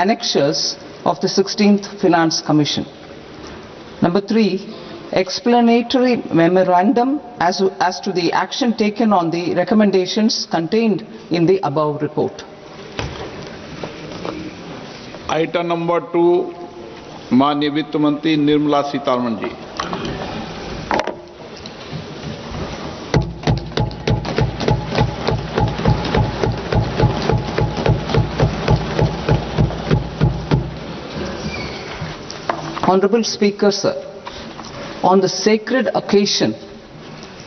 annexures of the 16th Finance Commission. Number 3, explanatory memorandum as to the action taken on the recommendations contained in the above report. Item number 2, माननीय वित्त मंत्री Nirmala Sitharaman ji. Honorable Speaker, sir, on the sacred occasion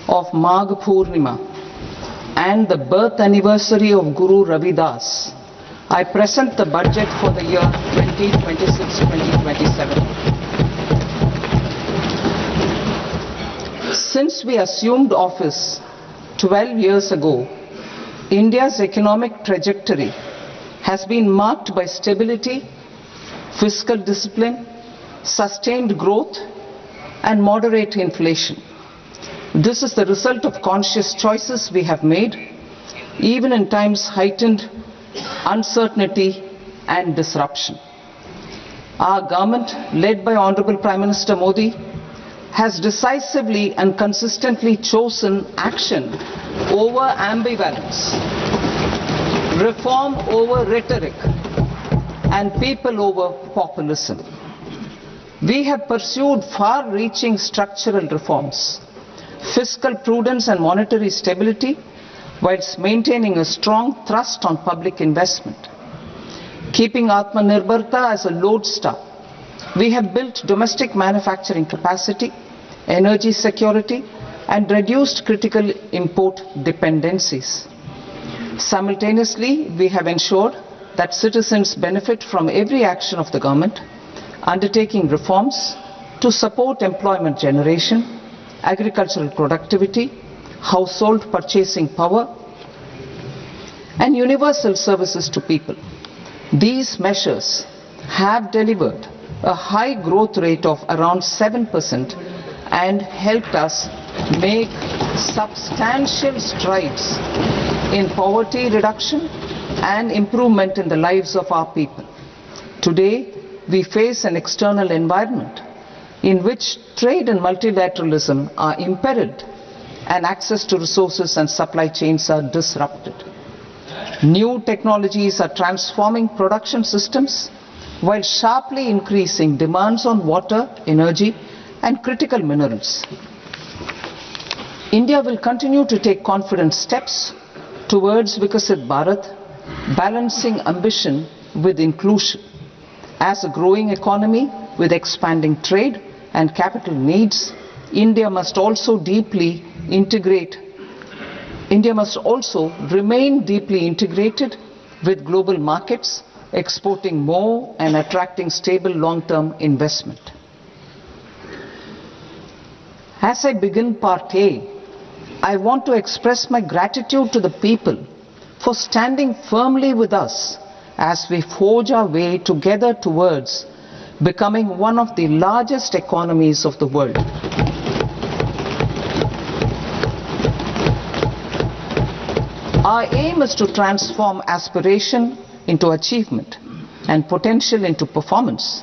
of Magh Purnima and the birth anniversary of Guru Ravidas, I present the budget for the year 2026-2027. Since we assumed office 12 years ago, India's economic trajectory has been marked by stability, fiscal discipline, sustained growth, and moderate inflation. This is the result of conscious choices we have made, even in times heightened uncertainty and disruption. Our government, led by Honorable Prime Minister Modi, has decisively and consistently chosen action over ambivalence, reform over rhetoric, and people over populism. We have pursued far-reaching structural reforms, fiscal prudence and monetary stability, whilst maintaining a strong thrust on public investment. Keeping Atmanirbharta as a lodestar, we have built domestic manufacturing capacity, energy security, and reduced critical import dependencies. Simultaneously, we have ensured that citizens benefit from every action of the government, undertaking reforms to support employment generation, agricultural productivity, household purchasing power, and universal services to people. These measures have delivered a high growth rate of around 7% and helped us make substantial strides in poverty reduction and improvement in the lives of our people. Today, we face an external environment in which trade and multilateralism are impaired and access to resources and supply chains are disrupted. New technologies are transforming production systems while sharply increasing demands on water, energy, and critical minerals. India will continue to take confident steps towards Vikasit Bharat, balancing ambition with inclusion. As a growing economy with expanding trade and capital needs, India must also remain deeply integrated with global markets, exporting more and attracting stable long-term investment. As I begin Part A, I want to express my gratitude to the people for standing firmly with us as we forge our way together towards becoming one of the largest economies of the world. Our aim is to transform aspiration into achievement and potential into performance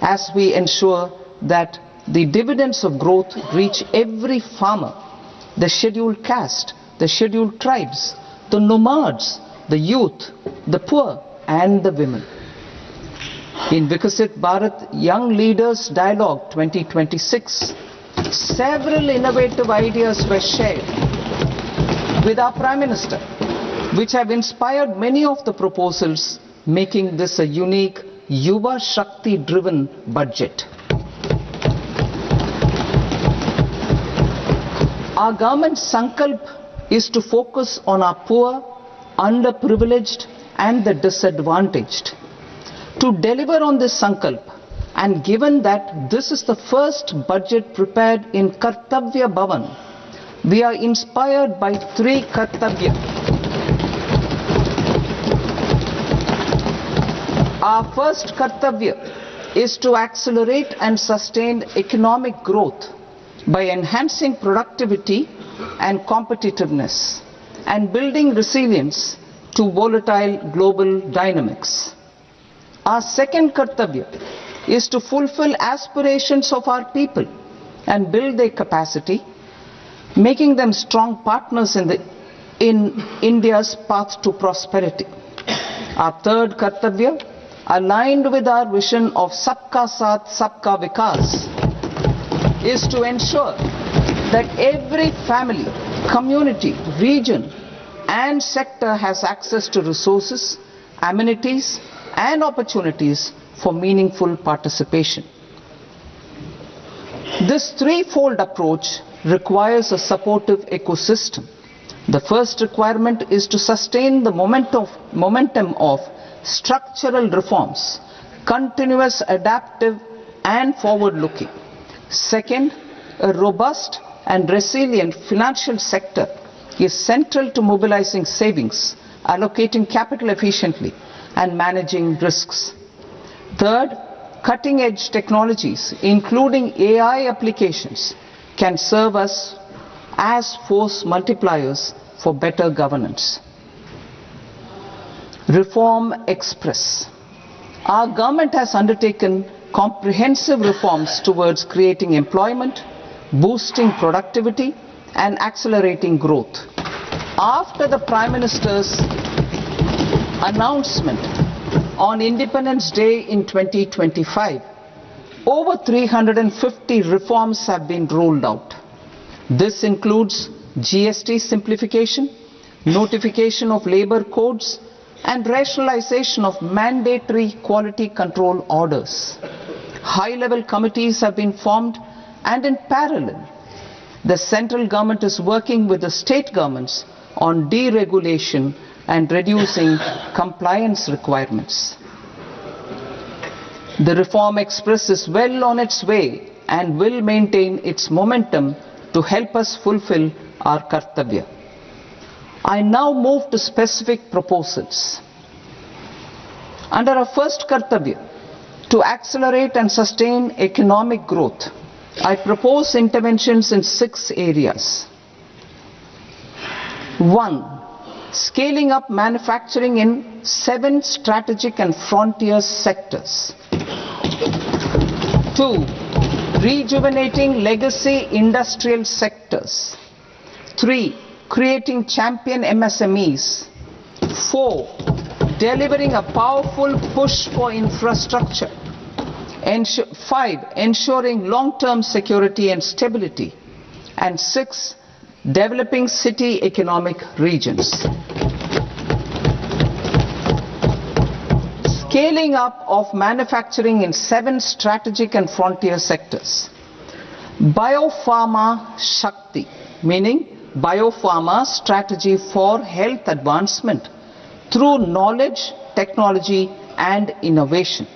as we ensure that the dividends of growth reach every farmer, the scheduled caste, the scheduled tribes, the nomads, the youth, the poor, and the women. In Vikasit Bharat Young Leaders Dialogue 2026, several innovative ideas were shared with our Prime Minister, which have inspired many of the proposals, making this a unique Yuva Shakti-driven budget. Our government's sankalp is to focus on our poor, underprivileged, and the disadvantaged. To deliver on this sankalp, and given that this is the first budget prepared in Kartavya Bhavan, we are inspired by 3 Kartavya. Our first Kartavya is to accelerate and sustain economic growth by enhancing productivity and competitiveness and building resilience to volatile global dynamics. Our second kartavya is to fulfill aspirations of our people and build their capacity, making them strong partners in India's path to prosperity. Our third kartavya, aligned with our vision of Sabka Saath, Sabka Vikas, is to ensure that every family, community, region and sector has access to resources, amenities and opportunities for meaningful participation. This threefold approach requires a supportive ecosystem. The first requirement is to sustain the momentum of structural reforms, continuous, adaptive and forward-looking. Second, a robust and resilient financial sector is central to mobilizing savings, allocating capital efficiently and managing risks. Third, cutting-edge technologies, including AI applications, can serve us as force multipliers for better governance. Reform Express. Our government has undertaken comprehensive reforms towards creating employment, boosting productivity and accelerating growth. After the Prime Minister's announcement on Independence Day in 2025, over 350 reforms have been rolled out. This includes GST simplification, notification of labor codes, and rationalization of mandatory quality control orders. High-level committees have been formed, and in parallel, the central government is working with the state governments on deregulation and reducing compliance requirements. The Reform Express is well on its way and will maintain its momentum to help us fulfill our kartavya. I now move to specific proposals. Under our first kartavya, to accelerate and sustain economic growth, I propose interventions in 6 areas. 1. Scaling up manufacturing in 7 strategic and frontier sectors. 2. Rejuvenating legacy industrial sectors. 3. Creating champion MSMEs. 4. Delivering a powerful push for infrastructure. 5. Ensuring long-term security and stability. And 6. Developing city economic regions. Scaling up of manufacturing in 7 strategic and frontier sectors. Biopharma Shakti, meaning biopharma strategy for health advancement through knowledge, technology and innovation.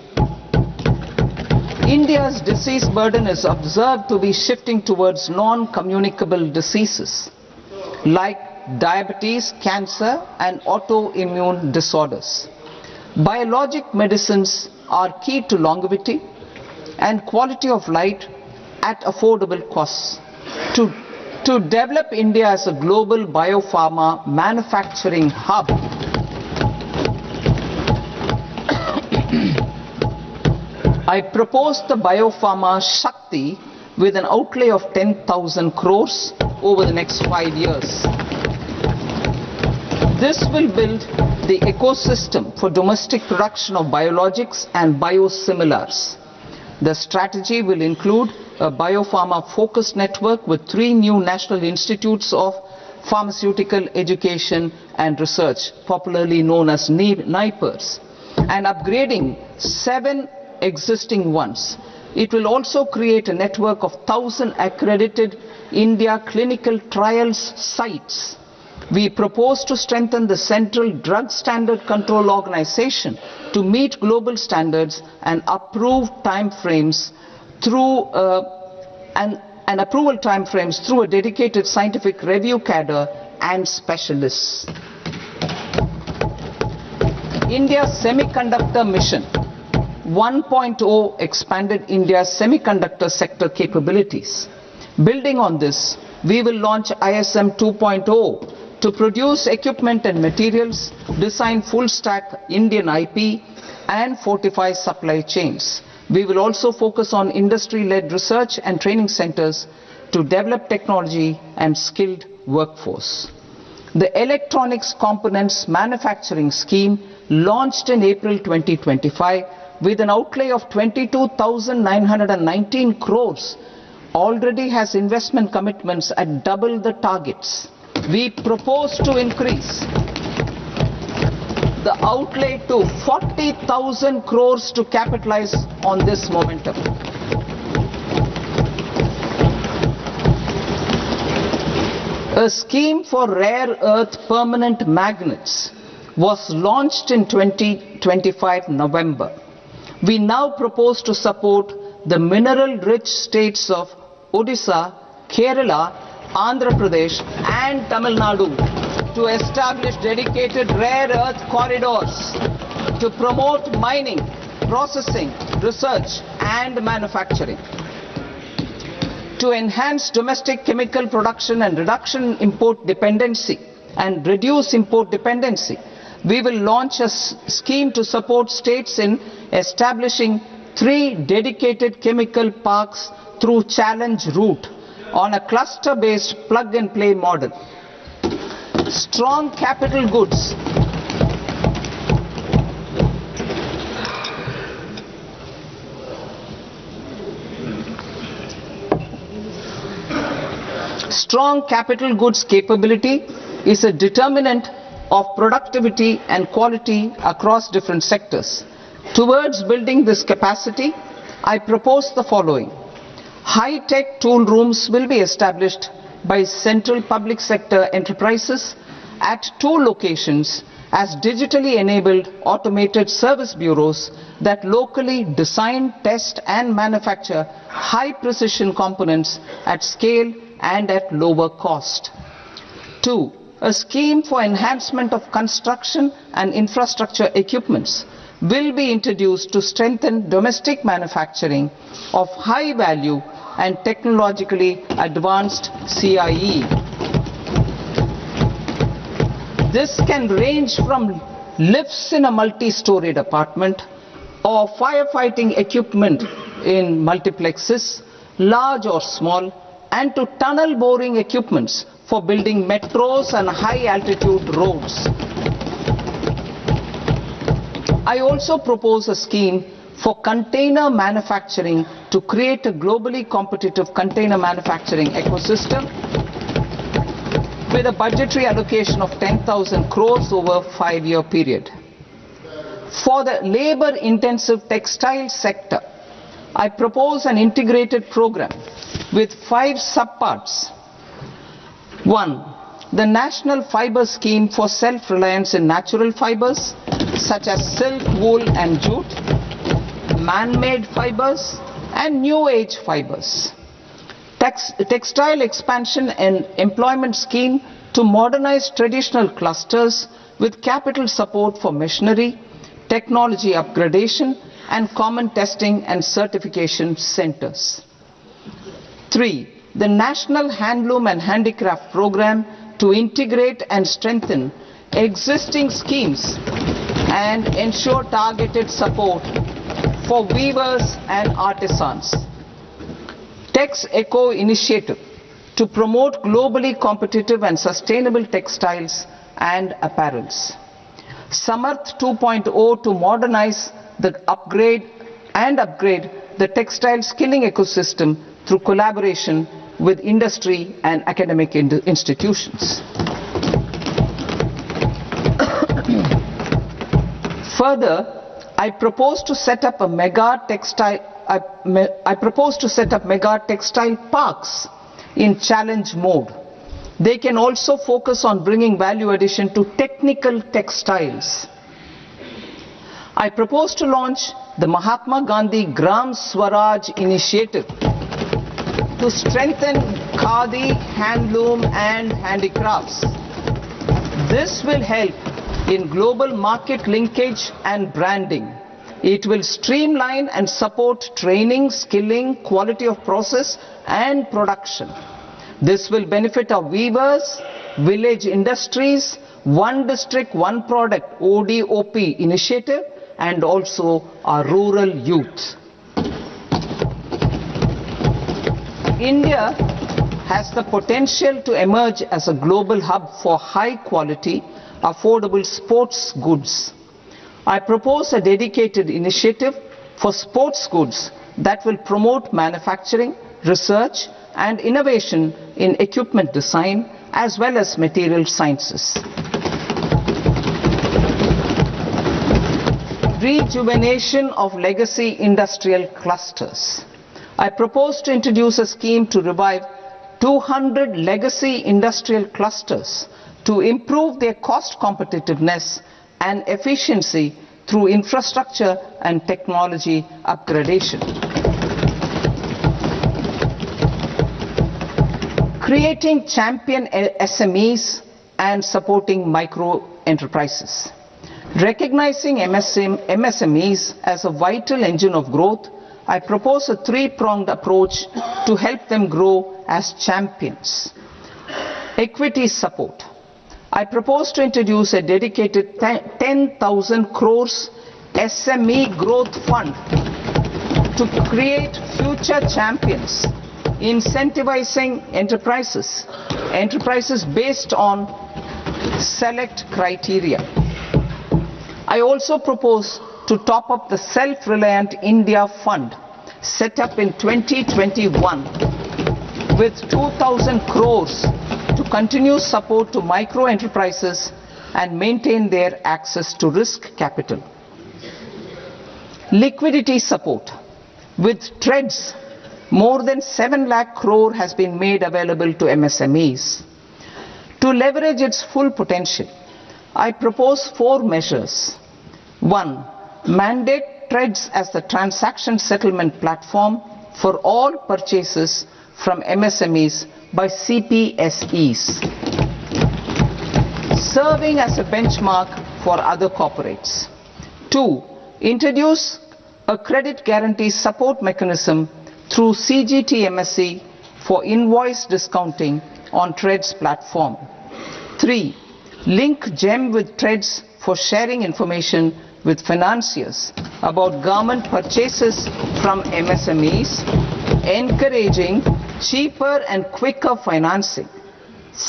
India's disease burden is observed to be shifting towards non-communicable diseases like diabetes, cancer and autoimmune disorders. Biologic medicines are key to longevity and quality of life at affordable costs. To develop India as a global biopharma manufacturing hub, I propose the Biopharma Shakti with an outlay of 10,000 crores over the next 5 years. This will build the ecosystem for domestic production of biologics and biosimilars. The strategy will include a biopharma-focused network with 3 new national institutes of pharmaceutical education and research, popularly known as NIPERs, and upgrading 7 existing ones. It will also create a network of 1,000 accredited India clinical trials sites. We propose to strengthen the Central Drug Standard Control Organization to meet global standards and approve timeframes through approval timeframes through a dedicated scientific review cadre and specialists. India's Semiconductor Mission 1.0 expanded India's semiconductor sector capabilities. Building on this, we will launch ISM 2.0 to produce equipment and materials, design full-stack Indian IP, and fortify supply chains. We will also focus on industry-led research and training centers to develop technology and skilled workforce. The Electronics Components Manufacturing Scheme, launched in April 2025 with an outlay of 22,919 crores, already has investment commitments at double the targets. We propose to increase the outlay to 40,000 crores to capitalize on this momentum. A scheme for rare earth permanent magnets was launched in 2025 November. We now propose to support the mineral-rich states of Odisha, Kerala, Andhra Pradesh and Tamil Nadu to establish dedicated rare earth corridors to promote mining, processing, research and manufacturing. To enhance domestic chemical production and reduce import dependency, we will launch a scheme to support states in establishing 3 dedicated chemical parks through challenge route on a cluster-based plug-and-play model. Strong capital goods. Strong capital goods capability is a determinant of productivity and quality across different sectors. Towards building this capacity, I propose the following. High-tech tool rooms will be established by central public sector enterprises at 2 locations as digitally enabled automated service bureaus that locally design, test and manufacture high-precision components at scale and at lower cost. 2. A scheme for enhancement of construction and infrastructure equipments will be introduced to strengthen domestic manufacturing of high value and technologically advanced CIE. This can range from lifts in a multi-storied apartment or firefighting equipment in multiplexes, large or small, and to tunnel boring equipments for building metros and high-altitude roads. I also propose a scheme for container manufacturing to create a globally competitive container manufacturing ecosystem with a budgetary allocation of 10,000 crores over a 5-year period. For the labor-intensive textile sector, I propose an integrated program with 5 subparts. 1. The National Fiber Scheme for self-reliance in natural fibers such as silk, wool and jute, man-made fibers and new age fibers. Textile expansion and employment scheme to modernize traditional clusters with capital support for machinery, technology upgradation and common testing and certification centers. 3. The National Handloom and Handicraft Program to integrate and strengthen existing schemes and ensure targeted support for weavers and artisans. Tex Eco Initiative to promote globally competitive and sustainable textiles and apparels. Samarth 2.0 to modernize the upgrade the textile skilling ecosystem through collaboration with industry and academic institutions. Further, I propose to set up mega textile parks in challenge mode. They can also focus on bringing value addition to technical textiles. I propose to launch the Mahatma Gandhi Gram Swaraj initiative to strengthen khadi, handloom and handicrafts. This will help in global market linkage and branding. It will streamline and support training, skilling, quality of process and production. This will benefit our weavers, village industries, one district, one product ODOP initiative, and also our rural youth. India has the potential to emerge as a global hub for high quality, affordable sports goods. I propose a dedicated initiative for sports goods that will promote manufacturing, research and innovation in equipment design as well as material sciences. Rejuvenation of legacy industrial clusters. I propose to introduce a scheme to revive 200 legacy industrial clusters to improve their cost competitiveness and efficiency through infrastructure and technology upgradation. Creating champion SMEs and supporting micro enterprises. Recognizing MSMEs as a vital engine of growth, I propose a three-pronged approach to help them grow as champions. Equity support. I propose to introduce a dedicated 10,000 crores SME growth fund to create future champions, incentivizing enterprises based on select criteria. I also propose to top up the Self-Reliant India Fund set up in 2021 with 2,000 crores to continue support to micro enterprises and maintain their access to risk capital. Liquidity support. With TREADS, more than 7 lakh crore has been made available to MSMEs. To leverage its full potential, I propose 4 measures. 1. Mandate TREADS as the transaction settlement platform for all purchases from MSMEs by CPSEs, serving as a benchmark for other corporates. 2. Introduce a credit guarantee support mechanism through CGT-MSE for invoice discounting on TREADS platform. 3. Link GEM with TREADS for sharing information with financiers about government purchases from MSMEs, encouraging cheaper and quicker financing.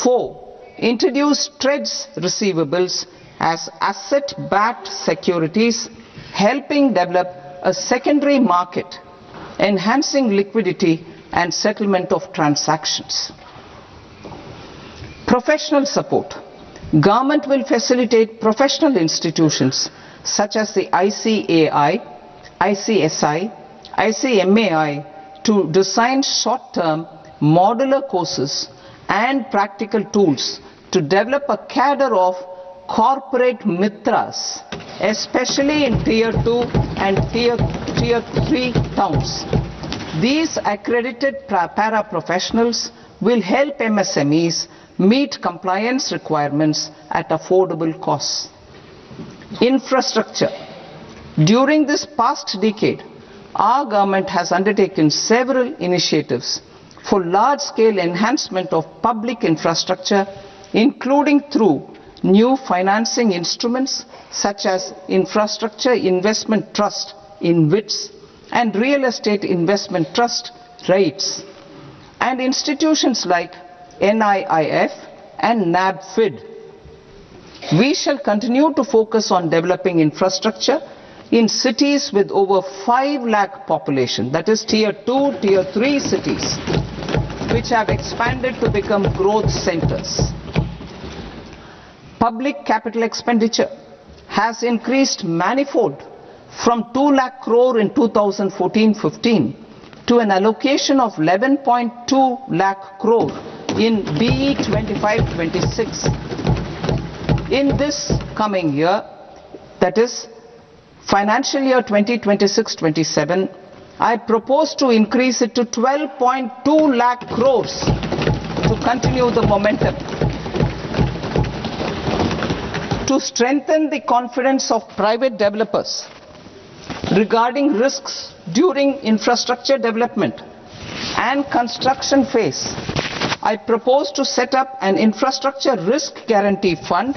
4. Introduce TREADS receivables as asset-backed securities, helping develop a secondary market, enhancing liquidity and settlement of transactions. Professional support. Government will facilitate professional institutions such as the ICAI, ICSI, ICMAI to design short-term modular courses and practical tools to develop a cadre of corporate mitras, especially in Tier 2 and Tier 3 towns. These accredited para-professionals will help MSMEs meet compliance requirements at affordable costs. Infrastructure. During this past decade, our government has undertaken several initiatives for large-scale enhancement of public infrastructure, including through new financing instruments such as Infrastructure Investment Trust (InvITs) and Real Estate Investment Trust (REITs), and institutions like NIIF and NABFID. We shall continue to focus on developing infrastructure in cities with over 5 lakh population, that is Tier 2, Tier 3 cities, which have expanded to become growth centers. Public capital expenditure has increased manifold from 2 lakh crore in 2014-15 to an allocation of 11.2 lakh crore in BE 25-26. In this coming year, that is financial year 2026-27, I propose to increase it to 12.2 lakh crores to continue the momentum. To strengthen the confidence of private developers regarding risks during infrastructure development and construction phase, I propose to set up an infrastructure risk guarantee fund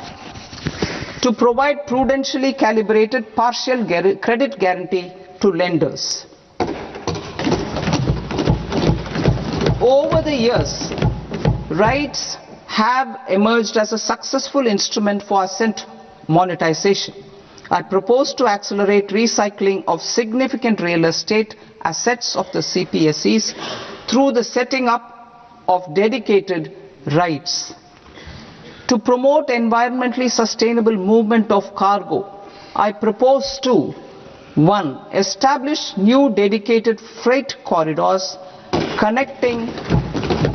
to provide prudentially calibrated partial credit guarantee to lenders. Over the years, rights have emerged as a successful instrument for asset monetization. I propose to accelerate recycling of significant real estate assets of the CPSEs through the setting up of dedicated rights. To promote environmentally sustainable movement of cargo, I propose to 1. Establish new dedicated freight corridors connecting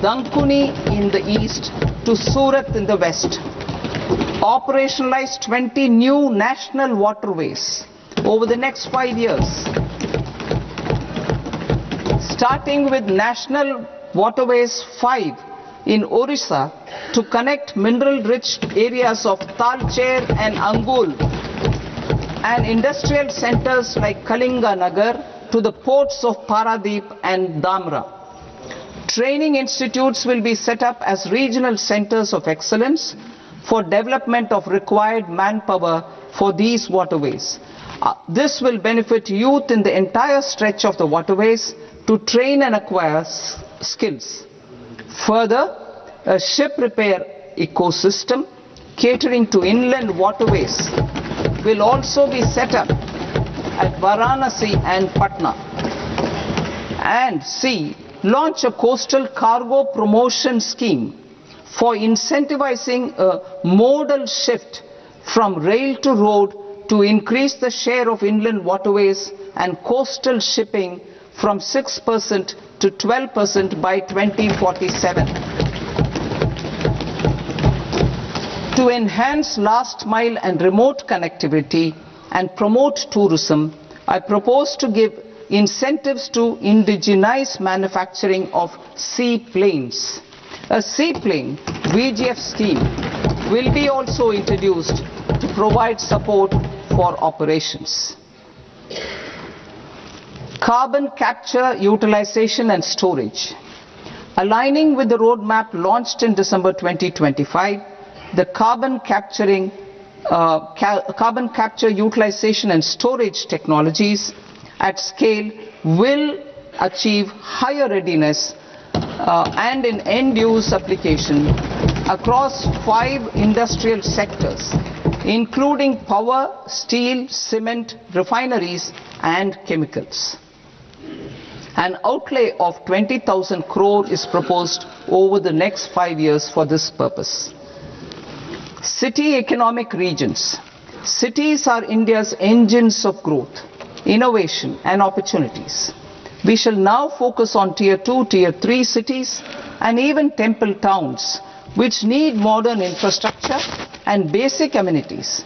Dankuni in the east to Surat in the west. Operationalize 20 new national waterways over the next 5 years. Starting with National Waterways 5 in Orissa to connect mineral-rich areas of Talcher and Angul and industrial centers like Kalinga Nagar to the ports of Paradeep and Dhamra. Training institutes will be set up as regional centers of excellence for development of required manpower for these waterways. This will benefit youth in the entire stretch of the waterways to train and acquire skills. Further, a ship repair ecosystem catering to inland waterways will also be set up at Varanasi and Patna. And C. Launch a coastal cargo promotion scheme for incentivizing a modal shift from rail to road to increase the share of inland waterways and coastal shipping from 6% to 12% by 2047. To enhance last mile and remote connectivity and promote tourism, I propose to give incentives to indigenize manufacturing of seaplanes. A seaplane VGF scheme will be also introduced to provide support for operations. Carbon capture, utilization and storage. Aligning with the roadmap launched in December 2025, the carbon capture, utilization and storage technologies at scale will achieve higher readiness and in end-use application across 5 industrial sectors, including power, steel, cement, refineries and chemicals. An outlay of 20,000 crore is proposed over the next 5 years for this purpose. City economic regions. Cities are India's engines of growth, innovation and opportunities. We shall now focus on Tier 2, Tier 3 cities and even temple towns which need modern infrastructure and basic amenities.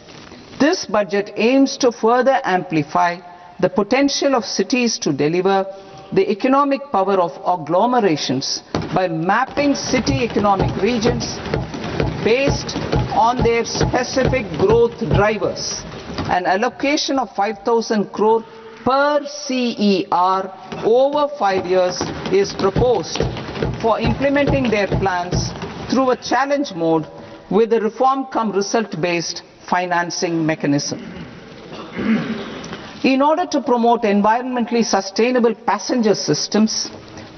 This budget aims to further amplify the potential of cities to deliver the economic power of agglomerations by mapping city economic regions based on their specific growth drivers. An allocation of 5,000 crore per CER over 5 years is proposed for implementing their plans through a challenge mode with a reform-cum-result-based financing mechanism. In order to promote environmentally sustainable passenger systems,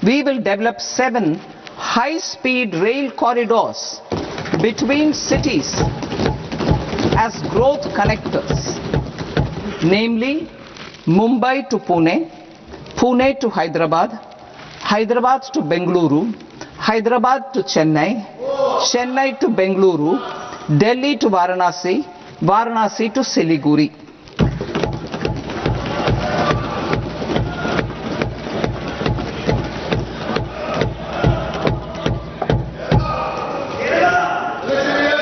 we will develop 7 high-speed rail corridors between cities as growth connectors, namely Mumbai to Pune, Pune to Hyderabad, Hyderabad to Bengaluru, Hyderabad to Chennai, Chennai to Bengaluru, Delhi to Varanasi, Varanasi to Siliguri.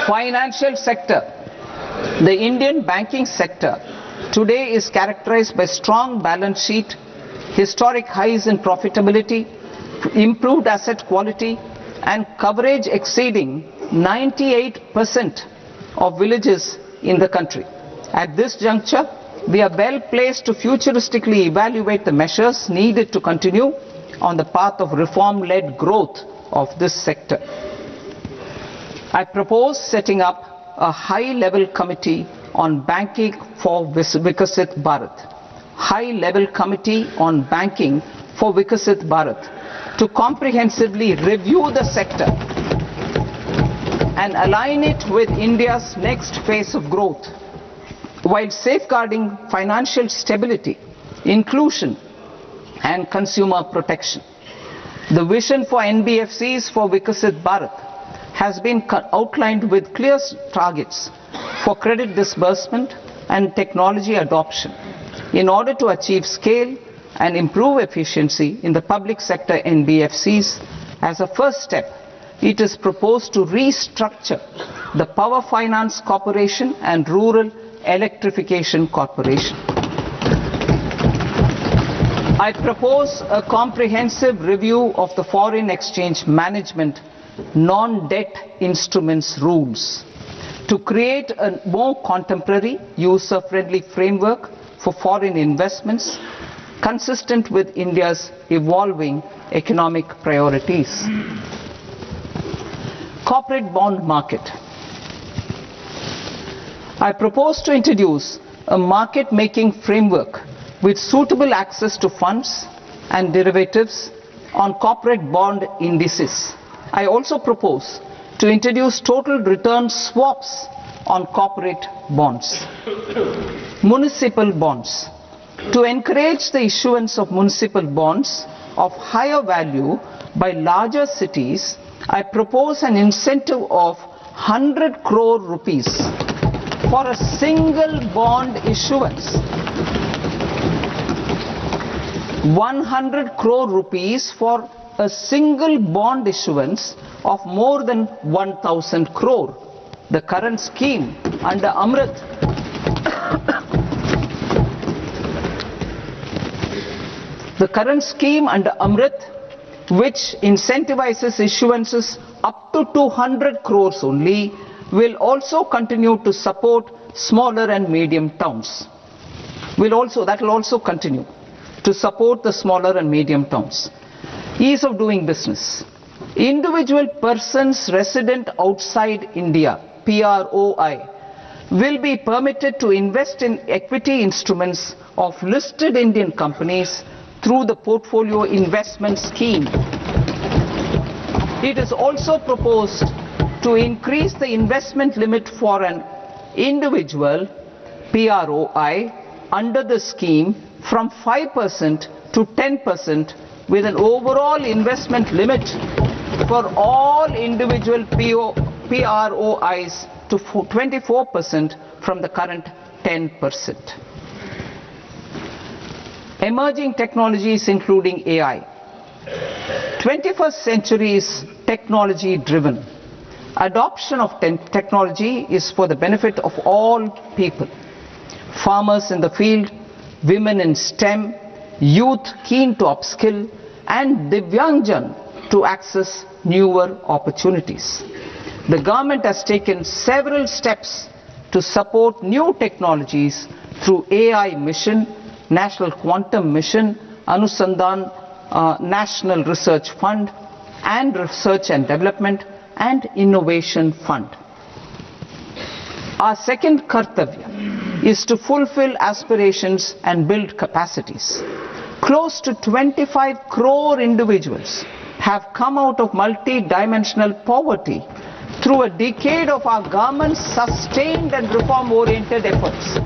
Financial sector. The Indian banking sector today is characterized by strong balance sheet, historic highs in profitability, improved asset quality and coverage exceeding 98% of villages in the country. At this juncture, we are well placed to futuristically evaluate the measures needed to continue on the path of reform-led growth of this sector. I propose setting up a high-level committee on banking for Vikasit Bharat. High-level committee on banking for Vikasit Bharat to comprehensively review the sector and align it with India's next phase of growth, while safeguarding financial stability, inclusion, and consumer protection. The vision for NBFCs for Vikasit Bharat has been outlined with clear targets for credit disbursement and technology adoption in order to achieve scale and improve efficiency in the public sector NBFCs. As a first step, it is proposed to restructure the Power Finance Corporation and Rural Electrification Corporation. I propose a comprehensive review of the foreign exchange management non-debt instruments rules to create a more contemporary, user-friendly framework for foreign investments consistent with India's evolving economic priorities. Corporate bond market. I propose to introduce a market-making framework with suitable access to funds and derivatives on corporate bond indices. I also propose to introduce total return swaps on corporate bonds. Municipal bonds. To encourage the issuance of municipal bonds of higher value by larger cities, I propose an incentive of 100 crore rupees for a single bond issuance. 100 crore rupees for a single bond issuance of more than 1,000 crore. The current scheme under Amrit which incentivizes issuances up to 200 crores only, will also continue to support smaller and medium towns. That will also continue to support the smaller and medium towns. Ease of doing business. Individual persons resident outside India, PROI, will be permitted to invest in equity instruments of listed Indian companies through the Portfolio Investment Scheme. It is also proposed to increase the investment limit for an individual PROI under the scheme from 5% to 10%, with an overall investment limit for all individual PROIs to 24% from the current 10%. Emerging technologies including AI. 21st century is technology driven. Adoption of technology is for the benefit of all people. Farmers in the field, women in STEM, youth keen to upskill, and Divyangjan to access newer opportunities. The government has taken several steps to support new technologies through AI Mission, National Quantum Mission, Anusandhan National Research Fund, and Research and Development and Innovation Fund. Our second kartavya is to fulfill aspirations and build capacities. Close to 25 crore individuals have come out of multi-dimensional poverty through a decade of our government's sustained and reform-oriented efforts.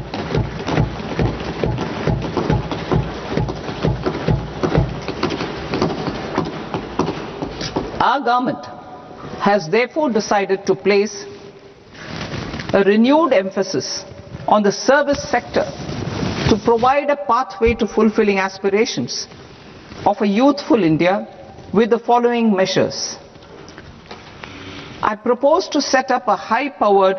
Our government has therefore decided to place a renewed emphasis on the service sector to provide a pathway to fulfilling aspirations of a youthful India with the following measures. I propose to set up a high-powered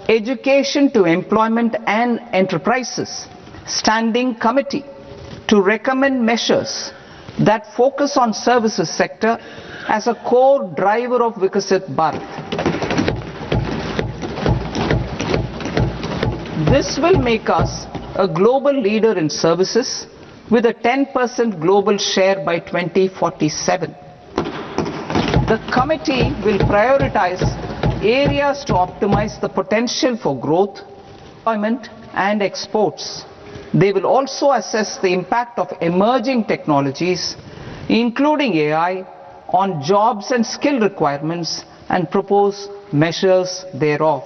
Education to Employment and Enterprises Standing Committee to recommend measures that focus on services sector as a core driver of Vikasit Bharat. This will make us a global leader in services with a 10% global share by 2047. The committee will prioritize areas to optimize the potential for growth, employment and exports. They will also assess the impact of emerging technologies, including AI, on jobs and skill requirements and propose measures thereof.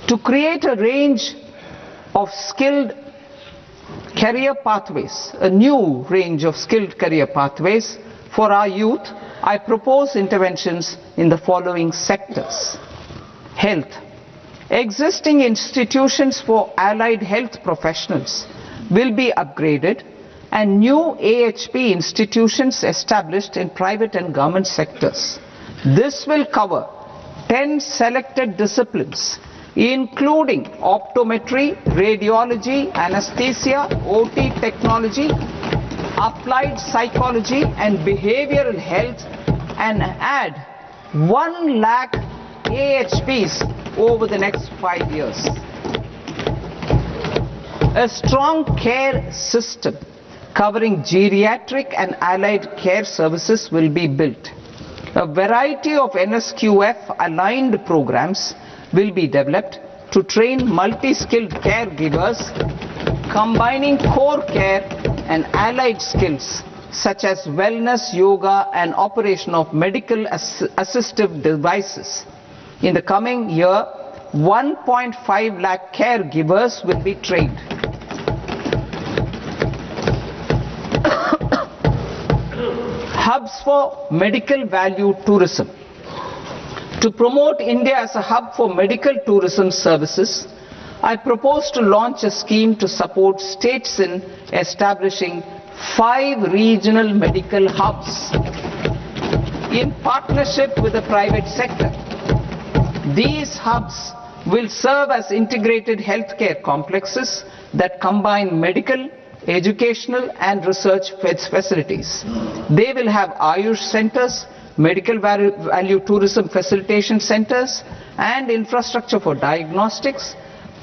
To create a range of skilled career pathways, a new range of skilled career pathways for our youth, I propose interventions in the following sectors. Health. Existing institutions for allied health professionals will be upgraded and new AHP institutions established in private and government sectors. This will cover 10 selected disciplines, including optometry, radiology, anesthesia, OT technology, applied psychology and behavioral health, and add 1 lakh AHPs over the next 5 years. A strong care system covering geriatric and allied care services will be built. A variety of NSQF aligned programs will be developed to train multi-skilled caregivers, combining core care and allied skills such as wellness, yoga and operation of medical assistive devices. In the coming year, 1.5 lakh caregivers will be trained. Hubs for medical value tourism. To promote India as a hub for medical tourism services, I propose to launch a scheme to support states in establishing 5 regional medical hubs in partnership with the private sector. These hubs will serve as integrated healthcare complexes that combine medical, educational and research facilities. They will have Ayush centers, medical value tourism facilitation centers and infrastructure for diagnostics,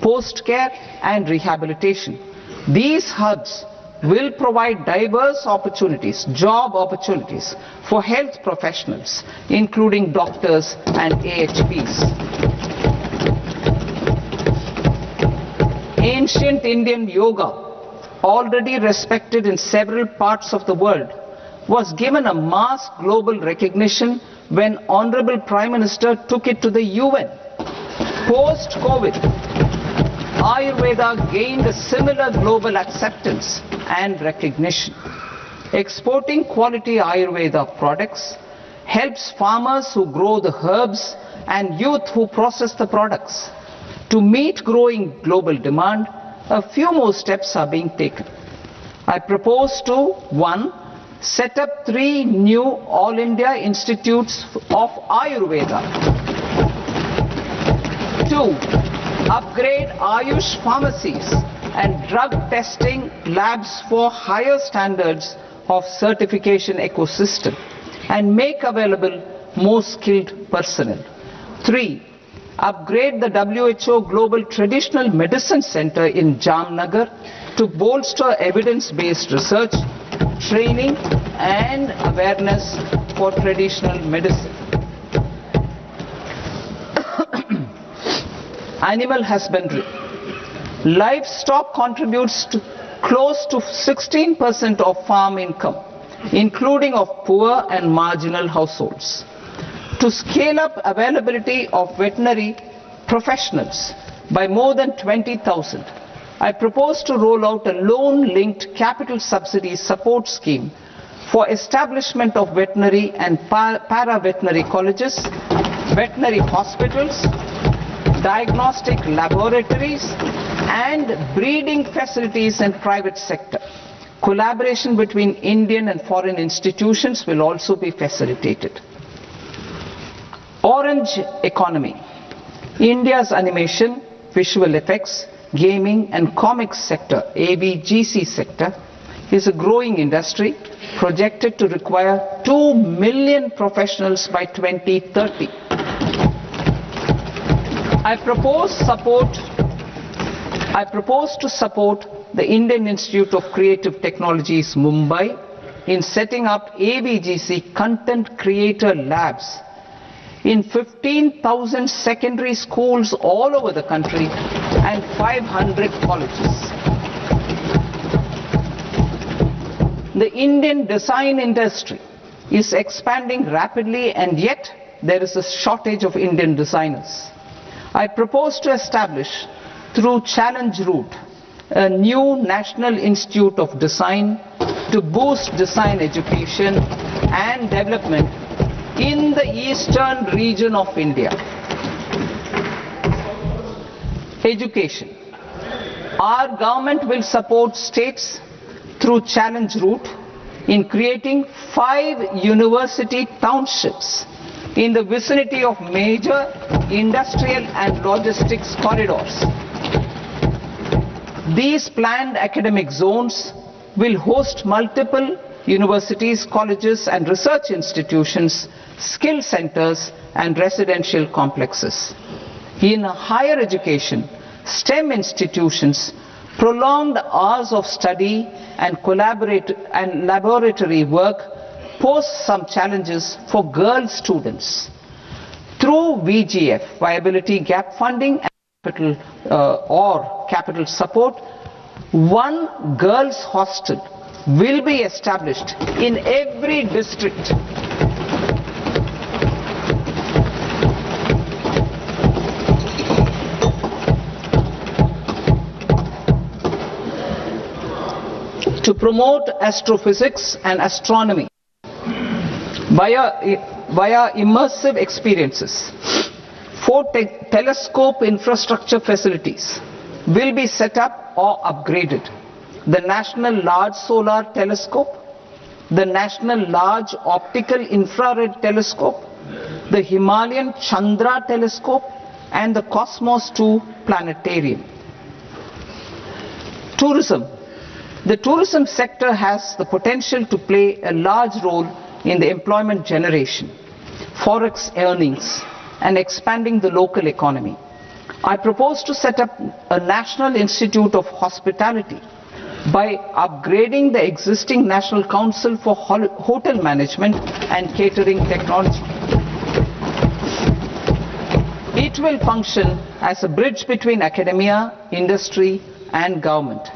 post-care and rehabilitation. These hubs will provide diverse opportunities, job opportunities for health professionals, including doctors and AHPs. Ancient Indian yoga, already respected in several parts of the world, was given a mass global recognition when Honorable Prime Minister took it to the UN. Post-COVID, Ayurveda gained a similar global acceptance and recognition. Exporting quality Ayurveda products helps farmers who grow the herbs and youth who process the products. To meet growing global demand, a few more steps are being taken. I propose to 1. Set up 3 new All India Institutes of Ayurveda. 2. Upgrade Ayush pharmacies and drug testing labs for higher standards of certification ecosystem and make available more skilled personnel. 3. Upgrade the WHO Global Traditional Medicine Center in Jamnagar to bolster evidence-based research, training and awareness for traditional medicine. Animal husbandry. Livestock contributes to close to 16% of farm income, including of poor and marginal households. To scale up availability of veterinary professionals by more than 20,000, I propose to roll out a loan-linked capital subsidy support scheme for establishment of veterinary and para-veterinary colleges, veterinary hospitals, diagnostic laboratories and breeding facilities in private sector. Collaboration between Indian and foreign institutions will also be facilitated. Orange economy. India's animation, visual effects, gaming and comics sector, AVGC sector, is a growing industry projected to require 2 million professionals by 2030. I propose to support the Indian Institute of Creative Technologies, Mumbai, in setting up ABGC content creator labs in 15,000 secondary schools all over the country and 500 colleges. The Indian design industry is expanding rapidly, and yet there is a shortage of Indian designers. I propose to establish, through Challenge Route, a new National Institute of Design to boost design education and development in the eastern region of India. Education. Our government will support states through Challenge Route in creating 5 university townships in the vicinity of major industrial and logistics corridors. These planned academic zones will host multiple universities, colleges and research institutions, skill centers and residential complexes. In higher education, STEM institutions, prolonged hours of study and laboratory work pose some challenges for girl students. Through VGF, Viability Gap Funding and capital support, one girls' hostel will be established in every district. To promote astrophysics and astronomy via immersive experiences. 4 telescope infrastructure facilities will be set up or upgraded. The National Large Solar Telescope, the National Large Optical Infrared Telescope, the Himalayan Chandra Telescope and the Cosmos 2 Planetarium. Tourism. The tourism sector has the potential to play a large role in the employment generation, forex earnings, and expanding the local economy. I propose to set up a National Institute of Hospitality by upgrading the existing National Council for Hotel Management and Catering Technology. It will function as a bridge between academia, industry, and government.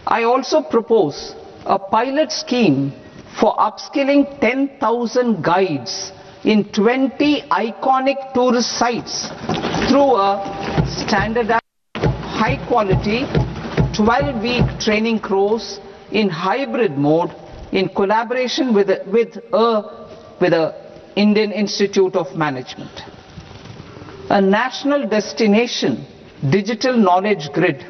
I also propose a pilot scheme for upskilling 10,000 guides in 20 iconic tourist sites through a standardized, high-quality, 12-week training course in hybrid mode in collaboration with the Indian Institute of Management. A national destination digital knowledge grid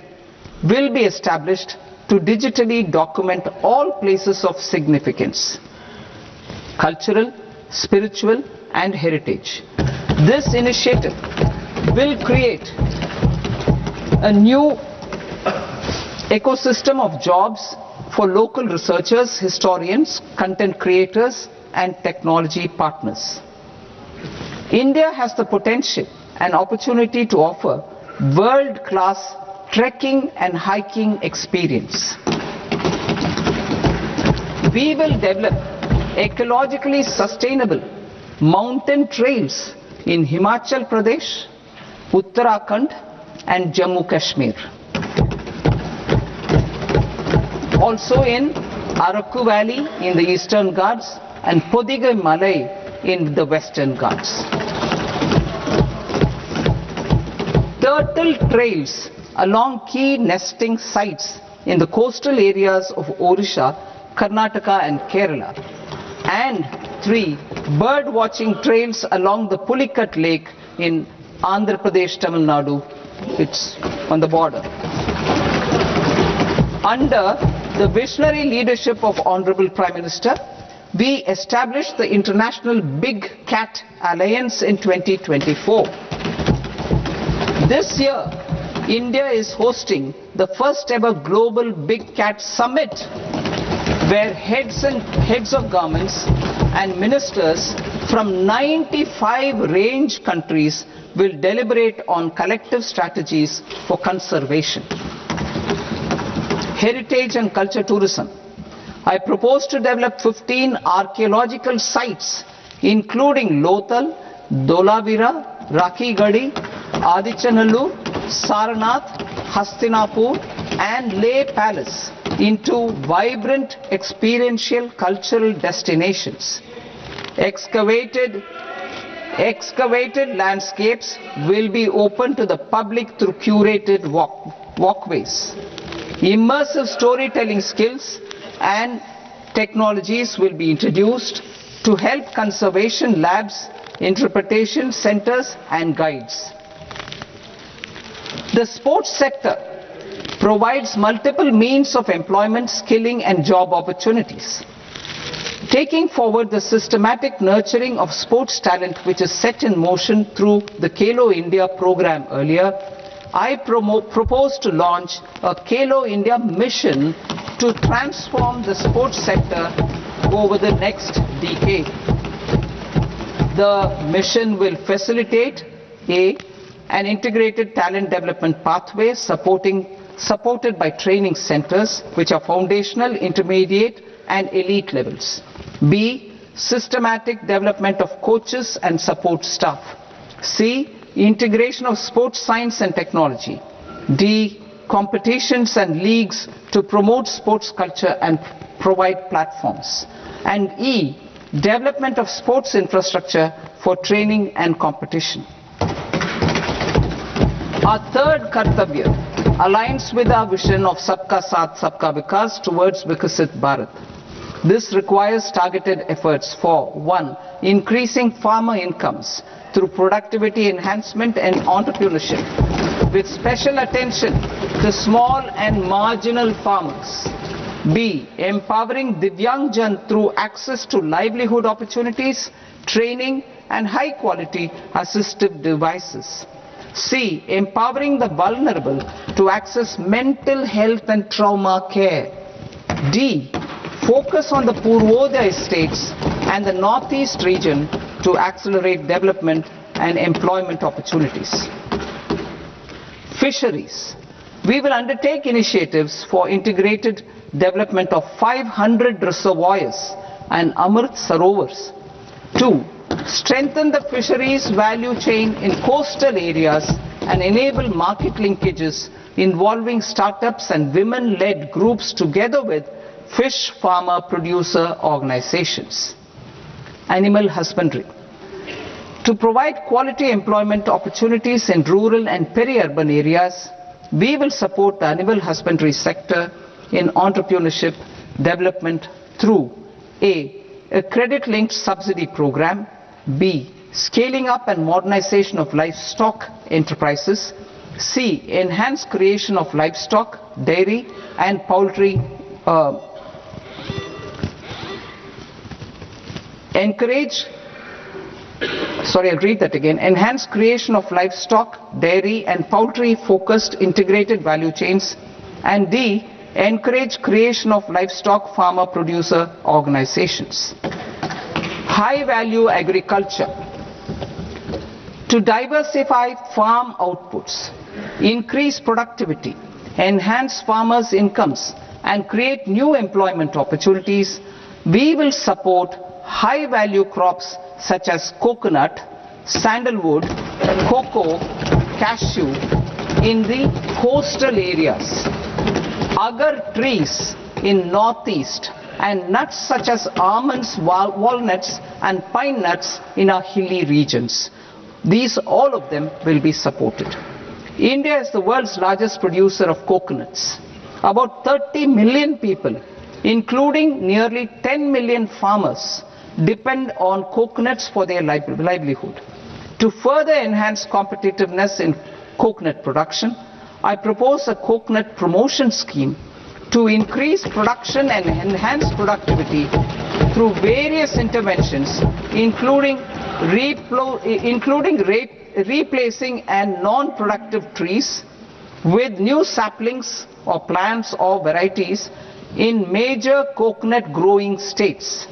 will be established to digitally document all places of significance, cultural, spiritual and heritage. This initiative will create a new ecosystem of jobs for local researchers, historians, content creators and technology partners. India has the potential and opportunity to offer world-class trekking and hiking experience. We will develop ecologically sustainable mountain trails in Himachal Pradesh, Uttarakhand and Jammu Kashmir. Also in Araku Valley in the Eastern Ghats and Podigai Malai in the Western Ghats. Turtle trails along key nesting sites in the coastal areas of Odisha, Karnataka and Kerala. And 3 bird watching trails along the Pulikat Lake in Andhra Pradesh, Tamil Nadu. It's on the border. Under the visionary leadership of Honorable Prime Minister, we established the International Big Cat Alliance in 2024. This year, India is hosting the first ever Global Big Cat Summit, where heads of governments and ministers from 95 range countries will deliberate on collective strategies for conservation. Heritage and culture tourism. I propose to develop 15 archaeological sites, including Lothal, Dolavira, Rakhigadi, Adichanallu, Saranath, Hastinapur, and Leh Palace into vibrant experiential cultural destinations. Excavated landscapes will be open to the public through curated walkways. Immersive storytelling skills and technologies will be introduced to help conservation labs, interpretation centers, and guides. The sports sector provides multiple means of employment, skilling, and job opportunities. Taking forward the systematic nurturing of sports talent which is set in motion through the Khelo India program earlier, I propose to launch a Khelo India mission to transform the sports sector over the next decade. The mission will facilitate an integrated talent development pathway supported by training centers which are foundational, intermediate, and elite levels. B, systematic development of coaches and support staff. C, integration of sports science and technology. D, competitions and leagues to promote sports culture and provide platforms. And E, development of sports infrastructure for training and competition. Our third Kartavya aligns with our vision of Sabka Saath Sabka Vikas towards Vikasit Bharat. This requires targeted efforts for 1. Increasing farmer incomes through productivity enhancement and entrepreneurship, with special attention to small and marginal farmers. B. Empowering Divyangjan through access to livelihood opportunities, training, and high-quality assistive devices. C. Empowering the vulnerable to access mental health and trauma care. D. Focus on the Purvodaya states and the Northeast region to accelerate development and employment opportunities. Fisheries. We will undertake initiatives for integrated development of 500 reservoirs and Amrit Sarovars. 2. Strengthen the fisheries value chain in coastal areas and enable market linkages involving startups and women-led groups together with fish farmer producer organizations. Animal husbandry. To provide quality employment opportunities in rural and peri-urban areas, we will support the animal husbandry sector in entrepreneurship development through a credit-linked subsidy program, B. Scaling up and modernization of livestock enterprises, C. Enhanced creation of livestock, dairy, and poultry enhanced creation of livestock, dairy, and poultry-focused integrated value chains, and D. Encourage creation of livestock farmer producer organizations. High-value agriculture. To diversify farm outputs, increase productivity, enhance farmers' incomes, and create new employment opportunities, we will support high-value crops such as coconut, sandalwood, cocoa, cashew in the coastal areas, agar trees in northeast, and nuts such as almonds, walnuts, and pine nuts in our hilly regions. All of them will be supported. India is the world's largest producer of coconuts. About 30 million people, including nearly 10 million farmers, depend on coconuts for their livelihood. To further enhance competitiveness in coconut production, I propose a coconut promotion scheme to increase production and enhance productivity through various interventions, including replacing and non-productive trees with new saplings or plants or varieties in major coconut growing states.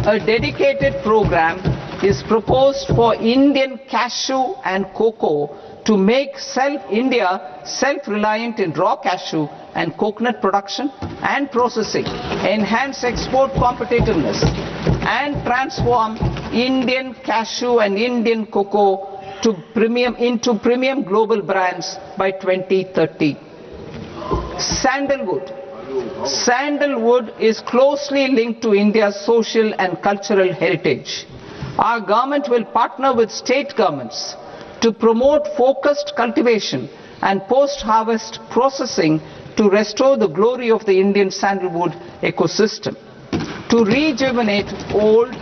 A dedicated program is proposed for Indian cashew and cocoa to make India self-reliant in raw cashew and coconut production and processing, enhance export competitiveness, and transform Indian cashew and Indian cocoa into premium global brands by 2030. Sandalwood. Sandalwood is closely linked to India's social and cultural heritage. Our government will partner with state governments to promote focused cultivation and post-harvest processing to restore the glory of the Indian sandalwood ecosystem, to rejuvenate old,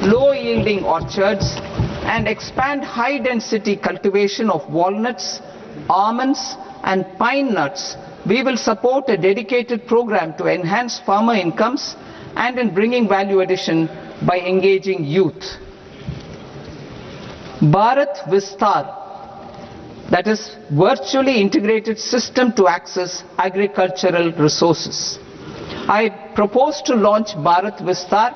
low-yielding orchards and expand high-density cultivation of walnuts, almonds and pine nuts. We will support a dedicated program to enhance farmer incomes and in bringing value addition by engaging youth. Bharat Vistar, that is virtually integrated system to access agricultural resources. I propose to launch Bharat Vistar,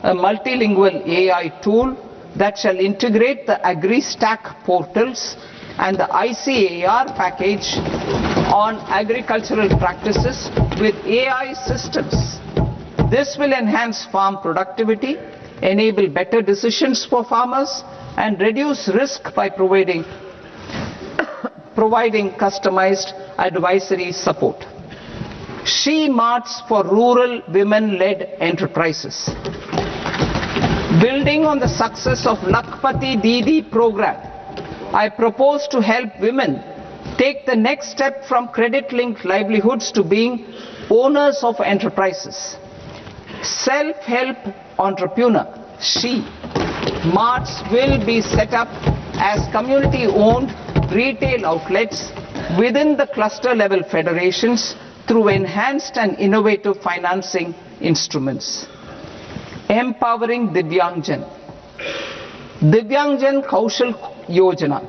a multilingual AI tool that shall integrate the AgriStack portals and the ICAR package on agricultural practices with AI systems. This will enhance farm productivity, enable better decisions for farmers, and reduce risk by providing customized advisory support. She Marts for rural women-led enterprises. Building on the success of Lakpati Didi program, I propose to help women take the next step from credit-linked livelihoods to being owners of enterprises. Self-help entrepreneur, She Marts will be set up as community-owned retail outlets within the cluster-level federations through enhanced and innovative financing instruments. Empowering Divyangjan. Divyangjan Kaushal Yojana.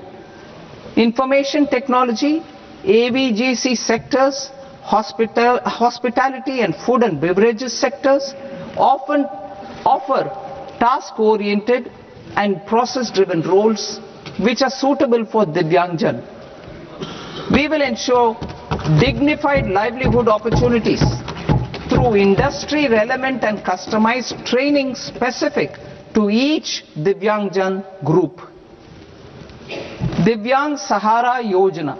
Information technology, AVGC sectors, hospitality and food and beverages sectors often offer task-oriented and process-driven roles which are suitable for Divyangjan. We will ensure dignified livelihood opportunities through industry-relevant and customized training specific to each Divyangjan group. Divyang Sahara Yojana.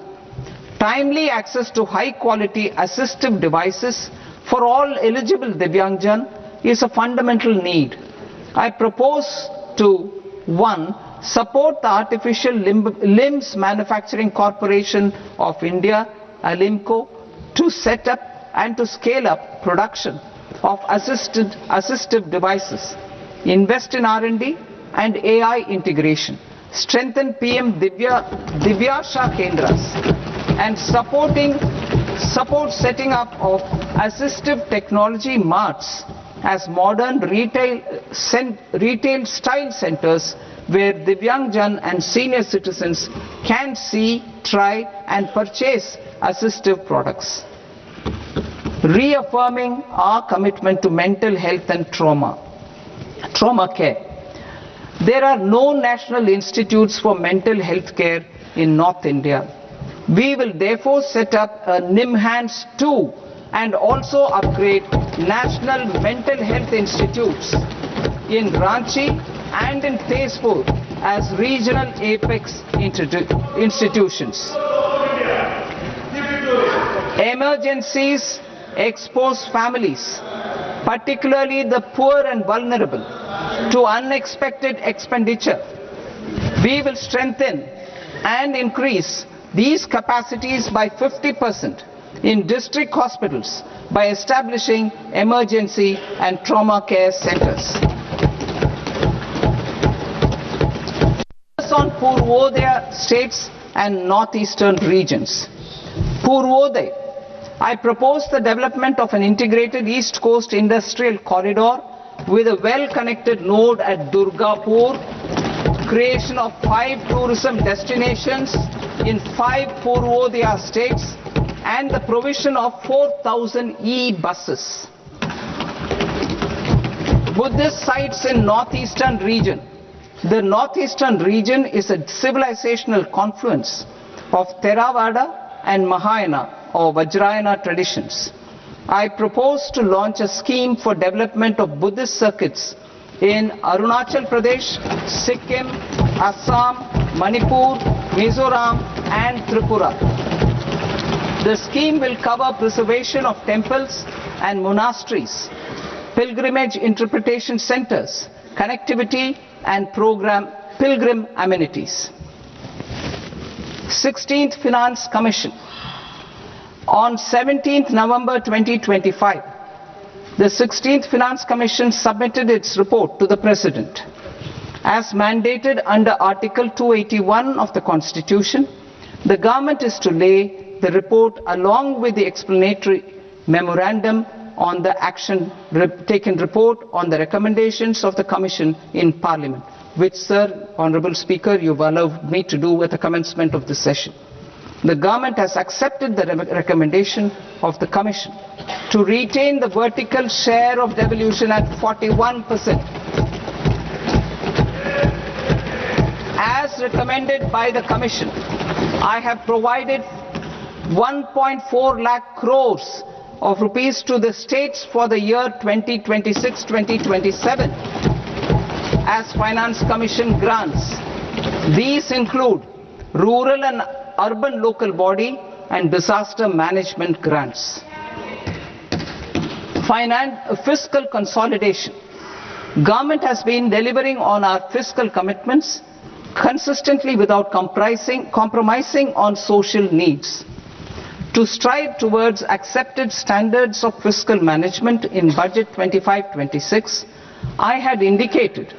Timely access to high-quality assistive devices for all eligible Divyangjan is a fundamental need. I propose to 1. Support the Artificial Limbs Manufacturing Corporation of India, Alimco, to set up and to scale up production of assistive devices, invest in R&D and AI integration, strengthen PM Divyasha Kendras, and support setting up of assistive technology marts as modern retail style centers where Divyangjan and senior citizens can see, try and purchase assistive products. Reaffirming our commitment to mental health and trauma care. There are no national institutes for mental health care in North India. We will therefore set up a NIMHANS 2 and also upgrade national mental health institutes in Ranchi and in Tezpur as regional apex institutions. Emergencies expose families, particularly the poor and vulnerable, to unexpected expenditure. We will strengthen and increase these capacities by 50% in district hospitals by establishing emergency and trauma care centers. On Purvodaya states and northeastern regions. Purvodaya. I propose the development of an integrated East Coast industrial corridor with a well-connected node at Durgapur, creation of 5 tourism destinations in 5 Purvodaya states, and the provision of 4,000 e-buses. Buddhist sites in northeastern region. The northeastern region is a civilizational confluence of Theravada and Mahayana or Vajrayana traditions. I propose to launch a scheme for development of Buddhist circuits in Arunachal Pradesh, Sikkim, Assam, Manipur, Mizoram and Tripura. The scheme will cover preservation of temples and monasteries, pilgrimage interpretation centers, connectivity and pilgrim amenities. 16th Finance Commission. On 17th November 2025, the 16th Finance Commission submitted its report to the President. As mandated under Article 281 of the Constitution, the government is to lay the report along with the explanatory memorandum on the action taken report on the recommendations of the Commission in Parliament, which, Sir, Honourable Speaker, you have allowed me to do at the commencement of this session. The government has accepted the recommendation of the Commission to retain the vertical share of devolution at 41%. As recommended by the Commission, I have provided 1.4 lakh crores of rupees to the states for the year 2026-2027 as Finance Commission grants. These include rural and urban local body and disaster management grants. Fiscal consolidation. Government has been delivering on our fiscal commitments consistently without compromising on social needs. To strive towards accepted standards of fiscal management in Budget 25-26, I had indicated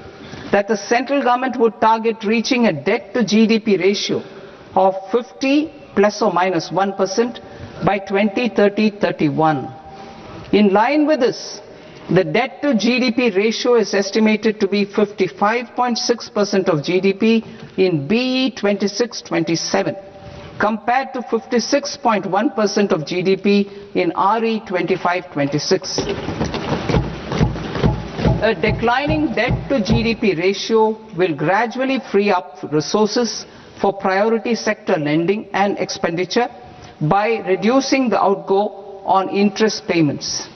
that the central government would target reaching a debt to GDP ratio of 50 plus or minus 1% by 2030-31. In line with this, the debt to GDP ratio is estimated to be 55.6% of GDP in BE 26-27, compared to 56.1% of GDP in RE 25-26. A declining debt to GDP ratio will gradually free up resources for priority sector lending and expenditure by reducing the outgo on interest payments.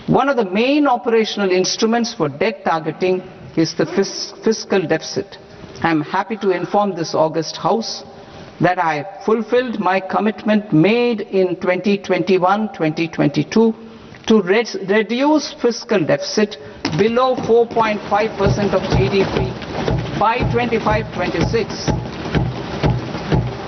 One of the main operational instruments for debt targeting is the fiscal deficit. I am happy to inform this august House that I have fulfilled my commitment made in 2021-2022 to reduce fiscal deficit below 4.5% of GDP by 25-26.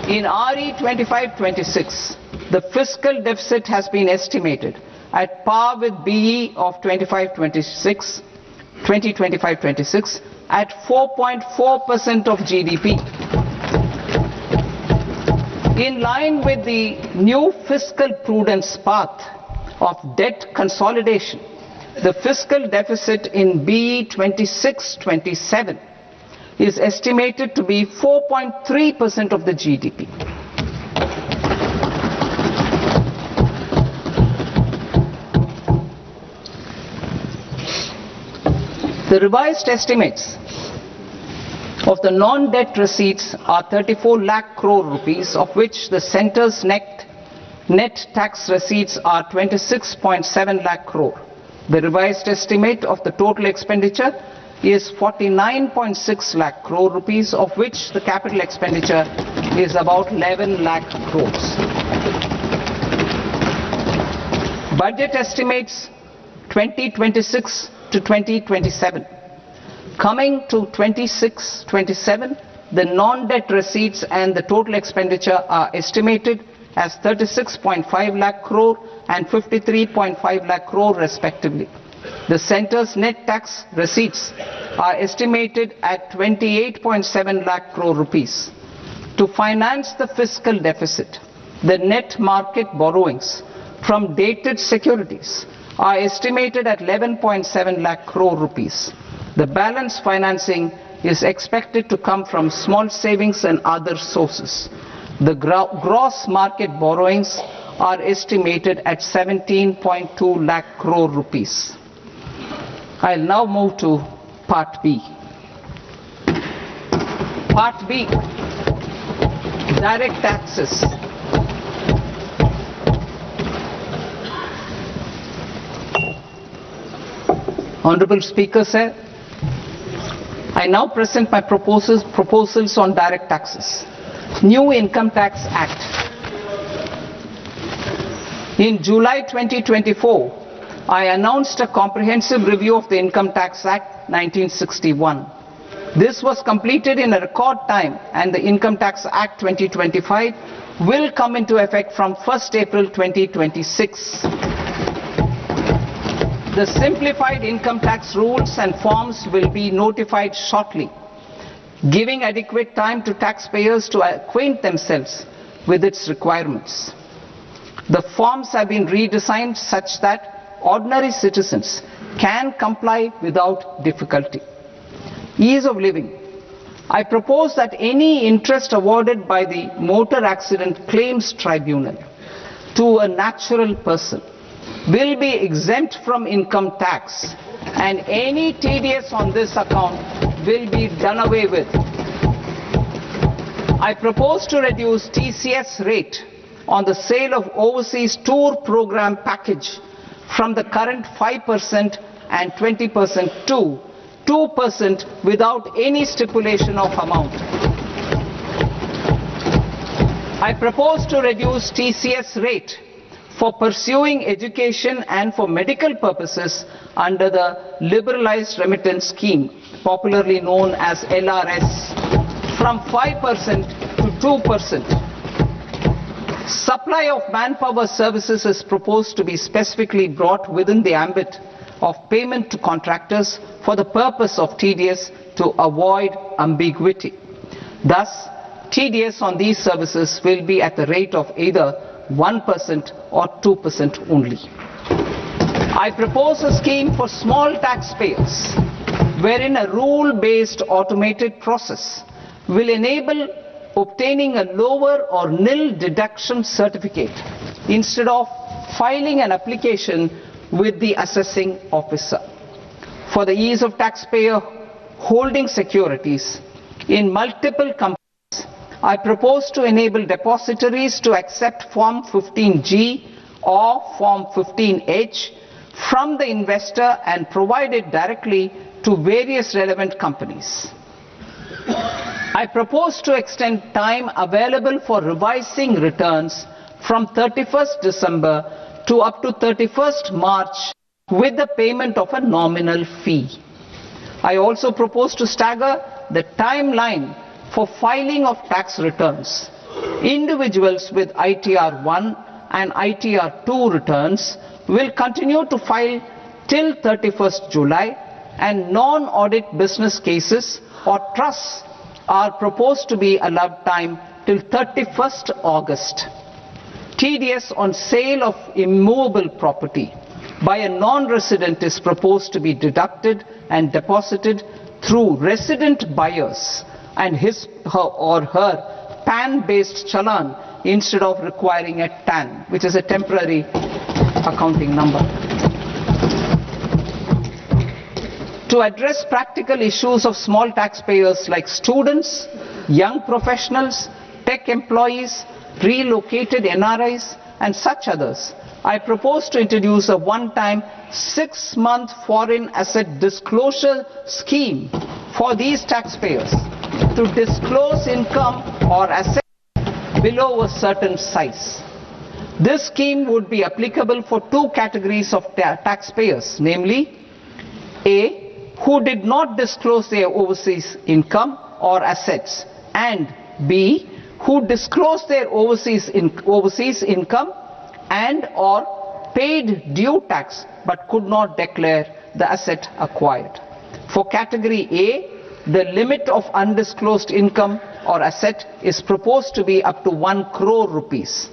In RE 25-26, the fiscal deficit has been estimated at par with BE of 2025-26 at 4.4% of GDP. In line with the new fiscal prudence path of debt consolidation, the fiscal deficit in BE 26-27 is estimated to be 4.3% of the GDP. The revised estimates of the non-debt receipts are 34 lakh crore rupees, of which the centre's net tax receipts are 26.7 lakh crore. The revised estimate of the total expenditure is 49.6 lakh crore rupees, of which the capital expenditure is about 11 lakh crores. Budget estimates 2026 to 2027. Coming to 26-27, the non-debt receipts and the total expenditure are estimated as 36.5 lakh crore and 53.5 lakh crore respectively. The centre's net tax receipts are estimated at 28.7 lakh crore rupees. To finance the fiscal deficit, the net market borrowings from dated securities are estimated at 11.7 lakh crore rupees. The balance financing is expected to come from small savings and other sources. The gross market borrowings are estimated at 17.2 lakh crore rupees. I'll now move to Part B. Part B, direct taxes. Honorable Speaker, sir, I now present my proposals on direct taxes. New Income Tax Act. In July 2024, I announced a comprehensive review of the Income Tax Act 1961. This was completed in a record time, and the Income Tax Act 2025 will come into effect from 1st April 2026. The simplified income tax rules and forms will be notified shortly, giving adequate time to taxpayers to acquaint themselves with its requirements. The forms have been redesigned such that ordinary citizens can comply without difficulty. Ease of living. I propose that any interest awarded by the Motor Accident Claims Tribunal to a natural person will be exempt from income tax, and any TDS on this account will be done away with. I propose to reduce TCS rate on the sale of overseas tour program package from the current 5% and 20% to 2% without any stipulation of amount. I propose to reduce TCS rate for pursuing education and for medical purposes under the Liberalized Remittance Scheme, popularly known as LRS, from 5% to 2%. Supply of manpower services is proposed to be specifically brought within the ambit of payment to contractors for the purpose of TDS to avoid ambiguity. Thus, TDS on these services will be at the rate of either 1% or 2% only. I propose a scheme for small taxpayers wherein a rule-based automated process will enable obtaining a lower or nil deduction certificate instead of filing an application with the assessing officer. For the ease of taxpayer holding securities in multiple companies, I propose to enable depositories to accept Form 15G or Form 15H from the investor and provide it directly to various relevant companies. I propose to extend time available for revising returns from 31st December to up to 31st March with the payment of a nominal fee. I also propose to stagger the timeline for filing of tax returns. Individuals with ITR 1 and ITR 2 returns will continue to file till 31st July, and non-audit business cases or trusts are proposed to be allowed time till 31st August. TDS on sale of immovable property by a non-resident is proposed to be deducted and deposited through resident buyers and his or her PAN-based challan instead of requiring a TAN, which is a temporary accounting number. To address practical issues of small taxpayers like students, young professionals, tech employees, relocated NRIs, and such others, I propose to introduce a one-time 6-month foreign asset disclosure scheme for these taxpayers to disclose income or assets below a certain size. This scheme would be applicable for two categories of taxpayers, namely A, who did not disclose their overseas income or assets, and B, who disclosed their overseas income and or paid due tax but could not declare the asset acquired. For category A, the limit of undisclosed income or asset is proposed to be up to 1 crore rupees.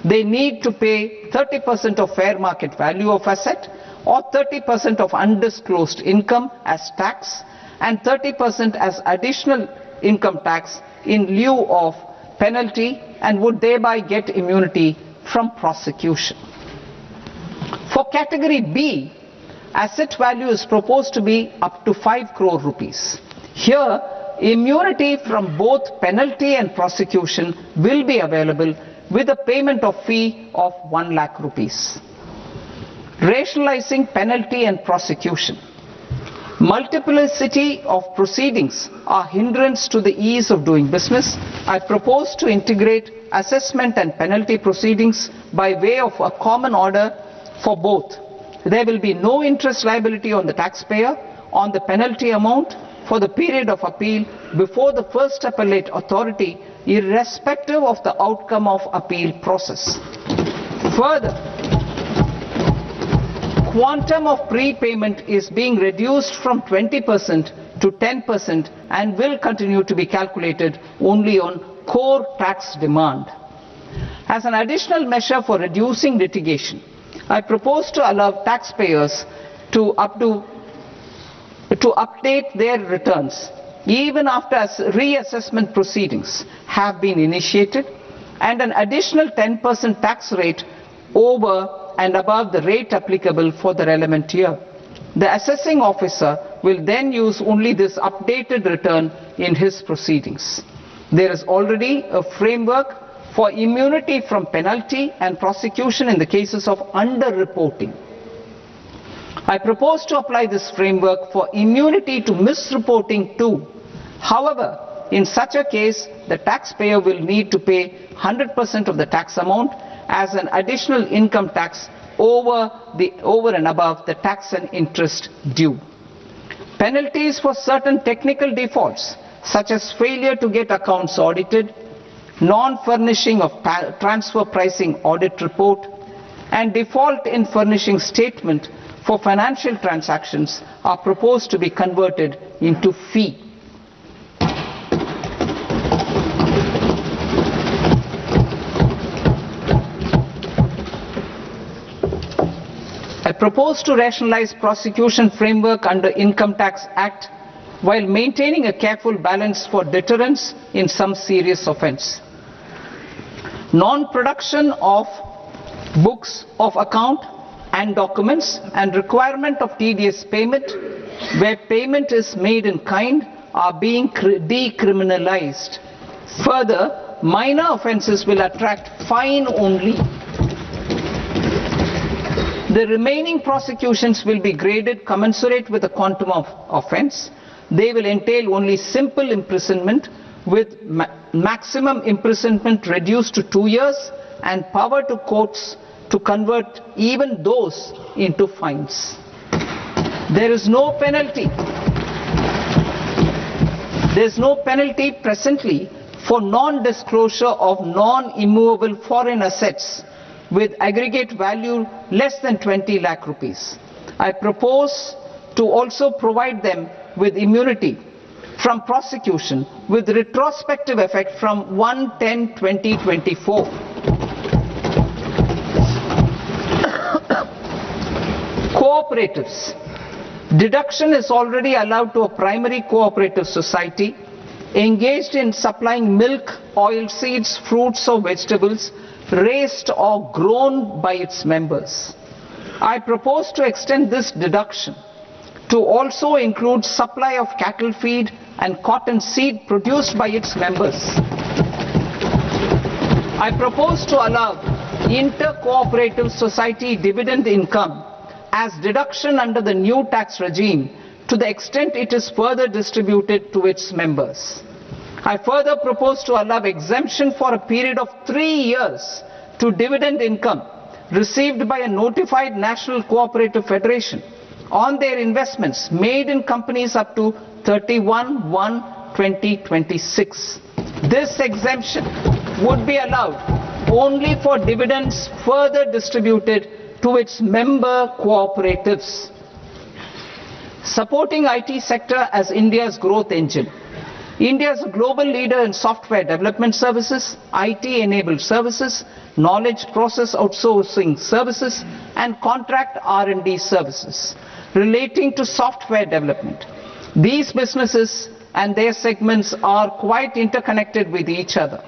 They need to pay 30% of fair market value of asset or 30% of undisclosed income as tax and 30% as additional income tax in lieu of penalty, and would thereby get immunity from prosecution. For category B, asset value is proposed to be up to 5 crore rupees. Here, immunity from both penalty and prosecution will be available with a payment of fee of 1 lakh rupees. Rationalizing penalty and prosecution. Multiplicity of proceedings are hindrance to the ease of doing business. I propose to integrate assessment and penalty proceedings by way of a common order for both. There will be no interest liability on the taxpayer on the penalty amount for the period of appeal before the first appellate authority, irrespective of the outcome of appeal process. Further, quantum of prepayment is being reduced from 20% to 10% and will continue to be calculated only on core tax demand. As an additional measure for reducing litigation, I propose to allow taxpayers to update their returns even after reassessment proceedings have been initiated, and an additional 10% tax rate over and above the rate applicable for the relevant year. The assessing officer will then use only this updated return in his proceedings. There is already a framework for immunity from penalty and prosecution in the cases of underreporting. I propose to apply this framework for immunity to misreporting too. However, in such a case, the taxpayer will need to pay 100% of the tax amount as an additional income tax over and above the tax and interest due. Penalties for certain technical defaults, such as failure to get accounts audited, non-furnishing of transfer pricing audit report, and default in furnishing statement for financial transactions, are proposed to be converted into fee. I propose to rationalize prosecution framework under Income Tax Act while maintaining a careful balance for deterrence in some serious offence. Non-production of books of account and documents and requirement of TDS payment where payment is made in kind are being decriminalized. Further, minor offences will attract fine only. The remaining prosecutions will be graded commensurate with the quantum of offence. They will entail only simple imprisonment with maximum imprisonment reduced to 2 years and power to courts to convert even those into fines. There is no penalty. There is no penalty presently for non-disclosure of non-immovable foreign assets with aggregate value less than 20 lakh rupees. I propose to also provide them with immunity from prosecution with retrospective effect from 1/10/2024. Cooperatives. Deduction is already allowed to a primary cooperative society engaged in supplying milk, oilseeds, fruits or vegetables raised or grown by its members. I propose to extend this deduction to also include supply of cattle feed and cotton seed produced by its members. I propose to allow inter-cooperative society dividend income as deduction under the new tax regime to the extent it is further distributed to its members. I further propose to allow exemption for a period of 3 years to dividend income received by a notified national cooperative federation on their investments made in companies up to 31/1/2026. This exemption would be allowed only for dividends further distributed to its member cooperatives. Supporting IT sector as India's growth engine. India is a global leader in software development services, IT-enabled services, knowledge process outsourcing services, and contract R&D services relating to software development. These businesses and their segments are quite interconnected with each other.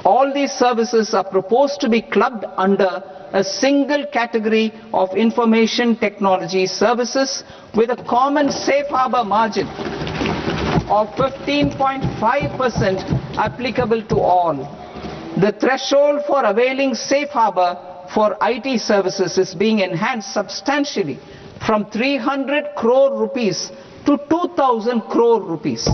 All these services are proposed to be clubbed under a single category of information technology services with a common safe harbor margin of 15.5% applicable to all. The threshold for availing safe harbor for IT services is being enhanced substantially from 300 crore rupees to 2,000 crore rupees.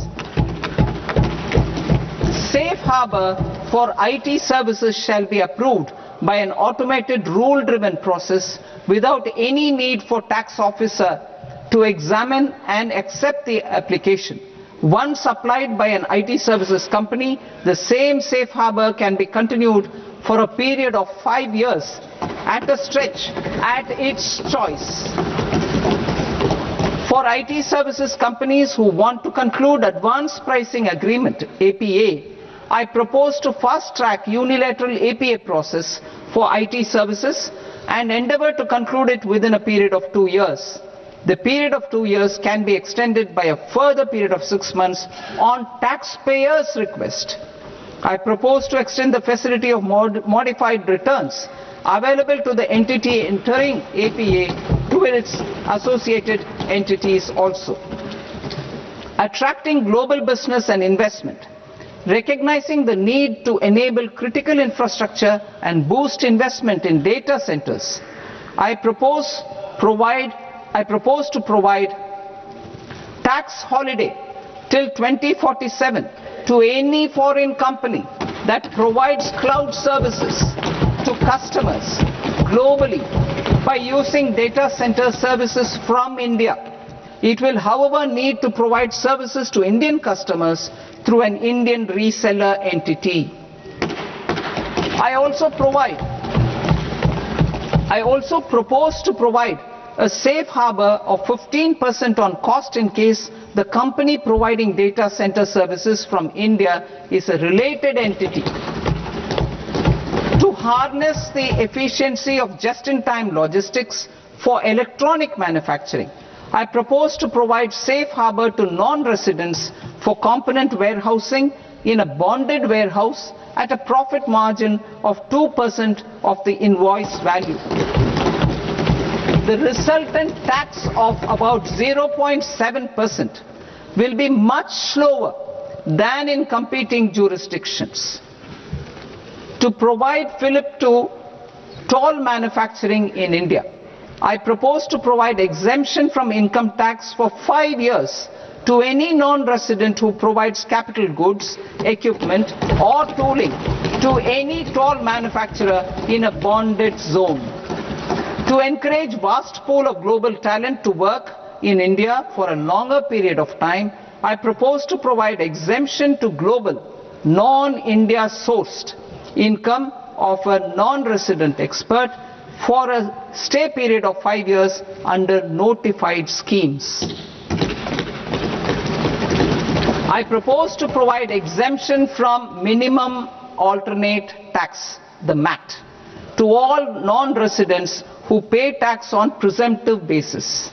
Safe harbor for IT services shall be approved by an automated rule-driven process without any need for tax officer to examine and accept the application. Once applied by an IT services company, the same safe harbor can be continued for a period of 5 years at a stretch at its choice. For IT services companies who want to conclude advanced pricing agreement, APA, I propose to fast-track unilateral APA process for IT services and endeavor to conclude it within a period of 2 years. The period of 2 years can be extended by a further period of 6 months on taxpayers' request. I propose to extend the facility of modified returns available to the entity entering APA to its associated entities also. Attracting global business and investment. Recognizing the need to enable critical infrastructure and boost investment in data centers, I propose to provide tax holiday till 2047 to any foreign company that provides cloud services to customers globally by using data center services from India. It will, however, need to provide services to Indian customers through an Indian reseller entity. I also propose to provide a safe harbor of 15% on cost in case the company providing data center services from India is a related entity. To harness the efficiency of just-in-time logistics for electronic manufacturing, I propose to provide safe harbor to non-residents for component warehousing in a bonded warehouse at a profit margin of 2% of the invoice value. The resultant tax of about 0.7% will be much slower than in competing jurisdictions. To provide fillip to toll manufacturing in India, I propose to provide exemption from income tax for 5 years to any non-resident who provides capital goods, equipment or tooling to any toll manufacturer in a bonded zone. To encourage vast pool of global talent to work in India for a longer period of time, I propose to provide exemption to global, non-India sourced income of a non-resident expert for a stay period of 5 years under notified schemes. I propose to provide exemption from minimum alternate tax, the MAT, to all non-residents who pay tax on presumptive basis.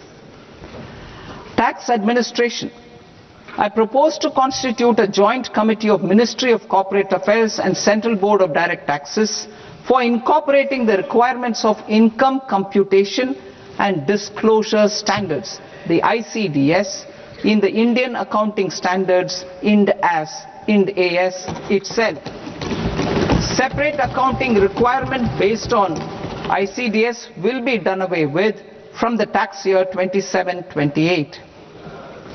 Tax administration. I propose to constitute a joint committee of Ministry of Corporate Affairs and Central Board of Direct Taxes for incorporating the requirements of income computation and disclosure standards, the ICDS, in the Indian Accounting Standards IND-AS itself. Separate accounting requirement based on ICDS will be done away with from the tax year 27-28.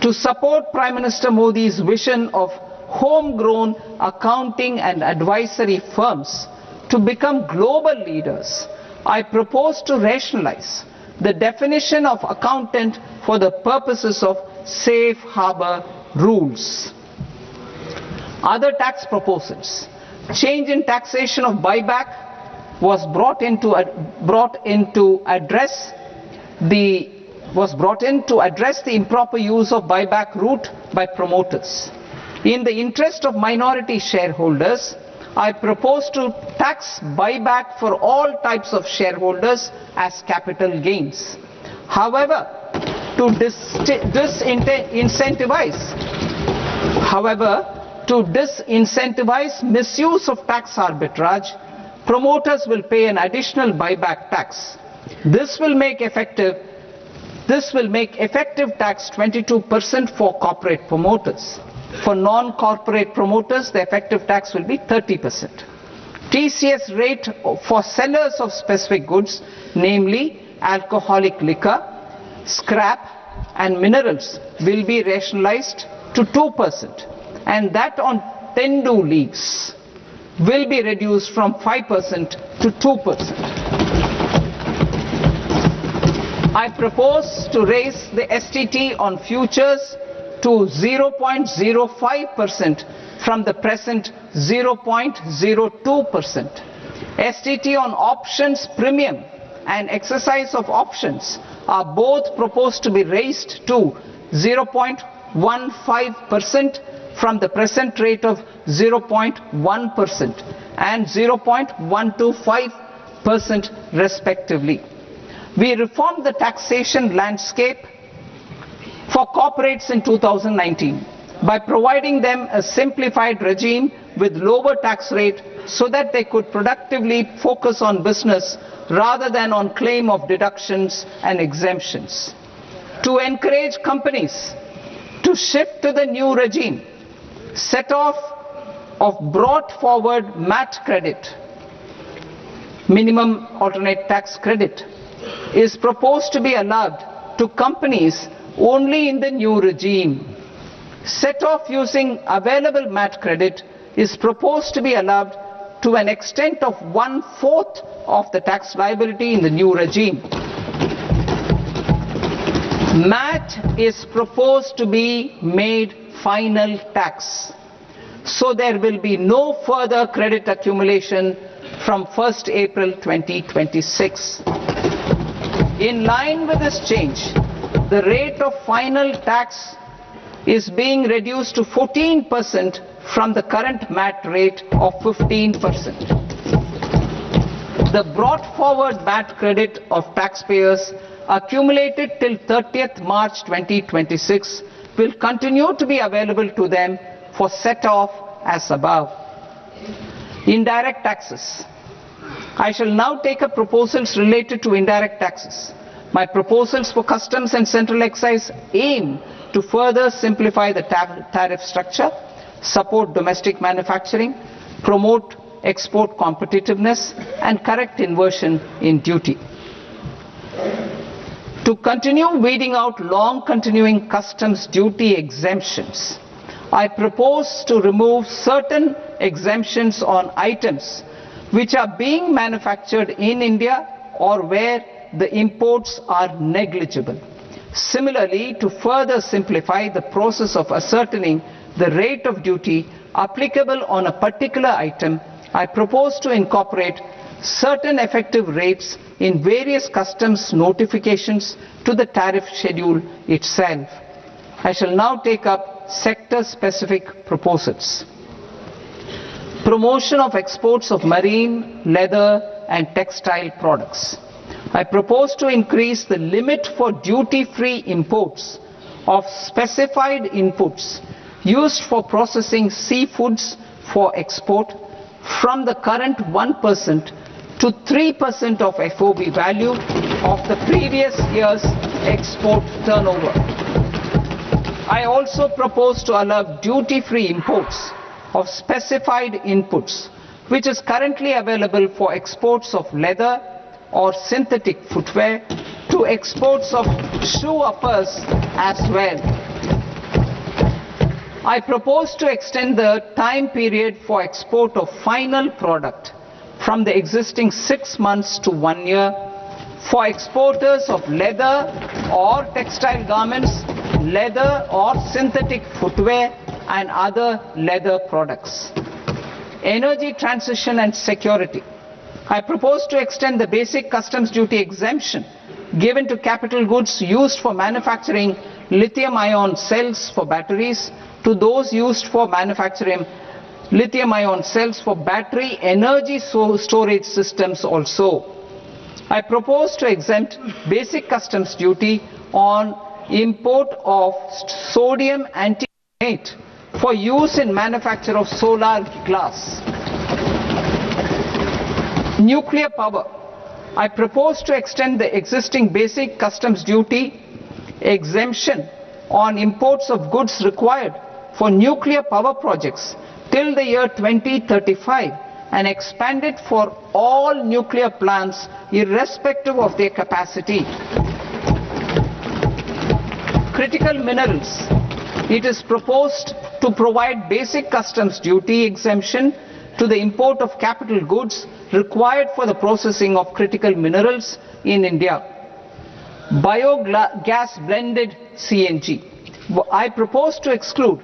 To support Prime Minister Modi's vision of homegrown accounting and advisory firms to become global leaders, I propose to rationalize the definition of accountant for the purposes of safe harbor rules. Other tax proposals. Change in taxation of buyback was brought in to address the improper use of buyback route by promoters. In the interest of minority shareholders, I propose to tax buyback for all types of shareholders as capital gains. However, to to disincentivize misuse of tax arbitrage, promoters will pay an additional buyback tax. This will make effective tax 22% for corporate promoters. For non-corporate promoters, the effective tax will be 30%. TCS rate for sellers of specific goods, namely alcoholic liquor, scrap and minerals, will be rationalized to 2%, and that on tendu leaves will be reduced from 5% to 2%. I propose to raise the STT on futures to 0.05% from the present 0.02%. STT on options premium and exercise of options are both proposed to be raised to 0.15% from the present rate of 0.1% and 0.125% respectively. We reformed the taxation landscape for corporates in 2019 by providing them a simplified regime with lower tax rate so that they could productively focus on business rather than on claim of deductions and exemptions. To encourage companies to shift to the new regime, set off of brought forward MAT credit, minimum alternate tax credit, is proposed to be allowed to companies only in the new regime. Set off using available MAT credit is proposed to be allowed to an extent of 1/4 of the tax liability in the new regime. MAT is proposed to be made final tax, so there will be no further credit accumulation from 1st April 2026. In line with this change, the rate of final tax is being reduced to 14% from the current MAT rate of 15%. The brought forward MAT credit of taxpayers accumulated till 30th March 2026 will continue to be available to them for set off as above. Indirect taxes. I shall now take up proposals related to indirect taxes. My proposals for customs and central excise aim to further simplify the tariff structure, support domestic manufacturing, promote export competitiveness, and correct inversion in duty. To continue weeding out long continuing customs duty exemptions, I propose to remove certain exemptions on items which are being manufactured in India or where the imports are negligible. Similarly, to further simplify the process of ascertaining the rate of duty applicable on a particular item, I propose to incorporate certain effective rates in various customs notifications to the tariff schedule itself. I shall now take up sector-specific proposals. Promotion of exports of marine, leather and textile products. I propose to increase the limit for duty-free imports of specified inputs used for processing seafoods for export from the current 1% to 3% of FOB value of the previous year's export turnover. I also propose to allow duty-free imports of specified inputs, which is currently available for exports of leather or synthetic footwear, to exports of shoe uppers as well. I propose to extend the time period for export of final product from the existing 6 months to 1 year for exporters of leather or textile garments, leather or synthetic footwear and other leather products. Energy transition and security. I propose to extend the basic customs duty exemption given to capital goods used for manufacturing lithium-ion cells for batteries to those used for manufacturing lithium-ion cells for battery energy storage systems also. I propose to exempt basic customs duty on import of sodium antimonate for use in manufacture of solar glass. Nuclear power. I propose to extend the existing basic customs duty exemption on imports of goods required for nuclear power projects till the year 2035 and expand it for all nuclear plants irrespective of their capacity. Critical minerals. It is proposed to provide basic customs duty exemption to the import of capital goods required for the processing of critical minerals in India. Biogas blended CNG. I propose to exclude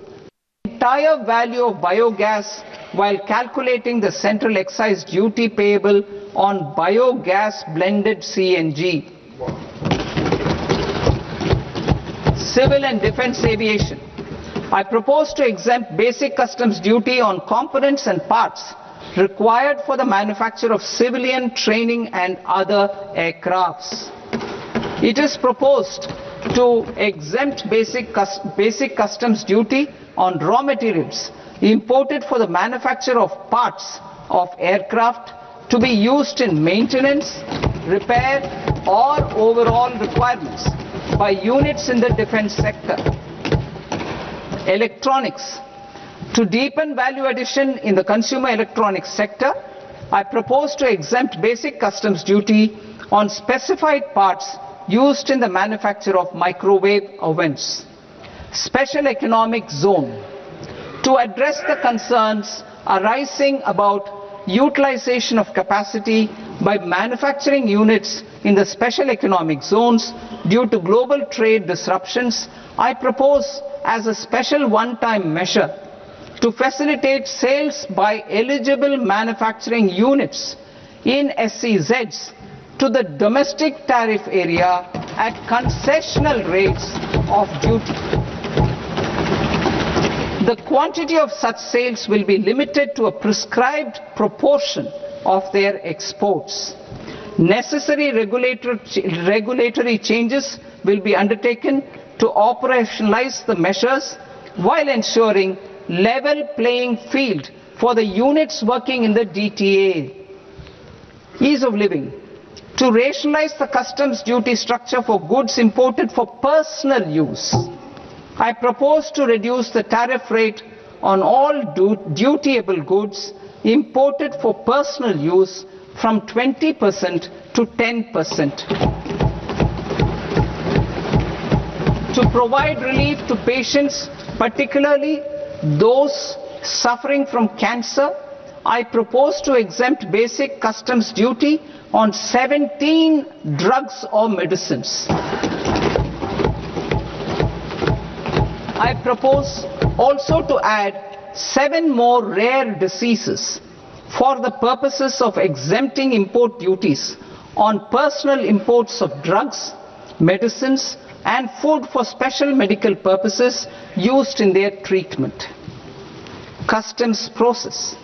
the entire value of biogas while calculating the central excise duty payable on biogas blended CNG. Civil and defense aviation. I propose to exempt basic customs duty on components and parts required for the manufacture of civilian training and other aircrafts. It is proposed to exempt basic customs duty on raw materials imported for the manufacture of parts of aircraft to be used in maintenance, repair or overall requirements by units in the defense sector. Electronics. To deepen value addition in the consumer electronics sector, I propose to exempt basic customs duty on specified parts used in the manufacture of microwave ovens. Special economic zone. To address the concerns arising about utilization of capacity by manufacturing units in the special economic zones due to global trade disruptions, I propose as a special one-time measure to facilitate sales by eligible manufacturing units in SEZs to the domestic tariff area at concessional rates of duty. The quantity of such sales will be limited to a prescribed proportion of their exports. Necessary regulatory changes will be undertaken to operationalize the measures while ensuring level playing field for the units working in the DTA. Ease of living. To rationalize the customs duty structure for goods imported for personal use, I propose to reduce the tariff rate on all dutiable goods imported for personal use from 20% to 10%. To provide relief to patients, particularly those suffering from cancer, I propose to exempt basic customs duty on 17 drugs or medicines. I propose also to add 7 more rare diseases for the purposes of exempting import duties on personal imports of drugs, medicines and food for special medical purposes used in their treatment. Customs process.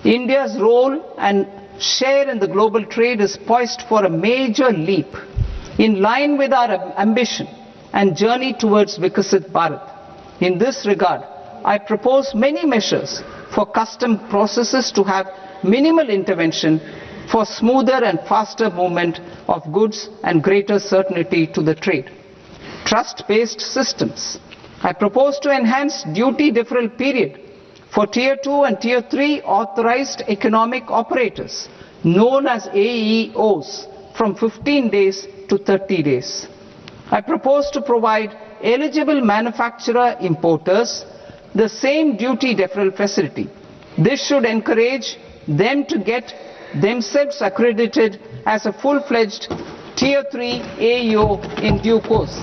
India's role and share in the global trade is poised for a major leap in line with our ambition and journey towards Vikasit Bharat. In this regard, I propose many measures for custom processes to have minimal intervention for smoother and faster movement of goods and greater certainty to the trade. Trust-based systems. I propose to enhance duty deferral period for Tier 2 and Tier 3 authorized economic operators, known as AEOs, from 15 days to 30 days. I propose to provide eligible manufacturer importers the same duty deferral facility. This should encourage them to get themselves accredited as a full-fledged Tier 3 AEO in due course.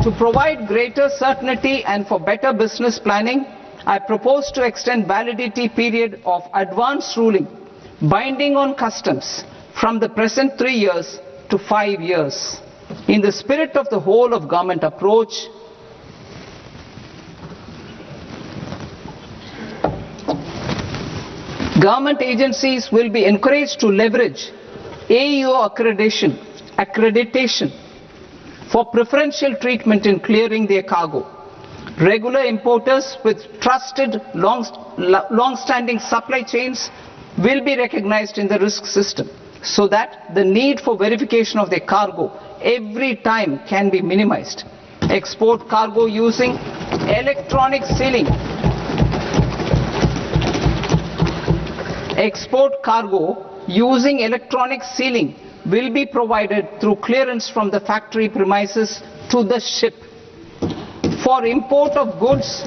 To provide greater certainty and for better business planning, I propose to extend validity period of advance ruling binding on customs from the present 3 years to 5 years. In the spirit of the whole of government approach, government agencies will be encouraged to leverage AEO accreditation for preferential treatment in clearing their cargo. Regular importers with trusted long-standing supply chains will be recognized in the risk system so that the need for verification of their cargo every time can be minimized. Export cargo using electronic sealing. Export cargo using electronic sealing will be provided through clearance from the factory premises to the ship. For import of goods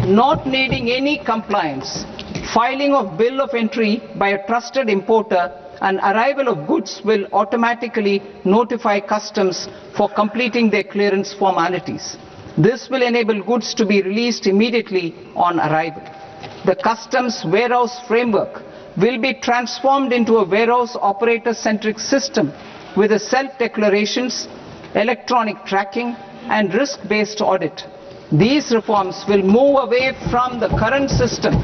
not needing any compliance, filing of bill of entry by a trusted importer and arrival of goods will automatically notify customs for completing their clearance formalities. This will enable goods to be released immediately on arrival. The customs warehouse framework will be transformed into a warehouse operator-centric system with a self-declarations, electronic tracking and risk-based audit. These reforms will move away from the current system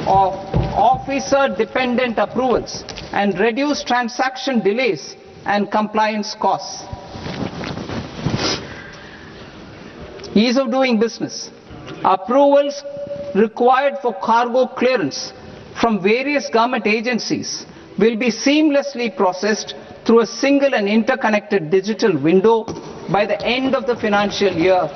of officer-dependent approvals and reduce transaction delays and compliance costs. Ease of doing business. Approvals required for cargo clearance from various government agencies will be seamlessly processed through a single and interconnected digital window by the end of the financial year.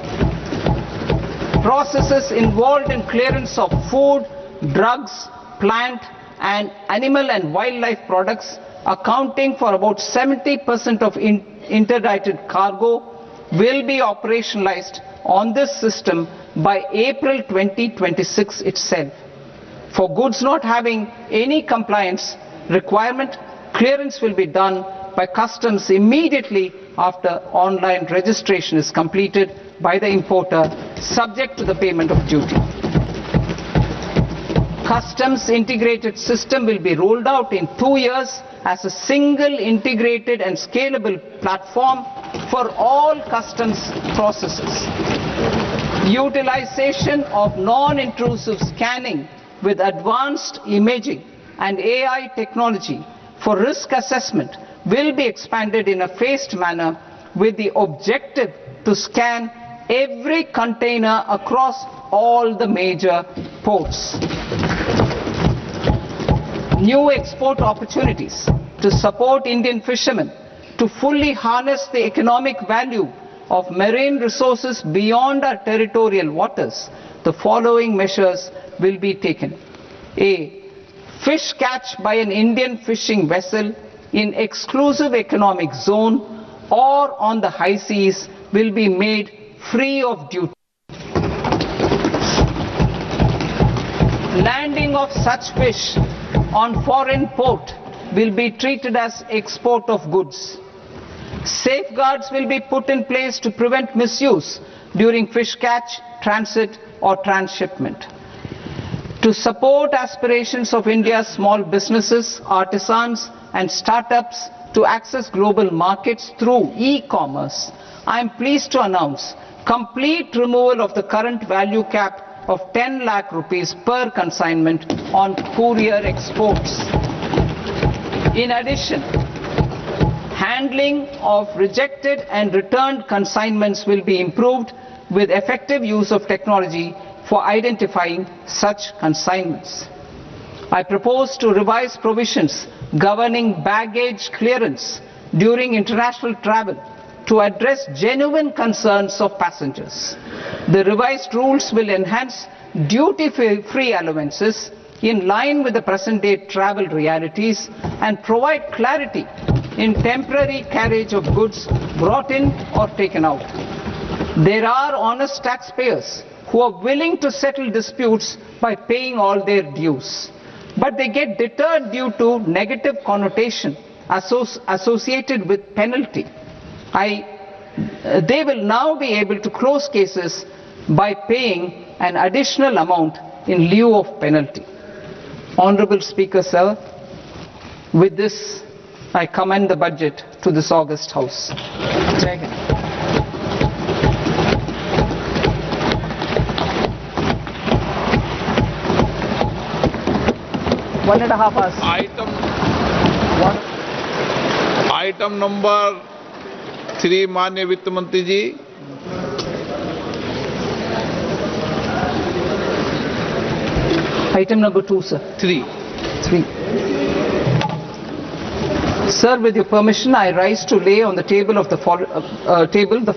Processes involved in clearance of food, drugs, plant and animal and wildlife products accounting for about 70% of interdicted cargo will be operationalized on this system by April 2026 itself. For goods not having any compliance requirement, clearance will be done by customs immediately after online registration is completed by the importer, subject to the payment of duty. Customs integrated system will be rolled out in 2 years as a single integrated and scalable platform for all customs processes. Utilization of non-intrusive scanning with advanced imaging and AI technology for risk assessment will be expanded in a phased manner with the objective to scan every container across all the major ports. New export opportunities to support Indian fishermen to fully harness the economic value of marine resources beyond our territorial waters. The following measures will be taken. A. Fish catch by an Indian fishing vessel in exclusive economic zone or on the high seas will be made free of duty. Landing of such fish on foreign port will be treated as export of goods. Safeguards will be put in place to prevent misuse during fish catch, transit or transshipment. To support aspirations of India's small businesses, artisans and startups to access global markets through e-commerce, I am pleased to announce complete removal of the current value cap of 10 lakh rupees per consignment on courier exports. In addition, handling of rejected and returned consignments will be improved with effective use of technology for identifying such consignments. I propose to revise provisions governing baggage clearance during international travel to address genuine concerns of passengers. The revised rules will enhance duty-free allowances in line with the present-day travel realities and provide clarity in temporary carriage of goods brought in or taken out. There are honest taxpayers who are willing to settle disputes by paying all their dues, but they get deterred due to negative connotation associated with penalty. They will now be able to close cases by paying an additional amount in lieu of penalty. Honorable Speaker, sir, with this I commend the budget to this august House. Jai Hind. One and a half hours. Item number 3, माननीय वित्त मंत्री जी. Item number 2, sir. 3. 3. Sir, with your permission, I rise to lay on the table of the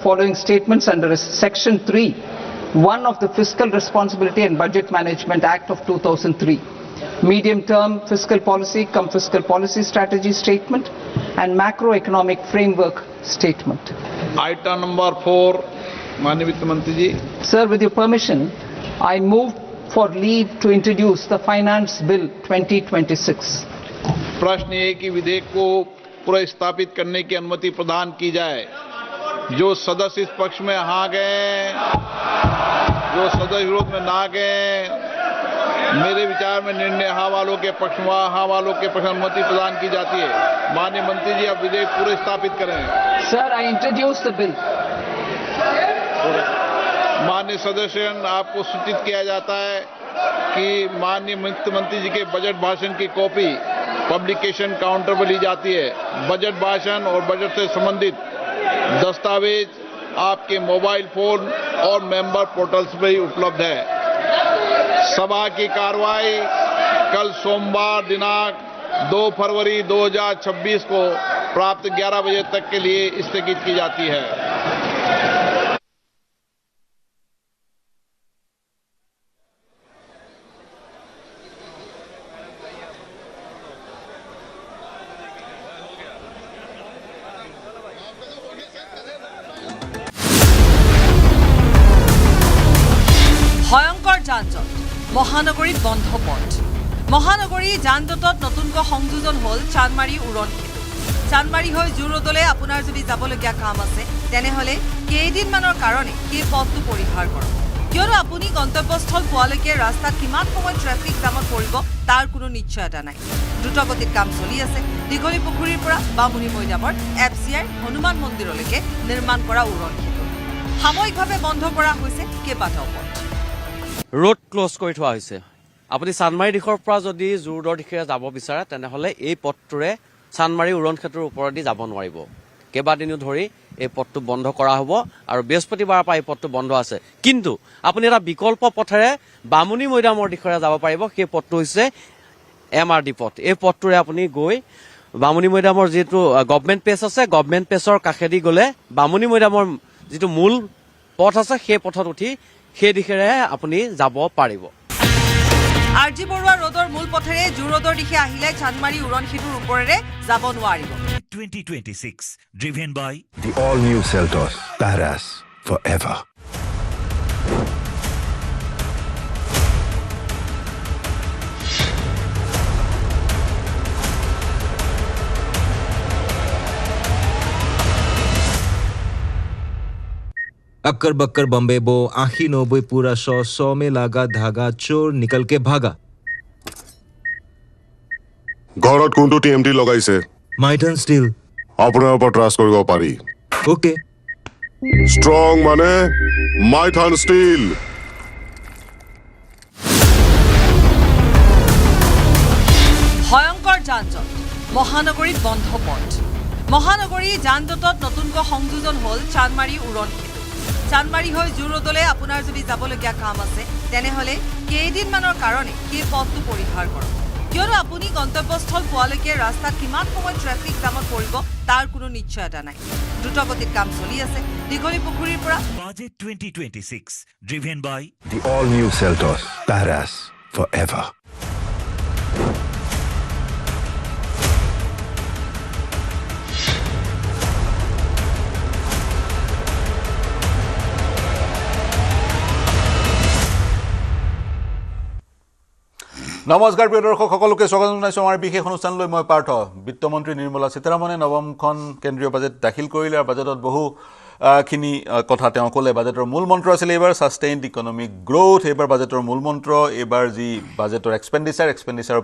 following statements under Section 3, 1 of the Fiscal Responsibility and Budget Management Act of 2003. Medium-term fiscal policy cum fiscal policy strategy statement and macroeconomic framework statement. Item number 4, माननीय वित्त मंत्री जी. Sir, with your permission, I move for leave to introduce the Finance Bill 2026. प्रश्न ये कि विधेयक को पुनर्स्थापित करने की अनुमति प्रदान की जाए. जो सदस्य इस पक्ष में हाँ गए, जो सदस्य विरोध में ना गए, मेरे विचार में निर्णय हाँ वालों के पक्ष में हाँ वालों के पक्ष में अनुमति प्रदान की जाती है. माननीय मंत्री जी, अब विधेयक पुनर्स्थापित करें. Sir, I introduce the bill. माननीय सदस्यगण, आपको सूचित किया जाता है कि माननीय वित्त मंत्री जी के बजट भाषण की कॉपी पब्लिकेशन काउंटर पर ली जाती है. बजट भाषण और बजट से संबंधित दस्तावेज आपके मोबाइल फोन और मेंबर पोर्टल्स पर ही उपलब्ध है. सभा की कार्रवाई कल सोमवार दिनांक 2 फरवरी 2026 को प्राप्त 11 बजे तक के लिए स्थगित की जाती है. ভয়ঙ্কর যানজট মহানগরীত বন্ধ পথ মহানগরী যানজটত নতুনকৈ সংযোজন হল চানমাৰী উৰণ সেতু চানমাৰী হৈ জুৰোডলে আপোনাৰ যদি যাবলগীয়া কাম আছে তেনেহলে কেইদিনমানৰ কাৰণে সেই পথটো পৰিহাৰ কৰক কিয়নো আপুনি গন্তব্যস্থল পোৱালৈকে ৰাস্তাত কিমান সময় ট্ৰাফিক জামত পৰিব তাৰ কোনো নিশ্চয়তা নাই দ্ৰুতগতিত কাম চলি আছে দীঘলী পুখুৰীৰ পৰা বামুণী মৈদামৰ এফচিআই হনুমান মন্দিৰলৈকে নিৰ্মাণ কৰা উৰণ সেতু সাময়িকভাৱে বন্ধ কৰা হৈছে কেইবাটাও পথ रोड क्लोज কৰি থোৱা হৈছে আপুনি চানমাৰী দিশৰ পৰা যদি জুৰোডৰ দিশে যাব বিচাৰে তেনেহলে এই পথটোৰে চানমাৰী উৰণ ক্ষেত্ৰৰ ওপৰেদি যাব নোৱাৰিব কেইবাদিনো ধৰি এই পথটো বন্ধ কৰা হ'ব আৰু বৃহস্পতিবাৰৰ পৰা এই পথটো বন্ধ আছে কিন্তু আপুনি এটা বিকল্প পথেৰে বামুণী মৈদামৰ দিশৰে যাব পাৰিব সেই পথটো হৈছে এমআৰডি পথ এই পথটোৰে আপুনি গৈ বামুণী মৈদামৰ যেটো গভৰ্ণমেণ্ট পেজ আছে গভৰ্ণমেণ্ট পেজৰ কাষেদি গলে বামুণী মৈদামৰ যেটো মূল পথ আছে সেই পথত উঠি সেই দিশেৰে আপুনি যাব পাৰিব আৰজি বৰুৱা ৰোডৰ মূল পথেৰে জুৰোডৰ দিশে আহিলে চানমাৰী উৰণ সেতুৰ ওপৰেৰে যাব নোৱাৰিব 2026 driven by the all new Seltos Paras forever occur Bakkar Bombay बो आखी नोबे पूरा 100 में लागा धागा चोर निकल के भागा ঘৰত কোনটো টিএমটি লগাইছে माइटन स्टील আপোনাৰ ওপৰত ট্ৰাষ্ট কৰিব পাৰি ओके ষ্ট্ৰং মানে মাইথান ষ্টীল ভয়ঙ্কৰ যানজট মহানগৰীত বন্ধ পথ মহানগৰী যানজটত নতুনকৈ সংযোজন হল চানমাৰী উৰণ সেতু চানমাৰী হৈ জুৰোডলে আপোনাৰ যদি যাবলগীয়া কাম আছে তেনেহলে কেইদিনমানৰ কাৰণে সেই পথটো পৰিহাৰ কৰক কিয়নো আপুনি গন্তব্যস্থল পোৱালৈকে ৰাস্তাত কিমান সময় ট্ৰাফিক জামত পৰিব তাৰ কোনো নিশ্চয়তা নাই দ্ৰুতগতিত কাম চলি আছে দীঘলী পুখুৰীৰ পৰা budget 2026 driven by the all new Seltos Paras forever নমস্কাৰ প্ৰিয় দৰ্শক সকলোকে স্বাগত জনাইছো আমাৰ বিশেষ অনুষ্ঠানলৈ মই পাৰ্থ বিত্তমন্ত্ৰী নিৰ্মলা সীতাৰামনে নৱমখন কেন্দ্ৰীয় বাজেট দাখিল কৰিলে আৰু বাজেটত বহু খিনি কথা তেওঁ ক'লে বাজেটৰ মূল মন্ত্ৰ আছিল এবাৰ সাস্টেইনড ইকনমিক গ্ৰোথ এবাৰ বাজেটৰ মূল মন্ত্ৰ এবাৰ যি বাজেটৰ এক্সপেন্ডিচাৰৰ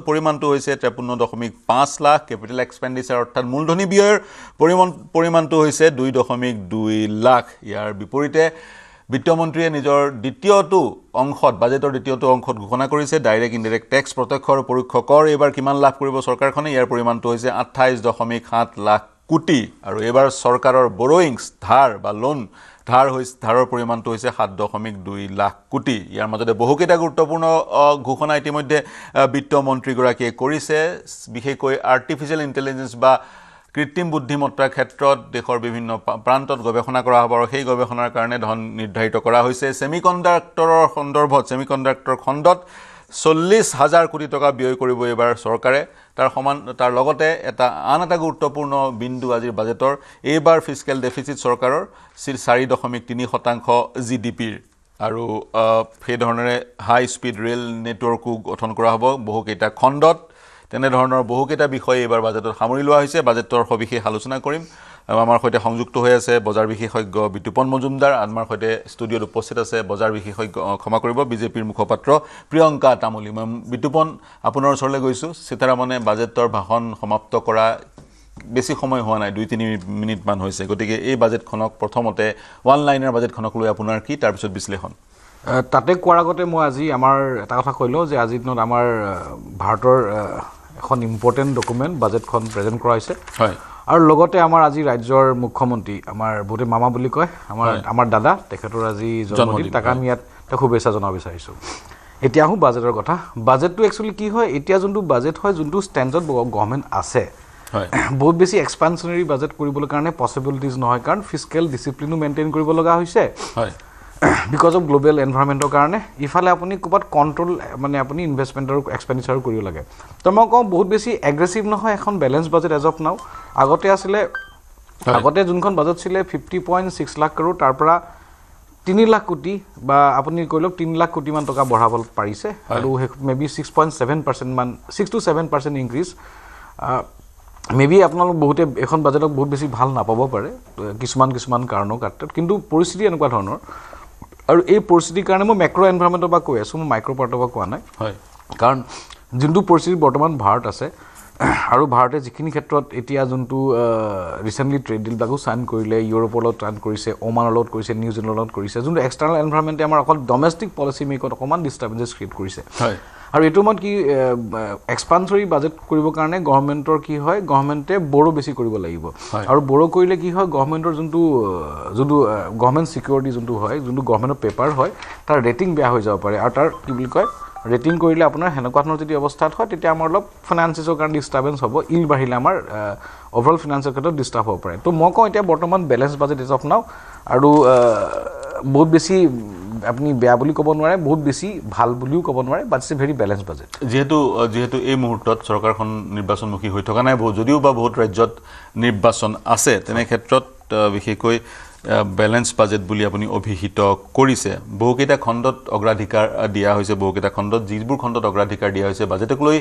পৰিমাণটো হৈছে 53.5 লাখ কেপিটেল এক্সপেন্ডিচাৰ অৰ্থাৎ মূলধনী ব্যয়ৰ পৰিমাণটো হৈছে 2.2 লাখ ইয়াৰ বিপৰীতে বিত্তমন্ত্ৰীয়ে নিজৰ দ্বিতীয়টো অংশত বাজেটৰ দ্বিতীয়টো অংশত ঘোষণা কৰিছে ডাইৰেক্ট ইনডাইৰেক্ট টেক্স প্ৰত্যক্ষ আৰু পৰোক্ষ কৰ এবাৰ কিমান লাভ কৰিব চৰকাৰখনে ইয়াৰ পৰিমাণটো হৈছে 28.7 লাখ কোটি আৰু এবাৰ চৰকাৰৰ বৰোয়িংছ ধাৰ বা লোন ধাৰৰ পৰিমাণটো হৈছে 7.2 লাখ কোটি ইয়াৰ মাজতে বহুকেইটা গুৰুত্বপূৰ্ণ ঘোষণা ইতিমধ্যে বিত্তমন্ত্ৰীগৰাকীয়ে কৰিছে বিশেষকৈ আৰ্টিফিচিয়েল ইন্টেলিজেন্স বা কৃত্ৰিম বুদ্ধিমত্তাৰ ক্ষেত্ৰত দেশৰ বিভিন্ন প্ৰান্তত গৱেষণা কৰা হ'ব আৰু সেই গৱেষণাৰ কাৰণে ধন নিৰ্ধাৰিত কৰা হৈছে সেমিকণ্ডাক্টৰৰ খণ্ডত 40,000 কোটি টকা ব্যয় কৰিব এবাৰ চৰকাৰে তাৰ লগতে আন এটা গুৰুত্বপূৰ্ণ বিন্দু আজিৰ বাজেটৰ এইবাৰ ফিস্কেল ডেফিচিট চৰকাৰৰ 4.3% জিডিপিৰ আৰু সেই ধৰণেৰে হাই স্পীড ৰেল নেটৱৰ্কো গঠন কৰা হ'ব বহুকেইটা খণ্ডত তেনেধৰণৰ বহুকেইটা বিষয় এইবাৰ বাজেটত সামৰি লোৱা হৈছে বাজেটৰ সবিশেষ আলোচনা কৰিম আমাৰ সৈতে সংযুক্ত হৈ আছে বজাৰ বিশেষজ্ঞ বিতুপন মজুমদাৰ আমাৰ সৈতে ষ্টুডিঅ'ত উপস্থিত আছে বজাৰ বিশেষজ্ঞ ক্ষমা কৰিব বিজেপিৰ মুখপাত্ৰ প্ৰিয়ংকা তামুলী মই বিতুপন আপোনাৰ ওচৰলৈ গৈছো সীতাৰামনে বাজেটৰ ভাষণ সমাপ্ত কৰা বেছি সময় হোৱা নাই 2-3 মিনিট মান হৈছে গতিকে এই বাজেটখনক প্ৰথমতে ওৱান লাইনাৰ বাজেটখনক লৈ আপোনাৰ কি তাৰ পিছত বিশ্লেষণ তাতে কোৱাৰ আগতে মই আজি আমাৰ এটা কথা কৈলো যে আজি দিনত আমাৰ ভাৰতৰ এখন ইম্পৰ্টেন্ট ডকুমেন্ট বাজেটখন প্ৰেজেন্ট কৰা হৈছে হয় আৰু লগতে আমাৰ আজি ৰাজ্যৰ মুখ্যমন্ত্ৰী আমাৰ বহুতে মামা বুলি কয় আমাৰ দাদা তেখেতৰ আজি জন্মদিন তাক আমি ইয়াত শুভেচ্ছা জনাব বিচাৰিছো এতিয়া আহো বাজেটৰ কথা বাজেটটো একচুৱেলি কি হয় এতিয়া যোনটো বাজেট হয় যোনটো ষ্টেণ্ডত গভৰ্ণমেণ্ট আছে বহুত বেছি এক্সপানশ্যনাৰী বাজেট কৰিবলৈ কাৰণে পচিবিলিটিজ নহয় কাৰণ ফিস্কেল ডিসিপ্লিনো মেইনটেইন কৰিব লগা হৈছে হয় because of global environment কাৰণে ইফালে আপুনি ক'বাত কন্ট্ৰোল মানে আপুনি ইনভেষ্টমেন্টৰ এক্সপেন্ডিচাৰ কৰিব লাগে তো মই কওঁ বহুত বেছি এগ্ৰেছিভ নহয় এখন ব্যালেন্স বাজেট এজ অফ নাও আগতে যোনখন বাজেট ছিলে 50.6 লাখ কৰোৰ তাৰ পৰা 3 লাখ কোটি বা আপুনি কৈলক 3 লাখ কোটি মান টকা বঢ়াব পাৰিছে আৰু মেবি 6.7% মান 6 to 7% ইনক্ৰিজ মেবি আপোনালোক বহুতে এখন বাজেটক বহুত বেছি ভাল নাপাব পাৰে কিছুমান কাৰণৰ ক্ষেত্ৰত কিন্তু পৰিস্থিতি এনেকুৱা ধৰণৰ আৰু এই পৰিস্থিতিৰ কাৰণে মই মেক্ৰো এনভাইৰনমেন্টৰ বা কৈ আছো মই মাইক্ৰো পাৰ্টৰ বা কোৱা নাই হয় কাৰণ যোনটো পৰিস্থিতি বৰ্তমান ভাৰত আছে আৰু ভাৰতে যিখিনি ক্ষেত্ৰত এতিয়া যোনটো ৰিসেন্টলি ট্ৰেড ডিল লাগু সাইন কৰিলে ইউৰোপৰ লগত ট্ৰান কৰিছে ওমানৰ লগত কৰিছে নিউজিলেণ্ডৰ লগত কৰিছে যোনটো এক্সটাৰ্নাল এনভাইৰনমেন্টে আমাৰ অকল ডমেষ্টিক পলিসি মেকত অকমান ডিস্টাৰবেন্স ক্ৰিয়েট কৰিছে হয় আৰু এটো মত কি এক্সপানসৰি বাজেট কৰিব কাৰণে গভৰ্ণমেন্টৰ কি হয় গভৰ্ণমেন্টে বড়ো বেছি কৰিব লাগিব আৰু বড়ো কৰিলে কি হয় গভৰ্ণমেন্টৰ যোনটো গভৰ্ণমেন্ট সিকিউৰিটি যোনটো হয় যোনটো গভৰ্ণমেন্টৰ পেপাৰ হয় তাৰ ৰেটিং বেয়া হৈ যাব পাৰে আৰু তাৰ কি বুলি কয় ৰেটিং কৰিলে আপোনাৰ হেনেকুৱা ধৰণৰ যদি অৱস্থাত হয় তেতিয়া আমাৰ অলপ ফাইনান্সিছৰ কাৰণে ডিস্টাৰবেন্স হ'ব ইল বাঢ়িলে আমাৰ ওভাৰঅল ফাইনান্সৰ ক্ষেত্ৰত ডিস্টাৰ্ব হ'ব পাৰে তো মই কওঁ এতিয়া বৰ্তমান ব্যালেন্স বাজেট এজ অফ নাও আৰু বহুত বেছি আপনি বেয়া বুলি ক'ব নোৱাৰে বহুত বেছি ভাল বুলিও ক'ব নোৱাৰে but it's a very balance budget যেহেতু এই মুহূৰ্তত চৰকাৰখন নিৰ্বাচনমুখী হৈ থকা নাই যদিও বা বহুত ৰাজ্যত নিৰ্বাচন আছে তেনে ক্ষেত্ৰত বিশেষকৈ ব্যালেন্স বাজেট বুলি আপুনি অভিহিত কৰিছে বহুকেইটা খণ্ডত অগ্ৰাধিকাৰ দিয়া হৈছে বহুকেইটা খণ্ডত যিবোৰ খণ্ডত অগ্ৰাধিকাৰ দিয়া হৈছে বাজেটক লৈ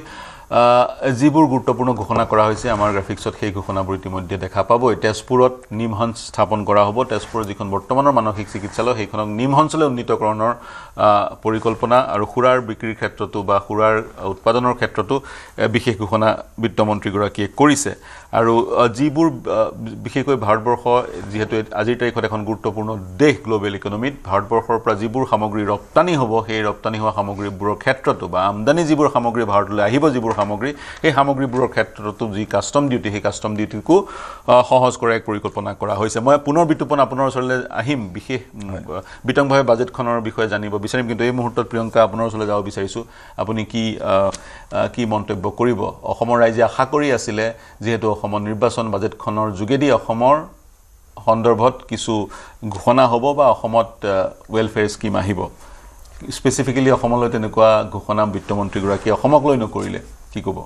যিবোৰ গুৰুত্বপূৰ্ণ ঘোষণা কৰা হৈছে আমাৰ গ্ৰাফিক্সত সেই ঘোষণাবোৰ ইতিমধ্যে দেখা পাব তেজপুৰত নিমহঞ্চ স্থাপন কৰা হ'ব তেজপুৰৰ যিখন বৰ্তমানৰ মানসিক চিকিৎসালয় সেইখনক নিমহঞ্চলৈ উন্নীতকৰণৰ পৰিকল্পনা আৰু খুৰাৰ বিক্ৰীৰ ক্ষেত্ৰতো বা খুৰাৰ উৎপাদনৰ ক্ষেত্ৰতো বিশেষ ঘোষণা বিত্তমন্ত্ৰীগৰাকীয়ে কৰিছে আৰু যিবোৰ বিশেষকৈ ভাৰতবৰ্ষ যিহেতু আজিৰ তাৰিখত এখন গুৰুত্বপূৰ্ণ দেশ গ্লোবেল ইকনমিত ভাৰতবৰ্ষৰ পৰা যিবোৰ সামগ্ৰী ৰপ্তানি হ'ব সেই ৰপ্তানি হোৱা সামগ্ৰীবোৰৰ ক্ষেত্ৰতো বা আমদানি যিবোৰ সামগ্ৰী ভাৰতলৈ আহিব যিবোৰ সামগ্ৰী এই সামগ্ৰীবোৰৰ ক্ষেত্ৰতো যি কাস্টম ডিউটি সেই কাস্টম ডিউটিকো সহজ কৰাৰ এক পৰিকল্পনা কৰা হৈছে মই পুনৰ বিতুপন আপোনাৰ ওচৰলৈ আহিম বিশেষ বিতংভাৱে বাজেটখনৰ বিষয়ে জানিব বিচাৰিম কিন্তু এই মুহূৰ্তত প্ৰিয়ংকা আপোনাৰ ওচৰলৈ যাব বিচাৰিছো আপুনি কি মন্তব্য কৰিব অসমৰ ৰাইজে আশা কৰি আছিল যেহেতু অসমৰ নিৰ্বাচন বাজেটখনৰ যোগেদি অসমৰ সন্দৰ্ভত কিছু ঘোষণা হ'ব বা অসমত ওয়েলফেয়াৰ স্কিম আহিব স্পেসিফিক্যালি অসমলৈ তেনেকুৱা ঘোষণা বিত্তমন্ত্ৰীগৰাকী অসমক লৈ নকৰিলে কি ক'ব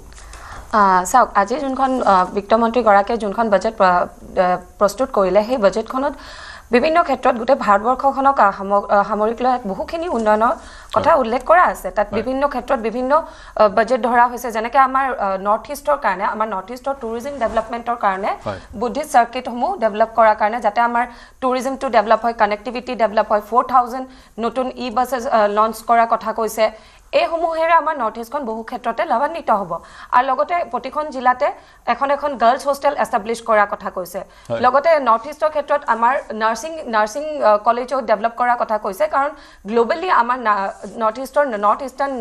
চাওক আজি যোনখন বিত্তমন্ত্ৰীগৰাকীয়ে যোনখন বাজেট প্ৰস্তুত কৰিলে সেই বাজেটখনত বিভিন্ন ক্ষেত্ৰত গোটেই ভাৰতবৰ্ষখনক সামৰিক লৈ বহুখিনি উন্নয়নৰ কথা উল্লেখ কৰা আছে তাত বিভিন্ন ক্ষেত্ৰত বিভিন্ন বাজেট ধৰা হৈছে যেনেকৈ আমাৰ নৰ্থ ইষ্টৰ কাৰণে আমাৰ নৰ্থ ইষ্টৰ টুৰিজম ডেভেলপমেণ্টৰ কাৰণে বুদ্ধিষ্ট সাৰ্কিটসমূহ ডেভেলপ কৰাৰ কাৰণে যাতে আমাৰ টুৰিজমটো ডেভেলপ হয় কানেক্টিভিটি ডেভেলপ হয় 4000 নতুন ই বাছেছ লঞ্চ কৰাৰ কথা কৈছে এই সমূহেৰে আমাৰ নৰ্থ ইষ্টখন বহু ক্ষেত্ৰতে লাভান্বিত হ'ব আৰু লগতে প্ৰতিখন জিলাতে এখন গাৰ্লছ হোষ্টেল এষ্টাব্লিছ কৰাৰ কথা কৈছে লগতে নৰ্থ ইষ্টৰ ক্ষেত্ৰত আমাৰ নাৰ্ছিং কলেজো ডেভেলপ কৰাৰ কথা কৈছে কাৰণ গ্লোবেলি আমাৰ নৰ্থ ইষ্টাৰ্ণ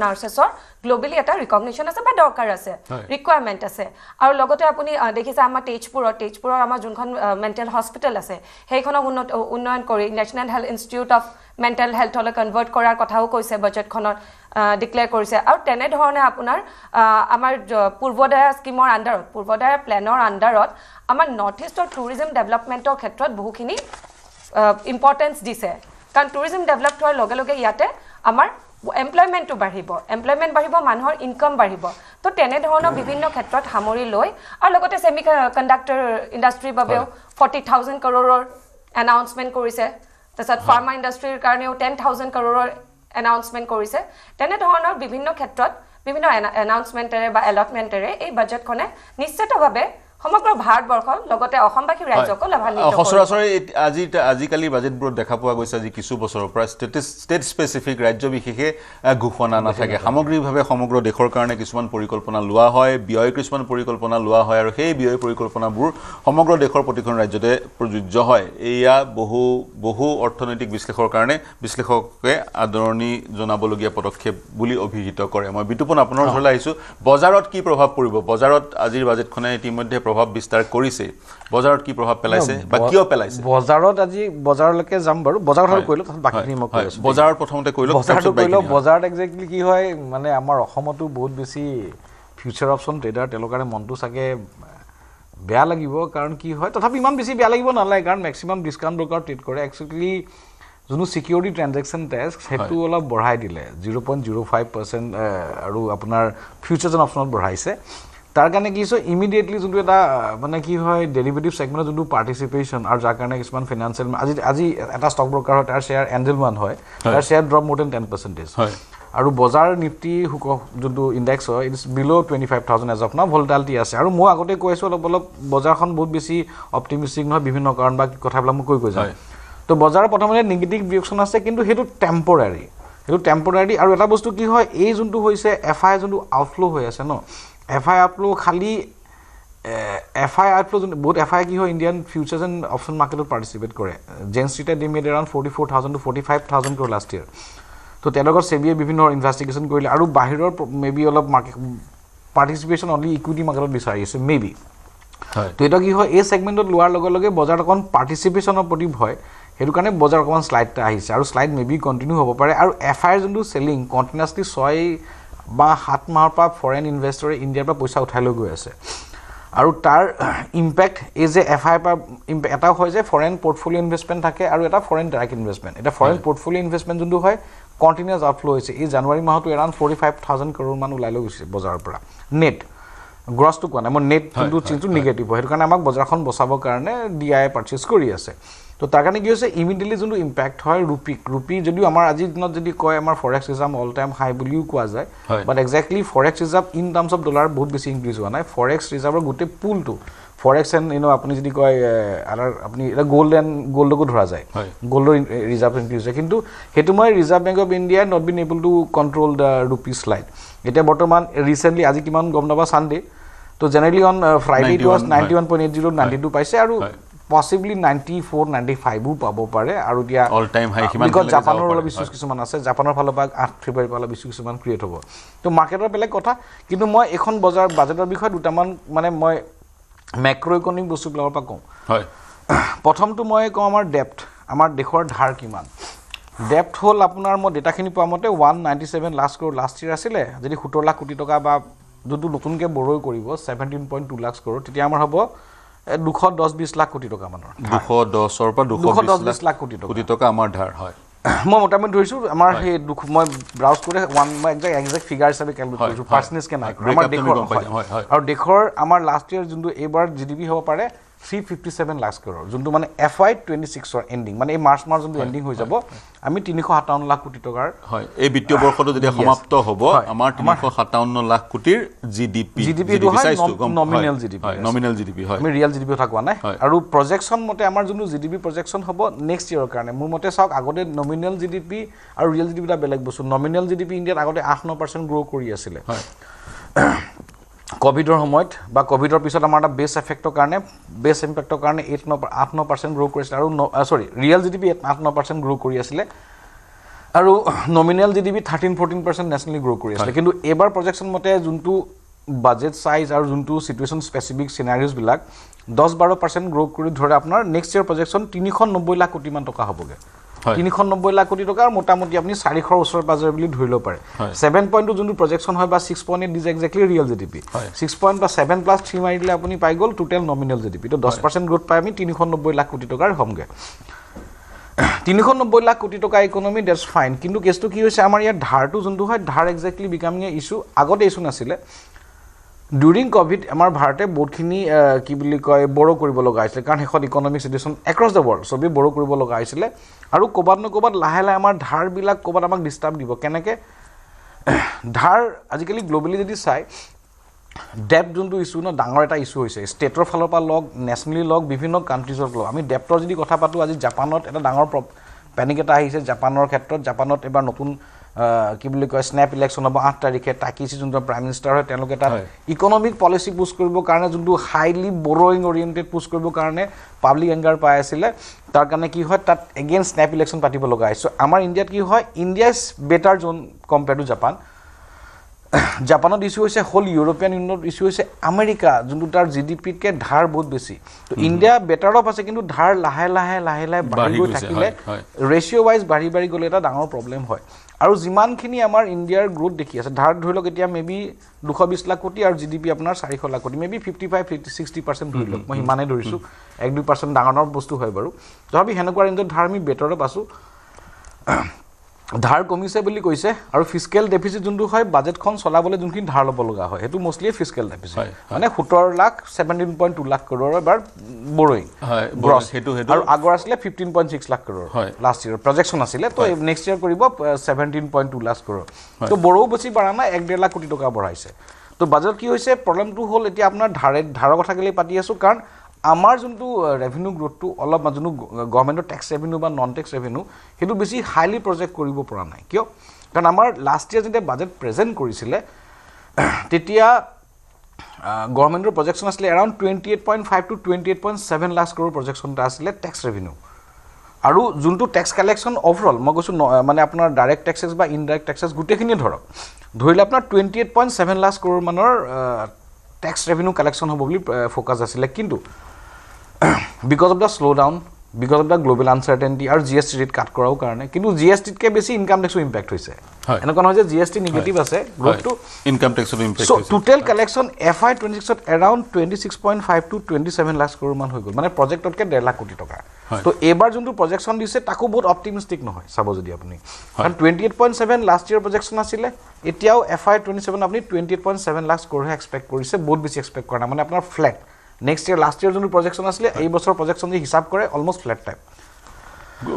নাৰ্ছেছৰ গ্লোবেলি এটা ৰিকগনিশ্যন আছে বা দৰকাৰ আছে ৰিকুৱাৰমেণ্ট আছে আৰু লগতে আপুনি দেখিছে আমাৰ তেজপুৰৰ আমাৰ যোনখন মেণ্টেল হস্পিটেল আছে সেইখনক উন্নয়ন কৰি national health institute of mental হেল্থলৈ কনভাৰ্ট কৰাৰ কথাও কৈছে বাজেটখনত ডিক্লেয়াৰ কৰিছে আৰু তেনেধৰণে আপোনাৰ আমাৰ পূৰ্বোদয়া স্কিমৰ আণ্ডাৰত পূৰ্বোদয়া প্লেনৰ আণ্ডাৰত আমাৰ নৰ্থ ইষ্টৰ টুৰিজম ডেভেলপমেণ্টৰ ক্ষেত্ৰত বহুখিনি ইম্পৰ্টেঞ্চ দিছে কাৰণ টুৰিজম ডেভেলপ হোৱাৰ লগে লগে ইয়াতে আমাৰ এমপ্লয়মেণ্টটো এমপ্লয়মেণ্ট বাঢ়িব মানুহৰ ইনকাম বাঢ়িব তো তেনেধৰণৰ বিভিন্ন ক্ষেত্ৰত সামৰি লৈ আৰু লগতে ছেমি কণ্ডাক্টৰ ইণ্ডাষ্ট্ৰীৰ বাবেও 40,000 কৰোৰৰ এনাউন্সমেণ্ট কৰিছে তাৰপিছত ফাৰ্মা ইণ্ডাষ্ট্ৰীৰ কাৰণেও 10,000 কৰোৰৰ এনাউন্সমেণ্ট কৰিছে তেনেধৰণৰ বিভিন্ন ক্ষেত্ৰত বিভিন্ন এনাউন্সমেণ্টেৰে বা এলটমেণ্টেৰে এই বাজেটখনে নিশ্চিতভাৱে সমগ্ৰ ভাৰতবৰ্ষৰ লগতে অসমবাসী ৰাজ্যকো লাভান্বিত কৰিব সচৰাচৰ আজিকালি বাজেটবোৰত দেখা পোৱা গৈছে আজি কিছু বছৰৰ পৰা ষ্টেট স্পেচিফিক ৰাজ্য বিশেষে ঘোষণা নাথাকে সামগ্ৰিকভাৱে সমগ্ৰ দেশৰ কাৰণে কিছুমান পৰিকল্পনা লোৱা হয় ব্যয় কিছুমান পৰিকল্পনা লোৱা হয় আৰু সেই ব্যয় পৰিকল্পনাবোৰ সমগ্ৰ দেশৰ প্ৰতিখন ৰাজ্যতে প্ৰযোজ্য হয় এয়া বহু অৰ্থনৈতিক বিশ্লেষকে আদৰণি জনাবলগীয়া পদক্ষেপ বুলি অভিহিত কৰে মই বিতুপন আপোনাৰ ওচৰলৈ আহিছোঁ বজাৰত কি প্ৰভাৱ পৰিব বজাৰত আজিৰ বাজেটখনে ইতিমধ্যে প্ৰভাৱ বিস্তাৰ কৰিছে বজাৰত কি প্ৰভাৱ পেলাইছে বা কিয় পেলাইছে বজাৰত আজি বজাৰলৈকে যাম বাৰু বজাৰ কথা কৈলো বাকিখিনি মই কৈ আছো বজাৰত প্ৰথমতে কৈলো বজাৰত এক্স্যাক্টলি কি হয় মানে আমাৰ অসমতো বহুত বেছি ফিউচাৰ অপচন ট্ৰেডাৰ তেওঁলোকৰ মনটো চাগে বেয়া লাগিব কাৰণ কি হয় তথাপি ইমান বেছি বেয়া লাগিব নালাগে কাৰণ ম্যাক্সিমাম ডিসকাউন্ট ব্ৰকাৰ ট্ৰেড কৰে একচুৱেলি যোনটো সিকিউৰিটি ট্ৰানজেকশন টেক্স হেতু অলপ বঢ়াই দিলে 0.05% আৰু আপোনাৰ ফিউচাৰছ অপচনত বঢ়াইছে তাৰ কাৰণে কি হৈছে ইমিডিয়েটলি যোনটো এটা মানে কি হয় ডেৰিভেটিভ সেগমেন্টৰ যোনটো পাৰ্টিসিপেশন আৰু যাৰ কাৰণে কিছুমান ফাইনান্সিয়েল আজি এটা ষ্টক ব্ৰকাৰ হয় তাৰ শেয়াৰ এঞ্জেল ওৱান হয় তাৰ শেয়াৰ ড্ৰপ মোৰ দেন 10% হয় আৰু বজাৰ নিফটি যোনটো ইনডেক্স হয় ইটস বিলো 25,000 এজ অফ নাও ভলটালিটি আছে আৰু মই আগতে কৈছো অলপ বজাৰখন বহুত বেছি অপটিমিষ্টিক নহয় বিভিন্ন কাৰণ বা কথাবিলাক মই কৈ যাম তো বজাৰৰ প্ৰথমতে নেগেটিভ ৰিঅ্যাকশন আছে কিন্তু হেতু টেম্পৰাৰী আৰু এটা বস্তু কি হয় এই যোনটো হৈছে এফআই যোনটো আউটফ্লো হৈ আছে ন এফআই আউটফ্লো খালি এফআই আউটফ্লো বহুত এফআই কি হয় ইণ্ডিয়ান ফিউচাৰ্ছ এণ্ড অপশ্যন মাৰ্কেটত পাৰ্টিচিপেট কৰে জেন ষ্ট্ৰীটে ডি made around 44,000 to 45,000 crore last year তো তেওঁলোকৰ সেবিয়ে বিভিন্ন ইনভেষ্টিগেশ্যন কৰিলে আৰু বাহিৰৰ মেবি অলপ মাৰ্কেট পাৰ্টিচিপেশ্যন অনলি ইকুইটি মাৰ্কেটত বিচাৰি আছে মেবি তো এটা কি হয় এই সেগমেন্টত লোৱাৰ লগে লগে বজাৰত অকণ পাৰ্টিচিপেশ্যনৰ প্ৰতি ভয় হেতু কাৰণে বজাৰ অকমান স্লাইডটা আহিছে আৰু স্লাইড মেবি কন্টিনিউ হ'ব পাৰে আৰু এফআই যোনটো সেলিং কন্টিনিউয়াছলি 6 বা 7 মাহৰ পৰা ফৰেন ইনভেষ্টৰে ইণ্ডিয়াৰ পৰা পইচা উঠাই লৈ গৈ আছে আৰু তাৰ ইম্প্যাক্ট এই যে এফআই পৰা এটা হয় যে ফৰেন পোৰ্টফলিও ইনভেষ্টমেন্ট থাকে আৰু এটা ফৰেন ডাইৰেক্ট ইনভেষ্টমেন্ট এটা ফৰেন পোৰ্টফলিও ইনভেষ্টমেন্ট যোনটো হয় কন্টিনিউয়াছ আউটফ্লো হৈছে এই জানুৱাৰী মাহটো এৰাউণ্ড 45,000 crore মান ওলাই লৈ গৈছে বজাৰৰ পৰা নেট গ্ৰছটো কোৱা নাই মই নেট যোনটো চিনটো নিগেটিভ হয় হেতু কাৰণে আমাক বজাৰখন বচাবৰ কাৰণে ডিআই পাৰচেজ কৰি আছে তো তাৰ কাৰণে কি হৈছে ইমিডিয়েটলি যোনটো ইম্প্যাক্ট হয় ৰূপী যদিও আমাৰ আজিৰ দিনত যদি কয় আমাৰ forex reserve all time high বুলিও কোৱা যায় but exactly forex reserve in terms of dollar বহুত বেছি ইনক্ৰিজ হোৱা নাই ফৰেক্স ৰিজাৰ্ভৰ গোটেই পুলটো ফৰেক্স এণ্ড আপুনি যদি কয় আপুনি এটা গোল্ডকো ধৰা যায় গোল্ডৰ ৰিজাৰ্ভ ইনক্ৰিজ হয় কিন্তু হেতু মই reserve bank of India not been able to control the rupee slide এতিয়া বৰ্তমান ৰিসেন্টলি আজি কিমান গম নাপা সানডে তো জেনাৰেলি অন ফ্ৰাইডে ইট ওয়াজ 91.80 92 পাইছে আৰু possibly 94 95 পাব পাৰে আৰু দিয়া অল টাইম হাই কিমান বিকজ জাপানৰ অলপ ইস্যুছ কিছুমান আছে জাপানৰ ফালৰ পৰা 8 ফেব্ৰুৱাৰী পৰা অলপ ইস্যু কিছুমান ক্ৰিয়েট হ'ব তো মাৰ্কেটৰ বেলেগ কথা কিন্তু মই এখন বজাৰ বাজেটৰ বিষয়ে দুটামান মানে মই ম্যাক্ৰো ইকনমিক বস্তুবিলাকৰ পৰা কওঁ হয় প্ৰথমটো মই কওঁ আমাৰ ডেপ্ট আমাৰ দেশৰ ধাৰ কিমান ডেপ্ট হল আপোনাৰ মই ডেটাখিনি পোৱা মতে 197 লাখ ক্ৰ'ৰ লাষ্ট ইয়াৰ আছিলে যদি 17 লাখ কোটি টকা বা যোনটো নতুনকৈ বৰৈ কৰিব 17.2 লাখ ক্ৰ'ৰ তেতিয়া আমাৰ হ'ব 210-20 লাখ কোটি টকা মানৰ 210 পৰা 220 লাখ কোটি টকা আমাৰ ধাৰ হয় মই মোটামুটি ধৰিছো আমাৰ সেই মই ব্ৰাউজ কৰি মই একজেক্ট ফিগাৰ হিচাপে ক্যালকুলেট কৰিছো পাৰ্চেন্টেজ কে নাই আমাৰ দেশৰ আৰু দেশৰ আমাৰ লাষ্ট ইয়াৰ যোনটো এবাৰ জিডিপি হ'ব পাৰে 357 লাখ crore যোনটো মানে FY26 ৰ এন্ডিং মানে এই মাৰ্চ যোনটো এন্ডিং হৈ যাব আমি 357 লাখ কোটি টকাৰ হয় এই বিত্তীয় বৰ্ষটো যেতিয়া সমাপ্ত হ'ব আমাৰ 357 লাখ কোটিৰ জিডিপি নমিনেল জিডিপি হয় আমি ৰিয়েল জিডিপি কথা কোৱা নাই আৰু প্ৰজেকচন মতে আমাৰ যোনটো জিডিপি প্ৰজেকচন হ'ব নেক্সট ইয়াৰৰ কাৰণে মোৰ মতে চাওক আগতে নমিনেল জিডিপি আৰু ৰিয়েল জিডিপি এটা বেলেগ বস্তু নমিনেল জিডিপি ইণ্ডিয়াত আগতে 8-9% গ্ৰো কৰি আছিল কোভিডৰ সময়ত বা কোভিডৰ পিছত আমাৰ এটা বেছ এফেক্টৰ কাৰণে বেছ ইম্পেক্টৰ কাৰণে 8-9% গ্ৰো কৰিছিল আৰু সৰি ৰিয়েল জিডিপি 8-9% গ্ৰো কৰি আছিল আৰু নমিনেল জিডিপি 13-14% নেশ্যনেলি গ্ৰো কৰি আছিল কিন্তু এবাৰ প্ৰজেকচন মতে যোনটো বাজেট সাইজ আৰু যোনটো সিচুৱেচন স্পেসিফিক সিনাৰিওস বিলাক 10-12% গ্ৰো কৰি ধৰে আপোনাৰ নেক্সট ইয়াৰ প্ৰজেকচন 390 লাখ কোটি মান টকা হ'বগে 390 লাখ কোটি টকাৰ মোটামুটি আপুনি 400 ওচৰ পাজৰ বুলি ধৰি ল পাৰে 7.2 যোনটো প্ৰজেকচন হয় বা 6.8 দিজ এক্স্যাক্টলি ৰিয়েল জিডিপি 6 বা 7 + 3 মাৰি দিলে আপুনি পাই গ'ল টোটাল নমিনেল জিডিপি তো 10% গ্ৰোথ পাই আমি 390 লাখ কোটি টকাৰ হ'মগে 390 লাখ কোটি টকা ইকোনমি দ্যাটস ফাইন কিন্তু কেছটো কি হৈছে আমাৰ ইয়াৰ ধাৰটো যোনটো হয় ধাৰ এক্স্যাক্টলি বিকামিং এ ইস্যু আগতে ইস্যু নাছিলে During COVID, আমাৰ ভাৰতে বহুতখিনি কি বুলি কয় বড় কৰিব লগা আছিল কাৰণ হেখন economic situation across the world সবে বড় কৰিব লগা আছিল আৰু কোবাত লাহে লাহে আমাৰ ধাৰ বিলাক কোবাত আমাক ডিস্টাৰ্ব দিব কেনেকে ধাৰ আজিকালি গ্লোবালি যদি চাই ডেপ্ট যোনটো ইস্যু ন ডাঙৰ এটা ইস্যু হৈছে ষ্টেটৰ ফালৰ পৰা লগ নেশ্যনেলি লগ বিভিন্ন কান্ট্ৰিজৰ লগ আমি ডেপ্টৰ যদি কথা পাতো আজি জাপানত এটা ডাঙৰ পেনিক এটা আহিছে জাপানৰ ক্ষেত্ৰত জাপানত এবাৰ নতুন কি বুলি কয় স্ন্যাপ ইলেকশন হ'ব 8 তাৰিখে টাকিছি যোনটো প্ৰাইম মিনিষ্টাৰ হয় তেওঁলোকে এটা ইকোনমিক পলিসি পুশ কৰিব কাৰণে যোনটো হাইলি বৰোইং ওৰিয়েন্টেড পুশ কৰিব কাৰণে পাব্লিক এংগাৰ পাই আছিল তাৰ কাৰণে কি হয় তাত এগেইন স্ন্যাপ ইলেকশন পাতিব লগা হৈছে আমাৰ ইণ্ডিয়াত কি হয় India is better zone compare to Japan জাপানত ইস্যু হৈছে হোল ইউৰোপিয়ান ইউনিয়নত ইস্যু হৈছে আমেৰিকা যোনটো তাৰ জিডিপিত কে ধাৰ বহুত বেছি তো ইণ্ডিয়া বেটাৰ অফ আছে কিন্তু ধাৰ লাহে লাহে বাঢ়ি গৈ থাকিলে ৰেশিও ওয়াইজ বাঢ়ি গলে এটা ডাঙৰ প্ৰবলেম হয় আৰু যিমানখিনি আমাৰ ইণ্ডিয়াৰ গ্ৰোথ দেখি আছে ধাৰ ধৰি লওক এতিয়া মেবি 220 লাখ কোটি আৰু জিডিপি আপোনাৰ 400 লাখ কোটি মেবি 55-60% ধৰি লওক মই ইমানে ধৰিছো 1-2% ডাঙৰ বস্তু হয় বাৰু তথাপি হেনেকুৱা ৰেঞ্জত ধাৰ আমি বেটাৰত পাছো ধাৰ কমিছে বুলি কৈছে আৰু ফিস্কেল ডেফিসিট যোনটো হয় বাজেটখন চলাবলৈ যোনখিনি ধাৰ ল'ব লগা হয় এটো মোস্টলি ফিস্কেল ডেফিসিট মানে 17 লাখ 17.2 লাখ কৰোৰ এবাৰ বৰোইং গ্ৰছ হেতু আৰু আগৰ আছিল 15.6 lakh crore last year projection আছিল তো নেক্সট ইয়াৰ কৰিব 17.2 লাখ কৰোৰ তো বড়ো বেছি বাঢ়া না 1.5 লাখ কোটি টকা বঢ়াইছে তো বাজেট কি হৈছে প্ৰবলেমটো হ'ল এতিয়া আপোনাৰ ধাৰৰ কথা কেলে পাতি আছো কাৰণ আমাৰ যোনটো ৰেভিনিউ গ্ৰোথটো অলপ মাজুনো গভৰ্নমেন্টৰ ট্যাক্স ৰেভিনিউ বা নন ট্যাক্স ৰেভিনিউ হেতু বেছি হাইলি প্ৰজেক্ট কৰিব পৰা নাই কিয় কাৰণ আমাৰ লাষ্ট ইয়াৰ যেতিয়া বাজেট প্ৰেজেন্ট কৰিছিলে তেতিয়া গভৰ্নমেন্টৰ প্ৰজেকচন আছিল around 28.5 to 28.7 lakh crore projection আছিল ট্যাক্স ৰেভিনিউ আৰু যোনটো ট্যাক্স কালেকচন ওভাৰঅল মই কৈছো মানে আপোনাৰ ডাইৰেক্ট ট্যাক্সেস বা ইনডাইৰেক্ট ট্যাক্সেস গুটেখিনি ধৰিলে আপোনাৰ 28.7 লাখ কৰোৰ মানৰ ট্যাক্স ৰেভিনিউ কালেকচন হ'ব বুলি ফোকাস আছিল কিন্তু because of the slowdown because of the global uncertainty আৰু GST ৰেট কাট কৰাও কাৰণে কিন্তু GST কে বেছি ইনকাম ট্যাক্সৰ ইম্প্যাক্ট হৈছে এনেকুৱা নহয় যে GST নিগেটিভ আছে গ্ৰোথটো ইনকাম ট্যাক্সৰ ইম্প্যাক্ট হৈছে সো টোটাল কালেকচন FY26 ত अराउंड 26.5 to 27 লাখ কৰোৰ মান হৈ গ'ল মানে প্ৰজেক্টতকে 1.5 লাখ কোটি টকা তো এবাৰ যোনটো প্ৰজেকচন দিছে তাকো বহুত অপটিমিস্টিক নহয় সাব যদি আপুনি কাৰণ 28.7 লাষ্ট ইয়াৰ প্ৰজেকচন আছিল এতিয়াও FY27 আপুনি 28.7 লাখ কৰোৰ এক্সপেক্ট কৰিছে বহুত বেছি এক্সপেক্ট কৰা মানে আপোনাৰ ফ্ল্যাট নেক্সট ইয়াৰ লাষ্ট ইয়াৰ যোনটো প্ৰজেকচন আছিল এই বছৰ প্ৰজেকচন দি হিসাব কৰে অলমোস্ট ফ্ল্যাট টাইপ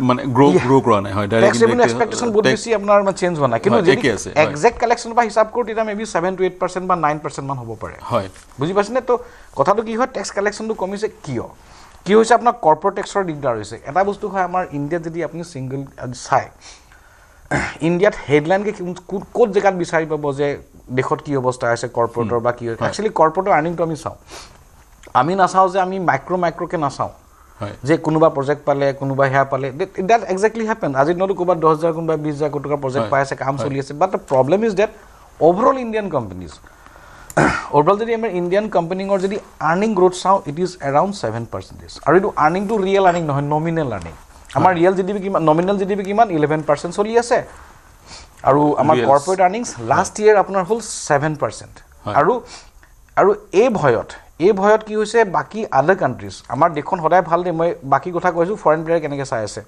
মানে গ্ৰো কৰা নাই হয় ডাইৰেক্ট ৰেভিনিউ এক্সপেক্টেশন বহুত বেছি আপোনাৰ চেঞ্জ হোৱা নাই কিন্তু যদি এক্সাক্ট কালেকচন বা হিসাব কৰো তেতিয়া মেবি 7 to 8% বা 9% মান হ'ব পাৰে হয় বুজি পাইছনে তো কথাটো কি হয় ট্যাক্স কালেকচনটো কমিছে কি হৈছে আপোনাৰ কৰ্পোৰেট ট্যাক্সৰ দিগদাৰ হৈছে এটা বস্তু হয় আমাৰ ইণ্ডিয়াত যদি আপুনি সিঙ্গল চাই ইণ্ডিয়াত হেডলাইন কে কোত জেগাত বিচাৰি পাব যে দেখত কি অৱস্থা আছে কৰ্পোৰেটৰ বা কি একচুয়ালি কৰ্পোৰেটৰ আৰ্নিংটো আমি চাও আমি নাচাও যে আমি মাইক্ৰো কে নাচাও যে কোনোবা প্ৰজেক্ট পালে কোনোবা হেয়া পালে দ্যাট এক্স্যাক্টলি হ্যাপেন আজি নটো কোবা 10000 কোনোবা 20000 কোটি টকা প্ৰজেক্ট পাই আছে কাম চলি আছে but the problem is that overall Indian companies overall যদি আমাৰ ইণ্ডিয়ান কোম্পানিৰ যদি আৰ্নিং গ্ৰোথ চাও ইট ইজ अराउंड 7% আৰু ইটো আৰ্নিং টু ৰিয়েল আৰ্নিং নহয় নমিনেল আৰ্নিং আমাৰ ৰিয়েল জিডিপি কিমান নমিনেল জিডিপি কিমান 11% চলি আছে আৰু আমাৰ কৰ্পোৰেট আৰ্নিংস লাষ্ট ইয়াৰ আপোনাৰ হ'ল 7% আৰু এই ভয়ত কি হৈছে বাকি আদাৰ কান্ট্ৰিজ আমাৰ দেশখন সদায় ভাল দে মই বাকি কথা কৈছো ফৰেন প্লেয়াৰ কেনেকে চাই আছে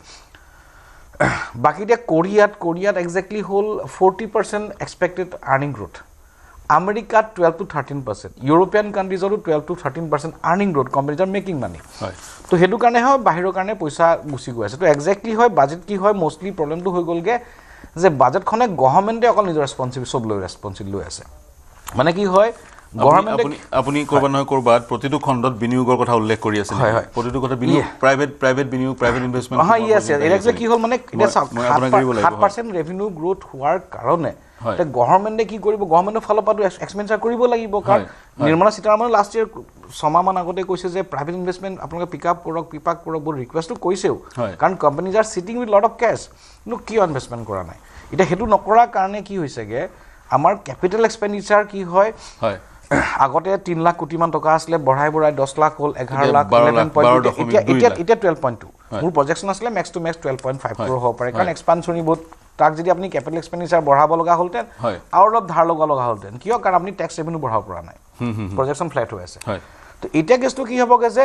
বাকি দিয়া কোৰিয়াত exactly whole 40% expected earning growth আমেৰিকাত 12 to 13%, ইউৰোপিয়ান কাণ্ট্ৰিজতো 12 to 13% earning growth, companies are making money. তো সেইটো কাৰণে হয় বাহিৰৰ কাৰণে পইচা গুচি গৈ আছে। তো এক্সেক্টলি হয় বাজেট কি হয়, মোষ্টলি প্ৰব্লেমটো হৈ গ'লগে যে বাজেটখনে গভৰ্ণমেণ্টে অকল নিজৰ ৰেছপঞ্চিবিলিটি লৈ আছে। মানে কি হয় আপুনি কৰবাত নহয় কৰবাত প্ৰতিটো খণ্ডত বিনিয়োগৰ কথা উল্লেখ কৰি আছে, প্ৰতিটো কথা বিনিয়োগ, প্ৰাইভেট বিনিয়োগ, প্ৰাইভেট ইনভেষ্টমেণ্ট। হয় ইয়েছ এক্সেক্টলি কি হ'ল মানে এতিয়া 7% ৰেভিনিউ গ্ৰোথ হোৱাৰ কাৰণে গভৰ্ণমেণ্টে কি কৰিব, গভৰ্ণমেণ্টৰ ফালৰ পৰা এক্সপেঞ্চাৰ কৰিব লাগিব। কাৰণ নিৰ্মলা সীতাৰামনে লাষ্ট ইয়েৰ 6 মাহমান আগতে কৈছে যে প্ৰাইভেট ইনভেষ্টমেণ্ট আপোনালোকে পিক আপ কৰক বহুত ৰিকুৱেষ্টটো কৈছেও, কাৰণ companies are cheating with lot of cases, কিন্তু কিয় ইনভেষ্টমেণ্ট কৰা নাই। এতিয়া সেইটো নকৰাৰ কাৰণে কি হৈছেগে, আমাৰ কেপিটেল এক্সপেণ্ডিচাৰ কি হয়, আগতে 3 লাখ কোটি মান টকা আছিলে, বঢ়াই 10 লাখ হ'ল, 11 লাখ, 11.2, এতিয়া 12.2। মোৰ প্ৰজেকশ্যন আছিলে মেক্স টু মেক্স 12.5 ক্ৰ'ৰ হ'ব পাৰে, কাৰণ এক্সপানশ্যনী বহুত। তাক যদি আপুনি কেপিটেল এক্সপেণ্ডিচাৰ বঢ়াব লগা হ'লহেঁতেন আৰু অলপ ধাৰ লগা হ'লহেঁতেন, কিয়, কাৰণ আপুনি টেক্স ৰেভিনিউ বঢ়াব পৰা নাই, প্ৰজেকশ্যন ফ্লেট হৈ আছে। তো এতিয়া কেছটো কি হ'বগে যে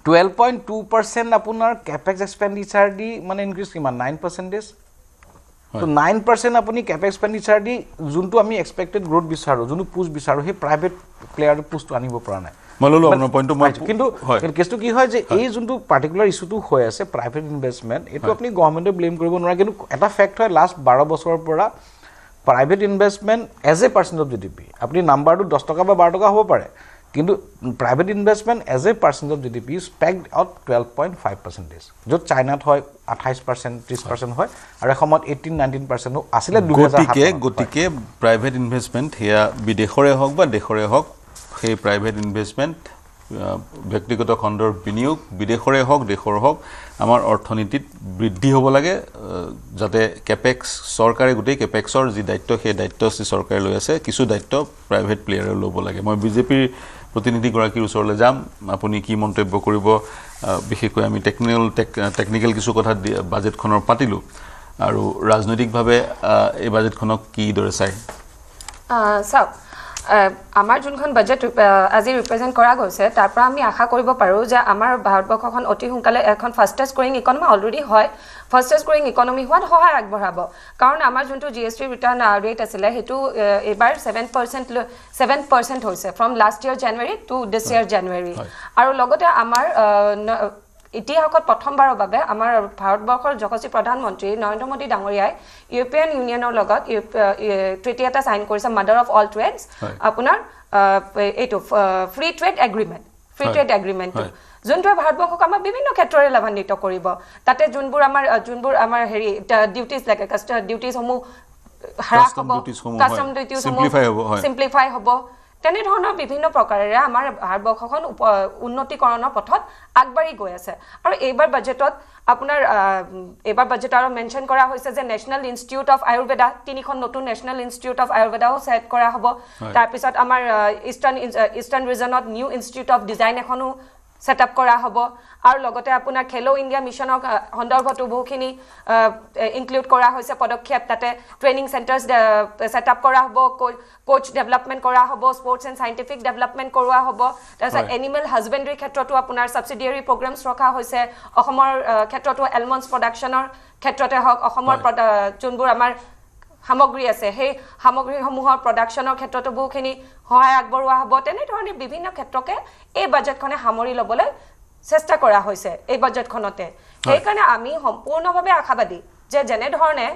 12.2% আপোনাৰ কেপেক্স এক্সপেণ্ডিচাৰ দি মানে ইনক্ৰিজ কিমান 9%। তো 9% আপুনি কেপেক্স এক্সপেণ্ডিচাৰ দি যোনটো আমি এক্সপেক্টেড গ্ৰোথ বিচাৰোঁ, যোনটো পুছ বিচাৰোঁ, সেই প্ৰাইভেট প্লেয়াৰৰ পুছটো আনিব পৰা নাই। কিন্তু কেছটো কি হয় যে এই যোনটো পাৰ্টিকুলাৰ ইছ্যুটো হৈ আছে প্ৰাইভেট ইনভেষ্টমেণ্ট, এইটো আপুনি গভৰ্ণমেণ্টে ব্লেম কৰিব নোৱাৰে। কিন্তু এটা ফেক্ট হয়, লাষ্ট 12 বছৰৰ পৰা private investment as a percent of GDP, আপুনি নাম্বাৰটো 10 টকা বা 12 টকা হ'ব পাৰে, কিন্তু private investment as a percent of GDP is peaked out 12.5%, য'ত চাইনাত হয় 28%, 30% হয়, আৰু এসময়ত 18-19% আছিলে 2007। গতিকে প্ৰাইভেট ইনভেষ্টমেণ্ট সেয়া বিদেশৰে হওক বা দেশৰে হওক, সেই প্ৰাইভেট ইনভেষ্টমেণ্ট, ব্যক্তিগত খণ্ডৰ বিনিয়োগ, বিদেশৰে হওক দেশৰ হওক, আমাৰ অৰ্থনীতিত বৃদ্ধি হ'ব লাগে, যাতে কেপেক্স চৰকাৰে গোটেই কেপেক্সৰ যি দায়িত্ব, সেই দায়িত্ব চৰকাৰে লৈ আছে, কিছু দায়িত্ব প্ৰাইভেট প্লেয়াৰে ল'ব লাগে। মই বিজেপিৰ প্ৰতিনিধিগৰাকীৰ ওচৰলৈ যাম, আপুনি কি মন্তব্য কৰিব। বিশেষকৈ আমি টেকনিকেল কিছু কথা বাজেটখনৰ পাতিলোঁ, আৰু ৰাজনৈতিকভাৱে এই বাজেটখনক কিদৰে চায়? চাওক, আমাৰ যোনখন বাজেট আজি ৰিপ্ৰেজেণ্ট কৰা গৈছে, তাৰ পৰা আমি আশা কৰিব পাৰোঁ যে আমাৰ ভাৰতবৰ্ষখন অতি সোনকালে এখন ফাষ্টেষ্ট গ্ৰয়িং ইকনমি অলৰেডি হয়, ফাষ্টেষ্ট গ্ৰয়িং ইকনমি হোৱাত সহায় আগবঢ়াব। কাৰণ আমাৰ যোনটো GST ৰিটাৰ্ণ ৰেট আছিলে, সেইটো এইবাৰ 7% হৈছে from last year January to this year January. আৰু লগতে আমাৰ ইতিহাসত প্ৰথমবাৰৰ বাবে আমাৰ ভাৰতবৰ্ষৰ যশস্বী প্ৰধানমন্ত্ৰী নৰেন্দ্ৰ মোদী ডাঙৰীয়াই ইউৰোপিয়ান ইউনিয়নৰ লগত ট্ৰিটি এটা চাইন কৰিছে, মাদাৰ অফ অল ট্ৰেডছ, আপোনাৰ এইটো ফ্ৰী ট্ৰেড এগ্ৰিমেণ্টটো, যোনটোৱে ভাৰতবৰ্ষক আমাৰ বিভিন্ন ক্ষেত্ৰৰে লাভান্বিত কৰিব। তাতে যোনবোৰ আমাৰ হেৰি ডিউটিজ লাগে, ডিউটিজসমূহ হ্ৰাস হ'ব, কাষ্টম ডিউটিজসমূহ চিম্প্লিফাই হ'ব, তেনেধৰণৰ বিভিন্ন প্ৰকাৰেৰে আমাৰ ভাৰতবৰ্ষখন উন্নতিকৰণৰ পথত আগবাঢ়ি গৈ আছে। আৰু এইবাৰ বাজেটত আৰু মেনশ্যন কৰা হৈছে যে নেশ্যনেল ইনষ্টিটিউট অফ আয়ুৰ্বেদা, 3খন নতুন নেশ্যনেল ইনষ্টিটিউট অফ আয়ুৰ্বেদাও ছেট কৰা হ'ব। তাৰপিছত আমাৰ ইষ্টাৰ্ণ ৰিজনত নিউ ইনষ্টিটিউট অফ ডিজাইন এখনো ছেট আপ কৰা হ'ব। আৰু লগতে আপোনাৰ খেলো ইণ্ডিয়া মিছনৰ সন্দৰ্ভতো বহুখিনি ইনক্লুড কৰা হৈছে পদক্ষেপ। তাতে ট্ৰেইনিং চেণ্টাৰ্ছ ছেট আপ কৰা হ'ব, কোচ ডেভেলপমেণ্ট কৰা হ'ব, স্পৰ্টছ এণ্ড চাইণ্টিফিক ডেভেলপমেণ্ট কৰোৱা হ'ব। তাৰপিছত এনিমেল হাজবেণ্ডৰীৰ ক্ষেত্ৰতো আপোনাৰ ছাবচিডিয়াৰী প্ৰগ্ৰেমছ ৰখা হৈছে। অসমৰ ক্ষেত্ৰতো এলমণ্ডছ প্ৰডাকশ্যনৰ ক্ষেত্ৰতে হওক, অসমৰ যোনবোৰ আমাৰ সামগ্ৰী আছে, সেই সামগ্ৰীসমূহৰ প্ৰডাকশ্যনৰ ক্ষেত্ৰতো বহুখিনি সহায় আগবঢ়োৱা হ'ব। তেনেধৰণে বিভিন্ন ক্ষেত্ৰকে এই বাজেটখনে সামৰি ল'বলৈ চেষ্টা কৰা হৈছে এই বাজেটখনতে। সেইকাৰণে আমি সম্পূৰ্ণভাৱে আশাবাদী যে যেনেধৰণে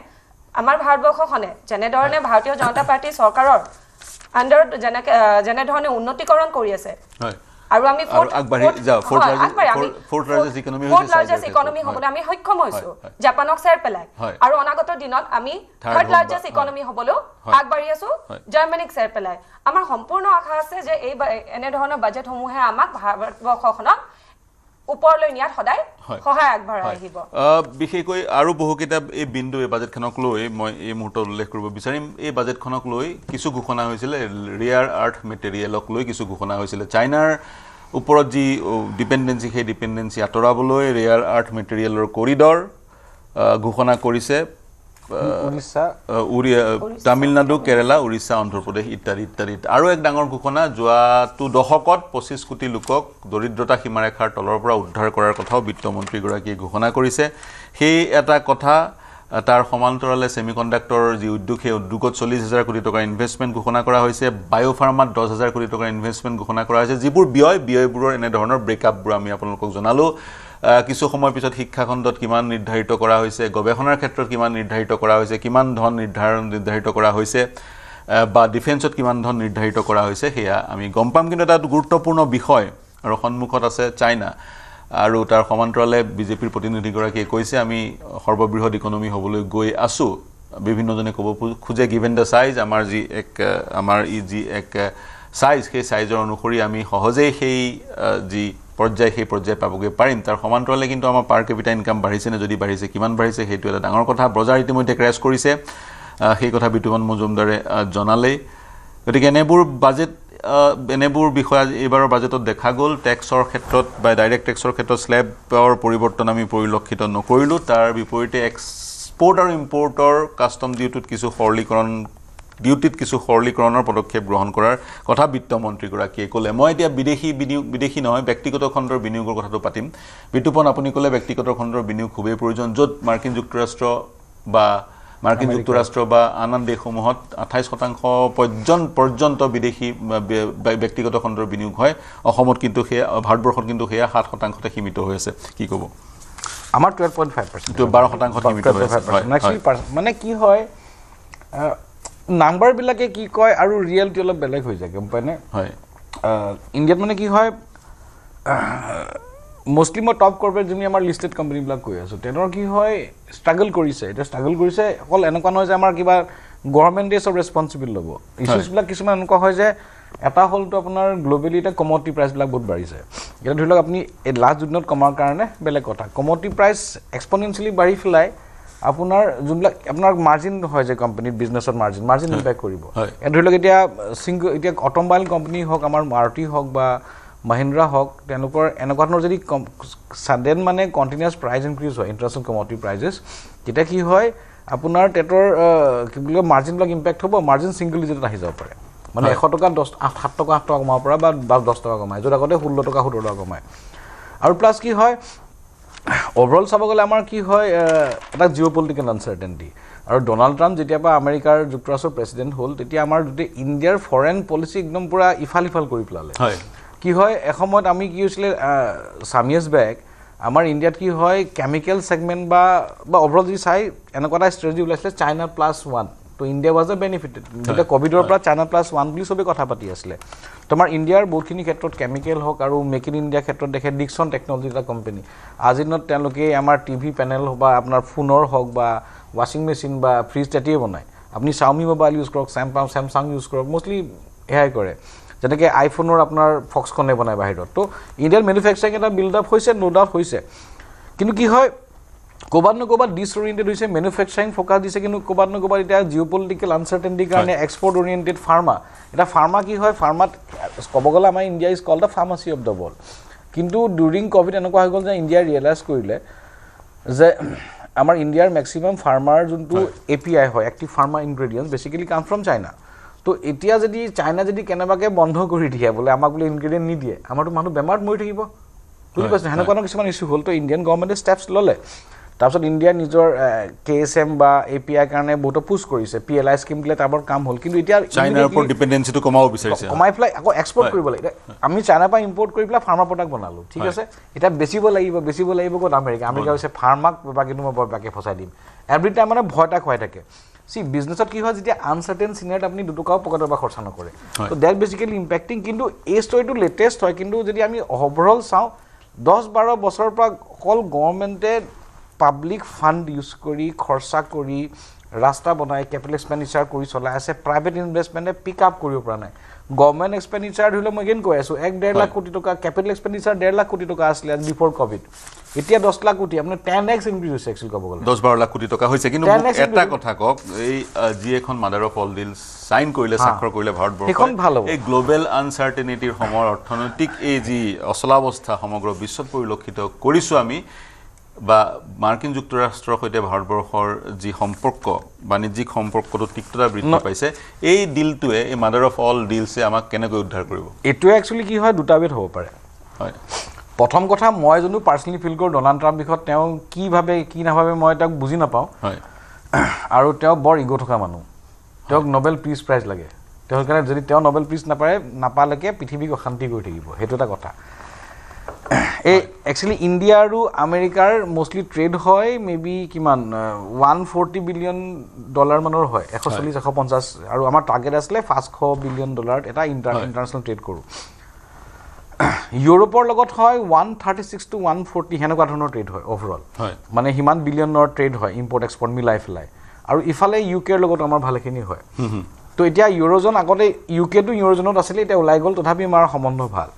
আমাৰ ভাৰতবৰ্ষখনে, যেনেধৰণে ভাৰতীয় জনতা পাৰ্টীৰ চৰকাৰৰ আণ্ডাৰত যেনেধৰণে উন্নতিকৰণ কৰি আছে, আৰু আমি ফ'ৰ্থ লাৰ্জেষ্ট ইকনমি হ'বলৈ আমি সক্ষম হৈছোঁ, জাপানক চেৰ পেলাই। আৰু অনাগত দিনত আমি থাৰ্ড লাৰ্জেষ্ট ইকনমি হ'বলৈও আগবাঢ়ি আছোঁ, জাৰ্মানীক চেৰ পেলাই। আমাৰ সম্পূৰ্ণ আশা আছে যে এই এনেধৰণৰ বাজেটসমূহে আমাক ভাৰতবৰ্ষখনক ওপৰলৈ নিয়াত সদায় সহায় আগবঢ়াই আহিব। বিশেষকৈ আৰু বহুকেইটা এই বিন্দু এই বাজেটখনক লৈ মই এই মুহূৰ্তত উল্লেখ কৰিব বিচাৰিম। এই বাজেটখনক লৈ কিছু ঘোষণা হৈছিলে, ৰেয়াৰ আৰ্থ মেটেৰিয়েলক লৈ কিছু ঘোষণা হৈছিলে। চাইনাৰ ওপৰত যি ডিপেণ্ডেঞ্চি, সেই ডিপেণ্ডেঞ্চি আঁতৰাবলৈ ৰেয়াৰ আৰ্থ মেটেৰিয়েলৰ কৰিডৰ ঘোষণা কৰিছে তামিলনাডু, কেৰালা, উৰিষ্যা, অন্ধ্ৰপ্ৰদেশ ইত্যাদি ইত্যাদি। আৰু এক ডাঙৰ ঘোষণা, যোৱাটো দশকত 25 কোটি লোকক দৰিদ্ৰতা সীমাৰেখাৰ তলৰ পৰা উদ্ধাৰ কৰাৰ কথাও বিত্তমন্ত্ৰীগৰাকীয়ে ঘোষণা কৰিছে। সেই এটা কথা তাৰ সমান্তৰালে সেমিকন্ডাক্টৰ যি উদ্যোগ সেই উদ্যোগত 40,000 কোটি টকাৰ ইনভেষ্টমেন্ট ঘোষণা কৰা হৈছে বায়োফাৰ্মাত 10,000 কোটি টকাৰ ইনভেষ্টমেন্ট ঘোষণা কৰা হৈছে যিবোৰ ব্যয়বোৰৰ এনে ধৰণৰ ব্ৰেকআপবোৰ আমি আপোনালোকক জনালো কিছু সময় পিছত শিক্ষা খণ্ডত কিমান নিৰ্ধাৰিত কৰা হৈছে গৱেষণাৰ ক্ষেত্ৰত কিমান নিৰ্ধাৰিত কৰা হৈছে কিমান ধন নিৰ্ধাৰিত কৰা হৈছে বা ডিফেন্সত কিমান ধন নিৰ্ধাৰিত কৰা হৈছে হেয়া আমি গম পাম কিন্তু এটা গুৰুত্বপূৰ্ণ বিষয় আৰু সন্মুখত আছে চাইনা আৰু তাৰ সমান্তৰালে বিজেপিৰ প্ৰতিনিধিগৰাকীয়ে কৈছে আমি সৰ্ববৃহৎ ইকনমি হ'বলৈ গৈ আছো বিভিন্নজনে ক'ব খুজে গিভেন দ্য সাইজ আমাৰ যি এক সাইজ সেই সাইজৰ অনুসৰি আমি সহজেই সেই যি পৰ্যায় পাবগৈ পাৰিম তাৰ সমান্তৰালে কিন্তু আমাৰ পাৰ কেপিটা ইনকাম বাঢ়িছে নে যদি বাঢ়িছে কিমান বাঢ়িছে সেইটো এটা ডাঙৰ কথা বজাৰ ইতিমধ্যে ক্ৰেছ কৰিছে সেই কথা বিতুমন মজুমদাৰে জনালে গতিকে এনেবোৰ বিষয় এইবাৰৰ বাজেটত দেখা গ'ল টেক্সৰ ক্ষেত্ৰত বা ডাইৰেক্ট টেক্সৰ ক্ষেত্ৰত স্লেবৰ পৰিৱৰ্তন আমি পৰিলক্ষিত নকৰিলোঁ তাৰ বিপৰীতে এক্সপৰ্ট আৰু ইম্পৰ্টৰ কাষ্টম ডিউটিত কিছু সৰলীকৰণৰ পদক্ষেপ গ্ৰহণ কৰাৰ কথা বিত্তমন্ত্ৰীগৰাকীয়ে ক'লে মই এতিয়া বিদেশী নহয় ব্যক্তিগত খণ্ডৰ বিনিয়োগৰ কথাটো পাতিম বিতুপন আপুনি ক'লে ব্যক্তিগত খণ্ডৰ বিনিয়োগ খুবেই প্ৰয়োজন য'ত মাৰ্কিন যুক্তৰাষ্ট্ৰ বা আন দেশসমূহত 28% পৰ্যন্ত বিদেশী ব্যক্তিগত খণ্ডৰ বিনিয়োগ হয় অসমত কিন্তু ভাৰতবৰ্ষত কিন্তু 7% সীমিত হৈ আছে কি ক'ব আমাৰ 12.5% 12% সীমিত হৈ আছে মানে কি হয় নাম্বাৰ বিলাকে কি কয় আৰু ৰিয়েলিটি অলপ বেলেগ হৈ যায় গম পায়নে হয় ইণ্ডিয়াত মানে কি হয় মোস্টলি মই টপ কৰ্পৰেট যোনি আমাৰ লিষ্টেড কোম্পানীবিলাক কৈ আছো তেনৰ কি হয় ষ্ট্ৰাগল কৰিছে অকল এনেকুৱা নহয় যে আমাৰ কিবা গভৰ্ণমেণ্টে সব ৰেছপন্সিবল ল'ব ইছ্যুছবিলাক কিছুমান এনেকুৱা হয় যে এটা হ'লতো আপোনাৰ গ্লোবেলি এটা কমোডিটি প্ৰাইচবিলাক বহুত বাঢ়িছে এতিয়া ধৰি লওক আপুনি এই লাষ্ট দুদিনত কমাৰ কাৰণে বেলেগ কথা কমোডিটি প্ৰাইচ এক্সপনেনচিয়েলি বাঢ়ি ফেলাই আপোনাৰ যোনবিলাক আপোনাৰ মাৰ্জিন হয় যে কোম্পানীৰ বিজনেছৰ মাৰ্জিন ইম্পেক্ট কৰিব ধৰি লওক এতিয়া অট'মোবাইল কোম্পানী হওক আমাৰ মাৰুতি হওক বা মহিন্দ্ৰা হওক তেওঁলোকৰ এনেকুৱা ধৰণৰ যদি ছাডেন মানে কণ্টিনিউৱাছ প্ৰাইচ ইনক্ৰিজ হয় ইণ্টাৰনেশ্যনেল কমোডিটি প্ৰাইজেছ তেতিয়া কি হয় আপোনাৰ টেটৰ কি বুলি কয় মাৰ্জিনবিলাক ইম্পেক্ট হ'ব মাৰ্জিন ছিংগল ডিজিটত আহি যাব পাৰে মানে 100 টকা 7 টকা 8 টকা কমাব পৰা বা 10 টকা কমায় য'ত আগতে 16 টকা 17 টকা কমায় আৰু প্লাছ কি হয় ওভাৰঅল চাব গ'লে আমাৰ কি হয় এটা জিঅ'পলিটিকেল আনচাৰ্টেনিটি আৰু ডোনাল্ড ট্ৰাম্প যেতিয়াৰ পৰা আমেৰিকাৰ যুক্তৰাষ্ট্ৰৰ প্ৰেছিডেণ্ট হ'ল তেতিয়া আমাৰ গোটেই ইণ্ডিয়াৰ ফৰেন পলিচি একদম পূৰা ইফাল কৰি পেলালে কি হয় এসময়ত আমি কি হৈছিলে সাম ইয়াৰ্ছ বেক আমাৰ ইণ্ডিয়াত কি হয় কেমিকেল ছেগমেণ্ট বা ওভাৰঅল যদি চাই এনেকুৱা এটা ষ্ট্ৰেটেজি ওলাইছিলে চাইনা +1 তো ইণ্ডিয়া ৱাজ এ বেনিফিটেড যেতিয়া ক'ভিডৰ পৰা চাইনা +1 বুলি চবেই কথা পাতি আছিলে তোমাৰ ইণ্ডিয়াৰ বহুতখিনি ক্ষেত্ৰত কেমিকেল হওক আৰু মেক ইন ইণ্ডিয়া ক্ষেত্ৰত দেখে ডিকছন টেকনলজি এটা কোম্পানী আজিৰ দিনত তেওঁলোকে আমাৰ টিভি পেনেল বা আপোনাৰ ফোনৰ হওক বা ৱাশ্বিং মেচিন বা ফ্ৰিজ তেতিয়াই বনায় আপুনি চাউমি মোবাইল ইউজ কৰক চেমচাং ইউজ কৰক মোষ্টলি এয়াই কৰে যেনেকৈ আইফোনৰ আপোনাৰ ফক্সকনে বনায় বাহিৰত তো ইণ্ডিয়াৰ মেনুফেকচাৰিং এটা বিল্ড আপ হৈছে নো ডাউট হৈছে কিন্তু কি হয় ক'ৰবাত ডিছঅৰিয়েণ্টেড হৈছে মেনুফেকচাৰিং ফ'কাছ দিছে কিন্তু ক'ৰবাত এতিয়া জিঅ'পলিটিকেল আনচাৰ্টেনিটিৰ কাৰণে এক্সপৰ্ট অৰিয়েণ্টেড এটা ফাৰ্মা কি হয় ফাৰ্মাত ক'ব গ'লে আমাৰ India is called the pharmacy of the world কিন্তু ডিউৰিং ক'ভিড এনেকুৱা হৈ গ'ল যে ইণ্ডিয়াই ৰিয়েলাইজ কৰিলে যে আমাৰ ইণ্ডিয়াৰ মেক্সিমাম ফাৰ্মাৰ যোনটো API হয় এক্টিভ ফাৰ্মা ইনগ্ৰেডিয়েণ্টছ বেচিকেলি কাম ফ্ৰম চাইনা তো এতিয়া যদি চাইনা যদি কেনেবাকৈ বন্ধ কৰি দিয়ে বোলে আমাক বোলে ইনগ্ৰেডিয়েণ্ট নিদিয়ে আমাৰতো মানুহ বেমাৰত মৰি থাকিব বুজি পাইছে সেনেকুৱা কিছুমান ইছ্যু হ'ল তো ইণ্ডিয়ান গভৰ্ণমেণ্টে ষ্টেপছ ল'লে তাৰপিছত ইণ্ডিয়া নিজৰ KSM বা API কাৰণে বহুত পুছ কৰিছে PLI স্কিম দিলে তাৰ কাম হ'ল কিন্তু এতিয়া চাইনাৰ ওপৰত ডিপেন্ডেন্সিটো কমাব বিচাৰিছে কমাই পেলাই আকৌ এক্সপৰ্ট কৰিব লাগে আমি চাইনাৰ পৰা ইম্পৰ্ট কৰি পেলাই ফাৰ্মা প্ৰডাক্ট বনালোঁ ঠিক আছে এতিয়া বেচিব লাগিব ক'ত আমেৰিকা হৈছে ফাৰ্মাক বা কিন্তু মই বাকী ফচাই দিম এভৰি টাইম মানে ভয় এটা খুৱাই থাকে বিজনেছত কি হয় যেতিয়া আনচাৰ্টেইন চিনাৰত আপুনি 2 টকাও পকেটৰ পৰা খৰচা নকৰে তো ডেট বেচিকেলি ইম্পেক্টিং কিন্তু এই ষ্টৰিটো লেটেষ্ট হয় কিন্তু যদি আমি ওভাৰঅল চাওঁ 10-12 বছৰৰ পৰা অকল গভৰ্ণমেণ্টে পাব্লিক ফাণ্ড ইউজ কৰি খৰচা কৰি ৰাস্তা বনাই কেপিটেল এক্সপেণ্ডিচাৰ কৰি চলাই আছে প্ৰাইভেট ইনভেষ্টমেণ্টে পিক আপ কৰিব পৰা নাই গভৰ্ণমেণ্ট এক্সপেণ্ডিচাৰ ধৰি লওক মই এগেইন কৈ আছোঁ 1.5 লাখ কোটি টকা কেপিটেল এক্সপেণ্ডিচাৰ 1.5 লাখ কোটি টকা আছিলে বিফৰ ক'ভিড এতিয়া 10 লাখ কোটি আপোনাৰ 10x ইনক্ৰিজ হৈছে একচুৱেলি ক'ব গ'লে 10-12 লাখ কোটি টকা হৈছে কিন্তু এটা কথা কওক এই যি এখন mother of all deals sign কৰিলে স্বাক্ষৰ কৰিলে ভাৰতবৰ্ষ এই গ্লোবেল আনচাৰ্টেনিটিৰ সময়ৰ অৰ্থনৈতিক এই যি অচলাৱস্থা সমগ্ৰ বিশ্বত পৰিলক্ষিত কৰিছোঁ আমি বা মাৰ্কিন যুক্তৰাষ্ট্ৰৰ সৈতে ভাৰতবৰ্ষৰ যি সম্পৰ্ক বাণিজ্যিক সম্পৰ্কটো তিক্ততা বৃদ্ধি পাইছে এই ডিলটোৱে এই মাদাৰ অফ অল ডিলছে আমাক কেনেকৈ উদ্ধাৰ কৰিব এইটোৱে একচুৱেলি কি হয় দুটা বেদ হ'ব পাৰে হয় প্ৰথম কথা মই যোনটো পাৰ্চনেলি ফিল কৰোঁ ডোনাল্ড ট্ৰাম্প বিষয়ত তেওঁ কি ভাবে কি নাভাবে মই তাক বুজি নাপাওঁ হয় আৰু তেওঁ বৰ ইগো থকা মানুহ তেওঁক নোবেল পিচ প্ৰাইজ লাগে তেওঁৰ কাৰণে যদি তেওঁ নোবেল পিচ নাপালেকে পৃথিৱীক অশান্তি কৰি থাকিব সেইটো এটা কথা এই একচুৱেলি ইণ্ডিয়া আৰু আমেৰিকাৰ মোষ্টলি ট্ৰেড হয় মেবি কিমান $140 বিলিয়ন মানৰ হয় 140-150 আৰু আমাৰ টাৰ্গেট আছিলে $500 বিলিয়ন এটা ইণ্টাৰনেশ্যনেল ট্ৰেড কৰোঁ ইউৰোপৰ লগত হয় 136 to 140 হেনেকুৱা ধৰণৰ ট্ৰেড হয় ওভাৰঅল মানে হিমান বিলিয়নৰ ট্ৰেড হয় ইম্পৰ্ট এক্সপৰ্ট মিলাই ফেলাই আৰু ইফালে ইউকেৰ লগত আমাৰ ভালেখিনি হয় তো এতিয়া ইউৰোজন আগতে ইউকেটো ইউৰোজনত আছিলে এতিয়া ওলাই গ'ল তথাপি আমাৰ সম্বন্ধ ভাল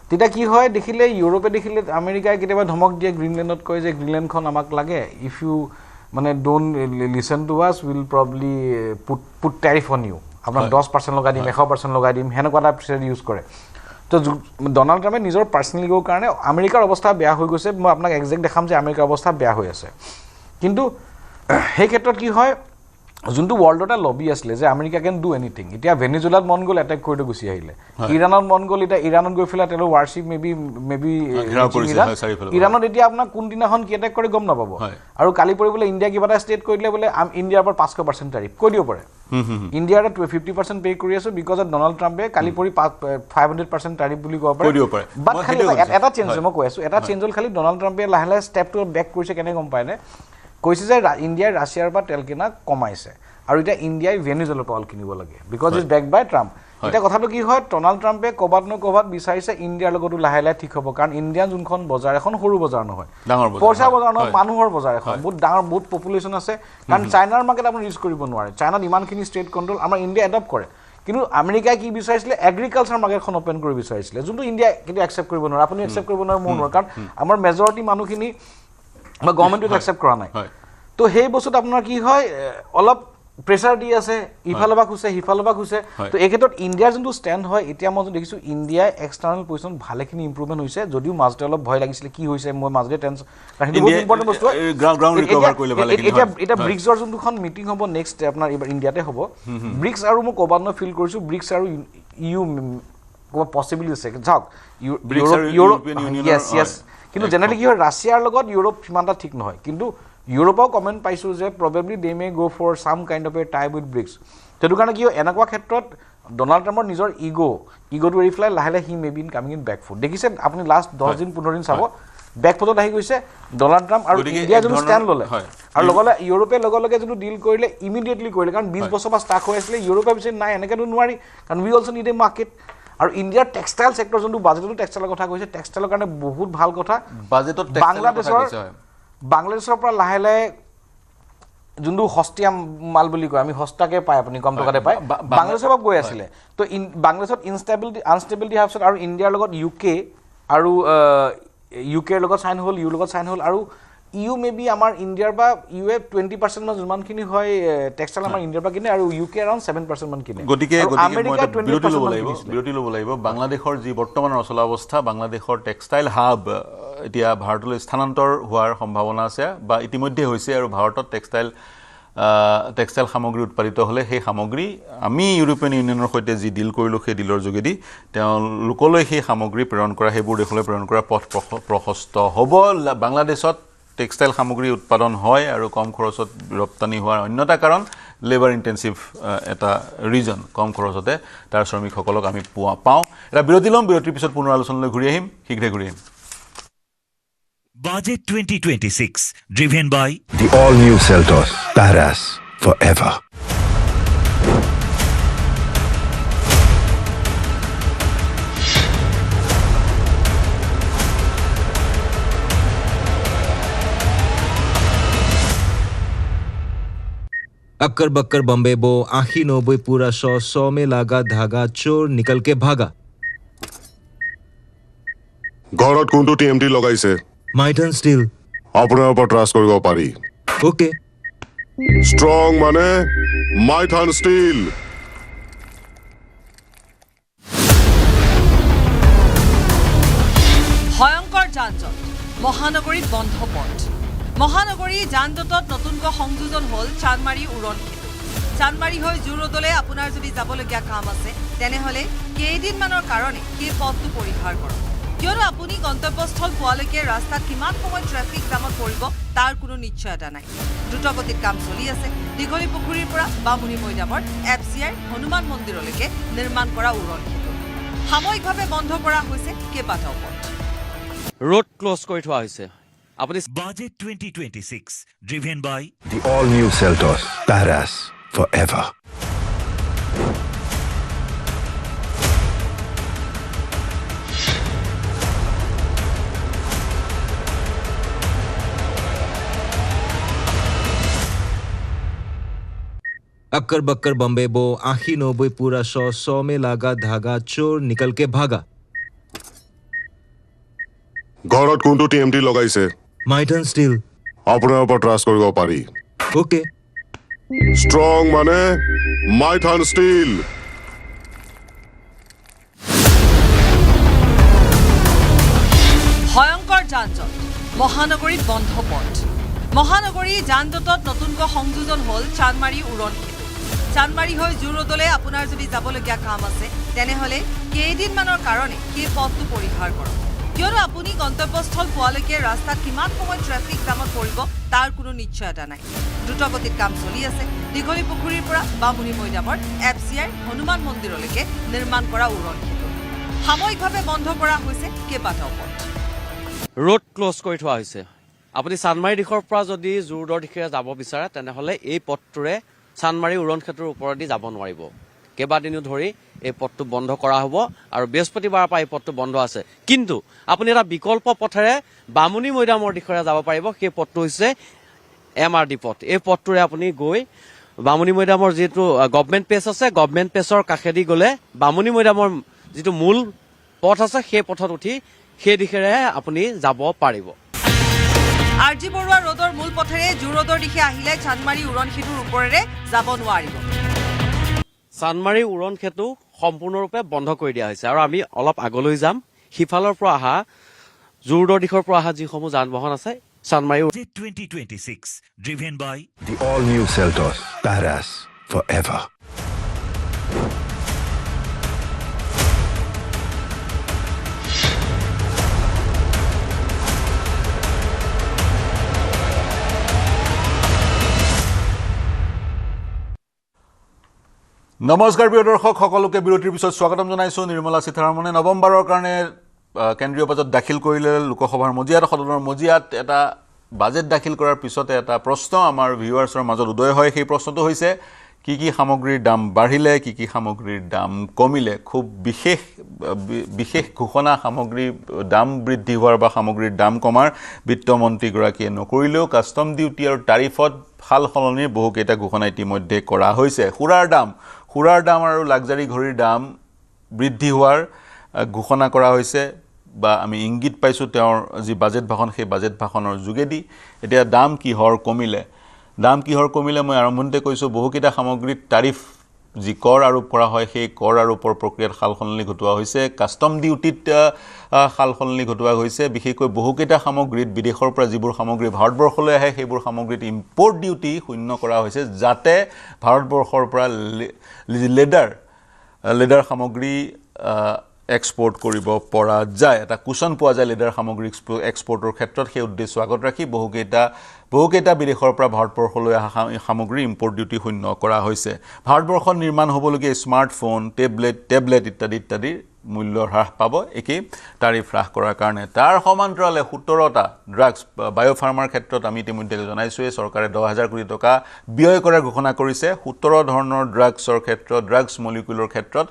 তেতিয়া কি হয় দেখিলে ইউৰোপে দেখিলে আমেৰিকাই কেতিয়াবা ধমক দিয়ে গ্ৰীণলেণ্ডত কয় যে গ্ৰীণলেণ্ডখন আমাক লাগে ইফ ইউ মানে don't listen to us will probably put tariff on you আপোনাক 10% লগাই দিম 100% লগাই দিম হেনেকুৱা এটা প্ৰেছাৰ ইউজ কৰে তো ডোনাল্ড ট্ৰাম্পে নিজৰ পাৰ্সোনালি গ'ৰ কাৰণে আমেৰিকাৰ অৱস্থা বেয়া হৈ গৈছে মই আপোনাক এক্সাক্ট দেখাম যে আমেৰিকাৰ অৱস্থা বেয়া হৈ আছে কিন্তু সেই ক্ষেত্ৰত কি হয় যোনটো ওয়াৰ্ল্ডৰ এটা লবি আছিলে যে আমেৰিকা ক্যান ডু এনিথিং এতিয়া ভেনেজুয়েলাত মন গ'ল এটাক কৰি গুছি আহিলে ইৰাণত মন গ'ল এটা ইৰাণত গৈ ফেলা তেলৰ ৱাৰশিপ মেবি ইৰাণত এতিয়া আপোনাক কোন দিনাখন কি এটাক কৰি গম নাপাব আৰু কালি পৰিবলৈ ইণ্ডিয়া কিবা এটা ষ্টেট কৰি দিলে বোলে ইণ্ডিয়াৰ পৰা 500% টাৰিফ কৈ দিব পাৰে ইণ্ডিয়াৰ 50% পে কৰি আছে বিকজ অফ ডোনাল্ড ট্ৰাম্পে কালি পৰি 500% টাৰিফ বুলি ক'ব পাৰে বাট খালি এটা চেঞ্জ মই কৈ আছো এটা চেঞ্জ হ'ল খালি ডোনাল্ড ট্ৰাম্পে লাহে লাহে ষ্টেপটো বেক কৰিছে কেনে গম পায়নে কৈছে যে ইণ্ডিয়াই ৰাছিয়াৰ পৰা তেল কিনা কমাইছে আৰু এটা ইণ্ডিয়াই ভেনেজুয়েলাৰ পৰা কিনিব লাগে because is back by Trump এটা কথাটো কি হয় ডোনাল্ড ট্ৰাম্পে কবাত বিচাৰিছে ইণ্ডিয়াৰ লগতো লাহে লাহে ঠিক হ'ব কাৰণ ইণ্ডিয়ান যোনখন বজাৰ এখন সৰু বজাৰ নহয় পইচা বজাৰ নহয় মানুহৰ বজাৰ এখন বহুত ডাঙৰ বহুত পপুলেশ্যন আছে কাৰণ চাইনাৰ মাৰ্কেট আপুনি ৰিচ কৰিব নোৱাৰে চাইনাত ইমানখিনি ষ্টেট কণ্ট্ৰল আমাৰ ইণ্ডিয়া এডপ্ট কৰে কিন্তু আমেৰিকাই কি বিচাৰিছিলে এগ্ৰিকালচাৰ মাৰ্কেটখন ওপেন কৰিব বিচাৰিছিলে যোনটো ইণ্ডিয়া কিন্তু একচেপ্ট কৰিব নোৱাৰে আপুনি একচেপ্ট কৰিব নোৱাৰে মোৰ নোৱাৰে কাৰণ আমাৰ মেজৰিটি মানুহখিনি বা গভৰ্ণমেণ্টটো একচেপ্ট কৰা নাই তো সেই বস্তুত আপোনাৰ কি হয় অলপ প্ৰেছাৰ দি আছে ইফালবা খুছে হিফালবা খুছে তো এই ক্ষেত্ৰত ইণ্ডিয়াৰ যোনটো ষ্টেণ্ড হয় এতিয়া মই দেখিছোঁ ইণ্ডিয়াই এক্সটাৰ্নেল পজিশ্যন ভালেখিনি ইম্প্ৰুভমেণ্ট হৈছে যদিও মাজতে অলপ ভয় লাগিছিলে কি হৈছে মই মাজতে টেনশ্যন ইম্পৰ্টেণ্ট বস্তু এতিয়া ব্ৰিক্সৰ যোনটোখন মিটিং হ'ব নেক্সট আপোনাৰ এইবাৰ ইণ্ডিয়াতে হ'ব ব্ৰিক্স আৰু মই ক'ৰবাত মই ফিল কৰিছোঁ ব্ৰিক্স আৰু ইউ ক'ৰবাত পচিবিলিটি আছে যাওক ইউৰোপ য়েছ কিন্তু জেনেৰেলি কি হয় ৰাছিয়াৰ লগত ইউৰোপ সিমান এটা ঠিক নহয় কিন্তু ইউৰোপৰ কমেণ্ট পাইছোঁ যে probably De May go' for some kind of a tie with BRICS সেইটো কাৰণে কি হয় এনেকুৱা ক্ষেত্ৰত ডোনাল্ড ট্ৰাম্পৰ নিজৰ ইগ'টো এৰি পেলাই লাহে লাহে he may be in coming in back foot দেখিছে আপুনি লাষ্ট 10 দিন 15 দিন চাব বেক ফুটত আহি গৈছে ডোনাল্ড ট্ৰাম্প আৰু ইণ্ডিয়া যোনটো ষ্টেণ্ড ল'লে আৰু লগে ইউৰোপে লগে যোনটো ডিল কৰিলে ইমিডিয়েটলি কৰিলে কাৰণ 20 বছৰ পৰা ষ্টাক হৈ আছিলে ইউৰোপে বিচাৰি নাই এনেকৈতো নোৱাৰি কাৰণ উই অলছ' নিড এ মাৰ্কেট আৰু ইণ্ডিয়াৰ টেক্সটাইল ছেক্টৰ যোনটো বাজেটতো টেক্সটাইলৰ কথা কৈছে টেক্সটাইলৰ কাৰণে বহুত ভাল কথা বাজেটত বাংলাদেশৰ পৰা লাহে লাহে যোনটো সস্তীয়া মাল বুলি কয় আমি সস্তাকে পায় আপুনি কম টকাতে পায় বাংলাদেশৰ পৰা গৈ আছিলে তো বাংলাদেশত আনষ্টেবিলিটি হোৱাৰ পিছত আৰু ইণ্ডিয়াৰ লগত ইউকে আৰু ইউকেৰ লগত চাইন হ'ল ইউৰ লগত চাইন হ'ল আৰু ইউ মে বি আমাৰ ইণ্ডিয়াৰ পৰা ইউ এ 20% মান যিমানখিনি হয় টেক্সটাইল আমাৰ ইণ্ডিয়াৰ পৰা কিনে আৰু ইউকে এৰাউণ্ড 7% মান কিনে গতিকে বিৰতি ল'ব লাগিব বাংলাদেশৰ যি বৰ্তমানৰ অচলা অৱস্থা বাংলাদেশৰ টেক্সটাইল হাব এতিয়া ভাৰতলৈ স্থানান্তৰ হোৱাৰ সম্ভাৱনা আছে বা ইতিমধ্যে হৈছে আৰু ভাৰতত টেক্সটাইল সামগ্ৰী উৎপাদিত হ'লে সেই সামগ্ৰী আমি ইউৰোপীয়ান ইউনিয়নৰ সৈতে যি ডিল কৰিলোঁ সেই ডিলৰ যোগেদি তেওঁলোকলৈ সেই সামগ্ৰী প্ৰেৰণ কৰা সেইবোৰ দেশলৈ প্ৰেৰণ কৰা পথ প্ৰশস্ত হ'ব বাংলাদেশত টেক্সটাইল সামগ্ৰী উৎপাদন হয় আৰু কম খৰচত ৰপ্তানি হোৱাৰ অন্য এটা কাৰণ লেবাৰ ইণ্টেনচিভ এটা ৰিজন কম খৰচতে তাৰ শ্ৰমিকসকলক আমি পাওঁ এটা বিৰতি ল'ম বিৰতিৰ পিছত পুনৰ আলোচনালৈ ঘূৰি আহিম শীঘ্ৰে ঘূৰি আহিম Budget 2026 driven by the all new Seltos Taras forever. Occur Bakkar Bombay बो आखी नोबे पूरा 100 में लागा धागा चोर निकल के भागा ঘৰত কোনটো টিএমটি লগাইছে মাইটন ষ্টিল আপোনাৰ ওপৰত ট্ৰাষ্ট কৰিব পাৰি ওকে ষ্ট্ৰং মানে মাইথান ষ্টিল ভয়ংকৰ যান-জঁট মহানগৰীত বন্ধ পথ মহানগৰী যান-জঁটত নতুনকৈ সংযোজন হ'ল চানমাৰী উৰণ সেতু চানমাৰী হৈ জুৰোডলৈ আপোনাৰ যদি যাবলগীয়া কাম আছে তেনেহ'লে কেইদিনমানৰ কাৰণে সেই পথটো পৰিহাৰ কৰক কিয়নো আপুনি গন্তব্যস্থল পোৱালৈকে ৰাস্তাত কিমান সময় ট্ৰেফিক জামত পৰিব তাৰ কোনো নিশ্চয়তা নাই দ্ৰুতগতিত কাম চলি আছে দীঘলী পুখুৰীৰ পৰা বামুণী মৈদামৰ FCI হনুমান মন্দিৰলৈকে নিৰ্মাণ কৰা উৰণ সেতু সাময়িকভাৱে বন্ধ কৰা হৈছে কেইবাটাও পথ ৰোড ক্লোজ কৰি থোৱা হৈছে আপুনি Budget 2026, driven by the all-new Seltos. Paras forever. Occur Bakkar Bombay बो आखी 90 पूरा 100 में लागा धागा चोर निकल के भागा ঘৰত কোনটো TMT লগাইছে माइट एंड स्टील আপোনাৰ ওপৰত ট্ৰাষ্ট কৰিব পাৰি ओके ষ্ট্ৰং মানে মাইট এণ্ড ষ্টীল ভয়ংকৰ যান-জঁট মহানগৰীত বন্ধ পথ মহানগৰী যান-জঁটত নতুনকৈ সংযোজন হ'ল চানমাৰী উৰণ সেতু চানমাৰী হৈ জুৰোডলৈ আপোনাৰ যদি যাবলগীয়া কাম আছে তেনেহ'লে কেইদিনমানৰ কাৰণে সেই পথটো পৰিহাৰ কৰক কিয়নো আপুনি গন্তব্যস্থল পোৱালৈকে ৰাস্তাত কিমান সময় ট্ৰেফিক জামত পৰিব তাৰ কোনো নিশ্চয়তা নাই দ্ৰুতগতিত কাম চলি আছে দীঘলী পুখুৰীৰ পৰা বামুণী মৈদামৰ FCI হনুমান মন্দিৰলৈকে নিৰ্মাণ কৰা উৰণ সেতু সাময়িকভাৱে বন্ধ কৰা হৈছে কেইবাটাও পথ ৰোড ক্লোজ কৰি থোৱা হৈছে আপুনি চানমাৰী দিশৰ পৰা যদি জোৰদৰ দিশে যাব বিচাৰে তেনেহ'লে এই পথটোৰে চানমাৰী উৰণ সেতুৰ ওপৰেদি যাব নোৱাৰিব কেইবাদিনো ধৰি এই পথটো বন্ধ কৰা হ'ব আৰু বৃহস্পতিবাৰৰ পৰা এই পথটো বন্ধ আছে কিন্তু আপুনি এটা বিকল্প পথেৰে বামুণী মৈদামৰ দিশৰে যাব পাৰিব সেই পথটো হৈছে MRD পথ এই পথটোৰে আপুনি গৈ বামুণী মৈদামৰ যিটো গভৰ্ণমেণ্ট পেজ আছে গভৰ্ণমেণ্ট পেজৰ কাষেদি গ'লে বামুণী মৈদামৰ যিটো মূল পথ আছে সেই পথত উঠি সেই দিশেৰে আপুনি যাব পাৰিব RG বৰুৱা ৰোডৰ মূল পথেৰে জুৰোডৰ দিশে আহিলে চানমাৰী উৰণ সেতুৰ ওপৰেৰে যাব নোৱাৰিব চানমাৰী উৰণ সেতু সম্পূৰ্ণৰূপে বন্ধ কৰি দিয়া হৈছে আৰু আমি অলপ আগলৈ যাম সিফালৰ পৰা অহা জুৰোডৰ দিশৰ পৰা অহা যিসমূহ যান বাহন আছে Chandmari Budget 2026, driven by the all-new Seltos. Paras forever. নমস্কাৰ প্ৰিয় দৰ্শক সকলোকে বিৰতিৰ পিছত স্বাগতম জনাইছোঁ নিৰ্মলা সীতাৰমণে নৱমবাৰৰ কাৰণে কেন্দ্ৰীয় বাজেট দাখিল কৰিলে লোকসভাৰ মজিয়াত সদনৰ মজিয়াত এটা বাজেট দাখিল কৰাৰ পিছতে এটা প্ৰশ্ন আমাৰ ভিউৱাৰ্ছৰ মাজত উদয় হয় সেই প্ৰশ্নটো হৈছে কি কি সামগ্ৰীৰ দাম বাঢ়িলে কি কি সামগ্ৰীৰ দাম কমিলে খুব বিশেষ ঘোষণা সামগ্ৰীৰ দাম বৃদ্ধি হোৱাৰ বা সামগ্ৰীৰ দাম কমাৰ বিত্তমন্ত্ৰীগৰাকীয়ে নকৰিলেও কাষ্টম ডিউটি আৰু টাৰিফত সাল সলনিৰ বহুকেইটা ঘোষণা ইতিমধ্যে কৰা হৈছে সুৰাৰ দাম আৰু লাক্সাৰী ঘড়ীৰ দাম বৃদ্ধি হোৱাৰ ঘোষণা কৰা হৈছে বা আমি ইংগিত পাইছোঁ তেওঁৰ যি বাজেট ভাষণ সেই বাজেট ভাষণৰ যোগেদি এতিয়া দাম কিহৰ কমিলে মই আৰম্ভণিতে কৈছোঁ বহুকেইটা সামগ্ৰীত টাৰিফ যি কৰ আৰোপ কৰা হয় সেই কৰ আৰোপৰ প্ৰক্ৰিয়াত সাল সলনি ঘটোৱা হৈছে কাষ্টম ডিউটিত সাল সলনি ঘটোৱা হৈছে বিশেষকৈ বহুকেইটা সামগ্ৰীত বিদেশৰ পৰা যিবোৰ সামগ্ৰী ভাৰতবৰ্ষলৈ আহে সেইবোৰ সামগ্ৰীত ইম্পৰ্ট ডিউটি শূন্য কৰা হৈছে যাতে ভাৰতবৰ্ষৰ পৰা লেডাৰ সামগ্ৰী এক্সপোৰ্ট কৰিব পৰা যায় এটা কুশন পোৱা যায় লেডাৰ সামগ্ৰী এক্সপোৰ্টৰ ক্ষেত্ৰত সেই উদ্দেশ্য আগত ৰাখি বহুকেইটা বিদেশৰ পৰা ভাৰতবৰ্ষলৈ অহা সামগ্ৰী ইম্পৰ্ট ডিউটি শূন্য কৰা হৈছে ভাৰতবৰ্ষত নিৰ্মাণ হ'বলগীয়া স্মাৰ্টফোন টেবলেট ইত্যাদিৰ মূল্য হ্ৰাস পাব একেই টাৰিফ হ্ৰাস কৰাৰ কাৰণে তাৰ সমান্তৰালে 17টা ড্ৰাগছ বায়োফাৰ্মাৰ ক্ষেত্ৰত আমি ইতিমধ্যে জনাইছোঁৱে চৰকাৰে 10,000 কোটি টকা ব্যয় কৰাৰ ঘোষণা কৰিছে 17 ধৰণৰ ড্ৰাগছৰ ক্ষেত্ৰত ড্ৰাগছ মলিকুলৰ ক্ষেত্ৰত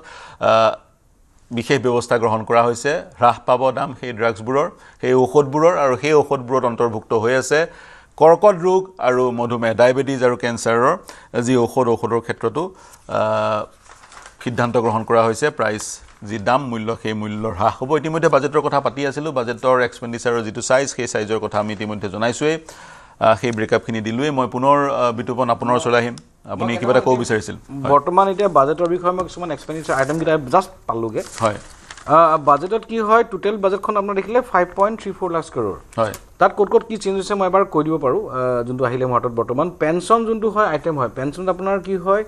বিশেষ ব্যৱস্থা গ্ৰহণ কৰা হৈছে হ্ৰাস পাব দাম সেই ড্ৰাগছবোৰৰ সেই ঔষধবোৰৰ আৰু সেই ঔষধবোৰত অন্তৰ্ভুক্ত হৈ আছে কৰ্কট ৰোগ আৰু মধুমেহ ডায়েবেটিছ আৰু কেঞ্চাৰৰ যি ঔষধৰ ক্ষেত্ৰতো সিদ্ধান্ত গ্ৰহণ কৰা হৈছে প্ৰাইচ যি দাম মূল্য সেই মূল্যৰ হ্ৰাস হ'ব ইতিমধ্যে বাজেটৰ কথা পাতি আছিলোঁ বাজেটৰ এক্সপেণ্ডিচাৰৰ যিটো সাইজ সেই সাইজৰ কথা আমি ইতিমধ্যে জনাইছোঁৱেই সেই ব্ৰেকআপখিনি দিলোঁৱেই মই পুনৰ বিতুপন আপোনাৰ ওচৰলৈ আহিম আপুনি কিবা এটা ক'ব বিচাৰিছিল বৰ্তমান এতিয়া বাজেটৰ বিষয়ে মই কিছুমান এক্সপেণ্ডিচাৰ আইটেমকেইটা জাষ্ট পালোঁগৈ হয় বাজেটত কি হয় টোটেল বাজেটখন আপোনাৰ দেখিলে 5.34 লাখ crore হয় তাত ক'ত কি চেঞ্জ হৈছে মই এবাৰ কৈ দিব পাৰোঁ যোনটো আহিলে মোৰ হাতত বৰ্তমান পেঞ্চন যোনটো হয় আইটেম হয় পেঞ্চনত আপোনাৰ কি হয়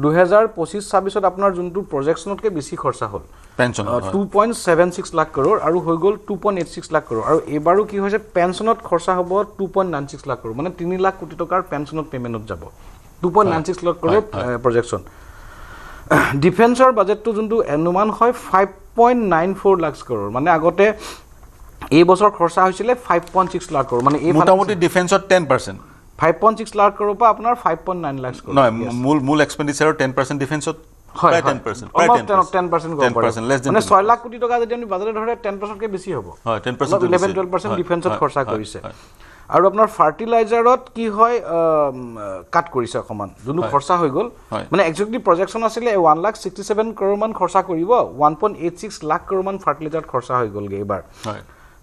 2025-26 আপোনাৰ যোনটো প্ৰজেকশ্যনতকৈ বেছি খৰচা হ'ল পেঞ্চন 2.76 লাখ কৰোৰ আৰু হৈ গ'ল 2.86 লাখ কৰোৰ আৰু এইবাৰো কি হৈছে পেঞ্চনত খৰচা হ'ব 2.96 লাখ কৰোৰ মানে 3 লাখ কোটি টকাৰ পেঞ্চনত পেমেণ্টত যাব 2.96 লাখ কৰোৰ প্ৰজেকশ্যন ডিফেন্সৰ বাজেটটো যোনটো অনুমান হয় 5.94 লাখ কৰোৰ মানে আগতে এই বছৰ খৰচা হৈছিলে 5.6 লাখ কৰোৰ মানে এই মোটামুটি ডিফেন্সত 10% 5.6 লাখ কৰোৰ পৰা আপোনাৰ 5.9 লাখ কৰোৰ নহয় মূল এক্সপেন্ডিচাৰৰ 10% ডিফেন্সত হয় 10% মানে 6 লাখ কোটি টকা যদি আমি বাজেটে ধৰে 10% কে বেছি হ'ব হয় 10% 11-12% ডিফেন্সত খৰচা কৰিছে আৰু আপোনাৰ ফাৰ্টিলাইজাৰত কি হয় কাট কৰিছে অকমান যোনটো খৰচা হৈ গ'ল মানে একজেক্টলি প্ৰজেকশ্যন আছিলে 1,67 crore মান খৰচা কৰিব 1.86 লাখ crore মান ফাৰ্টিলাইজাৰত খৰচা হৈ গ'লগে এবাৰ হয়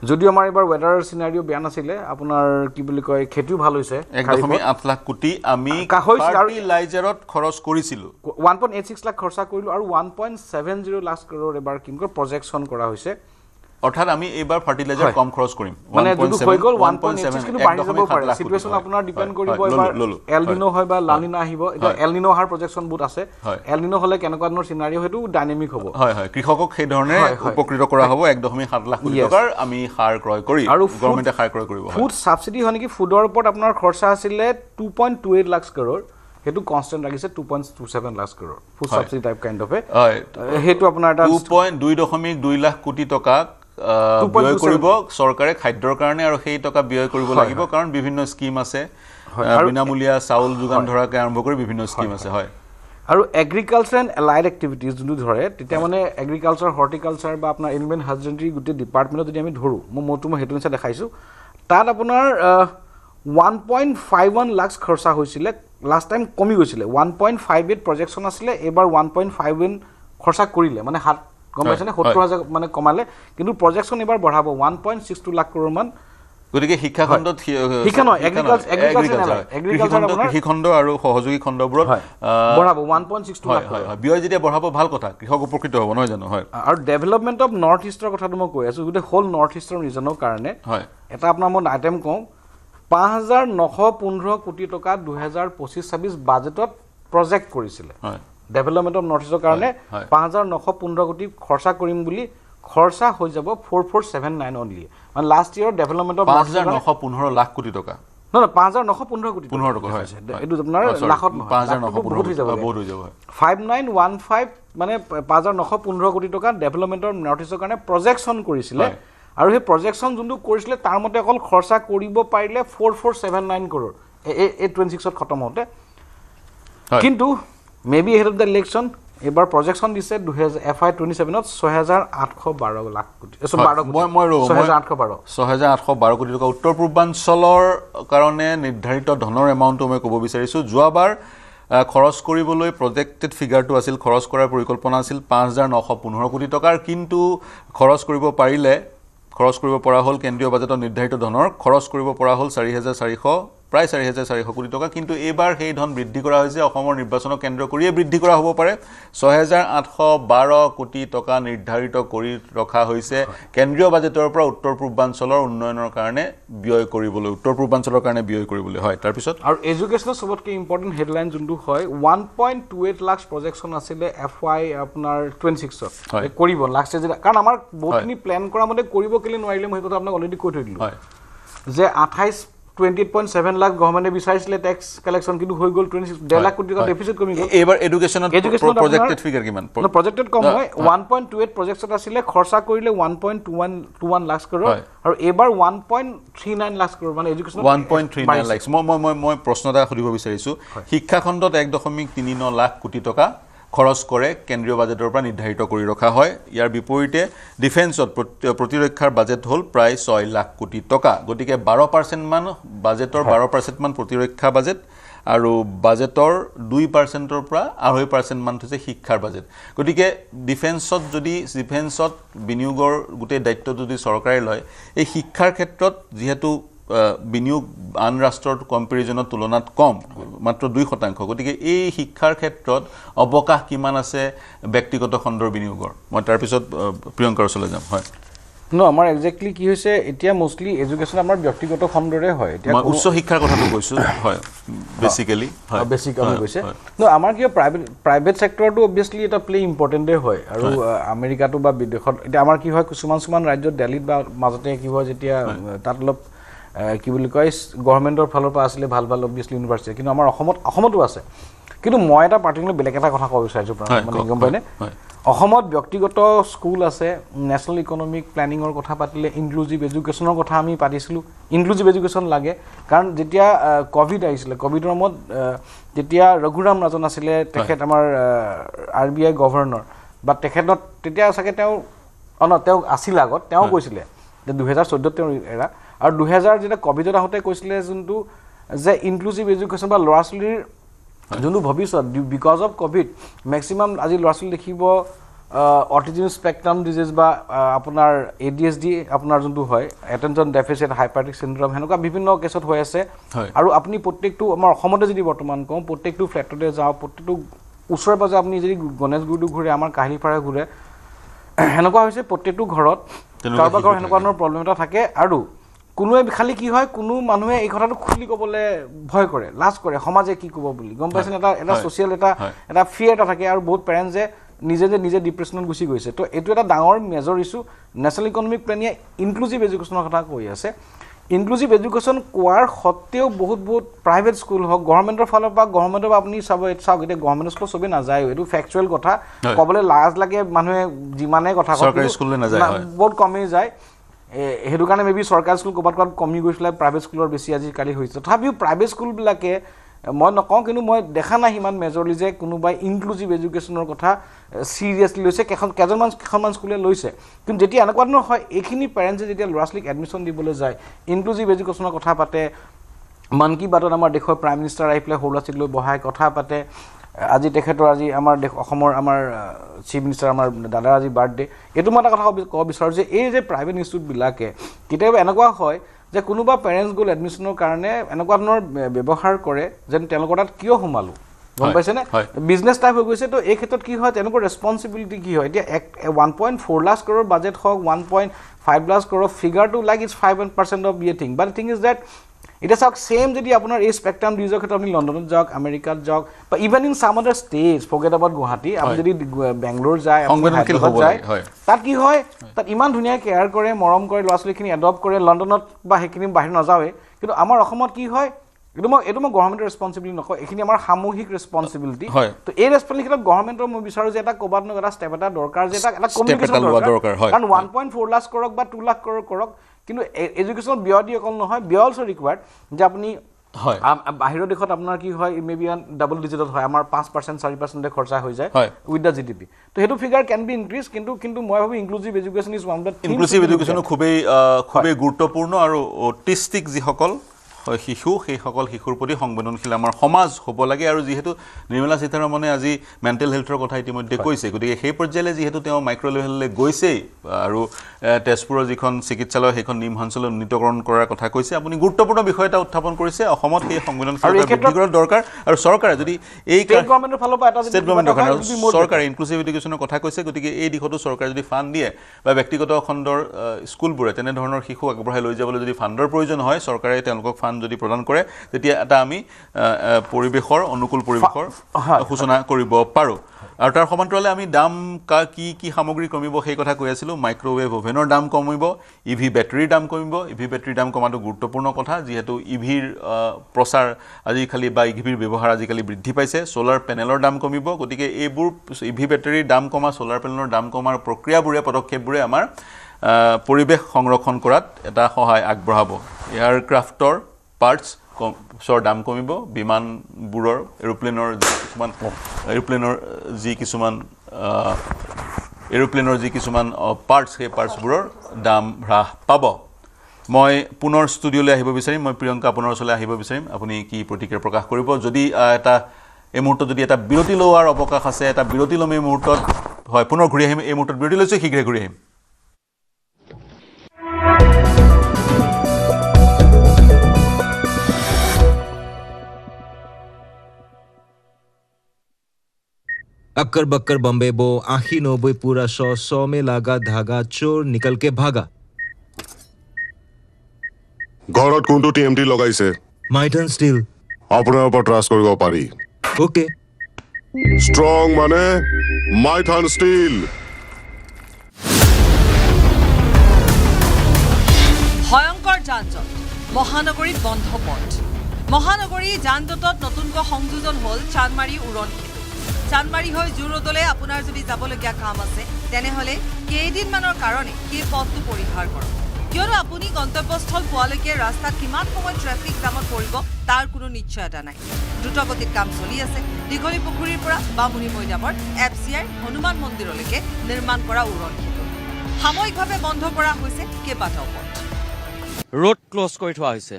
যদিও আমাৰ এবাৰ ওয়েদাৰ সিনাৰিও বেয়া নাছিলে আপোনাৰ কি বুলি কয় খেতিও ভাল হৈছে 1.8 লাখ কোটি আমি ফাৰ্টিলাইজাৰত খৰচ কৰিছিলো 1.86 লাখ খৰচা কৰিলো আৰু 1.70 লাখ crore এবাৰ কিনকৈ প্ৰজেকশ্যন কৰা হৈছে অৰ্থাৎ আমি এবাৰ ফাৰ্টিলাইজাৰ কম খৰচ কৰিম মানে যদি হৈ গ'ল 1.86 কিন্তু বাঢ়ি যাব পাৰে সিচুৱেচন আপোনাৰ ডিপেন্ড কৰিব এবাৰ এল নিনো হয় বা লা নিনা আহিব এটা এল নিনো অহাৰ প্ৰজেকশ্যন বহুত আছে এল নিনো হলে কেনেকুৱা ধৰণৰ সিনাৰিও হেতু ডাইনামিক হ'ব হয় হয় কৃষকক সেই ধৰণে উপকৃত কৰা হ'ব 1.7 লাখ কোটি টকাৰ আমি সাৰ ক্ৰয় কৰি আৰু গভৰ্ণমেণ্টে সাৰ ক্ৰয় কৰিব ফুড সাবসিডি হয় নেকি ফুডৰ ওপৰত আপোনাৰ খৰচা আছিল 2.28 লাখ crore হেতু কনস্ট্যান্ট ৰাখিছে 2.27 lakh crore food subsidy type kind of হয় হেতু আপোনাৰ এটা 2.2 লাখ কোটি টকা ব্যয় কৰিব চৰকাৰে খাদ্যৰ কাৰণে আৰু সেই টকা ব্যয় কৰিব লাগিব কাৰণ বিভিন্ন স্কিম আছে বিনামূলীয়া চাউল যোগান ধৰাকে আৰম্ভ কৰি বিভিন্ন স্কিম আছে হয় আৰু এগ্ৰিকালচাৰ এণ্ড এলাইড এক্টিভিটিজ যোনটো ধৰে তেতিয়া মানে এগ্ৰিকালচাৰ হৰ্টিকালচাৰ বা আপোনাৰ এনিমেল হাজবেণ্ডাৰী গোটেই ডিপাৰ্টমেণ্টত যদি আমি ধৰোঁ মই সেইটো নিচিনা দেখাইছোঁ তাত আপোনাৰ 1.51 লাখ খৰচা হৈছিলে লাষ্ট টাইম কমি গৈছিলে 1.58 প্ৰজেকশ্যন আছিলে এবাৰ 1.51 খৰচা কৰিলে মানে হাত গম পাইছে নে 70,000 মানে কমালে কিন্তু প্ৰজেকশ্যন এবাৰ বঢ়াব 1.62 লাখ crore মান গতিকে শিক্ষা খণ্ডত শিক্ষা নহয় এগ্ৰিকালচাৰ কৃষি খণ্ড আৰু সহযোগী খণ্ডবোৰত বঢ়াব 1.62 লাখ ব্যয় যেতিয়া বঢ়াব ভাল কথা কৃষক উপকৃত হ'ব নহয় জানো হয় আৰু ডেভেলপমেণ্ট অফ নৰ্থ ইষ্টৰ কথাটো মই কৈ আছোঁ গোটেই হোল নৰ্থ ইষ্টৰ ৰিজনৰ কাৰণে হয় এটা আপোনাৰ মই আইটেম কওঁ 5,915 কোটি টকা 2025-26 বাজেটত প্ৰজেক্ট কৰিছিলে হয় ডেভেলপমেণ্ট অফ নৰ্থ ইষ্টৰ কাৰণে 5,915 কোটি খৰচা কৰিম বুলি খৰচা হৈ যাব 4,479 অনলি মানে last year development of 5,915 lakh কোটি টকা নহয় 5,915 কোটি 15 টকা হয় এইটো আপোনাৰ লাখত 5,915 হৈ যাব 5,915 মানে 5,915 কোটি টকা ডেভেলপমেণ্ট অফ নৰ্থ ইষ্টৰ কাৰণে প্ৰজেকশ্যন কৰিছিলে আৰু সেই প্ৰজেকশ্যন যোনটো কৰিছিলে তাৰ মতে অকল খৰচা কৰিব পাৰিলে 4,479 crore এই 26ত খতম হওঁতে কিন্তু maybe head of the election এবাৰ প্ৰজেকশ্যন দিছে FY27ত 6,812 লাখ কোটি 6,812 কোটি টকা উত্তৰ পূৰ্বাঞ্চলৰ কাৰণে নিৰ্ধাৰিত ধনৰ এমাউণ্টটো মই ক'ব বিচাৰিছোঁ যোৱাবাৰ খৰচ কৰিবলৈ প্ৰজেক্টেড ফিগাৰটো আছিল খৰচ কৰাৰ পৰিকল্পনা আছিল 5,915 কোটি টকাৰ কিন্তু খৰচ কৰিব পৰা হ'ল কেন্দ্ৰীয় বাজেটৰ নিৰ্ধাৰিত ধনৰ খৰচ কৰিব পৰা হ'ল 4,400 প্ৰায় 4,400 কোটি টকা কিন্তু এইবাৰ সেই ধন বৃদ্ধি কৰা হৈছে অসমৰ নিৰ্বাচনক কেন্দ্ৰ কৰিয়ে বৃদ্ধি কৰা হ'ব পাৰে 6,812 কোটি টকা নিৰ্ধাৰিত কৰি ৰখা হৈছে কেন্দ্ৰীয় বাজেটৰ পৰা উত্তৰ পূৰ্বাঞ্চলৰ উন্নয়নৰ কাৰণে ব্যয় কৰিবলৈ হয় তাৰ পিছত আৰু এডুকেশ্যনৰ সবতকৈ ইম্পৰ্টেণ্ট হেডলাইন যোনটো হয় 1.28 লাখ প্ৰজেকশ্যন আছিলে FY আপোনাৰ 26ত কৰিব লাষ্ট ইয়াৰ কাৰণ আমাৰ বহুতখিনি প্লেন কৰা মতে কৰিব কেলে নোৱাৰিলে মই কথা আপোনাক অলৰেডি কৈ থৈ দিলোঁ যে 28.7 লাখ গভৰ্ণমেণ্টে বিচাৰিছিলে টেক্স কালেকশ্যন কিন্তু হৈ গ'ল 1.5 লাখ কোটি টকা ডেফিচিট কমি গ'ল এইবাৰ এডুকেশ্যনত প্ৰজেক্টেড ফিগাৰ কিমান প্ৰজেক্টেড কম হয় 1.28 প্ৰজেক্টত আছিলে খৰচা কৰিলে 1.21 লাখ crore আৰু এইবাৰ 1.39 লাখ crore মানে এডুকেশ্যন 1.39 লাখ মই প্ৰশ্ন এটা সুধিব বিচাৰিছোঁ শিক্ষা খণ্ডত 1.39 লাখ কোটি টকা খৰচ কৰে কেন্দ্ৰীয় বাজেটৰ পৰা নিৰ্ধাৰিত কৰি ৰখা হয় ইয়াৰ বিপৰীতে ডিফেন্সত প্ৰতিৰক্ষাৰ বাজেট হ'ল প্ৰায় 6 লাখ কোটি টকা গতিকে 12% মান বাজেটৰ 12% মান প্ৰতিৰক্ষা বাজেট আৰু বাজেটৰ 2%ৰ পৰা 2.5% মান হৈছে শিক্ষাৰ বাজেট গতিকে ডিফেন্সত বিনিয়োগৰ গোটেই দায়িত্ব যদি চৰকাৰে লয় এই শিক্ষাৰ ক্ষেত্ৰত যিহেতু বিনিয়োগ আন ৰাষ্ট্ৰৰ কম্পেৰিজনৰ তুলনাত কম মাত্ৰ 2% গতিকে এই শিক্ষাৰ ক্ষেত্ৰত অৱকাশ কিমান আছে ব্যক্তিগত খণ্ডৰ বিনিয়োগৰ মই তাৰ পিছত প্ৰিয়ংকাৰ ওচৰলৈ যাম হয় No, আমাৰ এক্স্যাক্টলি কি হৈছে এতিয়া মোস্টলি এডুকেশ্যন আমাৰ ব্যক্তিগত খণ্ডৰে হয় এতিয়া মই উচ্চ শিক্ষাৰ কথাটো কৈছো হয় বেসিক্যালি হয় বেসিক্যালি কৈছে নো আমাৰ কি প্ৰাইভেট সেক্টৰটো অবভিয়াসলি এটা প্লে ইম্পৰ্টেন্টে হয় আৰু আমেৰিকাটো বা বিদেশত এতিয়া আমাৰ কি হয় কিছুমান ৰাজ্যত দিল্লীত বা মাজতে কি হয় যেতিয়া তাত অলপ কি বুলি কয় গভৰ্ণমেণ্টৰ ফালৰ পৰা আসলে ভাল অবভিয়াসলি ইউনিভাৰ্চিটি কিন্তু আমাৰ অসমতো আছে কিন্তু মই এটা পাৰ্টিকুলাৰ বেলেগ এটা কথা ক'ব বিচাৰিছো মানে গম পাইনে অসমত ব্যক্তিগত স্কুল আছে ন্যাশনাল ইকোনমিক প্ল্যানিংৰ কথা পাতিলে ইনক্লুসিভ এডুকেশনৰ কথা আমি পাতিছিলো ইনক্লুসিভ এডুকেশন লাগে কাৰণ যেতিয়া কোভিড আহিছিল কোভিডৰ সময়ত যেতিয়া ৰঘুৰাম ৰাজন আছিল তেখেত আমাৰ আৰবিআই গভৰ্ণৰ বা তেখেতত তেতিয়া সাকে তেওঁ আছিল আগত তেওঁ কৈছিল যে 2014 তেওঁ এৰা আৰু 2000 যেতিয়া কোভিডত আহতে কৈছিল যোনটো যে ইনক্লুসিভ এডুকেশন বা লৰাছলিৰ যোনটো ভৱিষ্যত বিকজ অফ কোভিড ম্যাক্সিমাম আজি লৰাছলি দেখিব অটিজম স্পেকট্ৰাম ডিজিজ বা আপোনাৰ এডিএছডি আপোনাৰ যোনটো হয় এটেনশন ডেফিচিট হাইপাৰটিক সিনড্ৰোম হেনকা বিভিন্ন কেছত হৈ আছে আৰু আপুনি প্ৰত্যেকটো আমাৰ অসমতে যদি বৰ্তমান কম প্ৰত্যেকটো ফ্ল্যাটতে যাও প্ৰত্যেকটো ওচৰে পাজৰে আপুনি যদি গণেশগুৰিটো ঘূৰে আমাৰ কাহিলিপাৰা ঘূৰে হেনকা হৈছে প্ৰত্যেকটো ঘৰত কাৰোবাৰ হেনকা ধৰণৰ প্ৰব্লেম এটা থাকে আৰু কোনোৱে খালি কি হয় কোনো মানুহে এই কথাটো খুলি ক'বলৈ ভয় কৰে লাজ কৰে সমাজে কি ক'ব বুলি গম পাইছেন এটা সোশ্যাল এটা ফিয়াৰ এটা থাকে আৰু বহুত পেৰেন্টছে নিজে ডিপ্ৰেছনত গুচি গৈছে তো এইটো এটা ডাঙৰ মেজৰ ইস্যু ন্যাশনাল ইকোনমিক প্ল্যানিংয়ে ইনক্লুসিভ এডুকেশনৰ কথা কৈ আছে ইনক্লুসিভ এডুকেশন কোৱাৰ সত্ত্বেও বহুত প্ৰাইভেট স্কুল হওক গভৰ্ণমেণ্টৰ ফালৰ পৰা গভৰ্ণমেণ্টৰ আপুনি চাওক এতিয়া গভৰ্ণমেণ্ট স্কুল সবে নাযায় এইটো ফেক্চুৱেল কথা ক'বলৈ লাজ লাগে মানুহে যিমানে কথা চৰকাৰী স্কুললৈ নাযায় বহুত কমেই যায় হেতু কাৰণে মেবি সৰকাৰী স্কুল ক'বাত কমি গৈছিল প্ৰাইভেট স্কুলৰ বেছি আজিকালি হৈছে তথাপিও প্ৰাইভেট স্কুলবিলাকে মই নকওঁ কিন্তু মই দেখা নাই ইমান মেজৰলি যে কোনোবাই ইনক্লুসিভ এডুকেশ্যনৰ কথা সিৰিয়াছলি লৈছে কেইখনমান স্কুলে লৈছে কিন্তু যেতিয়া এনেকুৱা ধৰণৰ হয় এইখিনি পেৰেণ্টছে যেতিয়া ল'ৰা-ছোৱালীক এডমিশ্যন দিবলৈ যায় ইনক্লুসিভ এডুকেশ্যনৰ কথা পাতে মন কি বাতত আমাৰ দেশৰ প্ৰাইম মিনিষ্টাৰ আহি পেলাই সৰু ল'ৰা-ছোৱালীক লৈ বহাই কথা পাতে আজি তেখেতৰ আজি আমাৰ দেশ অসমৰ আমাৰ চিফ মিনিষ্টাৰ আমাৰ দাদাৰ আজি বাৰ্থডে এইটো মই এটা কথা ক'ব বিচাৰোঁ যে এই যে প্ৰাইভেট ইনষ্টিটিউটবিলাকে কেতিয়াবা এনেকুৱা হয় যে কোনোবা পেৰেণ্টছ গ'ল এডমিশ্যনৰ কাৰণে এনেকুৱা ধৰণৰ ব্যৱহাৰ কৰে যেন তেওঁলোকৰ তাত কিয় সোমালো গম পাইছেনে বিজনেছ টাইপ হৈ গৈছে তো এই ক্ষেত্ৰত কি হয় তেওঁলোকৰ ৰেছপন্সিবিলিটি কি হয় এতিয়া 1.4 লাখ crore বাজেট হওক 1.5 লাখ crore ফিগাৰটো লাইক ইটছ 5% অফ বিয়ে thing but thing is that এটা চাওক সেম যদি আপোনাৰ এই স্পেকট্ৰাম ডিজিজৰ ক্ষেত্ৰত আপুনি লণ্ডনত যাওক আমেৰিকাত যাওক বা ইভেন ইন সাম আদাৰ ষ্টেটছ ফৰগেট এবাউট গুৱাহাটী আপুনি যদি বেংগলোৰ যায় তাত কি হয় তাত ইমান ধুনীয়া কেয়াৰ কৰে মৰম কৰে ল'ৰা-ছোৱালীখিনি এডপ্ট কৰে লণ্ডনত বা সেইখিনি বাহিৰ নাযাওৱে কিন্তু আমাৰ অসমত কি হয় এইটো মই গভৰ্ণমেণ্টৰ ৰেছপন্সিবিলিটি নকওঁ এইখিনি আমাৰ সামূহিক ৰেছপন্সিবিলিটি তো এই ৰেছপন্সিবিলিটি গভৰ্ণমেণ্টৰ মই বিচাৰোঁ যে এটা ক'বাত এটা ষ্টেপ এটা দৰকাৰ যে এটা কমিউনিকেশ্যন দৰকাৰ কাৰণ 1.4 লাখ কৰক বা 2 লাখ কৰক কিন্তু এডুকেশ্যন ব্যয় দি অকল নহয় ব্যয় অলছ ৰিকুৱাৰ্ড যে আপুনি বাহিৰৰ দেশত আপোনাৰ কি হয় মেবি ডাবল ডিজিটত হয় আমাৰ 5% 4% খৰচা হৈ যায় উইথ দ্য জিডিপি তো সেইটো ফিগাৰ কেন বি ইনক্ৰিজ কিন্তু মই ভাবো inclusive education is one of the inclusive education খুবেই গুৰুত্বপূৰ্ণ আৰু অটিষ্টিক যিসকল শিশু সেইসকল শিশুৰ প্ৰতি সংবেদনশীল আমাৰ সমাজ হ'ব লাগে আৰু যিহেতু নিৰ্মলা সীতাৰমণে আজি মেণ্টেল হেল্থৰ কথা ইতিমধ্যে কৈছে গতিকে সেই পৰ্যায়লৈ যিহেতু তেওঁ মাইক্ৰ' লেভেললৈ গৈছেই আৰু তেজপুৰৰ যিখন চিকিৎসালয় সেইখন নিমহাঞ্চলত উন্নীতকৰণ কৰাৰ কথা কৈছে আপুনি গুৰুত্বপূৰ্ণ বিষয় এটা উত্থাপন কৰিছে অসমত সেই সংবেদনশীলতা বৃদ্ধি কৰাৰ দৰকাৰ আৰু চৰকাৰে যদি এই গভৰ্ণমেণ্টৰ ফালৰ পৰা এটা ষ্টেট গভৰ্ণমেণ্টৰ চৰকাৰে ইনক্লুসিভ এডুকেশ্যনৰ কথা কৈছে গতিকে এই দিশতো চৰকাৰে যদি ফাণ্ড দিয়ে বা ব্যক্তিগত খণ্ডৰ স্কুলবোৰে তেনেধৰণৰ শিশু আগবঢ়াই লৈ যাবলৈ যদি ফাণ্ডৰ প্ৰয়োজন হয় চৰকাৰে তেওঁলোকক যদি প্ৰদান কৰে তেতিয়া এটা আমি পৰিৱেশৰ অনুকূল পৰিৱেশৰ সূচনা কৰিব পাৰোঁ আৰু তাৰ সমান্তৰালে আমি দাম কি সামগ্ৰী কমিব সেই কথা কৈ আছিলোঁ মাইক্ৰৱেভ অভেনৰ দাম কমিব ইভি বেটাৰীৰ দাম কমিব ইভি বেটাৰীৰ দাম কমাটো গুৰুত্বপূৰ্ণ কথা যিহেতু ইভিৰ প্ৰচাৰ আজিকালি বা ইভিৰ ব্যৱহাৰ আজিকালি বৃদ্ধি পাইছে ছ'লাৰ পেনেলৰ দাম কমিব গতিকে এইবোৰ ইভি বেটাৰীৰ দাম কমা ছ'লাৰ পেনেলৰ দাম কমাৰ প্ৰক্ৰিয়াবোৰে পদক্ষেপবোৰে আমাৰ পৰিৱেশ সংৰক্ষণ কৰাত এটা সহায় আগবঢ়াব এয়াৰক্ৰাফ্টৰ পাৰ্টছৰ দাম কমিব বিমানবোৰৰ এৰোপ্লেনৰ যি কিছুমান পাৰ্টছ সেই পাৰ্টছবোৰৰ দাম হ্ৰাস পাব মই পুনৰ ষ্টুডিঅ'লৈ আহিব বিচাৰিম মই প্ৰিয়ংকা আপোনাৰ ওচৰলৈ আহিব বিচাৰিম আপুনি কি প্ৰতিক্ৰিয়া প্ৰকাশ কৰিব যদি এই মুহূৰ্তত যদি এটা বিৰতি লোৱাৰ অৱকাশ আছে এটা বিৰতি ল'ম এই মুহূৰ্তত হয় পুনৰ ঘূৰি আহিম এই মুহূৰ্তত বিৰতি লৈছোঁ শীঘ্ৰে ঘূৰি আহিম अक्कर बक्कर बम्बे बो आखी 90 पूरा 100 में लागा धागा चोर निकल के भागा ঘৰত কোনটো টিএমটি লগাইছে মাইথান ষ্টিল আপোনাৰ ওপৰত ট্ৰাষ্ট কৰিব পাৰি ওকে ষ্ট্ৰং মানে মাইথান ষ্টিল ভয়ংকৰ যান-জঁট মহানগৰীত বন্ধ পথ মহানগৰী যান-জঁটত নতুনকৈ সংযোজন হ'ল চানমাৰী উৰণ সেতু চানমাৰী হৈ জুৰোডলৈ আপোনাৰ যদি যাবলগীয়া কাম আছে তেনেহ'লে কেইদিনমানৰ কাৰণে সেই পথটো পৰিহাৰ কৰক কিয়নো আপুনি গন্তব্যস্থল পোৱালৈকে ৰাস্তাত কিমান সময় ট্ৰেফিক জামত পৰিব তাৰ কোনো নিশ্চয়তা নাই দ্ৰুতগতিত কাম চলি আছে দীঘলী পুখুৰীৰ পৰা বামুণী মৈদামৰ FCR হনুমান মন্দিৰলৈকে নিৰ্মাণ কৰা উৰণ সেতু সাময়িকভাৱে বন্ধ কৰা হৈছে কেইবাটাও পথ ৰোড ক্ল'জ কৰি থোৱা হৈছে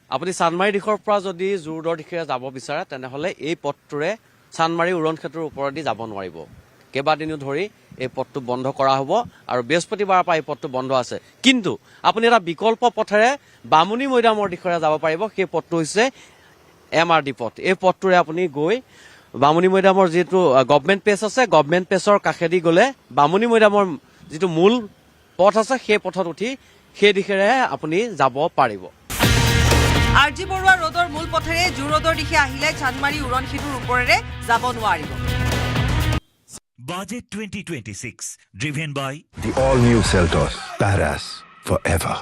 আপুনি চানমাৰী দিশৰ পৰা যদি জোৰদৰ দিশে যাব বিচাৰে তেনেহ'লে এই পথটোৰে চানমাৰী উৰণ সেতুৰ ওপৰেদি যাব নোৱাৰিব কেইবাদিনো ধৰি এই পথটো বন্ধ কৰা হ'ব আৰু বৃহস্পতিবাৰৰ পৰা এই পথটো বন্ধ আছে কিন্তু আপুনি এটা বিকল্প পথেৰে বামুণী মৈদামৰ দিশৰে যাব পাৰিব সেই পথটো হৈছে MRD পথ এই পথটোৰে আপুনি গৈ বামুণী মৈদামৰ যিটো গভৰ্ণমেণ্ট পেজ আছে গভৰ্ণমেণ্ট পেজৰ কাষেদি গ'লে বামুণী মৈদামৰ যিটো মূল পথ আছে সেই পথত উঠি সেই দিশেৰে আপুনি যাব পাৰিব RG বৰুৱা ৰোডৰ মূল পথেৰে জুৰোডৰ দিশে আহিলে চানমাৰী উৰণ সেতুৰ ওপৰেৰে যাব নোৱাৰিব Budget 2026, driven by the all-new Seltos, Paras forever.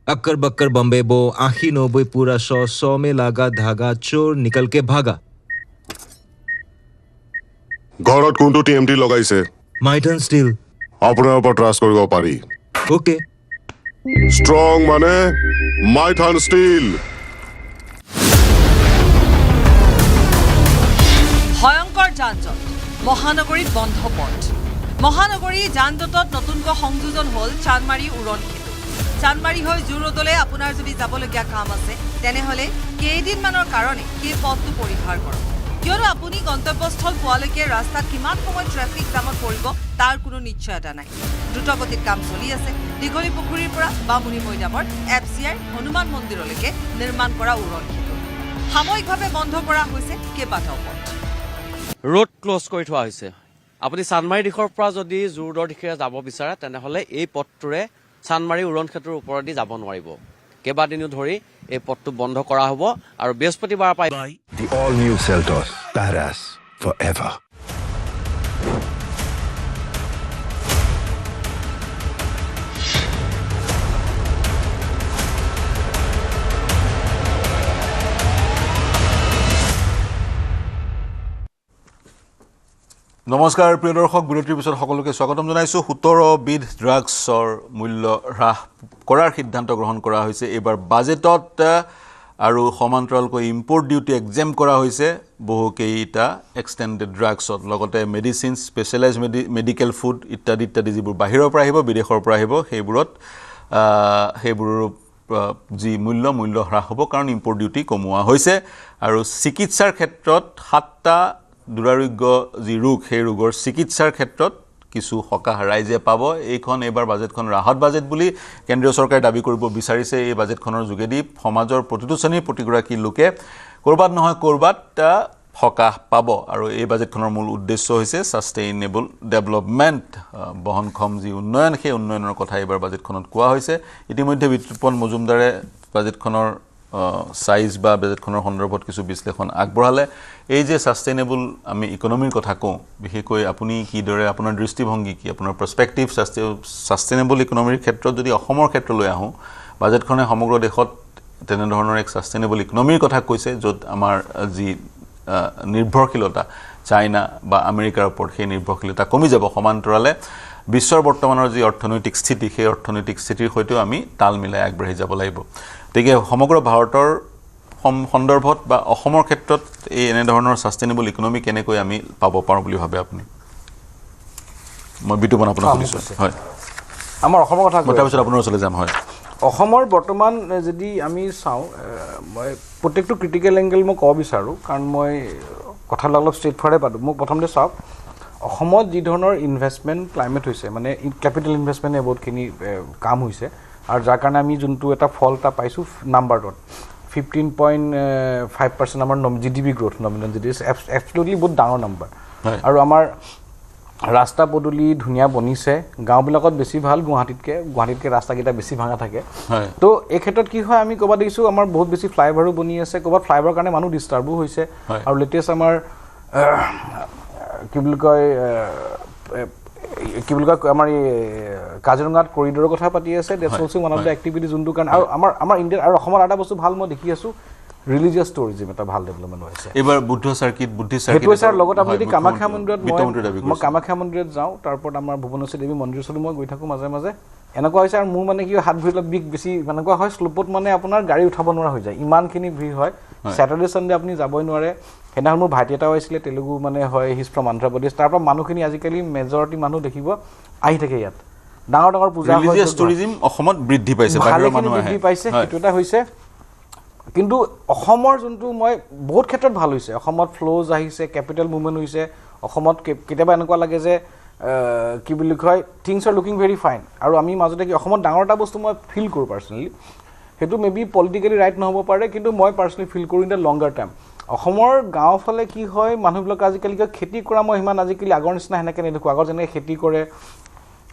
Occur Bakkar Bombay बो 80-90 पूरा 100 में लागा धागा चोर निकल के भागा ঘৰত কোনটো টিএমটি লগাইছে মাইথান ষ্টিল আপোনাৰ ওপৰত ট্ৰাষ্ট কৰিব পাৰি ওকে ষ্ট্ৰং মানে মাইথান ষ্টিল ভয়ংকৰ যান-জঁট মহানগৰীত বন্ধ পথ মহানগৰী যান-জঁটত নতুনকৈ সংযোজন হ'ল চানমাৰী উৰণ সেতু চানমাৰী হৈ জুৰোডলৈ আপোনাৰ যদি যাবলগীয়া কাম আছে তেনেহ'লে কেইদিনমানৰ কাৰণে সেই পথটো পৰিহাৰ কৰক কিয়নো আপুনি গন্তব্যস্থল পোৱালৈকে ৰাস্তাত কিমান সময় ট্ৰেফিক জামত পৰিব তাৰ কোনো নিশ্চয়তা নাই দ্ৰুতগতিত কাম চলি আছে দীঘলী পুখুৰীৰ পৰা বামুণী মৈদামৰ FCR হনুমান মন্দিৰলৈকে নিৰ্মাণ কৰা উৰণ সেতু সাময়িকভাৱে বন্ধ কৰা হৈছে কেইবাটাও পথ ৰোড ক্ল'জ কৰি থোৱা হৈছে আপুনি চানমাৰী দিশৰ পৰা যদি জোৰদৰ দিশে যাব বিচাৰে তেনেহ'লে এই পথটোৰে চানমাৰী উৰণ সেতুৰ ওপৰেদি যাব নোৱাৰিব কেইবাদিনো ধৰি এই পথটো বন্ধ কৰা হ'ব আৰু বৃহস্পতিবাৰৰ পৰা By the all-new Seltos, Paras forever. নমস্কাৰ প্ৰিয় দৰ্শক বিৰতিৰ পিছত সকলোকে স্বাগতম জনাইছোঁ 17 বিধ ড্ৰাগছৰ মূল্য হ্ৰাস কৰাৰ সিদ্ধান্ত গ্ৰহণ কৰা হৈছে এইবাৰ বাজেটত আৰু সমান্তৰালকৈ ইম্পৰ্ট ডিউটি এক্সেম কৰা হৈছে বহুকেইটা এক্সটেণ্ডেড ড্ৰাগছত লগতে মেডিচিন স্পেচিয়েলাইজ মেডিকেল ফুড ইত্যাদি ইত্যাদি যিবোৰ বাহিৰৰ পৰা আহিব বিদেশৰ পৰা আহিব সেইবোৰৰ যি মূল্য হ্ৰাস হ'ব কাৰণ ইম্পৰ্ট ডিউটি কমোৱা হৈছে আৰু চিকিৎসাৰ ক্ষেত্ৰত 7টা দুৰাৰোগ্য যি ৰোগ সেই ৰোগৰ চিকিৎসাৰ ক্ষেত্ৰত কিছু সকাহ ৰাইজে পাব এইখন এইবাৰ বাজেটখন ৰাহত বাজেট বুলি কেন্দ্ৰীয় চৰকাৰে দাবী কৰিব বিচাৰিছে এই বাজেটখনৰ যোগেদি সমাজৰ প্ৰতিটো শ্ৰেণীৰ প্ৰতিগৰাকী লোকে কৰবাত নহয় কৰবাত সকাহ পাব আৰু এই বাজেটখনৰ মূল উদ্দেশ্য হৈছে সাষ্টেইনেবল ডেভেলপমেণ্ট বহনক্ষম যি উন্নয়ন সেই উন্নয়নৰ কথা এইবাৰ বাজেটখনত কোৱা হৈছে ইতিমধ্যে বিতৃপন মজুমদাৰে বাজেটখনৰ সাইজ বা বাজেটখনৰ সন্দৰ্ভত কিছু বিশ্লেষণ আগবঢ়ালে এই যে সাষ্টেইনেবল আমি ইকনমিৰ কথা কওঁ বিশেষকৈ আপুনি কিদৰে আপোনাৰ দৃষ্টিভংগী কি আপোনাৰ পাৰ্সপেক্টিভ সাষ্টেইনেবল ইকনমিৰ ক্ষেত্ৰত যদি অসমৰ ক্ষেত্ৰলৈ আহোঁ বাজেটখনে সমগ্ৰ দেশত তেনে ধৰণৰ এক সাষ্টেইনেবল ইকনমিৰ কথা কৈছে য'ত আমাৰ যি নিৰ্ভৰশীলতা চাইনা বা আমেৰিকাৰ ওপৰত সেই নিৰ্ভৰশীলতা কমি যাব সমান্তৰালে বিশ্বৰ বৰ্তমানৰ যি অৰ্থনৈতিক স্থিতি সেই অৰ্থনৈতিক স্থিতিৰ সৈতেও আমি তাল মিলাই আগবাঢ়ি যাব লাগিব গতিকে সমগ্ৰ ভাৰতৰ সন্দৰ্ভত বা অসমৰ ক্ষেত্ৰত এই এনে ধৰণৰ সাষ্টেইনেবল ইকনমি কেনেকৈ আমি পাব পাৰোঁ বুলি ভাবে আপুনি মই বিতুপন আপোনাক সুধিছোঁ হয় আমাৰ অসমৰ কথা তাৰপিছত আপোনাৰ ওচৰলৈ যাম হয় অসমৰ বৰ্তমান যদি আমি চাওঁ মই প্ৰত্যেকটো ক্ৰিটিকেল এংগেল মই ক'ব বিচাৰোঁ কাৰণ মই কথাবিলাক অলপ ষ্ট্ৰেইট ফৰৱাৰ্ডে পালোঁ মোক প্ৰথমতে চাওক অসমত যি ধৰণৰ ইনভেষ্টমেণ্ট ক্লাইমেট হৈছে মানে কেপিটেল ইনভেষ্টমেণ্টে বহুতখিনি কাম হৈছে আৰু যাৰ কাৰণে আমি যোনটো এটা ফল এটা পাইছোঁ নাম্বাৰটোত 15.5% আমাৰ GDP গ্ৰোথ নমিনেল GDP এবছলিউটলি বহুত ডাঙৰ নাম্বাৰ আৰু আমাৰ ৰাস্তা পদূলি ধুনীয়া বনিছে গাঁওবিলাকত বেছি ভাল গুৱাহাটীতকে ৰাস্তাকেইটা বেছি ভাঙা থাকে তো এই ক্ষেত্ৰত কি হয় আমি ক'বা দিছোঁ আমাৰ বহুত বেছি ফ্লাইঅভাৰো বনি আছে ক'ৰবাত ফ্লাইঅভাৰৰ কাৰণে মানুহ ডিষ্টাৰ্বো হৈছে আৰু লেটেষ্ট আমাৰ কি বুলি কয় আমাৰ এই কাজিৰঙাত কৰিডৰৰ কথা পাতি আছে that's also one of the activity যোনটো কাৰণে আৰু আমাৰ ইণ্ডিয়াত আৰু অসমৰ এটা বস্তু ভাল মই দেখি আছোঁ ৰিলিজিয়াছ টুৰিজিম এটা ভাল ডেভেলপমেণ্ট হৈছে এইবাৰ বুদ্ধিষ্ট চাৰ্কিট সেইটো ছাৰ লগত আপুনি যদি কামাখ্যা মন্দিৰত মই কামাখ্যা মন্দিৰত যাওঁ তাৰপৰত আমাৰ ভুৱনেশ্বৰ দেৱী মন্দিৰ ওচৰত মই গৈ থাকোঁ মাজে মাজে এনেকুৱা হৈছে আৰু মোৰ মানে কি হাত ভৰিত বিষ বেছি এনেকুৱা হয় শ্লোপত মানে আপোনাৰ গাড়ী উঠাব নোৱাৰা হৈ যায় ইমানখিনি ভিৰ হয় ছেটাৰডে ছানডে আপুনি যাবই নোৱাৰে সেইদিনাখন মোৰ ভাইটি এটাও আহিছিলে তেলেগু মানে হয় হিজ ফ্ৰম অন্ধ্ৰ প্ৰদেশ তাৰ পৰা মানুহখিনি আজিকালি মেজৰিটি মানুহ দেখিব আহি থাকে ইয়াত ডাঙৰ ডাঙৰ পূজা ৰিলিজিয়াছ টুৰিজিম অসমত বৃদ্ধি পাইছে বাহিৰৰ মানুহ বৃদ্ধি পাইছে সেইটো এটা হৈছে কিন্তু অসমৰ যোনটো মই বহুত ক্ষেত্ৰত ভাল হৈছে অসমত ফ্ল'জ আহিছে কেপিটেল মুভমেণ্ট হৈছে অসমত কেতিয়াবা এনেকুৱা লাগে যে কি বুলি কয় things R looking very fine আৰু আমি মাজতে কি অসমত ডাঙৰ এটা বস্তু মই ফিল কৰোঁ পাৰ্চনেলি সেইটো মে বি পলিটিকেলি ৰাইট নহ'ব পাৰে কিন্তু মই পাৰ্চনেলি ফিল কৰোঁ ইন দ্য লংগাৰ টাইম অসমৰ গাঁও ফালে কি হয় মানুহবিলাক আজিকালি খেতি কৰা মই সিমান আজিকালি আগৰ নিচিনা সেনেকৈ নেদেখোঁ আগৰ যেনেকৈ খেতি কৰে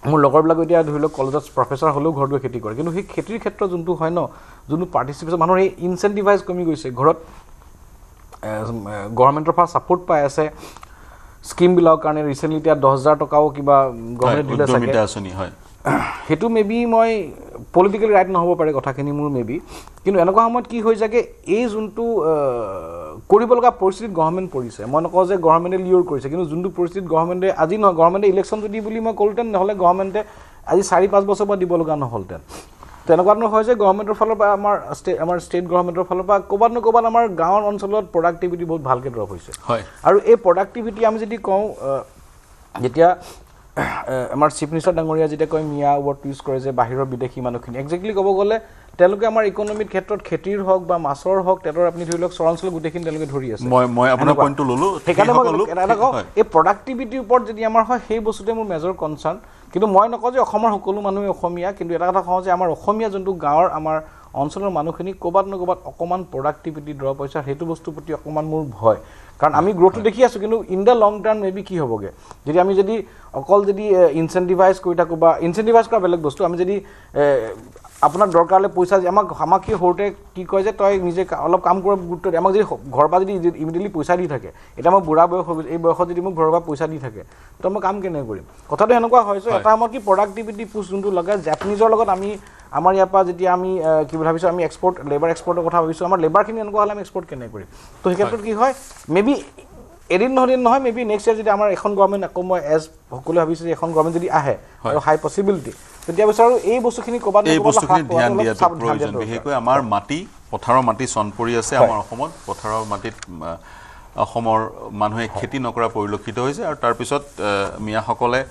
মোৰ লগৰবিলাক এতিয়া ধৰি লওক কলেজত প্ৰফেচাৰ হ'লেও ঘৰত গৈ খেতি কৰে কিন্তু সেই খেতিৰ ক্ষেত্ৰত যোনটো হয় ন যোনটো পাৰ্টিচিপেশ্যন মানুহৰ সেই ইনচেণ্টিভাইজ কমি গৈছে ঘৰত গভৰ্ণমেণ্টৰ পৰা ছাপোৰ্ট পাই আছে স্কিমবিলাকৰ কাৰণে ৰিচেণ্টলি এতিয়া 10,000 টকাও কিবা গভৰ্ণমেণ্টে দিলে চাগে সেইটো মে বি মই পলিটিকেলি ৰাইট নহ'ব পাৰে কথাখিনি মোৰ মে বি কিন্তু এনেকুৱা সময়ত কি হৈ যায়গৈ এই যোনটো কৰিব লগা পৰিস্থিতিত গভৰ্ণমেণ্ট পৰিছে মই নকওঁ যে গভৰ্ণমেণ্টে লিয়ৰ কৰিছে কিন্তু যোনটো পৰিস্থিতিত গভৰ্ণমেণ্টে আজি নহয় গভৰ্ণমেণ্টে ইলেকশ্যন যদি বুলি মই ক'লোহেঁতেন নহ'লে গভৰ্ণমেণ্টে আজি 4-5 বছৰ পৰা দিব লগা নহ'লহেঁতেন তেনেকুৱা ধৰণৰ হয় যে গভৰ্ণমেণ্টৰ ফালৰ পৰা আমাৰ ষ্টেট গভৰ্ণমেণ্টৰ ফালৰ পৰা ক'ৰবাত ক'ৰবাত আমাৰ গাঁৱৰ অঞ্চলত প্ৰডাক্টিভিটি বহুত ভালকৈ ড্ৰপ হৈছে আৰু এই প্ৰডাক্টিভিটি আমি যদি কওঁ যেতিয়া আমাৰ চিফ মিনিষ্টাৰ ডাঙৰীয়া যেতিয়া কয় মিয়া ৱৰ্ড ইউজ কৰে যে বাহিৰৰ বিদেশী মানুহখিনি একজেক্টলি ক'ব গ'লে তেওঁলোকে আমাৰ ইকনমিক ক্ষেত্ৰত খেতিৰ হওক বা মাছৰ হওক তেওঁলোকৰ আপুনি ধৰি লওক চৰাঞ্চলৰ গোটেইখিনি তেওঁলোকে ধৰি আছে মই আপোনাৰ পইণ্টটো ল'লোঁ সেইকাৰণে মই এটা কওঁ এই প্ৰডাক্টিভিটিৰ ওপৰত যদি আমাৰ হয় সেই বস্তুটোৱে মোৰ মেজৰ কনচাৰ্ণ কিন্তু মই নকওঁ যে অসমৰ সকলো মানুহে অসমীয়া কিন্তু এটা কথা কওঁ যে আমাৰ অসমীয়া যোনটো গাঁৱৰ আমাৰ অঞ্চলৰ মানুহখিনি ক'ৰবাত অকণমান প্ৰডাক্টিভিটি ড্ৰপ হৈছে সেইটো বস্তুৰ প্ৰতি অকণমান মোৰ ভয় কাৰণ আমি গ্ৰ'থটো দেখি আছোঁ কিন্তু in the long term may be কি হ'বগৈ যদি আমি যদি অকল যদি ইনচেণ্টিভাইজ কৰি থাকোঁ বা ইনচেণ্টিভাইজ কৰা বেলেগ বস্তু আমি যদি আপোনাক দৰকাৰ হ'লে পইচা আমাক কি সৰুতে কি কয় যে তই নিজে অলপ কাম কৰা গুৰুত্ব দিয়ে আমাক যদি ঘৰৰ পৰা যদি ইমিডিয়েটলি পইচা দি থাকে এতিয়া মই বুঢ়া বয়স হৈ গৈছে এই বয়সত যদি মোক ঘৰৰ পৰা পইচা দি থাকে তো মই কাম কেনেকৈ কৰিম কথাটো সেনেকুৱা হয় এটা আমাৰ কি প্ৰডাক্টিভিটি পুষ্ট যোনটো লগাই জাপানীজৰ লগত আমি আমাৰ ইয়াৰ পৰা যেতিয়া আমি কি বুলি ভাবিছোঁ আমি লেবাৰ এক্সপৰ্টৰ কথা ভাবিছোঁ আমাৰ লেবাৰখিনি এনেকুৱা হ'লে আমি এক্সপৰ্ট কেনেকৈ কৰিম তো সেই ক্ষেত্ৰত কি হয় মে বি এদিন নহয় মে বি নেক্সট ইয়াৰ যদি আমাৰ এখন গভৰ্ণমেণ্ট আকৌ মই এজ সকলোৱে ভাবিছোঁ যে এখন গভৰ্ণমেণ্ট যদি আহে আৰু হাই পচিবিলিটি তেতিয়া বিচাৰোঁ এই বস্তুখিনি ক'ৰবাত এই বস্তুখিনি ধ্যান দিয়াটো প্ৰয়োজন বিশেষকৈ আমাৰ মাটি পথাৰৰ মাটি চন পৰি আছে আমাৰ অসমত পথাৰৰ মাটিত অসমৰ মানুহে খেতি নকৰা পৰিলক্ষিত হৈছে আৰু তাৰপিছত মিয়াসকলে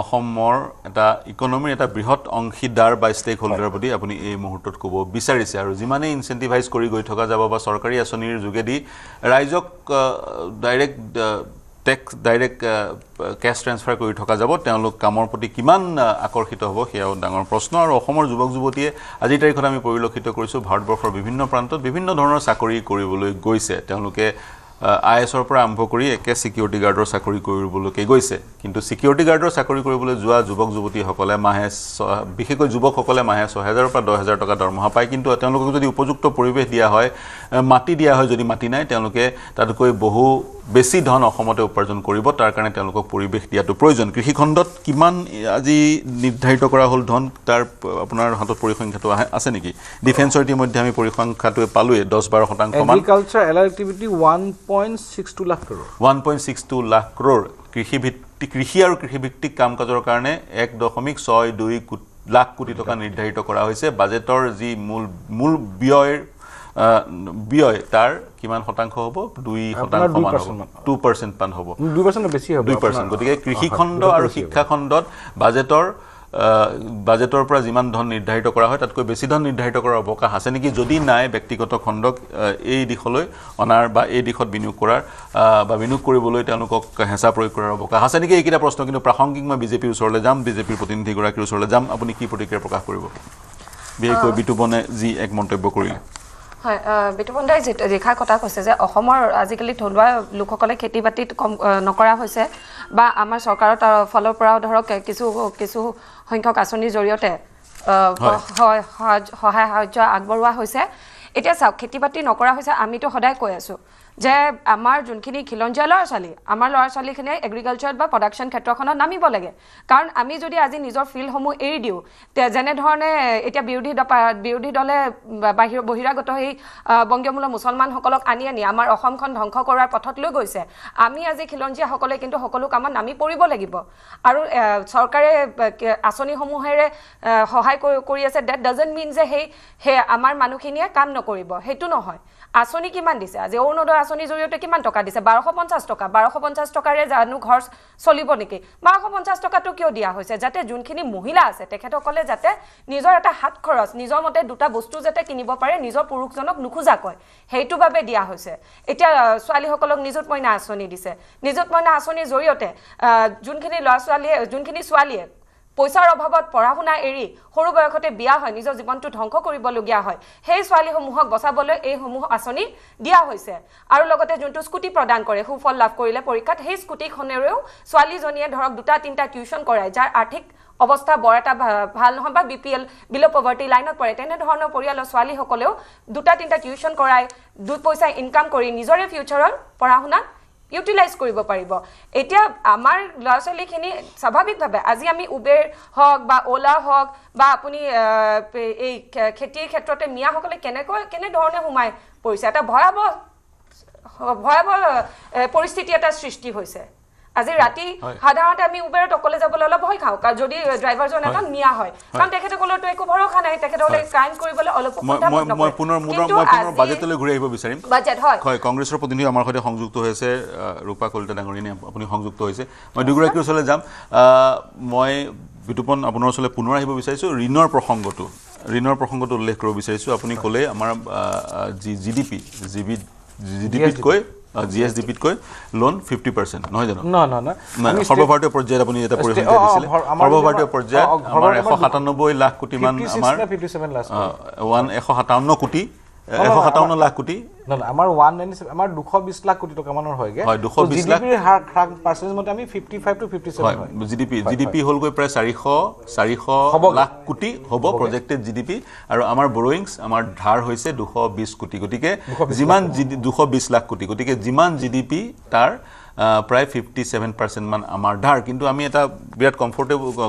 অসমৰ এটা ইকনমিৰ এটা বৃহৎ অংশীদাৰ বা ষ্টেক হোল্ডাৰ বুলি আপুনি এই মুহূৰ্তত ক'ব বিচাৰিছে আৰু যিমানেই ইনচেণ্টিভাইজ কৰি গৈ থকা যাব বা চৰকাৰী আঁচনিৰ যোগেদি ৰাইজক ডাইৰেক্ট কেছ ট্ৰেন্সফাৰ কৰি থকা যাব তেওঁলোক কামৰ প্ৰতি কিমান আকৰ্ষিত হ'ব সেয়াও ডাঙৰ প্ৰশ্ন আৰু অসমৰ যুৱক যুৱতীয়ে আজিৰ তাৰিখত আমি পৰিলক্ষিত কৰিছোঁ ভাৰতবৰ্ষৰ বিভিন্ন প্ৰান্তত বিভিন্ন ধৰণৰ চাকৰি কৰিবলৈ গৈছে তেওঁলোকে IS-ৰ পৰা আৰম্ভ কৰি একে ছিকিউৰিটি গাৰ্ডৰ চাকৰি কৰিবলৈকে গৈছে কিন্তু ছিকিউৰিটি গাৰ্ডৰ চাকৰি কৰিবলৈ যোৱা যুৱক যুৱতীসকলে মাহে বিশেষকৈ যুৱকসকলে মাহে 6,000 পৰা 10,000 টকা দৰমহা পায় কিন্তু তেওঁলোকক যদি উপযুক্ত পৰিৱেশ দিয়া হয় মাটি দিয়া হয় যদি মাটি নাই তেওঁলোকে তাতকৈ বহু বেছি ধন অসমতে উপাৰ্জন কৰিব তাৰ কাৰণে তেওঁলোকক পৰিৱেশ দিয়াটো প্ৰয়োজন কৃষিখণ্ডত কিমান আজি নিৰ্ধাৰিত কৰা হ'ল ধন তাৰ আপোনাৰ হাতত পৰিসংখ্যাটো আছে নেকি ডিফেন্সৰ ইতিমধ্যে আমি পৰিসংখ্যাটো পালোৱে 10-12% মান agriculture activity 1.62 lakh crore 1.62 lakh crore কৃষি আৰু কৃষিভিত্তিক কাম কাজৰ কাৰণে 1.62 লাখ কোটি টকা নিৰ্ধাৰিত কৰা হৈছে বাজেটৰ যি মূল ব্যয় তাৰ কিমান শতাংশ হ'ব 2% 2% মান হ'ব 2% বেছি হ'ব 2% গতিকে কৃষিখণ্ড আৰু শিক্ষাখণ্ডত বাজেটৰ পৰা যিমান ধন নিৰ্ধাৰিত কৰা হয় তাতকৈ বেছি ধন নিৰ্ধাৰিত কৰাৰ অৱকাশ আছে নেকি যদি নাই ব্যক্তিগত খণ্ডক এই দিশলৈ অনাৰ বা এই দিশত বিনিয়োগ কৰাৰ বা বিনিয়োগ কৰিবলৈ তেওঁলোকক হেঁচা প্ৰয়োগ কৰাৰ অৱকাশ আছে নেকি এইকেইটা প্ৰশ্ন কিন্তু প্ৰাসংগিক মই বিজেপিৰ ওচৰলৈ যাম বিজেপিৰ প্ৰতিনিধিগৰাকীৰ ওচৰলৈ যাম আপুনি কি প্ৰতিক্ৰিয়া প্ৰকাশ কৰিব বিশেষকৈ বিতুপনে যি এক মন্তব্য কৰিলে হয় বিতুপন্দাই ৰেখাৰ কথা কৈছে যে অসমৰ আজিকালি থলুৱা লোকসকলে খেতি বাতিত কম নকৰা হৈছে বা আমাৰ চৰকাৰৰ ফলৰ পৰাও ধৰক কিছু সংখ্যক আঁচনিৰ জৰিয়তে সহায় সাহায্য আগবঢ়োৱা হৈছে এতিয়া চাওক খেতি বাতি নকৰা হৈছে আমিতো সদায় কৈ আছো যে আমাৰ যোনখিনি খিলঞ্জীয়া আমাৰ ল'ৰা ছোৱালীখিনিয়ে এগ্ৰিকালচাৰ বা প্ৰডাকশ্যন ক্ষেত্ৰখনত নামিব লাগে কাৰণ আমি যদি আজি নিজৰ ফিল্ডসমূহ এৰি দিওঁ যেনেধৰণে এতিয়া বিৰোধী দলে বহিৰাগত সেই বংগমূল মুছলমানসকলক আনি আমাৰ অসমখন ধ্বংস কৰাৰ পথত লৈ গৈছে আমি আজি খিলঞ্জীয়াসকলে কিন্তু সকলো কামত নামি পৰিব লাগিব আৰু চৰকাৰে আঁচনিসমূহেৰে সহায় কৰি আছে ডেট ডাজন্ট মিন যে সেই আমাৰ মানুহখিনিয়ে কাম নকৰিব সেইটো নহয় আঁচনি কিমান দিছে আজি অৰুণোদয় আঁচনিৰ জৰিয়তে কিমান টকা দিছে 1250 টকাৰে জানো ঘৰ চলিব নেকি 1250 টকাটো কিয় দিয়া হৈছে যাতে যোনখিনি মহিলা আছে তেখেতসকলে যাতে নিজৰ এটা হাত খৰচ নিজৰ মতে দুটা বস্তু যাতে কিনিব পাৰে নিজৰ পুৰুষজনক নুখুজাকৈ সেইটো বাবে দিয়া হৈছে এতিয়া ছোৱালীসকলক নিযুত মইনা আঁচনি দিছে নিযুত মইনা আঁচনিৰ জৰিয়তে যোনখিনি ছোৱালীয়ে পইচাৰ অভাৱত পঢ়া শুনা এৰি সৰু বয়সতে বিয়া হয় নিজৰ জীৱনটো ধ্বংস কৰিবলগীয়া হয় সেই ছোৱালীসমূহক বচাবলৈ এইসমূহ আঁচনি দিয়া হৈছে আৰু লগতে যোনটো স্কুটি প্ৰদান কৰে সুফল লাভ কৰিলে পৰীক্ষাত সেই স্কুটিখনেৰেও ছোৱালীজনীয়ে ধৰক 2-3টা টিউচন কৰায় যাৰ আৰ্থিক অৱস্থা বৰ এটা ভাল নহয় বা BPL বিলো পভাৰ্টি লাইনত পৰে তেনেধৰণৰ পৰিয়ালৰ ছোৱালীসকলেও 2-3টা টিউচন কৰায় 2 পইচা ইনকাম কৰি নিজৰে ফিউচাৰৰ পঢ়া শুনা ইউটিলাইজ কৰিব পাৰিব এতিয়া আমাৰ ল'ৰা ছোৱালীখিনি স্বাভাৱিকভাৱে আজি আমি উবেৰ হওক বা ওলা হওক বা আপুনি এই খেতিৰ ক্ষেত্ৰতে মিয়াসকলে কেনেধৰণে সোমাই পৰিছে এটা ভয়াৱহ পৰিস্থিতি এটা সৃষ্টি হৈছে আজি ৰাতি সাধাৰণতে আমি উবেৰত অকলে যাবলৈ অলপ ভয় খাওঁ কাৰণ যদি ড্ৰাইভাৰজন এখন মিয়া হয় কাৰণ তেখেতসকলৰতো একো ভৰসা নাই তেখেতসকলে ক্ৰাইম কৰিবলৈ অলপ মই পুনৰ বাজেটলৈ ঘূৰি আহিব বিচাৰিম বাজেট হয় কংগ্ৰেছৰ প্ৰতিনিধি আমাৰ সৈতে সংযুক্ত হৈছে ৰূপা কলিতা ডাঙৰীয়ানী আপুনি সংযুক্ত হৈছে মই দুগৰাকীৰ ওচৰলৈ যাম মই বিতুপন আপোনাৰ ওচৰলৈ পুনৰ আহিব বিচাৰিছোঁ ঋণৰ প্ৰসংগটো উল্লেখ কৰিব বিচাৰিছোঁ আপুনি ক'লে আমাৰ জিডিপিতকৈ GSDPতকৈ লোন 50% নহয় জানো নহয় সৰ্বভাৰতীয় পৰ্যায়ত আপুনি এটা পৰিসংখ্যা দিছিলে সৰ্বভাৰতীয় পৰ্যায়ত আমাৰ 197 লাখ কোটি মান আমাৰ 157 কোটি 157 লাখ কোটি আমাৰ 197 আমাৰ 220 লাখ কোটি টকা মানৰ হয়গে হয় 220 লাখ জিডিপিৰ হাৰ পাৰ্চেন্টেজ মতে আমি 55 to 57 হয় জিডিপি হল গৈ প্ৰায় 400 লাখ কোটি হ'ব প্ৰজেক্টেড জিডিপি আৰু আমাৰ বৰোইংছ আমাৰ ধাৰ হৈছে 220 কোটি গতিকে যিমান 220 লাখ কোটি গতিকে যিমান জিডিপি তাৰ প্ৰায় 57% মান আমাৰ ধাৰ কিন্তু আমি এটা বিৰাট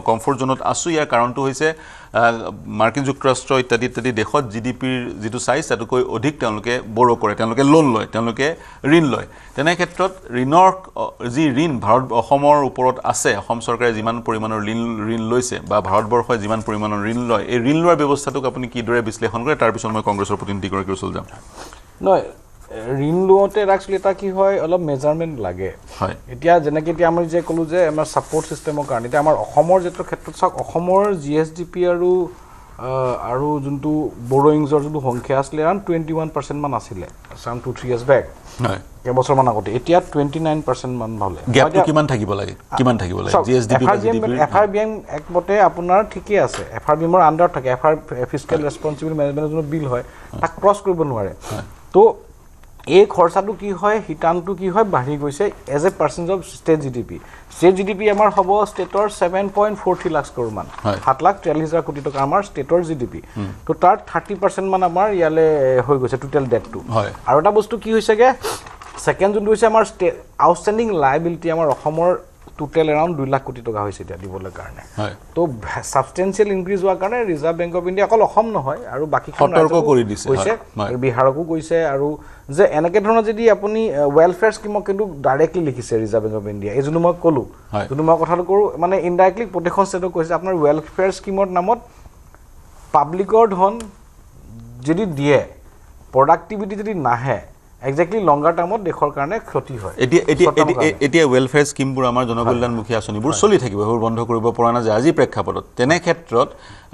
কমফৰ্ট জোনত আছো ইয়াৰ কাৰণটো হৈছে মাৰ্কিন যুক্তৰাষ্ট্ৰ ইত্যাদি দেশত জিডিপিৰ যিটো সাইজ তাতকৈ অধিক তেওঁলোকে বৰো কৰে তেওঁলোকে লোন লয় তেওঁলোকে ঋণ লয় তেনে ক্ষেত্ৰত ঋণৰ যি ঋণ অসমৰ ওপৰত আছে অসম চৰকাৰে যিমান পৰিমাণৰ ঋণ লৈছে বা ভাৰতবৰ্ষই যিমান পৰিমাণৰ ঋণ লয় এই ঋণ লোৱাৰ ব্যৱস্থাটোক আপুনি কিদৰে বিশ্লেষণ কৰে তাৰ পিছত মই কংগ্ৰেছৰ প্ৰতিনিধিগৰাকীৰ ওচৰলৈ যাম নহয় ঋণ লোৱাতে একচুৱেলি এটা কি হয় অলপ মেজাৰমেণ্ট লাগে হয় এতিয়া যেনেকৈ এতিয়া আমি যে ক'লোঁ যে আমাৰ ছাপৰ্ট ছিষ্টেমৰ কাৰণে এতিয়া আমাৰ অসমৰ যিটো ক্ষেত্ৰত চাওক অসমৰ GSDP আৰু যোনটো বৰোয়িংছৰ যোনটো সংখ্যা আছিলে এৰাউণ্ড 21% মান আছিলে আৰাউণ্ড 2-3 years back কেইবছৰমান আগতে এতিয়া 29% মান হ'লে গেপটো কিমান থাকিব লাগে GSDP FRBM একমতে আপোনাৰ ঠিকই আছে FRBMৰ আণ্ডাৰত থাকে ফিস্কেল ৰেছপন্সিবল মেনেজমেণ্টৰ যোনটো বিল হয় তাক ক্ৰছ কৰিব নোৱাৰে তো এই খৰচাটো কি হয় হিটানটো কি হয় বাঢ়ি গৈছে as a percentage of state GDP আমাৰ হ'ব ষ্টেটৰ 7.43 লাখ কৰোৰ মান 7,43,000 কোটি টকা আমাৰ ষ্টেটৰ জিডিপি তো তাৰ 30% মান আমাৰ ইয়ালে হৈ গৈছে টোটেল ডেটটো আৰু এটা বস্তু কি হৈছেগে সেকেন্ড যোনটো হৈছে আমাৰ আউটষ্টেণ্ডিং লায়াবিলিটি আমাৰ অসমৰ টোটেল এৰাউণ্ড 2 লাখ কোটি টকা হৈছে এতিয়া দিবলৈ কাৰণে তো সাবষ্টেন্সিয়েল ইনক্ৰিজ হোৱাৰ কাৰণে ৰিজাৰ্ভ বেংক অফ ইণ্ডিয়া অকল অসম নহয় আৰু বাকী সতৰ্ক কৰি দিছে বিহাৰকো কৈছে আৰু যে এনেকে ধৰণৰ যদি আপুনি ওয়েলফেয়াৰ স্কিমক কিন্তু ডাইৰেক্টলি লিখিছে ৰিজাৰ্ভ বেংক অফ ইণ্ডিয়া এই যোনটো মই ক'লো যোনটো মই কথাটো কৰোঁ মানে ইনডাইৰেক্টলি প্ৰতিখন ষ্টেটক কৈছে আপোনাৰ ওয়েলফেয়াৰ স্কিমৰ নামত পাব্লিকৰ ধন যদি দিয়ে প্ৰডাক্টিভিটি যদি নাহে এক্স্যাক্টলি লংগাৰ টাইমত দেশৰ কাৰণে ক্ষতি হয় এতিয়া ওয়েলফেয়াৰ স্কিমবোৰ আমাৰ জনকল্যাণমুখী আঁচনিবোৰ চলি থাকিব সেইবোৰ বন্ধ কৰিব পৰা নাযায় আজি প্ৰেক্ষাপটত তেনে ক্ষেত্ৰত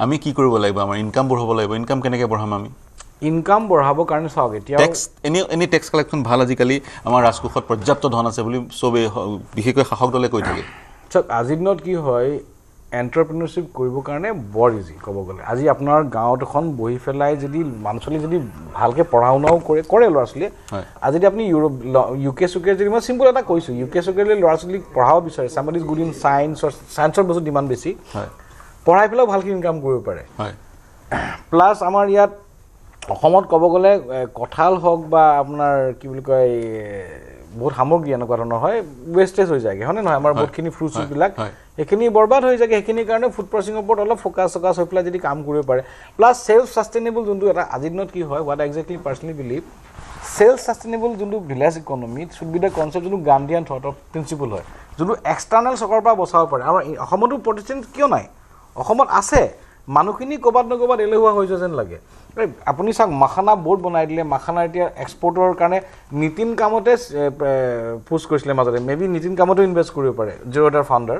আমি কি কৰিব লাগিব আমাৰ ইনকাম বঢ়াব লাগিব ইনকাম কেনেকৈ বঢ়াম আমি ইনকাম বঢ়াবৰ কাৰণে চাওক এতিয়া এনি টেক্স কালেকশ্যন ভাল আজিকালি আমাৰ ৰাজকোষত পৰ্যাপ্ত ধন আছে বুলি চবেই বিশেষকৈ শাসক দলে কৈ থাকে চাওক আজিৰ দিনত কি হয় এণ্টাৰপ্ৰিনিয়ৰশ্বিপ কৰিবৰ কাৰণে বৰ ইজি ক'ব গ'লে আজি আপোনাৰ গাঁৱত এখন বহি পেলাই যদি মানুহ ছোৱালী যদি ভালকৈ পঢ়া শুনাও কৰে ল'ৰা ছোৱালীয়ে আজি যদি আপুনি ইউকে চুকে যদি মই চিম্পল এটা কৈছোঁ ইউকে চুকেলৈ ল'ৰা ছোৱালীক পঢ়াব বিচাৰে চামবডি ইজ গুড ইন চায়েন্সৰ বস্তু ডিমাণ্ড বেছি পঢ়াই পেলাইও ভালকৈ ইনকাম কৰিব পাৰে প্লাছ আমাৰ ইয়াত অসমত ক'ব গ'লে কঁঠাল হওক বা আপোনাৰ কি বুলি কয় বহুত সামগ্ৰী এনেকুৱা ধৰণৰ হয় ৱেষ্টেজ হৈ যায়গৈ হয়নে নহয় আমাৰ বহুতখিনি ফ্ৰুটছবিলাক সেইখিনি বৰবাদ হৈ যায়গৈ সেইখিনিৰ কাৰণে ফুড প্ৰচেছিঙৰ ওপৰত অলপ ফ'কাছ হৈ পেলাই যদি কাম কৰিব পাৰে প্লাছ চেল্ফ ছাষ্টেইনেবল যোনটো এটা আজিৰ দিনত কি হয় what exactly personally believe self sustainable যোনটো ভিলেজ ইকনমিত শুড বি দ্য কনচেপ্ট যোনটো গান্ধীয়ান থট অফ প্ৰিন্সিপল হয় যোনটো এক্সটাৰ্নেল চকৰ পৰা বচাব পাৰে আমাৰ অসমতো প্ৰতিষ্ঠান কিয় নাই অসমত আছে মানুহখিনি ক'ৰবাত নক'ৰবাত এলেহুৱা হৈ যোৱা যেন লাগে আপুনি চাওক মাখানা বোৰ্ড বনাই দিলে মাখানা এতিয়া এক্সপৰ্টৰ কাৰণে নীতিন কামতে পোষ্ট কৰিছিলে মাজতে মেবি নীতিন কামতো ইনভেষ্ট কৰিব পাৰে জিৰ'ডাৰ ফাউণ্ডাৰ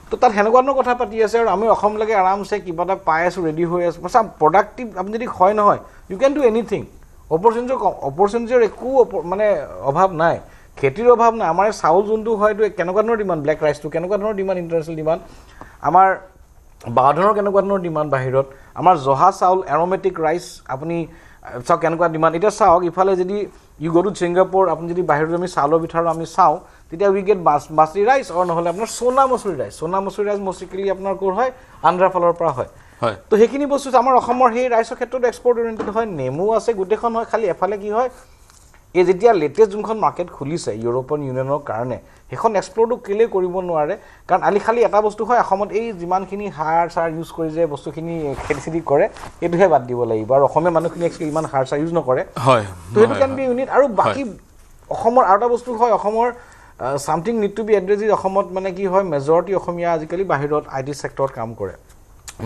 তো তাত সেনেকুৱা ধৰণৰ কথা পাতি আছে আৰু আমি অসমলৈকে আৰামছে কিবা এটা পাই আছোঁ ৰেডি হৈ আছোঁ চাওক প্ৰডাক্টিভ আপুনি যদি হয় নহয় ইউ কেন ডু এনিথিং অপৰচুনিটিৰ একো মানে অভাৱ নাই খেতিৰ অভাৱ নাই আমাৰ চাউল যোনটো হয়তো কেনেকুৱা ধৰণৰ ডিমাণ্ড ব্লেক ৰাইচটো কেনেকুৱা ধৰণৰ ডিমাণ্ড ইণ্টাৰনেশ্যনেল ডিমাণ্ড আমাৰ বাহাদুৰৰ কেনেকুৱা ধৰণৰ ডিমাণ্ড বাহিৰত আমাৰ জহা চাউল এৰমেটিক ৰাইচ আপুনি চাওক কেনেকুৱা ডিমাণ্ড এতিয়া চাওক ইফালে যদি ইউ গো টু ছিংগাপুৰ আপুনি যদি বাহিৰত আমি চাউলৰ পিঠাৰ আমি চাওঁ তেতিয়া উই গেট বাছমতি ৰাইচ আৰু নহ'লে আপোনাৰ সোণা মচুৰি ৰাইচ মষ্টিকেলি আপোনাৰ ক'ৰ হয় আন্ধ্ৰাৰ ফালৰ পৰা হয় তো সেইখিনি বস্তু আমাৰ অসমৰ সেই ৰাইচৰ ক্ষেত্ৰত এক্সপৰ্ট অৰিয়েণ্টেড হয় নেমু আছে গোটেইখন হয় খালি এফালে কি হয় এই যেতিয়া লেটেষ্ট যোনখন মাৰ্কেট খুলিছে ইউৰোপীয়ান ইউনিয়নৰ কাৰণে সেইখন এক্সপ্ল'ৰটো কেলৈ কৰিব নোৱাৰে কাৰণ খালি এটা বস্তু হয় অসমত এই যিমানখিনি সাৰ চাৰ ইউজ কৰি যে বস্তুখিনি খেতি কৰে এইটোহে বাদ দিব লাগিব আৰু অসমীয়া মানুহখিনি একচুৱেলি ইমান সাৰ চাৰ ইউজ নকৰে তো সেইটো কেন বি ইউনিট আৰু বাকী অসমৰ আৰু এটা বস্তু হয় অসমৰ something need to be address অসমত মানে কি হয় মেজৰিটি অসমীয়া আজিকালি বাহিৰত IT চেক্টৰত কাম কৰে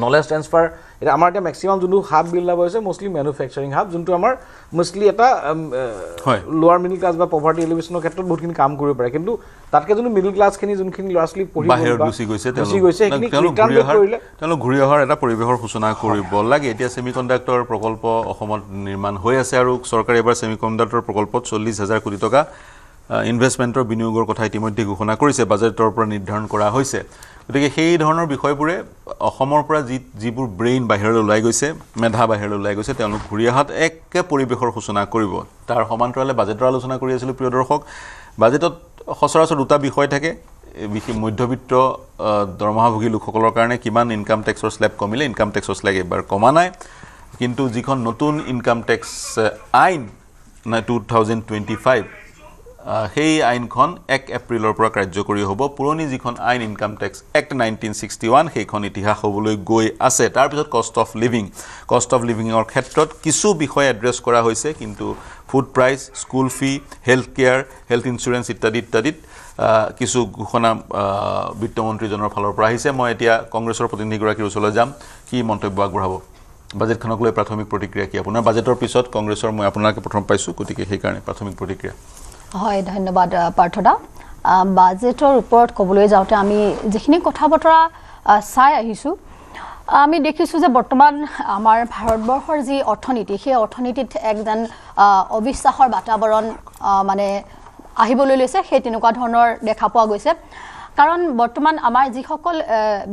নলেজ ট্ৰেন্সফাৰ এতিয়া আমাৰ এতিয়া মেক্সিমাম যোনটো হাব বিল্ড আপ হৈছে মষ্টলি মেনুফেকচাৰিং হাব যোনটো আমাৰ মষ্টলি এটা লোৱাৰ মিডল ক্লাছ বা পভাৰ্টি এলিভেশ্যনৰ ক্ষেত্ৰত বহুতখিনি কাম কৰিব পাৰে কিন্তু তাতকৈ যোনটো মিডল ক্লাছখিনি যোনখিনি ল'ৰা ছোৱালী পঢ়ি গৈছে তেওঁলোক ঘূৰি অহাৰ এটা পৰিৱেশৰ সূচনা কৰিব লাগে এতিয়া ছেমিকণ্ডাক্টৰ প্ৰকল্প অসমত নিৰ্মাণ হৈ আছে আৰু চৰকাৰে এবাৰ ছেমিকণ্ডাক্টৰ প্ৰকল্পত 40,000 কোটি টকা ইনভেষ্টমেণ্টৰ বিনিয়োগৰ কথা ইতিমধ্যে ঘোষণা কৰিছে বাজেটৰ পৰা নিৰ্ধাৰণ কৰা হৈছে গতিকে সেই ধৰণৰ বিষয়বোৰে অসমৰ পৰা যিবোৰ ব্ৰেইন বাহিৰলৈ ওলাই গৈছে মেধা বাহিৰলৈ ওলাই গৈছে তেওঁলোক ঘূৰি অহাত একে পৰিৱেশৰ সূচনা কৰিব তাৰ সমান্তৰালে বাজেটৰ আলোচনা কৰি আছিলোঁ প্ৰিয় দৰ্শক বাজেটত সচৰাচৰ দুটা বিষয় থাকে বিশেষ মধ্যবিত্ত দৰমহাভোগী লোকসকলৰ কাৰণে কিমান ইনকাম টেক্সৰ স্লেব কমিলে ইনকাম টেক্সৰ স্লেব এবাৰ কমা নাই কিন্তু যিখন নতুন ইনকাম টেক্স আইন 2025 সেই আইনখন 1 এপ্ৰিলৰ পৰা কাৰ্যকৰী হ'ব পুৰণি যিখন আইন ইনকাম টেক্স এক্ট 1961 সেইখন ইতিহাস হ'বলৈ গৈ আছে তাৰ পিছত কষ্ট অফ লিভিঙৰ ক্ষেত্ৰত কিছু বিষয় এড্ৰেছ কৰা হৈছে কিন্তু food price school fee health care health insurance ইত্যাদিত কিছু ঘোষণা বিত্তমন্ত্ৰীজনৰ ফালৰ পৰা আহিছে মই এতিয়া কংগ্ৰেছৰ প্ৰতিনিধিগৰাকীৰ ওচৰলৈ যাম কি মন্তব্য আগবঢ়াব বাজেটখনক লৈ প্ৰাথমিক প্ৰতিক্ৰিয়া কি আপোনাৰ বাজেটৰ পিছত কংগ্ৰেছৰ মই আপোনাকে প্ৰথম পাইছোঁ গতিকে সেইকাৰণে প্ৰাথমিক প্ৰতিক্ৰিয়া হয় ধন্যবাদ পাৰ্থদা বাজেটৰ ওপৰত ক'বলৈ যাওঁতে আমি যিখিনি কথা বতৰা চাই আহিছোঁ আমি দেখিছোঁ যে বৰ্তমান আমাৰ ভাৰতবৰ্ষৰ যি অৰ্থনীতি সেই অৰ্থনীতিত একজন অবিশ্বাসৰ বাতাবৰণ মানে আহিবলৈ লৈছে সেই তেনেকুৱা ধৰণৰ দেখা পোৱা গৈছে কাৰণ বৰ্তমান আমাৰ যিসকল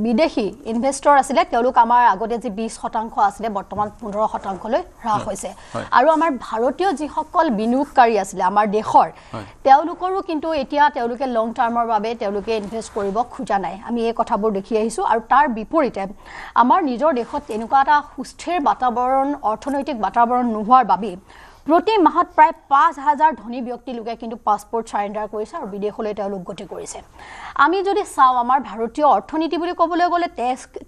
বিদেশী ইনভেষ্টৰ আছিলে তেওঁলোক আমাৰ আগতে যি 20% আছিলে বৰ্তমান 15%লৈ হ্ৰাস হৈছে আৰু আমাৰ ভাৰতীয় যিসকল বিনিয়োগকাৰী আছিলে আমাৰ দেশৰ তেওঁলোকৰো কিন্তু এতিয়া তেওঁলোকে লং টাৰ্মৰ বাবে তেওঁলোকে ইনভেষ্ট কৰিব খোজা নাই আমি এই কথাবোৰ দেখি আহিছোঁ আৰু তাৰ বিপৰীতে আমাৰ নিজৰ দেশত এনেকুৱা এটা সুস্থিৰ বাতাবৰণ অৰ্থনৈতিক বাতাবৰণ নোহোৱাৰ বাবে প্ৰতি মাহত প্ৰায় 5,000 ধনী ব্যক্তি লোকে কিন্তু পাছপোৰ্ট সাৰেণ্ডাৰ কৰিছে আৰু বিদেশলৈ তেওঁলোক গতি কৰিছে আমি যদি চাওঁ আমাৰ ভাৰতীয় অৰ্থনীতি বুলি ক'বলৈ গ'লে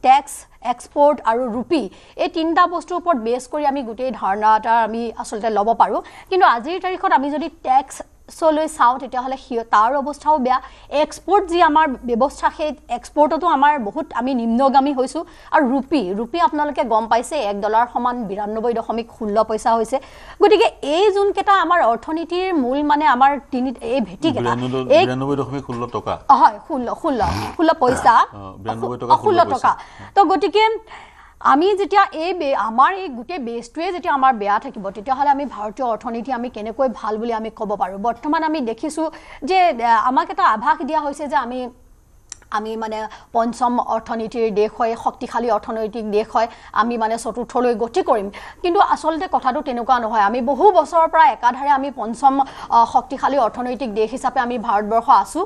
টেক্স এক্সপোৰ্ট আৰু ৰুপি এই তিনিটা বস্তুৰ ওপৰত বেছ কৰি আমি গোটেই ধাৰণা এটা আমি আচলতে ল'ব পাৰোঁ কিন্তু আজিৰ তাৰিখত আমি যদি টেক্স লৈ চাওঁ তেতিয়াহ'লে তাৰ অৱস্থাও বেয়া এক্সপোৰ্ট যি আমাৰ ব্যৱস্থা সেই এক্সপোৰ্টতো আমাৰ বহুত আমি নিম্নগামী হৈছোঁ আৰু ৰুপি আপোনালোকে গম পাইছে $1 সমান 92.16 পইচা হৈছে গতিকে এই যোনকেইটা আমাৰ অৰ্থনীতিৰ মূল মানে আমাৰ এই ভেটিকেইটা 92.16 টকা হয় 16 পইচা 16 টকা তো গতিকে আমি যেতিয়া আমাৰ এই গোটেই বেছটোৱে যেতিয়া আমাৰ বেয়া থাকিব তেতিয়াহ'লে আমি ভাৰতীয় অৰ্থনীতি আমি কেনেকৈ ভাল বুলি আমি ক'ব পাৰোঁ বৰ্তমান আমি দেখিছোঁ যে আমাক এটা আভাস দিয়া হৈছে যে আমি আমি মানে পঞ্চম অৰ্থনীতিৰ দেশ হয় শক্তিশালী অৰ্থনৈতিক দেশ হয় আমি মানে চতুৰ্থলৈ গতি কৰিম কিন্তু আসলতে কথাটো তেনেকুৱা নহয় আমি বহু বছৰৰ পৰা একাধাৰে আমি পঞ্চম শক্তিশালী অৰ্থনৈতিক দেশ হিচাপে আমি ভাৰতবৰ্ষ আছো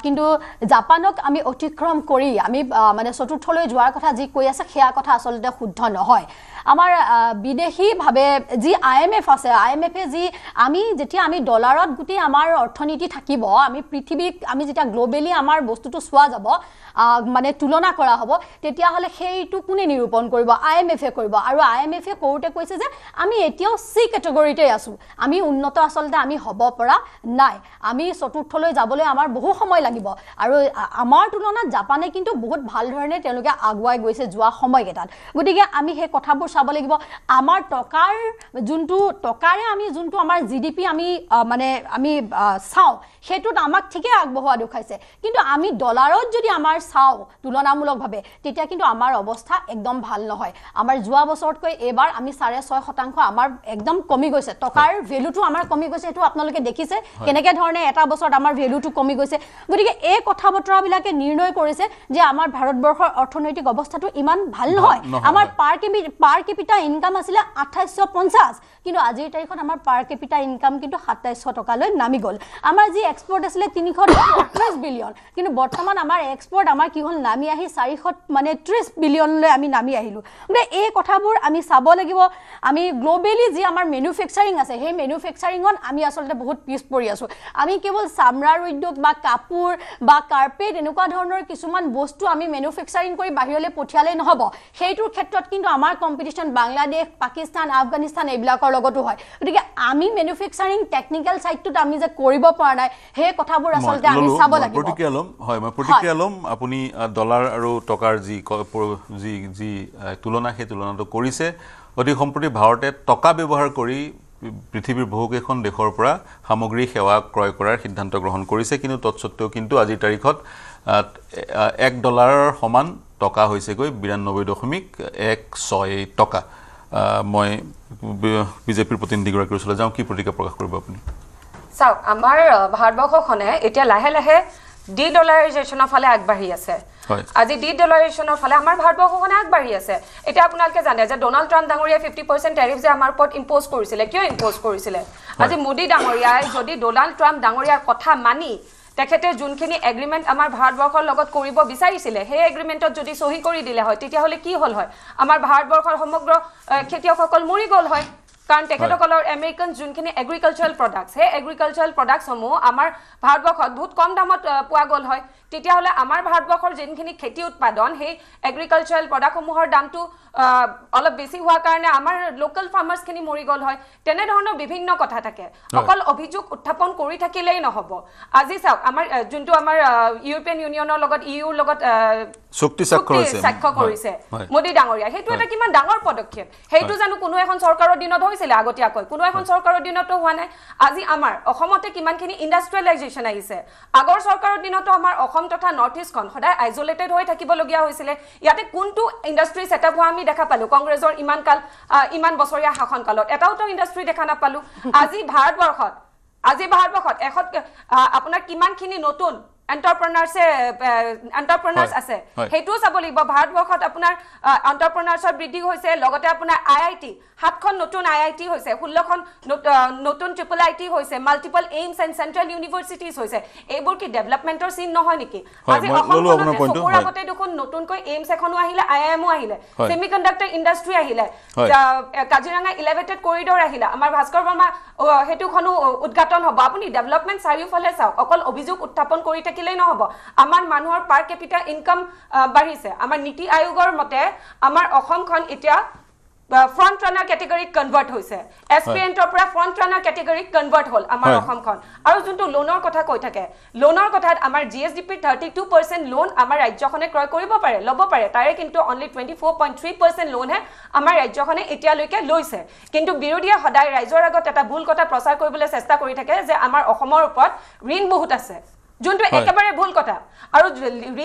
কিন্তু জাপানক আমি অতিক্ৰম কৰি আমি মানে চতুৰ্থলৈ যোৱাৰ কথা যি কৈ আছে সেয়া কথা আসলতে শুদ্ধ নহয় আমাৰ বিদেশী ভাবে যি IMF আছে IMF এ যি আমি যেতিয়া আমি ডলাৰত গুটি আমাৰ অৰ্থনীতি থাকিব আমি পৃথিৱীক আমি যেতিয়া গ্লোবেলি আমাৰ বস্তুটো সোৱা যাব মানে তুলনা কৰা হ'ব তেতিয়া হলে সেইটো কোনে নিৰূপণ কৰিব IMF এ কৰিব আৰু IMF এ কোৰ্টে কৈছে যে আমি এতিয়াও C ক্যাটাগৰীতে আছো আমি উন্নত আসলতে আমি হ'ব পৰা নাই আমি চতুৰ্থলৈ যাবলৈ আমাৰ বহু সময় লাগিব আৰু আমাৰ তুলনাত জাপানে কিন্তু বহুত ভাল ধৰণে তেওঁলোকে আগুৱাই গৈছে যোৱা সময়কেটাত গতিকে আমি সেই কথাবোৰ চাব লাগিব আমাৰ টকাৰ যোনটো টকাৰে আমি যোনটো আমাৰ GDP আমি মানে আমি চাও হেতুত আমাক ঠিকে আগবঢ়োৱা দেখাইছে কিন্তু আমি ডলাৰত যদি আমাৰ চাও তুলনামূলকভাৱে তেতিয়া কিন্তু আমাৰ অৱস্থা একদম ভাল নহয় আমাৰ যোৱা বছৰতকৈ এবাৰ আমি 6.5% আমাৰ একদম কমি গৈছে টকাৰ ভ্যালুটো আমাৰ কমি গৈছে এটো আপোনালোকে দেখিছে কেনেকে ধৰণে এটা বছৰত আমাৰ ভ্যালুটো কমি গৈছে গতিকে এই কথা বতৰাবিলাকে নিৰ্ণয় কৰিছে যে আমাৰ ভাৰতবৰ্ষৰ অৰ্থনৈতিক অৱস্থাটো ইমান ভাল নহয় আমাৰ পাৰ কেপিটা ইনকাম আছিল 2850 কিন্তু আজিৰ তাৰিখত আমাৰ পাৰ কেপিটা ইনকাম কিন্তু 2700 টকালৈ নামি গল আমাৰ যি এক্সপোৰ্ট আছিল 330 বিলিয়ন কিন্তু বৰ্তমান আমাৰ এক্সপোৰ্ট আমাৰ কি হল নামি আহি 430 বিলিয়নলৈ আমি নামি আহিলো মানে এই কথাবোৰ আমি চাব লাগিব আমি গ্লোবেলি যি আমাৰ ম্যানুফ্যাকচাৰিং আছে সেই ম্যানুফ্যাকচাৰিংত আমি আসলতে বহুত পিছ পৰি আছো আমি কেৱল চামৰাৰ উদ্যোগ বা কাপোৰ বা কাৰ্পেট এনেকুৱা ধৰণৰ কিছুমান বস্তু আমি ম্যানুফ্যাকচাৰিং কৰি বাহিৰলৈ পঠিয়ালে নহব সেইটোৰ ক্ষেত্ৰত কিন্তু আমাৰ কম্পিটিশন বাংলাদেশ পাকিস্তান আফগানিস্তান এইবিলাকৰ লগতো হয় গতিকে আমি ম্যানুফ্যাকচাৰিং টেকনিক্যাল সাইডটোত আমি যে কৰিব পৰা নাই সেই কথাবোৰ আসলতে আমি চাব লাগিব প্ৰতিক্ৰিয়ালম হয় মই প্ৰতিক্ৰিয়ালম আপুনি ডলাৰ আৰু টকাৰ যি তুলনা সেই তুলনাটো কৰিছে অতি সম্প্ৰতি ভাৰতে টকা ব্যৱহাৰ কৰি পৃথিৱীৰ বহুকেইখন দেশৰ পৰা সামগ্ৰী সেৱা ক্ৰয় কৰাৰ সিদ্ধান্ত গ্ৰহণ কৰিছে কিন্তু তৎসত্ত্বেও কিন্তু আজিৰ তাৰিখত $1 সমান টকা হৈছে গৈ 92.16 টকা মই বিজেপিৰ প্ৰতিনিধিগৰাকীৰ ওচৰলৈ যাওঁ কি প্ৰতিক্ৰিয়া প্ৰকাশ কৰিব আপুনি চাওক আমাৰ ভাৰতবৰ্ষখনে এতিয়া লাহে লাহে ডি-ডলাৰাইজেশ্যনৰ ফালে আগবাঢ়ি আছে আজি ডি-ডলাৰাইজেশ্যনৰ ফালে আমাৰ ভাৰতবৰ্ষখনে আগবাঢ়ি আছে এতিয়া আপোনালোকে জানে যে ডোনাল্ড ট্ৰাম্প ডাঙৰীয়াই 50% টেৰিফ যে আমাৰ ওপৰত ইম্প'জ কৰিছিলে কিয় ইম্প'জ কৰিছিলে আজি মোদী ডাঙৰীয়াই যদি ডোনাল্ড ট্ৰাম্প ডাঙৰীয়াৰ কথা মানি তেখেতে যোনখিনি এগ্ৰিমেন্ট আমাৰ ভাৰতবৰ্ষৰ লগত কৰিব বিচাৰিছিলে সেই এগ্ৰিমেন্টত যদি সহি কৰি দিলে হয় তেতিয়া হলে কি হল হয় আমাৰ ভাৰতবৰ্ষৰ সমগ্ৰ খেতিয়কসকল মৰি গল হয় কাৰণ তেখেতসকলৰ আমেৰিকান যোনখিনি এগ্ৰিকালচাৰাল প্ৰডাক্টছ সেই এগ্ৰিকালচাৰাল প্ৰডাক্টসমূহ আমাৰ ভাৰতবৰ্ষত বহুত কম দামত পোৱা গল হয় তেতিয়া হলে আমাৰ ভাৰতবৰ্ষৰ যোনখিনি খেতি উৎপাদন সেই এগ্ৰিকালচাৰাল প্ৰডাক্টসমূহৰ দামটো অলপ বেছি হোৱাৰ কাৰণে আমাৰ লোকেল ফাৰ্মাৰ্ছখিনি মৰি গল হয় তেনে ধৰণৰ বিভিন্ন কথা থাকে অকল অভিযোগ উত্থাপন কৰি থাকিলেই নহব আজি চাওক আমাৰ যোনটো আমাৰ ইউৰোপিয়ান ইউনিয়নৰ লগত ইউৰ লগত চুক্তি স্বাক্ষৰ কৰিছে মোদী ডাঙৰীয়া সেইটো এটা কিমান ডাঙৰ পদক্ষেপ সেইটো জানো কোনো এখন চৰকাৰৰ দিনত হৈছিল আগতীয়াকৈ কোনো এখন চৰকাৰৰ দিনতো হোৱা নাই আজি আমাৰ অসমতে কিমানখিনি ইণ্ডাষ্ট্ৰিয়েলাইজেশ্যন আহিছে আগৰ চৰকাৰৰ দিনতো আমাৰ অসম তথা নৰ্থ ইষ্টখন সদায় আইজোলেটেড হৈ থাকিবলগীয়া হৈছিলে ইয়াতে কোনটো ইণ্ডাষ্ট্ৰি সেটআপ হোৱা আমি দেখা পালো কংগ্ৰেছৰ ইমান বছৰীয়া শাসনকালত এটাও তো ইণ্ডাষ্ট্ৰি দেখা নাপালো আজি ভাৰতবৰ্ষত এখন আপোনাৰ কিমানখিনি নতুন এন্টাৰপ্ৰেনাৰ্ছ আছে হেতুও চাব লাগিব ভাৰতবৰ্ষত আপোনাৰ এন্টাৰপ্ৰেনাৰ্ছৰ বৃদ্ধি হৈছে লগতে আপোনাৰ IIT 7খন নতুন IIT হৈছে 16খন নতুন ট্ৰিপল IIT হৈছে multiple AIIMS and central universities হৈছে এইবোৰ কি ডেভেলপমেন্টৰ চিন নহয় নেকি আজি অসমখনৰ আগতে দেখোন নতুনকৈ এইমছ এখনো আহিলে IIMও আহিলে সেমিকণ্ডাক্টৰ ইণ্ডাষ্ট্ৰি আহিলে কাজিৰঙা ইলেভেটেড কৰিডৰ আহিলে আমাৰ ভাস্কৰ বৰ্মা হেতুখনো উদ্ঘাটন হ'ব আপুনি ডেভেলপমেন্ট চাৰিওফালে চাওক অকল অভিযোগ উত্থাপন কৰি থাকিলেই নহব আমাৰ মানুহৰ পাৰ কেপিটা ইনকাম বাঢ়িছে আমাৰ নীতি আয়োগৰ মতে আমাৰ অসমখন এতিয়া ফ্ৰন্ট ৰানাৰ কেটেগৰীত কনভাৰ্ট হৈছে এছপিএন্টৰ পৰা ফ্ৰন্ট ৰানাৰ কেটেগৰীত কনভাৰ্ট হ'ল আমাৰ অসমখন আৰু যোনটো লোনৰ কথা কৈ থাকে লোনৰ কথাত আমাৰ GSDPৰ 32% লোন আমাৰ ৰাজ্যখনে ক্ৰয় কৰিব পাৰে ল'ব পাৰে তাৰে কিন্তু অনলি 24.3% লোনহে আমাৰ ৰাজ্যখনে এতিয়ালৈকে লৈছে কিন্তু বিৰোধীয়ে সদায় ৰাইজৰ আগত এটা ভুল কথা প্ৰচাৰ কৰিবলৈ চেষ্টা কৰি থাকে যে আমাৰ অসমৰ ওপৰত ঋণ বহুত আছে যোনটো একেবাৰে ভুল কথা আৰু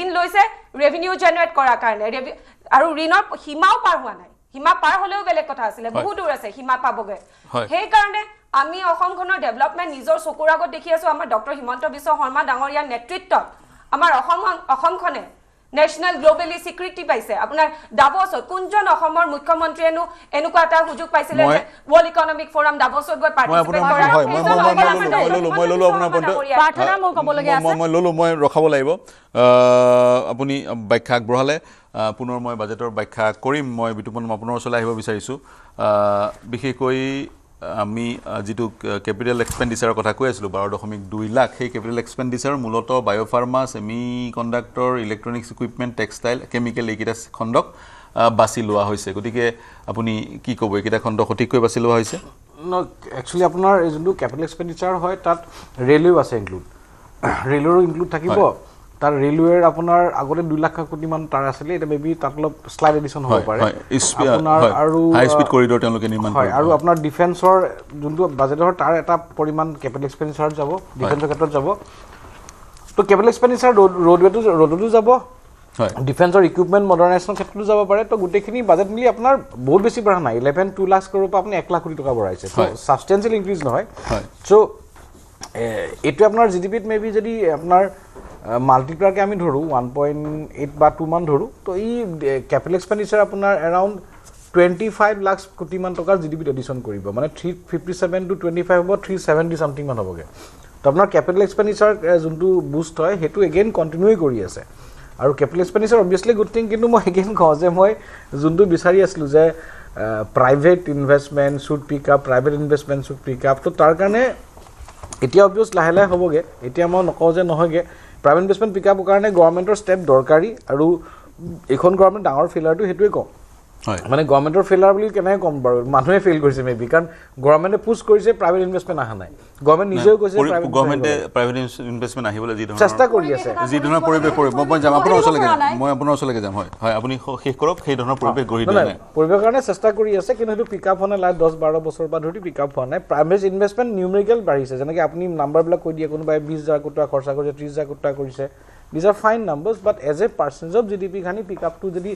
ঋণ লৈছে ৰেভিনিউ জেনাৰেট কৰাৰ কাৰণে আৰু ঋণৰ সীমাও পাৰ হোৱা নাই সীমা পাৰ হলেও বেলেগ কথা আছিল বহুত দূৰ আছে সীমা পাবগে সেই কাৰণে আমি অসমখনৰ ডেভেলপমেন্ট নিজৰ চকুৰ আগত দেখি আছো আমাৰ ডক্টৰ হিমন্ত বিশ্ব শৰ্মা ডাঙৰীয়াৰ নেতৃত্বত আমাৰ অসমখনে নেশনাল গ্লোবালি স্বীকৃতি পাইছে আপোনাৰ ডাভছত কোনজন অসমৰ মুখ্যমন্ত্ৰীয়েনো এনেকুৱা এটা সুযোগ পাইছিলে যে ৱৰ্ল্ড ইকনমিক ফৰাম ডাভছত গৈ পাৰ্টিসিপেট কৰা মই ললো আপোনাৰ পইণ্ট প্ৰাৰ্থনা মোৰ ক'বলগীয়া আছে মই ৰখাব লাগিব আপুনি ব্যাখ্যা আগবঢ়ালে পুনৰ মই বাজেটৰ ব্যাখ্যা কৰিম মই বিতুপন আপোনাৰ ওচৰলৈ আহিব বিচাৰিছোঁ বিশেষকৈ আমি যেটো ক্যাপিটাল এক্সপেন্ডিচাৰৰ কথা কৈ আছিলোঁ 12.2 লাখ সেই ক্যাপিটাল এক্সপেন্ডিচাৰ মূলত biopharma semiconductor electronics equipment textile chemical এইকেইটা খণ্ডক বাছি লোৱা হৈছে গতিকে আপুনি কি ক'ব এইকেইটা খণ্ড সঠিককৈ বাছি লোৱা হৈছে একচুৱেলি আপোনাৰ এই যোনটো ক্যাপিটাল এক্সপেন্ডিচাৰ হয় তাত ৰেলৱে আছে ইনক্লুড ৰেলৱেৰো ইনক্লুড থাকিব তাৰ ৰেলৱেৰ আপোনাৰ আগতে 2 লাখ কোটি মান তাৰ আছিল এটা মেবি তাত অলপ স্লাইড এডিশন হ'ব পাৰে আপোনাৰ আৰু হাই স্পীড কৰিডৰ তেওঁলোকে নিৰ্মাণ কৰে আৰু আপোনাৰ ডিফেন্সৰ যোনটো বাজেটৰ তাৰ এটা পৰিমাণ ক্যাপিটাল এক্সপেন্ডিচাৰ যাব ডিফেন্সৰ ক্ষেত্ৰত যাব তো ক্যাপিটাল এক্সপেন্ডিচাৰ ৰোডতো যাব ডিফেন্সৰ ইকুইপমেন্ট মডাৰ্নাইজেশ্যনৰ ক্ষেত্ৰতো যাব পাৰে তো গোটেইখিনি বাজেট মিলি আপোনাৰ বহুত বেছি বঢ়া নাই 2 লাখ কৰোৰ পৰা আপুনি 1 লাখ কোটি টকা বঢ়াইছে তো সাবস্টেন্সিয়েল ইনক্ৰিজ নহয় সো এটো আপোনাৰ জিডিপিত মেবি যদি আপোনাৰ মাল্টিপ্লায়াৰকে আমি ধৰো 1.8 বা 2 মান ধৰো তো এই ক্যাপিটাল এক্সপেন্ডিচাৰ আপোনাৰ अराउंड 25 লাখ কোটি মান টকাৰ জিডিপি এডিশন কৰিব মানে 357 টু 25 হ'ব 370 সামথিং মান হ'বগে তো আপোনাৰ ক্যাপিটাল এক্সপেন্ডিচাৰ যোনটো বুষ্ট হয় হেতু এগেইন কন্টিনিউ কৰি আছে আৰু ক্যাপিটাল এক্সপেন্ডিচাৰ অবভিয়াসলি গুড থিং কিন্তু মই এগেইন কওঁ যে মই যোনটো বিচাৰি আছিলো যে private investment should pick up private investment should pick up তো তাৰ কাৰণে এতিয়া অবভিয়াস লাহে লাহে হ'বগে এতিয়া মই নকওঁ যে নহয়গে প্ৰাইভেট ইনভেষ্টমেন্ট পিক আপৰ কাৰণে গভৰ্ণমেণ্টৰ ষ্টেপ দৰকাৰী আৰু এখন গভৰ্ণমেণ্ট ডাঙৰ ফেইলাৰটো হেতুৱে কম মানে গভৰ্ণমেণ্টৰ ফেইলাৰ বুলি কেনে কম বাৰু মানুহে ফেইল কৰিছে মেবি কাৰণ গভৰ্ণমেণ্টে পুশ কৰিছে প্ৰাইভেট ইনভেষ্টমেন্ট আহা নাই গভৰ্ণমেণ্ট নিজেও কৈছে গভৰ্ণমেণ্টে প্ৰাইভেট ইনভেষ্টমেন্ট আহিবলৈ যি ধৰণৰ চেষ্টা কৰি আছে যি ধৰণৰ পৰিৱেশ কৰিব মই যাম আপোনাৰ ওচৰলৈকে যাম হয় আপুনি শেষ কৰক সেই ধৰণৰ পৰিৱেশ গঢ়ি দিয়া নাই পৰিৱেশৰ কাৰণে চেষ্টা কৰি আছে কিন্তু হেতু পিক আপ হোৱা নাই 10-12 বছৰ পৰা ধৰি পিক আপ হোৱা নাই প্ৰাইভেট ইনভেষ্টমেন্ট নিউমেৰিকেল বাঢ়িছে যেনেকৈ আপুনি নাম্বাৰবিলাক কৈ দিয়ে কোনোবাই 20000 কোটি টকা খৰচা কৰিছে 30000 কোটি টকা কৰিছে these are fine numbers but as a percentage of GDP খানি পিক আপ টু যদি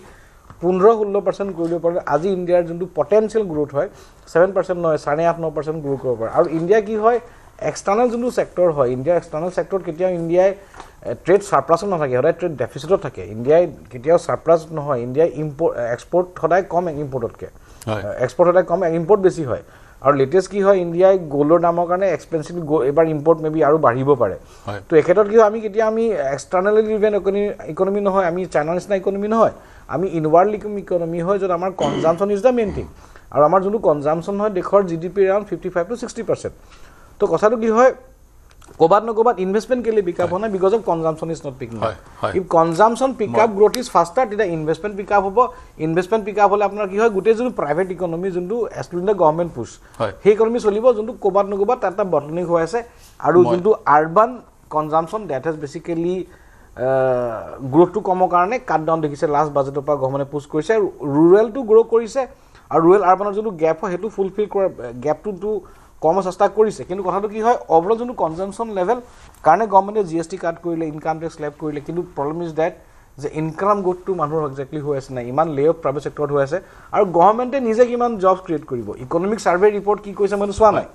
15-16% কৰিব পাৰে আজি ইণ্ডিয়াৰ যোনটো পটেনশিয়াল গ্ৰোথ হয় 7% নহয় 8.5-9% গ্ৰো কৰিব পাৰে আৰু ইণ্ডিয়া কি হয় এক্সটাৰ্নাল যোনটো সেক্টৰ হয় ইণ্ডিয়া এক্সটাৰ্নাল সেক্টৰ কেতিয়া ইণ্ডিয়াই ট্ৰেড সাৰপ্লাছত নাথাকে সদায় ট্ৰেড ডেফিচিটত থাকে ইণ্ডিয়াই কেতিয়াও সাৰপ্লাছ নহয় ইণ্ডিয়াই এক্সপোৰ্ট সদায় কম ইম্পোৰ্টতকে এক্সপোৰ্ট সদায় কম ইম্পোৰ্ট বেছি হয় আৰু লেটেষ্ট কি হয় ইণ্ডিয়াই গোল্ডৰ দামৰ কাৰণে এক্সপেন্সিভ এবাৰ ইম্পোৰ্ট মেবি আৰু বাঢ়িব পাৰে তো এক্ষেত্ৰত কি হয় আমি কেতিয়া আমি এক্সটাৰ্নালি ড্ৰিভেন ইকোনমি নহয় আমি চাইনাৰ নিচিনা ইকোনমি নহয় আমি ইনৱাৰ্ড ইকোনমি হয় য'ত আমাৰ কনজাম্পশ্যন ইজ দ্য মেইন থিং আৰু আমাৰ যোনটো কনজাম্পশ্যন হয় দেশৰ জিডিপি এৰাউণ্ড 55-60% তো কথাটো কি হয় ক'বাত নক'বাত ইনভেষ্টমেণ্ট কেলে পিক আপ হোৱা নাই because of consumption is not picking up if consumption pick up growth is faster তেতিয়া ইনভেষ্টমেণ্ট পিক আপ হ'ব ইনভেষ্টমেণ্ট পিক আপ হ'লে আপোনাৰ কি হয় গোটেই যোনটো প্ৰাইভেট ইকনমি যোনটো এক্সক্লুডিং দ্য গভৰ্ণমেণ্ট পুছ সেই ইকনমি চলিব যোনটো ক'বাত নক'বাত তাত এটা বটলিং হৈ আছে আৰু যোনটো আৰ্বান কনজাম্পশ্যন ডেট হেজ বেচিকেলি গ্ৰোথটো কমৰ কাৰণে কাট ডাউন দেখিছে লাষ্ট বাজেটৰ পৰা গভৰ্ণমেণ্টে পুছ কৰিছে ৰুৰেলটো গ্ৰ' কৰিছে আৰু ৰুৰেল আৰ্বানৰ যোনটো গেপ হয় সেইটো ফুলফিল কৰা গেপটোতো কম চেষ্টা কৰিছে কিন্তু কথাটো কি হয় ওভাৰঅল যোনটো কনজাম্পশ্যন লেভেল কাৰণে গভৰ্ণমেণ্টে জিএছটি কাট কৰিলে ইনকাম টেক্স স্লেব কৰিলে কিন্তু প্ৰব্লেম ইজ ডেট যে ইনকাম গ্ৰোথটো মানুহৰ একজেক্টলি হৈ আছে নাই ইমান লে অফ প্ৰাইভেট ছেক্টৰত হৈ আছে আৰু গভৰ্ণমেণ্টে নিজে কিমান জবছ ক্ৰিয়েট কৰিব ইকনমিক ছাৰ্ভে ৰিপৰ্ট কি কৈছে মই চোৱা নাই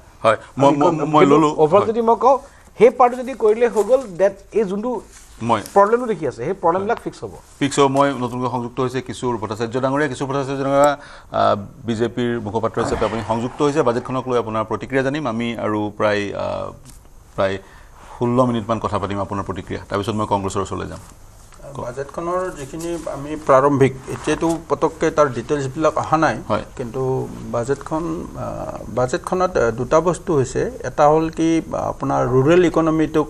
মই ললো ওভাৰঅল যদি মই কওঁ সেই পাৰ্টটো যদি কৰিলে হৈ গ'ল ডেট এই যোনটো মই প্ৰব্লেমটো দেখি আছে সেই প্ৰব্লেমবিলাক ফিক্স হ'ব মই নতুনকৈ সংযুক্ত হৈছে কিশোৰ ভট্টাচাৰ্য ডাঙৰীয়া বিজেপিৰ মুখপাত্ৰ হিচাপে আপুনি সংযুক্ত হৈছে বাজেটখনক লৈ আপোনাৰ প্ৰতিক্ৰিয়া জানিম আমি আৰু প্ৰায় 16 মিনিটমান কথা পাতিম আপোনাৰ প্ৰতিক্ৰিয়া তাৰপিছত মই কংগ্ৰেছৰ ওচৰলৈ যাম বাজেটখনৰ যিখিনি আমি প্ৰাৰম্ভিক এতিয়াতো পটককৈ তাৰ ডিটেইলছবিলাক অহা নাই কিন্তু বাজেটখনত দুটা বস্তু হৈছে এটা হ'ল কি আপোনাৰ ৰুৰেল ইকনমিটোক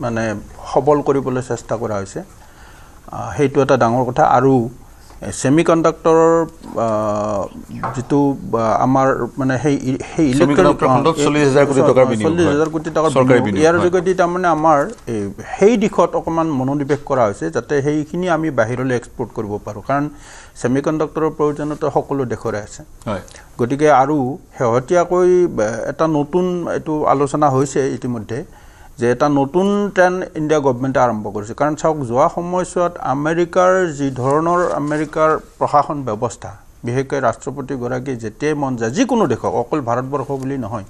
মানে সবল কৰিবলৈ চেষ্টা কৰা হৈছে সেইটো এটা ডাঙৰ কথা আৰু সেমি কণ্ডাক্টৰৰ যেটো আমাৰ মানে সেই ইলেক্ট্ৰনিক 40,000 কোটি টকাৰ বিনিয়োগ চৰকাৰী বিনিয়োগ ইয়াৰ যোগেদি তাৰমানে আমাৰ সেই দিশত অকমান মনোনিৱেশ কৰা হৈছে যাতে সেইখিনি আমি বাহিৰলৈ এক্সপোৰ্ট কৰিব পাৰোঁ কাৰণ সেমি কণ্ডাক্টৰৰ প্ৰয়োজনীয়তা সকলো দেশৰে আছে গতিকে আৰু শেহতীয়াকৈ এটা নতুন এইটো আলোচনা হৈছে ইতিমধ্যে যে এটা নতুন ট্ৰেণ্ড ইণ্ডিয়া গভৰ্ণমেণ্টে আৰম্ভ কৰিছে কাৰণ চাওক যোৱা সময়ছোৱাত আমেৰিকাৰ যি ধৰণৰ আমেৰিকাৰ প্ৰশাসন ব্যৱস্থা বিশেষকৈ ৰাষ্ট্ৰপতিগৰাকী যেতিয়াই মন যায় যিকোনো দেশক অকল ভাৰতবৰ্ষ বুলি নহয়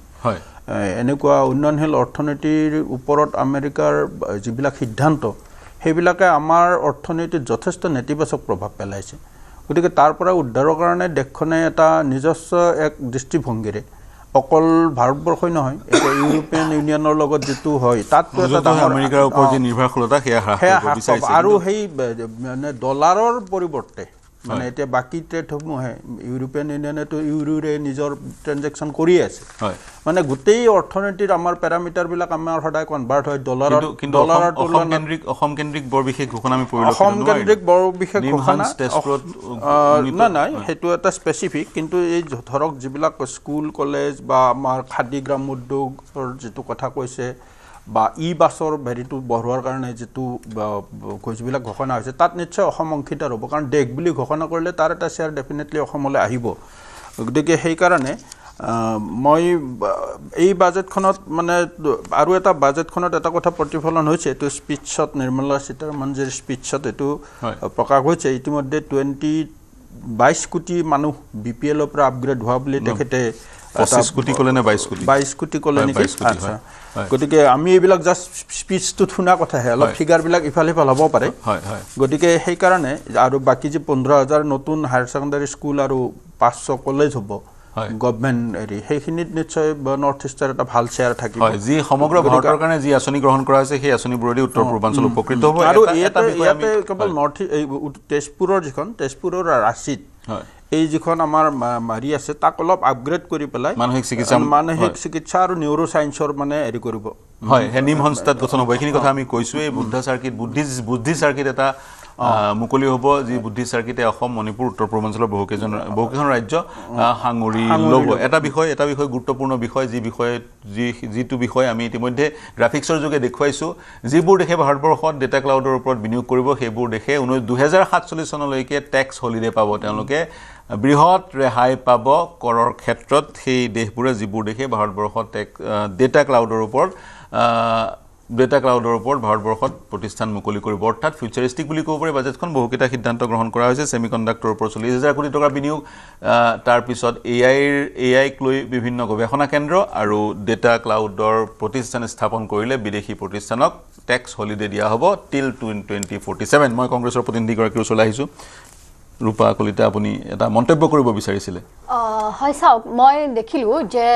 এনেকুৱা উন্নয়নশীল অৰ্থনীতিৰ ওপৰত আমেৰিকাৰ যিবিলাক সিদ্ধান্ত সেইবিলাকে আমাৰ অৰ্থনীতিত যথেষ্ট নেতিবাচক প্ৰভাৱ পেলাইছে গতিকে তাৰ পৰা উদ্ধাৰৰ কাৰণে দেশখনে এটা নিজস্ব এক দৃষ্টিভংগীৰে অকল ভাৰতবৰ্ষই নহয় এটা ইউৰোপিয়ান ইউনিয়নৰ লগত যেটো হয় তাতটো এটা আমেৰিকাৰ ওপৰত যে নিৰ্ভৰশীলতা সেয়া হ্ৰাস কৰিব বিচাৰিছে আৰু সেই মানে ডলাৰৰ পৰিৱৰ্তে মানে এতিয়া বাকি ট্ৰেডসমূহে ইউৰোপিয়ান ইউনিয়নেতো ইউৰোৰে নিজৰ ট্ৰানজেকশ্যন কৰি আছে মানে গোটেই অৰ্থনীতিৰ আমাৰ পেৰামিটাৰবিলাক আমাৰ সদায় কনভাৰ্ট হয় ডলাৰৰ অসম কেন্দ্ৰিক বৰ বিশেষ ঘোষণা আমি পৰিলক্ষিত অসম কেন্দ্ৰিক বৰ বিশেষ ঘোষণা নাই সেইটো এটা স্পেচিফিক কিন্তু এই ধৰক যিবিলাক স্কুল কলেজ বা আমাৰ খাদী গ্ৰাম উদ্যোগৰ যেটো কথা কৈছে বা বাছৰ ভেৰিটো বঢ়োৱাৰ কাৰণে যেটো যিবিলাক ঘোষণা হৈছে তাত নিশ্চয় অসম অংশীদাৰ হ'ব কাৰণ দেশ বুলি ঘোষণা কৰিলে তাৰ এটা শ্বেয়াৰ ডেফিনেটলি অসমলৈ আহিব গতিকে সেইকাৰণে মই এই বাজেটখনত মানে আৰু এটা বাজেটখনত এটা কথা প্ৰতিফলন হৈছে এইটো স্পীচত নিৰ্মলা সীতাৰমণজীৰ স্পীচত এইটো প্ৰকাশ হৈছে ইতিমধ্যে 22 কোটি মানুহ বিপিএলৰ পৰা আপগ্ৰেড হোৱা বুলি তেখেতে 25 কোটি ক'লে নে 22 কোটি ক'লে নেকি আচ্ছা গতিকে আমি এইবিলাক জাষ্ট স্পীচটো শুনা কথাহে অলপ ফিগাৰবিলাক ইফালে ইফাল হ'ব পাৰে গতিকে সেইকাৰণে আৰু বাকী যে 15,000 নতুন হায়াৰ ছেকেণ্ডাৰী স্কুল আৰু 500 কলেজ হ'ব গভৰ্ণমেণ্ট এৰি সেইখিনিত নিশ্চয় নৰ্থ ইষ্টৰ এটা ভাল শ্বেয়াৰ থাকিব যি সমগ্ৰ ভাৰতৰ কাৰণে যি আঁচনি গ্ৰহণ কৰা হৈছে সেই আঁচনিবোৰেদি উত্তৰ পূৰ্বাঞ্চল উপকৃত হ'ব আৰু ইয়াতে কেৱল নৰ্থ তেজপুৰৰ যিখন তেজপুৰৰ ৰাঁচীত এই যিখন আমাৰ মাৰি আছে তাক অলপ আপগ্ৰেড কৰি পেলাই মানসিক চিকিৎসা আৰু নিউৰো সায়েন্সৰ মানে হেৰি কৰিব হয় নিম সংস্থাত গঠন হ'ব এইখিনি কথা আমি কৈছো এই বুদ্ধ সাৰ্কিট বুদ্ধি সাৰ্কিট এটা মুকলি হ'ব যি বুদ্ধি সাৰ্কিটে অসম মণিপুৰ উত্তৰ পূৰ্বাঞ্চলৰ বহুকেইখন ৰাজ্য সাঙুৰি ল'ব এটা বিষয় গুৰুত্বপূৰ্ণ বিষয় যিটো বিষয় আমি ইতিমধ্যে গ্ৰাফিক্সৰ যোগে দেখুৱাইছো যিবোৰ দেশে ভাৰতবৰ্ষত ডেটা ক্লাউডৰ ওপৰত বিনিয়োগ কৰিব সেইবোৰ দেশে 2047 চনলৈকে টেক্স হলিডে পাব তেওঁলোকে বৃহৎ ৰেহাই পাব কৰৰ ক্ষেত্ৰত সেই দেশবোৰে যিবোৰ দেশে ভাৰতবৰ্ষত ডেটা ক্লাউডৰ ওপৰত ভাৰতবৰ্ষত প্ৰতিষ্ঠান মুকলি কৰিব অৰ্থাৎ ফিউচাৰিষ্টিক বুলি ক'ব পাৰি বাজেটখন বহুকেইটা সিদ্ধান্ত গ্ৰহণ কৰা হৈছে সেমিকণ্ডাক্টৰৰ ওপৰত 40,000 কোটি টকাৰ বিনিয়োগ তাৰ পিছত এআইক লৈ বিভিন্ন গৱেষণা কেন্দ্ৰ আৰু ডেটা ক্লাউডৰ প্ৰতিষ্ঠান স্থাপন কৰিলে বিদেশী প্ৰতিষ্ঠানক টেক্স হলিডে দিয়া হ'ব টিল 2047 মই কংগ্ৰেছৰ প্ৰতিনিধিগৰাকীৰ ওচৰলৈ আহিছোঁ ৰূপা কলিতা আপুনি এটা মন্তব্য কৰিব বিচাৰিছিলে হয় চাওক মই দেখিলো যে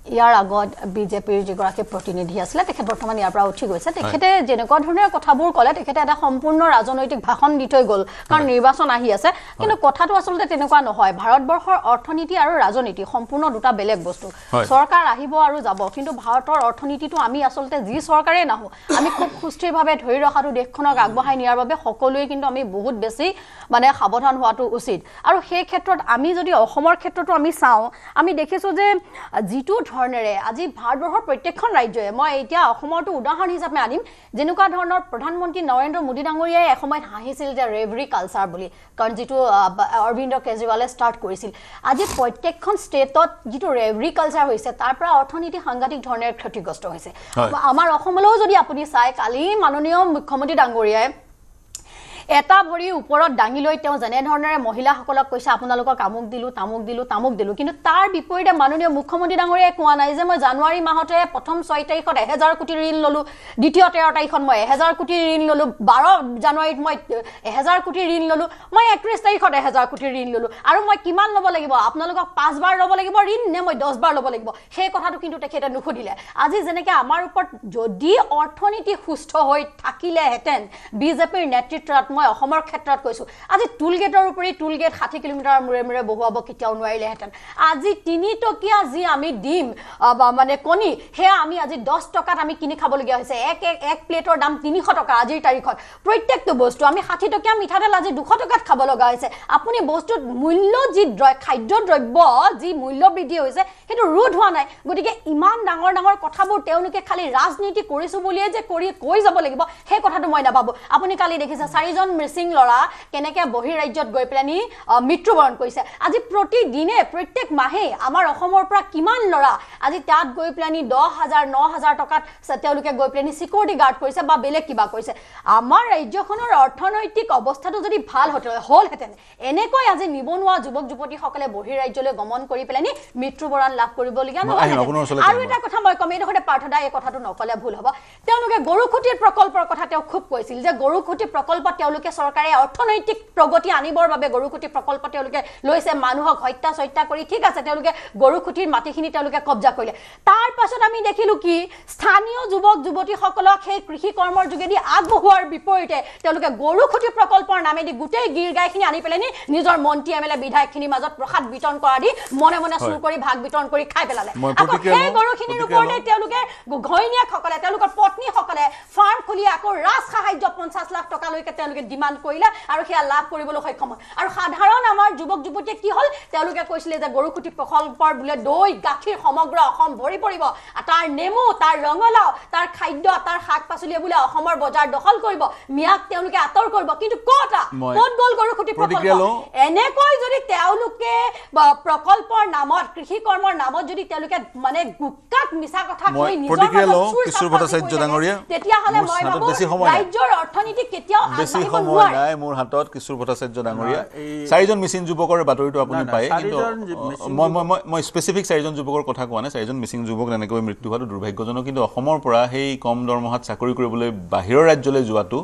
ইয়াৰ আগত বিজেপিৰ যিগৰাকী প্ৰতিনিধি আছিলে তেখেত বৰ্তমান ইয়াৰ পৰা উঠি গৈছে তেখেতে যেনেকুৱা ধৰণৰ কথাবোৰ ক'লে তেখেতে এটা সম্পূৰ্ণ ৰাজনৈতিক ভাষণ দি থৈ গ'ল কাৰণ নিৰ্বাচন আহি আছে কিন্তু কথাটো আচলতে তেনেকুৱা নহয় ভাৰতবৰ্ষৰ অৰ্থনীতি আৰু ৰাজনীতি সম্পূৰ্ণ দুটা বেলেগ বস্তু চৰকাৰ আহিব আৰু যাব কিন্তু ভাৰতৰ অৰ্থনীতিটো আমি আচলতে যি চৰকাৰেই নাহো আমি খুব সুস্থিৰভাৱে ধৰি ৰখাটো দেশখনক আগবঢ়াই নিয়াৰ বাবে সকলোৱে কিন্তু আমি বহুত বেছি মানে সাৱধান হোৱাটো উচিত আৰু সেই ক্ষেত্ৰত আমি যদি অসমৰ ক্ষেত্ৰতো আমি চাওঁ আমি দেখিছো যে যিটো ধৰণেৰে আজি ভাৰতবৰ্ষৰ প্ৰত্যেকখন ৰাজ্যই মই এতিয়া অসমৰটো উদাহৰণ হিচাপে আনিম যেনেকুৱা ধৰণৰ প্ৰধানমন্ত্ৰী নৰেন্দ্ৰ মোদী ডাঙৰীয়াই এসময়ত হাঁহিছিল যে ৰেভৰি কালচাৰ বুলি কাৰণ যিটো অৰবিন্দ কেজৰিৱালে ষ্টাৰ্ট কৰিছিল আজি প্ৰত্যেকখন ষ্টেটত যিটো ৰেভৰি কালচাৰ হৈছে তাৰ পৰা অৰ্থনীতি সাংঘাতিক ধৰণেৰে ক্ষতিগ্ৰস্ত হৈছে আমাৰ অসমলৈও যদি আপুনি চাই কালি মাননীয় মুখ্যমন্ত্ৰী ডাঙৰীয়াই এটা ভৰি ওপৰত দাঙি লৈ তেওঁ যেনে ধৰণেৰে মহিলাসকলক কৈছে আপোনালোকক আমুক দিলো কিন্তু তাৰ বিপৰীতে মাননীয় মুখ্যমন্ত্ৰী ডাঙৰীয়াই কোৱা নাই যে মই জানুৱাৰী মাহতে প্ৰথম 6 তাৰিখত 1000 কোটি ঋণ ললো দ্বিতীয় 13 তাৰিখত মই 1000 কোটি ঋণ ললো 12 জানুৱাৰীত মই 1000 কোটি ঋণ ললো মই 31 তাৰিখত 1000 কোটি ঋণ ললো আৰু মই কিমান ল'ব লাগিব আপোনালোকক 5 বাৰ ল'ব লাগিব ঋণ নে মই 10 বাৰ ল'ব লাগিব সেই কথাটো কিন্তু তেখেতে নুখুধিলে আজি যেনেকৈ আমাৰ ওপৰত যদি অৰ্থনীতি সুস্থ হৈ থাকিলেহেঁতেন বিজেপিৰ নেতৃত্বত মই অসমৰ ক্ষেত্ৰত কৈছো আজি টুলগেটৰ উপৰি টুলগেট 60 কিলোমিটাৰ মূৰে বহুৱাব কেতিয়াও নোৱাৰিলেহেঁতেন আজি 3 টকীয়া যি আমি দিম মানে কণী হেয়া আমি আজি 10 টকাত আমি কিনি খাবলগীয়া হৈছে এক প্লেটৰ দাম 300 টকা আজিৰ তাৰিখত প্ৰত্যেকটো বস্তু আমি 60 টকীয়া মিঠাতেল আজি 200 টকাত খাব লগা হৈছে আপুনি বস্তুৰ মূল্য যি খাদ্য দ্ৰব্য যি মূল্য বৃদ্ধি হৈছে সেইটো ৰোধ হোৱা নাই গতিকে ইমান ডাঙৰ কথাবোৰ তেওঁলোকে খালি ৰাজনীতি কৰিছো বুলিয়ে যে কৈ যাব লাগিব সেই কথাটো মই নাভাবো আপুনি কালি দেখিছে 4জন এজন মিচিং ল'ৰা কেনেকৈ বহিৰাজ্যত গৈ পেলানি মৃত্যুবৰণ কৰিছে আজি প্ৰতিদিনে প্ৰত্যেক মাহে আমাৰ অসমৰ পৰা কিমান ল'ৰা আজি তাত গৈ পেলানি 10,000 9,000 টকাত তেওঁলোকে গৈ পেলানি সিকিউৰিটি গাৰ্ড কৰিছে বা বেলেগ কিবা কৰিছে আমাৰ ৰাজ্যখনৰ অৰ্থনৈতিক অৱস্থাটো যদি ভাল হ'লহেঁতেন এনেকৈ আজি নিবনুৱা যুৱক যুৱতীসকলে বহিৰাজ্যলৈ গমন কৰি পেলানি মৃত্যুবৰণ লাভ কৰিবলগীয়া নহয় আৰু এটা কথা মই কম এইডোখৰতে পাৰ্থদা এই কথাটো নকলে ভুল হ'ব তেওঁলোকে গৰুখুটিৰ প্ৰকল্পৰ কথা তেওঁ খুব কৈছিল যে গৰুখুটি প্ৰকল্প তেওঁলোকে চৰকাৰে অৰ্থনৈতিক প্ৰগতি আনিবৰ বাবে গৰুখুটি প্ৰকল্প তেওঁলোকে লৈছে মানুহক হত্যা কৰি ঠিক আছে তেওঁলোকে গৰুখুটিৰ মাটিখিনি তেওঁলোকে কব্জা কৰিলে তাৰ পাছত আমি দেখিলো কি স্থানীয় যুৱক যুৱতীসকলক সেই কৃষি কৰ্মৰ যোগেদি আগবঢ়োৱাৰ বিপৰীতে তেওঁলোকে গৰুখুটি প্ৰকল্পৰ নামেদি গোটেই গিৰগাইখিনি আনি পেলানি নিজৰ মন্ত্ৰী এমএলএ বিধায়কখিনিৰ মাজত প্ৰসাদ বিতৰণ কৰা দি মনে মনে চুৰ কৰি ভাগ বিতৰণ কৰি খাই পেলালে আকৌ সেই গৰুখিনিৰ ওপৰতে তেওঁলোকে ঘৈণীয়েকসকলে তেওঁলোকৰ পত্নীসকলে ফাৰ্ম খুলি আকৌ ৰাজ সাহায্য 50 লাখ টকালৈকে তেওঁলোকে ডিমাণ্ড কৰিলে আৰু সেয়া লাভ কৰিবলৈ সক্ষম হয় আৰু সাধাৰণ আমাৰ যুৱক যুৱতীয়ে কি হ'ল তেওঁলোকে কৈছিলে যে গৰুখুটি প্ৰকল্পৰ বোলে দৈ গাখীৰ সমগ্ৰ অসম ভৰি পৰিব তাৰ নেমু তাৰ ৰঙলাও তাৰ খাদ্য তাৰ শাক পাচলিয়ে বোলে অসমৰ বজাৰ দখল কৰিব মিয়াক তেওঁলোকে আঁতৰ কৰিব কিন্তু ক'ত গ'ল গৰুখুটি প্ৰকল্প এনেকৈ যদি তেওঁলোকে প্ৰকল্পৰ নামত কৃষি কৰ্মৰ নামত যদি তেওঁলোকে মানে গুক্কাত মিছা কথা কৈ নিজৰ তেতিয়াহ'লে মই ভাবো ৰাজ্যৰ অৰ্থনীতি কেতিয়াও বেছি সময় নাই মোৰ হাতত কিশোৰ ভট্টাচাৰ্য ডাঙৰীয়া চাৰিজন মিচিং যুৱকৰ বাতৰিটো আপুনি পায় কিন্তু মই স্পেচিফিক চাৰিজন যুৱকৰ কথা কোৱা নাই চাৰিজন মিচিং যুৱক এনেকৈ মৃত্যু হোৱাটো দুৰ্ভাগ্যজনক কিন্তু অসমৰ পৰা সেই কম দৰমহাত চাকৰি কৰিবলৈ বাহিৰৰ ৰাজ্যলৈ যোৱাটো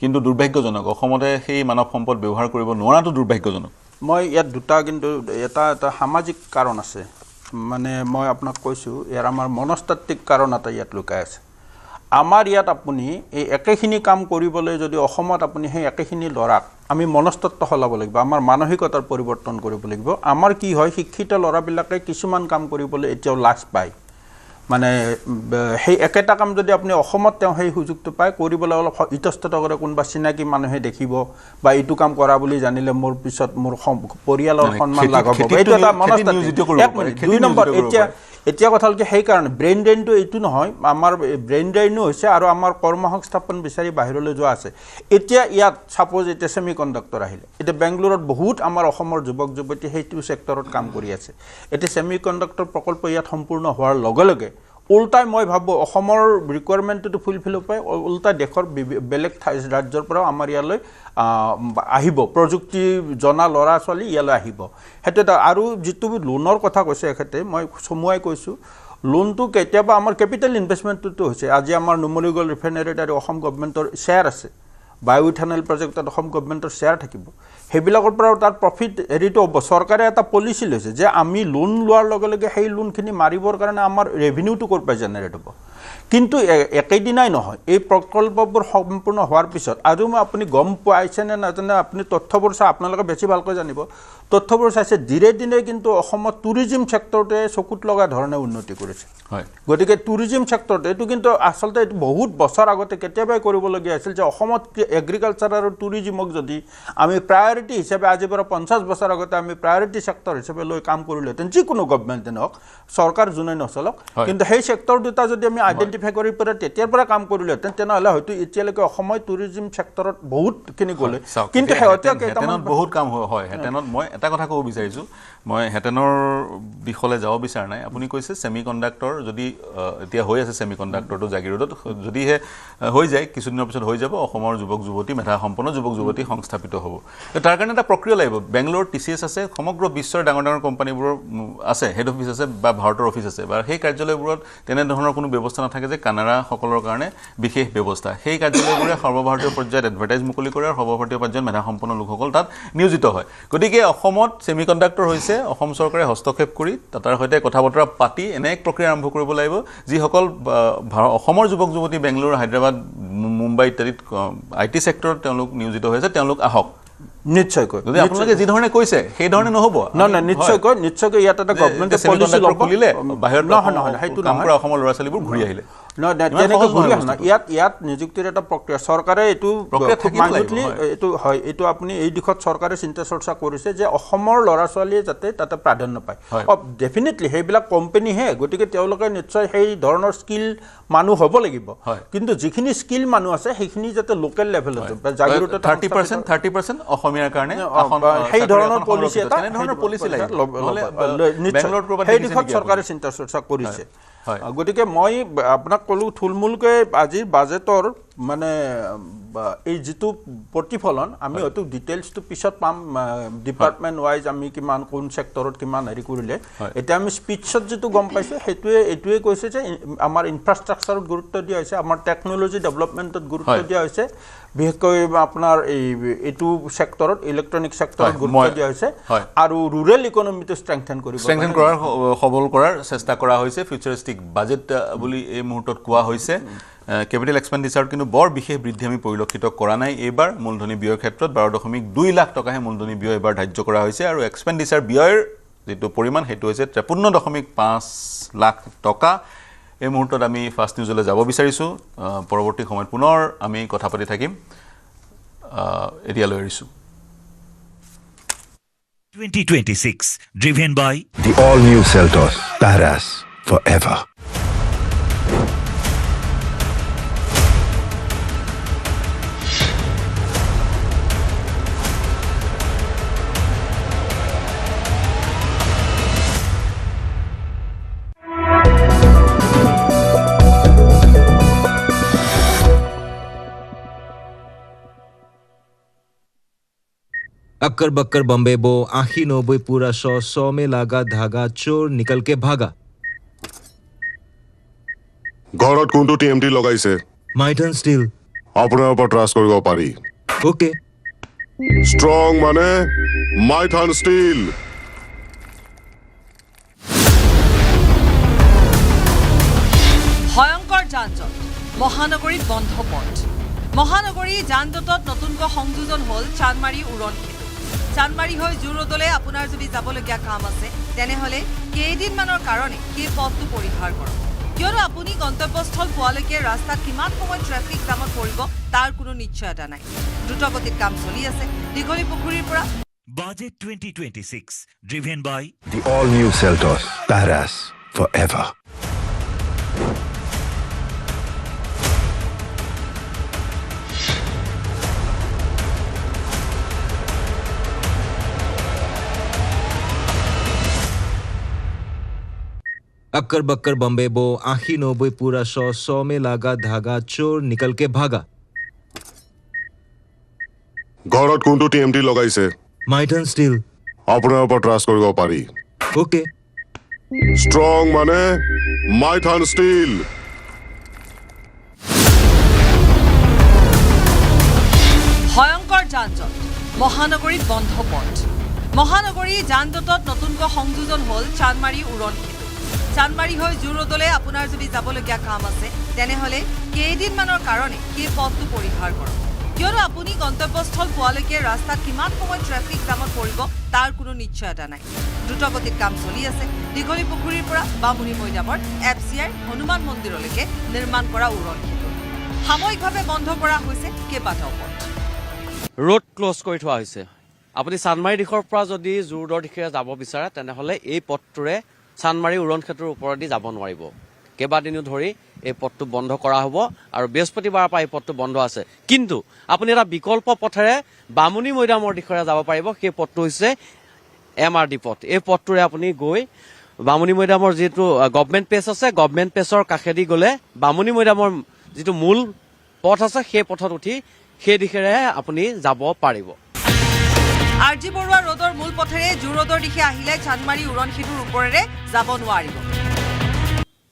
কিন্তু দুৰ্ভাগ্যজনক অসমতে সেই মানৱ সম্পদ ব্যৱহাৰ কৰিব নোৱাৰাটো দুৰ্ভাগ্যজনক মই ইয়াত দুটা কিন্তু এটা সামাজিক কাৰণ আছে মানে মই আপোনাক কৈছোঁ ইয়াৰ আমাৰ মনস্তাত্ত্বিক কাৰণ এটা ইয়াত লুকাই আছে আমাৰ ইয়াত আপুনি এই একেখিনি কাম কৰিবলৈ যদি অসমত আপুনি সেই একেখিনি ল'ৰাক আমি মনস্তত্ব সলাব লাগিব আমাৰ মানসিকতাৰ পৰিৱৰ্তন কৰিব লাগিব আমাৰ কি হয় শিক্ষিত ল'ৰাবিলাকে কিছুমান কাম কৰিবলৈ এতিয়াও লাজ পায় মানে সেই একেটা কাম যদি আপুনি অসমত তেওঁ সেই সুযোগটো পায় কৰিবলৈ অলপ ইতস্তত কৰে কোনোবা চিনাকি মানুহে দেখিব বা এইটো কাম কৰা বুলি জানিলে মোৰ পিছত মোৰ পৰিয়ালৰ সন্মান লাভ হ'ব এইটো এটা মনস্তাত্ত্বিক 2 নম্বৰ এতিয়া কথা হ'ল কি সেইকাৰণে ব্ৰেইন ড্ৰেইনটো এইটো নহয় আমাৰ ব্ৰেইন ড্ৰেইনো হৈছে আৰু আমাৰ কৰ্মসংস্থাপন বিচাৰি বাহিৰলৈ যোৱা আছে এতিয়া ইয়াত ছাপ'জ এতিয়া ছেমি কণ্ডাক্টৰ আহিলে এতিয়া বেংগলোৰত বহুত আমাৰ অসমৰ যুৱক যুৱতী সেইটো ছেক্টৰত কাম কৰি আছে এতিয়া ছেমি কণ্ডাক্টৰ প্ৰকল্প ইয়াত সম্পূৰ্ণ হোৱাৰ লগে লগে উল্টাই মই ভাবোঁ অসমৰ ৰিকুৱাৰমেণ্টটো ফুলফিল পায় উল্টাই দেশৰ বেলেগ ৰাজ্যৰ পৰাও আমাৰ ইয়ালৈ আহিব প্ৰযুক্তি জনা ল'ৰা ছোৱালী ইয়ালৈ আহিব সেইটো এটা আৰু যিটো লোনৰ কথা কৈছে এখেতে মই চমুৱাই কৈছোঁ লোনটো কেতিয়াবা আমাৰ কেপিটেল ইনভেষ্টমেণ্টটো হৈছে আজি আমাৰ নুমলীগড় ৰিফাইনেৰীত আৰু অসম গভৰ্ণমেণ্টৰ শ্বেয়াৰ আছে বায়'ইথানল প্ৰজেক্টত অসম গভৰ্ণমেণ্টৰ শ্বেয়াৰ থাকিব সেইবিলাকৰ পৰাও তাৰ প্ৰফিট হেৰিটো হ'ব চৰকাৰে এটা পলিচি লৈছে যে আমি লোন লোৱাৰ লগে লগে সেই লোনখিনি মাৰিবৰ কাৰণে আমাৰ ৰেভিনিউটো ক'ৰ পৰা জেনেৰেট হ'ব কিন্তু একেদিনাই নহয় এই প্ৰকল্পবোৰ সম্পূৰ্ণ হোৱাৰ পিছত আৰু আপুনি গম পাইছেনে নাজানে আপুনি তথ্যবোৰ চাই আপোনালোকে বেছি ভালকৈ জানিব তথ্যবোৰ চাইছে ধীৰে ধীৰে কিন্তু অসমত টুৰিজিম ছেক্টৰটোৱে চকুত লগা ধৰণে উন্নতি কৰিছে হয় গতিকে টুৰিজিম ছেক্টৰটো এইটো কিন্তু আচলতে এইটো বহুত বছৰ আগতে কেতিয়াবাই কৰিবলগীয়া আছিল যে অসমত এগ্ৰিকালচাৰ আৰু টুৰিজিমক যদি আমি প্ৰায়ৰিটি হিচাপে আজিৰ পৰা 50 বছৰ আগতে আমি প্ৰায়ৰিটি ছেক্টৰ হিচাপে লৈ কাম কৰিলেহেঁতেন যিকোনো গভৰ্ণমেণ্টে নহওক চৰকাৰ যোনে নচলক কিন্তু সেই ছেক্টৰ দুটা যদি আমি আইডেণ্টিফাই কৰি পেলাই তেতিয়াৰ পৰা কাম কৰিলেহেঁতেন তেনেহ'লে হয়তো এতিয়ালৈকে অসমৰ টুৰিজিম ছেক্টৰত বহুতখিনি গ'লে কিন্তু শেহতীয়া কেইটামান বহুত কাম হয় হেতেনত মই এটা কথা ক'ব বিচাৰিছোঁ মই হেতেনৰ দিশলৈ যাব বিচৰা নাই আপুনি কৈছে ছেমি কণ্ডাক্টৰ যদি এতিয়া হৈ আছে ছেমি কণ্ডাক্টৰটো জাগিৰোডত যদিহে হৈ যায় কিছুদিনৰ পিছত হৈ যাব অসমৰ যুৱক যুৱতী মেধা সম্পন্ন যুৱক যুৱতী সংস্থাপিত হ'ব তাৰ কাৰণে এটা প্ৰক্ৰিয়া লাগিব বেংগলোৰ TCS আছে সমগ্ৰ বিশ্বৰ ডাঙৰ ডাঙৰ কোম্পানীবোৰৰ আছে হেড অফিচ আছে বা ভাৰতৰ অফিচ আছে বা সেই কাৰ্যালয়বোৰত তেনেধৰণৰ কোনো ব্যৱস্থা নাথাকে যে কানাড়াসকলৰ কাৰণে বিশেষ ব্যৱস্থা সেই কাৰ্যালয়বোৰে সৰ্বভাৰতীয় পৰ্যায়ত এডভাৰটাইজ মুকলি কৰে আৰু সৰ্বভাৰতীয় পৰ্যায়ত মেধা সম্পন্ন লোকসকল তাত নিয়োজিত হয় গতিকে অসমত ছেমি কণ্ডাক্টৰ হৈছে অসম চৰকাৰে হস্তক্ষেপ কৰি তাৰ সৈতে কথা বতৰা পাতি এনে এক প্ৰক্ৰিয়া আৰম্ভ কৰিব লাগিব যিসকল অসমৰ যুৱক যুৱতী বেংগলোৰ হায়দৰাবাদ মুম্বাই ইত্যাদিত IT ছেক্টৰত তেওঁলোক নিয়োজিত হৈছে তেওঁলোক আহক নিশ্চয়কৈ যদি আপোনালোকে যি ধৰণে কৈছে সেই ধৰণে নহ'ব নহয় নিশ্চয়কৈ ইয়াত এটা গভৰ্ণমেণ্টে পলিচি ল'ব খুলিলে বাহিৰত নহয় সেইটো কাম কৰা অসমৰ ল'ৰা ছোৱালীবোৰ ঘূৰি আহিলে ইয়াত নিযুক্তিৰ এটা প্ৰক্ৰিয়া চৰকাৰে এইটো হয় এইটো আপুনি এই দিশত চৰকাৰে চিন্তা চৰ্চা কৰিছে যে অসমৰ ল'ৰা ছোৱালীয়ে যাতে তাতে প্ৰাধান্য পায় ডেফিনেটলি সেইবিলাক কোম্পানীহে গতিকে তেওঁলোকে নিশ্চয় সেই ধৰণৰ স্কিল মানুহ হ'ব লাগিব কিন্তু যিখিনি স্কিল মানুহ আছে সেইখিনি যাতে লোকেল লেভেলত জাগিৰোত 30% অসমীয়াৰ কাৰণে সেই ধৰণৰ পলিচি এটা সেই দিশত চৰকাৰে চিন্তা চৰ্চা কৰিছে গতিকে মই আপোনাক ক'লো থুলমূলকৈ আজিৰ বাজেটৰ মানে এই যিটো প্ৰতিফলন আমি হয়তো ডিটেইলছটো পিছত পাম ডিপাৰ্টমেণ্ট ৱাইজ আমি কিমান কোন ছেক্টৰত কিমান হেৰি কৰিলে এতিয়া আমি স্পীচত যিটো গম পাইছোঁ এইটোৱে কৈছে যে আমাৰ ইনফ্ৰাষ্ট্ৰাকচাৰত গুৰুত্ব দিয়া হৈছে আমাৰ টেকন'লজি ডেভেলপমেণ্টত গুৰুত্ব দিয়া হৈছে বিশেষকৈ আপোনাৰ এইটো ছেক্টৰত ইলেক্ট্ৰনিক ছেক্টৰত গুৰুত্ব দিয়া হৈছে আৰু ৰুৰেল ইকনমিটো ষ্ট্ৰেংথেন কৰাৰ সবল কৰাৰ চেষ্টা কৰা হৈছে ফিউচাৰিষ্টিক বাজেট বুলি এই মুহূৰ্তত কোৱা হৈছে কেপিটেল এক্সপেণ্ডিচাৰত কিন্তু বৰ বিশেষ বৃদ্ধি আমি পৰিলক্ষিত কৰা নাই এইবাৰ মূলধনী ব্যয়ৰ ক্ষেত্ৰত 12.2 লাখ টকাহে মূলধনী ব্যয় এইবাৰ ধাৰ্য কৰা হৈছে আৰু এক্সপেণ্ডিচাৰ ব্যয়ৰ যিটো পৰিমাণ সেইটো হৈছে 53.5 লাখ টকা এই মুহূৰ্তত আমি ফাৰ্ষ্ট নিউজলৈ যাব বিচাৰিছোঁ পৰৱৰ্তী সময়ত পুনৰ আমি কথা পাতি থাকিম এতিয়ালৈ এৰিছোঁ 2026 driven by the all new Seltos Taras forever. Occur Bakkar Bombay बो 80-90 पूरा 100 में लागा धागा चोर निकल के भागा ঘৰত কোনটো টিএমটি লগাইছে মাইটন ষ্টিল আপোনাৰ ওপৰত ট্ৰাষ্ট কৰিব পাৰি ওকে ষ্ট্ৰং মানে মাইথন ষ্টিল ভয়ংকৰ যান-জঁট মহানগৰীত বন্ধ পথ মহানগৰী যান-জঁটত নতুনকৈ সংযোজন হ'ল চানমাৰী উৰণ সেতু চানমাৰী হৈ জুৰোডলে আপোনাৰ যদি যাবলগীয়া কাম আছে তেনেহ'লে কেইদিনমানৰ কাৰণে সেই পথটো পৰিহাৰ কৰক কিয়নো আপুনি গন্তব্যস্থল পোৱালৈকে ৰাস্তাত কিমান সময় ট্ৰেফিক জামত পৰিব তাৰ কোনো নিশ্চয়তা নাই দ্ৰুতগতিত কাম চলি আছে দীঘলী পুখুৰীৰ পৰা Budget 2026 driven by the all new Seltos Taras forever. Occur Bakkar Bombay बो 80-90 पूरा 100 में लागा धागा चोर निकल के भागा ঘৰত কোনটো টিএমটি লগাইছে মাইটন ষ্টিল আপোনাৰ ওপৰত ট্ৰাষ্ট কৰিব পাৰি ওকে ষ্ট্ৰং মানে মাইথন ষ্টিল ভয়ংকৰ যান-জঁট মহানগৰীত বন্ধ পথ মহানগৰী যান-জঁটত নতুনকৈ সংযোজন হ'ল চানমাৰী উৰণ সেতু চানমাৰী হৈ জুৰোডলে আপোনাৰ যদি যাবলগীয়া কাম আছে তেনেহ'লে কেইদিনমানৰ কাৰণে সেই পথটো পৰিহাৰ কৰক কিয়নো আপুনি গন্তব্যস্থল পোৱালৈকে ৰাস্তাত কিমান সময় ট্ৰেফিক জামত পৰিব তাৰ কোনো নিশ্চয়তা নাই দ্ৰুতগতিত কাম চলি আছে দীঘলী পুখুৰীৰ পৰা বামুণী মৈদামৰ FCR হনুমান মন্দিৰলৈকে নিৰ্মাণ কৰা উৰণ সেতু সাময়িকভাৱে বন্ধ কৰা হৈছে কেইবাটাও পথ ৰোড ক্লোজ কৰি থোৱা হৈছে আপুনি চানমাৰী দিশৰ পৰা যদি জুৰোডৰ দিশে যাব বিচাৰে তেনেহ'লে এই পথটোৰে চানমাৰী উৰণ সেতুৰ ওপৰেদি যাব নোৱাৰিব কেইবাদিনো ধৰি এই পথটো বন্ধ কৰা হ'ব আৰু বৃহস্পতিবাৰৰ পৰা এই পথটো বন্ধ আছে কিন্তু আপুনি এটা বিকল্প পথেৰে বামুণী মৈদামৰ দিশৰে যাব পাৰিব সেই পথটো হৈছে MRD পথ এই পথটোৰে আপুনি গৈ বামুণী মৈদামৰ যিটো গভৰ্ণমেণ্ট পেজ আছে গভৰ্ণমেণ্ট পেজৰ কাষেদি গ'লে বামুণী মৈদামৰ যিটো মূল পথ আছে সেই পথত উঠি সেই দিশেৰে আপুনি যাব পাৰিব RG বৰুৱা ৰোডৰ মূল পথেৰে জুৰোডৰ দিশে আহিলে চানমাৰী উৰণ সেতুৰ ওপৰেৰে যাব নোৱাৰিব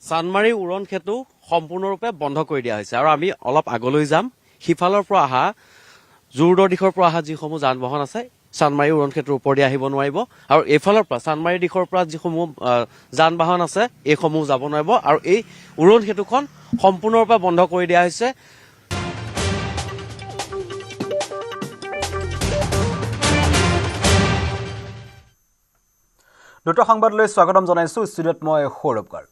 চানমাৰী উৰণ সেতু সম্পূৰ্ণৰূপে বন্ধ কৰি দিয়া হৈছে আৰু আমি অলপ আগলৈ যাম সিফালৰ পৰা অহা জুৰোডৰ দিশৰ পৰা অহা যিসমূহ যান বাহন আছে চানমাৰী উৰণ সেতুৰ ওপৰেদি আহিব নোৱাৰিব আৰু এইফালৰ পৰা চানমাৰী দিশৰ পৰা যিসমূহ যান বাহন আছে এইসমূহ যাব নোৱাৰিব আৰু এই উৰণ সেতুখন সম্পূৰ্ণৰূপে বন্ধ কৰি দিয়া হৈছে দুটা সংবাদলৈ স্বাগতম জনাইছো ষ্টুডিঅ'ত মই সৌৰভ গাৰ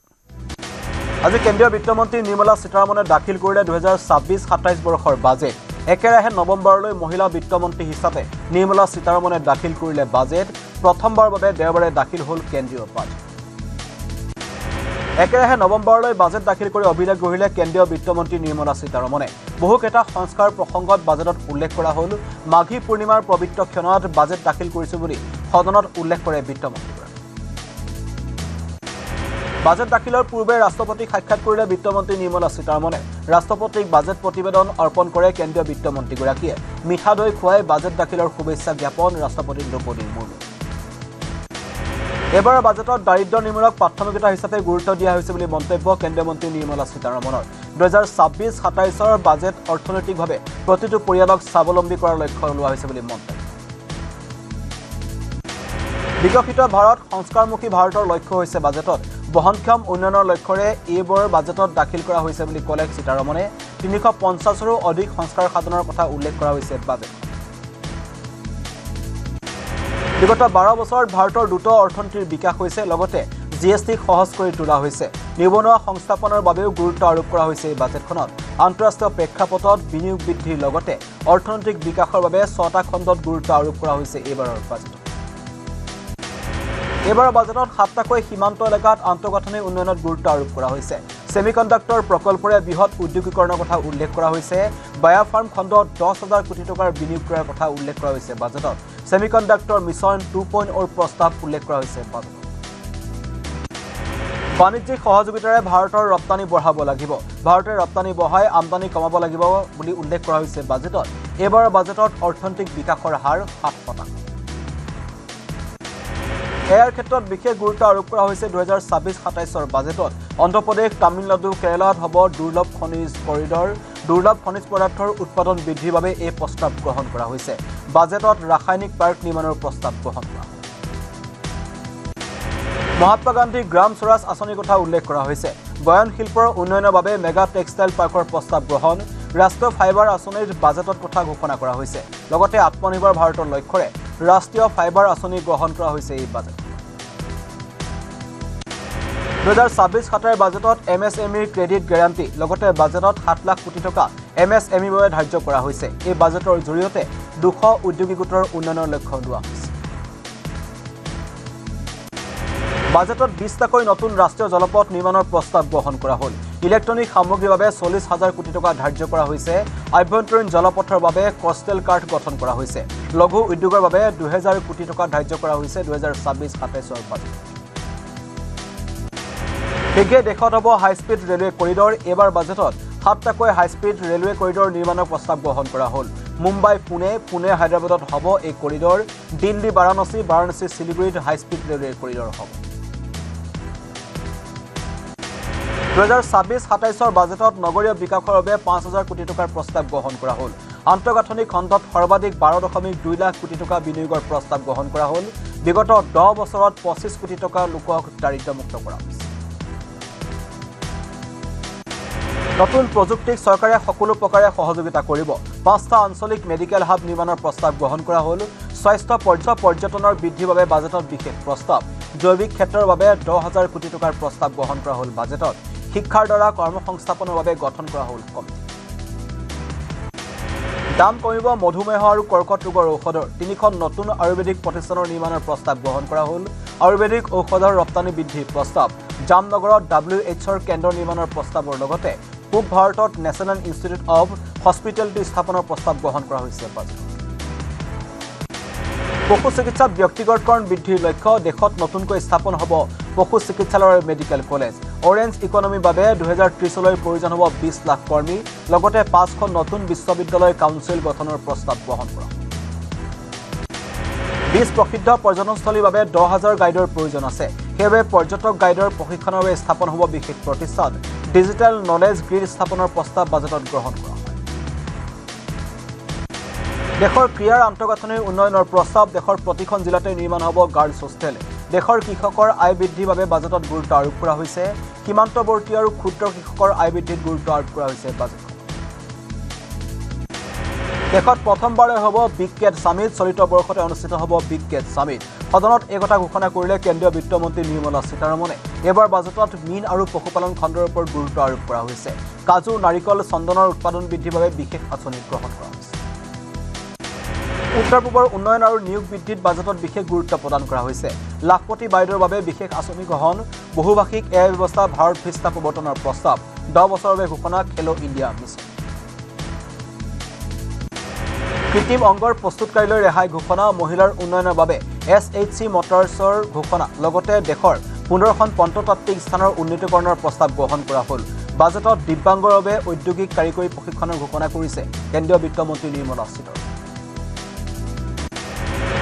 আজি কেন্দ্ৰীয় বিত্তমন্ত্ৰী নিৰ্মলা সীতাৰমণে দাখিল কৰিলে 2026-27 বৰ্ষৰ বাজেট একেৰাহে নৱেম্বৰলৈ মহিলা বিত্তমন্ত্ৰী হিচাপে নিৰ্মলা সীতাৰমণে দাখিল কৰিলে বাজেট প্ৰথমবাৰৰ বাবে দেওবাৰে দাখিল হ'ল কেন্দ্ৰীয় বাজেট একেৰাহে নৱেম্বৰলৈ বাজেট দাখিল কৰি অভিলেখ গঢ়িলে কেন্দ্ৰীয় বিত্তমন্ত্ৰী নিৰ্মলা সীতাৰমণে বহুকেইটা সংস্কাৰ প্ৰসংগত বাজেটত উল্লেখ কৰা হ'ল মাঘী পূৰ্ণিমাৰ পবিত্ৰ ক্ষণত বাজেট দাখিল কৰিছে বুলি সদনত উল্লেখ কৰে বিত্তমন্ত্ৰী বাজেট দাখিলৰ পূৰ্বে ৰাষ্ট্ৰপতিক সাক্ষাৎ কৰিলে বিত্তমন্ত্ৰী নিৰ্মলা সীতাৰমণে ৰাষ্ট্ৰপতিক বাজেট প্ৰতিবেদন অৰ্পণ কৰে কেন্দ্ৰীয় বিত্তমন্ত্ৰীগৰাকীয়ে মিঠা দৈ খুৱাই বাজেট দাখিলৰ শুভেচ্ছা জ্ঞাপন ৰাষ্ট্ৰপতি দ্ৰৌপদী মুৰ্মু এবাৰ বাজেটত দাৰিদ্ৰ নিৰ্মূলক প্ৰাথমিকতা হিচাপে গুৰুত্ব দিয়া হৈছে বুলি মন্তব্য কেন্দ্ৰীয় মন্ত্ৰী নিৰ্মলা সীতাৰমণৰ 2026-27 বাজেট অৰ্থনৈতিকভাৱে প্ৰতিটো পৰিয়ালক স্বাৱলম্বী কৰাৰ লক্ষ্য লোৱা হৈছে বুলি মন্তব্য বিকশিত ভাৰত সংস্কাৰমুখী ভাৰতৰ লক্ষ্য হৈছে বাজেটত বহনক্ষম উন্নয়নৰ লক্ষ্যৰে এইবাৰ বাজেটত দাখিল কৰা হৈছে বুলি ক'লে সীতাৰমণে 350ৰো অধিক সংস্কাৰ সাধনৰ কথা উল্লেখ কৰা হৈছে বাজেট বিগত 12 বছৰত ভাৰতৰ দ্ৰুত অৰ্থনীতিৰ বিকাশ হৈছে লগতে জিএছটি সহজ কৰি তোলা হৈছে নিবনুৱা সংস্থাপনৰ বাবেও গুৰুত্ব আৰোপ কৰা হৈছে এই বাজেটখনত আন্তঃৰাষ্ট্ৰীয় প্ৰেক্ষাপটত বিনিয়োগ বৃদ্ধিৰ লগতে অৰ্থনৈতিক বিকাশৰ বাবে 6টা খণ্ডত গুৰুত্ব আৰোপ কৰা হৈছে এইবাৰৰ বাজেটত এবাৰ বাজেটত 7টাকৈ সীমান্ত এলেকাত আন্তঃগাঁথনি উন্নয়নত গুৰুত্ব আৰোপ কৰা হৈছে সেমিকণ্ডাক্টৰ প্ৰকল্পৰে বৃহৎ উদ্যোগীকৰণৰ কথা উল্লেখ কৰা হৈছে বায়োফাৰ্ম খণ্ডত 10,000 কোটি টকাৰ বিনিয়োগ কৰাৰ কথা উল্লেখ কৰা হৈছে বাজেটত সেমিকণ্ডাক্টৰ মিছন 2.0 প্ৰস্তাৱ উল্লেখ কৰা হৈছে বাজেটত বাণিজ্যিক সহযোগিতাৰে ভাৰতৰ ৰপ্তানি বঢ়াব লাগিব ভাৰতে ৰপ্তানি বঢ়াই আমদানি কমাব লাগিব বুলি উল্লেখ কৰা হৈছে বাজেটত এবাৰ বাজেটত অৰ্থনৈতিক বিকাশৰ হাৰ 7%। এয়াৰ ক্ষেত্ৰত বিশেষ গুৰুত্ব আৰোপ কৰা হৈছে 2026-27 বাজেটত অন্ধ্ৰপ্ৰদেশ তামিলনাডু কেৰালাত হ'ব দুৰ্লভ খনিজ কৰিডৰ দুৰ্লভ খনিজ পদাৰ্থৰ উৎপাদন বৃদ্ধিৰ বাবে এই প্ৰস্তাৱ গ্ৰহণ কৰা হৈছে বাজেটত ৰাসায়নিক পাৰ্ক নিৰ্মাণৰ প্ৰস্তাৱ গ্ৰহণ কৰা মহাত্মা গান্ধী গ্ৰাম স্বৰাজ আঁচনিৰ কথা উল্লেখ কৰা হৈছে বয়ন শিল্পৰ উন্নয়নৰ বাবে মেগা টেক্সটাইল পাৰ্কৰ প্ৰস্তাৱ গ্ৰহণ ৰাষ্ট্ৰীয় ফাইবাৰ আঁচনিৰ বাজেটত কথা ঘোষণা কৰা হৈছে লগতে আত্মনিৰ্ভৰ ভাৰতৰ লক্ষ্যৰে ৰাষ্ট্ৰীয় ফাইবাৰ আঁচনি গ্ৰহণ কৰা হৈছে এই বাজেট 2026-27 বাজেটত MSME ক্ৰেডিট গ্যাৰান্টি লগতে বাজেটত 7 লাখ কোটি টকা MSME বাবে ধাৰ্য কৰা হৈছে এই বাজেটৰ জৰিয়তে 200 উদ্যোগী গোটৰ উন্নয়নৰ লক্ষ্য লোৱা হৈছে বাজেটত 20টাকৈ নতুন ৰাষ্ট্ৰীয় জলপথ নিৰ্মাণৰ প্ৰস্তাৱ গ্ৰহণ কৰা হ'ল ইলেক্ট্ৰনিক সামগ্ৰীৰ বাবে 40,000 কোটি টকা ধাৰ্য কৰা হৈছে আভ্যন্তৰীণ জলপথৰ বাবে কষ্টেল কাৰ্ড গঠন কৰা হৈছে লঘু উদ্যোগৰ বাবে 2000 কোটি টকা ধাৰ্য কৰা হৈছে 2026-27 বাজেট একে দেশত হ'ব হাই স্পীড ৰেলৱে কৰিডৰ এবাৰ বাজেটত 7টাকৈ হাই স্পীড ৰেলৱে কৰিডৰ নিৰ্মাণৰ প্ৰস্তাৱ গ্ৰহণ কৰা হ'ল মুম্বাই পুনে হায়দৰাবাদত হ'ব এই কৰিডৰ দিল্লী বাৰাণসী শিলিগুৰিত হাই স্পীড ৰেলৱে কৰিডৰ হ'ব 2026-27 বাজেটত নগৰীয় বিকাশৰ বাবে 5,000 কোটি টকাৰ প্ৰস্তাৱ গ্ৰহণ কৰা হ'ল আন্তঃগাঁথনি খণ্ডত সৰ্বাধিক 12.2 লাখ কোটি টকা বিনিয়োগৰ প্ৰস্তাৱ গ্ৰহণ কৰা হ'ল বিগত 10 বছৰত 25 কোটি টকা লোকক দাৰিদ্ৰ্যমুক্ত কৰা হৈছে নতুন প্ৰযুক্তিক চৰকাৰে সকলো প্ৰকাৰে সহযোগিতা কৰিব 5টা আঞ্চলিক মেডিকেল হাব নিৰ্মাণৰ প্ৰস্তাৱ গ্ৰহণ কৰা হ'ল স্বাস্থ্য পৰ্যটনৰ বৃদ্ধিৰ বাবে বাজেটত বিশেষ প্ৰস্তাৱ জৈৱিক ক্ষেত্ৰৰ বাবে 10,000 কোটি টকাৰ প্ৰস্তাৱ গ্ৰহণ কৰা হ'ল বাজেটত শিক্ষাৰ দ্বাৰা কৰ্মসংস্থাপনৰ বাবে গঠন কৰা হ'ল কমিটি দাম কমিব মধুমেহ আৰু কৰ্কট ৰোগৰ ঔষধৰ 3খন নতুন আয়ুৰ্বেদিক প্ৰতিষ্ঠানৰ নিৰ্মাণৰ প্ৰস্তাৱ গ্ৰহণ কৰা হ'ল আয়ুৰ্বেদিক ঔষধৰ ৰপ্তানি বৃদ্ধিৰ প্ৰস্তাৱ জামনগৰত WHOৰ কেন্দ্ৰ নিৰ্মাণৰ প্ৰস্তাৱৰ লগতে পূব ভাৰতত নেশ্যনেল ইনষ্টিটিউট অৱ হস্পিটেলিটি স্থাপনৰ প্ৰস্তাৱ গ্ৰহণ কৰা হৈছে বাজেটত পশু চিকিৎসাত ব্যক্তিগতকৰণ বৃদ্ধিৰ লক্ষ্য দেশত নতুনকৈ স্থাপন হ'ব পশু চিকিৎসালয় মেডিকেল কলেজ অৰেঞ্জ ইকনমিৰ বাবে 2030লৈ প্ৰয়োজন হ'ব 20 লাখ কৰ্মী লগতে 5খন নতুন বিশ্ববিদ্যালয় কাউন্সিল গঠনৰ প্ৰস্তাৱ গ্ৰহণ কৰা 20 প্ৰসিদ্ধ পৰ্যটনস্থলীৰ বাবে 10,000 গাইডৰ প্ৰয়োজন আছে সেইবাবে পৰ্যটক গাইডৰ প্ৰশিক্ষণৰ বাবে স্থাপন হ'ব বিশেষ প্ৰতিষ্ঠান ডিজিটেল নলেজ গ্ৰিড স্থাপনৰ প্ৰস্তাৱ বাজেটত গ্ৰহণ কৰা দেশৰ ক্ৰীড়াৰ আন্তঃগাঁথনিৰ উন্নয়নৰ প্ৰস্তাৱ দেশৰ প্ৰতিখন জিলাতে নিৰ্মাণ হ'ব গাৰ্লছ হোষ্টেল দেশৰ কৃষকৰ আয় বৃদ্ধিৰ বাবে বাজেটত গুৰুত্ব আৰোপ কৰা হৈছে সীমান্তৱৰ্তী আৰু ক্ষুদ্ৰ কৃষকৰ আয় বৃদ্ধিত গুৰুত্ব আৰোপ কৰা হৈছে বাজেটত দেশত প্ৰথমবাৰে হ'ব বিগ কেট সামিট চলিত বৰ্ষতে অনুষ্ঠিত হ'ব বিগ কেট সামিট সদনত এই কথা ঘোষণা কৰিলে কেন্দ্ৰীয় বিত্তমন্ত্ৰী নিৰ্মলা সীতাৰমণে। এইবাৰ বাজেটত মীন আৰু পশুপালন খণ্ডৰ ওপৰত গুৰুত্ব আৰোপ কৰা হৈছে। কাজু, নাৰিকল, চন্দনৰ উৎপাদন বৃদ্ধিৰ বাবে বিশেষ আঁচনি গ্ৰহণ কৰা হৈছে। উত্তৰ পূবৰ উন্নয়ন আৰু নিয়োগ বৃদ্ধিত বাজেটত বিশেষ গুৰুত্ব প্ৰদান কৰা হৈছে। লাখপতি বাইদেউৰ বাবে বিশেষ আঁচনি গ্ৰহণ, বহুভাষিক এআই ব্যৱস্থা, ভাৰত ভিস্তা প্ৰৱৰ্তনৰ প্ৰস্তাৱ, 10 বছৰৰ বাবে ঘোষণা খেলো ইণ্ডিয়া মিছন। কৃত্ৰিম অংগৰ প্ৰস্তুতকাৰীলৈ ৰেহাই ঘোষণা, মহিলাৰ উন্নয়নৰ বাবে SHC মটৰ্ছৰ ঘোষণা, লগতে দেশৰ 15খন পন্ততাত্ত্বিক স্থানৰ উন্নীতকৰণৰ প্ৰস্তাৱ গ্ৰহণ কৰা হ'ল। বাজেটত দিব্যাংগৰ বাবে ঔদ্যোগিক কাৰিকৰী প্ৰশিক্ষণৰ ঘোষণা কৰিছে কেন্দ্ৰীয় বিত্তমন্ত্ৰী নিৰ্মলা সীতাৰমণে।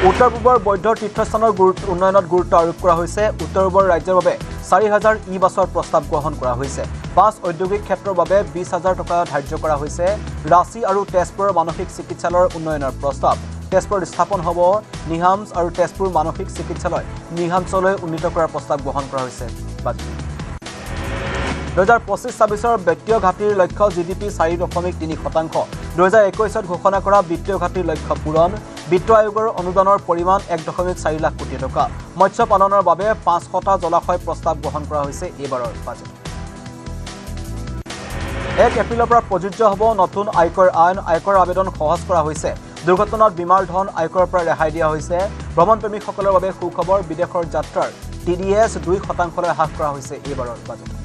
উত্তৰ পূবৰ বৌদ্ধ তীৰ্থস্থানৰ উন্নয়নত গুৰুত্ব আৰোপ কৰা হৈছে। উত্তৰ পূবৰ ৰাজ্যৰ বাবে 4000 ই-বাছৰ প্ৰস্তাৱ গ্ৰহণ কৰা হৈছে। 5 ঔদ্যোগিক ক্ষেত্ৰৰ বাবে 20,000 টকা ধাৰ্য কৰা হৈছে। ৰাঁচী আৰু তেজপুৰৰ মানসিক চিকিৎসালয়ৰ উন্নয়নৰ প্ৰস্তাৱ। তেজপুৰত স্থাপন হ'ব নিহামছ আৰু তেজপুৰ মানসিক চিকিৎসালয় নিহামছলৈ উন্নীত কৰাৰ প্ৰস্তাৱ গ্ৰহণ কৰা হৈছে। 2025-26 বিত্তীয় ঘাটিৰ লক্ষ্য GDP 4.3%। 2021 ঘোষণা কৰা বিত্তীয় ঘাটিৰ লক্ষ্য পূৰণ। বিত্ত আয়োগৰ অনুদানৰ পৰিমাণ 1.4 লাখ কোটি টকা। মৎস্য পালনৰ বাবে 500টা জলাশয় প্ৰস্তাৱ গ্ৰহণ কৰা হৈছে এইবাৰৰ বাজেট। 1 এপ্ৰিলৰ পৰা প্ৰযোজ্য হ'ব নতুন আয়কৰ আইন। আয়কৰ আবেদন সহজ কৰা হৈছে। দুৰ্ঘটনাত বীমাৰ ধন আয়কৰৰ পৰা ৰেহাই দিয়া হৈছে। ভ্ৰমণপ্ৰেমীসকলৰ বাবে সুখবৰ, বিদেশৰ যাত্ৰাৰ TDS 2% হ্ৰাস কৰা হৈছে এইবাৰৰ বাজেটত।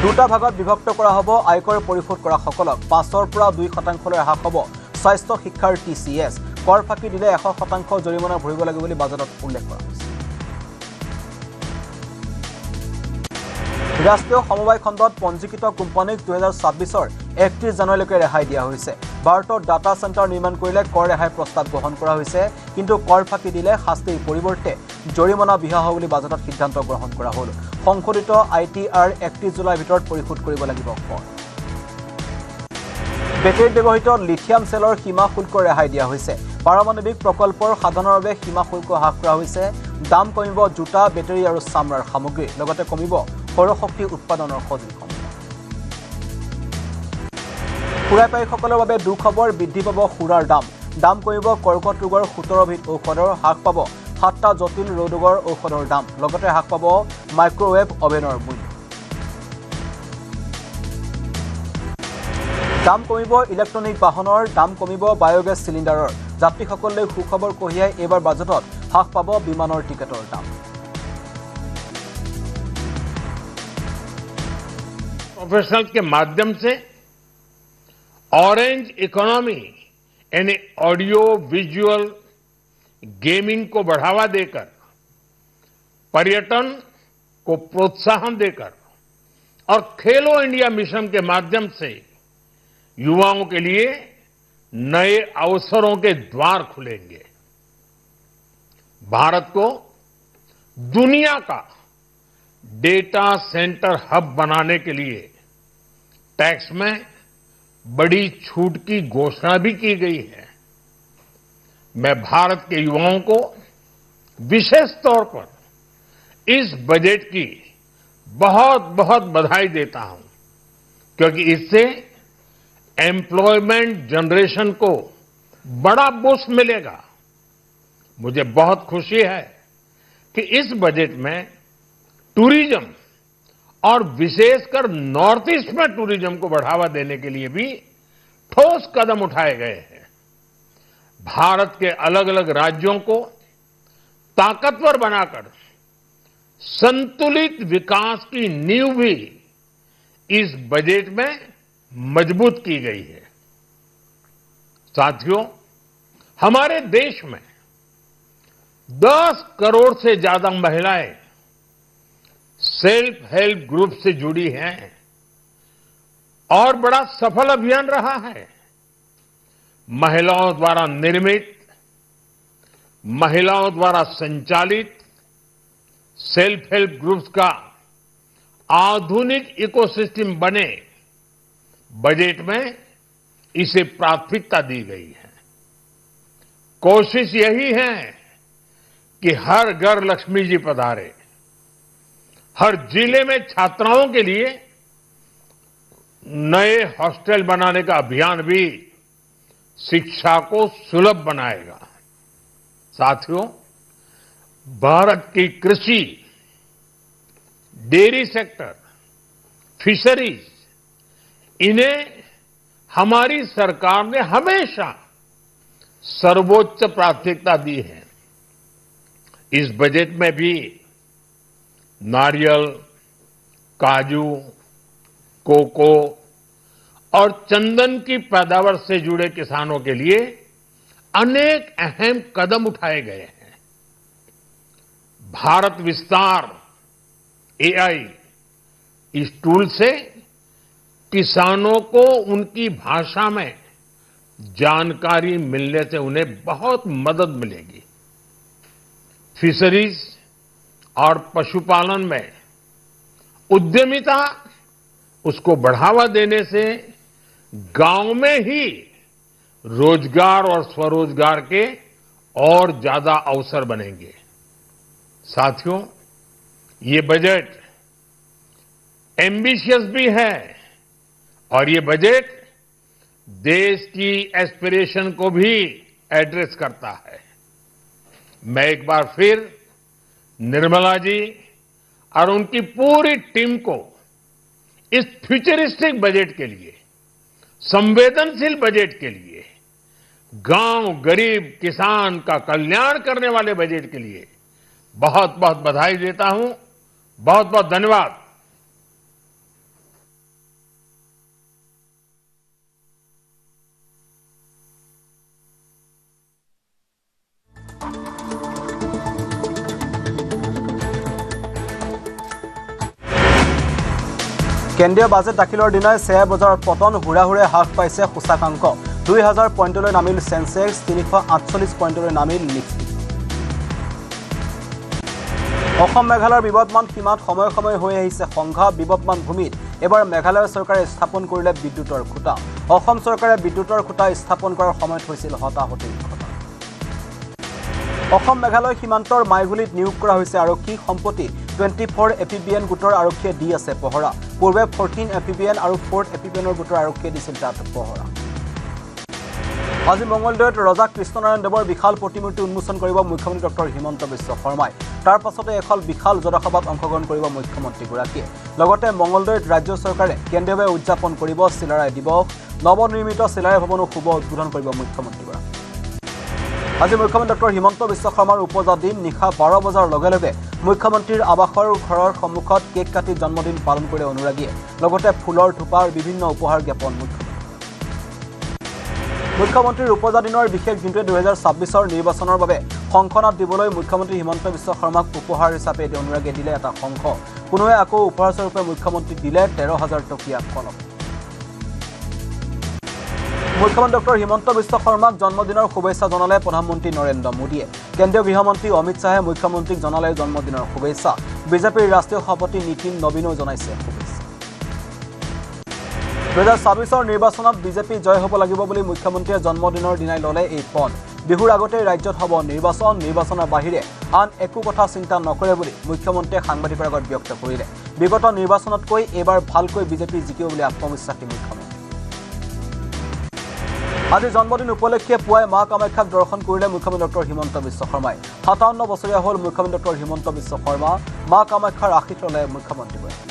দুটা ভাগত বিভক্ত কৰা হ'ব আয়কৰ পৰিশোধ কৰা সকলক। 5ৰ পৰা 2% হ্ৰাস হ'ব স্বাস্থ্য শিক্ষাৰ TCS। কৰ ফাঁকি দিলে 100% জৰিমনা ভৰিব লাগিব বুলি বাজেটত উল্লেখ কৰা হৈছে। ৰাষ্ট্ৰীয় সমবায় খণ্ডত পঞ্জীকৃত কোম্পানীক 2026 31 জানুৱাৰীলৈকে ৰেহাই দিয়া হৈছে। ভাৰতত ডাটা চেণ্টাৰ নিৰ্মাণ কৰিলে কৰ ৰেহাই প্ৰস্তাৱ গ্ৰহণ কৰা হৈছে। কিন্তু কৰ ফাঁকি দিলে শাস্তিৰ পৰিৱৰ্তে জৰিমনা বিহা হ'ব বুলি বাজেটত সিদ্ধান্ত গ্ৰহণ কৰা হ'ল। সংশোধিত ITR 31 জুলাইৰ ভিতৰত পৰিশোধ কৰিব লাগিব কৰ। বেটেৰীত ব্যৱহৃত লিথিয়াম চেলৰ সীমা শুল্ক ৰেহাই দিয়া হৈছে। পাৰমাণৱিক প্ৰকল্পৰ সাধনৰ বাবে সীমা শুল্ক হ্ৰাস কৰা হৈছে। দাম কমিব জোতা, বেটেৰী আৰু চামৰাৰ সামগ্ৰী, লগতে কমিব সৌৰশক্তি উৎপাদনৰ সঁজুলিসমূহ। সুৰাপায়ীসকলৰ বাবে দুখবৰ, বৃদ্ধি পাব সুৰাৰ দাম। দাম কমিব কৰ্কট ৰোগৰ 17 বিধ ঔষধৰ, হ্ৰাস পাব 7টা জটিল ৰোগৰ ঔষধৰ দাম, লগতে হ্ৰাস পাব মাইক্ৰৱেভ অভেনৰ মূল্য। দাম কমিব ইলেক্ট্ৰনিক বাহনৰ, দাম কমিব বায়োগেছ চিলিণ্ডাৰৰ। যাত্ৰীসকললৈ সুখবৰ কঢ়িয়াই এইবাৰ বাজেটত হ্ৰাস পাব বিমানৰ টিকেটৰ দাম। प्रोफेशनल के माध्यम से ऑरेंज इकोनॉमी यानी ऑडियो विजुअल गेमिंग को बढ़ावा देकर, पर्यटन को प्रोत्साहन देकर और खेलो इंडिया मिशन के माध्यम से युवाओं के लिए नए अवसरों के द्वार खुलेंगे। भारत को दुनिया का डेटा सेंटर हब बनाने के लिए टैक्स में बड़ी छूट की घोषणा भी की गई है। मैं भारत के युवाओं को विशेष तौर पर इस बजट की बहुत बहुत बधाई देता हूं, क्योंकि इससे एम्प्लॉयमेंट जनरेशन को बड़ा बूस्ट मिलेगा। मुझे बहुत खुशी है कि इस बजट में टूरिज्म और विशेषकर नॉर्थ ईस्ट में टूरिज्म को बढ़ावा देने के लिए भी ठोस कदम उठाए गए हैं। भारत के अलग अलग राज्यों को ताकतवर बनाकर संतुलित विकास की नींव भी इस बजट में मजबूत की गई है। साथियों, हमारे देश में 10 करोड़ से ज्यादा महिलाएं सेल्फ हेल्प ग्रुप से जुड़ी हैं और बड़ा सफल अभियान रहा है। महिलाओं द्वारा निर्मित, महिलाओं द्वारा संचालित सेल्फ हेल्प ग्रुप्स का आधुनिक इकोसिस्टम बने, बजट में इसे प्राथमिकता दी गई है। कोशिश यही है कि हर घर लक्ष्मी जी पधारे। हर जिले में छात्राओं के लिए नए हॉस्टल बनाने का अभियान भी शिक्षा को सुलभ बनाएगा। साथियों, भारत की कृषि, डेयरी सेक्टर, फिशरीज, इन्हें हमारी सरकार ने हमेशा सर्वोच्च प्राथमिकता दी है। इस बजट में भी नारियल, काजू, कोको और चंदन की पैदावार से जुड़े किसानों के लिए अनेक अहम कदम उठाए गए हैं। भारत विस्तार AI इस टूल से किसानों को उनकी भाषा में जानकारी मिलने से उन्हें बहुत मदद मिलेगी। फिशरीज और पशुपालन में उद्यमिता, उसको बढ़ावा देने से गांव में ही रोजगार और स्वरोजगार के और ज्यादा अवसर बनेंगे। साथियों, ये बजट एम्बिशियस भी है और ये बजट देश की एस्पिरेशन को भी एड्रेस करता है। मैं एक बार फिर निर्मला जी और उनकी पूरी टीम को इस फ्यूचरिस्टिक बजट के लिए, संवेदनशील बजट के लिए, गांव, गरीब, किसान का कल्याण करने वाले बजट के लिए बहुत बहुत बधाई देता हूं। बहुत बहुत धन्यवाद। কেন্দ্ৰীয় বাজেট দাখিলৰ দিনাই শ্বেয়াৰ বজাৰৰ পতন হুৰাহুৰে হ্ৰাস পাইছে সূচাকাংক। 2000 পইণ্টলৈ নামিল সেন্সেক্স, 348 পইণ্টলৈ নামিল নিফটি। অসম মেঘালয়ৰ বিবদমান সীমাত সময়ে সময়ে হৈ আহিছে সংঘাত। বিবদমান ভূমিত এবাৰ মেঘালয় চৰকাৰে স্থাপন কৰিলে বিদ্যুতৰ খুঁটা। অসম চৰকাৰে বিদ্যুতৰ খুঁটা স্থাপন কৰাৰ সময়ত হৈছিল হতাহতিৰ ঘটনা। অসম মেঘালয় সীমান্তৰ মাইগুলিত নিয়োগ কৰা হৈছে আৰক্ষী। সম্প্ৰতি 24 এপিবিএন গোটৰ আৰক্ষীয়ে দি আছে পহৰা। পূৰ্বে 14 এপিবিএন আৰু 4 এপিবিএনৰ গোটৰ আৰক্ষীয়ে দিছিল তাত পহৰা। আজি মঙলদৈত ৰজা কৃষ্ণনাৰায়ণ দেৱৰ বিশাল প্ৰতিমূৰ্তি উন্মোচন কৰিব মুখ্যমন্ত্ৰী ডক্টৰ হিমন্ত বিশ্ব শৰ্মাই। তাৰ পাছতে এখন বিশাল জনসভাত অংশগ্ৰহণ কৰিব মুখ্যমন্ত্ৰীগৰাকীয়ে। লগতে মঙলদৈত ৰাজ্য চৰকাৰে কেন্দ্ৰীয়ভাৱে উদযাপন কৰিব চিলাৰায় দিৱস। নৱনিৰ্মিত চিলাৰায় ভৱনো শুভ উদ্বোধন কৰিব মুখ্যমন্ত্ৰীগৰাকীয়ে। আজি মুখ্যমন্ত্ৰী ডক্টৰ হিমন্ত বিশ্ব শৰ্মাৰ উপজা দিন। নিশা 12 বজাৰ লগে লগে মুখ্যমন্ত্ৰীৰ আৱাসৰ ঘৰৰ সন্মুখত কেক কাটি জন্মদিন পালন কৰে অনুৰাগীয়ে। লগতে ফুলৰ থোপা আৰু বিভিন্ন উপহাৰ জ্ঞাপন মুখ্যমন্ত্ৰীৰ উপজা দিনৰ বিশেষ দিনটোৱে 2026 নিৰ্বাচনৰ বাবে শংখনাদ দিবলৈ মুখ্যমন্ত্ৰী হিমন্ত বিশ্ব শৰ্মাক উপহাৰ হিচাপে অনুৰাগীয়ে দিলে এটা শংখ। কোনোৱে আকৌ উপহাৰস্বৰূপে মুখ্যমন্ত্ৰীক দিলে 13,000 টকীয়া কলম। মুখ্যমন্ত্ৰী ডক্টৰ হিমন্ত বিশ্ব শৰ্মাক জন্মদিনৰ শুভেচ্ছা জনালে প্ৰধানমন্ত্ৰী নৰেন্দ্ৰ মোদীয়ে। কেন্দ্ৰীয় গৃহমন্ত্ৰী অমিত শাহে মুখ্যমন্ত্ৰীক জনালে জন্মদিনৰ শুভেচ্ছা। বিজেপিৰ ৰাষ্ট্ৰীয় সভাপতি নীতিন নবীনেও জনাইছে শুভেচ্ছা। 2026 নিৰ্বাচনত বিজেপি জয় হ'ব লাগিব বুলি মুখ্যমন্ত্ৰীয়ে জন্মদিনৰ দিনাই ল'লে এই পণ। বিহুৰ আগতে ৰাজ্যত হ'ব নিৰ্বাচন। নিৰ্বাচনৰ বাহিৰে আন একো কথা চিন্তা নকৰে বুলি মুখ্যমন্ত্ৰীয়ে সাংবাদিকৰ আগত ব্যক্ত কৰিলে। বিগত নিৰ্বাচনতকৈ এইবাৰ ভালকৈ বিজেপি জিকিব বুলি আত্মবিশ্বাসী মুখ্যমন্ত্ৰী। আজি জন্মদিন উপলক্ষে পুৱাই মা কামাখ্যাক দৰ্শন কৰিলে মুখ্যমন্ত্ৰী ডক্টৰ হিমন্ত বিশ্ব শৰ্মাই। 57 বছৰীয়া হ'ল মুখ্যমন্ত্ৰী ডক্টৰ হিমন্ত বিশ্ব শৰ্মা। মা কামাখ্যাৰ আশীষ ল'লে মুখ্যমন্ত্ৰীগৰাকী।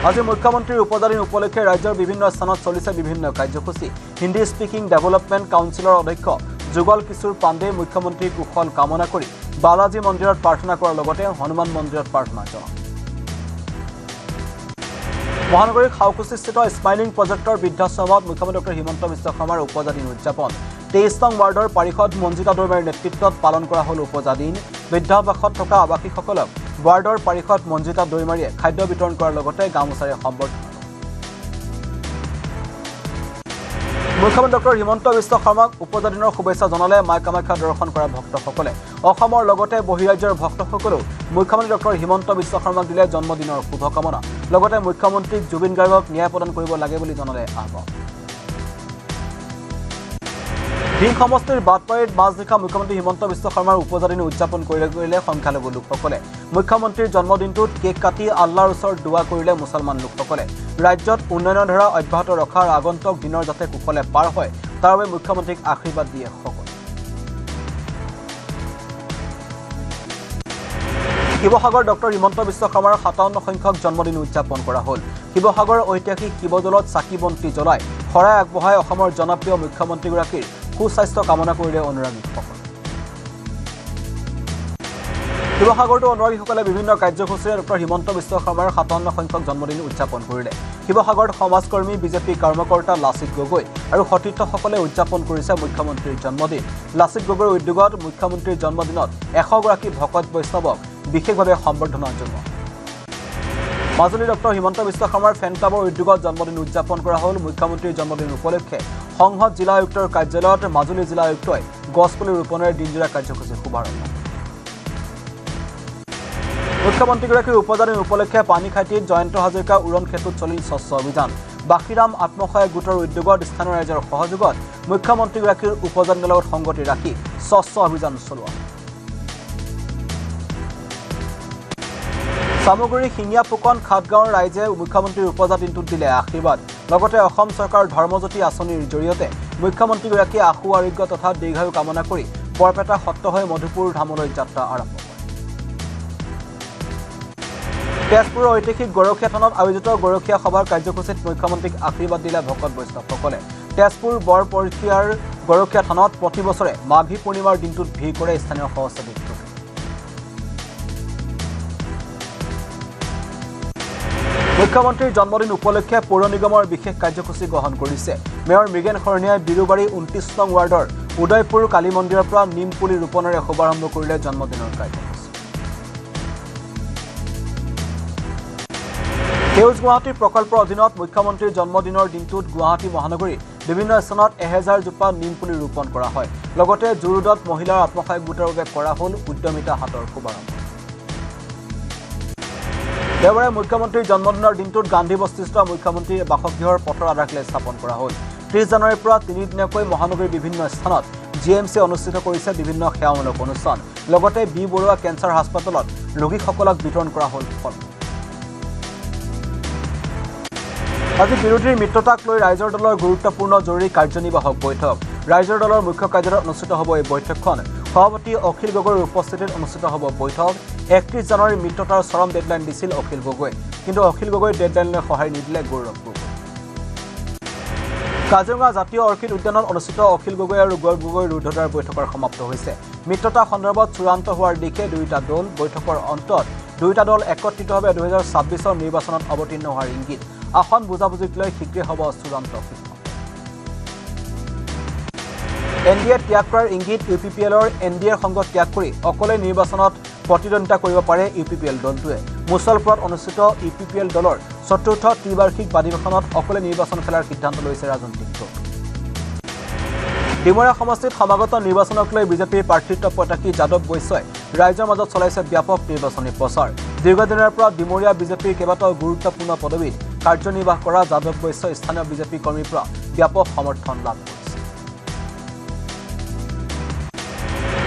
আজি মুখ্যমন্ত্ৰীৰ উপজা দিন উপলক্ষে ৰাজ্যৰ বিভিন্ন স্থানত চলিছে বিভিন্ন কাৰ্যসূচী। হিন্দী স্পিকিং ডেভেলপমেণ্ট কাউন্সিলৰ অধ্যক্ষ যুগল কিশোৰ পাণ্ডে মুখ্যমন্ত্ৰীৰ কুশল কামনা কৰি বালাজী মন্দিৰত প্ৰাৰ্থনা কৰাৰ লগতে হনুমান মন্দিৰত প্ৰাৰ্থনা জনায়। মহানগৰীৰ খাউকুছিস্থিত স্মাইলিং প্ৰজেক্টৰ বৃদ্ধাশ্ৰমত মুখ্যমন্ত্ৰী ডক্টৰ হিমন্ত বিশ্ব শৰ্মাৰ উপজা দিন উদযাপন। 23 নং ৱাৰ্ডৰ পাৰিষদ মঞ্জিতা দৈমাৰীৰ নেতৃত্বত পালন কৰা হ'ল উপজা দিন। বৃদ্ধাবাসত থকা আৱাসীসকলক ৱাৰ্ডৰ পাৰিষদ মঞ্জিতা দৈমাৰীয়ে খাদ্য বিতৰণ কৰাৰ লগতে গামোচাৰে সম্বৰ্ধনা। মুখ্যমন্ত্ৰী ডক্টৰ হিমন্ত বিশ্ব শৰ্মাক উপজা দিনৰ শুভেচ্ছা জনালে মা কামাখ্যা দৰ্শন কৰা ভক্তসকলে। অসমৰ লগতে বহিৰাজ্যৰ ভক্তসকলেও মুখ্যমন্ত্ৰী ডক্টৰ হিমন্ত বিশ্ব শৰ্মাক দিলে জন্মদিনৰ শুভকামনা। লগতে মুখ্যমন্ত্ৰীক জুবিন গাৰ্গক ন্যায় প্ৰদান কৰিব লাগে বুলি জনালে আহ্বান। দিন সমষ্টিৰ বাটপাৰীত মাজনিশা মুখ্যমন্ত্ৰী হিমন্ত বিশ্ব শৰ্মাৰ উপজা দিন উদযাপন কৰিলে সংখ্যালঘু লোকসকলে। মুখ্যমন্ত্ৰীৰ জন্মদিনটোত কেক কাটি আল্লাহৰ ওচৰত দোৱা কৰিলে মুছলমান লোকসকলে। ৰাজ্যত উন্নয়নৰ ধাৰা অব্যাহত ৰখাৰ আগন্তুক দিনৰ যাতে কুশলে পাৰ হয় তাৰ বাবে মুখ্যমন্ত্ৰীক আশীৰ্বাদ দিয়ে সকলে। শিৱসাগৰ ডক্টৰ হিমন্ত বিশ্ব শৰ্মাৰ 57 সংখ্যক জন্মদিন উদযাপন কৰা হ'ল শিৱসাগৰ ঐতিহাসিক শিৱদৌলত চাকি বন্তি জ্বলাই শৰাই আগবঢ়াই অসমৰ জনপ্ৰিয় মুখ্যমন্ত্ৰীগৰাকীৰ সুস্বাস্থ্য কামনা কৰিলে অনুৰাগীসকলে শিৱসাগৰতো অনুৰাগীসকলে বিভিন্ন কাৰ্যসূচীৰে ডক্টৰ হিমন্ত বিশ্ব শৰ্মাৰ 57 সংখ্যক জন্মদিন উদযাপন কৰিলে শিৱসাগৰত সমাজকৰ্মী বিজেপি কৰ্মকৰ্তা লাচিত গগৈ আৰু সতীৰ্থসকলে উদযাপন কৰিছে মুখ্যমন্ত্ৰীৰ জন্মদিন লাচিত গগৈৰ উদ্যোগত মুখ্যমন্ত্ৰীৰ জন্মদিনত 100 গৰাকী ভকত বৈষ্ণৱক বিশেষভাৱে সম্বৰ্ধনা জনোৱা মাজুলী ডক্টৰ হিমন্ত বিশ্ব শৰ্মাৰ ফেন ক্লাবৰ উদ্যোগত জন্মদিন উদযাপন কৰা হ'ল মুখ্যমন্ত্ৰীৰ জন্মদিন উপলক্ষে সংহত জিলা আয়ুক্তৰ কাৰ্যালয়ত মাজুলী জিলা আয়ুক্তই গছপুলি ৰোপণৰ দিনজোৰা কাৰ্যসূচী শুভাৰম্ভ মুখ্যমন্ত্ৰীগৰাকীৰ উপজা উপলক্ষে পানীখাইটিত জয়ন্ত হাজৰিকা উৰণ ক্ষেত্ৰত চলিল স্বচ্ছ অভিযান বাসীৰাম আত্মসহায়ক গোটৰ উদ্যোগত স্থানীয় ৰাইজৰ সহযোগত মুখ্যমন্ত্ৰীগৰাকীৰ উপজা লগত সংগতি ৰাখি স্বচ্ছ অভিযান চলোৱা সামগ্ৰী শিঙিয়া ফুকন খাটগাঁৱৰ ৰাইজে মুখ্যমন্ত্ৰীৰ উপজা দিনটোত দিলে আশীৰ্বাদ লগতে অসম চৰকাৰৰ ধৰ্মজ্যোতি আঁচনিৰ জৰিয়তে মুখ্যমন্ত্ৰীগৰাকীয়ে আশু আৰোগ্য তথা দীৰ্ঘায়ু কামনা কৰি বৰপেটা সত্ৰ হৈ মধুপুৰ ধামলৈ যাত্ৰা আৰম্ভ কৰে তেজপুৰৰ ঐতিহাসিক গৰখীয়া থানত আয়োজিত গৰখীয়া সভাৰ কাৰ্যসূচীত মুখ্যমন্ত্ৰীক আশীৰ্বাদ দিলে ভকত বৈষ্ণৱসকলে তেজপুৰ বৰপৰীক্ষাৰ গৰখীয়া থানত প্ৰতি বছৰে মাঘী পূৰ্ণিমাৰ দিনটোত ভিৰ কৰে স্থানীয় সহস্ৰাধিক মুখ্যমন্ত্ৰীৰ জন্মদিন উপলক্ষে পৌৰ নিগমৰ বিশেষ কাৰ্যসূচী গ্ৰহণ কৰিছে মেয়ৰ মৃগেন শৰণীয়াই বিৰুবাৰী 29 নং ৱাৰ্ডৰ উদয়পুৰ কালী মন্দিৰৰ পৰা নিম পুলি ৰোপণেৰে শুভাৰম্ভ কৰিলে জন্মদিনৰ কাৰ্যসূচী সেউজ গুৱাহাটী প্ৰকল্পৰ অধীনত মুখ্যমন্ত্ৰীৰ জন্মদিনৰ দিনটোত গুৱাহাটী মহানগৰীৰ বিভিন্ন স্থানত 1000 জোপা নিম পুলি ৰোপণ কৰা হয় লগতে জুৰুডত মহিলাৰ আত্মসহায়ক গোটৰ বাবে কৰা হ'ল উদ্যমিতা হাতৰ শুভাৰম্ভ দেওবাৰে মুখ্যমন্ত্ৰীৰ জন্মদিনৰ দিনটোত গান্ধী বস্তিস্থ মুখ্যমন্ত্ৰীৰ বাসগৃহৰ পথৰ আধাৰশিলা স্থাপন কৰা হ'ল 30 জানুৱাৰীৰ পৰা 3 দিনীয়াকৈ মহানগৰীৰ বিভিন্ন স্থানত জিএমচি অনুষ্ঠিত কৰিছে বিভিন্ন সেৱামূলক অনুষ্ঠান লগতে বি বৰুৱা কেঞ্চাৰ হাস্পতালত ৰোগীসকলক বিতৰণ কৰা হ'ল ফল আজি বিৰোধীৰ মিত্ৰতাক লৈ ৰাইজৰ দলৰ গুৰুত্বপূৰ্ণ জৰুৰী কাৰ্যনিৰ্বাহক বৈঠক ৰাইজৰ দলৰ মুখ্য কাৰ্যালয়ত অনুষ্ঠিত হ'ব এই বৈঠকখন সভাপতি অখিল গগৈৰ উপস্থিতিত অনুষ্ঠিত হ'ব বৈঠক 31 জানুৱাৰীৰ মিত্ৰতাৰ চৰম ডেডলাইন দিছিল অখিল গগৈ কিন্তু অখিল গগৈৰ ডেডলাইনলৈ সহায় নিদিলে গৌৰৱ গগৈ কাজিৰঙা জাতীয় অৰ্কিড উদ্যানত অনুষ্ঠিত অখিল গগৈ আৰু গৌৰৱ গগৈৰ ৰুদ্ধদ্বাৰ বৈঠকৰ সমাপ্ত হৈছে মিত্ৰতা সন্দৰ্ভত চূড়ান্ত হোৱাৰ দিশে দুয়োটা দল বৈঠকৰ অন্তত দুয়োটা দল একত্ৰিতভাৱে 2026ৰ নিৰ্বাচনত অৱতীৰ্ণ হোৱাৰ ইংগিত আসন বুজাবুজিক লৈ শীঘ্ৰে হ'ব চূড়ান্ত সিদ্ধান্ত NDA ত্যাগ কৰাৰ ইংগিত UPPLৰ NDAৰ সংগ ত্যাগ কৰি অকলে নিৰ্বাচনত প্ৰতিদ্বন্দ্বিতা কৰিব পাৰে UPPL দলটোৱে মুছলপুৰত অনুষ্ঠিত UPPL দলৰ চতুৰ্থ ত্ৰিবাৰ্ষিক বাদিবেশনত অকলে নিৰ্বাচন খেলাৰ সিদ্ধান্ত লৈছে ৰাজনৈতিক দল ডিমৰা সমষ্টিত সমাগত নিৰ্বাচনক লৈ বিজেপিৰ প্ৰাৰ্থিত্ব প্ৰত্যাশী যাদৱ বৈশ্যই ৰাইজৰ মাজত চলাইছে ব্যাপক নিৰ্বাচনী প্ৰচাৰ দীৰ্ঘদিনৰ পৰা ডিমৰীয়া বিজেপিৰ কেইবাটাও গুৰুত্বপূৰ্ণ পদবীত কাৰ্যনিৰ্বাহ কৰা যাদৱ বৈশ্যই স্থানীয় বিজেপি কৰ্মীৰ পৰা ব্যাপক সমৰ্থন লাভ কৰিছে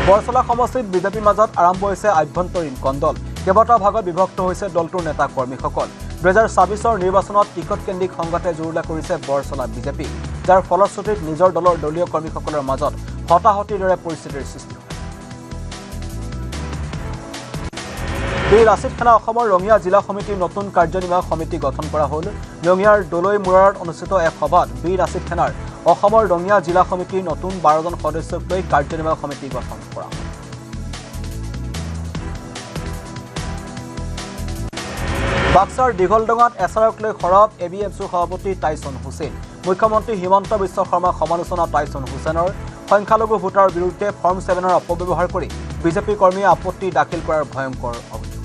বৰচলা সমষ্টিত বিজেপিৰ মাজত আৰম্ভ হৈছে আভ্যন্তৰীণ কন্দল কেইবাটাও ভাগত বিভক্ত হৈছে দলটোৰ নেতা কৰ্মীসকল 2026ৰ নিৰ্বাচনত টিকট কেন্দ্ৰিক সংঘাতে জুৰুলা কৰিছে বৰচলা বিজেপি যাৰ ফলশ্ৰুতিত নিজৰ দলৰ দলীয় কৰ্মীসকলৰ মাজত হতাহতিৰ দৰে পৰিস্থিতিৰ সৃষ্টি হয় বীৰ লাচিত খানা অসমৰ ৰঙিয়া জিলা সমিতিৰ নতুন কাৰ্যনিৰ্বাহক সমিতি গঠন কৰা হ'ল ৰঙিয়াৰ দলৈ মুৰাৰত অনুষ্ঠিত এক সভাত বীৰ লাচিত খানাৰ অসমৰ ৰঙিয়া জিলা সমিতিৰ নতুন 12জন সদস্যক লৈ কাৰ্যনিৰ্বাহক সমিতি গঠন কৰা হ'ল বাক্সাৰ দীঘলডঙাত এছআৰক লৈ সৰব ABMCৰ সভাপতি টাইছন হুছেইন মুখ্যমন্ত্ৰী হিমন্ত বিশ্ব শৰ্মাৰ সমালোচনা টাইছন হুছেইনৰ সংখ্যালঘু ভোটাৰৰ বিৰুদ্ধে ফৰ্ম 7ৰ অপব্যৱহাৰ কৰি বিজেপি কৰ্মীয়ে আপত্তি দাখিল কৰাৰ ভয়ংকৰ অভিযোগ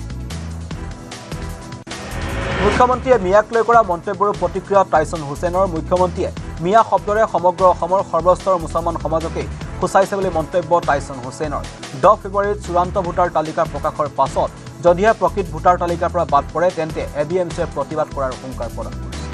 মুখ্যমন্ত্ৰীয়ে মিয়াক লৈ কৰা মন্তব্যৰ প্ৰতিক্ৰিয়া টাইছন হুছেইনৰ মুখ্যমন্ত্ৰীয়ে মিয়া শব্দৰে সমগ্ৰ অসমৰ সৰ্বস্তৰ মুছলমান সমাজকে খুচাইছে বুলি মন্তব্য টাইছন হুছেইনৰ 10 ফেব্ৰুৱাৰীত চূড়ান্ত ভোটাৰ তালিকা প্ৰকাশৰ পাছত যদিহে প্ৰকৃত ভোটাৰ তালিকাৰ পৰা বাদ পৰে তেন্তে ABMCয়ে প্ৰতিবাদ কৰাৰ হুংকাৰ প্ৰদান কৰিছে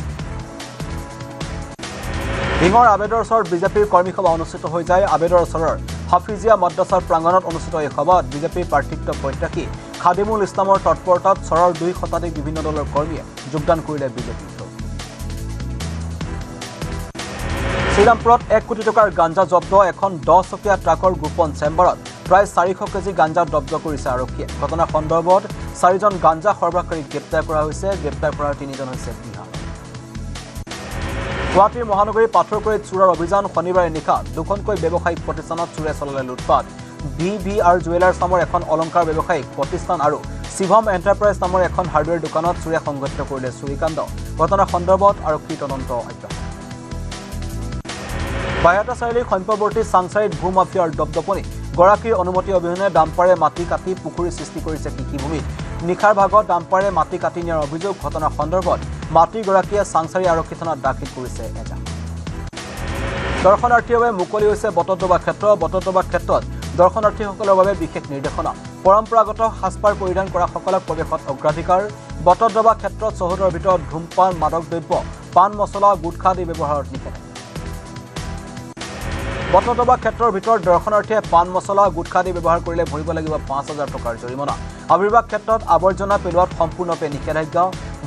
ডিঙৰ আবেদৰ ওচৰত বিজেপিৰ কৰ্মী সভা অনুষ্ঠিত হৈ যায় আবেদৰ ওচৰৰ হাফিজিয়া মাদ্ৰাছাৰ প্ৰাংগণত অনুষ্ঠিত এই সভাত বিজেপিৰ প্ৰাৰ্থিত্ব প্ৰত্যাশী খাদিমুল ইছলামৰ তৎপৰতাত চৰৰ 2 শতাধিক বিভিন্ন দলৰ কৰ্মীয়ে যোগদান কৰিলে বিজেপিৰ দল শ্ৰীৰামপুৰত 1 কোটি টকাৰ গাঞ্জা জব্দ এখন 10 চকীয়া ট্ৰাকৰ গোপন চেম্বাৰত প্ৰায় 400 কেজি গাঞ্জা জব্দ কৰিছে আৰক্ষীয়ে ঘটনা সন্দৰ্ভত 4জন গাঞ্জা সৰবৰাহকাৰীক গ্ৰেপ্তাৰ কৰা হৈছে গ্ৰেপ্তাৰ কৰা 3জন হৈছে বিহাৰ গুৱাহাটীৰ মহানগৰী পাথৰকুৰিত চোৰৰ অভিযান শনিবাৰে নিশা দুখনকৈ ব্যৱসায়িক প্ৰতিষ্ঠানত চোৰে চলালে লুটপাট BVR জুৱেলাৰ্ছ নামৰ এখন অলংকাৰ ব্যৱসায়িক প্ৰতিষ্ঠান আৰু শিৱম এণ্টাৰপ্ৰাইজ নামৰ এখন হাৰ্ডৱেৰ দোকানত চোৰে সংঘটিত কৰিলে চুৰিকাণ্ড ঘটনাৰ সন্দৰ্ভত আৰক্ষী তদন্ত অব্যাহত বাইহাটা চাৰিআলিৰ সম্পৱৰ্তী চাংচাৰীত ভূমাফিয়াৰ দপদপনি গৰাকীৰ অনুমতি অবিহনে ডাম্পাৰে মাটি কাটি পুখুৰী সৃষ্টি কৰিছে কৃষিভূমিত নিখাৰ ভাগত ডাম্পাৰে মাটি কাটি নিয়াৰ অভিযোগ ঘটনাৰ সন্দৰ্ভত মাটিগৰাকীয়ে চাংচাৰী আৰক্ষী থানাত দাখিল কৰিছে এজাহাৰ দৰ্শনাৰ্থীৰ বাবে মুকলি হৈছে বটদ্ৰৱা ক্ষেত্ৰত দৰ্শনাৰ্থীসকলৰ বাবে বিশেষ নিৰ্দেশনা পৰম্পৰাগত সাজপাৰ পৰিধান কৰা সকলক প্ৰৱেশত অগ্ৰাধিকাৰ বটদ্ৰৱা ক্ষেত্ৰত চহৰৰ ভিতৰত ধূমপান মাদক দ্ৰব্য পান মছলা গুটখা আদি ব্যৱহাৰত নিষেধ বটদ্ৰৱা ক্ষেত্ৰৰ ভিতৰত দৰ্শনাৰ্থীয়ে পান মছলা গুটখা আদি ব্যৱহাৰ কৰিলে ভৰিব লাগিব 5,000 টকাৰ জৰিমনা আৱিৰ্ভাৱ ক্ষেত্ৰত আৱৰ্জনা পেলোৱাত সম্পূৰ্ণৰূপে নিষেধাজ্ঞা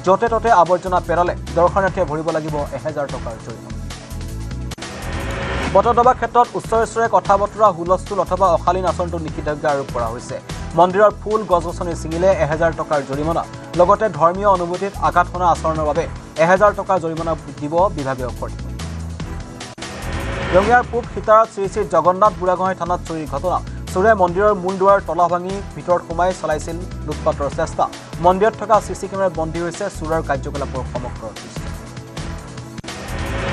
য'তে ত'তে আৱৰ্জনা পেলালে দৰ্শনাৰ্থীয়ে ভৰিব লাগিব 1,000 টকাৰ জৰিমনা বটদ্ৰৱা ক্ষেত্ৰত উচ্চস্তৰে কথা বতৰা হুলস্থুল অথবা অশালীন আচৰণটো নিষেধাজ্ঞা আৰোপ কৰা হৈছে মন্দিৰৰ ফুল গছ-গছনি ছিঙিলে 1,000 টকাৰ জৰিমনা লগতে ধৰ্মীয় অনুভূতিত আঘাত হনা আচৰণৰ বাবে 1,000 টকা জৰিমনা দিব বিভাগীয় কৰ্তৃপক্ষ ৰঙিয়াৰ পূব সীতাৰাত শ্ৰী শ্ৰী জগন্নাথ বুঢ়াগোহাঁই থানাত চুৰিৰ ঘটনা চোৰে মন্দিৰৰ মূল দুৱাৰ তলা ভাঙি ভিতৰত সোমাই চলাইছিল লুটপাটৰ চেষ্টা মন্দিৰত থকা চিচি কেমেৰাত বন্দী হৈছে চোৰৰ কাৰ্যকলাপৰ সমগ্ৰ দৃশ্য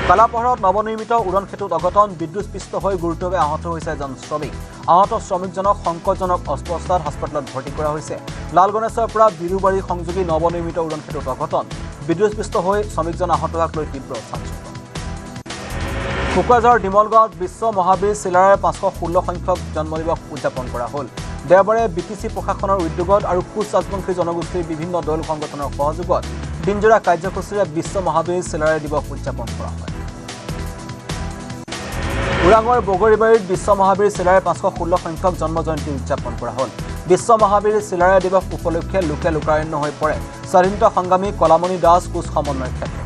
কালাপহৰত নৱনিৰ্মিত উৰণ সেতুত অঘটন বিদ্যুৎস্পৃষ্ট হৈ গুৰুতৰভাৱে আহত হৈছে এজন শ্ৰমিক আহত শ্ৰমিকজনক সংকটজনক অৱস্থাত হাস্পতালত ভৰ্তি কৰা হৈছে লালগণেশৰ পৰা বিৰুবাৰী সংযোগী নৱনিৰ্মিত উৰণ সেতুত অঘটন বিদ্যুৎস্পৃষ্ট হৈ শ্ৰমিকজন আহত হোৱাক লৈ তীব্ৰ চাঞ্চল্য কোকৰাঝাৰ ডিমলগাঁৱত বিশ্ব মহাবীৰ চিলাৰায়ৰ 516 সংখ্যক জন্মদিবস উদযাপন কৰা হ'ল দেওবাৰে বিটিচি প্ৰশাসনৰ উদ্যোগত আৰু কোচ ৰাজবংশী জনগোষ্ঠীৰ বিভিন্ন দল সংগঠনৰ সহযোগত দিনজোৰা কাৰ্যসূচীৰে বিশ্ব মহাবীৰ চিলাৰায় দিৱস উদযাপন কৰা হয় ওৰাঙৰ বগৰীবাৰীত বিশ্ব মহাবীৰ চিলাৰায় 516 সংখ্যক জন্ম জয়ন্তী উদযাপন কৰা হ'ল বিশ্ব মহাবীৰ চিলাৰায় দিৱস উপলক্ষে লোকে লোকাৰণ্য হৈ পৰে স্বাধীনতা সংগ্ৰামী কলামণি দাস কোচ সমন্বয় ক্ষেত্ৰ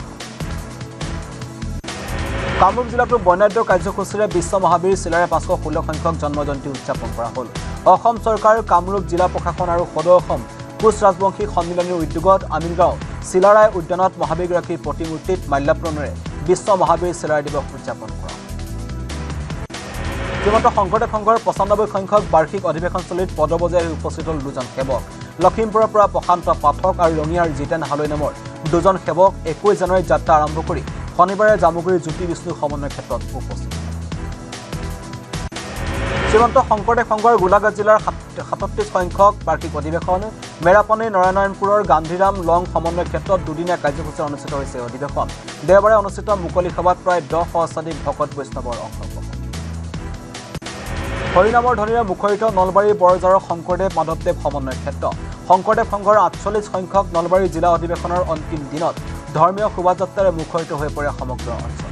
কামৰূপ জিলাতো বৰ্ণাঢ্য কাৰ্যসূচীৰে বিশ্ব মহাবীৰ চিলাৰায় 516 সংখ্যক জন্ম জয়ন্তী উদযাপন কৰা হ'ল অসম চৰকাৰ কামৰূপ জিলা প্ৰশাসন আৰু সদৌ অসম কোচ ৰাজবংশী সন্মিলনীৰ উদ্যোগত আমিনগাঁও চিলাৰায় উদ্যানত মহাবীৰগৰাকীৰ প্ৰতিমূৰ্তিত মাল্যাৰ্পণেৰে বিশ্ব মহাবীৰ চিলাৰায় দিৱস উদযাপন কৰা শ্ৰীমন্ত শংকৰদেৱ সংঘৰ 95 সংখ্যক বাৰ্ষিক অধিৱেশনস্থলীত পদবজাই উপস্থিত হ'ল দুজন সেৱক লখিমপুৰৰ পৰা প্ৰশান্ত পাঠক আৰু ৰঙিয়াৰ জিতেন হালৈ নামৰ দুজন সেৱক 21 জানুৱাৰীত যাত্ৰা আৰম্ভ কৰি শনিবাৰে জামুগুৰি জ্যোতি বিষ্ণু সমন্বয় ক্ষেত্ৰত উপস্থিত শ্ৰীমন্ত শংকৰদেৱ সংঘৰ গোলাঘাট জিলাৰ 37 সংখ্যক বাৰ্ষিক অধিৱেশন মেৰাপানী নৰায়ণপুৰৰ গান্ধীৰাম লং সমন্বয় ক্ষেত্ৰত দুদিনীয়া কাৰ্যসূচী অনুষ্ঠিত হৈছে অধিৱেশন দেওবাৰে অনুষ্ঠিত মুকলি সভাত প্ৰায় 10 সহস্ৰাধিক ভকত বৈষ্ণৱৰ অংশগ্ৰহণ হৰিনামৰ ধ্বনিৰে মুখৰিত নলবাৰী বৰজাৰৰ শংকৰদেৱ মাধৱদেৱ সমন্বয় ক্ষেত্ৰ শংকৰদেৱ সংঘৰ 48 সংখ্যক নলবাৰী জিলা অধিৱেশনৰ অন্তিম দিনত ধৰ্মীয় শোভাযাত্ৰাৰে মুখৰিত হৈ পৰে সমগ্ৰ অঞ্চল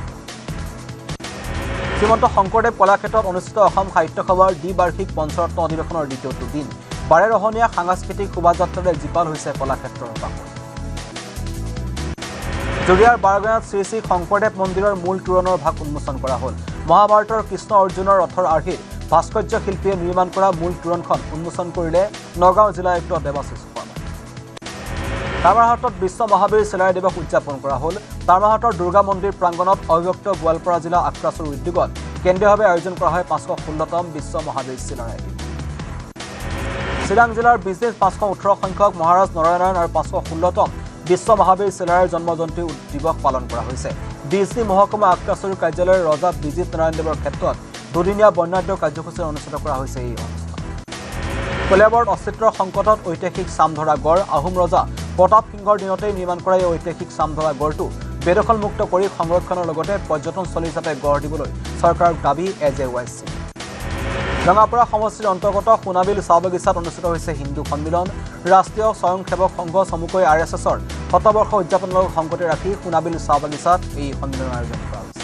শ্ৰীমন্ত শংকৰদেৱ কলাক্ষেত্ৰত অনুষ্ঠিত অসম সাহিত্য সভাৰ দ্বিবাৰ্ষিক পঞ্চৰত্ন অধিৱেশনৰ দ্বিতীয়টো দিন বাৰেৰহণীয়া সাংস্কৃতিক শোভাযাত্ৰাৰে জীপাল হৈছে কলাক্ষেত্ৰৰ বাকৰি জুৰিয়াৰ বাৰগাঁৱত শ্ৰী শ্ৰী শংকৰদেৱ মন্দিৰৰ মূল তোৰণৰ ভাগ উন্মোচন কৰা হ'ল মহাভাৰতৰ কৃষ্ণ অৰ্জুনৰ ৰথৰ আৰ্হিত ভাস্কৰ্য শিল্পীয়ে নিৰ্মাণ কৰা মূল তোৰণখন উন্মোচন কৰিলে নগাঁও জিলা আয়ুক্ত দেৱাশিষ শৰ্মা তামাৰহাটত বিশ্ব মহাবীৰ চিলাৰায় দিৱস উদযাপন কৰা হ'ল তামাৰহাটৰ দুৰ্গা মন্দিৰ প্ৰাংগণত অবিভক্ত গোৱালপাৰা জিলা আক্ৰাছৰ উদ্যোগত কেন্দ্ৰীয়ভাৱে আয়োজন কৰা হয় 516তম বিশ্ব মহাবীৰ চিলাৰায় দিৱস চিৰাং জিলাৰ বিজনেছ 518 সংখ্যক মহাৰাজ নৰনাৰায়ণ আৰু 516তম বিশ্ব মহাবীৰ চিলাৰায়ৰ জন্ম জয়ন্তী দিৱস পালন কৰা হৈছে ডিজি মহকুমা আক্ৰাছৰ কাৰ্যালয়ৰ ৰজা বিজিত নাৰায়ণদেৱৰ ক্ষেত্ৰত দুদিনীয়া বৰ্ণাঢ্য কাৰ্যসূচী অনুষ্ঠিত কৰা হৈছে এই অনুষ্ঠান কলিয়াবৰত অস্তিত্বৰ সংকটত ঐতিহাসিক চামধৰা গড় আহোম ৰজা প্ৰতাপ সিংহৰ দিনতেই নিৰ্মাণ কৰা এই ঐতিহাসিক চামধৰা গড়টো বেদখলমুক্ত কৰি সংৰক্ষণৰ লগতে পৰ্যটনস্থলী হিচাপে গঢ় দিবলৈ চৰকাৰৰ দাবী AJYC ৰঙাপাৰা সমষ্টিৰ অন্তৰ্গত সোণাবিল চাহ বাগিচাত অনুষ্ঠিত হৈছে হিন্দু সন্মিলন ৰাষ্ট্ৰীয় স্বয়ংসেৱক সংঘ চমুকৈ RSSৰ শতবৰ্ষ উদযাপনৰ লগত সংগতি ৰাখি সোণাবিল চাহ বাগিচাত এই সন্মিলনৰ আয়োজন কৰা হৈছে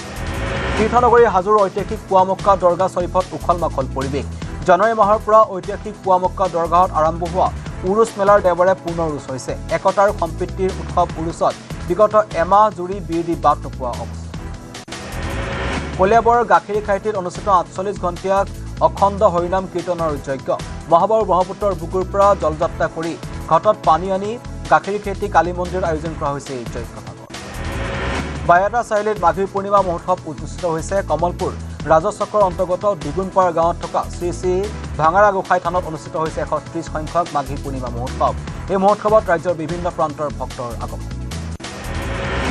তীৰ্থনগৰী হাজোৰ ঐতিহাসিক পুৱামক্কা দৰগাহ শ্বৰীফত উখল মাখল পৰিৱেশ জানুৱাৰী মাহৰ পৰা ঐতিহাসিক পুৱামক্কা দৰগাহত আৰম্ভ হোৱা উৰুচ মেলাৰ দেওবাৰে পুনৰ উৰুচ হৈছে একতাৰ সম্প্ৰীতিৰ উৎসৱ উৰুচত বিগত এমাহ জুৰি বিৰোধী বাট নোপোৱা অৱস্থা কলিয়াবৰৰ গাখীৰী খাইটিত অনুষ্ঠিত 48 ঘণ্টীয়া অখণ্ড হৰিনাম কীৰ্তনৰ যজ্ঞ মহাবাহু ব্ৰহ্মপুত্ৰৰ বুকুৰ পৰা জলযাত্ৰা কৰি ঘাটত পানী আনি গাখীৰ খেতি কালী মন্দিৰত আয়োজন কৰা হৈছে এই যজ্ঞ ভাগত বায়াটা চাৰিআলিত মাঘী পূৰ্ণিমা মহোৎসৱ অনুষ্ঠিত হৈছে কমলপুৰ ৰাজচক্ৰৰ অন্তৰ্গত দুগুণপাৰ গাঁৱত থকা শ্ৰী শ্ৰী ভাঙাৰা গোসাঁই থানত অনুষ্ঠিত হৈছে 130 সংখ্যক মাঘী পূৰ্ণিমা মহোৎসৱ এই মহোৎসৱত ৰাজ্যৰ বিভিন্ন প্ৰান্তৰ ভক্তৰ আগমন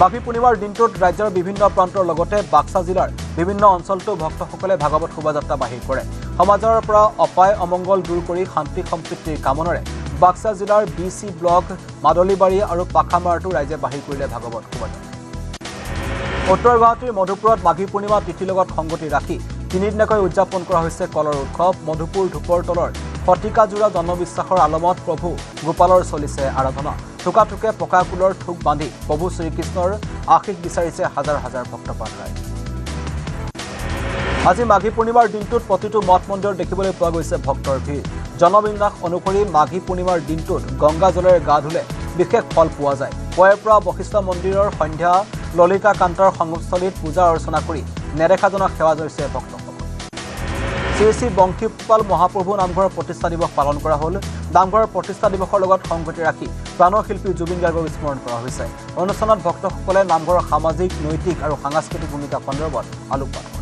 মাঘী পূৰ্ণিমাৰ দিনটোত ৰাজ্যৰ বিভিন্ন প্ৰান্তৰ লগতে বাক্সা জিলাৰ বিভিন্ন অঞ্চলতো ভক্তসকলে ভাগৱত শোভাযাত্ৰা বাহিৰ কৰে সমাজৰ পৰা অপায় অমংগল দূৰ কৰি শান্তি সম্প্ৰীতিৰ কামনাৰে বাক্সা জিলাৰ বিসি ব্লক মাদলিবাৰী আৰু পাখামাৰটো ৰাইজে বাহিৰ কৰিলে ভাগৱত শোভাযাত্ৰা উত্তৰ গুৱাহাটীৰ মধুপুৰত মাঘী পূৰ্ণিমা তিথিৰ লগত সংগতি ৰাখি তিনিদিনীয়াকৈ উদযাপন কৰা হৈছে কলৰ উৎসৱ মধুপুৰ ধূপৰ তলৰ শতিকাজোৰা জনবিশ্বাসৰ আলমত প্ৰভু গোপালৰ চলিছে আৰাধনা থোকাথোকে পকা কুলৰ থোক বান্ধি প্ৰভু শ্ৰীকৃষ্ণৰ আশীষ বিচাৰিছে হাজাৰ হাজাৰ ভক্তপাল আজি মাঘী পূৰ্ণিমাৰ দিনটোত প্ৰতিটো মঠ মন্দিৰত দেখিবলৈ পোৱা গৈছে ভক্তৰ ভিৰ জনবিন্যাস অনুসৰি মাঘী পূৰ্ণিমাৰ দিনটোত গংগা জলেৰে গা ধুলে বিশেষ ফল পোৱা যায় পুৱাৰ পৰা বশিষ্ঠ মন্দিৰৰ সন্ধ্যা ললিতা কান্তৰ সংস্থলীত পূজা অৰ্চনা কৰি নেদেখাজনক সেৱা জনাইছে ভক্তসকল শ্ৰী শ্ৰী বংশীপাল মহাপ্ৰভু নামঘৰৰ প্ৰতিষ্ঠা দিৱস পালন কৰা হ'ল নামঘৰৰ প্ৰতিষ্ঠা দিৱসৰ লগত সংগতি ৰাখি প্ৰাণৰ শিল্পী জুবিন গাৰ্গক স্মৰণ কৰা হৈছে অনুষ্ঠানত ভক্তসকলে নামঘৰৰ সামাজিক নৈতিক আৰু সাংস্কৃতিক ভূমিকা সন্দৰ্ভত আলোকপাত কৰে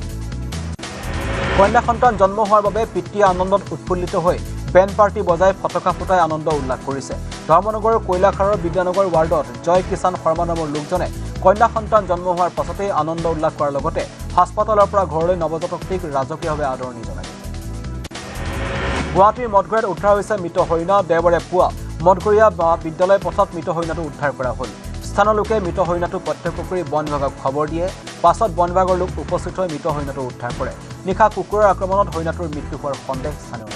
কন্যা সন্তান জন্ম হোৱাৰ বাবে পিতৃয়ে আনন্দত উৎফুল্লিত হৈ বেণ্ড পাৰ্টি বজাই ফটকা ফুটাই আনন্দ উল্লাস কৰিছে ধৰ্মনগৰৰ কৈলাখাৰৰ বিদ্যানগৰ ৱাৰ্ডত জয় কিষাণ শৰ্মা নামৰ লোকজনে কন্যা সন্তান জন্ম হোৱাৰ পাছতে আনন্দ উল্লাস কৰাৰ লগতে হাস্পতালৰ পৰা ঘৰলৈ নৱজাতকটিক ৰাজকীয়ভাৱে আদৰণি জনাইছে গুৱাহাটীৰ মঠঘৰীয়াত উদ্ধাৰ হৈছে মৃত হৰিণা দেওবাৰে পুৱা মঠঘৰীয়া বিদ্যালয় পথত মৃত হৰিণাটো উদ্ধাৰ কৰা হ'ল স্থানীয় লোকে মৃত হৰিণাটো প্ৰত্যক্ষ কৰি বন বিভাগক খবৰ দিয়ে পাছত বন বিভাগৰ লোক উপস্থিত হৈ মৃত হৰিণাটো উদ্ধাৰ কৰে নিশা কুকুৰৰ আক্ৰমণত হৰিণাটোৰ মৃত্যু হোৱাৰ সন্দেহ স্থানীয়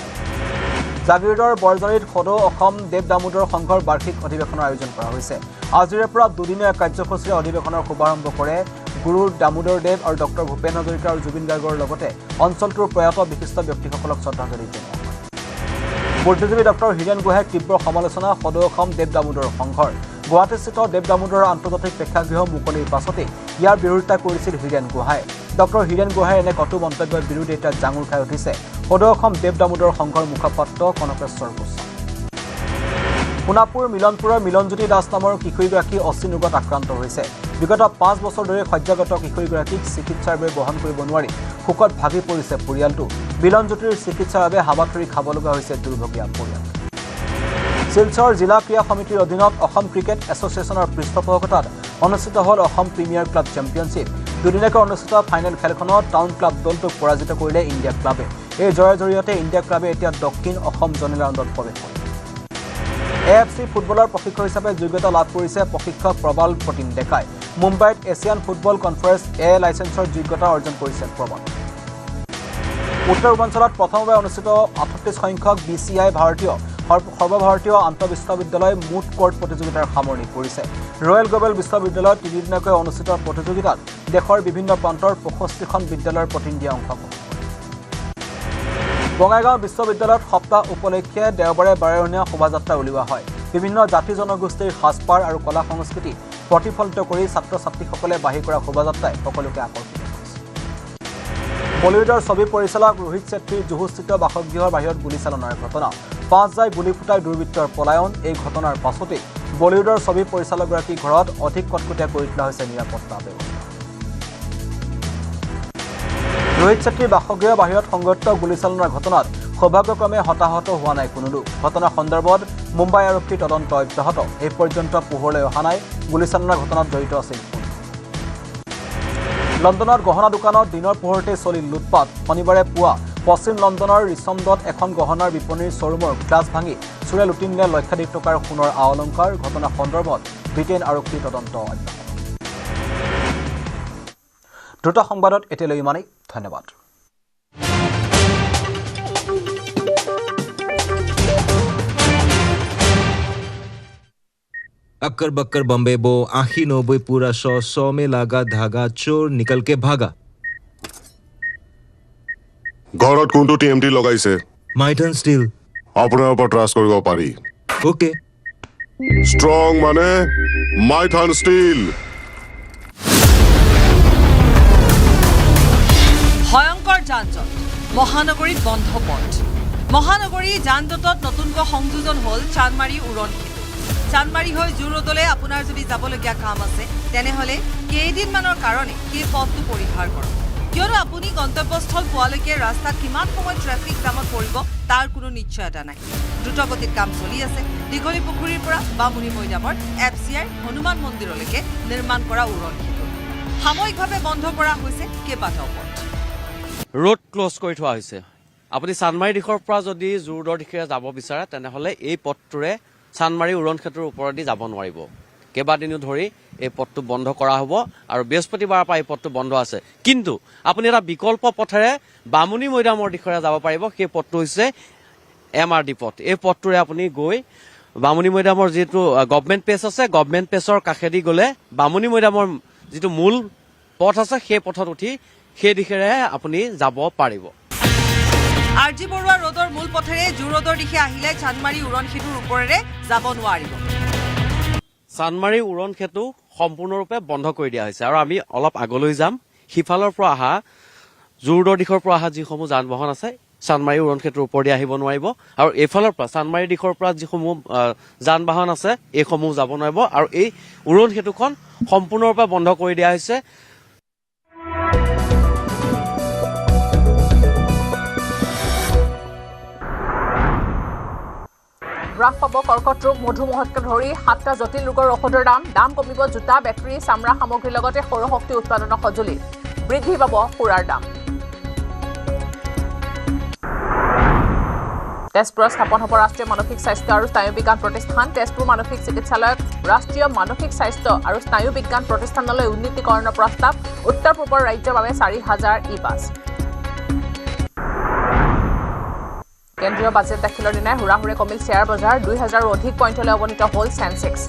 জাগিৰোডৰ বৰজাৰীত সদৌ অসম দেৱ দামোদৰ সংঘৰ বাৰ্ষিক অধিৱেশনৰ আয়োজন কৰা হৈছে আজিৰে পৰা দুদিনীয়া কাৰ্যসূচীৰে অধিৱেশনৰ শুভাৰম্ভ কৰে গুৰু দামোদৰ দেৱ আৰু ডক্টৰ ভূপেন হাজৰিকা আৰু জুবিন গাৰ্গৰ লগতে অঞ্চলটোৰ প্ৰয়াত বিশিষ্ট ব্যক্তিসকলক শ্ৰদ্ধাঞ্জলি জনোৱা হয় বুদ্ধিজীৱী ডক্টৰ হীৰেণ গোহাঁইৰ তীব্ৰ সমালোচনা সদৌ অসম দেৱ দামোদৰ সংঘৰ গুৱাহাটীস্থিত দেৱ দামোদৰ আন্তৰ্জাতিক প্ৰেক্ষাগৃহ মুকলিৰ পাছতে ইয়াৰ বিৰোধিতা কৰিছিল হীৰেণ গোহাঁই ডক্টৰ হীৰেণ গোহাঁইৰ এনে কটু মন্তব্যৰ বিৰুদ্ধে এতিয়া জাঙুৰ খাই উঠিছে সদৌ অসম দেৱ দামোদৰ সংঘৰ মুখপাত্ৰ কনকেশ্বৰ গোস্বামী সোণাপুৰ মিলনপুৰৰ মিলনজ্যোতি দাস নামৰ কিশোৰীগৰাকী অস্থি ৰোগত আক্ৰান্ত হৈছে বিগত 5 বছৰ ধৰি সজ্জাগত কিশোৰীগৰাকীক চিকিৎসাৰ বাবে বহন কৰিব নোৱাৰি শোকত ভাগি পৰিছে পৰিয়ালটো মিলনজ্যোতিৰ চিকিৎসাৰ বাবে হাবাথুৰি খাব লগা হৈছে দুৰ্ভগীয়া পৰিয়াল শিলচৰ জিলা ক্ৰীড়া সমিতিৰ অধীনত অসম ক্ৰিকেট এছ'চিয়েশ্যনৰ পৃষ্ঠপোষকতাত অনুষ্ঠিত হ'ল অসম প্ৰিমিয়াৰ ক্লাব চেম্পিয়নশ্বিপ দুদিনীয়াকৈ অনুষ্ঠিত ফাইনেল খেলখনত টাউন ক্লাব দলটোক পৰাজিত কৰিলে ইণ্ডিয়া ক্লাবে এই জয়ৰ জৰিয়তে ইণ্ডিয়া ক্লাবে এতিয়া দক্ষিণ অসম জোনেল ৰাউণ্ডত প্ৰৱেশ কৰে AFC ফুটবলৰ প্ৰশিক্ষক হিচাপে যোগ্যতা লাভ কৰিছে প্ৰশিক্ষক প্ৰবাল প্ৰতিম ডেকাই মুম্বাইত এছিয়ান ফুটবল কনফাৰেন্স A লাইসেন্সৰ যোগ্যতা অৰ্জন কৰিছে প্ৰবাল উত্তৰ পূৰ্বাঞ্চলত প্ৰথমবাৰ অনুষ্ঠিত 38 সংখ্যক BCI ভাৰতীয় সৰ্বভাৰতীয় আন্তঃবিশ্ববিদ্যালয় মুঠ কোৰ্ট প্ৰতিযোগিতাৰ সামৰণি পৰিছে ৰয়েল গ্লোবেল বিশ্ববিদ্যালয়ত তিনিদিনীয়াকৈ অনুষ্ঠিত প্ৰতিযোগিতাত দেশৰ বিভিন্ন প্ৰান্তৰ 65খন বিদ্যালয়ৰ প্ৰতিনিধিয়ে অংশগ্ৰহণ কৰে বঙাইগাঁও বিশ্ববিদ্যালয়ত সপ্তাহ উপলক্ষে দেওবাৰে 12 শোভাযাত্ৰা উলিওৱা হয় বিভিন্ন জাতি জনগোষ্ঠীৰ সাজপাৰ আৰু কলা সংস্কৃতি প্ৰতিফলিত কৰি ছাত্ৰ ছাত্ৰীসকলে বাহিৰ কৰা শোভাযাত্ৰাই সকলোকে আকৰ্ষিত কৰিছে বলিউডৰ ছবি পৰিচালক ৰোহিত ছেত্ৰীৰ জুহুস্থিত বাসগৃহৰ বাহিৰত গুলীচালনাৰ ঘটনা 5 জাই গুলী ফুটাই দুৰ্বৃত্তৰ পলায়ন এই ঘটনাৰ পাছতে বলিউডৰ ছবি পৰিচালকগৰাকীৰ ঘৰত অধিক কটকটীয়া কৰি তোলা হৈছে নিৰাপত্তা ব্যৱস্থা ৰোহিত ছেত্ৰীৰ বাসগৃহৰ বাহিৰত সংঘটিত গুলীচালনাৰ ঘটনাত সৌভাগ্যক্ৰমে হতাহত হোৱা নাই কোনো লোক ঘটনা সন্দৰ্ভত মুম্বাই আৰক্ষীৰ তদন্ত অব্যাহত এই পৰ্যন্ত পোহৰলৈ অহা নাই গুলীচালনাৰ ঘটনাত জড়িত আছিল লণ্ডনত গহনা দোকানত দিনৰ পোহৰতে চলিল লুটপাট শনিবাৰে পুৱা পশ্চিম লণ্ডনৰ ৰিচমণ্ডত এখন গহনাৰ বিপণীৰ শ্বৰুমৰ গ্লাছ ভাঙি চোৰে লুটি নিলে লক্ষাধিক টকাৰ সোণৰ আ-অলংকাৰ ঘটনা সন্দৰ্ভত ব্ৰিটেইন আৰক্ষীৰ তদন্ত অব্যাহত দ্ৰুত সংবাদত এতিয়ালৈ ইমানেই ধন্যবাদ अक्कर बक्कर बम्बे बो आखी 90 पूरा 100 में लागा धागा चोर निकल के भागा ঘৰত কোনটো টিএমটি লগাইছে মাইটন ষ্টিল আপোনাৰ ওপৰত ট্ৰাষ্ট কৰিব পাৰি ওকে ষ্ট্ৰং মানে মাইথন ষ্টিল ভয়ংকৰ যান-জঁট মহানগৰীত বন্ধ পথ মহানগৰী যান-জঁটত নতুনকৈ সংযোজন হ'ল চানমাৰী উৰণ সেতু চানমাৰী হৈ জুৰোডলৈ আপোনাৰ যদি যাবলগীয়া কাম আছে তেনেহ'লে কেইদিনমানৰ কাৰণে সেই পথটো পৰিহাৰ কৰক কিয়নো আপুনি গন্তব্যস্থল পোৱালৈকে ৰাস্তাত কিমান সময় ট্ৰেফিক জামত পৰিব তাৰ কোনো নিশ্চয়তা নাই দ্ৰুতগতিত কাম চলি আছে দীঘলী পুখুৰীৰ পৰা বামুণী মৈদামৰ FCI হনুমান মন্দিৰলৈকে নিৰ্মাণ কৰা উৰণ সেতু সাময়িকভাৱে বন্ধ কৰা হৈছে কেইবাটাও পথ ৰোড ক্লোজ কৰি থোৱা হৈছে আপুনি চানমাৰী দিশৰ পৰা যদি জোৰদৰ দিশে যাব বিচাৰে তেনেহ'লে এই পথটোৰে চানমাৰী উৰণ সেতুৰ ওপৰেদি যাব নোৱাৰিব কেইবাদিনো ধৰি এই পথটো বন্ধ কৰা হ'ব আৰু বৃহস্পতিবাৰৰ পৰা এই পথটো বন্ধ আছে কিন্তু আপুনি এটা বিকল্প পথেৰে বামুণী মৈদামৰ দিশৰে যাব পাৰিব সেই পথটো হৈছে MRD পথ এই পথটোৰে আপুনি গৈ বামুণী মৈদামৰ যিটো গভৰ্ণমেণ্ট পেজ আছে গভৰ্ণমেণ্ট পেজৰ কাষেদি গ'লে বামুণী মৈদামৰ যিটো মূল পথ আছে সেই পথত উঠি সেই দিশেৰে আপুনি যাব পাৰিব RG বৰুৱা ৰোডৰ মূল পথেৰে জুৰোডৰ দিশে আহিলে চানমাৰী উৰণ সেতুৰ ওপৰেৰে যাব নোৱাৰিব চানমাৰী উৰণ সেতু সম্পূৰ্ণৰূপে বন্ধ কৰি দিয়া হৈছে আৰু আমি অলপ আগলৈ যাম সিফালৰ পৰা অহা জুৰোডৰ দিশৰ পৰা অহা যিসমূহ যান বাহন আছে চানমাৰী উৰণ সেতুৰ ওপৰেদি আহিব নোৱাৰিব আৰু এইফালৰ পৰা চানমাৰী দিশৰ পৰা যিসমূহ যান বাহন আছে এইসমূহ যাব নোৱাৰিব আৰু এই উৰণ সেতুখন সম্পূৰ্ণৰূপে বন্ধ কৰি দিয়া হৈছে হ্ৰাস পাব কৰ্কট ৰোগ মধুমেহকে ধৰি 7টা জটিল ৰোগৰ ঔষধৰ দাম কমিব জোতা বেটাৰী চামৰা সামগ্ৰীৰ লগতে সৌৰশক্তি উৎপাদনৰ সঁজুলি বৃদ্ধি পাব সুৰাৰ দাম তেজপুৰত স্থাপন হ'ব ৰাষ্ট্ৰীয় মানসিক স্বাস্থ্য আৰু স্নায়ু বিজ্ঞান প্ৰতিষ্ঠান তেজপুৰ মানসিক চিকিৎসালয়ক ৰাষ্ট্ৰীয় মানসিক স্বাস্থ্য আৰু স্নায়ু বিজ্ঞান প্ৰতিষ্ঠানলৈ উন্নীতকৰণৰ প্ৰস্তাৱ উত্তৰ পূবৰ ৰাজ্যৰ বাবে 4,000 ই-পাছ কেন্দ্ৰীয় বাজেট দাখিলৰ দিনাই হুৰাহুৰে কমিল শ্বেয়াৰ বজাৰ 2,000ৰো অধিক পইণ্টলৈ অৱনীত হ'ল সেন্সেক্স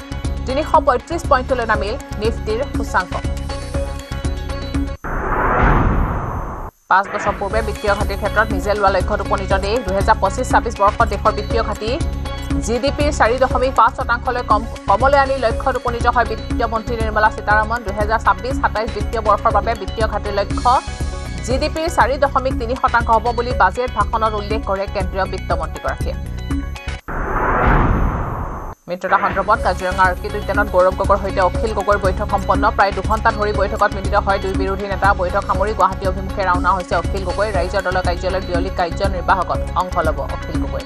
335 পইণ্টলৈ নামিল নিফটিৰ সূচাংক 5 বছৰ পূৰ্বে বিত্তীয় ঘাটিৰ ক্ষেত্ৰত নিজে লোৱা লক্ষ্যত উপনীত দেশ 2025-26 বৰ্ষত দেশৰ বিত্তীয় ঘাটি GDPৰ 4.5% কমলৈ আনি লক্ষ্যত উপনীত হয় বিত্তীয় মন্ত্ৰী নিৰ্মলা সীতাৰমন 2026-27 বিত্তীয় বৰ্ষৰ বাবে বিত্তীয় ঘাটিৰ লক্ষ্য GDPৰ 4.3% হ'ব বুলি বাজেট ভাষণত উল্লেখ কৰে কেন্দ্ৰীয় বিত্তমন্ত্ৰীগৰাকীয়ে মিত্ৰতা সন্দৰ্ভত কাজিৰঙা আৰক্ষী উদ্যানত গৌৰৱ গগৈৰ সৈতে অখিল গগৈৰ বৈঠক সম্পন্ন প্ৰায় 2 ঘণ্টা ধৰি বৈঠকত মিলিত হয় দুই বিৰোধী নেতা বৈঠক সামৰি গুৱাহাটী অভিমুখে ৰাওনা হৈছে অখিল গগৈ ৰাইজৰ দলৰ কাৰ্যালয়ৰ বিয়লি কাৰ্যনিৰ্বাহকত অংশ ল'ব অখিল গগৈ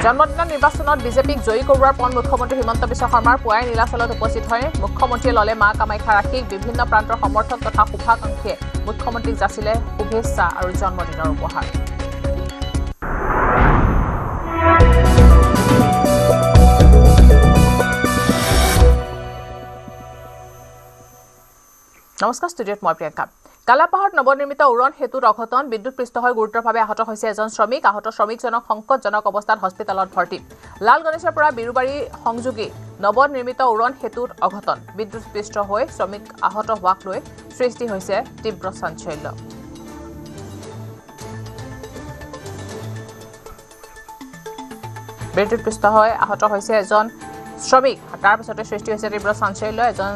জন্মদিনৰ নিৰ্বাচনত বিজেপিক জয়ী কৰোৱাৰ পন মুখ্যমন্ত্ৰী হিমন্ত বিশ্ব শৰ্মাৰ পুৱাই নীলাচলত উপস্থিত হয় মুখ্যমন্ত্ৰীয়ে ল'লে মা কামাখ্যা ৰাশিক বিভিন্ন প্ৰান্তৰ সমৰ্থক তথা শুভাকাংক্ষীয়ে মুখ্যমন্ত্ৰীক যাচিলে শুভেচ্ছা আৰু জন্মদিনৰ উপহাৰ নমস্কাৰ ষ্টুডিঅ'ত মই প্ৰিয়ংকা কালাপাহাৰত নৱনিৰ্মিত উৰণ সেতুত অঘটন বিদ্যুৎ পৃষ্ঠ হৈ গুৰুতৰভাৱে আহত হৈছে এজন শ্ৰমিক আহত শ্ৰমিকজনক সংকটজনক অৱস্থাত হস্পিটেলত ভৰ্তি লাল গণেশৰ পৰা বিৰুবাৰী সংযোগী নৱনিৰ্মিত উৰণ সেতুত অঘটন বিদ্যুৎ পৃষ্ঠ হৈ শ্ৰমিক আহত হোৱাক লৈ সৃষ্টি হৈছে তীব্ৰ চাঞ্চল্য বিদ্যুৎ পৃষ্ঠ হৈ আহত হৈছে এজন শ্ৰমিক তাৰ পিছতে সৃষ্টি হৈছে তীব্ৰ চাঞ্চল্য এজন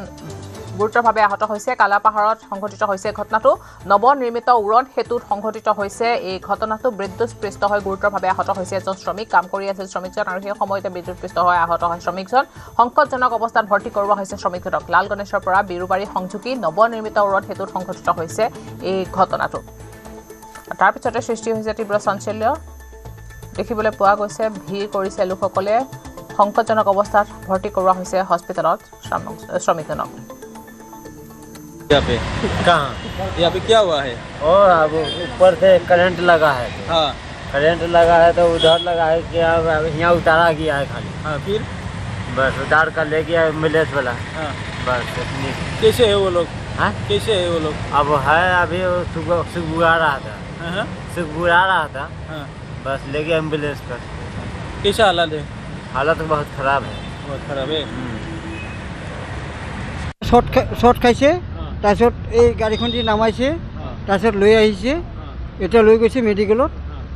গুৰুতৰভাৱে আহত হৈছে কালাপাহাৰত সংঘটিত হৈছে ঘটনাটো নৱনিৰ্মিত উৰণ সেতুত সংঘটিত হৈছে এই ঘটনাটো বিদ্যুৎ পৃষ্ঠ হৈ গুৰুতৰভাৱে আহত হৈছে এজন শ্ৰমিক কাম কৰি আছিল শ্ৰমিকজন আৰু সেই সময়তে বিদ্যুৎ পৃষ্ঠ হৈ আহত হয় শ্ৰমিকজন সংকটজনক অৱস্থাত ভৰ্তি কৰোৱা হৈছে শ্ৰমিকজনক লাল গণেশৰ পৰা বিৰুবাৰী সংযোগী নৱনিৰ্মিত উৰণ সেতুত সংঘটিত হৈছে এই ঘটনাটো তাৰ পিছতে সৃষ্টি হৈছে তীব্ৰ চাঞ্চল্য দেখিবলৈ পোৱা গৈছে ভিৰ কৰিছে লোকসকলে সংকটজনক অৱস্থাত ভৰ্তি কৰোৱা হৈছে হস্পিটেলত শ্ৰমিকজনক यहाँ पे यहाँ पे क्या हुआ है और अब ऊपर से करंट लगा है हाँ करंट लगा है तो उधर लगा है कि यहाँ उतारा गया है खाली हाँ फिर बस उतार कर ले गया एम्बुलेंस वाला हाँ बस कैसे है वो लोग हाँ कैसे है वो लोग अब है अभी सुखबुआ रहा था सुखबुआ रहा था हाँ बस ले गया एम्बुलेंस पर कैसा हालत है हालत बहुत खराब है शॉर्ट खाइছে তাৰপিছত এই গাড়ীখন দি নামাইছে তাৰপিছত লৈ আহিছে এতিয়া লৈ গৈছে মেডিকেলত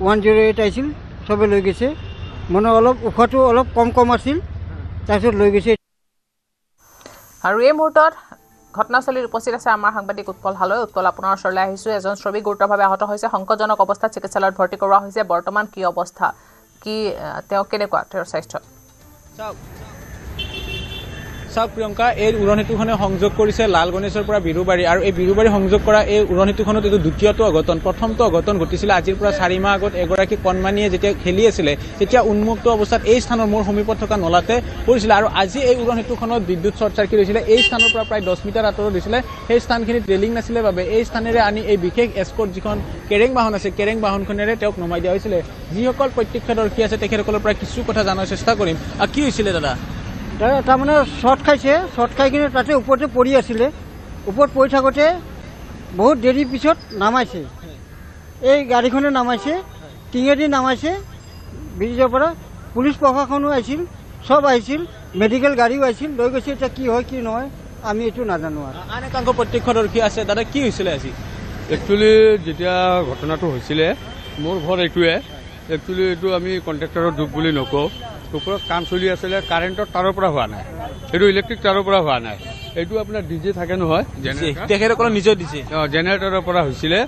108 আহিছিল সবে লৈ গৈছে মানে অলপ উশাহটো অলপ কম আছিল তাৰপিছত লৈ গৈছে আৰু এই মুহূৰ্তত ঘটনাস্থলীত উপস্থিত আছে আমাৰ সাংবাদিক উৎপল হালৈ। উৎপল, আপোনাৰ ওচৰলৈ আহিছোঁ। এজন শ্ৰমিক গুৰুতৰভাৱে আহত হৈছে, সংকটজনক অৱস্থাত চিকিৎসালয়ত ভৰ্তি কৰোৱা হৈছে। বৰ্তমান কি অৱস্থা, তেওঁ কেনেকুৱা তেওঁৰ স্বাস্থ্য? চাওক প্ৰিয়ংকা, এই উৰণ সেতুখনে সংযোগ কৰিছে লাল গণেশৰ পৰা বিৰুবাৰী, আৰু এই বিৰুবাৰী সংযোগ কৰা এই উৰণ সেতুখনত এইটো দ্বিতীয়টো অঘটন। প্ৰথমটো অঘটন ঘটিছিলে আজিৰ পৰা 4 মাহ আগত। এগৰাকী কণমানিয়ে যেতিয়া খেলি আছিলে তেতিয়া উন্মুক্ত অৱস্থাত এই স্থানৰ মোৰ সমীপত থকা নলাতে পৰিছিলে, আৰু আজি এই উৰণ সেতুখনত বিদ্যুৎ শ্বৰ্ট চাৰ্কিট হৈছিলে। এই স্থানৰ পৰা প্ৰায় 10 মিটাৰ আঁতৰত দিছিলে। সেই স্থানখিনিত ৰেলিং নাছিলে বাবে এই স্থানেৰে আনি এই বিশেষ এস্কৰ্ট যিখন কেৰেং বাহন আছে, কেৰেং বাহনখনেৰে তেওঁক নমাই দিয়া হৈছিলে। যিসকল প্ৰত্যক্ষদৰ্শী আছে তেখেতসকলৰ পৰা কিছু কথা জনাৰ চেষ্টা কৰিম। আৰু কি হৈছিলে দাদা? তাৰমানে শ্বৰ্ট খাইছে, শ্বৰ্ট খাই কিনে তাতে ওপৰতে পৰি আছিলে। ওপৰত পৰি থাকোঁতে বহুত দেৰি পিছত নামাইছে, এই গাড়ীখনে নামাইছে, টিঙেদি নামাইছে ব্ৰিজৰ পৰা। পুলিচ প্ৰশাসনো আহিছিল, চব আহিছিল, মেডিকেল গাড়ীও আহিছিল, লৈ গৈছে। এতিয়া কি হয় কি নহয় আমি এইটো নাজানো। আৰু আন একাংশ প্ৰত্যক্ষদৰ্শী আছে। দাদা কি হৈছিলে আজি? একচুৱেলি যেতিয়া ঘটনাটো হৈছিলে মোৰ ঘৰ এইটোৱে। একচুৱেলি এইটো আমি কণ্ট্ৰেক্টৰৰ দুখ বুলি নকওঁ। ওপৰত কাম চলি আছিলে, কাৰেণ্টৰ তাৰৰ পৰা হোৱা নাই, এইটো ইলেক্ট্ৰিক তাৰৰ পৰা হোৱা নাই। এইটো আপোনাৰ ডিজে থাকে নহয়, তেখেতসকলৰ নিজৰ ডিজে জেনেৰেটৰৰ পৰা হৈছিলে।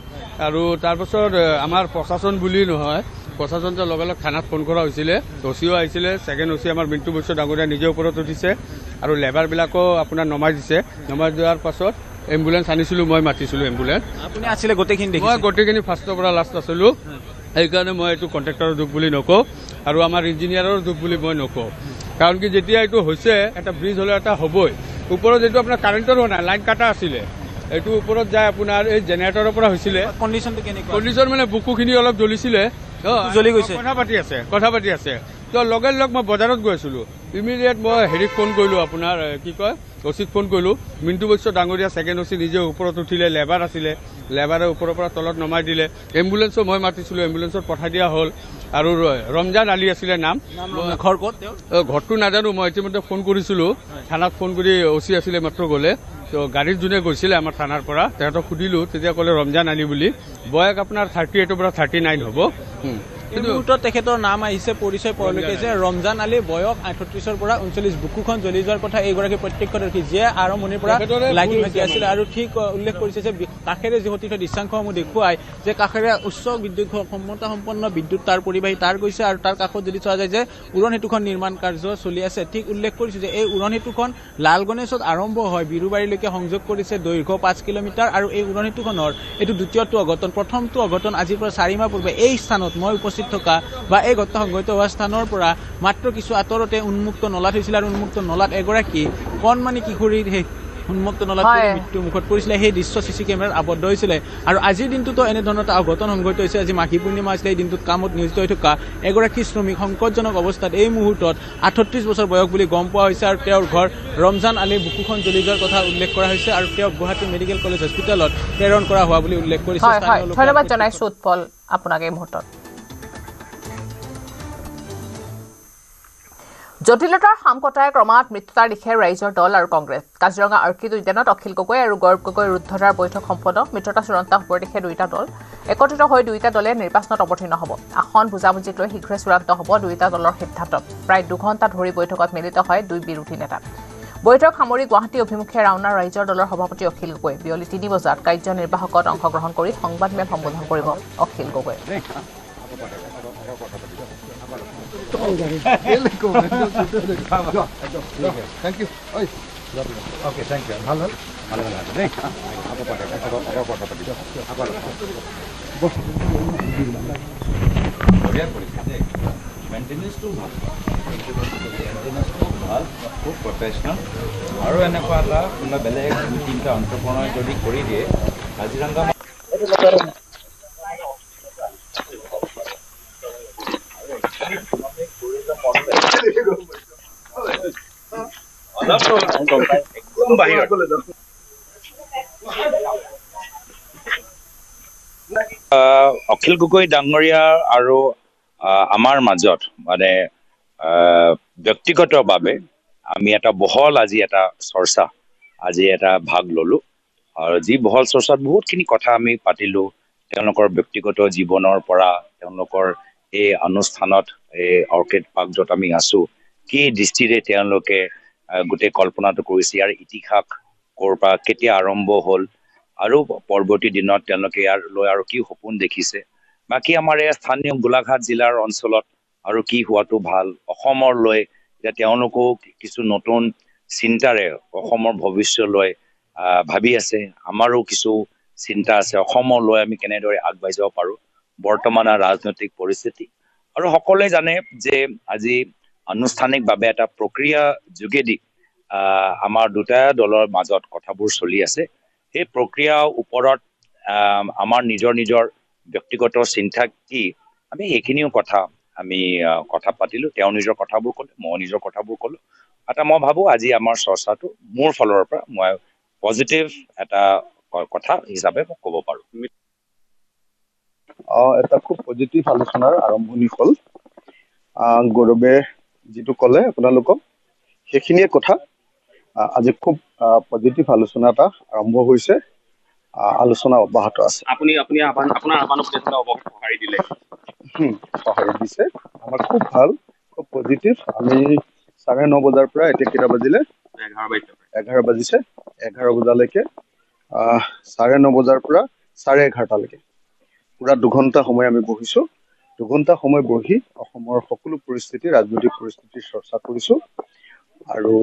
আৰু তাৰপাছত আমাৰ প্ৰশাসন বুলি নহয়, প্ৰশাসনটো লগে লগে থানাত ফোন কৰা হৈছিলে। অচিও আহিছিলে, ছেকেণ্ড অচি আমাৰ মিণ্টু বৈশ্য ডাঙৰীয়া নিজে ওপৰত উঠিছে, আৰু লেবাৰবিলাকো আপোনাৰ নমাই দিছে। নমাই দিয়াৰ পাছত এম্বুলেঞ্চ আনিছিলোঁ, মই মাতিছিলোঁ এম্বুলেঞ্চ। আপুনি আছিলে গোটেইখিনি? মই গোটেইখিনি ফাৰ্ষ্টৰ পৰা লাষ্ট আছিলোঁ। সেইকাৰণে মই এইটো কণ্ট্ৰেক্টৰৰ দুখ বুলি নকওঁ, আৰু আমাৰ ইঞ্জিনিয়াৰৰ দুখ বুলি মই নকওঁ। কাৰণ কি যেতিয়া এইটো হৈছে, এটা ব্ৰিজ হ'লে এটা হ'বই। ওপৰত এইটো আপোনাৰ কাৰেণ্টৰ হোৱা নাই, লাইন কাটা আছিলে। এইটো ওপৰত যায় আপোনাৰ এই জেনেৰেটৰৰ পৰা হৈছিলে। কণ্ডিশ্যনটো কেনেকুৱা? কণ্ডিশ্যন মানে বুকুখিনি অলপ জ্বলিছিলে, জ্বলি গৈছে। কথা পাতি আছে। তো লগে লগ মই বজাৰত গৈ আছিলোঁ। ইমিডিয়েট মই হেৰিক ফোন কৰিলোঁ, আপোনাৰ কি কয় অচিক ফোন কৰিলোঁ। মিণ্টু বৈশ্য ডাঙৰীয়া ছেকেণ্ড অচি নিজে ওপৰত উঠিলে, লেবাৰ আছিলে, লেবাৰে ওপৰৰ পৰা তলত নমাই দিলে। এম্বুলেঞ্চো মই মাতিছিলোঁ, এম্বুলেঞ্চত পঠাই দিয়া হ'ল। আৰু ৰমজান আলী আছিলে নাম। ঘৰ ক'ত? ঘৰটো নাজানো, মই ইতিমধ্যে ফোন কৰিছিলোঁ থানাত। ফোন কৰি অচি আছিলে মাত্ৰ গ'লে। তো গাড়ীত যোনে গৈছিলে আমাৰ থানাৰ পৰা তেহেঁতক সুধিলোঁ, তেতিয়া ক'লে ৰমজান আলী বুলি। বয়স আপোনাৰ 38 পৰা 39 হ'ব। এই মুহূৰ্তত তেখেতৰ নাম আহিছে, পৰিচয় পোৱালৈকে যে ৰমজান আলী, বয়স 38 পৰা 39। বুকুখন জ্বলি যোৱাৰ কথা এইগৰাকী প্ৰত্যক্ষদৰ্শী, যিয়ে আৰম্ভণিৰ পৰা লাইটিং ভাগি আছিলে। আৰু ঠিক উল্লেখ কৰিছে যে কাষেৰে যি সতীৰ্থ দৃশ্যাংশসমূহ দেখুৱাই যে কাষেৰে উচ্চ বিদ্যুৎ ক্ষমতা সম্পন্ন বিদ্যুৎ তাৰ পৰিবাহী তাৰ গৈছে, আৰু তাৰ কাষত যদি চোৱা যায় যে উৰণ সেতুখন নিৰ্মাণ কাৰ্য চলি আছে। ঠিক উল্লেখ কৰিছোঁ যে এই উৰণ সেতুখন লাল গণেশত আৰম্ভ হয়, বিৰুবাৰীলৈকে সংযোগ কৰিছে, দৈৰ্ঘ্য 5 কিলোমিটাৰ। আৰু এই উৰণ সেতুখনৰ এইটো দ্বিতীয়টো অঘটন। প্ৰথমটো অঘটন আজিৰ পৰা 4 মাহ পূৰ্বে এই স্থানত মই উপস্থিত থকা বা এই ঘটনা সংঘটিত হোৱা স্থানৰ পৰা মাত্ৰ কিছু আঁতৰতে উন্মুক্ত নলাত হৈছিল, আৰু উন্মুক্ত নলাত এগৰাকী কণমানি কিশোৰীৰ সেই উন্মুক্ত নলাত মৃত্যু মুখত পৰিছিলে। সেই দৃশ্য চিচি কেমেৰাত আবদ্ধ হৈছিলে। আৰু আজিৰ দিনটোতো এনেধৰণৰ এটা অঘটন সংঘটিত হৈছে। আজি মাঘী পূৰ্ণিমা আছিলে। এই দিনটোত কামত নিয়োজিত হৈ থকা এগৰাকী শ্ৰমিক সংকটজনক অৱস্থাত এই মুহূৰ্তত 38 বছৰ বয়স বুলি গম পোৱা হৈছে, আৰু তেওঁৰ ঘৰ ৰমজান আলীৰ বুকুখন জ্বলি যোৱাৰ কথা উল্লেখ কৰা হৈছে, আৰু তেওঁক গুৱাহাটী মেডিকেল কলেজ হস্পিটেলত প্ৰেৰণ কৰা হোৱা বুলি উল্লেখ কৰিছে। ধন্যবাদ জনাইছোঁ উৎপল আপোনাক এই মুহূৰ্তত। জটিলতাৰ সামকটাই ক্ৰমাৎ মৃত্যুতাৰ দিশে ৰাইজৰ দল আৰু কংগ্ৰেছ। কাজিৰঙা অৰ্কিড উদ্যানত অখিল গগৈ আৰু গৌৰৱ গগৈৰ ৰুদ্ধতাৰ বৈঠক সম্পন্ন। মিত্ৰতা চূড়ান্ত হ'বৰ দিশে দুয়োটা দল একত্ৰিত হৈ দুয়োটা দলে নিৰ্বাচনত অৱতীৰ্ণ হ'ব। আসন বুজাবুজিক লৈ শীঘ্ৰে চূড়ান্ত হ'ব দুয়োটা দলৰ সিদ্ধান্ত। প্ৰায় 2 ঘণ্টা ধৰি বৈঠকত মিলিত হয় দুই বিৰোধী নেতা। বৈঠক সামৰি গুৱাহাটী অভিমুখে ৰাওনা ৰাইজৰ দলৰ সভাপতি অখিল গগৈ। বিয়লি 3 বজাত কাৰ্যনিৰ্বাহকত অংশগ্ৰহণ কৰি সংবাদমেল সম্বোধন কৰিব অখিল গগৈ। খুব প্ৰফেচনেল, আৰু এনেকুৱা এটা কোনোবা বেলেগ 2-3টা অন্ত্ৰপ্ৰণৰ যদি কৰি দিয়ে কাজিৰঙা অখিল গগৈ ডাঙৰীয়া আৰু আমাৰ মাজত মানে ব্যক্তিগতভাৱে আমি এটা বহল আজি এটা চৰ্চা আজি এটা ভাগ ললো, আৰু যি বহল চৰ্চাত বহুতখিনি কথা আমি পাতিলো। তেওঁলোকৰ ব্যক্তিগত জীৱনৰ পৰা তেওঁলোকৰ এই অনুষ্ঠানত এই অৰ্কিড পাৰ্ক য'ত আমি আছো কি দৃষ্টিৰে তেওঁলোকে গোটেই কল্পনাটো কৰিছে, ইয়াৰ ইতিহাস কৰপৰা কেতিয়া আৰম্ভ হ'ল আৰু পৰৱৰ্তী দিনত তেওঁলোকে ইয়াৰ লৈ আৰু কি সপোন দেখিছে বাকী আমাৰ এই স্থানীয় গোলাঘাট জিলাৰ অঞ্চলত আৰু কি হোৱাটো ভাল অসমৰ লৈ এতিয়া তেওঁলোকো কিছু নতুন চিন্তাৰে অসমৰ ভৱিষ্যতলৈ ভাবি আছে আমাৰো কিছু চিন্তা আছে অসমৰ লৈ আমি কেনেদৰে আগবাঢ়ি যাব পাৰোঁ বৰ্তমানৰ ৰাজনৈতিক পৰিস্থিতি আৰু সকলোৱে জানে যে আজি আনুষ্ঠানিকভাৱে এটা প্ৰক্ৰিয়া যোগেদি আমাৰ দুটা দলৰ মাজত কথাবোৰ চলি আছে এই প্ৰক্ৰিয়াৰ ওপৰত আমাৰ নিজৰ ব্যক্তিগত চিন্তা কি আমি এইখিনিও আমি কথা পাতিলোঁ তেওঁ নিজৰ কথাবোৰ ক'লে মই নিজৰ কথাবোৰ ক'লোঁ এটা মই ভাবোঁ আজি আমাৰ চৰ্চাটো মোৰ ফালৰ পৰা মই পজিটিভ এটা কথা হিচাপে ক'ব পাৰোঁ এটা খুব পজিটিভ আলোচনাৰ আৰম্ভণি হ'ল গৌৰৱে যিটো ক'লে আপোনালোকক সেইখিনিয়ে কথা আজি খুব পজিটিভ আলোচনা এটা আৰম্ভ হৈছে আলোচনা অব্যাহত আছে আপুনি আপোনাৰ আহ্বানক সঁহাৰি দিলে সঁহাৰি দিছে আমাৰ খুব ভাল খুব পজিটিভ আমি 9:30 বজাৰ পৰা এতিয়া কেইটা বাজিলে 11 বাজিছে 11 বজালৈকে 9:30 বজাৰ পৰা 11:30লৈকে পুৰা 2 ঘণ্টা সময় আমি বহিছোঁ 2 ঘণ্টা সময় বহি অসমৰ সকলো পৰিস্থিতি ৰাজনৈতিক পৰিস্থিতিৰ চৰ্চা কৰিছোঁ আৰু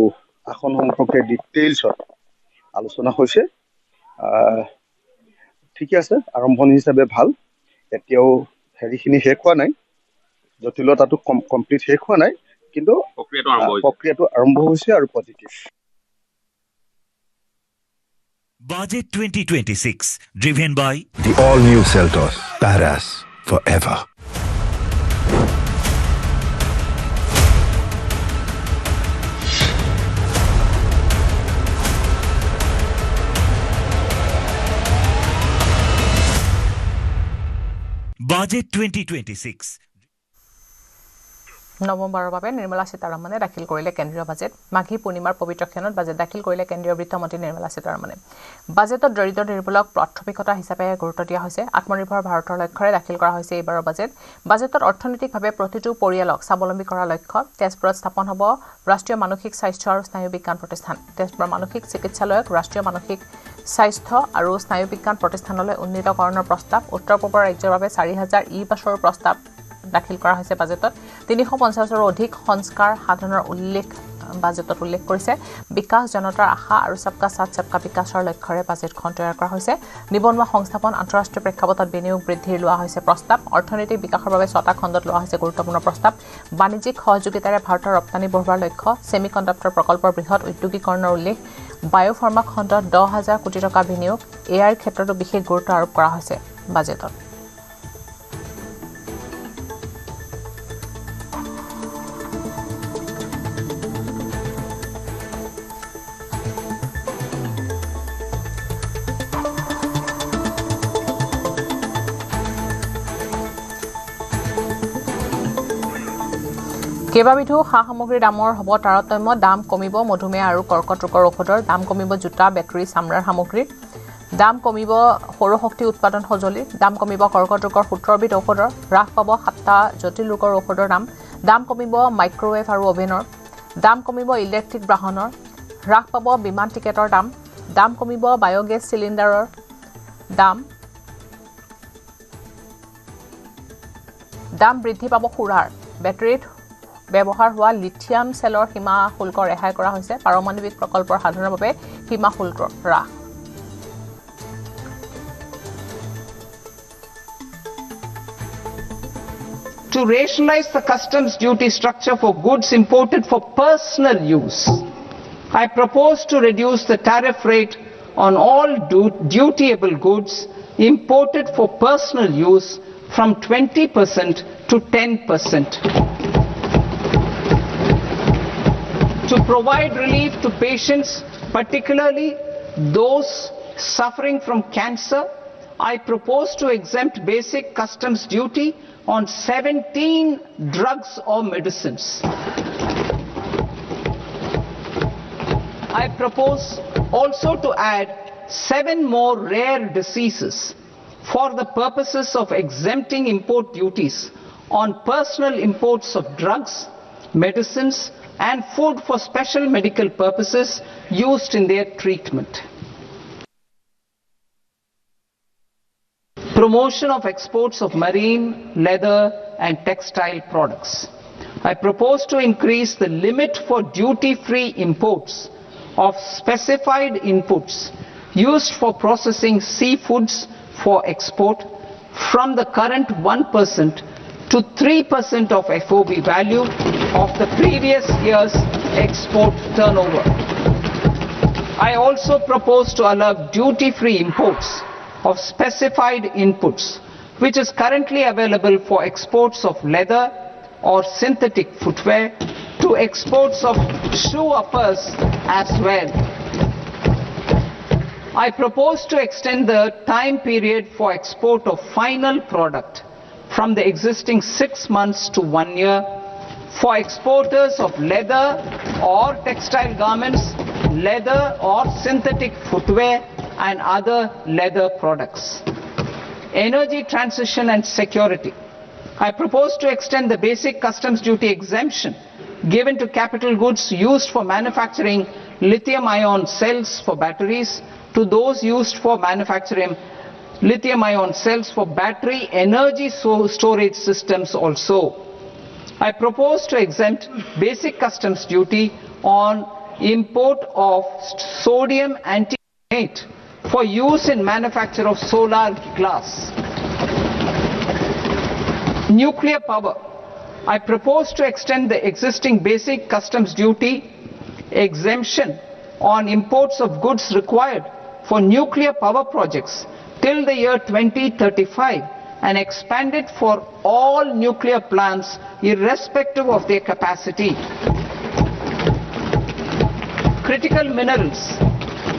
আসন সম্পৰ্কে ডিটেইলছত আলোচনা হৈছে ঠিকে আছে আৰম্ভণি হিচাপে ভাল এতিয়াও হেৰিখিনি শেষ হোৱা নাই জটিলতাটো কমপ্লিট শেষ হোৱা নাই কিন্তু প্ৰক্ৰিয়াটো আৰম্ভ হৈছে আৰু positive Budget 2026 driven by the all new Seltos Paras forever. Budget 2026 নৱেম্বৰৰ বাবে নিৰ্মলা সীতাৰমণে দাখিল কৰিলে কেন্দ্ৰীয় বাজেট মাঘী পূৰ্ণিমাৰ পবিত্ৰ ক্ষণত বাজেট দাখিল কৰিলে কেন্দ্ৰীয় বিত্তমন্ত্ৰী নিৰ্মলা সীতাৰমণে বাজেটত দৰিদ্ৰ নিৰ্মূলক প্ৰাথমিকতা হিচাপে গুৰুত্ব দিয়া হৈছে আত্মনিৰ্ভৰ ভাৰতৰ লক্ষ্যৰে দাখিল কৰা হৈছে এইবাৰৰ বাজেটত অৰ্থনৈতিকভাৱে প্ৰতিটো পৰিয়ালক স্বাৱলম্বী কৰাৰ লক্ষ্য তেজপুৰত স্থাপন হ'ব ৰাষ্ট্ৰীয় মানসিক স্বাস্থ্য আৰু স্নায়ু বিজ্ঞান প্ৰতিষ্ঠান তেজপুৰ মানসিক চিকিৎসালয়ক ৰাষ্ট্ৰীয় মানসিক স্বাস্থ্য আৰু স্নায়ু বিজ্ঞান প্ৰতিষ্ঠানলৈ উন্নীতকৰণৰ প্ৰস্তাৱ উত্তৰ পূবৰ ৰাজ্যৰ বাবে 4,000 ই-বাছৰ প্ৰস্তাৱ দাখিল কৰা হৈছে বাজেটত 350ৰো অধিক সংস্কাৰ সাধনৰ বাজেটত উল্লেখ কৰিছে বিকাশ জনতাৰ আশা আৰু সবকা সাথ সবকা বিকাশৰ লক্ষ্যৰে বাজেটখন তৈয়াৰ কৰা হৈছে নিবনুৱা সংস্থাপন আন্তঃৰাষ্ট্ৰীয় প্ৰেক্ষাপটত বিনিয়োগ বৃদ্ধিৰ লোৱা হৈছে প্ৰস্তাৱ অৰ্থনৈতিক বিকাশৰ বাবে 6টা খণ্ডত লোৱা হৈছে গুৰুত্বপূৰ্ণ প্ৰস্তাৱ বাণিজ্যিক সহযোগিতাৰে ভাৰতৰ ৰপ্তানি বঢ়োৱাৰ লক্ষ্য ছেমিকণ্ডাক্টৰ প্ৰকল্পৰ বৃহৎ উদ্যোগীকৰণৰ উল্লেখ বায়োফাৰ্মা খণ্ডত 10,000 কোটি টকা বিনিয়োগ এআইৰ ক্ষেত্ৰতো বিশেষ গুৰুত্ব আৰোপ কৰা হৈছে বাজেটত কেইবাবিধো সা-সামগ্ৰীৰ দামৰ হ'ব তাৰতম্য দাম কমিব মধুমেহ আৰু কৰ্কট ৰোগৰ ঔষধৰ দাম কমিব জোতা বেটাৰী চামৰাৰ সামগ্ৰীৰ দাম কমিব সৌৰশক্তি উৎপাদন সঁজুলিৰ দাম কমিব কৰ্কট ৰোগৰ 17বিধ ঔষধৰ হ্ৰাস পাব 7টা জটিল ৰোগৰ ঔষধৰ দাম কমিব মাইক্ৰৱেভ আৰু অভেনৰ দাম কমিব ইলেক্ট্ৰিক বাহনৰ হ্ৰাস পাব বিমান টিকেটৰ দাম কমিব বায়োগেছ চিলিণ্ডাৰৰ দাম বৃদ্ধি পাব সুৰাৰ বেটাৰীত ব্যৱহাৰ হোৱা লিথিয়াম চেলৰ সীমা শুল্ক ৰেহাই কৰা হৈছে পাৰমাণৱিক প্ৰকল্পৰ সাধনৰ বাবে সীমা শুল্ক হ্ৰাস To rationalize the customs duty structure for goods imported for personal use, I propose to reduce the tariff rate on all dutiable goods imported for personal use from 20% to 10%. To provide relief to patients, particularly those suffering from cancer, I propose to exempt basic customs duty on 17 drugs or medicines. I propose also to add 7 more rare diseases for the purposes of exempting import duties on personal imports of drugs, medicines, and food for special medical purposes used in their treatment. Promotion of exports of marine, leather and textile products. I propose to increase the limit for duty-free imports of specified inputs used for processing seafoods for export from the current 1% to 3% of FOB value of the previous year's export turnover. I also propose to allow duty-free imports of specified inputs, which is currently available for exports of leather or synthetic footwear, to exports of shoe uppers as well. I propose to extend the time period for export of final product from the existing 6 months to 1 year for exporters of leather or textile garments, leather or synthetic footwear and other leather products. Energy transition and security. I propose to extend the basic customs duty exemption given to capital goods used for manufacturing lithium-ion cells for batteries to those used for manufacturing lithium-ion cells for battery energy storage systems also. I propose to exempt basic customs duty on import of sodium antimonate for use in manufacture of solar glass. Nuclear power. I propose to extend the existing basic customs duty exemption on imports of goods required for nuclear power projects till the year 2035 and expand it for all nuclear plants irrespective of their capacity. Critical minerals.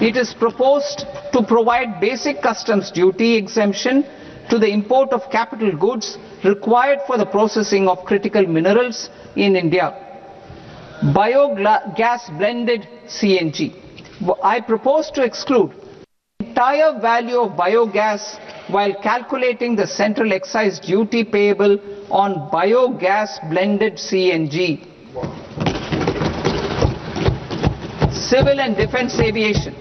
It is proposed to provide basic customs duty exemption to the import of capital goods required for the processing of critical minerals in India. Biogas blended CNG. I propose to exclude the entire value of biogas while calculating the central excise duty payable on biogas blended CNG. Civil and defense aviation.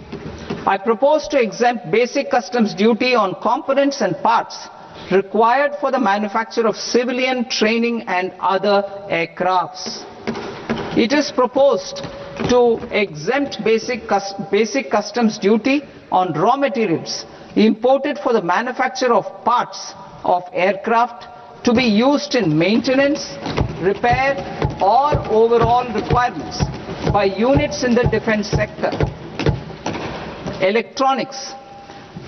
I propose to exempt basic customs duty on components and parts required for the manufacture of civilian training and other aircrafts. It is proposed to exempt basic customs duty on raw materials imported for the manufacture of parts of aircraft to be used in maintenance, repair or overall requirements by units in the defense sector. Electronics.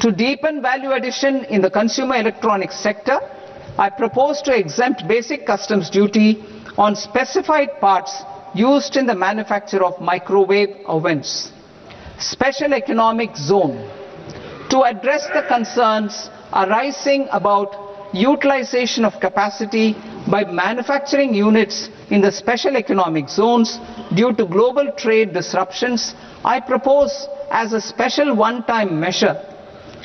To deepen value addition in the consumer electronics sector, I propose to exempt basic customs duty on specified parts used in the manufacture of microwave ovens. Special economic zone. To address the concerns arising about utilization of capacity by manufacturing units in the special economic zones due to global trade disruptions, I propose as a special one-time measure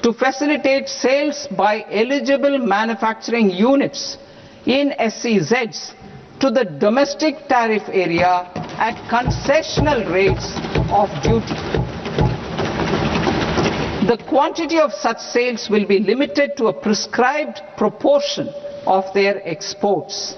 to facilitate sales by eligible manufacturing units in SEZs to the domestic tariff area at concessional rates of duty. The quantity of such sales will be limited to a prescribed proportion of their exports.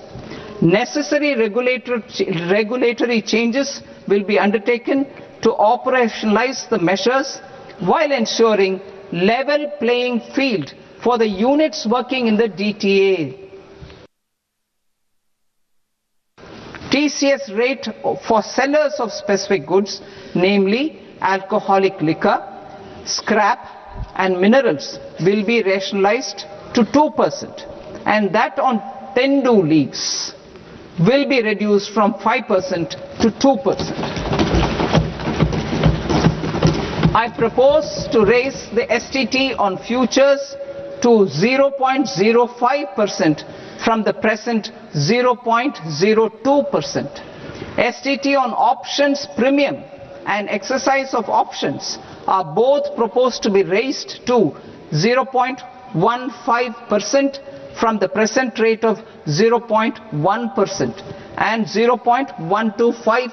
Necessary regulatory changes will be undertaken to operationalize the measures while ensuring level playing field for the units working in the DTA. TCS rate for sellers of specific goods, namely alcoholic liquor, scrap and minerals, will be rationalized to 2%, and that on tendu leaves will be reduced from 5% to 2%. I propose to raise the STT on futures to 0.05% from the present 0.02%. STT on options premium and exercise of options are both proposed to be raised to 0.15% from the present rate of 0.1% and 0.125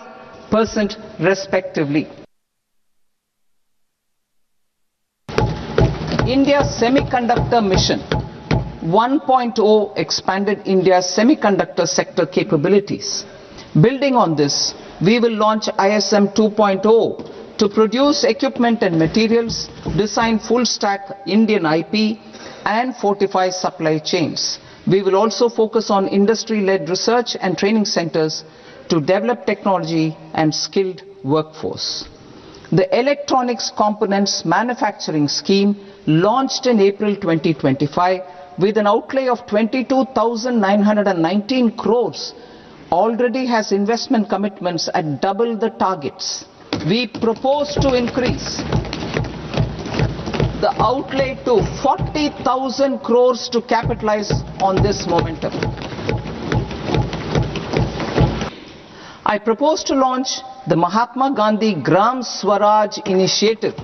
respectively. India's Semiconductor Mission 1.0 expanded India's semiconductor sector capabilities. Building on this, we will launch ISM 2.0 to produce equipment and materials, design full-stack Indian IP, and fortify supply chains. We will also focus on industry-led research and training centers to develop technology and skilled workforce. The Electronics Components Manufacturing Scheme, launched in April 2025 with an outlay of 22,919 crores, already has investment commitments at double the targets. We propose to increase the outlay to 40,000 crores to capitalize on this momentum. I propose to launch the Mahatma Gandhi Gram Swaraj initiative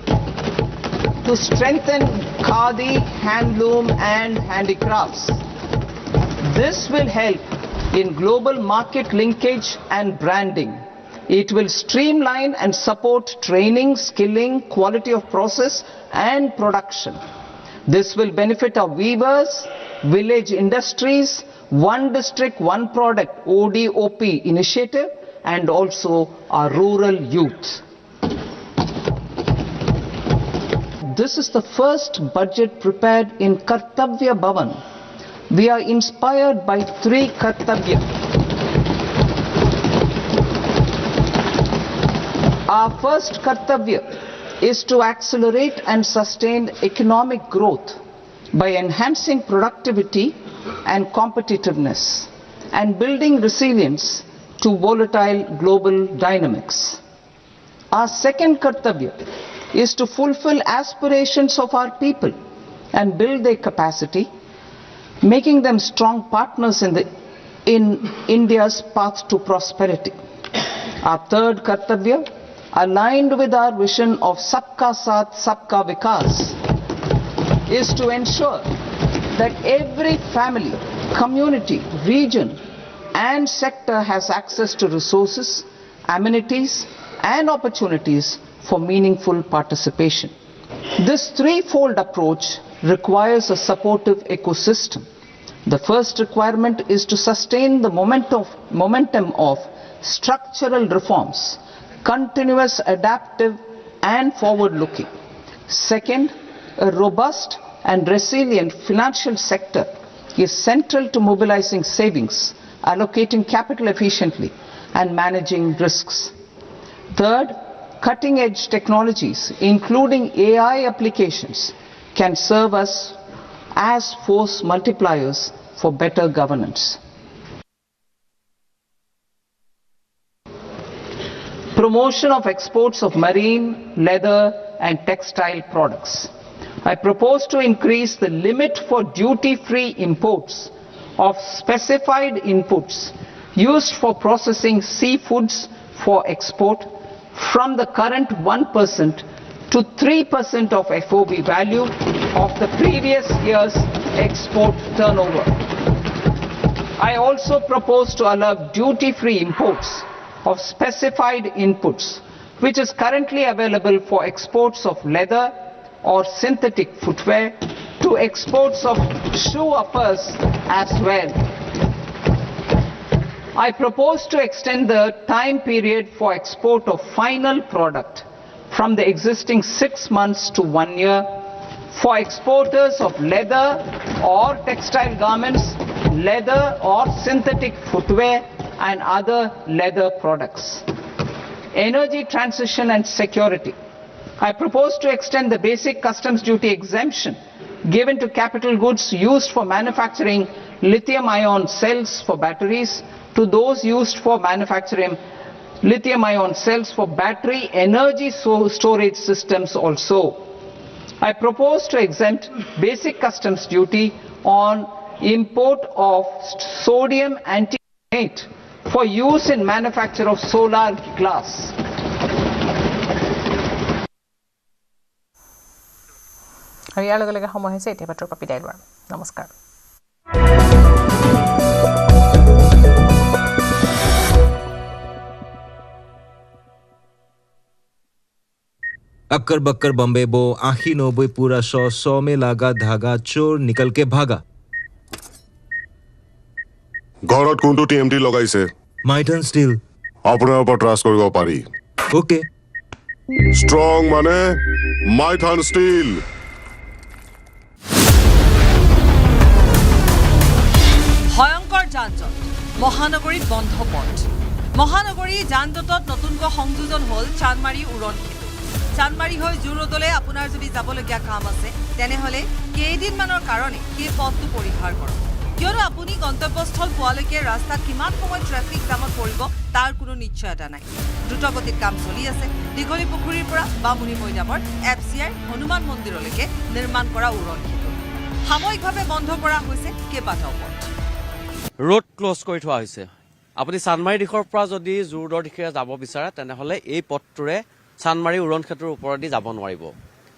to strengthen khadi, handloom and handicrafts. This will help in global market linkage and branding. It will streamline and support training, skilling, quality of process and production. This will benefit our weavers, village industries, one district, one product ODOP initiative, and also our rural youth. This is the first budget prepared in Kartavya Bhavan. We are inspired by 3 Kartavya. Our first Kartavya is to accelerate and sustain economic growth by enhancing productivity and competitiveness and building resilience to volatile global dynamics. Our second Kartavya is to fulfill aspirations of our people and build their capacity, making them strong partners in India's path to prosperity. Our third Kartavya, aligned with our vision of Sabka Saath, Sabka Vikas, is to ensure that every family, community, region and sector has access to resources, amenities and opportunities for meaningful participation. This threefold approach requires a supportive ecosystem. The first requirement is to sustain the momentum of structural reforms, continuous, adaptive and forward-looking. Second, a robust and resilient financial sector is central to mobilizing savings, allocating capital efficiently and managing risks. Third, cutting-edge technologies, including AI applications, can serve us as force multipliers for better governance. Promotion of exports of marine, leather and textile products. I propose to increase the limit for duty-free imports of specified inputs used for processing seafoods for export from the current 1% to 3% of FOB value of the previous year's export turnover. I also propose to allow duty-free imports of specified inputs, which is currently available for exports of leather or synthetic footwear, to exports of shoe uppers as well. I propose to extend the time period for export of final product from the existing 6 months to 1 year for exporters of leather or textile garments, leather or synthetic footwear and other leather products. Energy transition and security. I propose to extend the basic customs duty exemption given to capital goods used for manufacturing lithium-ion cells for batteries to those used for manufacturing lithium-ion cells for battery energy storage systems also. I propose to exempt basic customs duty on import of sodium antimonate for use in manufacture of solar glass. ইয়াৰ লগে লগে সময় হৈছে এতিয়া পেট্ৰ copy ডাইলৱাৰ নমস্কাৰ occur Bakkar Bombay बो 80-90 पूरा 100 में लगा धागा चोर निकल के भागा ঘৰত কোনটো টিএমটি লগাইছে মাইটন ষ্টিল আপোনাৰ ওপৰত ট্ৰাষ্ট কৰিব পাৰি ওকে ষ্ট্ৰং মানে মাইথান ষ্টীল ভয়ংকৰ যান-জঁট মহানগৰীত বন্ধ পথ মহানগৰী যান-জঁটত নতুনকৈ সংযোজন হ'ল চানমাৰী উৰণ সেতু চানমাৰী হৈ জুৰোডলৈ আপোনাৰ যদি যাবলগীয়া কাম আছে তেনেহ'লে কেইদিনমানৰ কাৰণে সেই পথটো পৰিহাৰ কৰক কিয়নো আপুনি গন্তব্যস্থল পোৱালৈকে ৰাস্তাত কিমান সময় ট্ৰেফিক জামত পৰিব তাৰ কোনো নিশ্চয়তা নাই দ্ৰুতগতিত কাম চলি আছে দীঘলী পুখুৰীৰ পৰা বামুণী মৈদামৰ FCR হনুমান মন্দিৰলৈকে নিৰ্মাণ কৰা উৰণ সেতু সাময়িকভাৱে বন্ধ কৰা হৈছে কেইবাটাও পথ ৰোড ক্লোজ কৰি থোৱা হৈছে আপুনি চানমাৰী দিশৰ পৰা যদি জোৰদৰ দিশে যাব বিচাৰে তেনেহ'লে এই পথটোৰে চানমাৰী উৰণ সেতুৰ ওপৰেদি যাব নোৱাৰিব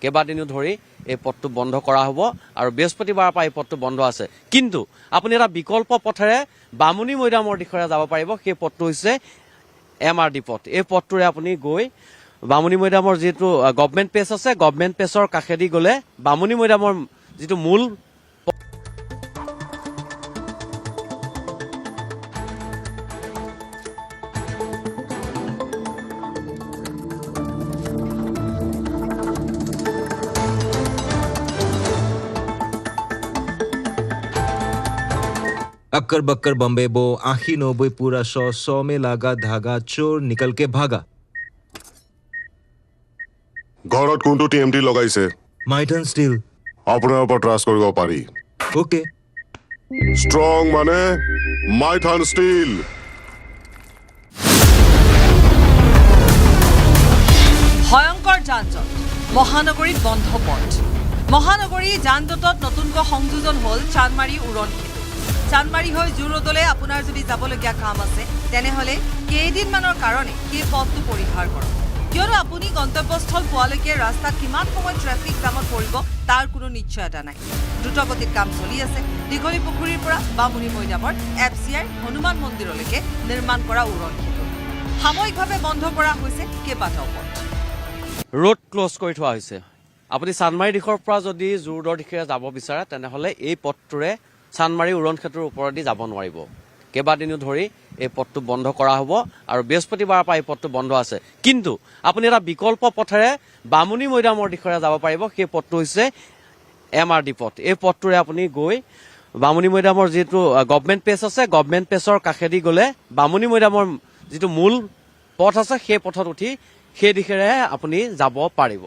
কেইবাদিনো ধৰি এই পথটো বন্ধ কৰা হ'ব আৰু বৃহস্পতিবাৰৰ পৰা এই পথটো বন্ধ আছে কিন্তু আপুনি এটা বিকল্প পথেৰে বামুণী মৈদামৰ দিশৰে যাব পাৰিব সেই পথটো হৈছে MRD পথ এই পথটোৰে আপুনি গৈ বামুণী মৈদামৰ যিটো গভৰ্ণমেণ্ট পেজ আছে গভৰ্ণমেণ্ট পেজৰ কাষেদি গ'লে বামুণী মৈদামৰ যিটো মূল अक्कर बक्कर बम्बे बो 80-90 पूरा 100 में लगा धागा चोर निकल के भागा ঘৰত কোনটো টিএমটি লগাইছে মাইটন ষ্টিল আপোনাৰ ওপৰত ট্ৰাষ্ট কৰিব পাৰি ওকে ষ্ট্ৰং মানে মাইথান ষ্টীল ভয়ংকৰ যান-জঁট মহানগৰীত বন্ধ পথ মহানগৰী যান-জঁটত নতুনকৈ সংযোজন হ'ল চানমাৰী উৰণ সেতু চানমাৰী হৈ জুৰোডলৈ আপোনাৰ যদি যাবলগীয়া কাম আছে তেনেহ'লে কেইদিনমানৰ কাৰণে সেই পথটো পৰিহাৰ কৰক কিয়নো আপুনি গন্তব্যস্থল পোৱালৈকে ৰাস্তাত কিমান সময় ট্ৰেফিক জামত পৰিব তাৰ কোনো নিশ্চয়তা নাই দ্ৰুতগতিত কাম চলি আছে দীঘলী পুখুৰীৰ পৰা বামুণী মৈদামৰ FCR হনুমান মন্দিৰলৈকে নিৰ্মাণ কৰা উৰণ সেতু সাময়িকভাৱে বন্ধ কৰা হৈছে কেইবাটাও পথ ৰোড ক্লোজ কৰি থোৱা হৈছে আপুনি চানমাৰী দিশৰ পৰা যদি জোৰদৰ দিশে যাব বিচাৰে তেনেহ'লে এই পথটোৰে চানমাৰী উৰণ সেতুৰ ওপৰেদি যাব নোৱাৰিব কেইবাদিনো ধৰি এই পথটো বন্ধ কৰা হ'ব আৰু বৃহস্পতিবাৰৰ পৰা এই পথটো বন্ধ আছে কিন্তু আপুনি এটা বিকল্প পথেৰে বামুণী মৈদামৰ দিশৰে যাব পাৰিব সেই পথটো হৈছে MRD পথ এই পথটোৰে আপুনি গৈ বামুণী মৈদামৰ যিটো গভৰ্ণমেণ্ট পেজ আছে গভৰ্ণমেণ্ট পেজৰ কাষেদি গ'লে বামুণী মৈদামৰ যিটো মূল পথ আছে সেই পথত উঠি সেই দিশেৰে আপুনি যাব পাৰিব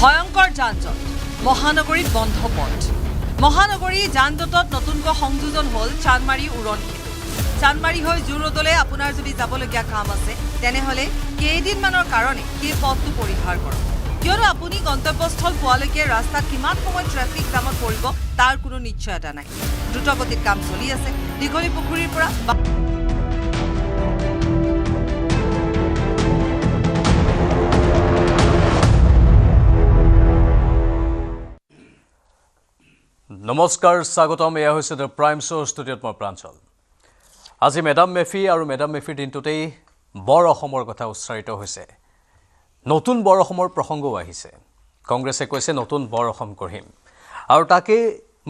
ভয়ংকৰ যান-জঁট মহানগৰীত বন্ধ পথ মহানগৰী যান-জঁটত নতুনকৈ সংযোজন হ'ল চানমাৰী উৰণ সেতু চানমাৰী হৈ জুৰোডলৈ আপোনাৰ যদি যাবলগীয়া কাম আছে তেনেহ'লে কেইদিনমানৰ কাৰণে সেই পথটো পৰিহাৰ কৰক কিয়নো আপুনি গন্তব্যস্থল পোৱালৈকে ৰাস্তাত কিমান সময় ট্ৰেফিক জামত পৰিব তাৰ কোনো নিশ্চয়তা নাই দ্ৰুতগতিত কাম চলি আছে দীঘলী পুখুৰীৰ পৰা নমস্কাৰ স্বাগতম এয়া হৈছে দ্য প্ৰাইম শ্ব' ষ্টুডিঅ'ত মই প্ৰাঞ্চল আজি মেডাম মেফি আৰু মেডাম মেফিৰ দিনটোতেই বৰ অসমৰ কথা উচ্চাৰিত হৈছে নতুন বৰ অসমৰ প্ৰসংগও আহিছে কংগ্ৰেছে কৈছে নতুন বৰ অসম গঢ়িম আৰু তাকে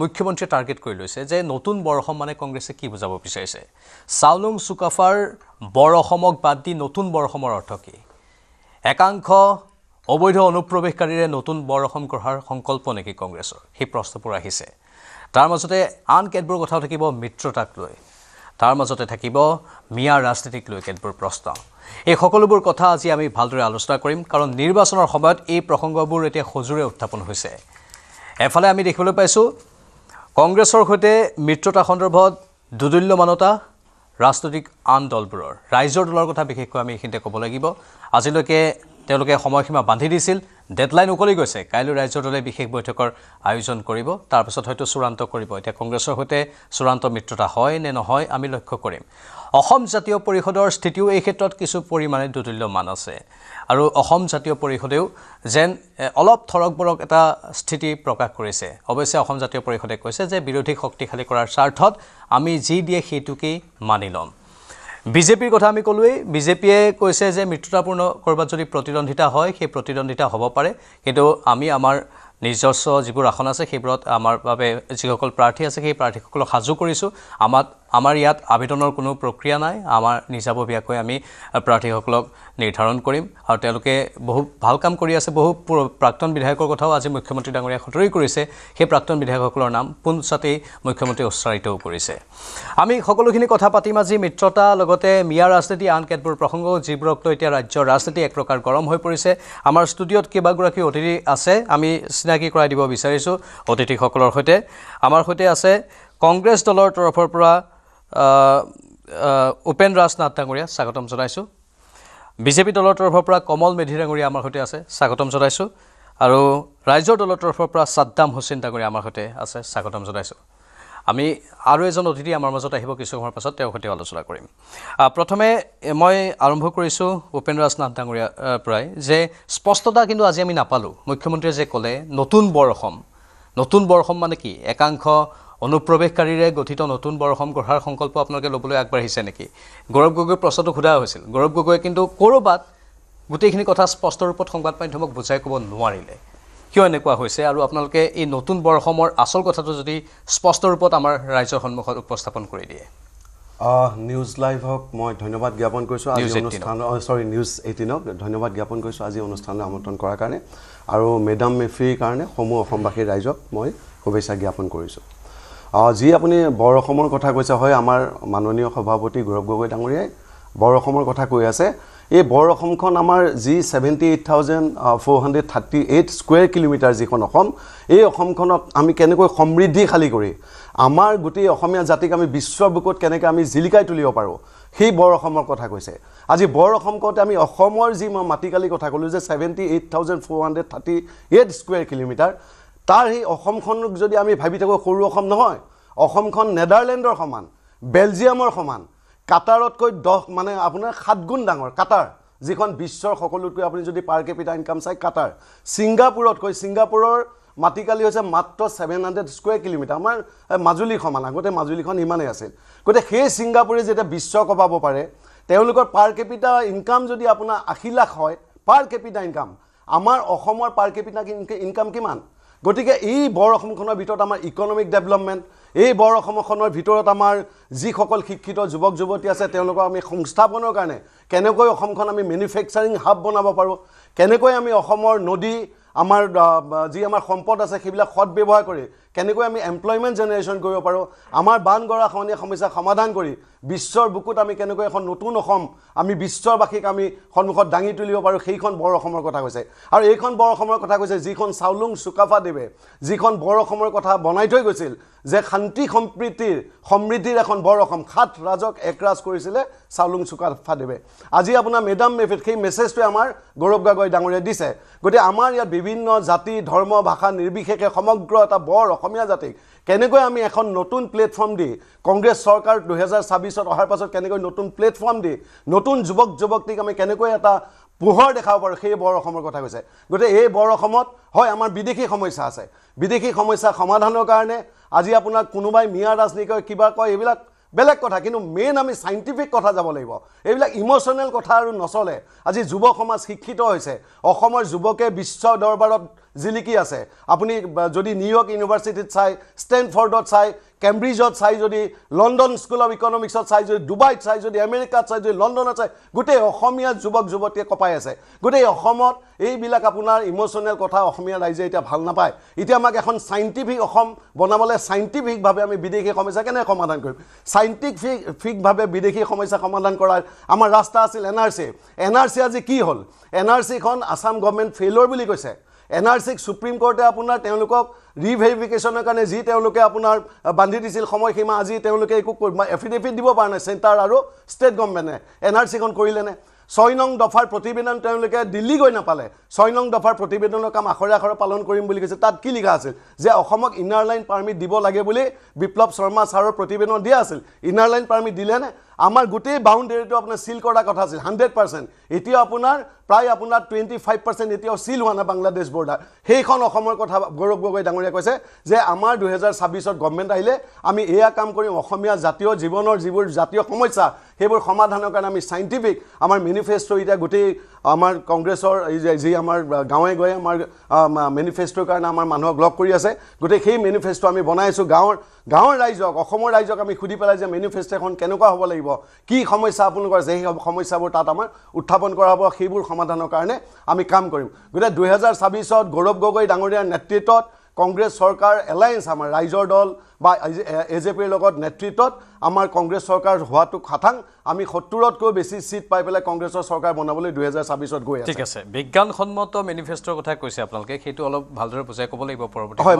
মুখ্যমন্ত্ৰীয়ে টাৰ্গেট কৰি লৈছে যে নতুন বৰ অসম মানে কংগ্ৰেছে কি বুজাব বিচাৰিছে চাউলুং চুকাফাৰ বৰ অসমক বাদ দি নতুন বৰ অসমৰ অৰ্থ কি একাংশ অবৈধ অনুপ্ৰৱেশকাৰীৰে নতুন বৰ অসম গঢ়াৰ সংকল্প নেকি কংগ্ৰেছৰ সেই প্ৰশ্নবোৰ আহিছে তাৰ মাজতে আন কেতবোৰ কথাও থাকিব মিত্ৰতাক লৈ তাৰ মাজতে থাকিব মিয়া ৰাজনীতিক লৈ কেতবোৰ প্ৰশ্ন এই সকলোবোৰ কথা আজি আমি ভালদৰে আলোচনা কৰিম কাৰণ নিৰ্বাচনৰ সময়ত এই প্ৰসংগবোৰ এতিয়া সজোৰে উত্থাপন হৈছে এফালে আমি দেখিবলৈ পাইছোঁ কংগ্ৰেছৰ সৈতে মিত্ৰতা সন্দৰ্ভত দুদুল্যমানতা ৰাজনৈতিক আন দলবোৰৰ ৰাইজৰ দলৰ কথা বিশেষকৈ আমি এইখিনিতে ক'ব লাগিব আজিলৈকে তেওঁলোকে সময়সীমা বান্ধি দিছিল ডেডলাইন উকলি গৈছে কাইলৈ ৰাজ্য দলে বিশেষ বৈঠকৰ আয়োজন কৰিব তাৰ পিছত হয়তো চূড়ান্ত কৰিব এতিয়া কংগ্ৰেছৰ সৈতে চূড়ান্ত মিত্ৰতা হয় নে নহয় আমি লক্ষ্য কৰিম অসম জাতীয় পৰিষদৰ স্থিতিও এই ক্ষেত্ৰত কিছু পৰিমাণে দুতুল্যমান আছে আৰু অসম জাতীয় পৰিষদেও যেন অলপ থৰক-বৰক এটা স্থিতি প্ৰকাশ কৰিছে অৱশ্যে অসম জাতীয় পৰিষদে কৈছে যে বিৰোধীক শক্তিশালী কৰাৰ স্বাৰ্থত আমি যি দিয়ে সেইটোকেই মানি ল'ম বিজেপিৰ কথা আমি ক'লোৱেই বিজেপিয়ে কৈছে যে মিত্ৰতাপূৰ্ণ কৰবাত যদি প্ৰতিদ্বন্দ্বিতা হয় সেই প্ৰতিদ্বন্দ্বিতা হ'ব পাৰে কিন্তু আমি আমাৰ নিজস্ব যিবোৰ আসন আছে সেইবোৰত আমাৰ বাবে যিসকল প্ৰাৰ্থী আছে সেই প্ৰাৰ্থীসকলক সাজু কৰিছোঁ আমাৰ ইয়াত আবেদনৰ কোনো প্ৰক্ৰিয়া নাই আমাৰ নিজাববীয়াকৈ আমি প্ৰাৰ্থীসকলক নিৰ্ধাৰণ কৰিম আৰু তেওঁলোকে বহু ভাল কাম কৰি আছে বহু প্ৰাক্তন বিধায়কৰ কথাও আজি মুখ্যমন্ত্ৰী ডাঙৰীয়া সতৰি কৰিছে সেই প্ৰাক্তন বিধায়কসকলৰ নাম পোনচাতেই মুখ্যমন্ত্ৰীয়ে উচ্চাৰিতও কৰিছে আমি সকলোখিনি কথা পাতিম আজি মিত্ৰতা লগতে মিয়া ৰাজনীতি আন কেতবোৰ প্ৰসংগ যিবোৰক লৈ এতিয়া ৰাজ্যৰ ৰাজনীতি এক প্ৰকাৰ গৰম হৈ পৰিছে আমাৰ ষ্টুডিঅ'ত কেইবাগৰাকী অতিথি আছে আমি চিনাকি কৰাই দিব বিচাৰিছোঁ অতিথিসকলৰ সৈতে আমাৰ সৈতে আছে কংগ্ৰেছ দলৰ তৰফৰ পৰা উপেন ৰাজনাথ ডাঙৰীয়া স্বাগতম জনাইছোঁ বিজেপি দলৰ তৰফৰ পৰা কমল মেধি ডাঙৰীয়া আমাৰ সৈতে আছে স্বাগতম জনাইছোঁ আৰু ৰাইজৰ দলৰ তৰফৰ পৰা সাদ্দাম হুছেইন ডাঙৰীয়া আমাৰ সৈতে আছে স্বাগতম জনাইছোঁ আমি আৰু এজন অতিথি আমাৰ মাজত আহিব কিছু সময়ৰ পাছত তেওঁৰ সৈতে আলোচনা কৰিম প্ৰথমে মই আৰম্ভ কৰিছোঁ উপেন ৰাজনাথ ডাঙৰীয়াৰ পৰাই যে স্পষ্টতা কিন্তু আজি আমি নাপালোঁ মুখ্যমন্ত্ৰীয়ে যে ক'লে নতুন বৰ অসম মানে কি একাংশ অনুপ্ৰৱেশকাৰীৰে গঠিত নতুন বৰ অসম গঢ়াৰ সংকল্প আপোনালোকে ল'বলৈ আগবাঢ়িছে নেকি গৌৰৱ গগৈৰ প্ৰশ্নটো সোধা হৈছিল গৌৰৱ গগৈয়ে কিন্তু ক'ৰবাত গোটেইখিনি কথা স্পষ্ট ৰূপত সংবাদ মাধ্যমক বুজাই ক'ব নোৱাৰিলে কিয় এনেকুৱা হৈছে আৰু আপোনালোকে এই নতুন বৰ অসমৰ আচল কথাটো যদি স্পষ্ট ৰূপত আমাৰ ৰাইজৰ সন্মুখত উপস্থাপন কৰি দিয়ে নিউজ লাইভক মই ধন্যবাদ জ্ঞাপন কৰিছোঁ আজি অনুষ্ঠান নিউজ 18ক ধন্যবাদ জ্ঞাপন কৰিছোঁ আজি অনুষ্ঠানলৈ আমন্ত্ৰণ কৰাৰ কাৰণে আৰু মেডাম মেফিৰ কাৰণে সমূহ অসমবাসীৰ ৰাইজক মই শুভেচ্ছা জ্ঞাপন কৰিছোঁ যি আপুনি বৰ অসমৰ কথা কৈছে হয় আমাৰ মাননীয় সভাপতি গৌৰৱ গগৈ ডাঙৰীয়াই বৰ অসমৰ কথা কৈ আছে এই বৰ অসমখন আমাৰ যি 78,438 স্কুৱেৰ কিলোমিটাৰ যিখন অসম এই অসমখনক আমি কেনেকৈ সমৃদ্ধিশালী কৰি আমাৰ গোটেই অসমীয়া জাতিক আমি বিশ্বৰ বুকুত কেনেকৈ আমি জিলিকাই তুলিব পাৰোঁ সেই বৰ অসমৰ কথা কৈছে আজি বৰ অসম কওঁতে আমি অসমৰ যি মই মাটিকালি কথা ক'লোঁ যে 78,438 স্কুৱেৰ কিলোমিটাৰ তাৰ সেই অসমখনক যদি আমি ভাবি থাকোঁ সৰু অসম নহয় অসমখন নেদাৰলেণ্ডৰ সমান বেলজিয়ামৰ সমান কাটাৰতকৈ 10 মানে আপোনাৰ 7 গুণ ডাঙৰ কাটাৰ যিখন বিশ্বৰ সকলোতকৈ আপুনি যদি পাৰ কেপিটা ইনকাম চাই কাটাৰ ছিংগাপুৰৰ মাটিকালি হৈছে মাত্ৰ 700 স্কুৱেৰ কিলোমিটাৰ আমাৰ মাজুলী সমান আগতে মাজুলীখন ইমানেই আছিল গতিকে সেই ছিংগাপুৰে যেতিয়া বিশ্ব কপাব পাৰে তেওঁলোকৰ পাৰ কেপিটা ইনকাম যদি আপোনাৰ 80 লাখ হয় পাৰ কেপিটা ইনকাম আমাৰ অসমৰ পাৰ কেপিটা ইনকাম কিমান গতিকে এই বৰ অসমখনৰ ভিতৰত আমাৰ ইকনমিক ডেভেলপমেণ্ট এই বৰ অসমখনৰ ভিতৰত আমাৰ যিসকল শিক্ষিত যুৱক যুৱতী আছে তেওঁলোকক আমি সংস্থাপনৰ কাৰণে কেনেকৈ অসমখন আমি মেনুফেকচাৰিং হাব বনাব পাৰোঁ কেনেকৈ আমি অসমৰ নদী আমাৰ যি আমাৰ সম্পদ আছে সেইবিলাক সৎ ব্যৱহাৰ কৰি কেনেকৈ আমি এমপ্লয়মেণ্ট জেনেৰেশ্যন কৰিব পাৰোঁ আমাৰ বান গৰাখহনীয়া সমস্যা সমাধান কৰি বিশ্বৰ বুকুত আমি কেনেকৈ এখন নতুন অসম আমি বিশ্ববাসীক আমি সন্মুখত দাঙি তুলিব পাৰোঁ সেইখন বৰ অসমৰ কথা কৈছে আৰু এইখন বৰ অসমৰ কথা কৈছে যিখন চাউলুং চুকাফাদেৱে যিখন বৰ অসমৰ কথা বনাই থৈ গৈছিল যে শান্তি সম্প্ৰীতিৰ সমৃদ্ধিৰ এখন বৰ অসম 7 ৰাজক একৰাজ কৰিছিলে চাউলুং চুকাফাদেৱে আজি আপোনাৰ মেডাম মেফিত সেই মেছেজটোৱে আমাৰ গৌৰৱ গগৈ ডাঙৰীয়াই দিছে গতিকে আমাৰ ইয়াত বিভিন্ন জাতি ধৰ্ম ভাষা নিৰ্বিশেষে সমগ্ৰ এটা বৰ অসমীয়া জাতিক কেনেকৈ আমি এখন নতুন প্লেটফৰ্ম দি কংগ্ৰেছ চৰকাৰ 2026ত অহাৰ পাছত কেনেকৈ নতুন প্লেটফৰ্ম দি নতুন যুৱক যুৱতীক আমি কেনেকৈ এটা পোহৰ দেখাব পাৰোঁ সেই বৰ অসমৰ কথা কৈছে গতিকে এই বৰ অসমত হয় আমাৰ বিদেশী সমস্যা আছে বিদেশী সমস্যা সমাধানৰ কাৰণে আজি আপোনাৰ কোনোবাই মিয়া ৰাজনীতিক কিবা কয় এইবিলাক বেলেগ কথা কিন্তু মেইন আমি সাইন্টিফিক কথা যাব লাগিব এইবিলাক ইমোশনাল কথা আৰু নচলে আজি যুৱ সমাজ শিক্ষিত হৈছে অসমৰ যুৱকে বিশ্ব দৰবাৰত জিলিকি আছে আপুনি যদি নিউয়ৰ্ক ইউনিভাৰ্চিটিত চাই ষ্টেনফৰ্ডত চাই কেম্ব্ৰিজত চাই যদি লণ্ডন স্কুল অফ ইকনমিক্সত চাই যদি ডুবাইত চাই যদি আমেৰিকাত চাই যদি লণ্ডনত চাই গোটেই অসমীয়া যুৱক যুৱতীয়ে কপাই আছে গোটেই অসমত এইবিলাক আপোনাৰ ইমোশনাল কথা অসমীয়া ৰাইজে এতিয়া ভাল নাপায় এতিয়া আমাক এখন সাইন্টিফিক অসম বনাবলৈ সাইন্টিফিকভাৱে আমি বিদেশী সমস্যা কেনেকৈ সমাধান কৰিম সাইন্টিফিকভাৱে বিদেশী সমস্যা সমাধান কৰাৰ আমাৰ ৰাস্তা আছিল এনআৰচি আজি কি হ'ল এনআৰচিখন আসাম গভৰ্ণমেণ্ট ফেইলৰ বুলি কৈছে এনআৰচিক সুপ্ৰিম কোৰ্টে আপোনাৰ তেওঁলোকক ৰিভেৰিফিকেশ্যনৰ কাৰণে যি তেওঁলোকে আপোনাৰ বান্ধি দিছিল সময়সীমা আজি তেওঁলোকে একো এফিডেভিট দিব পৰা নাই চেণ্টাৰ আৰু ষ্টেট গভৰ্ণমেণ্টে এনআৰচিখন কৰিলেনে 6 নং দফাৰ প্ৰতিবেদন তেওঁলোকে দিল্লী গৈ নাপালে 6 নং দফাৰ প্ৰতিবেদনৰ কাম আখৰে আখৰে পালন কৰিম বুলি কৈছে তাত কি লিখা আছিল যে অসমক ইনাৰ লাইন পাৰমিট দিব লাগে বুলি বিপ্লৱ শৰ্মা ছাৰৰ প্ৰতিবেদন দিয়া আছিল ইনাৰ লাইন পাৰমিট দিলে নে আমাৰ গোটেই বাউণ্ডেৰীটো আপোনাৰ সিল কৰা কথা আছিল 100% এতিয়া আপোনাৰ প্ৰায় আপোনাৰ 25% এতিয়াও সিল হোৱা নাই বাংলাদেশ বৰ্ডাৰ সেইখন অসমৰ কথা গৌৰৱ গগৈ ডাঙৰীয়া কৈছে যে আমাৰ 2026ত গভৰ্ণমেণ্ট আহিলে আমি এয়া কাম কৰিম অসমীয়া জাতীয় জীৱনৰ যিবোৰ জাতীয় সমস্যা সেইবোৰ সমাধানৰ কাৰণে আমি সাইন্টিফিক আমাৰ মেনিফেষ্টো এতিয়া গোটেই আমাৰ কংগ্ৰেছৰ যি আমাৰ গাঁৱে গৈ আমাৰ মেনিফেষ্টোৰ কাৰণে আমাৰ মানুহক লগ কৰি আছে গোটেই সেই মেনিফেষ্টো আমি বনাইছো গাঁৱৰ ৰাইজক অসমৰ ৰাইজক আমি খুদি পেলাই যে মেনিফেষ্টো এখন কেনেকুৱা হ'ব লাগিব কি সমস্যা আপোনালোকৰ যে সমস্যাবোৰ তাত আমাৰ উত্থাপন কৰা হ'ব সেইবোৰ সমাধানৰ কাৰণে আমি কাম কৰিম গতিকে 2026ত গৌৰৱ গগৈ ডাঙৰীয়াৰ নেতৃত্বত কংগ্ৰেছ চৰকাৰ এলায়েন্স আমাৰ ৰাইজৰ দল বা এজেপিৰ লগত নেতৃত্বত আমাৰ কংগ্ৰেছ চৰকাৰ হোৱাটো খাটাং আমি 70তকৈ বেছি সিট পাই পেলাই কংগ্ৰেছৰ চৰকাৰ বনাবলৈ 2026ত গৈ আছে ঠিক আছে বিজ্ঞানসন্মত মেনিফেষ্টোৰ কথা কৈছে আপোনালোকে সেইটো অলপ ভালদৰে বুজাই ক'ব লাগিব পৰৱৰ্তী হয়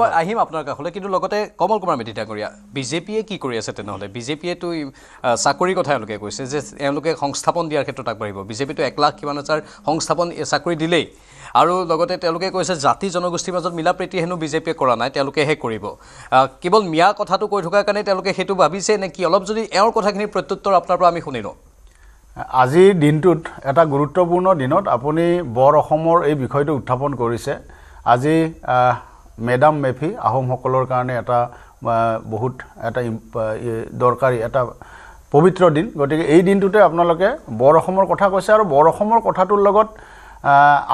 মই আহিম আপোনাৰ কাষলৈ কিন্তু লগতে কমল কুমাৰ মেধি ডাঙৰীয়া বিজেপিয়ে কি কৰি আছে তেনেহ'লে বিজেপিয়েতো চাকৰিৰ কথা এওঁলোকে কৈছে যে এওঁলোকে সংস্থাপন দিয়াৰ ক্ষেত্ৰত আগবাঢ়িব বিজেপিটো 1 লাখ কিমান হাজাৰ সংস্থাপন চাকৰি দিলেই আৰু লগতে তেওঁলোকে কৈছে জাতি জনগোষ্ঠীৰ মাজত মিলা প্ৰীতি হেনো বিজেপিয়ে কৰা নাই তেওঁলোকেহে কৰিব কেৱল মিয়া কথাটো কৈ থকাৰ কাৰণে তেওঁলোকে সেইটো ভাবিছে নে কি অলপ যদি এওঁৰ কথাখিনিৰ প্ৰত্যুত্তৰ আপোনাৰ পৰা আমি শুনিলোঁ আজিৰ দিনটোত এটা গুৰুত্বপূৰ্ণ দিনত আপুনি বৰ অসমৰ এই বিষয়টো উত্থাপন কৰিছে আজি মেডাম মেফি আহোমসকলৰ কাৰণে এটা বহুত এটা দৰকাৰী এটা পবিত্ৰ দিন গতিকে এই দিনটোতে আপোনালোকে বৰ অসমৰ কথা কৈছে আৰু বৰ অসমৰ কথাটোৰ লগত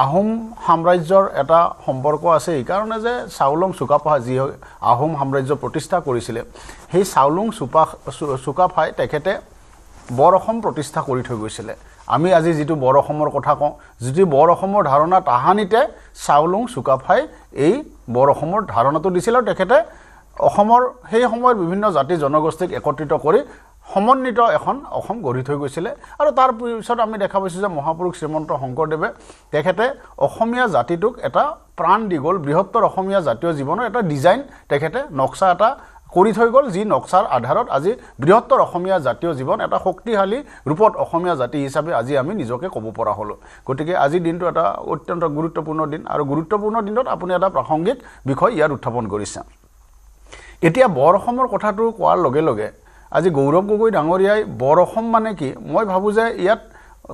আহোম সাম্ৰাজ্যৰ এটা সম্পৰ্ক আছে এই কাৰণে যে চাউলুং চুকাফা যি আহোম সাম্ৰাজ্য প্ৰতিষ্ঠা কৰিছিলে সেই চাউলুং চুকাফাই তেখেতে বৰ অসম প্ৰতিষ্ঠা কৰি থৈ গৈছিলে আমি আজি যিটো বৰ অসমৰ কথা কওঁ যিটো বৰ অসমৰ ধাৰণা তাহানিতে চাউলুং চুকাফাই এই বৰ অসমৰ ধাৰণাটো দিছিল আৰু তেখেতে অসমৰ সেই সময়ৰ বিভিন্ন জাতি জনগোষ্ঠীক একত্ৰিত কৰি সমন্বিত এখন অসম গঢ়ি থৈ গৈছিলে আৰু তাৰ পিছত আমি দেখা পাইছোঁ যে মহাপুৰুষ শ্ৰীমন্ত শংকৰদেৱে তেখেতে অসমীয়া জাতিটোক এটা প্ৰাণ দি গ'ল বৃহত্তৰ অসমীয়া জাতীয় জীৱনৰ এটা ডিজাইন তেখেতে নক্সা এটা কৰি থৈ গ'ল যি নক্সাৰ আধাৰত আজি বৃহত্তৰ অসমীয়া জাতীয় জীৱন এটা শক্তিশালী ৰূপত অসমীয়া জাতি হিচাপে আজি আমি নিজকে ক'ব পৰা হ'লোঁ গতিকে আজিৰ দিনটো এটা অত্যন্ত গুৰুত্বপূৰ্ণ দিন আৰু গুৰুত্বপূৰ্ণ দিনত আপুনি এটা প্ৰাসংগিক বিষয় ইয়াত উত্থাপন কৰিছে এতিয়া বৰ অসমৰ কথাটো কোৱাৰ লগে লগে আজি গৌৰৱ গগৈ ডাঙৰীয়াই বৰ অসম মানে কি মই ভাবোঁ যে ইয়াত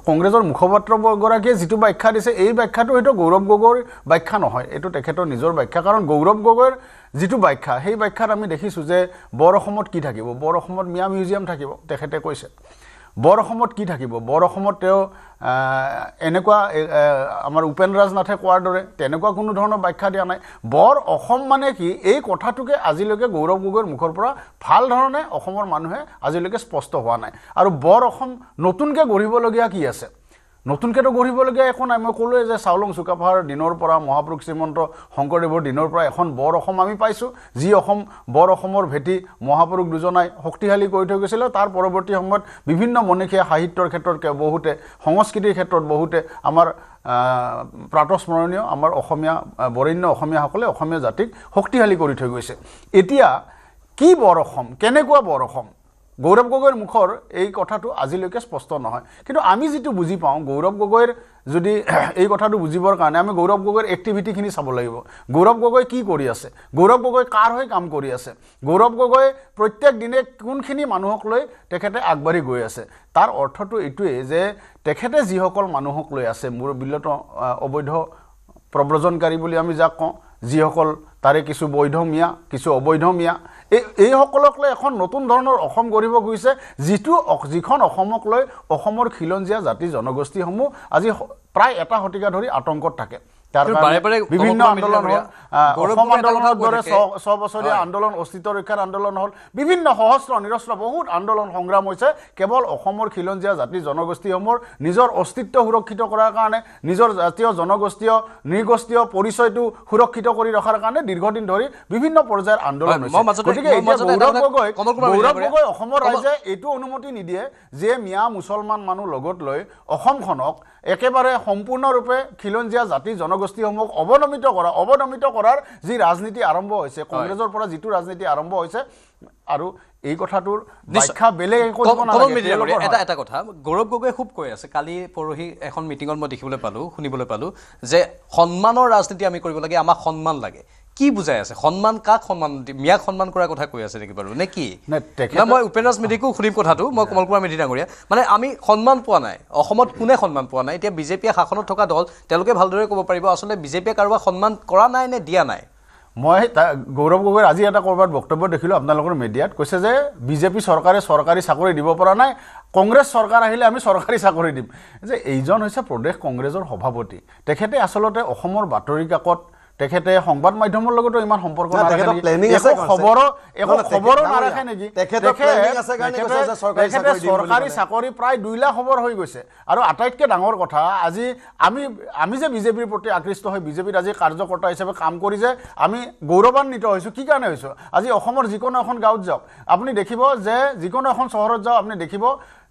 কংগ্ৰেছৰ মুখপাত্ৰগৰাকীয়ে যিটো ব্যাখ্যা দিছে এই ব্যাখ্যাটো হয়তো গৌৰৱ গগৈৰ ব্যাখ্যা নহয় এইটো তেখেতৰ নিজৰ ব্যাখ্যা কাৰণ গৌৰৱ গগৈৰ যিটো ব্যাখ্যা সেই ব্যাখ্যাত আমি দেখিছোঁ যে বৰ অসমত কি থাকিব বৰ অসমত মিয়া মিউজিয়াম থাকিব তেখেতে কৈছে বৰ অসমত কি থাকিব বৰ অসমত তেওঁ এনেকুৱা আমাৰ উপেন ৰাজনাথে কোৱাৰ দৰে তেনেকুৱা কোনো ধৰণৰ ব্যাখ্যা দিয়া নাই বৰ অসম মানে কি এই কথাটোকে আজিলৈকে গৌৰৱ গগৈৰ মুখৰ পৰা ভাল ধৰণে অসমৰ মানুহে আজিলৈকে স্পষ্ট হোৱা নাই আৰু বৰ অসম নতুনকৈ গঢ়িবলগীয়া কি আছে নতুনকৈতো গঢ়িবলগীয়া একো নাই মই ক'লোৱে যে চাউলুং চুকাফাৰ দিনৰ পৰা মহাপুৰুষ শ্ৰীমন্ত শংকৰদেৱৰ দিনৰ পৰা এখন বৰ অসম আমি পাইছোঁ যি অসম বৰ অসমৰ ভেটি মহাপুৰুষ দুজনাই শক্তিশালী কৰি থৈ গৈছিলে তাৰ পৰৱৰ্তী সময়ত বিভিন্ন মনীষীয়ে সাহিত্যৰ ক্ষেত্ৰত বহুতে সংস্কৃতিৰ ক্ষেত্ৰত বহুতে আমাৰ প্ৰাতঃস্মৰণীয় আমাৰ অসমীয়া বৰেণ্য অসমীয়াসকলে অসমীয়া জাতিক শক্তিশালী কৰি থৈ গৈছে এতিয়া কি বৰ অসম কেনেকুৱা বৰ অসম গৌৰৱ গগৈৰ মুখৰ এই কথাটো আজিলৈকে স্পষ্ট নহয় কিন্তু আমি যিটো বুজি পাওঁ গৌৰৱ গগৈৰ যদি এই কথাটো বুজিবৰ কাৰণে আমি গৌৰৱ গগৈৰ এক্টিভিটিখিনি চাব লাগিব গৌৰৱ গগৈ কি কৰি আছে গৌৰৱ গগৈ কাৰ হৈ কাম কৰি আছে গৌৰৱ গগৈ প্ৰত্যেক দিনে কোনখিনি মানুহক লৈ তেখেতে আগবাঢ়ি গৈ আছে তাৰ অৰ্থটো এইটোৱেই যে তেখেতে যিসকল মানুহক লৈ আছে মোৰ বিলত অবৈধ প্ৰব্ৰজনকাৰী বুলি আমি যাক কওঁ যিসকল তাৰে কিছু বৈধ মিয়া কিছু অবৈধ মিয়া এইসকলক লৈ এখন নতুন ধৰণৰ অসম গঢ়িব গৈছে যিখন অসমক লৈ অসমৰ খিলঞ্জীয়া জাতি জনগোষ্ঠীসমূহ আজি প্ৰায় এটা শতিকা ধৰি আতংকত থাকে বিভিন্ন আন্দোলন হ'ল অসম আন্দোলনৰ দৰে 6 বছৰীয়া আন্দোলন অস্তিত্ব ৰক্ষাৰ আন্দোলন হ'ল বিভিন্ন সহস্ৰ নিৰস্ত্ৰ বহুত আন্দোলন সংগ্ৰাম হৈছে কেৱল অসমৰ খিলঞ্জীয়া জাতি জনগোষ্ঠীসমূহৰ নিজৰ অস্তিত্ব সুৰক্ষিত কৰাৰ কাৰণে নিজৰ জাতীয় জনগোষ্ঠীয় নৃগোষ্ঠীয় পৰিচয়টো সুৰক্ষিত কৰি ৰখাৰ কাৰণে দীৰ্ঘদিন ধৰি বিভিন্ন পৰ্যায়ৰ আন্দোলন হৈছে গতিকে এতিয়া গৌৰৱ গগৈ অসমৰ ৰাইজে এইটো অনুমতি নিদিয়ে যে মিয়া মুছলমান মানুহ লগত লৈ অসমখনক একেবাৰে সম্পূৰ্ণৰূপে খিলঞ্জীয়া জাতি জনগোষ্ঠী জনগোষ্ঠীসমূহক অৱনমিত কৰাৰ যি ৰাজনীতি আৰম্ভ হৈছে কংগ্ৰেছৰ পৰা যিটো ৰাজনীতি আৰম্ভ হৈছে আৰু এই কথাটোৰ ব্যাখ্যা বেলেগ একো নালাগে এটা কথা গৌৰৱ গগৈয়ে খুব কৈ আছে কালি পৰহি এখন মিটিঙত মই শুনিবলৈ পালো যে সন্মানৰ ৰাজনীতি আমি কৰিব লাগে আমাক সন্মান লাগে কি বুজাই আছে সন্মান কাক সন্মান মিয়াক সন্মান কৰাৰ কথা কৈ আছে নেকি বাৰু নে কি না মই উপেন্দ্ৰ স্মৃতিকো শুনিম কথাটো মই কমল কুমাৰ মেধি ডাঙৰীয়া মানে আমি সন্মান পোৱা নাই অসমত কোনে সন্মান পোৱা নাই এতিয়া বিজেপিয়ে শাসনত থকা দল তেওঁলোকে ভালদৰে ক'ব পাৰিব আচলতে বিজেপিয়ে কাৰোবাক সন্মান কৰা নাই নে দিয়া নাই মই গৌৰৱ গগৈৰ আজি এটা কৰবাত বক্তব্য দেখিলোঁ আপোনালোকৰ মিডিয়াত কৈছে যে বিজেপি চৰকাৰে চৰকাৰী চাকৰি দিব পৰা নাই কংগ্ৰেছ চৰকাৰ আহিলে আমি চৰকাৰী চাকৰি দিম যে এইজন হৈছে প্ৰদেশ কংগ্ৰেছৰ সভাপতি তেখেতে আচলতে অসমৰ বাতৰি কাকত তেখেতে সংবাদ মাধ্যমৰ লগতো ইমান সম্পৰ্ক নাৰাখে খবৰো নাৰাখে নেকি চৰকাৰী চাকৰি প্ৰায় 2 লাখ খবৰ হৈ গৈছে আৰু আটাইতকৈ ডাঙৰ কথা আজি আমি যে বিজেপিৰ প্ৰতি আকৃষ্ট হৈ বিজেপিত আজি কাৰ্যকৰ্তা হিচাপে কাম কৰি যে আমি গৌৰৱান্বিত হৈছোঁ কি কাৰণে হৈছোঁ আজি অসমৰ যিকোনো এখন গাঁৱত যাওক আপুনি দেখিব যে যিকোনো এখন চহৰত যাওক আপুনি দেখিব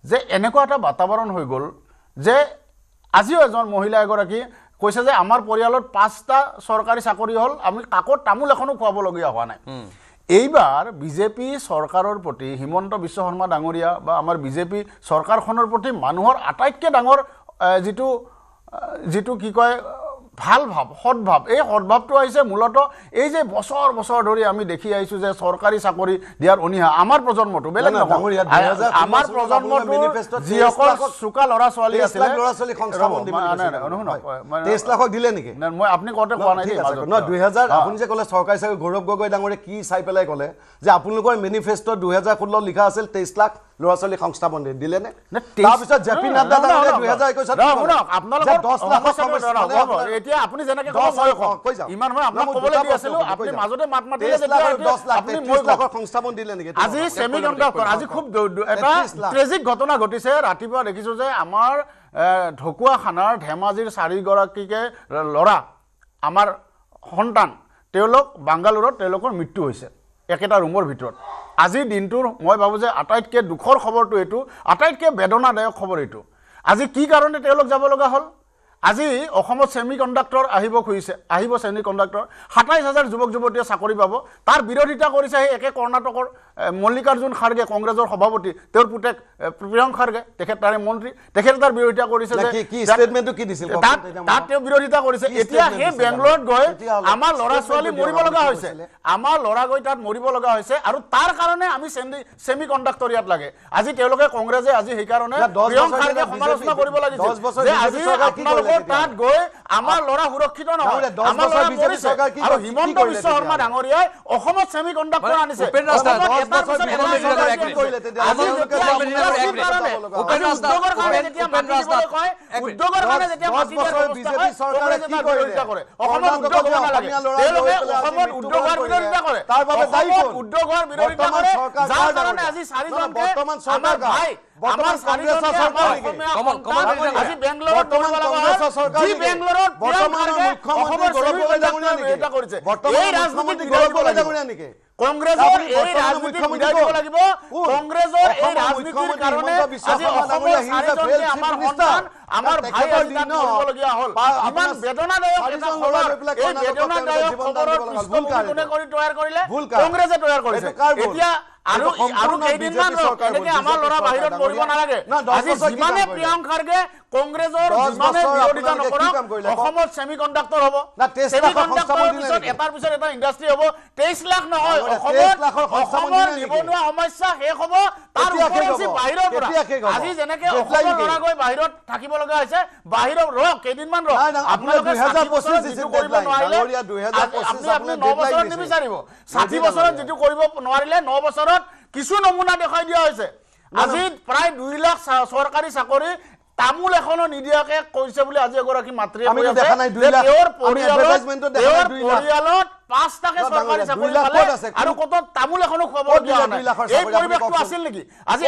যে এনেকুৱা এটা বাতাবৰণ হৈ গ'ল যে আজিও এজন মহিলা এগৰাকী কৈছে যে আমাৰ পৰিয়ালত 5টা চৰকাৰী চাকৰি হ'ল আমি কাকত তামোল এখনো খুৱাবলগীয়া হোৱা নাই এইবাৰ বিজেপি চৰকাৰৰ প্ৰতি হিমন্ত বিশ্ব শৰ্মা ডাঙৰীয়া বা আমাৰ বিজেপি চৰকাৰখনৰ প্ৰতি মানুহৰ আটাইতকৈ ডাঙৰ যিটো কি কয় ভাল ভাৱ সদ্ভাৱ এই সদ্ভাৱটো আহিছে মূলতঃ এই যে বছৰ বছৰ ধৰি আমি দেখি আহিছোঁ যে চৰকাৰী চাকৰি দিয়াৰ অনীহা আমাৰ প্ৰজন্মটো বেলেগ নহয় আমাৰ প্ৰজন্মটো যিসকল চোকা ল'ৰা ছোৱালী আছিলে 23 লাখক দিলে নেকি মই আপুনি কওঁতে কোৱা নাই 2000 আপুনি যে ক'লে চৰকাৰী চাকৰি গৌৰৱ গগৈ ডাঙৰীয়ে কি চাই পেলাই ক'লে যে আপোনালোকৰ মেনিফেষ্টত 2016 লিখা আছিল 23 লাখ ল'ৰা ছোৱালী সংস্থাপন দিলে নে তাৰপিছত জেপি নাড্ডা ডাঙৰীয়ে 2021 আপোনালোকৰ 10 লাখ এতিয়া আপুনি যেনেকৈ কৈ যাওক ইমান মই আপোনাক ক'বলৈ দি আছিলোঁ আপুনি মাজতে মাত মাতিলে যেতিয়া 10 লাখ 30 লাখৰ সংস্থাপন দিলে নেকি আজি সেমিকণ্ডাক্টৰ আজি খুব এটা ট্ৰেজিক ঘটনা ঘটিছে ৰাতিপুৱা দেখিছোঁ যে আমাৰ ঢকুৱাখানাৰ ধেমাজিৰ 4গৰাকীকে ল'ৰা আমাৰ সন্তান তেওঁলোক বাংগালুৰত তেওঁলোকৰ মৃত্যু হৈছে একেটা ৰুমৰ ভিতৰত আজিৰ দিনটোৰ মই ভাবোঁ যে আটাইতকৈ দুখৰ খবৰটো এইটো আটাইতকৈ বেদনাদায়ক খবৰ এইটো আজি কি কাৰণে তেওঁলোক যাব লগা হ'ল আজি অসমত সেমিকণ্ডাক্টৰ আহিব সেমিকণ্ডাক্টৰ 27000 যুৱক যুৱতীয়ে চাকৰি পাব তাৰ বিৰোধিতা কৰিছে সেই একে কৰ্ণাটকৰ মল্লিকাৰ্জুন খাৰ্গে কংগ্ৰেছৰ সভাপতি তেওঁৰ পুতেক প্ৰিয়ংক খাৰ্গে তেখেত তাৰে মন্ত্ৰী তেখেত তাৰ বিৰোধিতা কৰিছে যে কি ষ্টেটমেণ্টটো কি দিছিল তাত তেওঁ বিৰোধিতা কৰিছে এতিয়া সেই বেংগলোৰত গৈ আমাৰ ল'ৰা ছোৱালী মৰিব লগা হৈছে আমাৰ ল'ৰা গৈ তাত মৰিব লগা হৈছে আৰু তাৰ কাৰণে আমি সেমিকণ্ডাক্টৰ ইয়াত লাগে আজি তেওঁলোকে কংগ্ৰেছে আজি সেইকাৰণে প্ৰিয়ংক খাৰ্গে সমালোচনা কৰিব লাগিছে যে আজি আপোনালোকৰ তাত গৈ আমাৰ ল'ৰা সুৰক্ষিত নহয় আমাৰ ল'ৰা মৰিছে আৰু হিমন্ত বিশ্ব শৰ্মা ডাঙৰীয়াই অসমত সেমিকণ্ডাক্টৰ আনিছে উদ্যোগৰ কাৰণে যেতিয়া উদ্যোগৰ বিৰোধিতা কৰে যাৰ কাৰণে আজি 4জনকে আমাৰ ভাই আমাৰ 4জনকে আজি বেংগলোৰত যি বেংগলোৰত বৰ্তমানৰ মুখ্যমন্ত্ৰী গৌৰৱ গগৈ ডাঙৰীয়া বিৰোধিতা কৰিছে এই ৰাজনীতি গৌৰৱ গগৈ ডাঙৰীয়া নেকি কংগ্ৰেছৰ এই ৰাজনীতি বিৰোধিতা কৰিব লাগিব কংগ্ৰেছৰ এই ৰাজনীতিৰ কাৰণে আজি অসমৰ 4জনকে আমাৰ সন্তান আমাৰ ভাই আজি তাত মৰিবলগীয়া হ'ল ইমান বেদনাদায়ক এটা খবৰ এই বেদনাদায়ক খবৰৰ পৃষ্ঠভূমি কোনে কৰি তৈয়াৰ কৰিলে কংগ্ৰেছে তৈয়াৰ কৰিছে এতিয়া আৰু কেইদিনমান এনেকৈ আমাৰ ল'ৰা বাহিৰত মৰিব নালাগে আজি যিমানে প্ৰিয়ংক খাৰ্গে কংগ্ৰেছৰ যিমানে বিৰোধিতা নকৰক অসমত সেমিকণ্ডাক্টৰ হ'ব সেমিকণ্ডাক্টৰৰ পিছত এটাৰ পিছত এটা ইণ্ডাষ্ট্ৰী হ'ব 23 লাখ নহয় অসমৰ নিবনুৱা সমস্যা শেষ হ'ব তাৰ উপৰিঞ্চি বাহিৰৰ পৰা আজি যেনেকৈ অসমৰ ল'ৰা গৈ বাহিৰত থাকিব লগা হৈছে বাহিৰত ৰওক কেইদিনমান ৰওক আপোনালোকে 60 বছৰত যিটো কৰিব নোৱাৰিলে আপুনি 9 বছৰত নিবিচাৰিব 60 বছৰত যিটো কৰিব নোৱাৰিলে 9 বছৰত কিছু নমুনা দেখাই দিয়া হৈছে আজি প্ৰায় 2 লাখ চৰকাৰী চাকৰি তামুল এখনো নিদিয়াকে কৈছে বুলি আজি এগৰাকী মাতৃয়ে কৈ আছে তেওঁৰ পৰিয়ালত 5টাকে চৰকাৰী চাকৰি পালে আৰু কত তামুল এখনো খবৰ দিয়া নাই এই পৰিৱেশটো আছিল নেকি আজি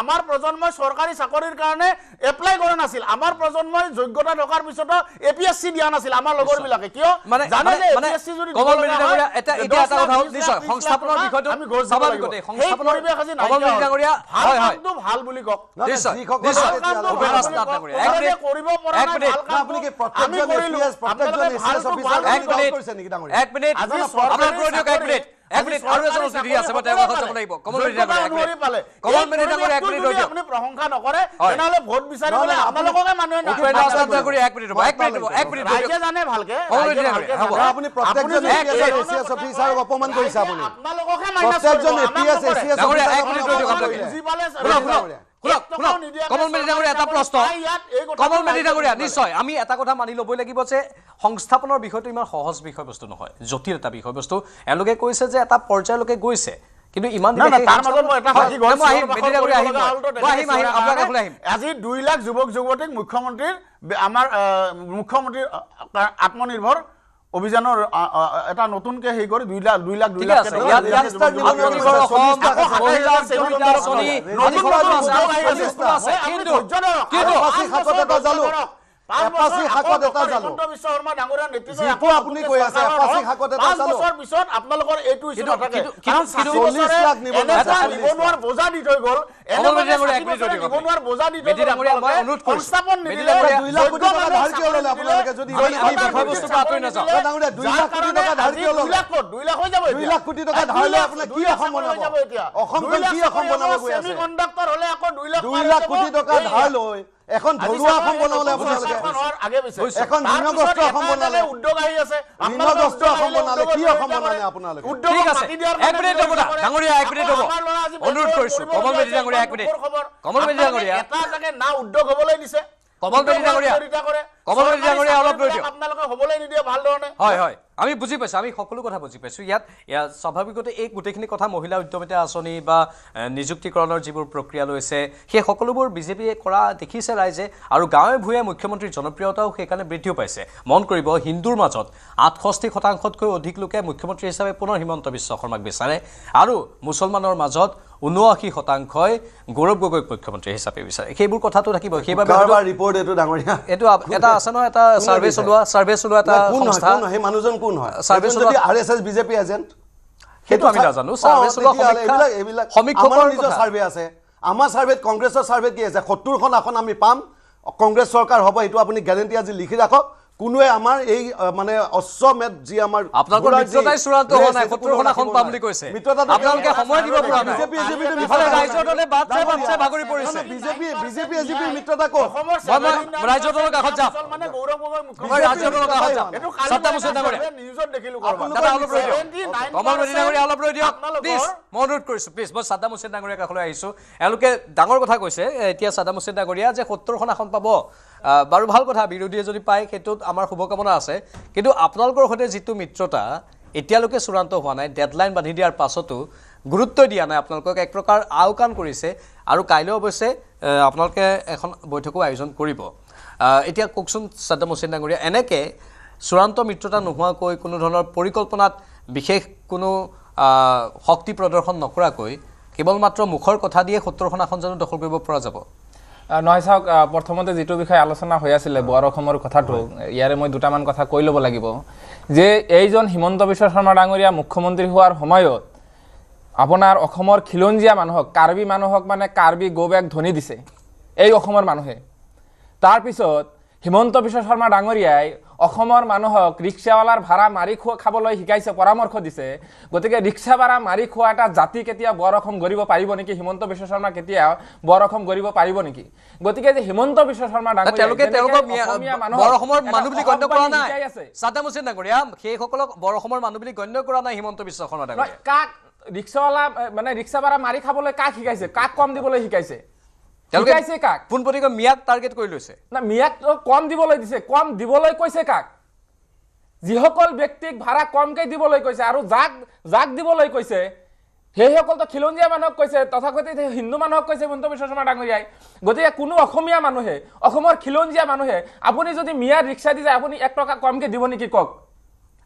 আমাৰ প্ৰজন্মই চৰকাৰী চাকৰিৰ কাৰণে এপ্লাই কৰা নাছিল আমাৰ প্ৰজন্মই যোগ্যতা থকাৰ পিছত এপিএসসি দিয়া নাছিল আমাৰ লগৰ বিলাকে কিয় জানে যে এপিএসসি যদি কমল মেডিটাগৰিয়া এটা কথা হ'ল নিশ্চয় সংস্থাপনৰ বিষয়টো আমি স্বাভাৱিকতে সংস্থাপনৰ পৰিৱেশ আজি কমল মেডিটাগৰিয়া হয় হয় ভাল বুলি কওক নিশ্চয় কৰিব পৰা নাই ভাল কাম আপুনি কি প্ৰত্যেকজন এপিএস প্ৰত্যেকজন এসএস অফিচাৰ কৰিছে নেকি ডাঙৰীয়া এক মিনিট আপোনাৰ কৈ দিয়ক এক মিনিট আৰু এজন অতিথি আছে মই তেওঁৰ কথা ক'ব লাগিব কমল মেডিটাগৰিয়া এক মিনিট ৰৈ দিয়ক আপুনি প্ৰশংসা নকৰে তেনেহলে ভোট বিচাৰিবলৈ আপোনালোককে মানুহে এক মিনিট ৰাইজে জানে ভালকে আপুনি প্ৰত্যেকজন এপিএস অফিচাৰক অপমান কৰিছে আপুনি আপোনালোককে প্ৰত্যেকজন এপিএস অফিচাৰক এক মিনিট ৰৈ দিয়ক কমল মেডিটাগৰিয়া এটা প্ৰশ্ন কমল মেডিটাগৰিয়া নিশ্চয় আমি এটা কথা মানি ল'বই লাগিব যে সংস্থাপনৰ বিষয়টো ইমান সহজ বিষয়বস্তু নহয় জটিল এটা বিষয়বস্তু এওঁলোকে কৈছে যে এটা পৰ্যায়লৈকে গৈছে কিন্তু ইমান আজি 2 লাখ যুৱক যুৱতীক মুখ্যমন্ত্ৰীৰ আমাৰ মুখ্যমন্ত্ৰীৰ আত্মনিৰ্ভৰ অভিযানৰ এটা নতুনকে হেই কৰি 2 লাখ এপাসি হাকত এটা জালো বিশ্ব শৰ্মা ডাঙৰীয়াৰ নেতৃত্বত যিটো আপুনি কৈ আছে এপাসি হাকত এটা জালো 5 বছৰ পিছত আপোনালোকৰ এইটো ইস্যু নাথাকে কাৰণ 40 লাখ নিবনুৱাৰ বোজা দি থৈ গ'ল নিবনুৱাৰ বোজা দি থৈ গ'ল সংস্থাপন নিদিলে 2 লাখ কোটি টকা ধাৰ কিয় ল'লে আপোনালোকে যদি এই বিষয়বস্তুটো আঁতৰি নাযাওক 2 লাখ কোটি টকা ধাৰ কিয় ল'লে 2 লাখ হৈ যাব 2 লাখ কোটি টকা ধাৰ লৈ আপোনাক কি অসম বনাব এতিয়া অসমখন কি অসম বনাব গৈ আছে সেমিকণ্ডাক্টৰ হলে আকৌ 2 লাখ কোটি টকা ধাৰ লৈ এখন ঘৰুৱা অসম বনাবলে আপোনালোকে আগে পিছে এখন ঋণগ্ৰস্ত অসম বনালে উদ্যোগ আহি আছে ঋণগ্ৰস্ত অসম বনালে কি অসম বনালে আপোনালোকে ঠিক আছে এক মিনিট ৰ'ব ডাঙৰীয়া এক মিনিট ৰ'ব অনুৰোধ কৰিছো কমল মেডিটাগৰিয়া এক মিনিট কমল মেডিটাগৰিয়া এটা জাগে না উদ্যোগ হ'বলৈ দিছে কমল মেডিটাগৰিয়া অলপ ৰৈ দিয়ক আপোনালোকে হ'বলৈ নিদিয়ে ভাল ধৰণে হয় হয় আমি বুজি পাইছোঁ আমি সকলো কথা বুজি পাইছোঁ ইয়াত স্বাভাৱিকতে এই গোটেইখিনি কথা মহিলা উদ্যমিতা আঁচনি বা নিযুক্তিকৰণৰ যিবোৰ প্ৰক্ৰিয়া লৈছে সেই সকলোবোৰ বিজেপিয়ে কৰা দেখিছে ৰাইজে আৰু গাঁৱে ভূঞে মুখ্যমন্ত্ৰীৰ জনপ্ৰিয়তাও সেইকাৰণে বৃদ্ধিও পাইছে মন কৰিব হিন্দুৰ মাজত 68% অধিক লোকে মুখ্যমন্ত্ৰী হিচাপে পুনৰ হিমন্ত বিশ্ব শৰ্মাক বিচাৰে আৰু মুছলমানৰ মাজত 79% গৌৰৱ গগৈক মুখ্যমন্ত্ৰী হিচাপে বিচাৰে সেইবোৰ কথাটো থাকিব সেইবাবে ৰিপৰ্ট এইটো ডাঙৰীয়া এইটো এটা আছে নহয় এটা সাৰ্ভে চলোৱা এটা সংস্থা সেই মানুহজন কোন হয় সাৰ্ভে যদি আৰএসএস বিজেপি এজেন্ট সেইটো আমি নাজানো সাৰ্ভে চলোৱা সমীক্ষকৰ নিজৰ সাৰ্ভে আছে আমাৰ সাৰ্ভেত কংগ্ৰেছৰ সাৰ্ভে কি আছে 70খন আসন আমি পাম কংগ্ৰেছ চৰকাৰ হ'ব এইটো আপুনি গ্যাৰান্টি আজি লিখি ৰাখক কোনোৱে আমাৰ এই মানে অশ্বমেধ যি আমাৰ আপোনালোকৰ মিত্ৰতাই চূড়ান্ত হোৱা নাই 70খন আসন পাম বুলি কৈছে আপোনালোকে সময় দিব পৰা নাই বিজেপি ৰাজ্যৰ দলে বাটছে ভাগৰি পৰিছে বিজেপি মিত্ৰতা কো ৰাজ্যৰ দলৰ কাষত যাম মানে গৌৰৱ গগৈ মই ৰাজ্যৰ দলৰ কাষত যাম এটো সত্তা মুছে ডাঙৰীয়া নিউজত দেখিলো কমল মেডি ডাঙৰীয়া অলপ ৰৈ দিয়ক প্লিজ মই অনুৰোধ কৰিছোঁ প্লিজ মই সাদ্দাম হুছেইন ডাঙৰীয়া কাষলৈ আহিছোঁ এওঁলোকে ডাঙৰ কথা কৈছে এতিয়া সাদ্দাম হুছেইন ডাঙৰীয়া যে 70খন আসন পাব বাৰু ভাল কথা বিৰোধীয়ে যদি পায় সেইটোত আমাৰ শুভকামনা আছে কিন্তু আপোনালোকৰ সৈতে যিটো মিত্ৰতা এতিয়ালৈকে চূড়ান্ত হোৱা নাই ডেডলাইন বান্ধি দিয়াৰ পাছতো গুৰুত্ব দিয়া নাই আপোনালোকক এক প্ৰকাৰ আওকাণ কৰিছে আৰু কাইলৈ অৱশ্যে আপোনালোকে এখন বৈঠকো আয়োজন কৰিব এতিয়া কওকচোন সাদ্দাম হুছেইন ডাঙৰীয়া এনেকে চূড়ান্ত মিত্ৰতা নোহোৱাকৈ কোনো ধৰণৰ পৰিকল্পনাত বিশেষ কোনো শক্তি প্ৰদৰ্শন নকৰাকৈ কেৱল মাত্ৰ মুখৰ কথা দিয়ে 70খন আসন জানো দখল কৰিব পৰা যাব নহয় চাওক প্ৰথমতে যিটো বিষয় আলোচনা হৈ আছিল বৰ অসমৰ কথাটো ইয়াৰে মই দুটামান কথা কৈ ল'ব লাগিব যে এইজন হিমন্ত বিশ্ব শৰ্মা ডাঙৰীয়া মুখ্যমন্ত্ৰী হোৱাৰ সময়ত আপোনাৰ অসমৰ খিলঞ্জীয়া মানুহক কাৰ্বি মানুহক মানে কাৰ্বি গোবেক ধনি দিছে এই অসমৰ মানুহে তাৰপিছত হিমন্ত বিশ্ব শৰ্মা ডাঙৰীয়াই অসমৰ মানুহক ৰিক্সাৱালাৰ ভাড়া মাৰি খাবলৈ শিকাইছে পৰামৰ্শ দিছে গতিকে ৰিক্সা ভাড়া মাৰি খোৱা এটা জাতি কেতিয়া বৰ অসম গঢ়িব পাৰিব নেকি হিমন্ত বিশ্ব শৰ্মা কেতিয়া বৰ অসম গঢ়িব পাৰিব নেকি গতিকে যে হিমন্ত বিশ্ব শৰ্মা ডাঙৰীয়া বৰ অসমৰ মানুহ বুলি গণ্য কৰা নাই সাদ্দাম হুছেইন ডাঙৰীয়া সেইসকলক বৰ অসমৰ মানুহ বুলি গণ্য কৰা নাই হিমন্ত বিশ্ব শৰ্মা ডাঙৰীয়া কাক ৰিক্সাৱালা মানে ৰিক্সা ভাড়া মাৰি খাবলৈ কাক শিকাইছে কাক কম দিবলৈ শিকাইছে শিকাইছে কাক পোনপটীয়াকৈ মিয়াক টাৰ্গেট কৰি লৈছে না মিয়াক কম দিবলৈ দিছে কম দিবলৈ কৈছে কাক যিসকল ব্যক্তিক ভাড়া কমকৈ দিবলৈ কৈছে আৰু যাক দিবলৈ কৈছে সেইসকলতো খিলঞ্জীয়া মানুহক কৈছে তথাকথিত হিন্দু মানুহক কৈছে হিমন্ত বিশ্ব শৰ্মা ডাঙৰীয়াই গতিকে কোনো অসমীয়া মানুহে অসমৰ খিলঞ্জীয়া মানুহে আপুনি যদি মিয়াৰ ৰিক্সা দি যায় আপুনি 1 টকা কমকৈ দিব নেকি কওক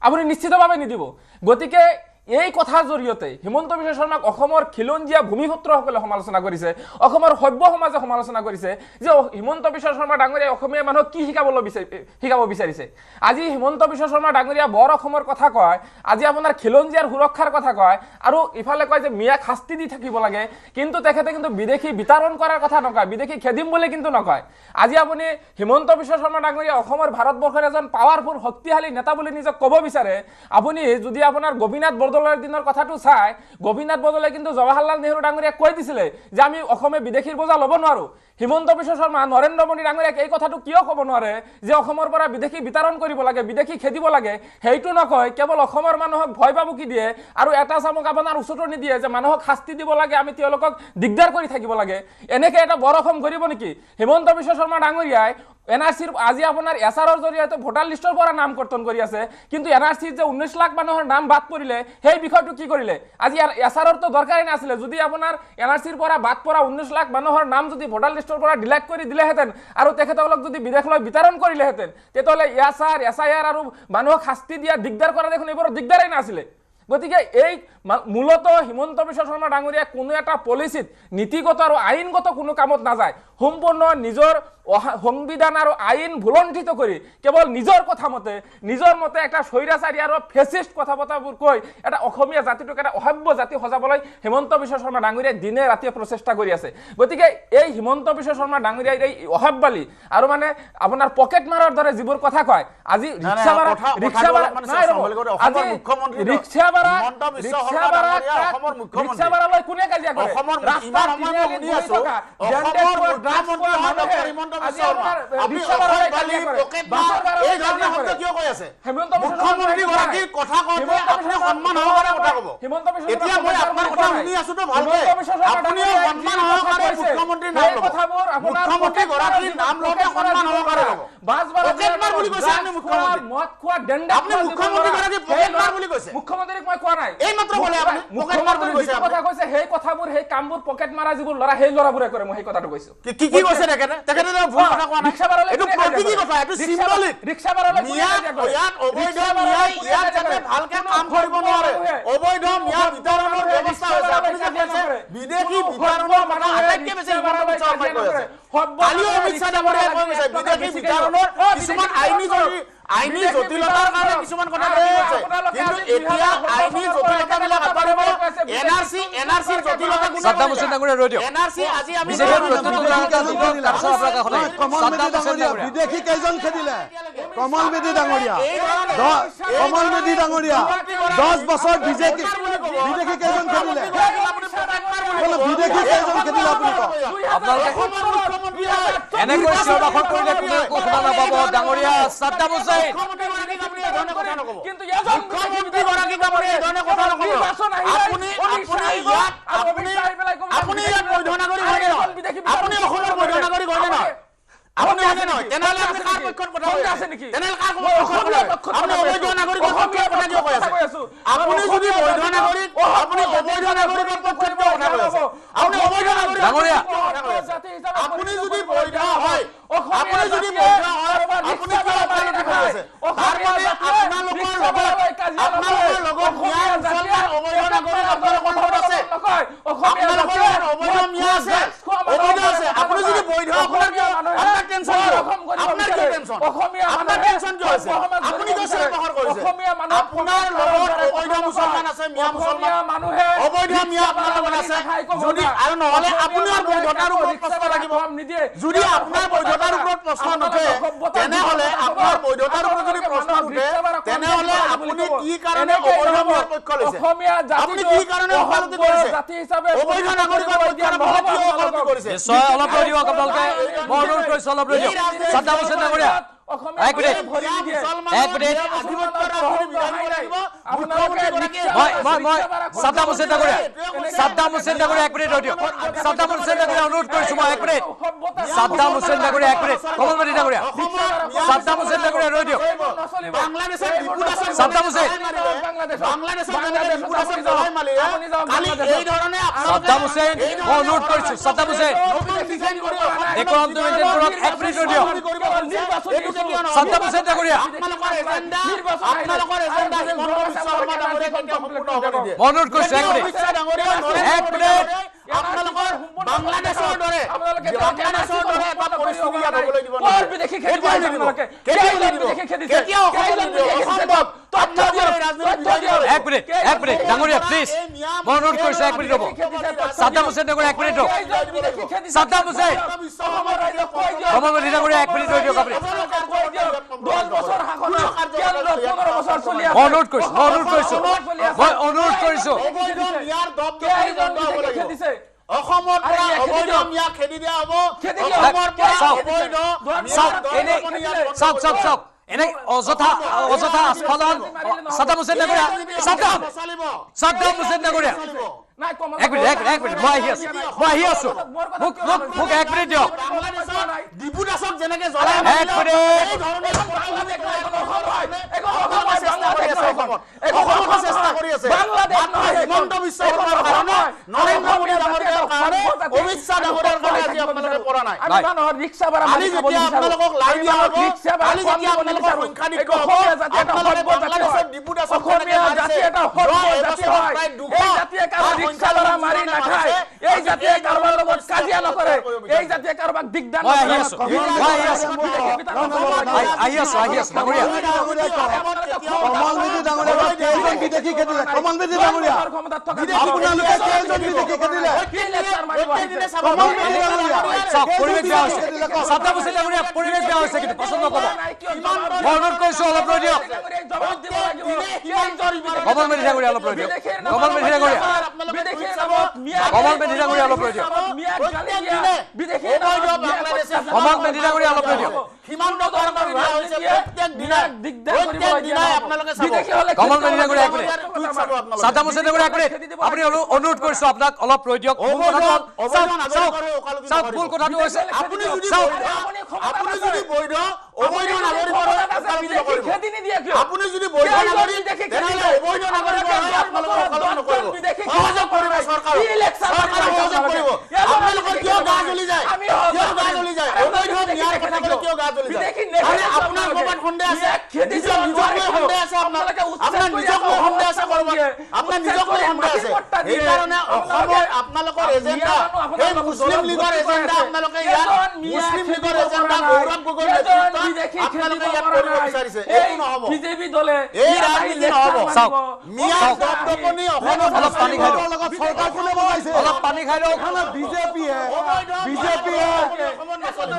আপুনি নিশ্চিতভাৱে নিদিব গতিকে এই কথাৰ জৰিয়তে হিমন্ত বিশ্ব শৰ্মাক অসমৰ খিলঞ্জীয়া ভূমিপুত্ৰসকলে সমালোচনা কৰিছে অসমৰ সভ্য সমাজে সমালোচনা কৰিছে যে হিমন্ত বিশ্ব শৰ্মা ডাঙৰীয়াই অসমীয়া মানুহক কি শিকাব বিচাৰিছে আজি হিমন্ত বিশ্ব শৰ্মা ডাঙৰীয়া বৰ অসমৰ কথা কয় আজি আপোনাৰ খিলঞ্জীয়াৰ সুৰক্ষাৰ কথা কয় আৰু ইফালে কয় যে মিয়াক শাস্তি দি থাকিব লাগে কিন্তু তেখেতে কিন্তু বিদেশী বিতৰণ কৰাৰ কথা নকয় বিদেশী খেদিম বুলি কিন্তু নকয় আজি আপুনি হিমন্ত বিশ্ব শৰ্মা ডাঙৰীয়া অসমৰ ভাৰতবৰ্ষৰ এজন পাৱাৰফুল শক্তিশালী নেতা বুলি নিজক ক'ব বিচাৰে আপুনি যদি আপোনাৰ গোপীনাথ বৰদলৈৰ দিনৰ কথাটো চাই গোপীনাথ বৰদলৈ কিন্তু জৱাহৰলাল নেহৰু ডাঙৰীয়াক কৈ দিছিলে যে আমি অসমে বিদেশীৰ বোজা ল'ব নোৱাৰো হিমন্ত বিশ্ব শৰ্মা নৰেন্দ্ৰ মোদী ডাঙৰীয়াক এই কথাটো কিয় ক'ব নোৱাৰে যে অসমৰ পৰা বিদেশী বিতৰণ কৰিব লাগে বিদেশী খেদিব লাগে হেইটো নকয় কেৱল অসমৰ মানুহক ভয় পাবুকি দিয়ে আৰু এটা চামক আপোনাৰ উচতনি দিয়ে যে মানুহক শাস্তি দিব লাগে আমি তেওঁলোকক দিগদাৰ কৰি থাকিব লাগে এনেকৈ এটা বৰ অসম কৰিব নেকি হিমন্ত বিশ্ব শৰ্মা ডাঙৰীয়াই এনআৰসিৰ আজি আপোনাৰ এছআৰৰ জৰিয়তে ভোটাৰ লিষ্টৰ পৰা নাম কৰ্তন কৰি আছে কিন্তু এনআৰসিৰ যে 19 লাখ মানুহৰ নাম বাদ পৰিলে সেই বিষয়টো কি কৰিলে আজি এছআৰৰ তো দৰকাৰই নাছিলে যদি আপোনাৰ এনআৰসিৰ পৰা বাদ পৰা 19 লাখ মানুহৰ নাম যদি ভোটাৰ লিষ্টৰ পৰা ডিলিট কৰি দিলেহেঁতেন আৰু তেখেতসকলক যদি বিদেশলৈ বিতৰণ কৰিলেহেঁতেন তেতিয়াহ'লে এছআৰ এছআইআৰ আৰু মানুহক শাস্তি দিয়া দিগদাৰ কৰা দেখোন এইবোৰ দিগদাৰেই নাছিলে গতিকে এই মূলত হিমন্ত বিশ্ব শৰ্মা ডাঙৰীয়া কোনো এটা পলিচিত নীতিগত আৰু আইনগত কোনো কামত নাযায় সম্পূৰ্ণ নিজৰ সংবিধান আৰু আইন ভুলণ্ঠিত কৰি কেৱল নিজৰ কথা মতে নিজৰ মতে এটা স্বৈৰাচাৰী আৰু ফেচিষ্ট কথা বতৰাবোৰ কৈ এটা অসমীয়া জাতিটোক এটা অসভ্য জাতি সজাবলৈ হিমন্ত বিশ্ব শৰ্মা ডাঙৰীয়াই দিনে ৰাতিয়ে প্ৰচেষ্টা কৰি আছে গতিকে এই হিমন্ত বিশ্ব শৰ্মা ডাঙৰীয়াই এই অসভ্যালি আৰু মানে আপোনাৰ পকেট মাৰৰ দৰে যিবোৰ কথা কয় আজি ৰিক্সাবালালৈ কোনে কাজিয়া কৰে মুখ্যমন্ত্ৰীক মই কোৱা নাই এই মাত্ৰ বলে আপুনি মুখ্যমন্ত্ৰীৰ কথা কৈছে সেই কথাবোৰ সেই কামবোৰ পকেট মাৰা যিবোৰ লৰা সেই লৰাবোৰে কৰে মই সেই কথাটো কৈছো কি কৈছে তেখেতে ভুল কথা কোৱা নাই এইটো প্ৰতীকী কথা এইটো সিম্বলিক ৰিক্সাবাৰলৈ ইয়াত অবৈধ মিয়া ইয়াত যাতে ভালকে কাম কৰিব নোৱাৰে অবৈধ মিয়া বিতৰণৰ ব্যৱস্থা হৈছে আপুনি যে কৈছে বিদেশী বিতৰণৰ মানুহ আটাইতকৈ বেছি হিমন্ত বিশ্ব শৰ্মাই কৈ আছে কালিও অমিত শ্বাহ ডাঙৰীয়াই কৈ আছে বিদেশী বিতৰণৰ কিছুমান আইনী জটিলতাৰ কাৰণে কিছুমান কথা কৈ আছে কিন্তু এতিয়া আইনী জটিলতাবিলাক আঁতৰিব এনআৰসিৰ জটিলতা কোনো সাদ্দাম হুছেইন ডাঙৰীয়া ৰৈ দিয়ক এনআৰসি আজি আমি বিদেশী কেইজন খেদিলে কমল বেদী ডাঙৰীয়া 10 বছৰ বিদেশী কেইজন খেদিলে বিদেশী কেইজন খেদিলে আপুনি এনেকৈ চিঞৰ-বাখৰ কৰিলে কোনে শুনা নাপাব ডাঙৰীয়া সাদ্দাম হুছেইন কিন্তু এজন মুখ্যমন্ত্ৰী গৰাকী কামৰে এজনে কথা নকব আপুনি ইয়াত বৈধ নাগৰিক হয় নে আপুনি অসমৰ বৈধ নাগৰিক হয় নে নহয় আপুনি হয় নে নহয় তেনেহ'লে আপুনি কাৰ পক্ষত কথা কৈ আছে নেকি তেনেহ'লে কাৰ পক্ষত আপুনি অবৈধ নাগৰিকৰ পক্ষত কথা কিয় কৈ আছে আপুনি যদি বৈধ নাগৰিক আপুনি অবৈধ নাগৰিকৰ পক্ষত কিয় কথা কৈ আছে আপুনি অবৈধ নাগৰিক ডাঙৰীয়া আপুনি যদি বৈধ হয় আপুনি যদি বৈধ হয় আপুনি কিয় অপৰাধ কৰি আছে তাৰ মানে আপোনালোকৰ লগত মিয়া মুছলমান অবৈধ নাগৰিক আপোনালোকৰ লগত আছে আপোনালোকৰ অবৈধ মিয়া আছে অবৈধ আছে আপুনি যদি বৈধ আপোনাৰ কিয় আপোনাৰ টেনচন কিয় আপোনাৰ কিয় টেনচন আপোনাৰ টেনচন কিয় আছে আপুনি কিয় চিৰপ্ৰসাৰ কৰিছে আপোনাৰ লগত অবৈধ মুছলমান আছে মিয়া মুছলমান অবৈধ মিয়া আপোনাৰ লগত আছে যদি আৰু নহ'লে আপোনাৰ বৈধতাৰ ওপৰত প্ৰশ্ন লাগিব যদি আপোনাৰ বৈধতাৰ ওপৰত প্ৰশ্ন নুঠে তেনেহ'লে আপোনাৰ বৈধতাৰ ওপৰত যদি প্ৰশ্ন উঠে তেনেহ'লে আপুনি কি কাৰণে অবৈধ মিয়াৰ পক্ষ লৈছে আপুনি কি কাৰণে ওকালতি কৰিছে অবৈধ নাগৰিকৰ পক্ষত কিয় ওকালতি কৰিছে নিশ্চয় অলপ ৰৈ দিয়ক আপোনালোকে মই অনুৰোধ কৰিছোঁ অলপ ৰৈ দিয়ক সাদ্দাম হুছেইন ডাঙৰীয়া এক মিনিট সাদ্দাম হুছেইন ডাঙৰীয়া এক মিনিট ৰৈ দিয়ক সাদ্দাম হুছেইন ডাঙৰীয়া অনুৰোধ কৰিছোঁ মই এক মিনিট সাদ্দাম হুছেইন ডাঙৰীয়া এক মিনিট কমলবাদী ডাঙৰীয়া সাদ্দাম হুছেইন ডাঙৰীয়া ৰৈ দিয়ক সাদ্দাম হুছেইন সাদ্দাম হুছেইন মই অনুৰোধ কৰিছো সাদ্দাম হুছেইন ইকনমিক মেইনটেইন কৰক এক মিনিট দিয়ক সাদ্দাম হুছেইন ডাঙৰীয়া মই অনুৰোধ কৰিছো এক মিনিট বাংলাদেশৰ দৰে এক মিনিট ডাঙৰীয়া প্লিজ মই অনুৰোধ কৰিছো এক মিনিট ৰ'ব সাদ্দাম হুছেইন ডাঙৰীয়া এক মিনিট ৰ'ব সাদ্দাম হুছেইন ডাঙৰীয়া এক মিনিট ৰৈ দিয়ক আপুনি মই অনুৰোধ কৰিছো অসমৰ পৰা অবৈধ মিয়া খেদি দিয়া হ'ব অসমৰ পৰা অবৈধ চাওক এনে অযথা আস্ফালন সাদ্দাম হুছেইন ডাঙৰীয়া সাদ্দাম হুছেইন ডাঙৰীয়া এক মিনিট মই আহি আছো মোক এক মিনিট দিয়ক ডিপুদাসক যেনেকে চেষ্টা কৰি আছে হিমন্ত বিশ্ব শৰ্মাৰ কাৰণে নৰেন্দ্ৰ মোদী ডাঙৰীয়াৰ কাৰণে অমিত শ্বাহ ডাঙৰীয়াৰ কাৰণে আজি আপোনালোকে পৰা নাই আমি যেতিয়া আপোনালোকক লাই দিয়া হ'ব আমি যেতিয়া আপোনালোকৰ সংখ্যা নিক হ'ব আপোনালোকে বাংলাদেশৰ ডিপুদাসক এই জাতীয় কাৰোবাৰ লগত কাজিয়া নকৰে এই জাতীয় কাৰোবাক দিগদাৰ আপুনি অনুৰোধ কৰিছো আপোনাক অলপ ৰৈ দিয়ক মূল কথাটো হৈছে আপুনি যদি বৈধ অবৈধ নাগৰিকৰ আপুনি যদি বৈধ নাগৰিক তেনেহ'লে অবৈধ নাগৰিকৰ আপোনালোকৰ ওকালতি নকৰিব সহযোগ কৰিব চৰকাৰে সহযোগ কৰিব আপোনালোকৰ কিয় গা জ্বলি যায় অবৈধ ন্যায় কথা ক'লে কিয় গা জ্বলি যায় আৰে আপোনাৰ ক'ৰবাত সন্দেহ আছে নিজৰ সন্দেহ আছে আপোনাৰ নিজক সন্দেহ আছে ক'ৰবাত আপোনাৰ নিজক সন্দেহ আছে সেইকাৰণে অসমৰ আপোনালোকৰ এজেণ্ডা এই মুছলিম লীগৰ এজেণ্ডা আপোনালোকে ইয়াত মুছলিম লীগৰ এজেণ্ডা গৌৰৱ গগৈৰ নেতৃত্বত আপোনালোকে ইয়াত কৰিব বিচাৰিছে এইটো নহ'ব বিজেপি দলে এই ৰাজনীতি নহ'ব মিয়া দপদপনি অসমত অলপ পানী খাই লওক লগত চৰকাৰ কোনে বনাইছে অলপ পানী খাই লওক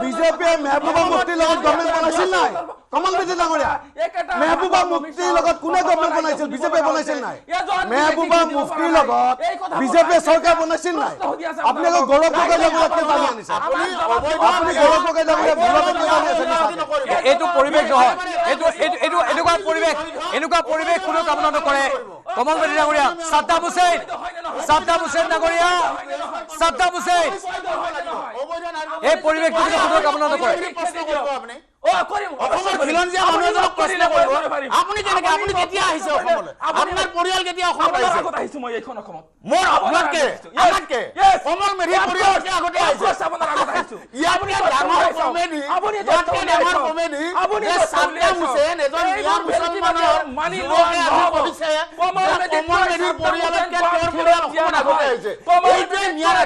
বিজেপিয়ে মেহবুবা মুফতিৰ লগত গভৰ্ণমেণ্ট বনাইছিল নাই কমল বেজী ডাঙৰীয়া মেহবুবা মুফতিৰ লগত কোনে গভৰ্ণমেণ্ট বনাইছিল বিজেপিয়ে বনাইছিল নাই মেহবুবা মুফতিৰ লগত বিজেপিয়ে চৰকাৰ বনাইছিল নাই আপোনালোক গৌৰৱ গগৈ ডাঙৰীয়াকে জানি আনিছে আপুনি গৌৰৱ গগৈ ডাঙৰীয়া এইটো পৰিৱেশ নহয় এনেকুৱা পৰিৱেশ কোনো কামনা নকৰে কমল বেজী ডাঙৰীয়া সাদ্দাম হুছেইন ডাঙৰীয়া সাদ্দাম হুছেইন এই পৰিৱেশটো কোনো কামনা নকৰে আপুনি কেতিয়া আহিছে অসমলৈ আপোনাৰ পৰিয়াল কেতিয়া অসমত আহিছে মই এইখন অসমত মোৰ আপোনাতকে কমল মেধি পৰিয়ালতকে আগতে আহিছে আপুনি ডাঙৰ কমেডি আপুনি সাদ্দাম হুছেইন এজন মিয়াৰ মুছলমানৰ যুৱকে আহি পঢ়িছে কমল মেধি পৰিয়ালতকে তেওঁৰ পৰিয়াল অসমত আগতে আহিছে এইটোৱে মিয়াৰ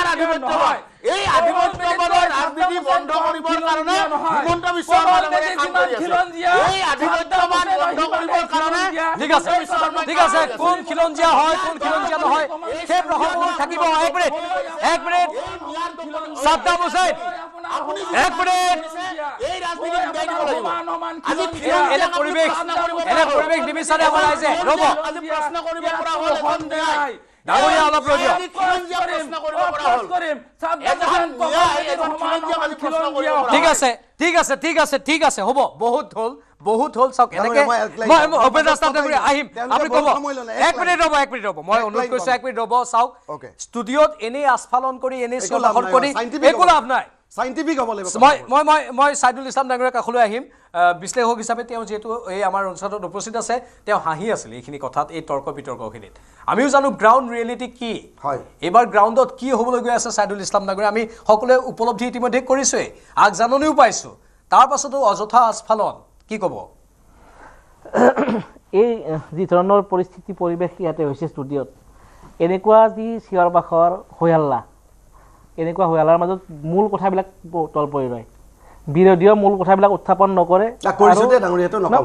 আধিপত্যবাদ এই আধিপত্যবাদৰ ৰাজনীতি বন্ধ কৰিবৰ কাৰণে হিমন্ত বিশ্ব শৰ্মাই কাম কৰি আছে এই আধিপত্যবাদ বন্ধ কৰিবৰ কাৰণে ঠিক আছে কোন খিলঞ্জীয়া হয় কোন খিলঞ্জীয়া নহয় সেই প্ৰসংগ থাকিব এক মিনিট সাদ্দাম হুছেইন এক মিনিট এই ৰাজনীতি উঠাই দিব লাগিব আজি এনে পৰিৱেশ নিবিচাৰে আমাৰ ৰাইজে ৰ'ব আজি প্ৰশ্ন কৰিব পৰা হ'ল এখন ন্যায় ডাঙৰীয়া অলপ ৰৈ দিয়ক ঠিক আছে হ'ব বহুত হ'ল চাওক এনেকে মই অপেন ৰাস্তাত আহিম আপুনি ক'ব এক মিনিট ৰ'ব মই অনুৰোধ কৰিছো এক মিনিট ৰ'ব চাওক ষ্টুডিঅ'ত এনেই আস্ফালন কৰি এনেই চিঞৰ-বাখৰ কৰি একো লাভ নাই সাইন্টিফিক হ'ব লাগিব মই সাইদুল ইসলাম ডাঙৰীয়া কাষলৈ আহিম বিশ্লেষক হিচাপে তেওঁ যেহেতু এই আমাৰ অঞ্চলত উপস্থিত আছে তেওঁ হাঁহি আছিল এইখিনি কথাত এই তৰ্ক বিতৰ্কখিনিত আমিও জানো গ্ৰাউণ্ড ৰিয়েলিটি কি হয় এবাৰ গ্ৰাউণ্ডত কি হ'বলৈ গৈ আছে সাইদুল ইসলাম ডাঙৰীয়া আমি সকলোৱে উপলব্ধি ইতিমধ্যে কৰিছোৱে আগজাননীও পাইছো তাৰ পাছতো অযথা আস্ফালন কি ক'ব এই যি ধৰণৰ পৰিস্থিতি পৰিৱেশ ইয়াতে হৈছে ষ্টুডিঅ'ত এনেকুৱা যি চিঞৰ বাখৰ হৈহাল্লা এনেকুৱা হৈহাল্লাৰ মাজত মূল কথাবিলাক তল পৰি ৰয় বিৰোধীয় মূল কথাবিলাক উত্থাপন নকৰে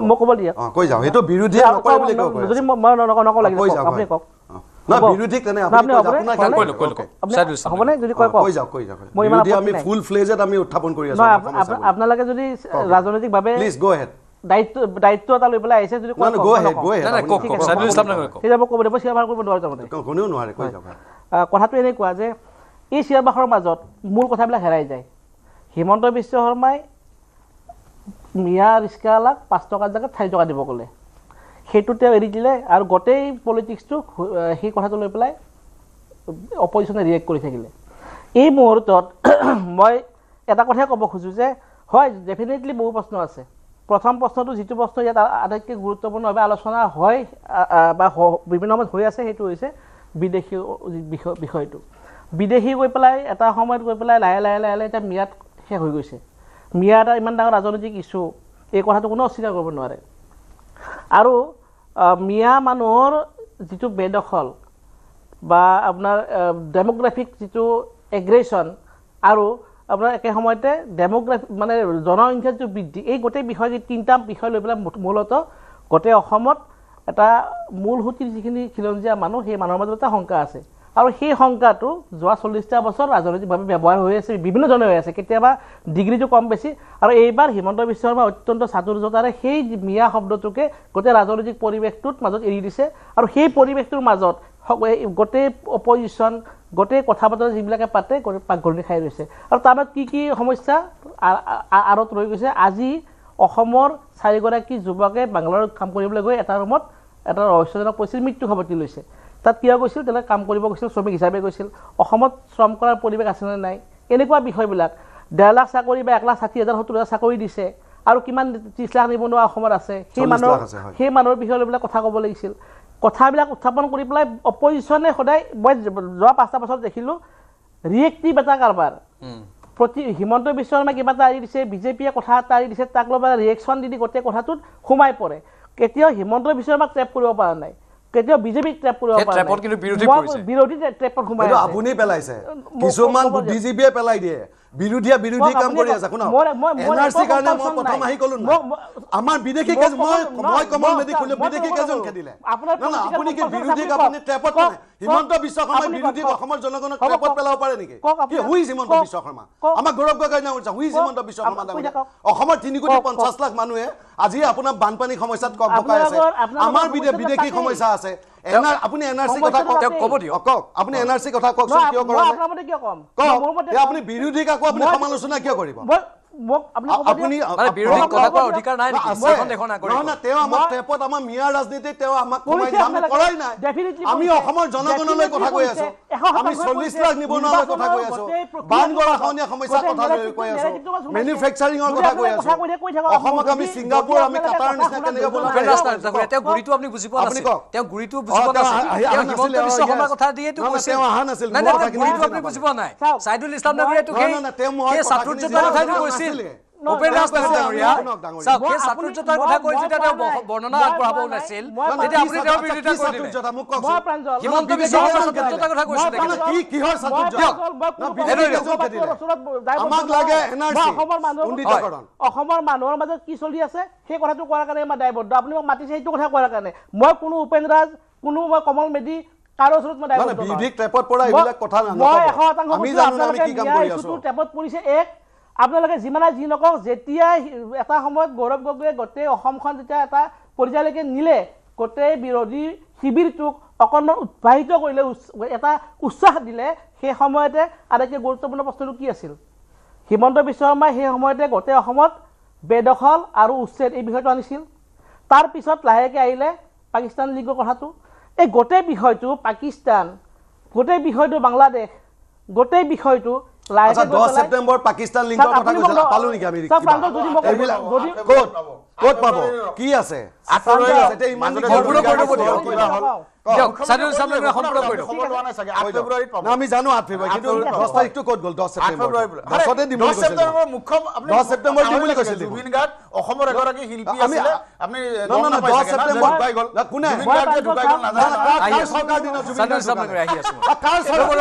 মই ক'ব দিয়া কৈ যাওঁ সেইটো বিৰোধীয়ে নকৰে বুলি কয় যদি মই নকওঁ লাগিব আপুনি কওক না বিৰোধী তেনে আপুনি হ'বনে যদি কয় কৈ যাওক বিৰোধী আমি ফুল ফ্লেজেড আমি উত্থাপন কৰি আছো আপোনালোকে যদি ৰাজনৈতিকভাৱে প্লিজ গো হেড দায়িত্ব এটা লৈ পেলাই আহিছে যদি গো হেড সেই যাব ক'ব দিব চিঞৰ বাখৰ কৰিব নোৱাৰে তাৰমানে কোনেও নোৱাৰে কৈ যাওক কথাটো এনেকুৱা যে এই চিঞৰ বাখৰৰ মাজত মূল কথাবিলাক হেৰাই যায় হিমন্ত বিশ্ব শৰ্মাই মিয়া ৰিক্সাৱালাক 5 টকাৰ জেগাত 4 টকা দিব ক'লে সেইটো তেওঁ এৰি দিলে আৰু গোটেই পলিটিক্সটো সেই কথাটো লৈ পেলাই অপজিশ্যনে ৰিয়েক্ট কৰি থাকিলে এই মুহূৰ্তত মই এটা কথাই ক'ব খোজোঁ যে হয় ডেফিনেটলি বহু প্ৰশ্ন আছে প্ৰথম প্ৰশ্নটো যিটো প্ৰশ্ন ইয়াত আটাইতকৈ গুৰুত্বপূৰ্ণভাৱে আলোচনা হয় বা বিভিন্ন সময়ত হৈ আছে সেইটো হৈছে বিদেশী বিষয়টো বিদেশী গৈ পেলাই এটা সময়ত গৈ পেলাই লাহে লাহে এতিয়া মিয়াত শেষ হৈ গৈছে মিয়া এটা ইমান ডাঙৰ ৰাজনৈতিক ইছ্যু এই কথাটো কোনো অস্বীকাৰ কৰিব নোৱাৰে আৰু মিয়া মানুহৰ যিটো বেদখল বা আপোনাৰ ডেমোগ্ৰাফিক যিটো এগ্ৰেশ্যন আৰু আপোনাৰ একে সময়তে ডেমোগ্ৰাফি মানে জনসংখ্যাৰ যিটো বৃদ্ধি এই গোটেই বিষয় তিনিটা বিষয় লৈ পেলাই মূলতঃ গোটেই অসমত এটা মূল সুঁতিৰ যিখিনি খিলঞ্জীয়া মানুহ সেই মানুহৰ মাজত এটা শংকা আছে আৰু সেই শংকাটো যোৱা 40টা বছৰ ৰাজনৈতিকভাৱে ব্যৱহাৰ হৈ আছে বিভিন্ন ধৰণে হৈ আছে কেতিয়াবা ডিগ্ৰীটো কম বেছি আৰু এইবাৰ হিমন্ত বিশ্ব শৰ্মা অত্যন্ত চাতুৰ্যতাৰে সেই মিয়া শব্দটোকে গোটেই ৰাজনৈতিক পৰিৱেশটোত মাজত এৰি দিছে আৰু সেই পৰিৱেশটোৰ মাজত গোটেই অপজিশ্যন গোটেই কথা বতৰা যিবিলাকে পাতে পাকঘৰনি খাই ৰৈছে আৰু তাৰ মাজত কি সমস্যা আঁৰত ৰৈ গৈছে আজি অসমৰ 4গৰাকী যুৱকে বাংগালোৰত কাম কৰিবলৈ গৈ এটা ৰুমত এটা ৰহস্যজনক পৰিস্থিতিৰ মৃত্যু খবৰটি লৈছে তাত কিয় গৈছিল তেওঁলোকে কাম কৰিব গৈছিল শ্ৰমিক হিচাপে গৈছিল অসমত শ্ৰম কৰাৰ পৰিৱেশ আছেনে নাই এনেকুৱা বিষয়বিলাক 1.5 লাখ চাকৰি বা 1,60,000-70,000 চাকৰি দিছে আৰু কিমান 30 লাখ নিবনুৱা অসমত আছে সেই মানুহৰ বিষয়ে লৈ পেলাই কথা ক'ব লাগিছিল কথাবিলাক উত্থাপন কৰি পেলাই অপজিশ্যনে সদায় মই যোৱা 5টা বছৰত দেখিলোঁ ৰিয়েক্টিভ এটা কাৰবাৰ প্ৰতি হিমন্ত বিশ্ব শৰ্মাই কিবা এটা এৰি দিছে বিজেপিয়ে কথা এটা এৰি দিছে তাক লৈ পেলাই ৰিয়েকশ্যন দি গোটেই কথাটোত সোমাই পৰে কেতিয়াও হিমন্ত বিশ্ব শৰ্মাক ট্ৰেপ কৰিব পৰা নাই কেতিয়াও বিজেপিক ট্ৰেপ কৰিব পৰা নাই বিৰোধী ট্ৰেপত সোমাই আছে আপুনি পেলাইছে কিছুমান বুদ্ধিজীৱীয়ে পেলাই দিয়ে বিৰোধী কাম কৰি আছে শুনক এনআৰসি কাৰণে মই প্ৰথম আহি কলো আমাৰ বিদেশী কেজ মই কমল মেডি খুলে বিদেশী কেজন খেদিলে না আপুনি কি বিৰোধীক আপুনি ট্ৰেপত হিমন্ত বিশ্ব শৰ্মা বিৰোধী অসমৰ জনগণক ট্ৰেপত পেলাব পাৰে নেকি কি হুই হিমন্ত বিশ্ব শৰ্মা আমাৰ গৌৰৱ গগৈ না উঠা হুই হিমন্ত বিশ্ব শৰ্মা অসমৰ 3,50,00,000 মানুহে আজি আপোনাৰ বানপানী সমস্যাত কক বকাই আছে আমাৰ বিদেশী সমস্যা আছে আপুনি এনআৰসি কথা ক'ব দিয়ক কক আপুনি এনআৰসি কথা কওকচোন কিয় কৰা নাই আপোনাৰ মতে কিয় কম আপুনি বিৰোধীক আকৌ আপুনি সমালোচনা কিয় কৰিব আপুনি বিৰোধী কথা কোৱাৰ অধিকাৰ নাই নেকি এখন দেখোন না কৰিব না তেওঁ আমাৰ ট্ৰেপত আমাৰ মিয়া ৰাজনীতি তেওঁ আমাক কমাই দাম কৰাই নাই আমি অসমৰ জনগণলৈ কথা কৈ আছো আমি 40 লাখ নিবনুৱাৰ কথা কৈ আছো বানগৰা খনীয়া সমস্যা কথা কৈ আছো মেনুফেকচাৰিঙৰ কথা কৈ আছো অসমক আমি সিংগাপুৰ আমি কাটাৰ নিচিনা কেনেকৈ বনাব তেওঁ গুৰিটো আপুনি বুজি পোৱা নাছিল তেওঁ গুৰিটো বুজি পোৱা নাছিল তেওঁ হিমন্ত বিশ্ব শৰ্মাৰ কথা দিয়েতো কৈছে তেওঁ অহা নাছিল গুৰিটো আপুনি বুজি পোৱা নাই সাইদুল ইসলাম ডাঙৰীয়াটো সেই ছাত্ৰজনৰ কথাটো কৈছিল ওপেন ৰাজনীতি ডাঙৰীয়া চাওক সেই ছাত্ৰজনৰ কথা কৈ যেতিয়া তেওঁ বৰ্ণনা আগবঢ়াব ওলাইছিল তেতিয়া আপুনি তেওঁৰ বিৰোধিতা কৰি দিলে হিমন্ত বিশ্ব শৰ্মাৰ ছাত্ৰজনৰ কথা কৈছিল কি কিহৰ ছাত্ৰজন আমাক লাগে এনআৰসি উন্নীতকৰণ অসমৰ মানুহৰ মাজত কি চলি আছে সেই কথাটো কোৱাৰ কাৰণে মই দায়বদ্ধ আপুনি মোক মাতিছে সেইটো কথা কোৱাৰ কাৰণে মই কোনো উপেন ৰাজ কোনো মই কমল মেডি কাৰো ওচৰত মই দায়বদ্ধ বিধিক ট্ৰেপত পৰা এইবিলাক কথা মই 100% আমি জানো আমি কি কাম কৰি আছো ট্ৰেপত পৰিছে এক আপোনালোকে যিমানে যি নকওক যেতিয়া এটা সময়ত গৌৰৱ গগৈয়ে গোটেই অসমখন যেতিয়া এটা পৰ্যায়লৈকে নিলে গোটেই বিৰোধী শিবিৰটোক অকণমান উৎসাহিত কৰিলে এটা উৎসাহ দিলে সেই সময়তে আটাইতকৈ গুৰুত্বপূৰ্ণ প্ৰশ্নটো কি আছিল হিমন্ত বিশ্ব শৰ্মাই সেই সময়তে গোটেই অসমত বেদখল আৰু উচ্ছেদ এই বিষয়টো আনিছিল তাৰপিছত লাহেকৈ আহিলে পাকিস্তান লীগৰ কথাটো এই গোটেই বিষয়টো পাকিস্তান গোটেই বিষয়টো বাংলাদেশ গোটেই বিষয়টো আচ্ছা 10 সেপ্টেম্বৰ পাকিস্তান লিংকৰ কথা কৈছিল পালো নেকি আমি ক'ত পাব কি আছে আমি জানো 8 ফেব্ৰুৱাৰী কিন্তু 10 তাৰিখটো ক'ত গ'ল 10 ছেপ্টেম্বৰ 10 ছেপ্টেম্বৰ দিম বুলি কৈছিল জুবিন গাৰ্গ অসমৰ এগৰাকী শিল্পী আছিল আপুনি 10 ছেপ্টেম্বৰ ঢুকাই গ'ল কোনে জুবিন গাৰ্গ ঢুকাই গ'ল নাজানো কাৰ চৰকাৰ দিনত জুবিন গাৰ্গ আহি আছে কাৰ চৰকাৰ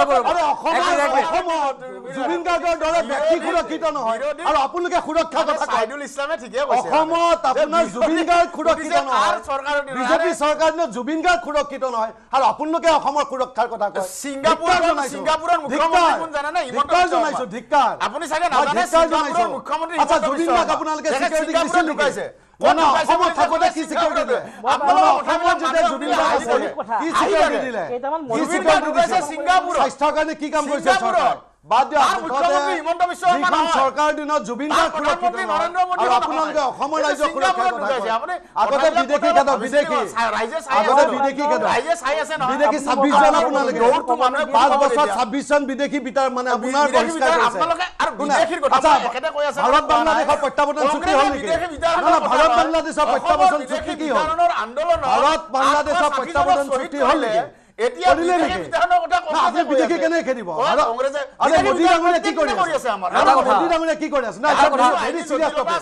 জুবিন গাৰ্গৰ দৰে ব্যক্তি সুৰক্ষিত নহয় আৰু আপোনালোকে সুৰক্ষা কথা সাইদুল ইছলামে ঠিকে কৈছে অসমত আপোনাৰ জুবিন গাৰ্গ সুৰক্ষিত নহয় বিজেপি চৰকাৰ দিনত জুবিন গাৰ্গ সুৰক্ষিত নহয় আৰু আপোনালোকে অসমৰ সুৰক্ষাৰ কথা কয় সিংগাপুৰৰ মুখ্যমন্ত্ৰী কোন জানা না ধিক্কাৰ জনাইছো ধিক্কাৰ আপুনি চাগে নাজানে সিংগাপুৰৰ মুখ্যমন্ত্ৰী আচ্ছা জুবিন গাৰ্গ আপোনালোকে সিকিউৰিটি দিছিল নেকি কোন অসমত থাকোতে কি সিকিউৰিটি দিলে আপোনালোকে অসমত যেতিয়া জুবিন গাৰ্গ আছিল কি সিকিউৰিটি দিলে জুবিন গাৰ্গ ঢুকাইছে সিংগাপুৰত স্বাস্থ্যৰ কাৰণে কি কাম কৰিছে চৰকাৰ বাদ দিয়া মুখ্যমন্ত্ৰী হিমন্ত বিশ্ব শৰ্মা নহয় চৰকাৰ দিনত জুবিন গাৰ্গ সুৰক্ষিত নৰেন্দ্ৰ মোদী আৰু আপোনালোকে অসমৰ ৰাজ্য সুৰক্ষাৰ কথা কয় আগতে বিদেশী খেদ বিদেশী ৰাইজে চাই আগতে বিদেশী খেদ ৰাইজে চাই আছে নহয় বিদেশী 26 জন আপোনালোকে 5 বছৰ 26 জন বিদেশী বিটাৰ মানে আপোনাৰ বহিষ্কাৰ কৰিছে আপোনালোকে আৰু বিদেশীৰ কথা একেটা কৈ আছে ভাৰত বাংলাদেশৰ প্ৰত্যাৱৰ্তন চুক্তি হ'ল নেকি না ভাৰত বাংলাদেশৰ প্ৰত্যাৱৰ্তন চুক্তি কি হ'ল ভাৰত বাংলাদেশৰ প্ৰত্যাৱৰ্তন চুক্তি হ'ল নেকি এতিয়া বিধানৰ কথা আপুনি বিদেশী কেনে খেদিব কংগ্ৰেছে আৰে মোদী ডাঙৰীয়া কি কৰি আছে আমাৰ মোদী ডাঙৰীয়া কি কৰি আছে না ভেৰি সিৰিয়াছ টপিক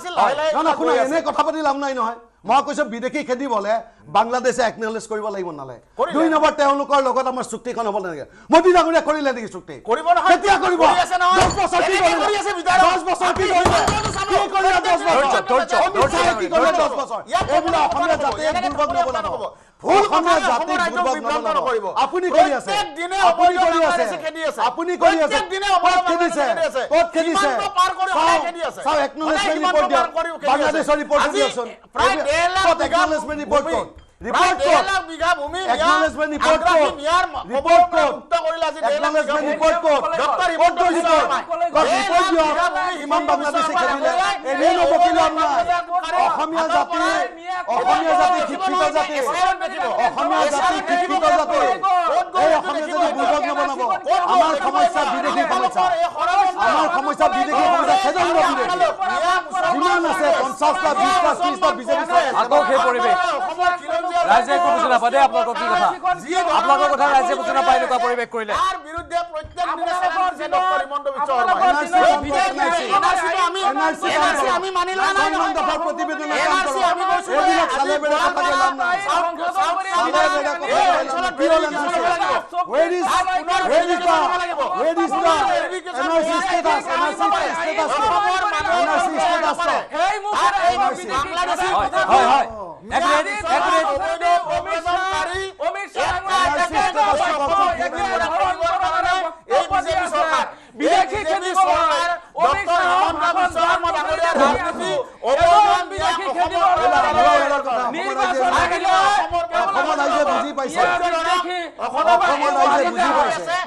না শুনা এনে কথা পাতি লাভ নাই নহয় মই কৈছো বিদেশী খেদিবলে বাংলাদেশে একনলেজ কৰিব লাগিব নালে 2 নম্বৰ তেওঁলোকৰ লগত আমাৰ চুক্তিখন হ'ব লাগে মোদী ডাঙৰীয়া কৰিলে নেকি চুক্তি কৰিব নহয় কেতিয়া কৰিব 10 বছৰ কি কৰি আছে 10 বছৰ কি কৰিলে কি কৰিলে 10 বছৰ কি কৰিলে 10 বছৰ এইবিলাক অসমীয়া জাতিয়ে দুৰ্বল নবনাব অসমীয়া জাতিক দুৰ্বল নকৰিব আপুনি কৰি আছে দিনে আপুনি কৰি আছে আপুনি কৰি আছে দিনে ক'ত খেদিছে চাও একনলেজমেন্ট ৰিপৰ্ট দিয়া বাংলাদেশৰ ৰিপৰ্ট দিয়াচোন প্ৰায় 1.5 লাখ একনলেজমেন্ট ৰিপৰ্ট ক'ত ৰিপৰ্ট 1.5 লাখ বিঘা ভূমি একনলেজমেন্ট ৰিপৰ্ট ক'ত ৰিপৰ্ট ক'ত মুক্ত কৰিলা আজি একনলেজমেন্ট ৰিপৰ্ট ক'ত ডক্টৰ ৰিপৰ্ট দিছে ৰিপৰ্ট দিয়ক ইমান বাংলাদেশে খেদিলে এনে নবকিল আমরা অসমীয়া জাতি শিক্ষিত জাতি অসমীয়া জাতি শিক্ষিত জাতি এই অসমীয়া জাতি বুজক নবনাব আমাৰ সমস্যা বিদেশী সমস্যা আমাৰ সমস্যা বিদেশী সমস্যা খেদন বিদেশী যিমান আছে 50টা 20টা 30টা বিজেপি আকৌ সেই পৰিৱেশ ৰাইজে একো বুজি নাপায় আপোনালোকৰ কি কথা আপোনালোকৰ কথা ৰাইজে বুজি নাপায় এনেকুৱা পৰিৱেশ কৰিলে তাৰ বিৰুদ্ধে প্ৰত্যেক দিনে যে ডক্টৰ হিমন্ত বিশ্ব শৰ্মা আমি মানি লোৱা নাই দফাৰ প্ৰতিবেদন আমি এইবিলাক খালে বেৰা কথা কলাম নাই where is the NRC status এই মুখৰ এই বাংলাদেশী হয় হয় এক মিনিট অমিত শাহ এই বিজেপি চৰকাৰ বিদেশী খেদি চৰকাৰ অমিত শাহ ৰাজনীতি অবদান বিদেশী খেদি নিৰ্বাচন আহিলে অসমৰ ৰাইজে বুজি পাইছে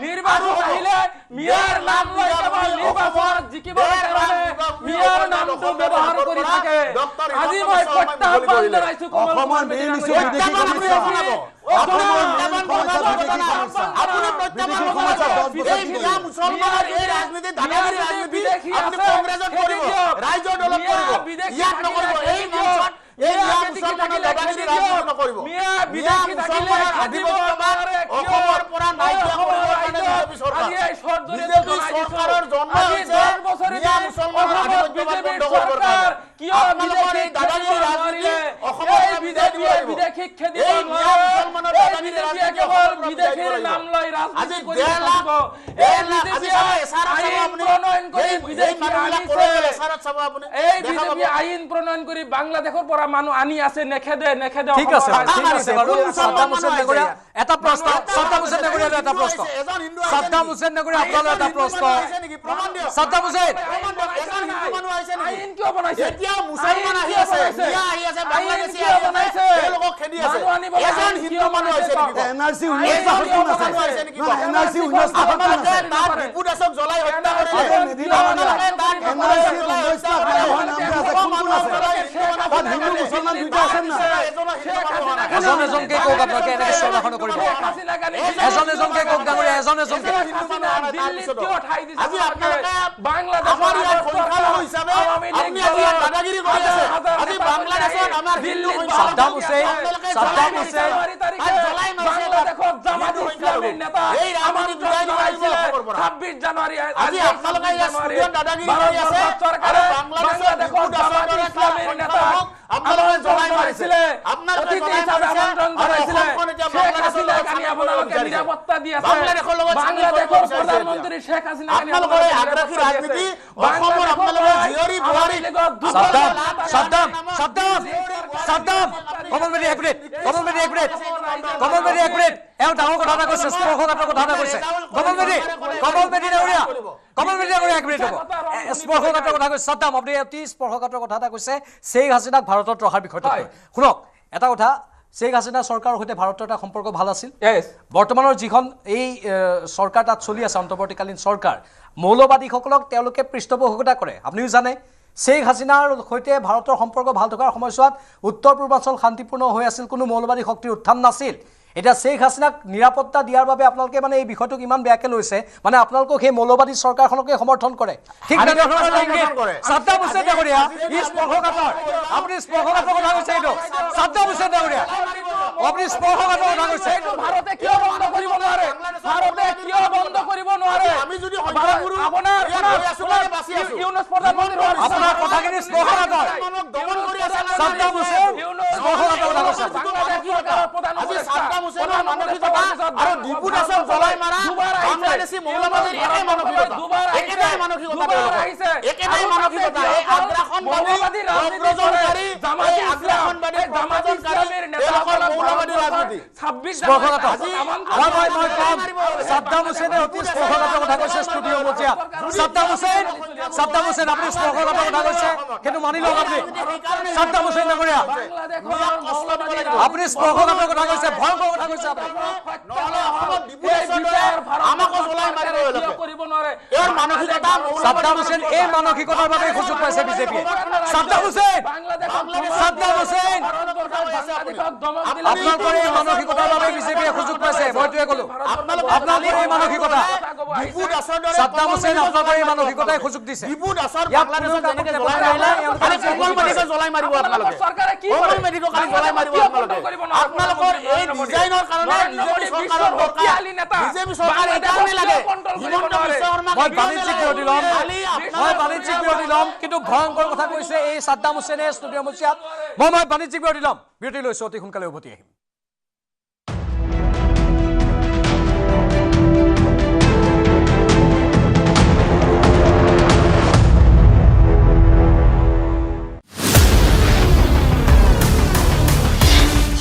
নিৰ্বাচন আহিলে মিয়াৰ নাম লৈ কেৱল নিৰ্বাচন জিকিবৰ কাৰণে মিয়াৰ নামটো ব্যৱহাৰ কৰি থাকে আজি মই প্ৰত্যাহ্বান জনাইছো অসমৰ মেইন ইছ্যু বিদেশী আপুনি প্ৰত্যাহ্বান এই মিয়া মুছলমানৰ এই ৰাজনীতি দাদাগিৰি ৰাজনীতি আপুনি কংগ্ৰেছত কৰিব ৰাইজৰ দলত কৰিব ইয়াত নকৰিব এই মঞ্চত এই মিয়া মুছলমানৰ দাদাগিৰি ৰাজনীতি নকৰিব মিয়া মুছলমানৰ আধিপত্যবাদ অসমৰ পৰা নাইকিয়া কৰিবৰ কাৰণে বিজেপি চৰকাৰৰ জন্ম হৈছে মিয়া মুছলমানৰ আধিপত্যবাদ বন্ধ কৰিবৰ কাৰণে কিয় বিদেশী দাদাগিৰি ৰাজনীতি অসমৰ বিদেশী খেদিব নোৱাৰে কেৱল বিদেশীৰ নাম লৈ ৰাজনীতি কৰি থাকিব এই বিজেপি আইন প্ৰণয়ন কৰি বাংলাদেশৰ পৰা মানুহ আনি আছে নেখেদে ঠিক আছে বাৰু সাদ্দাম হুছেইন নগৰীয়া এটা প্ৰশ্ন সাদ্দাম হুছেইন নগৰীয়া এটা প্ৰশ্ন সাদ্দাম হুছেইন নগৰীয়া আপোনালোকৰ এটা প্ৰশ্ন সাদ্দাম হুছেইন এজন হিন্দু মানুহ আহিছে আইন কিয় বনাইছে এতিয়া মুছলমান আহি আছে মিয়া আহি আছে বাংলাদেশী আহি আছে এই লোকক খেদি আছে এজন হিন্দু মানুহ আহিছে এনআরসি 19 আছে এনআরসি 19 তার বিপু দাসক জ্বলাই হত্যা কৰিলে এনআরসি 19 আছে কোন আছে তাত হিন্দু মুছলমান দুইটা আছে না এজন এজনকে কওক আপোনালোকে এনেকৈ চৰকাৰখন কৰিব এজন এজনকে কওক ডাঙৰীয়া এজন এজনকে আজি আপোনালোকে বাংলাদেশৰ সংখ্যালঘু হিচাপে আপুনি আজি দাদাগিৰি কৰি আছে আজি বাংলাদেশত আমাৰ হিন্দু সাদ্দাম হুছেইন জ্বলাই বাংলাদেশত জামাত ইছলামীৰ নেতা এই ৰামনি জুলাই দিছিল 26 জানুৱাৰী আজি আপোনালোকে ইয়াত দাদাগিৰি কৰি আছে চৰকাৰে বাংলাদেশত জামাত ইছলামীৰ নেতা আপোনালোকে জ্বলাই মাৰিছিলে আপোনালোকে আমন্ত্ৰণ জনাইছিলে শেখ হাছিনাক আমি আপোনালোকে নিৰাপত্তা দি আছে বাংলাদেশৰ প্ৰধানমন্ত্ৰী শেখ হাছিনাক আপোনালোকৰ আগ্ৰাসী ৰাজনীতি অসমৰ আপোনালোকে জিয়ৰী বুহাৰী সাদ্দাম কমলবেৰী এক মিনিট এওঁ ডাঙৰ কথা এটা কৈছে স্পৰ্শকাতৰ কথা এটা কৈছে কমলবেৰী ডাঙৰীয়া এক মিনিট হ'ব স্পৰ্শকাতৰ কথা কৈছে সাদ্দাম আপুনি অতি স্পৰ্শকাতৰ কথা এটা কৈছে শেখ হাছিনাক ভাৰতত ৰখাৰ বিষয়টো শুনক এটা কথা শেখ হাছিনা চৰকাৰৰ সৈতে ভাৰতৰ এটা সম্পৰ্ক ভাল আছিল বৰ্তমানৰ যিখন এই চৰকাৰ তাত চলি আছে অন্তৰ্বৰ্তীকালীন চৰকাৰ মৌলবাদীসকলক তেওঁলোকে পৃষ্ঠপোষকতা কৰে আপুনিও জানে শেখ হাছিনাৰ সৈতে ভাৰতৰ সম্পৰ্ক ভাল থকাৰ সময়ছোৱাত উত্তৰ পূৰ্বাঞ্চল শান্তিপূৰ্ণ হৈ আছিল কোনো মৌলবাদী শক্তিৰ উত্থান নাছিল এটা শেখ হাছিনাক নিৰাপত্তা দিয়াৰ বাবে আপোনালোকে মানে এই বিষয়টোক ইমান বেয়াকে লৈছে মানে আপোনালোকক সেই মৌলবাদী চৰকাৰখনকে সমৰ্থন কৰে ঠিক সাদ্দাম হুছেইন ডাঙৰীয়া ই স্পৰ্শকাতৰ আপুনি স্পৰ্শকাতৰ কথা কৈছে এইটো সাদ্দাম হুছেইন ডাঙৰীয়া আপুনি স্পৰ্শকাতৰ কথা কৈছে ভাৰতে কিয় বন্ধ কৰিব নোৱাৰে আমি যদি আপোনাৰ ইউনুস প্ৰধানমন্ত্ৰী আপোনাৰ কথাখিনি স্পৰ্শকাতৰ দমন কৰি আছে সাদ্দাম হুছেইন স্পৰ্শকাতৰ কথা কৈছে আজি সাদ্দাম হুছেইনৰ মানসিকতা আৰু ডিপু দাসক জ্বলাই মাৰা বাংলাদেশী মৌলবাদীৰ একেই মানসিকতা এই আগ্ৰাসনবাদী অগ্ৰজনকাৰী আগ্ৰাসনবাদী আগ্ৰাসনকাৰী নেতাসকল মৌলবাদী ৰাজনীতি 26 মই কাম সাদ্দাম হুছেইনে অতি স্পৰ্শকাতৰ কথা কৈছে ষ্টুডিঅ' মজিয়া সাদ্দাম হুছেইন আপুনি স্পৰ্শকাতৰ কথা কৈছে কিন্তু মানি লওক আপুনি সাদ্দাম হুছেইন ডাঙৰীয়া আপুনি স্পৰ্শকাতৰ কথা কৈছে ভয়ংকৰ কথা কৈছে আপুনি নহলে অসমত ডিপু আমাকো জ্বলাই মাৰিব কৰিব নোৱাৰে ইয়াৰ মানসিকতা সাদ্দাম হুছেইন এই মানসিকতাৰ বাবে সুযোগ পাইছে বিজেপিয়ে সাদ্দাম হুছেইন আপোনালোকৰ এই মানসিকতাৰ বাবে বিজেপিয়ে সুযোগ পাইছে মইটোৱে ক'লো আপোনালোকৰ এই মানসিকতা সাদ্দাম হুছেইন আপোনালোকৰ এই মানসিকতাই সুযোগ দিছে ডিপু দাসৰ বাংলাদেশত যেনেকৈ জ্বলাই মাৰিলে কংগ্ৰেছে জ্বলাই মাৰিব আপোনালোকে চৰকাৰে কি কৰে মেডিকেল কালি জ্বলাই মাৰিব আপোনালোকৰ এই ডিজাইনৰ কাৰণে বিজেপি চৰকাৰৰ বকিয়ালি নেতা বিজেপি চৰকাৰ এটাও লাগে হিমন্ত বিশ্ব শৰ্মা মই বাণিজ্যিক বিৰতি ল'ম কিন্তু ভয়ংকৰ কথা কৈছে এই সাদ্দাম হুছেইনে ষ্টুডিঅ' মজিয়াত মই বাণিজ্যিক বিৰতি ল'ম বিৰতি লৈছোঁ অতি সোনকালে উভতি আহিম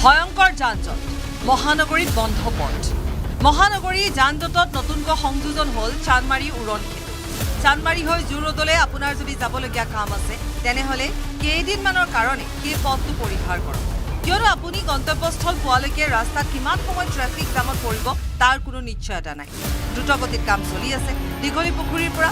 ভয়ংকৰ যান-জঁট মহানগৰীত বন্ধ পথ মহানগৰী যান-জঁটত নতুনকৈ সংযোজন হ'ল চানমাৰী উৰণ সেতু চানমাৰী হৈ জোৰদলে আপোনাৰ যদি যাবলগীয়া কাম আছে তেনেহ'লে কেইদিনমানৰ কাৰণে সেই পথটো পৰিহাৰ কৰক কিয়নো আপুনি গন্তব্যস্থল পোৱালৈকে ৰাস্তাত কিমান সময় ট্ৰেফিক জামত পৰিব তাৰ কোনো নিশ্চয়তা নাই দ্ৰুতগতিত কাম চলি আছে দীঘলী পুখুৰীৰ পৰা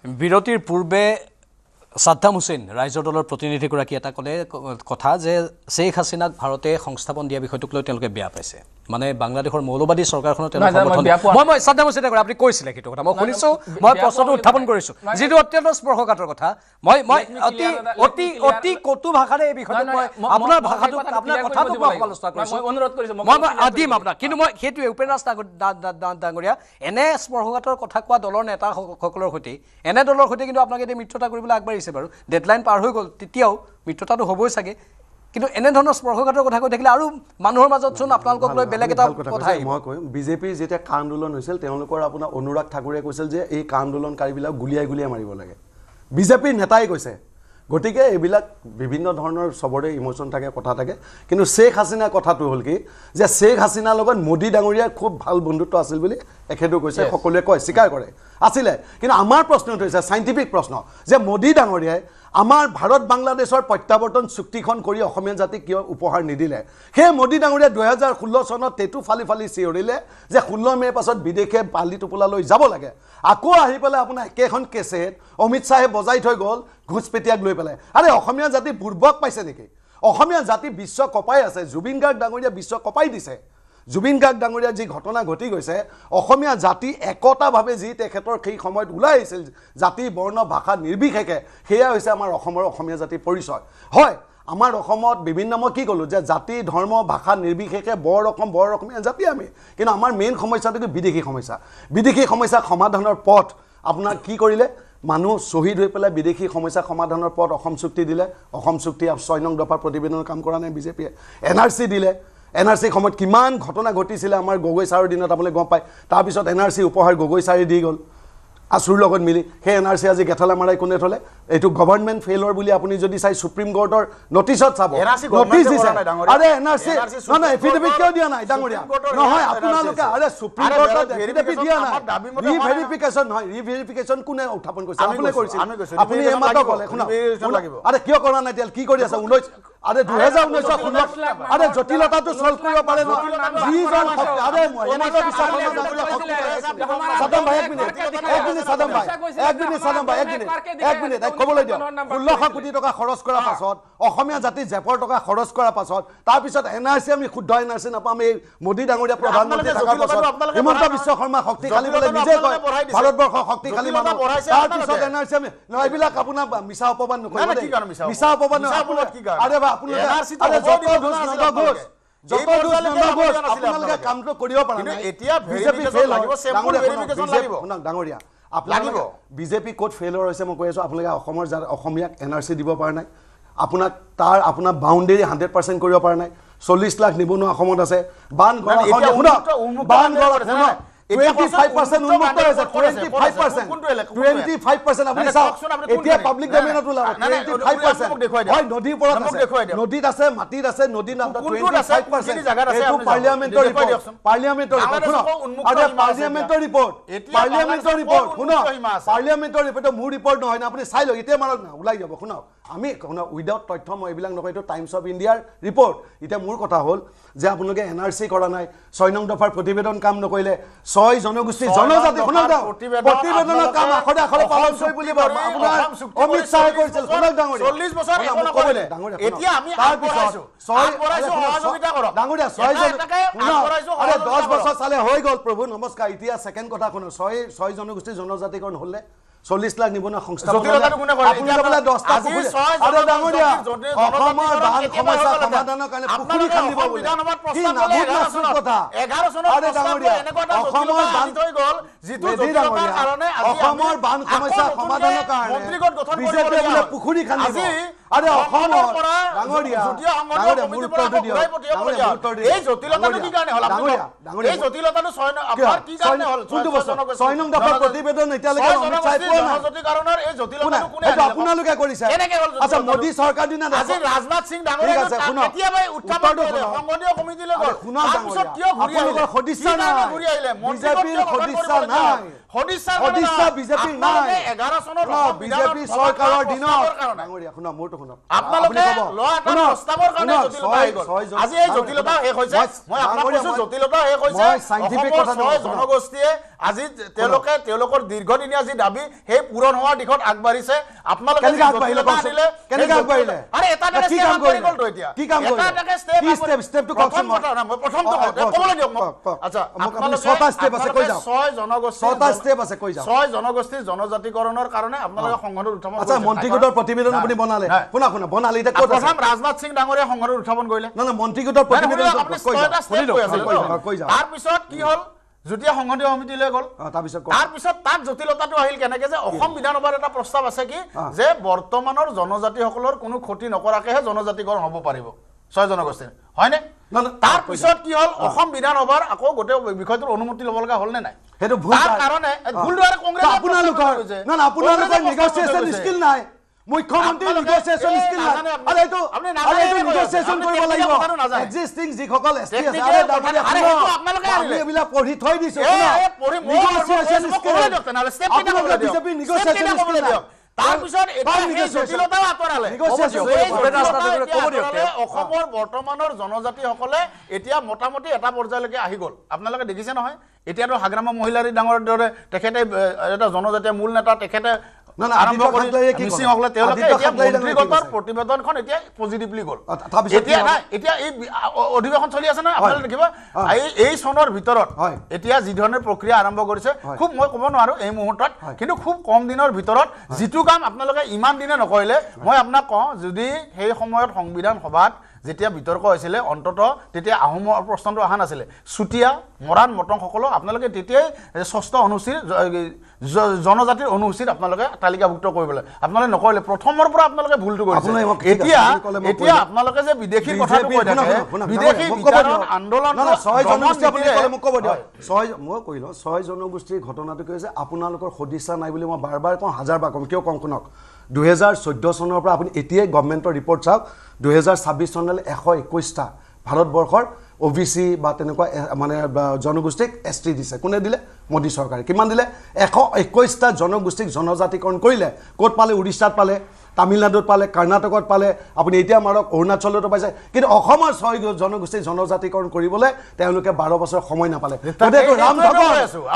বিৰতিৰ পূৰ্বে সাদ্দাম হুছেইন ৰাইজৰ দলৰ প্ৰতিনিধিগৰাকী এটা ক'লে কথা যে শেখ হাছিনাক ভাৰতে সংস্থাপন দিয়া বিষয়টোক লৈ তেওঁলোকে বেয়া পাইছে মানে বাংলাদেশৰ মৌলবাদী চৰকাৰখনৰ মই সাদ্দাম হুছেইনে কৰে আপুনি কৈছিলে সেইটো কথা মই শুনিছোঁ মই প্ৰশ্নটো উত্থাপন কৰিছোঁ যিটো অত্যন্ত স্পৰ্শকাতৰ কথা মই অতি কটু ভাষাৰে এই বিষয়টো মই আপোনাৰ ভাষাটো আপোনাৰ কথাটো মই সমালোচনা কৰিছোঁ মই দিম আপোনাক কিন্তু মই সেইটোৱে উপেন্দ্ৰ ডাঙৰীয়া এনে স্পৰ্শকাতৰ কথা কোৱা দলৰ নেতাসকলৰ সৈতে এনে দলৰ সৈতে কিন্তু আপোনালোকে এতিয়া মিত্ৰতা কৰিবলৈ আগবাঢ়িছে বাৰু ডেডলাইন পাৰ হৈ গ'ল তেতিয়াও মিত্ৰতাটো হ'বই চাগে কিন্তু এনে ধৰণৰ স্পৰ্শকাতৰ কথা কৈ থাকিলে আৰু মানুহৰ মাজত চোন আপোনালোকক লৈ বেলেগ এটা কথা মই কওঁ বিজেপিৰ যেতিয়া কা আন্দোলন হৈছিল তেওঁলোকৰ আপোনাৰ অনুৰাগ ঠাকুৰে কৈছিল যে এই কা আন্দোলনকাৰীবিলাক গুলিয়াই মাৰিব লাগে বিজেপিৰ নেতাই কৈছে গতিকে এইবিলাক বিভিন্ন ধৰণৰ সবৰে ইমোশন থাকে কথা থাকে কিন্তু শেখ হাছিনা কথাটো হ'ল কি যে শেখ হাছিনাৰ লগত মোদী ডাঙৰীয়াৰ খুব ভাল বন্ধুত্ব আছিল বুলি এখেতো কৈছে সকলোৱে কয় স্বীকাৰ কৰে আছিলে কিন্তু আমাৰ প্ৰশ্নটো হৈছে সাইন্টিফিক প্ৰশ্ন যে মোদী ডাঙৰীয়াই আমাৰ ভাৰত বাংলাদেশৰ প্ৰত্যাৱৰ্তন চুক্তিখন কৰি অসমীয়া জাতিক কিয় উপহাৰ নিদিলে সেই মোদী ডাঙৰীয়া 2016 চনত তেটো ফালি ফালি চিঞৰিলে যে 16 মেৰ পাছত বিদেশে পালি টোপোলা লৈ যাব লাগে আকৌ আহি পেলাই আপোনাৰ একেখন কেছেট অমিত শাহে বজাই থৈ গ'ল ঘুচপেটিয়াক লৈ পেলাই আৰে অসমীয়া জাতি বুৰ্বক পাইছে নেকি অসমীয়া জাতি বিশ্ব কপাই আছে জুবিন গাৰ্গ ডাঙৰীয়া বিশ্ব কপাই দিছে জুবিন গাৰ্গ ডাঙৰীয়া যি ঘটনা ঘটি গৈছে অসমীয়া জাতি একতাভাৱে যি তেখেতৰ সেই সময়ত ওলাই আহিছিল জাতি বৰ্ণ ভাষা নিৰ্বিশেষে সেয়া হৈছে আমাৰ অসমৰ অসমীয়া জাতিৰ পৰিচয় হয় আমাৰ অসমত বিভিন্ন মই কি ক'লো যে জাতি ধৰ্ম ভাষা নিৰ্বিশেষে বৰ অসমীয়া জাতি আমি কিন্তু আমাৰ মেইন সমস্যাটো কি বিদেশী সমস্যা সমাধানৰ পথ আপোনাৰ কি কৰিলে মানুহ শহীদ হৈ পেলাই বিদেশী সমস্যা সমাধানৰ পথ অসম চুক্তি দিলে অসম চুক্তি 6 নং দফাৰ প্ৰতিবেদনৰ কাম কৰা নাই বিজেপিয়ে এনআৰসি দিলে এনআৰসি সময়ত কিমান ঘটনা ঘটিছিলে আমাৰ গগৈ ছাৰৰ দিনত আপোনালোকে গম পায় তাৰপিছত এনআৰসি উপহাৰ গগৈ ছাৰে দি গ'ল আছুৰ লগত মিলি সেই এনআৰসি আজি গেঠালা মাৰাই কোনে থলে এইটো গভৰ্ণমেণ্ট ফেইলৰ বুলি আপুনি যদি চাই সুপ্ৰিম কোৰ্টৰ নটিছত চাব নটিছ দিছে আৰে এনআৰসি নহয় এফিডেভিট কিয় দিয়া নাই ডাঙৰীয়া নহয় আপোনালোকে আৰে সুপ্ৰিম কোৰ্টত এফিডেভিট দিয়া নাই ৰিভেৰিফিকেশ্যন নহয় ৰিভেৰিফিকেশ্যন কোনে উত্থাপন কৰিছে আপুনি কৰিছিল আপুনি এই মাত্ৰ ক'লে শুনক আৰে কিয় কৰা নাই তেল কি কৰি আছে 19 আৰে 2019 আৰে জটিলতাটো সলভ কৰিব পাৰে ন যিজন আৰে এমাত্ৰ বিশ্বাস সাদম ভাই এক মিনিট সাদম ভাই এক মিনিট ক'বলৈ দিয়ক 16 কোটি টকা খৰচ কৰাৰ পাছত অসমীয়া জাতি জেপৰ টকা খৰচ কৰাৰ পাছত তাৰ পিছত এনআৰসি আমি শুদ্ধ এনআৰসি নাপাম এই মোদী ডাঙৰীয়া প্ৰধানমন্ত্ৰী থকাৰ পাছত হিমন্ত বিশ্ব শৰ্মা শক্তিশালী বলে নিজে কয় ভাৰতবৰ্ষ শক্তিশালী মানুহ তাৰ পিছত এনআৰসি আমি এইবিলাক আপোনাৰ মিছা অপমান নকৰিব মিছা অপমান আৰে আপোনালোকে আৰে যত ঘোষ নগোষ যত ঘোষ নগোষ আপোনালোকে কামটো কৰিব পৰা নাই এতিয়া বিজেপি ফেইল লাগিব সেম্পল ভেৰিফিকেশ্যন লাগিব ডাঙৰীয়া আপোনালোকে বিজেপি কোড ফেইলৰ হৈছে মই কৈ আছো আপোনালোকে অসমৰ অসমীয়াক এনআৰসি দিব পৰা নাই আপোনাক তাৰ আপোনাৰ বাউণ্ডেৰী 100% কৰিব পৰা নাই 40 লাখ নিবনুৱা অসমত আছে বান গড় 25% উন্মুক্ত হৈছে 25% আপুনি চাওক এতিয়া পাব্লিক ডোমেইনত ওলাব 25% হয় নদীৰ ওপৰত আছে নদীত আছে মাটিত আছে নদীৰ নাম 25% এইটো পাৰ্লিয়ামেণ্টৰ ৰিপৰ্ট শুনক আৰে পাৰ্লিয়ামেণ্টৰ ৰিপৰ্ট শুনক পাৰ্লিয়ামেণ্টৰ ৰিপৰ্ট মোৰ ৰিপৰ্ট নহয় না আপুনি চাই লওক এতিয়া মাৰক না ওলাই যাব শুনক আমি উইদাউট তথ্য মই এইবিলাক নকয় এইটো টাইমছ অফ ইণ্ডিয়াৰ ৰিপৰ্ট এতিয়া মোৰ কথা হ'ল যে আপোনালোকে এনআৰসি কৰা নাই 6 নং দফাৰ প্ৰতিবেদন কাম নকৰিলে 6 জনগোষ্ঠী জনজাতি শুনক প্ৰতিবেদনৰ কাম আখৰে আখৰে পালন কৰি বুলি আপোনাৰ অমিত শাহে কৰিছিল শুনক ডাঙৰীয়া 40 বছৰ একো নকৰিলে এতিয়া আমি আগবঢ়াইছো 6 সহযোগিতা কৰক ডাঙৰীয়া 6 জন আৰে 10 বছৰ চালে হৈ গ'ল প্ৰভু নমস্কাৰ এতিয়া সেকেন্ড কথা শুনো 6 জনগোষ্ঠী জনজাতিকৰণ হ'লে 40 লাখ নিবনুৱা সংস্থাপন আপোনালোকে 10টা আৰে ডাঙৰীয়া অসমৰ বান সমস্যা সমাধানৰ কাৰণে পুখুৰী খান্দিব বুলি কি নাবুক নাচুৰ কথা 11 চনত আৰে ডাঙৰীয়া অসমৰ বান হৈ গ'ল যিটো জটিলতাৰ কাৰণে অসমৰ বান সমস্যা সমাধানৰ কাৰণে মন্ত্ৰীগত গঠন কৰিব বোলে পুখুৰী খান্দিব আৰে অসমৰ ডাঙৰীয়া ডাঙৰীয়া মোৰ উত্তৰটো দিয়ক এই জটিলতাটো কি কাৰণে হ'ল ডাঙৰীয়া এই জটিলতাটো আপোনাৰ কি কাৰণে হ'ল 6 নং দফাৰ প্ৰতিবেদন এতিয়ালৈকে অমিত শাহে জনজাতিকৰণৰ এই জটিলতাটো কোনে আপোনালোকে কৰিছে আচ্ছা মোদী চৰকাৰ দিনা আজি ৰাজনাথ সিং ডাঙৰীয়া কেতিয়া ভাই উত্থাপন কৰিলে সংসদীয় কমিটিলৈ গ'ল তাৰপিছত কিয় ঘূৰি আহিলে সদিচ্ছা নাই ঘূৰি আহিলে বিজেপিৰ সদিচ্ছা নাই সদিচ্ছা বিজেপি নাই 11 চনত বিজেপি চৰকাৰৰ দিনত ডাঙৰীয়া শুনা মোৰটো শুনক আপোনালোকে লৱা এটা প্ৰস্তাৱৰ কাৰণে জটিলতা হৈ গ'ল আজি এই জটিলতা শেষ হৈছে মই আপোনাক কৈছো জটিলতা শেষ হৈছে মই সাইন্টিফিক কথা জনগোষ্ঠীয়ে আজি তেওঁলোকৰ দীৰ্ঘদিনীয়া যি দাবী সেই পূৰণ হোৱাৰ দিশত আগবাঢ়িছে আপোনালোকে জটিলতা আনিলে কেনেকৈ আগবাঢ়িলে আৰে এটা কি কাম কৰি গ'ল তো এতিয়া কি কাম কৰিলে এটা ষ্টেপটো কওকচোন মই প্ৰথমটো ক'বলৈ দিয়ক আচ্ছা আপোনালোকে 6টা ষ্টেপ আছে কৈ যাওক 6 জনগোষ্ঠী 6টা ষ্টেপ আছে কৈ যাওক 6 জনগোষ্ঠী জনজাতিকৰণৰ কাৰণে আপোনালোকে সংসদত উত্থাপন আচ্ছা মন্ত্ৰীগোটৰ প্ৰতিবেদন আপুনি বনালে শুনা বনালে এটা ক'ত প্ৰথম ৰাজনাথ সিং ডাঙৰীয়া সংসদত উত্থাপন কৰিলে না মন্ত্ৰীগোটৰ প্ৰতিবেদন কৈ যাওক কৈ যাওক তাৰ পিছত কি হ'ল যেতিয়া সংসদীয় সমিতিলৈ গ'ল তাৰপিছত তাত জটিলতাটো আহিল কেনেকৈ যে অসম বিধানসভাৰ এটা প্ৰস্তাৱ আছে কি যে বৰ্তমানৰ জনজাতিসকলৰ কোনো ক্ষতি নকৰাকেহে জনজাতিকৰণ হ'ব পাৰিব 6 জনগোষ্ঠীৰ হয়নে তাৰপিছত কি হ'ল অসম বিধানসভাৰ আকৌ গোটেই বিষয়টোৰ অনুমতি ল'ব লগা হ'ল নে নাই সেইটো ভুল কাৰণে ভুল দ্বাৰা কংগ্ৰেছ আপোনালোকৰ আপোনালোকৰ নেগোচিয়েশ্যন স্কিল নাই মুখ্যমন্ত্ৰী নেগোচিয়েশ্যন স্কিল নাই আৰে এইটো নেগোচিয়েশ্যন কৰিব লাগিব এক্সিস্টিং যিসকল এছটি আছে আৰে আপোনালোকে এইবিলাক পঢ়ি থৈ দিছো নেগোচিয়েশ্যন স্কিল আপোনালোকে বিজেপি নেগোচিয়েশ্যন স্কিল তাৰপিছত জটিলতাও আঁতৰালে অসমৰ বৰ্তমানৰ জনজাতিসকলে এতিয়া মোটামুটি এটা পৰ্যায়লৈকে আহি গ'ল আপোনালোকে দেখিছে নহয় এতিয়াতো হাগ্ৰামা মহিলাৰী ডাঙৰ দৰে তেখেতে এটা জনজাতীয় মূল নেতা তেখেতে আৰম্ভ কৰি মিচিংসকলে তেওঁলোকে এতিয়া মন্ত্ৰীগতৰ প্ৰতিবেদনখন এতিয়া পজিটিভলি গ'ল এতিয়া এই অধিৱেশন চলি আছে নহয় আপোনালোকে দেখিব এই চনৰ ভিতৰত এতিয়া যি ধৰণৰ প্ৰক্ৰিয়া আৰম্ভ কৰিছে খুব মই ক'ব নোৱাৰো এই মুহূৰ্তত কিন্তু খুব কম দিনৰ ভিতৰত যিটো কাম আপোনালোকে ইমান দিনে নকৰিলে মই আপোনাক কওঁ যদি সেই সময়ত সংবিধান সভাত যেতিয়া বিতৰ্ক হৈছিলে অন্তত তেতিয়া আহোমৰ প্ৰশ্নটো অহা নাছিলে চুতীয়া মৰাণ মটংসকলক আপোনালোকে তেতিয়াই ষষ্ঠ অনুসূচীৰ জনজাতিৰ অনুসূচীত আপোনালোকে তালিকাভুক্ত কৰিবলৈ আপোনালোকে নকৰিলে প্ৰথমৰ পৰা আপোনালোকে ভুলটো কৰিছে এতিয়া আপোনালোকে যে বিদেশীৰ কথাটো কৈ থাকে বিদেশী বিচাৰণ আন্দোলন মই কৈলো 6 জনগোষ্ঠীৰ ঘটনাটো কি হৈছে আপোনালোকৰ সদিচ্ছা নাই বুলি মই বাৰবাৰ কওঁ হাজাৰবাৰ কওঁ কিয় কওঁ শুনক 2014 চনৰ পৰা আপুনি এতিয়াই গভৰ্ণমেণ্টৰ ৰিপৰ্ট চাওক 2026 চনলৈ 121টা ভাৰতবৰ্ষৰ OBC বা তেনেকুৱা মানে জনগোষ্ঠীক ST দিছে কোনে দিলে মোদী চৰকাৰে কিমান দিলে 121টা জনগোষ্ঠীক জনজাতিকৰণ কৰিলে ক'ত পালে উৰিষ্যাত পালে তামিলনাডুত পালে কৰ্ণাটকত পালে আপুনি এতিয়া মাৰক অৰুণাচলতো পাইছে কিন্তু অসমৰ 6 জনগোষ্ঠী জনজাতিকৰণ কৰিবলৈ তেওঁলোকে 12 বছৰ সময় নাপালে এটো ৰাম ভগৱান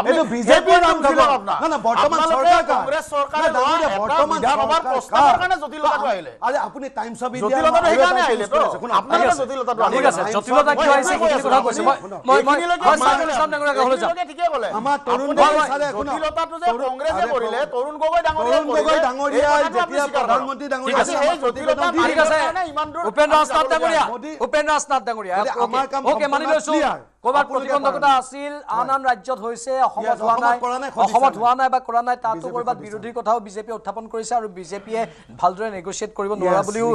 এটো বিজেপিৰ ৰাম ভগৱান না বৰ্তমান চৰকাৰ কংগ্ৰেছ চৰকাৰে বৰ্তমান বিধানসভাৰ প্ৰস্তাৱৰ কাৰণে জটিলতাটো আহিলে আৰে আপুনি টাইমছ অফ ইণ্ডিয়া জটিলতাটো সেইকাৰণে আহিলে তো আপোনালোকে জটিলতাটো ঠিক আছে জটিলতা কি হৈছে কি কথা কৈছে মই সাইদুল ইছলাম ডাঙৰীয়া হলে যাম ঠিকে ক'লে আমাৰ তৰুণ গগৈ জটিলতাটো যে কংগ্ৰেছে কৰিলে তৰুণ গগৈ ডাঙৰীয়া যেতিয়া প্ৰধানমন্ত্ৰী ডাঙৰীয়া ঠিক আছে উপেন্দ্ৰ নাথ ডাঙৰীয়া ওকে মানি লৈছো ক'ৰবাত প্ৰতিবন্ধকতা আছিল আন ৰাজ্যত হৈছে অসমত হোৱা নাই বা কৰা নাই তাতো ক'ৰবাত বিৰোধীৰ কথাও বিজেপিয়ে উত্থাপন কৰিছে আৰু বিজেপিয়ে ভালদৰে নেগোচিয়েট কৰিব নোৱাৰা বুলিও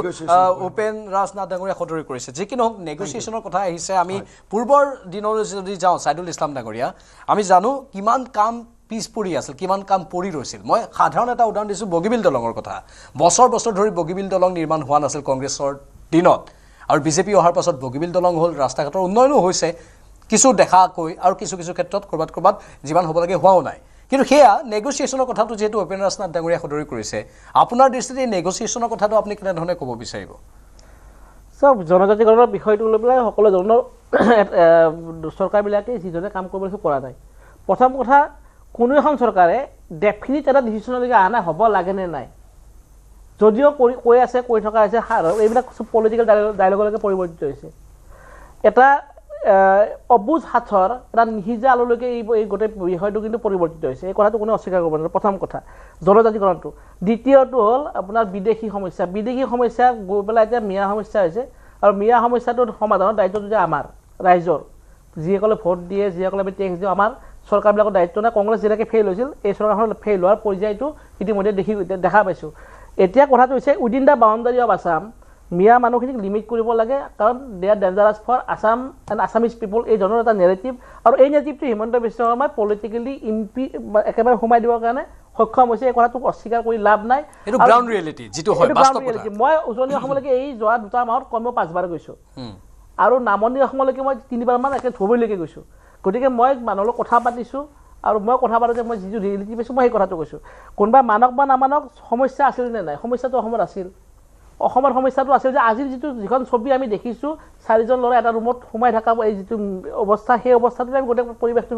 উপেন ৰাজনাথ ডাঙৰীয়া সদৰি কৰিছে যি কি নহওক নেগোচিয়েশ্যনৰ কথা আহিছে আমি পূৰ্বৰ দিনলৈ যদি যাওঁ সাইদুল ইছলাম ডাঙৰীয়া আমি জানো কিমান কাম পিছ পৰি আছিল কিমান কাম পৰি ৰৈছিল মই সাধাৰণ এটা উদাহৰণ দিছোঁ বগীবিল দলঙৰ কথা বছৰ ধৰি বগীবিল দলং নিৰ্মাণ হোৱা নাছিল কংগ্ৰেছৰ দিনত আৰু বিজেপি অহাৰ পাছত বগীবিল দলং হ'ল ৰাস্তা ঘাটৰ উন্নয়নো হৈছে কিছু দেখাকৈ আৰু কিছু ক্ষেত্ৰত ক'ৰবাত যিমান হ'ব লাগে হোৱাও নাই কিন্তু সেয়া নেগোচিয়েশ্যনৰ কথাটো যেহেতু উপেন ৰাজনাথ ডাঙৰীয়া সদৰি কৰিছে আপোনাৰ দৃষ্টিত এই নেগোচিয়েশ্যনৰ কথাটো আপুনি কেনেধৰণে ক'ব বিচাৰিব চব জনজাতিকৰণৰ বিষয়টো লৈ পেলাই সকলো ধৰণৰ চৰকাৰবিলাকে যিজনে কাম কৰিব লাগিছিল কৰা নাই প্ৰথম কথা কোনো এখন চৰকাৰে ডেফিনিট এটা ডিচিশ্যনলৈকে অহা নাই হ'ব লাগে নে নাই যদিও কৈ আছে কৈ থকা হৈছে এইবিলাক পলিটিকেল ডায়লগলৈকে পৰিৱৰ্তিত হৈছে এটা অবুজ হাতৰ এটা নিহিজা আলোলৈকে এই গোটেই বিষয়টো কিন্তু পৰিৱৰ্তিত হৈছে এই কথাটো কোনে অস্বীকাৰ কৰিব নোৱাৰে প্ৰথম কথা জনজাতিকৰণটো দ্বিতীয়টো হ'ল আপোনাৰ বিদেশী সমস্যা গৈ পেলাই এতিয়া মিয়া সমস্যা হৈছে আৰু মিয়া সমস্যাটোৰ সমাধানৰ দায়িত্বটো যে আমাৰ ৰাইজৰ যিসকলে ভোট দিয়ে যিসকলে আমি টেক্স দিওঁ আমাৰ চৰকাৰবিলাকৰ দায়িত্ব নাই কংগ্ৰেছ যেনেকৈ ফেইল হৈছিল এই চৰকাৰখন ফেইল হোৱাৰ পৰ্যায়টো ইতিমধ্যে দেখা পাইছোঁ এতিয়া কথাটো হৈছে within the boundary of Assam Miya মানুহখিনিক লিমিট কৰিব লাগে কাৰণ they are dangerous for Assam and Assamese people এই ধৰণৰ এটা নেৰেটিভ আৰু এই নেৰেটিভটো হিমন্ত বিশ্ব শৰ্মাই পলিটিকেলি একেবাৰে সোমাই দিবৰ কাৰণে সক্ষম হৈছে এই কথাটোক অস্বীকাৰ কৰি লাভ নাই গ্ৰাউণ্ড ৰিয়েলিটি যিটো হয় বাস্তৱ কথা মই উজনি অসমলৈকে এই যোৱা 2 মাহত কমেও 5 বাৰ গৈছোঁ আৰু নামনি অসমলৈকে মই 3 বাৰমান একে ধুবুৰীলৈকে গৈছোঁ গতিকে মই মানুহৰ লগত কথা পাতিছোঁ আৰু মই কথা পাতোঁতে মই যিটো ৰিয়েলিটি পাইছোঁ মই সেই কথাটো কৈছোঁ কোনোবা মানক বা নামানক সমস্যা আছিল নে নাই সমস্যাটো অসমত আছিল অসমৰ সমস্যাটো আছিল যে আজিৰ যিখন ছবি আমি দেখিছোঁ 4জন ল'ৰা এটা ৰুমত সোমাই থকা এই যিটো অৱস্থা সেই অৱস্থাটোতে আমি গোটেই পৰিৱেশটো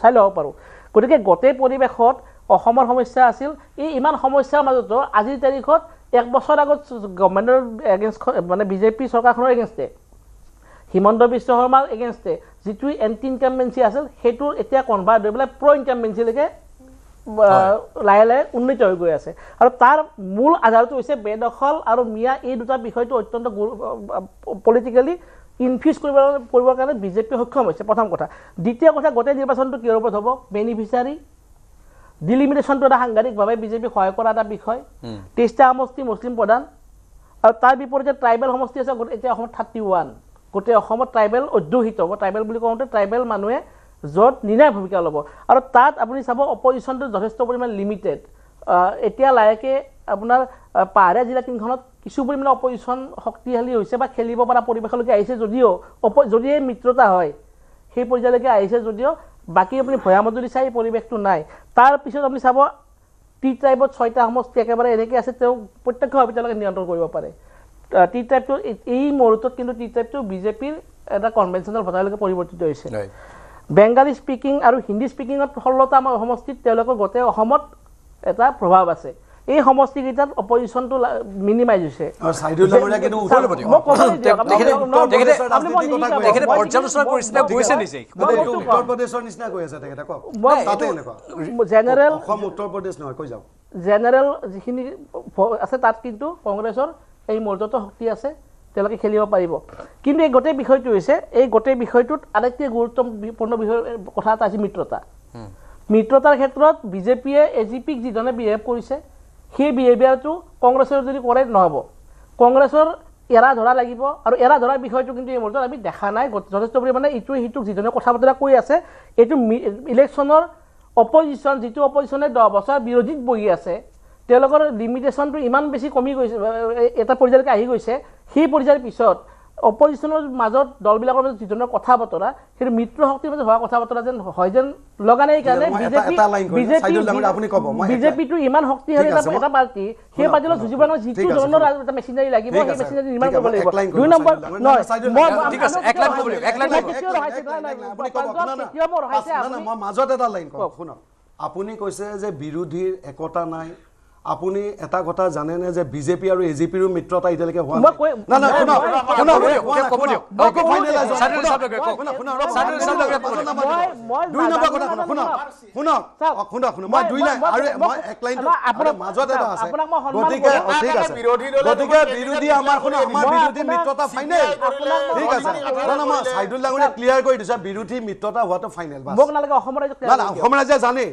চাই ল'ব পাৰোঁ গতিকে গোটেই পৰিৱেশত অসমৰ সমস্যা আছিল এই ইমান সমস্যাৰ মাজতো আজিৰ তাৰিখত 1 বছৰ আগত গভৰ্ণমেণ্টৰ এগেইনষ্ট মানে বিজেপি চৰকাৰখনৰ এগেইনষ্টে হিমন্ত বিশ্ব শৰ্মাৰ এগেইনষ্টে যিটো এণ্টি ইনকামবেঞ্চি আছিল সেইটো এতিয়া কনভাৰ্ট হৈ পেলাই প্ৰ ইনকামবেঞ্চিলৈকে লাহে লাহে উন্নীত হৈ গৈ আছে আৰু তাৰ মূল আধাৰটো হৈছে বেদখল আৰু মিয়া এই দুটা বিষয়টো অত্যন্ত পলিটিকেলি ইনফিউজ কৰিবৰ কাৰণে বিজেপি সক্ষম হৈছে প্ৰথম কথা দ্বিতীয় কথা গোটেই নিৰ্বাচনটো কিহৰ ওপৰত হ'ব বেনিফিচিয়াৰী ডিলিমিটেশ্যনটো এটা সাংঘাতিকভাৱে বিজেপি সহায় কৰা এটা বিষয় 23টা সমষ্টি মুছলিম প্ৰধান আৰু তাৰ বিপৰীতে ট্ৰাইবেল সমষ্টি আছে এতিয়া অসমত 31 গোটেই অসমত ট্ৰাইবেল অধ্যুষিত হ'ব ট্ৰাইবেল বুলি কওঁতে ট্ৰাইবেল মানুহে য'ত নিৰ্ণায়ক ভূমিকা ল'ব আৰু তাত আপুনি চাব অপজিশ্যনটো যথেষ্ট পৰিমাণে লিমিটেড এতিয়া লাহেকৈ আপোনাৰ পাহাৰীয়া জিলা 3খনত কিছু পৰিমাণে অপজিশ্যন শক্তিশালী হৈছে বা খেলিব পৰা পৰিৱেশলৈকে আহিছে যদিও যদিহে মিত্ৰতা হয় সেই পৰ্যায়লৈকে আহিছে যদিও বাকী আপুনি ভৈয়ামত যদি চাই পৰিৱেশটো নাই তাৰপিছত আপুনি চাব টি ট্ৰাইবত 6টা সমষ্টি একেবাৰে এনেকৈ আছে তেওঁ প্ৰত্যক্ষভাৱে তেওঁলোকে নিয়ন্ত্ৰণ কৰিব পাৰে টি ট্ৰাইবটো এই মুহূৰ্তত কিন্তু টি ট্ৰাইবটো বিজেপিৰ এটা কনভেনশ্যনেল ভোটাৰলৈকে পৰিৱৰ্তিত হৈছে বেংগালী স্পিকিং আৰু হিন্দী স্পিকিঙত 16টা সমষ্টিত তেওঁলোকৰ গোটেই অসমত এটা প্ৰভাৱ আছে এই সমষ্টিকেইটাত অপজিশ্যনটো মিনিমাইজ হৈছে জেনেৰেল যিখিনি আছে তাত কিন্তু কংগ্ৰেছৰ এই মুহূৰ্ততো শক্তি আছে তেওঁলোকে খেলিব পাৰিব কিন্তু এই গোটেই বিষয়টো হৈছে এই গোটেই বিষয়টোত আৰেকটি গুৰুত্বপূৰ্ণ বিষয় কথা এটা আছে মিত্ৰতাৰ ক্ষেত্ৰত বিজেপিয়ে এজিপিক যিধৰণে বিহেভ কৰিছে সেই বিহেভিয়াৰটো কংগ্ৰেছৰ যদি কৰে নহ'ব কংগ্ৰেছৰ এৰা ধৰা লাগিব আৰু এৰা ধৰাৰ বিষয়টো কিন্তু এই মুহূৰ্তত আমি দেখা নাই যথেষ্ট পৰিমাণে ইটোৱে সিটোক যিধৰণে কথা বতৰা কৈ আছে এইটো ইলেকশ্যনৰ অপজিশ্যন যিটো অপজিশ্যনে 10 বছৰ বিৰোধীত বহি আছে তেওঁলোকৰ লিমিটেশ্যনটো ইমান বেছি কমি গৈছে এটা পৰ্যায়লৈকে আহি গৈছে সেই পৰ্যায়ৰ পিছত অপজিশ্যনৰ মাজত দলবিলাকৰ মাজত যিধৰণৰ কথা বতৰা সেই মিত্ৰ শক্তিৰ মাজত হোৱা কথা বতৰা যেন হয় যেন লগা নাই কাৰণে বিজেপিটো ইমান শক্তিশালী এটা পাৰ্টি সেই পাৰ্টিলৈ যুঁজিব কাৰণে যিটো ধৰণৰ এটা মেচিনাৰী লাগিব সেই মেচিনাৰী নিৰ্মাণ কৰিব লাগিব 2 নম্বৰ ঠিক আছে এক লাইন মই মাজত এটা লাইন কওঁ শুনক আপুনি কৈছে যে বিৰোধীৰ একতা নাই আপুনি এটা কথা জানে নে যে বিজেপি আৰু এজিপিৰ মিত্ৰতা ইতিয়ালৈকে হোৱা নাই না না শুনক মই 2 লাইন আৰু মই 1 লাইন আপোনাৰ মাজত এটা আছে গতিকে ঠিক আছে গতিকে বিৰোধী আমাৰ বিৰোধী মিত্ৰতা ফাইনেল ঠিক আছে না মই সাইদুল ডাঙৰীয়া ক্লিয়াৰ কৰি দিছে বিৰোধী মিত্ৰতা হোৱাটো ফাইনেল বাস মোক নালাগে অসমৰ ৰাজ্যে জানে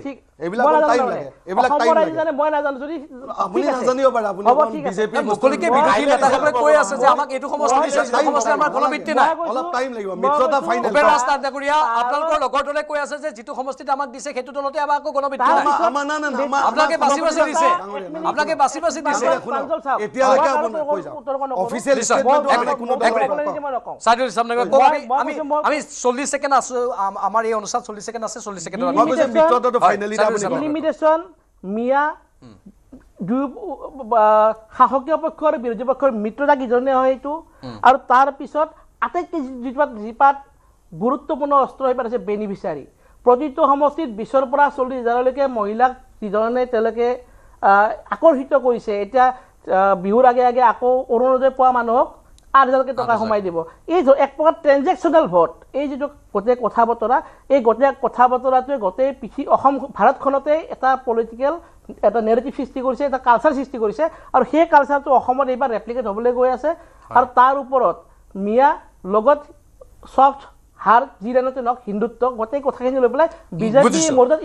এইবিলাক টাইম লাগে এইবিলাক টাইম লাগে মই নাজানো যদি আপুনি নাজানিব পাৰে আপুনি বিজেপি মুকলিকে বিৰোধী নেতাসকলে কৈ আছে যে আমাক এইটো সমষ্টি দিছে যিটো সমষ্টি আমাৰ কোনো ভিত্তি নাই অলপ টাইম লাগিব মিত্ৰতা ফাইনেল ৰাস্তা ডাঙৰীয়া আপোনালোকৰ লগৰ দলে কৈ আছে যে যিটো সমষ্টিত আমাক দিছে সেইটো দলতে আমাক কোনো ভিত্তি নাই আপোনালোকে বাছি দিছে আপোনালোকে বাছি দিছে এতিয়ালৈকে আপুনি কৈ যাওক অফিচিয়েল সাইদুল সামনে আমি 40 সেকেন্ড আছে আমাৰ এই অনুষ্ঠান 40 সেকেন্ড আছে 40 সেকেন্ড মই কৈছো মিত্ৰতাটো ফাইনেলি লিমিটেশন মিয়া শাসকীয় পক্ষ আৰু বিৰোধী পক্ষৰ মিত্ৰতা কি ধৰণে হয় এইটো আৰু তাৰ পিছত আটাইতকৈ যিপাত গুৰুত্বপূৰ্ণ অস্ত্ৰ হৈ পৰিছে বেনিফিচিয়াৰী প্ৰতিটো সমষ্টিত 20ৰ পৰা 40,000লৈকে মহিলাক যিধৰণে তেওঁলোকে আকৰ্ষিত কৰিছে এতিয়া বিহুৰ আগে আগে আকৌ অৰুণোদয় পোৱা মানুহক 8,000 টকা সোমাই দিব এই এক প্ৰকাৰ ট্ৰেনজেকশ্যনেল ভোট এই যিটো গোটেই কথা বতৰা এই গোটেই কথা বতৰাটোৱে গোটেই অসম ভাৰতখনতে এটা পলিটিকেল এটা নেৰেটিভ সৃষ্টি কৰিছে এটা কালচাৰ সৃষ্টি কৰিছে আৰু সেই কালচাৰটো অসমত এইবাৰ ৰেপ্লিকেট হ'বলৈ গৈ আছে আৰু তাৰ ওপৰত মিয়া লগত সফ্ট হাৰ জিৰানতে নক হিন্দুত্ব গোটেই কথাখিনি লৈ পেলাই বিজেপি মোৰদত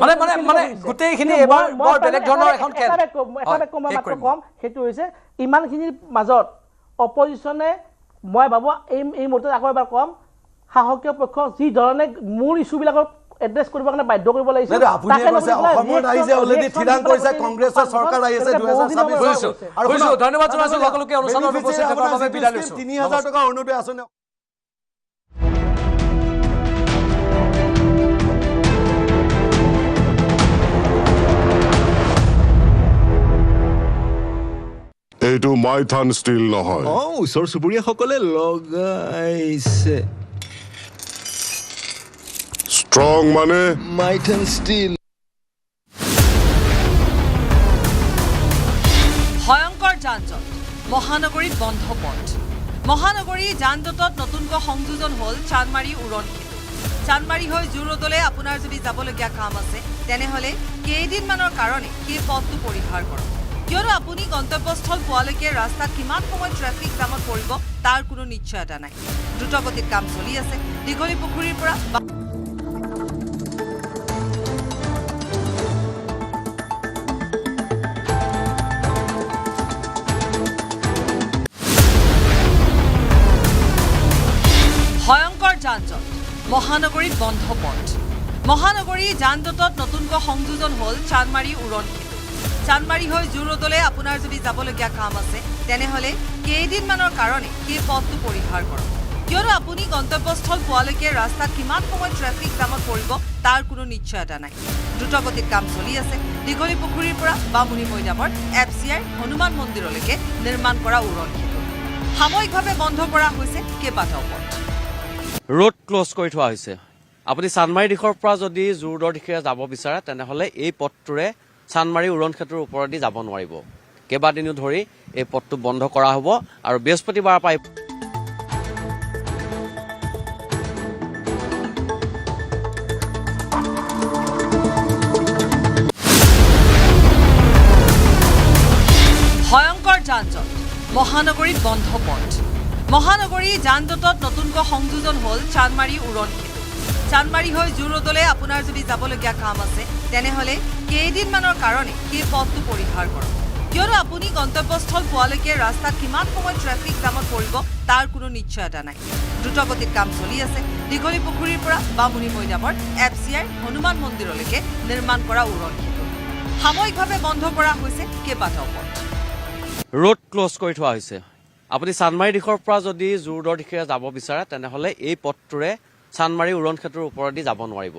মানে গোটেইখিনি এবাৰ বৰ বেলেগ ধৰণৰ এখন খেল এটা মাত্ৰ কম সেইটো হৈছে ইমানখিনিৰ মাজত অপজিশ্যনে মই ভাবো এই মুহূৰ্তত আকৌ এবাৰ কম শাসকীয় পক্ষ যি ধৰণে মূল ইস্যুবিলাকক এড্ৰেছ কৰিব কাৰণে বাধ্য কৰিব লাগিছে আপুনি কৈছে অসমত আইছে অলৰেডি থিৰাং কৰিছে কংগ্ৰেছৰ চৰকাৰ আহিছে 2026 আৰু ধন্যবাদ জনাইছো সকলোকে অনুষ্ঠানত উপস্থিত থকাৰ বাবে বিদায় লৈছো 3000 টকা অৰুণোদয় আঁচনি এইটো মাইথান ষ্টিল নহয় ওচৰ চুবুৰীয়াসকলে লগাইছে ষ্ট্ৰং মানে মাইথান ষ্টিল ভয়ংকৰ যান-জঁট মহানগৰীত বন্ধ পথ মহানগৰী যান-জঁটত নতুনকৈ সংযোজন হ'ল চানমাৰী উৰণ সেতু চানমাৰী হৈ জুৰোডলৈ আপোনাৰ যদি যাবলগীয়া কাম আছে তেনেহ'লে কেইদিনমানৰ কাৰণে সেই পথটো পৰিহাৰ কৰক কিয়নো আপুনি গন্তব্যস্থল পোৱালৈকে ৰাস্তাত কিমান সময় ট্ৰেফিক জামত পৰিব তাৰ কোনো নিশ্চয়তা নাই দ্ৰুতগতিত কাম চলি আছে দীঘলী পুখুৰীৰ পৰা ভয়ংকৰ যান-জঁট মহানগৰীত বন্ধ পথ মহানগৰী যান-জঁটত নতুনকৈ সংযোজন হ'ল চানমাৰী উৰণ সেতু চানমাৰী হৈ জুৰোডলৈ আপোনাৰ যদি যাবলগীয়া কাম আছে তেনেহ'লে কেইদিনমানৰ কাৰণে সেই পথটো পৰিহাৰ কৰক কিয়নো আপুনি গন্তব্যস্থল পোৱালৈকে ৰাস্তাত কিমান সময় ট্ৰেফিক জামত পৰিব তাৰ কোনো নিশ্চয়তা নাই। দ্ৰুতগতিত কাম চলি আছে দীঘলী পুখুৰীৰ পৰা বামুণী মৈদামৰ FCR হনুমান মন্দিৰলৈকে নিৰ্মাণ কৰা উৰণ সেতু সাময়িকভাৱে বন্ধ কৰা হৈছে কেইবাটাও পথ। ৰোড ক্লজ কৰি থোৱা হৈছে। আপুনি চানমাৰী দিশৰ পৰা যদি জোৰদৰ দিশে যাব বিচাৰে তেনেহ'লে এই পথটোৰে চানমাৰী উৰণ সেতুৰ ওপৰেদি যাব নোৱাৰিব। কেইবাদিনো ধৰি এই পথটো বন্ধ কৰা হ'ব আৰু বৃহস্পতিবাৰৰ পৰা ভয়ংকৰ যান-জঁট মহানগৰীত বন্ধ পথ। মহানগৰী যান-জঁটত নতুনকৈ সংযোজন হ'ল চানমাৰী উৰণ সেতু। চানমাৰী হৈ জোৰদলৈ আপোনাৰ যদি যাবলগীয়া কাম আছে তেনেহ'লে কেইদিনমানৰ কাৰণে সেই পথটো পৰিহাৰ কৰক। কিয়নো আপুনি গন্তব্যস্থল পোৱালৈকে ৰাস্তাত কিমান সময় ট্ৰেফিক জামত পৰিব তাৰ কোনো নিশ্চয়তা নাই। দ্ৰুতগতিত কাম চলি আছে দীঘলী পুখুৰীৰ পৰা বামুণী মৈদামৰ FCR হনুমান মন্দিৰলৈকে নিৰ্মাণ কৰা উৰণ সেতু সাময়িকভাৱে বন্ধ কৰা হৈছে কেইবাটাও পথ। ৰোড ক্লজ কৰি থোৱা হৈছে। আপুনি চানমাৰী দিশৰ পৰা যদি জোৰদৰ দিশে যাব বিচাৰে তেনেহ'লে এই পথটোৰে চানমাৰী উৰণ সেতুৰ ওপৰেদি যাব নোৱাৰিব।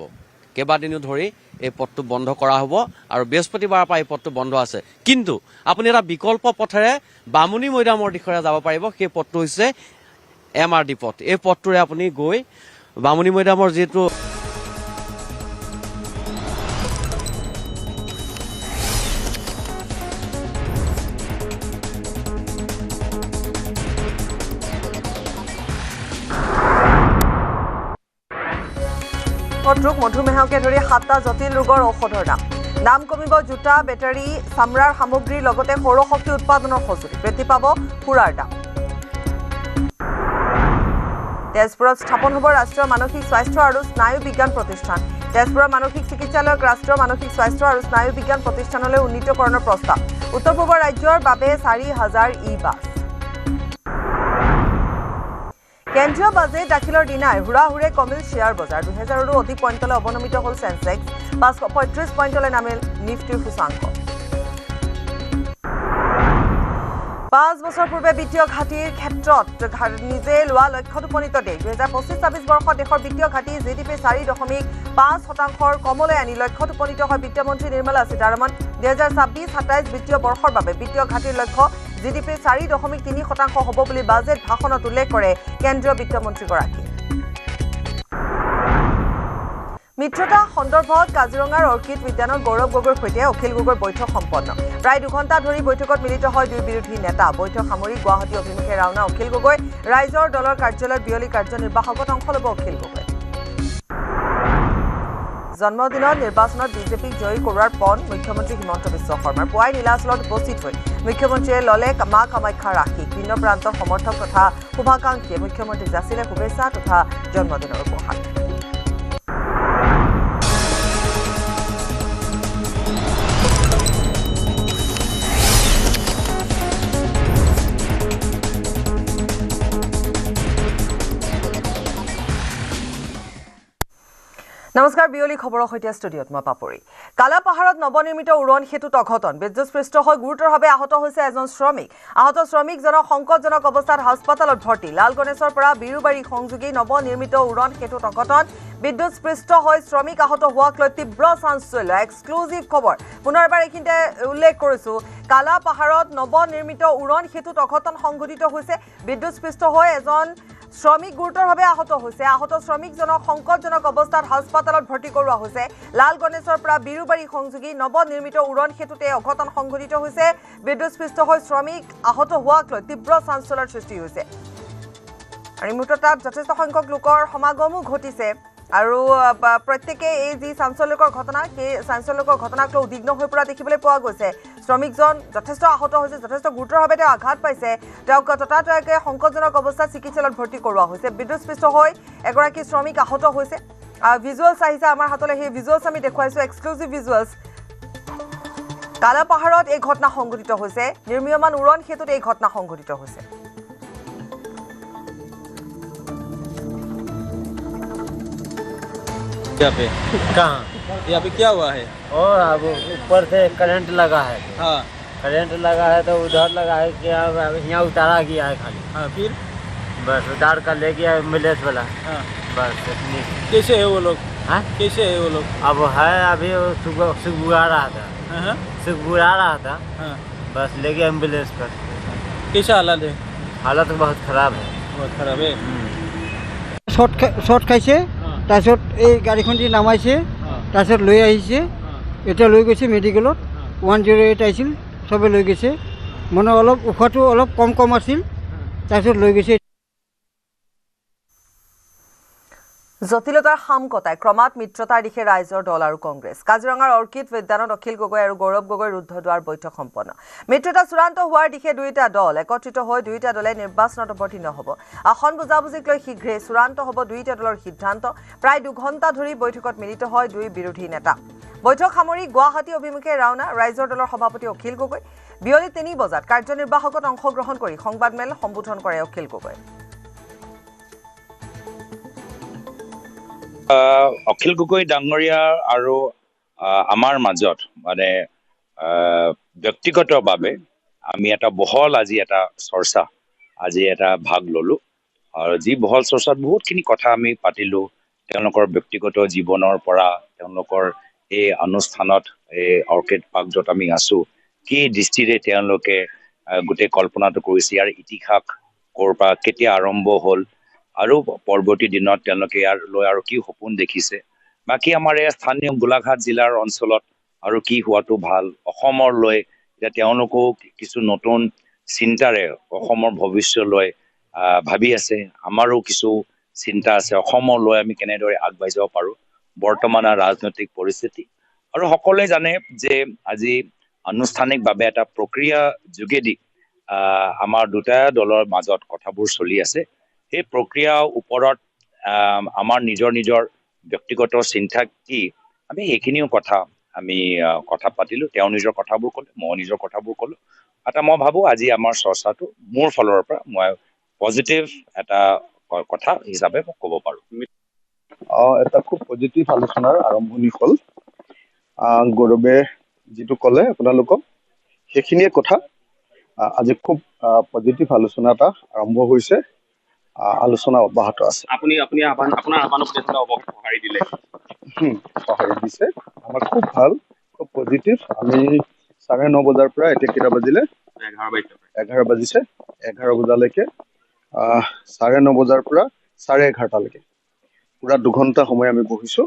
কেইবাদিনো ধৰি এই পথটো বন্ধ কৰা হ'ব আৰু বৃহস্পতিবাৰৰ পৰা এই পথটো বন্ধ আছে। কিন্তু আপুনি এটা বিকল্প পথেৰে বামুণী মৈদামৰ দিশেৰে যাব পাৰিব। সেই পথটো হৈছে MRD পথ। এই পথটোৰে আপুনি গৈ বামুণী মৈদামৰ যিটো ৰোগ মধুমেহকে ধৰি 7টা জটিল ৰোগৰ ঔষধৰ দাম কমিব জোতা বেটাৰী চামৰাৰ সামগ্ৰীৰ লগতে সৌৰশক্তি উৎপাদনৰ সঁজুলি বৃদ্ধি পাব সুৰাৰ দাম। তেজপুৰত স্থাপন হ'ব ৰাষ্ট্ৰীয় মানসিক স্বাস্থ্য আৰু স্নায়ু বিজ্ঞান প্ৰতিষ্ঠান। তেজপুৰৰ মানসিক চিকিৎসালয়ক ৰাষ্ট্ৰীয় মানসিক স্বাস্থ্য আৰু স্নায়ু বিজ্ঞান প্ৰতিষ্ঠানলৈ উন্নীতকৰণৰ প্ৰস্তাৱ। উত্তৰ পূবৰ ৰাজ্যৰ বাবে 4,000 ই-বাছ। কেন্দ্ৰীয় বাজেট দাখিলৰ দিনাই হুৰাহুৰে কমিল শ্বেয়াৰ বজাৰ। 2000ৰো অধিক পইণ্টলৈ অৱনমিত হ'ল চেনচেক্স। 535 পইণ্টলৈ নামিল নিফটিৰ সূচাংক। 5 বছৰ পূৰ্বে বিত্তীয় ঘাটিৰ ক্ষেত্ৰত নিজে লোৱা লক্ষ্যত উপনীত দেশ। 2025-26 বৰ্ষত দেশৰ বিত্তীয় ঘাটি GDP 4.5% কমলৈ আনি লক্ষ্যত উপনীত হয় বিত্তমন্ত্ৰী নিৰ্মলা সীতাৰমন। 2026-27 বিত্তীয় বৰ্ষৰ বাবে বিত্তীয় ঘাটিৰ লক্ষ্য GDP 4.3% হ'ব বুলি বাজেট ভাষণত উল্লেখ কৰে কেন্দ্ৰীয় বিত্তমন্ত্ৰীগৰাকীয়ে। মিত্ৰতা সন্দৰ্ভত কাজিৰঙাৰ অৰ্কিড উদ্যানত গৌৰৱ গগৈৰ সৈতে অখিল গগৈৰ বৈঠক সম্পন্ন। প্ৰায় 2 ঘণ্টা ধৰি বৈঠকত মিলিত হয় দুই বিৰোধী নেতা। বৈঠক সামৰি গুৱাহাটী অভিমুখে ৰাওনা অখিল গগৈ। ৰাইজৰ দলৰ কাৰ্যালয়ত বিয়লি কাৰ্যনিৰ্বাহকত অংশ ল'ব অখিল গগৈ। জন্মদিনত নিৰ্বাচনত বিজেপিক জয়ী কৰোৱাৰ পণ মুখ্যমন্ত্ৰী হিমন্ত বিশ্ব শৰ্মাৰ। পুৱাই নীলাচলত উপস্থিত হৈ মুখ্যমন্ত্ৰীয়ে ল'লে মা কামাখ্যাৰ আশীষ। ভিন্ন প্ৰান্তৰ সমৰ্থক তথা শুভাকাংক্ষীয়ে মুখ্যমন্ত্ৰীক যাচিলে শুভেচ্ছা তথা জন্মদিনৰ উপহাৰ। নমস্কাৰ বিয়লি খবৰৰ সৈতে ষ্টুডিঅ'ত মই পাপৰি। কালাপাহাৰত নৱনিৰ্মিত উৰণ সেতুত অঘটন। বিদ্যুৎস্পৃষ্ট হৈ গুৰুতৰভাৱে আহত হৈছে এজন শ্ৰমিক। আহত শ্ৰমিকজনক সংকটজনক অৱস্থাত হাস্পতালত ভৰ্তি। লালগণেশৰ পৰা বিৰুবাৰী সংযোগী নৱনিৰ্মিত উৰণ সেতুত অঘটন। বিদ্যুৎস্পৃষ্ট হৈ শ্ৰমিক আহত হোৱাক লৈ তীব্ৰ চাঞ্চল্য। এক্সক্লুজিভ খবৰ পুনৰবাৰ এইখিনিতে উল্লেখ কৰিছোঁ। কালাপাহাৰত নৱনিৰ্মিত উৰণ সেতুত অঘটন সংঘটিত হৈছে। বিদ্যুৎস্পৃষ্ট হৈ এজন শ্ৰমিক গুৰুতৰভাৱে আহত হৈছে। আহত শ্ৰমিকজনক সংকটজনক অৱস্থাত হাস্পতালত ভৰ্তি কৰোৱা হৈছে। লালগণেশৰ পৰা বিৰুবাৰী সংযোগী নৱনিৰ্মিত উৰণ সেতুতে অঘটন সংঘটিত হৈছে। বিদ্যুৎস্পৃষ্ট হৈ শ্ৰমিক আহত হোৱাক লৈ তীব্ৰ চাঞ্চল্যৰ সৃষ্টি হৈছে। আৰু এই মুহূৰ্তত তাত যথেষ্ট সংখ্যক লোকৰ সমাগমো ঘটিছে আৰু প্ৰত্যেকে এই যি চাঞ্চল্যকৰ ঘটনা সেই চাঞ্চল্যকৰ ঘটনাক লৈ উদ্বিগ্ন হৈ পৰা দেখিবলৈ পোৱা গৈছে। শ্ৰমিকজন যথেষ্ট আহত হৈছে, যথেষ্ট গুৰুতৰভাৱে তেওঁ আঘাত পাইছে। তেওঁক ততাতৈয়াকৈ সংকটজনক অৱস্থাত চিকিৎসালয়ত ভৰ্তি কৰোৱা হৈছে। বিদ্যুৎস্পৃষ্ট হৈ এগৰাকী শ্ৰমিক আহত হৈছে। ভিজুৱেলছ আহিছে আমাৰ হাতলৈ, সেই ভিজুৱেলছ আমি দেখুৱাইছোঁ, এক্সক্লুজিভ ভিজুৱেলছ। কালাপাহাৰত এই ঘটনা সংঘটিত হৈছে। নিৰ্মীয়মান উৰণ সেতুত এই ঘটনা সংঘটিত হৈছে। यहाँ पे क्या हुआ है? और अब ऊपर से करंट लगा है। हाँ, करंट लगा है तो उधर लगा है कि यहाँ उतारा गया है खाली। हाँ, फिर बस उधार का ले गया एम्बुलेंस वाला। बस इतनी। कैसे है वो लोग? कैसे है वो लोग? अब है अभी सुबह आ रहा था। सुबह आ रहा था। बस ले गया एम्बुलेंस पर। कैसा हालत है? हालत बहुत खराब है। बहुत खराब है। শৰ্ট খাইছে তাৰপিছত এই গাড়ীখন দি নামাইছে তাৰপিছত লৈ আহিছে এতিয়া লৈ গৈছে মেডিকেলত 108 আহিছিল চবে লৈ গৈছে মানে অলপ উশাহটো অলপ কম আছিল তাৰপিছত লৈ গৈছে জটিলতাৰ হাম কটাই ক্ৰমাৎ মিত্ৰতাৰ দিশে ৰাইজৰ দল আৰু কংগ্ৰেছ কাজিৰঙাৰ অৰ্কিড উদ্যানত অখিল গগৈ আৰু গৌৰৱ গগৈৰ ৰুদ্ধদ্বাৰ বৈঠক সম্পন্ন মিত্ৰতা চূড়ান্ত হোৱাৰ দিশে দুয়োটা দল একত্ৰিত হৈ দুয়োটা দলে নিৰ্বাচনত অৱতীৰ্ণ হ'ব আসন বুজাবুজিক লৈ শীঘ্ৰে চূড়ান্ত হ'ব দুয়োটা দলৰ সিদ্ধান্ত প্ৰায় 2 ঘণ্টা ধৰি বৈঠকত মিলিত হয় দুই বিৰোধী নেতা বৈঠক সামৰি গুৱাহাটী অভিমুখে ৰাওনা ৰাইজৰ দলৰ সভাপতি অখিল গগৈ বিয়লি 3 বজাত কাৰ্যনিৰ্বাহকত অংশগ্ৰহণ কৰি সংবাদমেল সম্বোধন কৰে অখিল গগৈ অখিল গগৈ ডাঙৰীয়া আৰু আমাৰ মাজত মানে ব্যক্তিগতভাৱে আমি এটা বহল আজি এটা চৰ্চা আজি এটা ভাগ ললো আৰু যি বহল চৰ্চাত বহুতখিনি কথা আমি পাতিলো তেওঁলোকৰ ব্যক্তিগত জীৱনৰ পৰা তেওঁলোকৰ এই অনুষ্ঠানত এই অৰ্কিড পাৰ্ক য'ত আমি আছো কি দৃষ্টিৰে তেওঁলোকে গোটেই কল্পনাটো কৰিছে ইয়াৰ ইতিহাস ক'ৰ পৰা কেতিয়া আৰম্ভ হ'ল আৰু পৰৱৰ্তী দিনত তেওঁলোকে ইয়াৰ লৈ আৰু কি সপোন দেখিছে বাকি আমাৰ এই স্থানীয় গোলাঘাট জিলাৰ অঞ্চলত আৰু কি হোৱাটো ভাল অসমৰ লৈ এতিয়া তেওঁলোকো কিছু নতুন চিন্তাৰে অসমৰ ভৱিষ্যতলৈ ভাবি আছে আমাৰো কিছু চিন্তা আছে অসমৰ লৈ আমি কেনেদৰে আগবাঢ়ি যাব পাৰো বৰ্তমানৰ ৰাজনৈতিক পৰিস্থিতি আৰু সকলোৱে জানে যে আজি আনুষ্ঠানিকভাৱে এটা প্ৰক্ৰিয়া যোগেদি আমাৰ দুটা দলৰ মাজত কথাবোৰ চলি আছে এই প্ৰক্ৰিয়াৰ ওপৰত আমাৰ নিজৰ ব্যক্তিগত চিন্তা কি আমি এইখিনিও কথা আমি কথা পাতিলো তেওঁ নিজৰ কথাবোৰ ক'লে মই নিজৰ কথাবোৰ ক'লো এটা মই ভাবো আজি আমাৰ চৰ্চাটো মোৰ ফলৰ পৰা মই পজিটিভ এটা কথা হিচাপে ক'ব পাৰো এটা খুব পজিটিভ আলোচনাৰ আৰম্ভণি হ'ল গৌৰৱে যিটো ক'লে আপোনালোকক সেইখিনিয়ে কথা আজি খুব পজিটিভ আলোচনা এটা আৰম্ভ হৈছে আলোচনা অব্যাহত আছে আপুনি আপোনাৰ আহ্বানক অৱগত সঁহাৰি দিলে সঁহাৰি দিছে আমাৰ খুব ভাল খুব পজিটিভ আমি 9:30 বজাৰ পৰা এতিয়া কেইটা বাজিলে 11 বাজিছে 11 বজালৈকে 9:30 বজাৰ পৰা 11:30 লৈকে পুৰা 2 ঘণ্টা সময় আমি বহিছো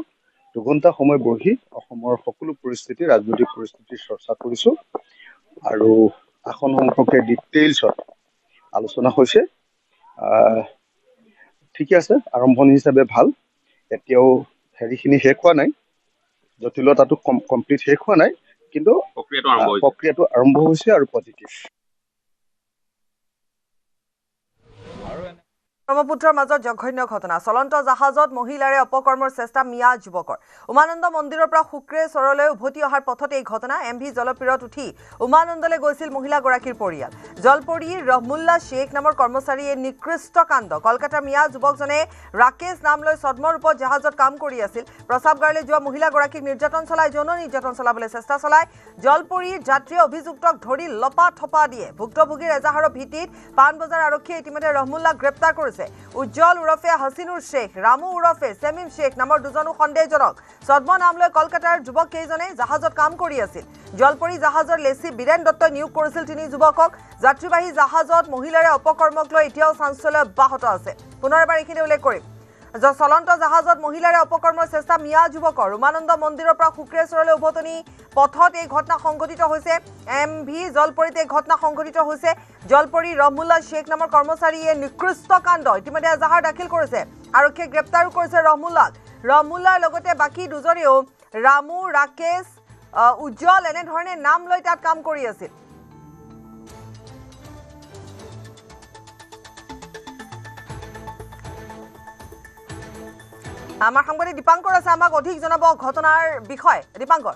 2 ঘণ্টা সময় বহি অসমৰ সকলো পৰিস্থিতি ৰাজনৈতিক পৰিস্থিতিৰ চৰ্চা কৰিছো আৰু আসন সম্পৰ্কে ডিটেইলছত আলোচনা হৈছে ঠিকে আছে আৰম্ভণি হিচাপে ভাল এতিয়াও হেৰিখিনি শেষ হোৱা নাই জটিলতাটো কমপ্লিট শেষ হোৱা নাই কিন্তু প্ৰক্ৰিয়াটো আৰম্ভ হৈছে আৰু পজিটিভ ব্ৰহ্মপুত্ৰৰ মাজত জঘন্য ঘটনা চলন্ত জাহাজত মহিলাৰে অপকৰ্মৰ চেষ্টা মিয়া যুৱকৰ উমানন্দ মন্দিৰৰ পৰা শুক্ৰেশ্বৰলৈ উভতি অহাৰ পথতে এই ঘটনা এমভি জলপীৰত উঠি উমানন্দলৈ গৈছিল মহিলাগৰাকীৰ পৰিয়াল জলপৰীৰ ৰহমুল্লা শ্বেখ নামৰ কৰ্মচাৰীয়ে নিকৃষ্ট কাণ্ড কলকাতাৰ মিয়া যুৱকজনে ৰাকেশ নাম লৈ ছদ্ম ৰূপত জাহাজত কাম কৰি আছিল প্ৰস্ৰাৱগাৰলৈ যোৱা মহিলাগৰাকীক নিৰ্যাতন চলাই যৌন নিৰ্যাতন চলাবলৈ চেষ্টা চলায় জলপৰীৰ যাত্ৰী অভিযুক্তক ধৰি লপা থপা দিয়ে ভুক্তভোগীৰ এজাহাৰৰ ভিত্তিত পাণবজাৰ আৰক্ষীয়ে ইতিমধ্যে ৰহমুল্লাক গ্ৰেপ্তাৰ কৰিছে উজ্জ্বল উৰফে হাসিনুৰ শেখ ৰামু উৰফে সেমিম শেখ নামৰ দুজনো সন্দেহজনক ছদ্ম নাম লৈ কলকাতাৰ যুৱক কেইজনে জাহাজত কাম কৰি আছিল জলপৰী জাহাজৰ লেচি বীৰেন দত্তই নিয়োগ কৰিছিল 3 যুৱকক যাত্ৰীবাহী জাহাজত মহিলাৰে অপকৰ্মক লৈ এতিয়াও চাঞ্চল্য অব্যাহত আছে পুনৰ এবাৰ এইখিনি উল্লেখ কৰিম চলন্ত জাহাজত মহিলাৰে অপকৰ্মৰ চেষ্টা মিয়া যুৱকৰ উমানন্দ মন্দিৰৰ পৰা শুক্ৰেশ্বৰলৈ উভতনি পথত এই ঘটনা সংঘটিত হৈছে এমভি জলপৰীতে ঘটনা সংঘটিত হৈছে জলপৰী ৰহমুল্লা শেখ নামৰ কৰ্মচাৰীয়ে নিকৃষ্ট কাণ্ড ইতিমধ্যে এজাহাৰ দাখিল কৰিছে আৰক্ষীয়ে গ্ৰেপ্তাৰো কৰিছে ৰহমুল্লাৰ লগতে বাকী দুজনেও ৰামু ৰাকেশ উজ্জ্বল এনেধৰণে নাম লৈ তাত কাম কৰি আছিল আমাৰ সাংবাদিক দীপাংকৰ আছে আমাক অধিক জনাব ঘটনাৰ বিষয়ে দীপাংকৰ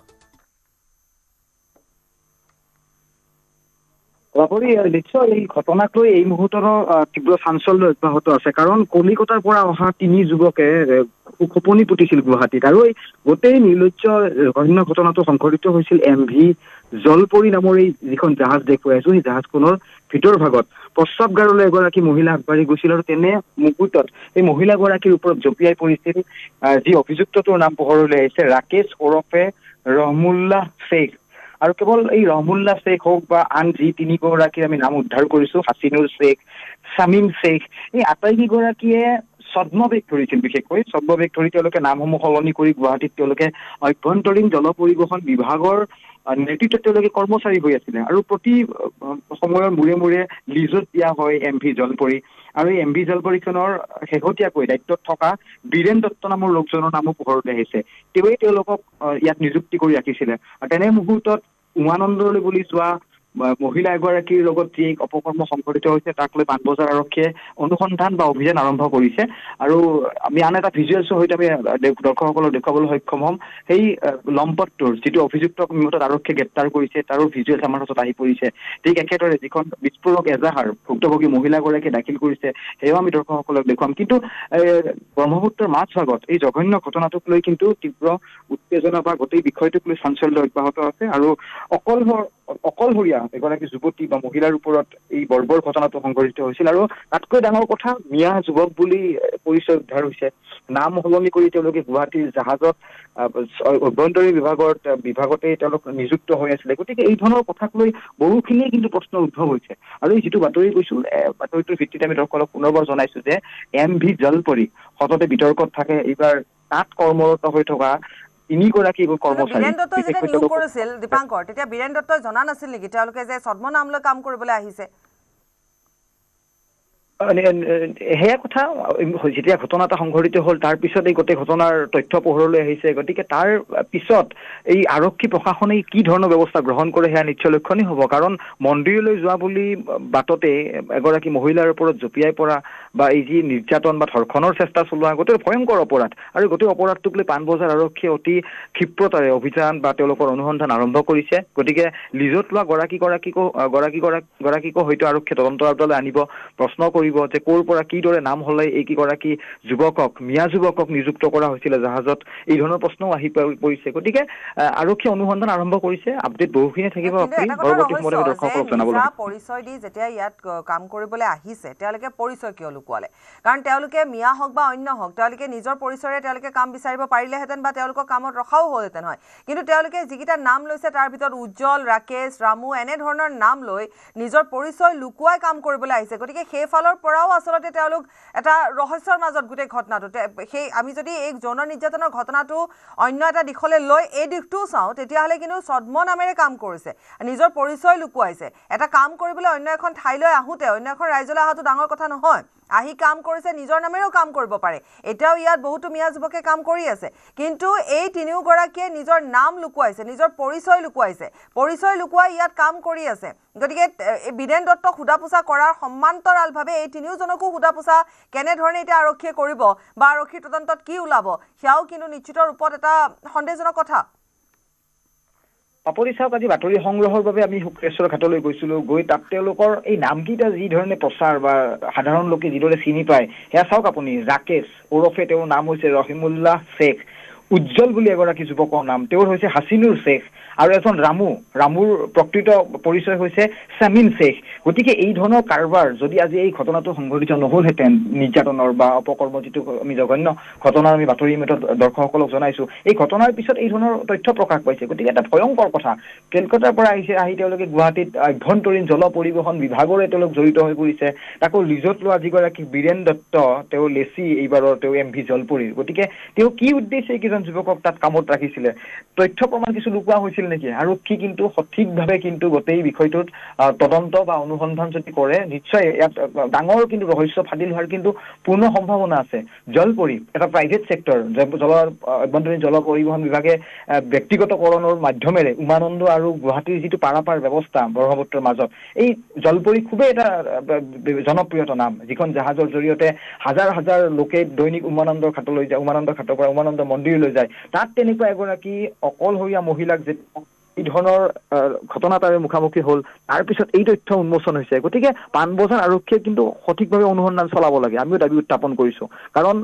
বাপৰি নিশ্চয় এই ঘটনাক লৈ এই মুহূৰ্তৰ তীব্ৰ চাঞ্চল্য অব্যাহত আছে কাৰণ কলিকতাৰ পৰা অহা 3 যুৱকে খোপনি পুতিছিল গুৱাহাটীত আৰু এই গোটেই নিৰ্লজ্জ জঘন্য ঘটনাটো সংঘটিত হৈছিল MV জলপৰি নামৰ এই যিখন জাহাজ দেখুৱাইছো সেই জাহাজখনৰ ভিতৰ ভাগত প্ৰস্ৰাৱগাৰলৈ এগৰাকী মহিলা আগবাঢ়ি গৈছিল আৰু তেনে মুহূৰ্তত এই মহিলাগৰাকীৰ ওপৰত জঁপিয়াই পৰিছিল যি অভিযুক্তটোৰ নাম পোহৰলৈ আহিছে ৰাকেশ ওৰফে ৰহমুল্লাহ শেখ আৰু কেৱল এই ৰহমুল্লাহ শেখ হওক বা আন যি 3 গৰাকীৰ আমি নাম উদ্ধাৰ কৰিছো হাছিনুৰ শেখ শামিম শেখ এই আটাইকেইগৰাকীয়ে ছদ্মবেগ ধৰিছিল বিশেষকৈ ছদ্মবেগ ধৰি তেওঁলোকে নামসমূহ সলনি কৰি গুৱাহাটীত তেওঁলোকে অভ্যন্তৰীণ জল পৰিবহণ বিভাগৰ নেতৃত্বত তেওঁলোকে কৰ্মচাৰী হৈ আছিলে আৰু প্ৰতি সময়ৰ মূৰে মূৰে লিজত দিয়া হয় MV জলপৰি আৰু এই MV জলপৰিখনৰ শেহতীয়াকৈ দায়িত্বত থকা বীৰেন দত্ত নামৰ লোকজনৰ নামো পোহৰলৈ আহিছে তেওঁলোকক ইয়াত নিযুক্তি কৰি ৰাখিছিলে আৰু তেনে মুহূৰ্তত উমানন্দলৈ বুলি যোৱা মহিলা এগৰাকীৰ লগত যি অপকৰ্ম সংঘটিত হৈছে তাক লৈ পাণবজাৰ আৰক্ষীয়ে অনুসন্ধান বা অভিযান আৰম্ভ কৰিছে আৰু আমি আন এটা ভিজুৱেলছৰ সৈতে আমি দৰ্শকসকলক দেখুৱাবলৈ সক্ষম হ'ম সেই লম্পটটোৰ যিটো অভিযুক্তক নিমতত আৰক্ষীয়ে গ্ৰেপ্তাৰ কৰিছে তাৰো ভিজুৱেলছ আমাৰ হাতত আহি পৰিছে ঠিক একেদৰে যিখন বিস্ফোৰক এজাহাৰ ভুক্তভোগী মহিলাগৰাকীয়ে দাখিল কৰিছে সেয়াও আমি দৰ্শকসকলক দেখুৱাম কিন্তু ব্ৰহ্মপুত্ৰৰ মাজভাগত এই জঘন্য ঘটনাটোক লৈ কিন্তু তীব্ৰ উত্তেজনা বা গোটেই বিষয়টোক লৈ চাঞ্চল্য অব্যাহত আছে আৰু অকলশৰীয়া এগৰাকী যুৱতী বা মহিলাৰ ওপৰত এই বৰ্বৰ ঘটনাটো সংঘটিত হৈছিল আৰু তাতকৈ ডাঙৰ কথা মিয়া যুৱক বুলি পৰিচয় উদ্ধাৰ হৈছে নাম সলনি কৰি তেওঁলোকে গুৱাহাটীৰ জাহাজত অভ্যন্তৰীণ বিভাগতে তেওঁলোক নিযুক্ত হৈ আছিলে গতিকে এই ধৰণৰ কথাক লৈ বহুখিনিয়ে কিন্তু প্ৰশ্ন উদ্ভৱ হৈছে আৰু এই যিটো বাতৰি কৈছো বাতৰিটোৰ ভিত্তিতে আমি দৰ্শকক পুনৰবাৰ জনাইছো যে MV জলপৰি সততে বিতৰ্কত থাকে এইবাৰ তাত কৰ্মৰত হৈ থকা 3 গৰাকী কৰ্মচাৰী বীৰেন দত্তই যেতিয়া নিয়োগ কৰিছিল দীপাংকৰ তেতিয়া বীৰেন দত্তই জনা নাছিল নেকি তেওঁলোকে যে ছদ্মনামলৈ কাম কৰিবলৈ আহিছে সেয়া কথা যেতিয়া ঘটনা এটা সংঘটিত হ'ল তাৰ পিছত এই গোটেই ঘটনাৰ তথ্য পোহৰলৈ আহিছে গতিকে তাৰ পিছত এই আৰক্ষী প্ৰশাসনে কি ধৰণৰ ব্যৱস্থা গ্ৰহণ কৰে সেয়া নিশ্চয় লক্ষণীয় হ'ব কাৰণ মন্দিৰলৈ যোৱা বুলি বাটতে এগৰাকী মহিলাৰ ওপৰত জঁপিয়াই পৰা বা এই যি নিৰ্যাতন বা ধৰ্ষণৰ চেষ্টা চলোৱা গোটেই ভয়ংকৰ অপৰাধ আৰু গোটেই অপৰাধটোক লৈ পাণবজাৰ আৰক্ষীয়ে অতি ক্ষিপ্ৰতাৰে অভিযান বা তেওঁলোকৰ অনুসন্ধান আৰম্ভ কৰিছে গতিকে লিজত লোৱা গৰাকীকো হয়তো আৰক্ষীয়ে তদন্তৰ আওতালৈ আনিব প্ৰশ্ন যে ক'ৰ পৰা কিদৰে নাম হলাই এই কিগৰাকী যুৱকক মিয়া যুৱকক নিযুক্ত কৰা হৈছিল জাহাজত এই ধৰণৰ প্ৰশ্নও আহি পৰিছে গতিকে আৰক্ষী অনুসন্ধান আৰম্ভ কৰিছে আপডেট বহুখিনি থাকিব পৰৱৰ্তী সময়ত দৰ্শকক জনাব পৰিচয় দি যেতিয়া ইয়াত কাম কৰিবলৈ আহিছে তেওঁলোকে পৰিচয় কিয় লুকুৱালে কাৰণ তেওঁলোকে মিয়া হওক বা অন্য হওক তেওঁলোকে নিজৰ পৰিচয়ৰে তেওঁলোকে কাম বিচাৰিব পাৰিলেহেঁতেন বা তেওঁলোকক কামত ৰখাও হ'লহেঁতেন হয় কিন্তু তেওঁলোকে যিকেইটা নাম লৈছে তাৰ ভিতৰত উজ্জ্বল ৰাকেশ ৰামু এনে ধৰণৰ নাম লৈ নিজৰ পৰিচয় লুকুৱাই কাম কৰিবলৈ আহিছে গতিকে সেইফালৰ পৰাও আসলতে তেওঁলোক এটা ৰহস্যৰ মাজত গোটেই ঘটনাটো সেই আমি যদি এই যৌন নিৰ্যাতনৰ ঘটনাটো অন্য এটা দিশলৈ লৈ এই দিশটো চাওঁ তেতিয়াহ'লে কিন্তু ছদ্ম নামেৰে কাম কৰিছে নিজৰ পৰিচয় লুকুৱাইছে এটা কাম কৰিবলৈ অন্য এখন ঠাইলৈ আহোঁতে অন্য এখন ৰাজ্যলৈ অহাটো ডাঙৰ কথা নহয় আহি কাম কৰিছে নিজৰ নামেৰেও কাম কৰিব পাৰে এতিয়াও ইয়াত বহুতো মিয়া যুৱকে কাম কৰি আছে কিন্তু এই 3 গৰাকীয়ে নিজৰ নাম লুকুৱাইছে নিজৰ পৰিচয় লুকুৱাই ইয়াত কাম কৰি আছে গতিকে বীৰেন দত্তক সোধাপোছা কৰাৰ সমান্তৰালভাৱে এই 3 জনকো সোধাপোছা কেনেধৰণে এতিয়া আৰক্ষীয়ে কৰিব বা আৰক্ষীৰ তদন্তত কি ওলাব সেয়াও কিন্তু নিশ্চিত ৰূপত এটা সন্দেহজনক কথা পাপৰি চাওক আজি বাতৰি সংগ্ৰহৰ বাবে আমি শুক্লেশ্বৰ ঘাটলৈ গৈছিলোঁ গৈ তাত তেওঁলোকৰ এই নামকেইটা যি ধৰণে প্ৰচাৰ বা সাধাৰণ লোকে যিদৰে চিনি পায় সেয়া চাওক আপুনি ৰাকেশ ওৰফে তেওঁৰ নাম হৈছে ৰহিমুল্লাহ শেখ উজ্জ্বল বুলি এগৰাকী যুৱকৰ নাম তেওঁৰ হৈছে হাছিনুৰ শেখ আৰু এজন ৰামুৰ প্ৰকৃত পৰিচয় হৈছে শামিম শেখ গতিকে এই ধৰণৰ কাৰবাৰ যদি আজি এই ঘটনাটো সংঘটিত নহ'লহেঁতেন নিৰ্যাতনৰ বা অপকৰ্ম যিটো আমি জঘন্য ঘটনাৰ আমি বাতৰি মেটত দৰ্শকসকলক জনাইছোঁ এই ঘটনাৰ পিছত এই ধৰণৰ তথ্য প্ৰকাশ পাইছে গতিকে এটা ভয়ংকৰ কথা কলকাতাৰ পৰা আহি তেওঁলোকে গুৱাহাটীত আভ্যন্তৰীণ জল পৰিবহণ বিভাগৰে তেওঁলোক জড়িত হৈ পৰিছে তাকো লিজত লোৱা যিগৰাকী বীৰেন দত্ত তেওঁ লেচি এইবাৰৰ তেওঁ MV জলপৰিৰ গতিকে তেওঁ কি উদ্দেশ্যে এইকেইজন যুৱকক তাত কামত ৰাখিছিলে তথ্য প্ৰমাণ কিছু লুকুওৱা হৈছিল নেকি আৰক্ষী কিন্তু সঠিকভাৱে কিন্তু গোটেই বিষয়টোত তদন্ত বা অনুসন্ধান যদি কৰে নিশ্চয় ইয়াত ডাঙৰ কিন্তু ৰহস্য ফাদিল হোৱাৰ কিন্তু পূৰ্ণ সম্ভাৱনা আছে জলপৰি এটা প্ৰাইভেট সেক্টৰ আভ্যন্তৰীণ জল পৰিবহণ বিভাগে ব্যক্তিগতকৰণৰ মাধ্যমেৰে উমানন্দ আৰু গুৱাহাটীৰ যিটো পাৰাপাৰ ব্যৱস্থা ব্ৰহ্মপুত্ৰৰ মাজত এই জলপৰি খুবেই এটা জনপ্ৰিয়তা নাম যিখন জাহাজৰ জৰিয়তে হাজাৰ হাজাৰ লোকে দৈনিক উমানন্দ ঘাটলৈ যায় উমানন্দ ঘাটৰ পৰা উমানন্দ মন্দিৰলৈ যায় তাত তেনেকুৱা এগৰাকী অকলশৰীয়া মহিলাক যে এই ধৰণৰ ঘটনা তাৰে মুখামুখি হ'ল তাৰ পিছত এই তথ্য উন্মোচন হৈছে গতিকে পাণবজাৰ আৰক্ষীয়ে কিন্তু সঠিকভাৱে অনুসন্ধান চলাব লাগে আমিও দাবী উত্থাপন কৰিছো কাৰণ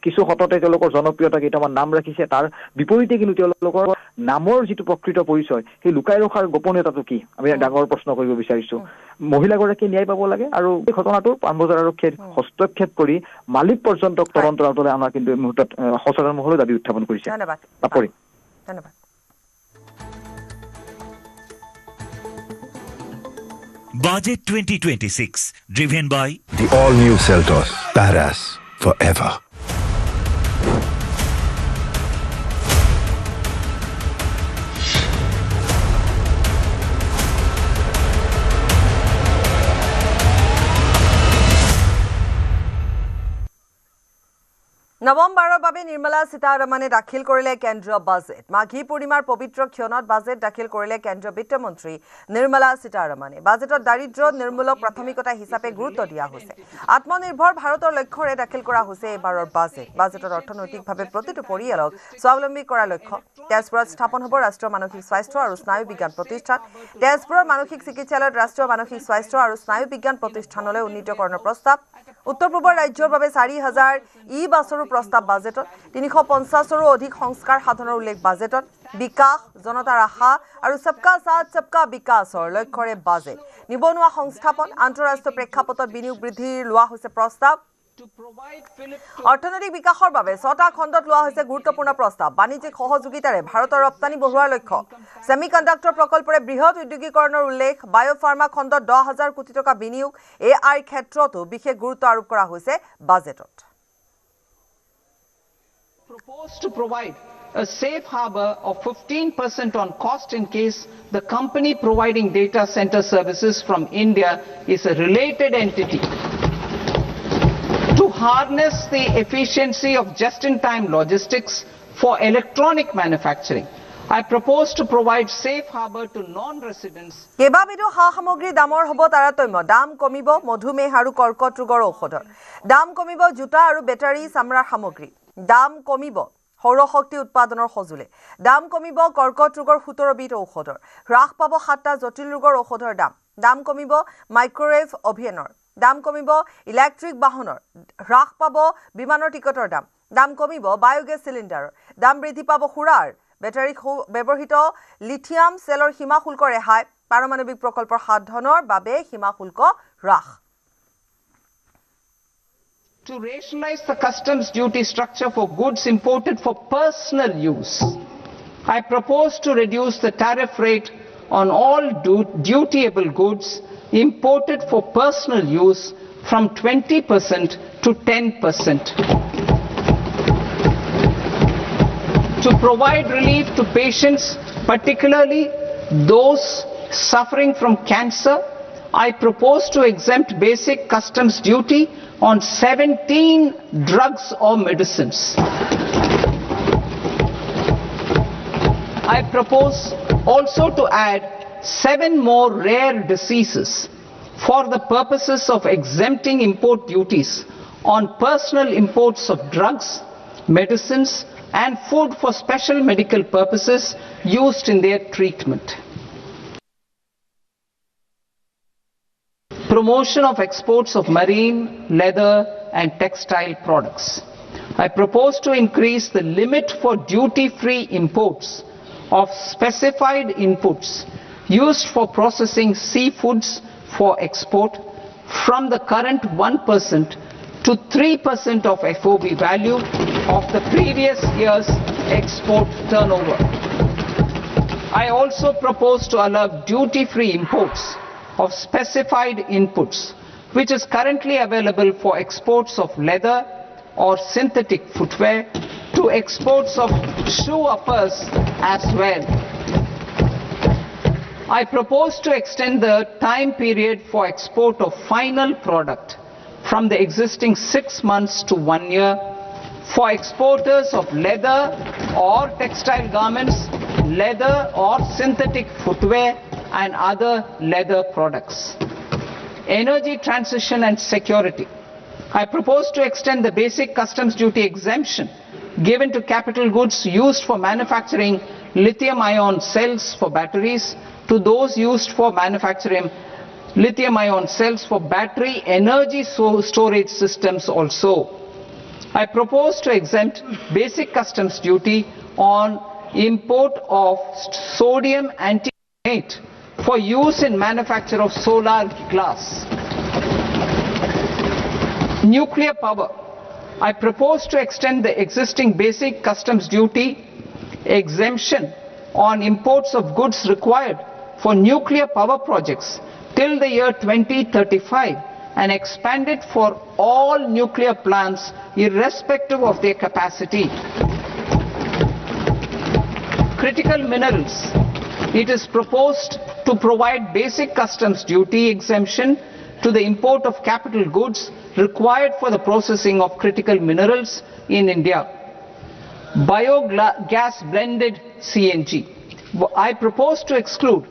কিছু হততে তেওঁলোকৰ জনপ্ৰিয়তা কেইটামান নাম ৰাখিছে তাৰ বিপৰীতে কিন্তু তেওঁলোকৰ নামৰ যিটো প্ৰকৃত পৰিচয় সেই লুকাই ৰখাৰ গোপনীয়তাটো কি আমি ডাঙৰ প্ৰশ্ন কৰিব বিচাৰিছো মহিলাগৰাকীয়ে ন্যায় পাব লাগে আৰু এই ঘটনাটো পাণবজাৰ আৰক্ষীয়ে হস্তক্ষেপ কৰি মালিক পৰ্যন্ত তদন্তৰ আওতালৈ অনা কিন্তু এই মুহূৰ্তত সচেতন মহলেও দাবী উত্থাপন কৰিছে ধন্যবাদ ধন্যবাদ Budget 2026, driven by the all-new Seltos, badass forever. নৱমবাৰৰ বাবে নিৰ্মলা সীতাৰমণে দাখিল কৰিলে কেন্দ্ৰীয় বাজেট মাঘী পূৰ্ণিমাৰ পবিত্ৰ ক্ষণত বাজেট দাখিল কৰিলে কেন্দ্ৰীয় বিত্তমন্ত্ৰী নিৰ্মলা সীতাৰমণে বাজেটত দাৰিদ্ৰ নিৰ্মূলক প্ৰাথমিকতা হিচাপে গুৰুত্ব দিয়া হৈছে আত্মনিৰ্ভৰ ভাৰতৰ লক্ষ্যৰে দাখিল কৰা হৈছে এইবাৰৰ বাজেটত অৰ্থনৈতিকভাৱে প্ৰতিটো পৰিয়ালক স্বাৱলম্বী কৰাৰ লক্ষ্য তেজপুৰত স্থাপন হ'ব ৰাষ্ট্ৰীয় মানসিক স্বাস্থ্য আৰু স্নায়ু বিজ্ঞান প্ৰতিষ্ঠান তেজপুৰৰ মানসিক চিকিৎসালয়ত ৰাষ্ট্ৰীয় মানসিক স্বাস্থ্য আৰু স্নায়ু বিজ্ঞান প্ৰতিষ্ঠানলৈ উন্নীতকৰণৰ প্ৰস্তাৱ উত্তৰ পূবৰ ৰাজ্যৰ বাবে 4,000 ই-বাছৰো প্ৰস্তাৱ বাজেটত 350ৰো অধিক সংস্কাৰ সাধনৰ উল্লেখ বাজেটত বিকাশ জনতাৰ আশা আৰু সবকা সাথ সবকা বিকাশৰ লক্ষ্যৰে বাজেট নিবনুৱা সংস্থাপন আন্তঃৰাষ্ট্ৰীয় প্ৰেক্ষাপটত বিনিয়োগ বৃদ্ধিৰ লোৱা হৈছে প্ৰস্তাৱ অৰ্থনৈতিক বিকাশৰ বাবে 6টা খণ্ডত লোৱা হৈছে গুৰুত্বপূৰ্ণ প্ৰস্তাৱ বাণিজ্যিক সহযোগিতাৰে ভাৰতৰ ৰপ্তানি বঢ়োৱাৰ লক্ষ্য সেমিকণ্ডাক্টৰ প্ৰকল্পৰে বৃহৎ উদ্যোগীকৰণৰ উল্লেখ বায়োফাৰ্মা খণ্ডত 10,000 কোটি টকা বিনিয়োগ এআইৰ ক্ষেত্ৰতো বিশেষ গুৰুত্ব আৰোপ কৰা হৈছে বাজেটত Proposed to provide a safe harbor of 15% on cost in case the company providing data center services from India is a related entity. To harness the efficiency of just-in-time logistics for electronic manufacturing, I propose to provide safe harbor to non-residents. কেবাবিধো সা-সামগ্ৰীৰ দামৰ হ'ব তাৰতম্য দাম কমিব মধুমেহ আৰু কৰ্কট ৰোগৰ ঔষধৰ দাম কমিব জোতা আৰু বেটাৰী চামৰাৰ সামগ্ৰী দাম কমিব সৌৰশক্তি উৎপাদনৰ সজুলে দাম কমিব কৰ্কট ৰোগৰ 17 বিধ ঔষধৰ হ্ৰাস পাব 7টা জটিল ৰোগৰ ঔষধৰ দাম কমিব মাইক্ৰৱেভ অভিয়ানৰ দাম কমিব ইলেক্ট্ৰিক বাহনৰ হ্ৰাস পাব বিমানৰ টিকটৰ দাম কমিব বায়োগেছ চিলিণ্ডাৰৰ দাম বৃদ্ধি পাব সুৰাৰ বেটাৰী ব্যৱহৃত লিথিয়াম সেলৰ সীমা শুল্ক ৰেহাই পাৰমাণৱিক প্ৰকল্পৰ সাধনৰ বাবে সীমা শুল্ক হ্ৰাস To rationalize the customs duty structure for goods imported for personal use, I propose to reduce the tariff rate on all dutiable goods imported for personal use from 20% to 10%. To provide relief to patients, particularly those suffering from cancer, I propose to exempt basic customs duty on 17 drugs or medicines. I propose also to add 7 more rare diseases for the purposes of exempting import duties on personal imports of drugs, medicines, and food for special medical purposes used in their treatment. Promotion of exports of marine, leather, and textile products. I propose to increase the limit for duty-free imports of specified inputs used for processing seafoods for export from the current 1% to 3% of FOB value of the previous year's export turnover. I also propose to allow duty-free imports of specified inputs, which is currently available for exports of leather or synthetic footwear, to exports of shoe uppers as well. I propose to extend the time period for export of final product from the existing 6 months to 1 year for exporters of leather or textile garments, leather or synthetic footwear, and other leather products. Energy transition and security. I propose to extend the basic customs duty exemption given to capital goods used for manufacturing lithium-ion cells for batteries to those used for manufacturing lithium-ion cells for battery energy storage systems also. I propose to exempt basic customs duty on import of sodium antimonate for use in manufacture of solar glass. Nuclear power. I propose to extend the existing basic customs duty exemption on imports of goods required for nuclear power projects till the year 2035 and expand it for all nuclear plants irrespective of their capacity. Critical minerals. It is proposed to provide basic customs duty exemption to the import of capital goods required for the processing of critical minerals in India. Biogas blended CNG. I propose to exclude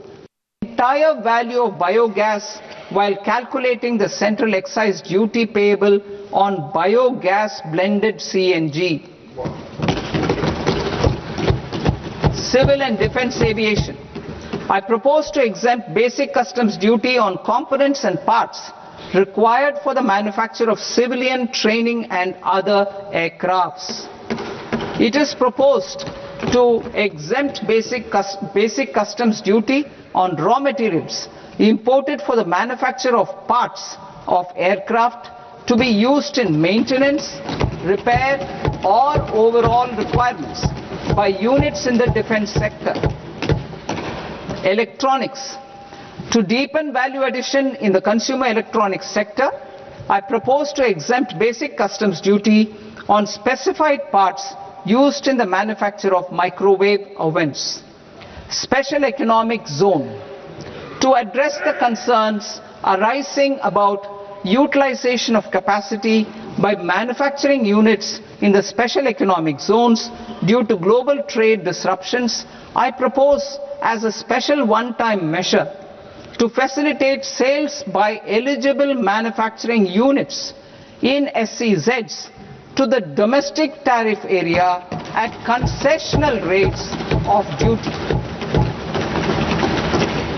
the entire value of biogas while calculating the central excise duty payable on biogas blended CNG. Civil and defense aviation. I propose to exempt basic customs duty on components and parts required for the manufacture of civilian training and other aircrafts. It is proposed to exempt basic customs duty on raw materials imported for the manufacture of parts of aircraft to be used in maintenance, repair or overall requirements by units in the defense sector. Electronics. To deepen value addition in the consumer electronics sector, I propose to exempt basic customs duty on specified parts used in the manufacture of microwave ovens. Special economic zone. To address the concerns arising about utilization of capacity by manufacturing units in the special economic zones due to global trade disruptions, I propose as a special one-time measure to facilitate sales by eligible manufacturing units in SEZs to the domestic tariff area at concessional rates of duty.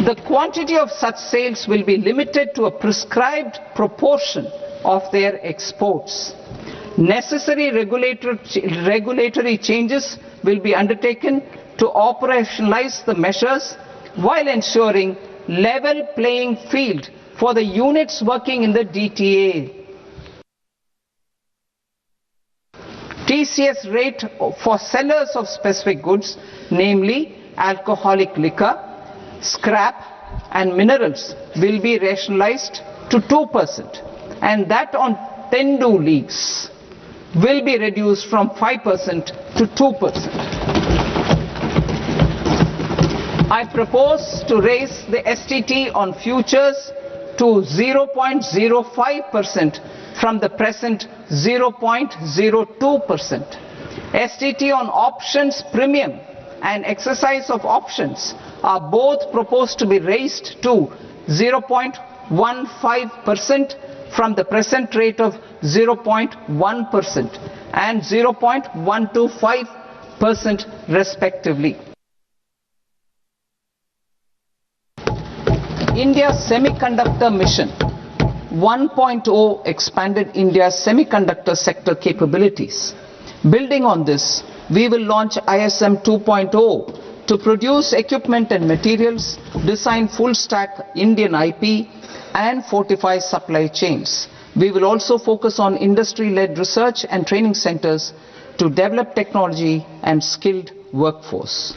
The quantity of such sales will be limited to a prescribed proportion of their exports. Necessary regulatory changes will be undertaken to operationalize the measures while ensuring level playing field for the units working in the DTA. TCS rate for sellers of specific goods, namely alcoholic liquor, scrap and minerals, will be rationalized to 2%, and that on tendu leaves will be reduced from 5% to 2%. I propose to raise the STT on futures to 0.05% from the present 0.02%. STT on options premium and exercise of options are both proposed to be raised to 0.15% from the present rate of 0.1% and 0.125% respectively. India's Semiconductor Mission 1.0 expanded India's semiconductor sector capabilities. Building on this, we will launch ISM 2.0 to produce equipment and materials, design full-stack Indian IP, and fortify supply chains. We will also focus on industry-led research and training centers to develop technology and skilled workforce.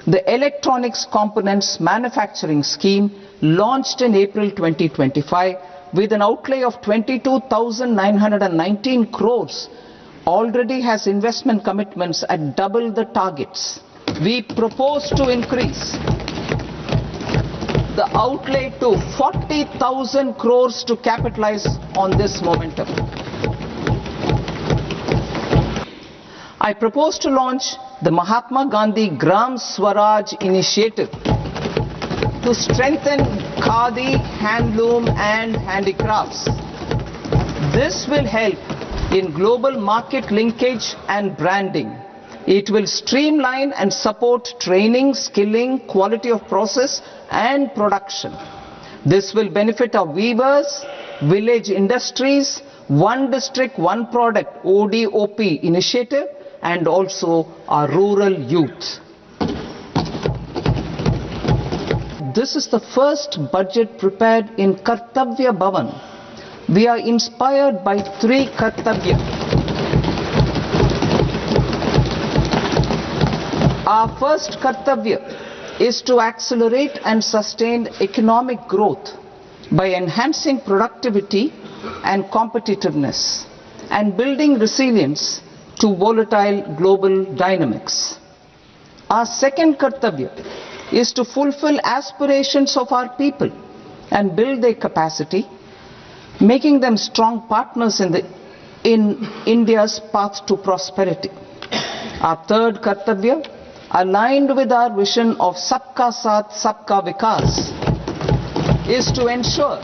The Electronics Components Manufacturing Scheme, launched in April 2025 with an outlay of 22,919 crores, already has investment commitments at double the targets. We propose to increase the outlay to 40,000 crores to capitalize on this momentum. I propose to launch the Mahatma Gandhi Gram Swaraj initiative to strengthen khadi, handloom and handicrafts. This will help in global market linkage and branding, It will streamline and support training, skilling, quality of process and production. This will benefit our weavers, village industries, one district, one product ODOP initiative, and also our rural youth. This is the first budget prepared in Kartavya Bhavan. We are inspired by 3 Kartavya. Our first Kartavya is to accelerate and sustain economic growth by enhancing productivity and competitiveness and building resilience to volatile global dynamics. Our second Kartavya is to fulfill aspirations of our people and build their capacity, making them strong partners in India's path to prosperity. Our third Kartavya, aligned with our vision of Sabka Saath, Sabka Vikas, is to ensure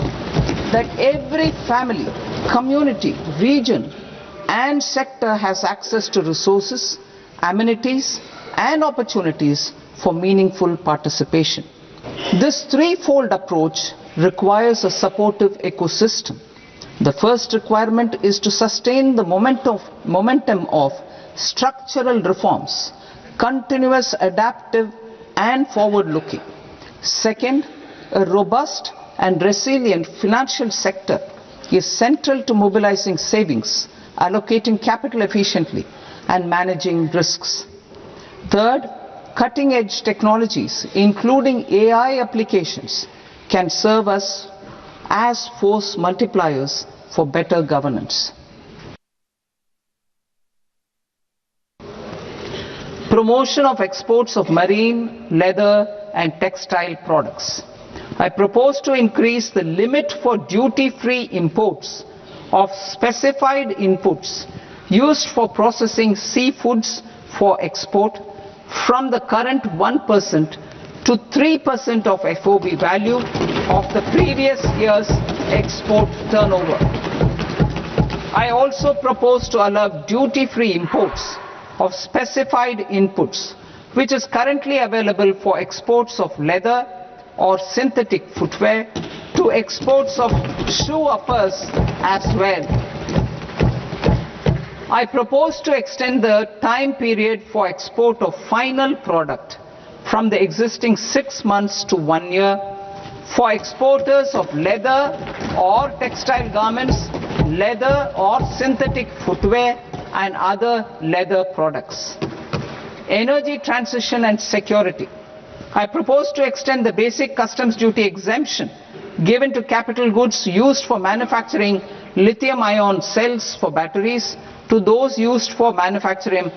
that every family, community, region, and sector has access to resources, amenities, and opportunities for meaningful participation. This threefold approach requires a supportive ecosystem. The first requirement is to sustain the momentum of structural reforms, continuous, adaptive, and forward-looking. Second, a robust and resilient financial sector is central to mobilizing savings, allocating capital efficiently, and managing risks. Third, cutting-edge technologies, including AI applications, can serve us as force multipliers for better governance. Promotion of exports of marine, leather, and textile products. I propose to increase the limit for duty-free imports of specified inputs used for processing seafoods for export from the current 1% to 3% of FOB value of the previous year's export turnover. I also propose to allow duty-free imports of specified inputs, which is currently available for exports of leather or synthetic footwear, to exports of shoe uppers as well. I propose to extend the time period for export of final product from the existing 6 months to 1 year for exporters of leather or textile garments, leather or synthetic footwear, and other leather products. Energy transition and security. I propose to extend the basic customs duty exemption given to capital goods used for manufacturing lithium-ion cells for batteries to those used for manufacturing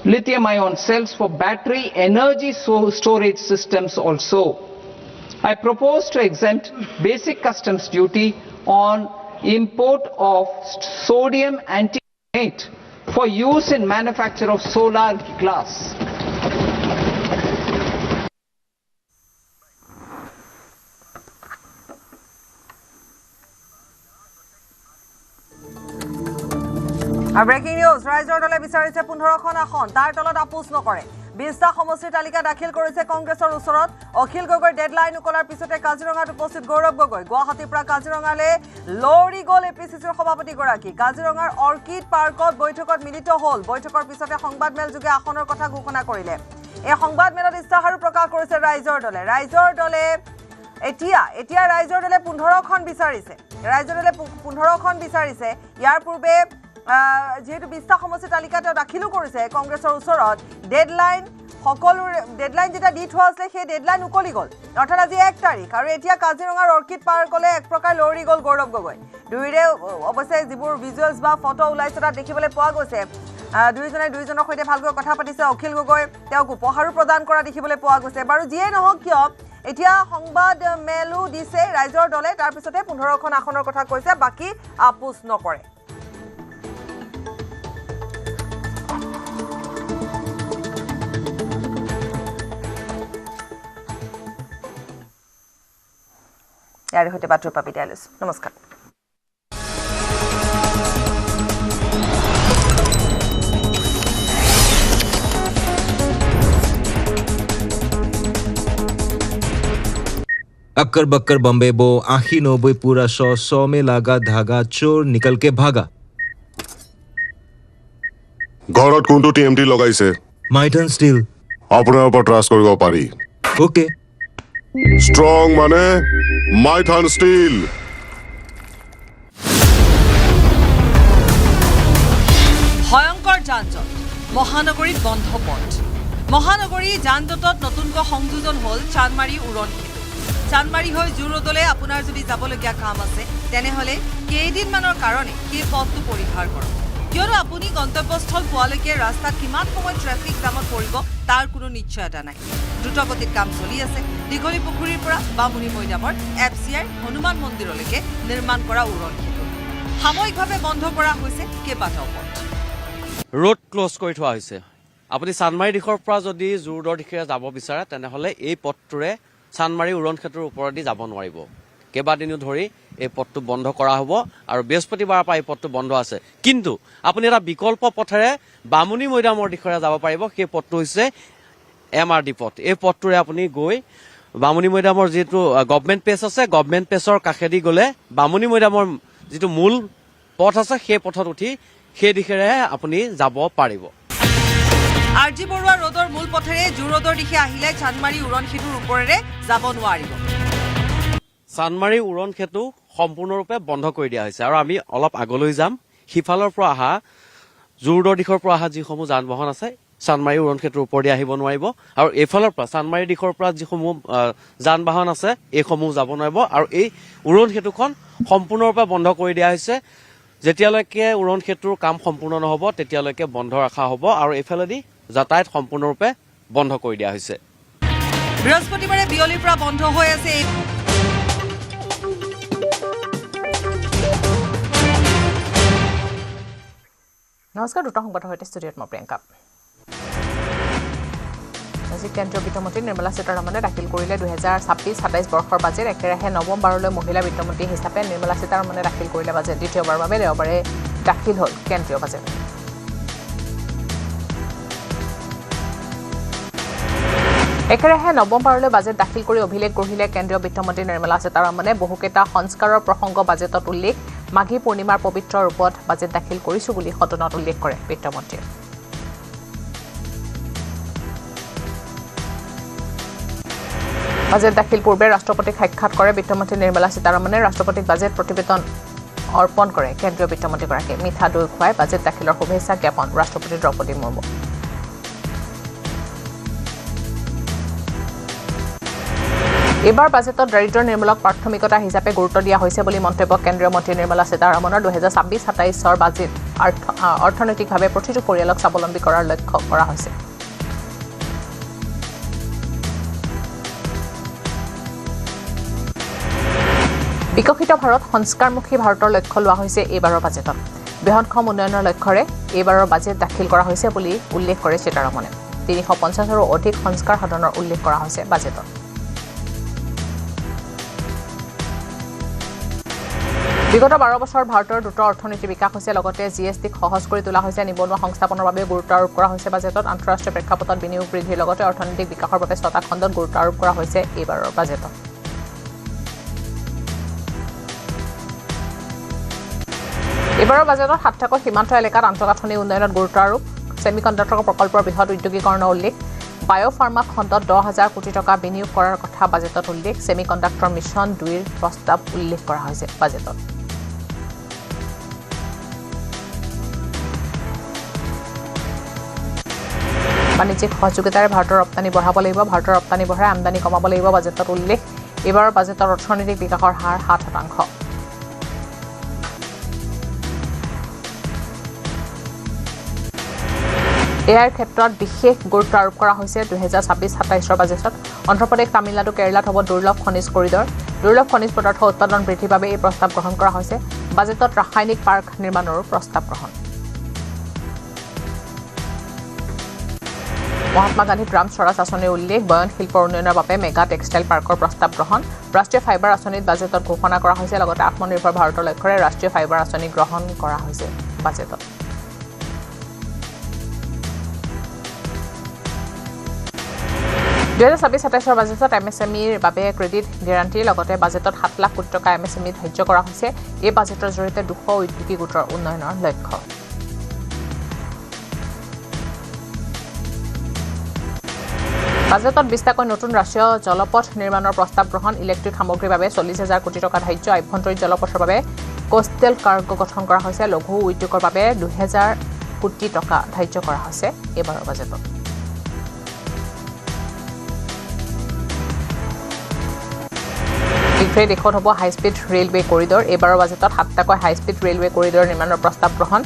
lithium-ion cells for battery energy storage systems also. I propose to exempt basic customs duty on import of sodium antimonate for use in manufacture of solar glass. Breaking news, ৰাইজৰ দলে বিচাৰিছে 15খন আসন, তাৰ তলত আপোচ নকৰে। 20টা সমষ্টিৰ তালিকা দাখিল কৰিছে কংগ্ৰেছৰ ওচৰত। অখিল গগৈৰ ডেডলাইন উকলাৰ পিছতে কাজিৰঙাত উপস্থিত গৌৰৱ গগৈ। গুৱাহাটীৰ পৰা কাজিৰঙালৈ লৰি গ'ল এপিচিচিৰ সভাপতিগৰাকী। কাজিৰঙাৰ অৰ্কিড পাৰ্কত বৈঠকত মিলিত হ'ল। বৈঠকৰ পিছতে সংবাদমেল যোগে আসনৰ কথা ঘোষণা কৰিলে। এই সংবাদমেলত ইস্তাহাৰো প্ৰকাশ কৰিছে ৰাইজৰ দলে। ৰাইজৰ দলে এতিয়া ৰাইজৰ দলে 15খন বিচাৰিছে। ইয়াৰ পূৰ্বে যেহেতু 20টা সমষ্টিৰ তালিকা তেওঁ দাখিলো কৰিছে কংগ্ৰেছৰ ওচৰত। ডেডলাইন যেতিয়া দি থোৱা আছিলে সেই ডেডলাইন উকলি গ'ল, অৰ্থাৎ আজি 1 তাৰিখ। আৰু এতিয়া কাজিৰঙাৰ অৰ্কিড পাৰ্কলৈ এক প্ৰকাৰ লৰি গ'ল গৌৰৱ গগৈ। দুয়োৰে অৱশ্যে যিবোৰ ভিজুৱেলছ বা ফটো ওলাইছে তাত দেখিবলৈ পোৱা গৈছে দুয়োজনৰ সৈতে ভালকৈ কথা পাতিছে অখিল গগৈ। তেওঁক উপহাৰো প্ৰদান কৰা দেখিবলৈ পোৱা গৈছে। বাৰু যিয়েই নহওক কিয়, এতিয়া সংবাদ মেলো দিছে ৰাইজৰ দলে। তাৰপিছতে 15খন আসনৰ কথা কৈছে, বাকী আপোচ নকৰে। ইয়াৰ সৈতে বাতৰি বিদায় লৈছো। নমস্কাৰ। अक्कर बक्कर बम्बे बो 80-90 पूरा 100 में लगा धागा चोर निकल के भागा ঘৰত কোনটো টিএমটি লগাইছে মাইথান ষ্টিল আপোনাৰ ওপৰত ট্ৰাষ্ট কৰিব পাৰি ওকে ষ্ট্ৰং মানে মাইথান ষ্টিল ভয়ংকৰ যান-জঁট মহানগৰীত বন্ধ পথ মহানগৰী যান-জঁটত নতুনকৈ সংযোজন হ'ল চানমাৰী উৰণ সেতু চানমাৰী হৈ জুৰোডলে আপোনাৰ যদি যাবলগীয়া কাম আছে তেনেহ'লে কেইদিনমানৰ কাৰণে সেই পথটো পৰিহাৰ কৰক কিয়নো আপুনি গন্তব্যস্থল পোৱালৈকে ৰাস্তাত কিমান সময় ট্ৰেফিক জামত পৰিব তাৰ কোনো নিশ্চয়তা নাই দ্ৰুতগতিত কাম চলি আছে দীঘলী পুখুৰীৰ পৰা বামুণী মৈদামৰ এফচিআই হনুমান মন্দিৰলৈকে নিৰ্মাণ কৰা উৰণ সেতু সাময়িকভাৱে বন্ধ কৰা হৈছে কেইবাটাও পথ ৰোড ক্লোজ কৰি থোৱা হৈছে আপুনি চানমাৰী দিশৰ পৰা যদি জোৰদৰ দিশে যাব বিচাৰে তেনেহ'লে এই পথটোৰে চানমাৰী উৰণ সেতুৰ ওপৰেদি যাব নোৱাৰিব কেইবাদিনো ধৰি এই পথটো বন্ধ কৰা হ'ব আৰু বৃহস্পতিবাৰৰ পৰা এই পথটো বন্ধ আছে কিন্তু আপুনি এটা বিকল্প পথেৰে বামুণী মৈদামৰ দিশৰে যাব পাৰিব সেই পথটো হৈছে MRD পথ এই পথটোৰে আপুনি গৈ বামুণী মৈদামৰ যিটো গভৰ্ণমেণ্ট পেজ আছে গভৰ্ণমেণ্ট পেজৰ কাষেদি গ'লে বামুণী মৈদামৰ যিটো মূল পথ আছে সেই পথত উঠি সেই দিশেৰে আপুনি যাব পাৰিব আৰজি বৰুৱা ৰোডৰ মূল পথেৰে জুৰোডৰ দিশে আহিলে চানমাৰী উৰণ সেতুৰ ওপৰেৰে যাব নোৱাৰিব চানমাৰী উৰণ সেতু সম্পূৰ্ণৰূপে বন্ধ কৰি দিয়া হৈছে আৰু আমি অলপ আগলৈ যাম সিফালৰ পৰা অহা জুৰোডৰ দিশৰ পৰা অহা যিসমূহ যান বাহন আছে চানমাৰী উৰণ সেতুৰ ওপৰেদি আহিব নোৱাৰিব আৰু এইফালৰ পৰা চানমাৰী দিশৰ পৰা যিসমূহ যান বাহন আছে এইসমূহ যাব নোৱাৰিব আৰু এই উৰণ সেতুখন সম্পূৰ্ণৰূপে বন্ধ কৰি দিয়া হৈছে যেতিয়ালৈকে উৰণ সেতুৰ কাম সম্পূৰ্ণ নহ'ব তেতিয়ালৈকে বন্ধ ৰখা হ'ব আৰু এইফালেদি যাতায়াত সম্পূৰ্ণৰূপে বন্ধ কৰি দিয়া হৈছে বৃহস্পতিবাৰে বিয়লিৰ পৰা বন্ধ হৈ আছে নমস্কাৰ দুটা সংবাদৰ সৈতে ষ্টুডিঅ'ত মই প্ৰিয়ংকা আজি কেন্দ্ৰীয় বিত্তমন্ত্ৰী নিৰ্মলা সীতাৰমণে দাখিল কৰিলে 2026-27 বৰ্ষৰ বাজেট একেৰাহে নৱম বাৰলৈ মহিলা বিত্তমন্ত্ৰী হিচাপে নিৰ্মলা সীতাৰমণে দাখিল কৰিলে বাজেট দ্বিতীয়বাৰৰ বাবে দেওবাৰে দাখিল হ'ল কেন্দ্ৰীয় বাজেট একেৰাহে নৱম বাৰলৈ বাজেট দাখিল কৰি অভিলেখ গঢ়িলে কেন্দ্ৰীয় বিত্তমন্ত্ৰী নিৰ্মলা সীতাৰমণে বহুকেইটা সংস্কাৰৰ প্ৰসংগ বাজেটত উল্লেখ মাঘী পূৰ্ণিমাৰ পবিত্ৰ ৰূপত বাজেট দাখিল কৰিছো বুলি সদনত উল্লেখ কৰে বিত্তমন্ত্ৰীয়ে বাজেট দাখিল পূৰ্বে ৰাষ্ট্ৰপতিক সাক্ষাৎ কৰে বিত্তমন্ত্ৰী নিৰ্মলা সীতাৰমণে ৰাষ্ট্ৰপতিক বাজেট প্ৰতিবেদন অৰ্পণ কৰে কেন্দ্ৰীয় বিত্তমন্ত্ৰীগৰাকীয়ে মিঠা দৈ খুৱাই বাজেট দাখিলৰ শুভেচ্ছা জ্ঞাপন ৰাষ্ট্ৰপতি দ্ৰৌপদী মুৰ্মু এইবাৰ বাজেটত দাৰিদ্ৰ নিৰ্মূলক প্ৰাথমিকতা হিচাপে গুৰুত্ব দিয়া হৈছে বুলি মন্তব্য কেন্দ্ৰীয় মন্ত্ৰী নিৰ্মলা সীতাৰমণৰ 2026-27 বাজেট অৰ্থনৈতিকভাৱে প্ৰতিটো পৰিয়ালক স্বাৱলম্বী কৰাৰ লক্ষ্য কৰা হৈছে বিকশিত ভাৰত সংস্কাৰমুখী ভাৰতৰ লক্ষ্য লোৱা হৈছে এইবাৰৰ বাজেটত বৃহৎ উন্নয়নৰ লক্ষ্যৰে এইবাৰৰ বাজেট দাখিল কৰা হৈছে বুলি উল্লেখ কৰে সীতাৰমণে 350ৰো অধিক সংস্কাৰ সাধনৰ উল্লেখ কৰা হৈছে বাজেটত বিগত 12 বছৰ ভাৰতৰ দ্ৰুত অৰ্থনৈতিক বিকাশ হৈছে লগতে জিএছটিক সহজ কৰি তোলা হৈছে নিবনুৱা সংস্থাপনৰ বাবে গুৰুত্ব আৰোপ কৰা হৈছে বাজেটত আন্তঃৰাষ্ট্ৰীয় প্ৰেক্ষাপটত বিনিয়োগ বৃদ্ধিৰ লগতে অৰ্থনৈতিক বিকাশৰ বাবে 6টা খণ্ডত গুৰুত্ব আৰোপ কৰা হৈছে এইবাৰৰ বাজেটত এইবাৰৰ বাজেটত 7টাকৈ সীমান্ত এলেকাত আন্তঃগাঁথনি উন্নয়নত গুৰুত্ব আৰোপ সেমিকণ্ডাক্টৰ প্ৰকল্পৰ বৃহৎ উদ্যোগীকৰণৰ উল্লেখ বায়োফাৰ্মা খণ্ডত 10,000 কোটি টকা বিনিয়োগ কৰাৰ কথা বাজেটত উল্লেখ সেমিকণ্ডাক্টৰ মিছন 2ৰ প্ৰস্তাৱ উল্লেখ কৰা হৈছে বাজেটত বাণিজ্যিক সহযোগিতাৰে ভাৰতৰ ৰপ্তানি বঢ়াব লাগিব ভাৰতৰ ৰপ্তানি বঢ়াই আমদানি কমাব লাগিব বাজেটত উল্লেখ এইবাৰৰ বাজেটত অৰ্থনৈতিক বিকাশৰ হাৰ 7%। এয়াৰ ক্ষেত্ৰত বিশেষ গুৰুত্ব আৰোপ কৰা হৈছে 2026-27 বাজেটত অন্ধ্ৰপ্ৰদেশ তামিলনাডু কেৰালাত হ'ব দুৰ্লভ খনিজ কৰিডৰ দুৰ্লভ খনিজ পদাৰ্থ উৎপাদন বৃদ্ধিৰ বাবে এই প্ৰস্তাৱ গ্ৰহণ কৰা হৈছে বাজেটত ৰাসায়নিক পাৰ্ক নিৰ্মাণৰো প্ৰস্তাৱ গ্ৰহণ মহাত্মা গান্ধী গ্ৰাম স্বৰাজ আঁচনিৰ উল্লেখ বয়ন শিল্পৰ উন্নয়নৰ বাবে মেগা টেক্সটাইল পাৰ্কৰ প্ৰস্তাৱ গ্ৰহণ ৰাষ্ট্ৰীয় ফাইবাৰ আঁচনিত বাজেটত ঘোষণা কৰা হৈছে লগতে আত্মনিৰ্ভৰ ভাৰতৰ লক্ষ্যৰে ৰাষ্ট্ৰীয় ফাইবাৰ আঁচনি গ্ৰহণ কৰা হৈছে বাজেটত 2026-27 বাজেটত MSMEৰ বাবে ক্ৰেডিট গ্যাৰাণ্টিৰ লগতে বাজেটত 7 লাখ কোটি টকা MSME ধাৰ্য কৰা হৈছে এই বাজেটৰ জৰিয়তে 200 উদ্যোগী গোটৰ উন্নয়নৰ লক্ষ্য বাজেটত 20টাকৈ নতুন ৰাষ্ট্ৰীয় জলপথ নিৰ্মাণৰ প্ৰস্তাৱ গ্ৰহণ ইলেক্ট্ৰিক সামগ্ৰীৰ বাবে 40,000 কোটি টকা ধাৰ্য আভ্যন্তৰীণ জলপথৰ বাবে কোষ্টেল কাৰ্গো গঠন কৰা হৈছে লঘু উদ্যোগৰ বাবে 2000 কোটি টকা ধাৰ্য কৰা হৈছে এইবাৰৰ বাজেটত শীঘ্ৰেই দেশত হ'ব হাই স্পীড ৰেলৱে কৰিডৰ এইবাৰৰ বাজেটত 7টাকৈ হাই স্পীড ৰেলৱে কৰিডৰ নিৰ্মাণৰ প্ৰস্তাৱ গ্ৰহণ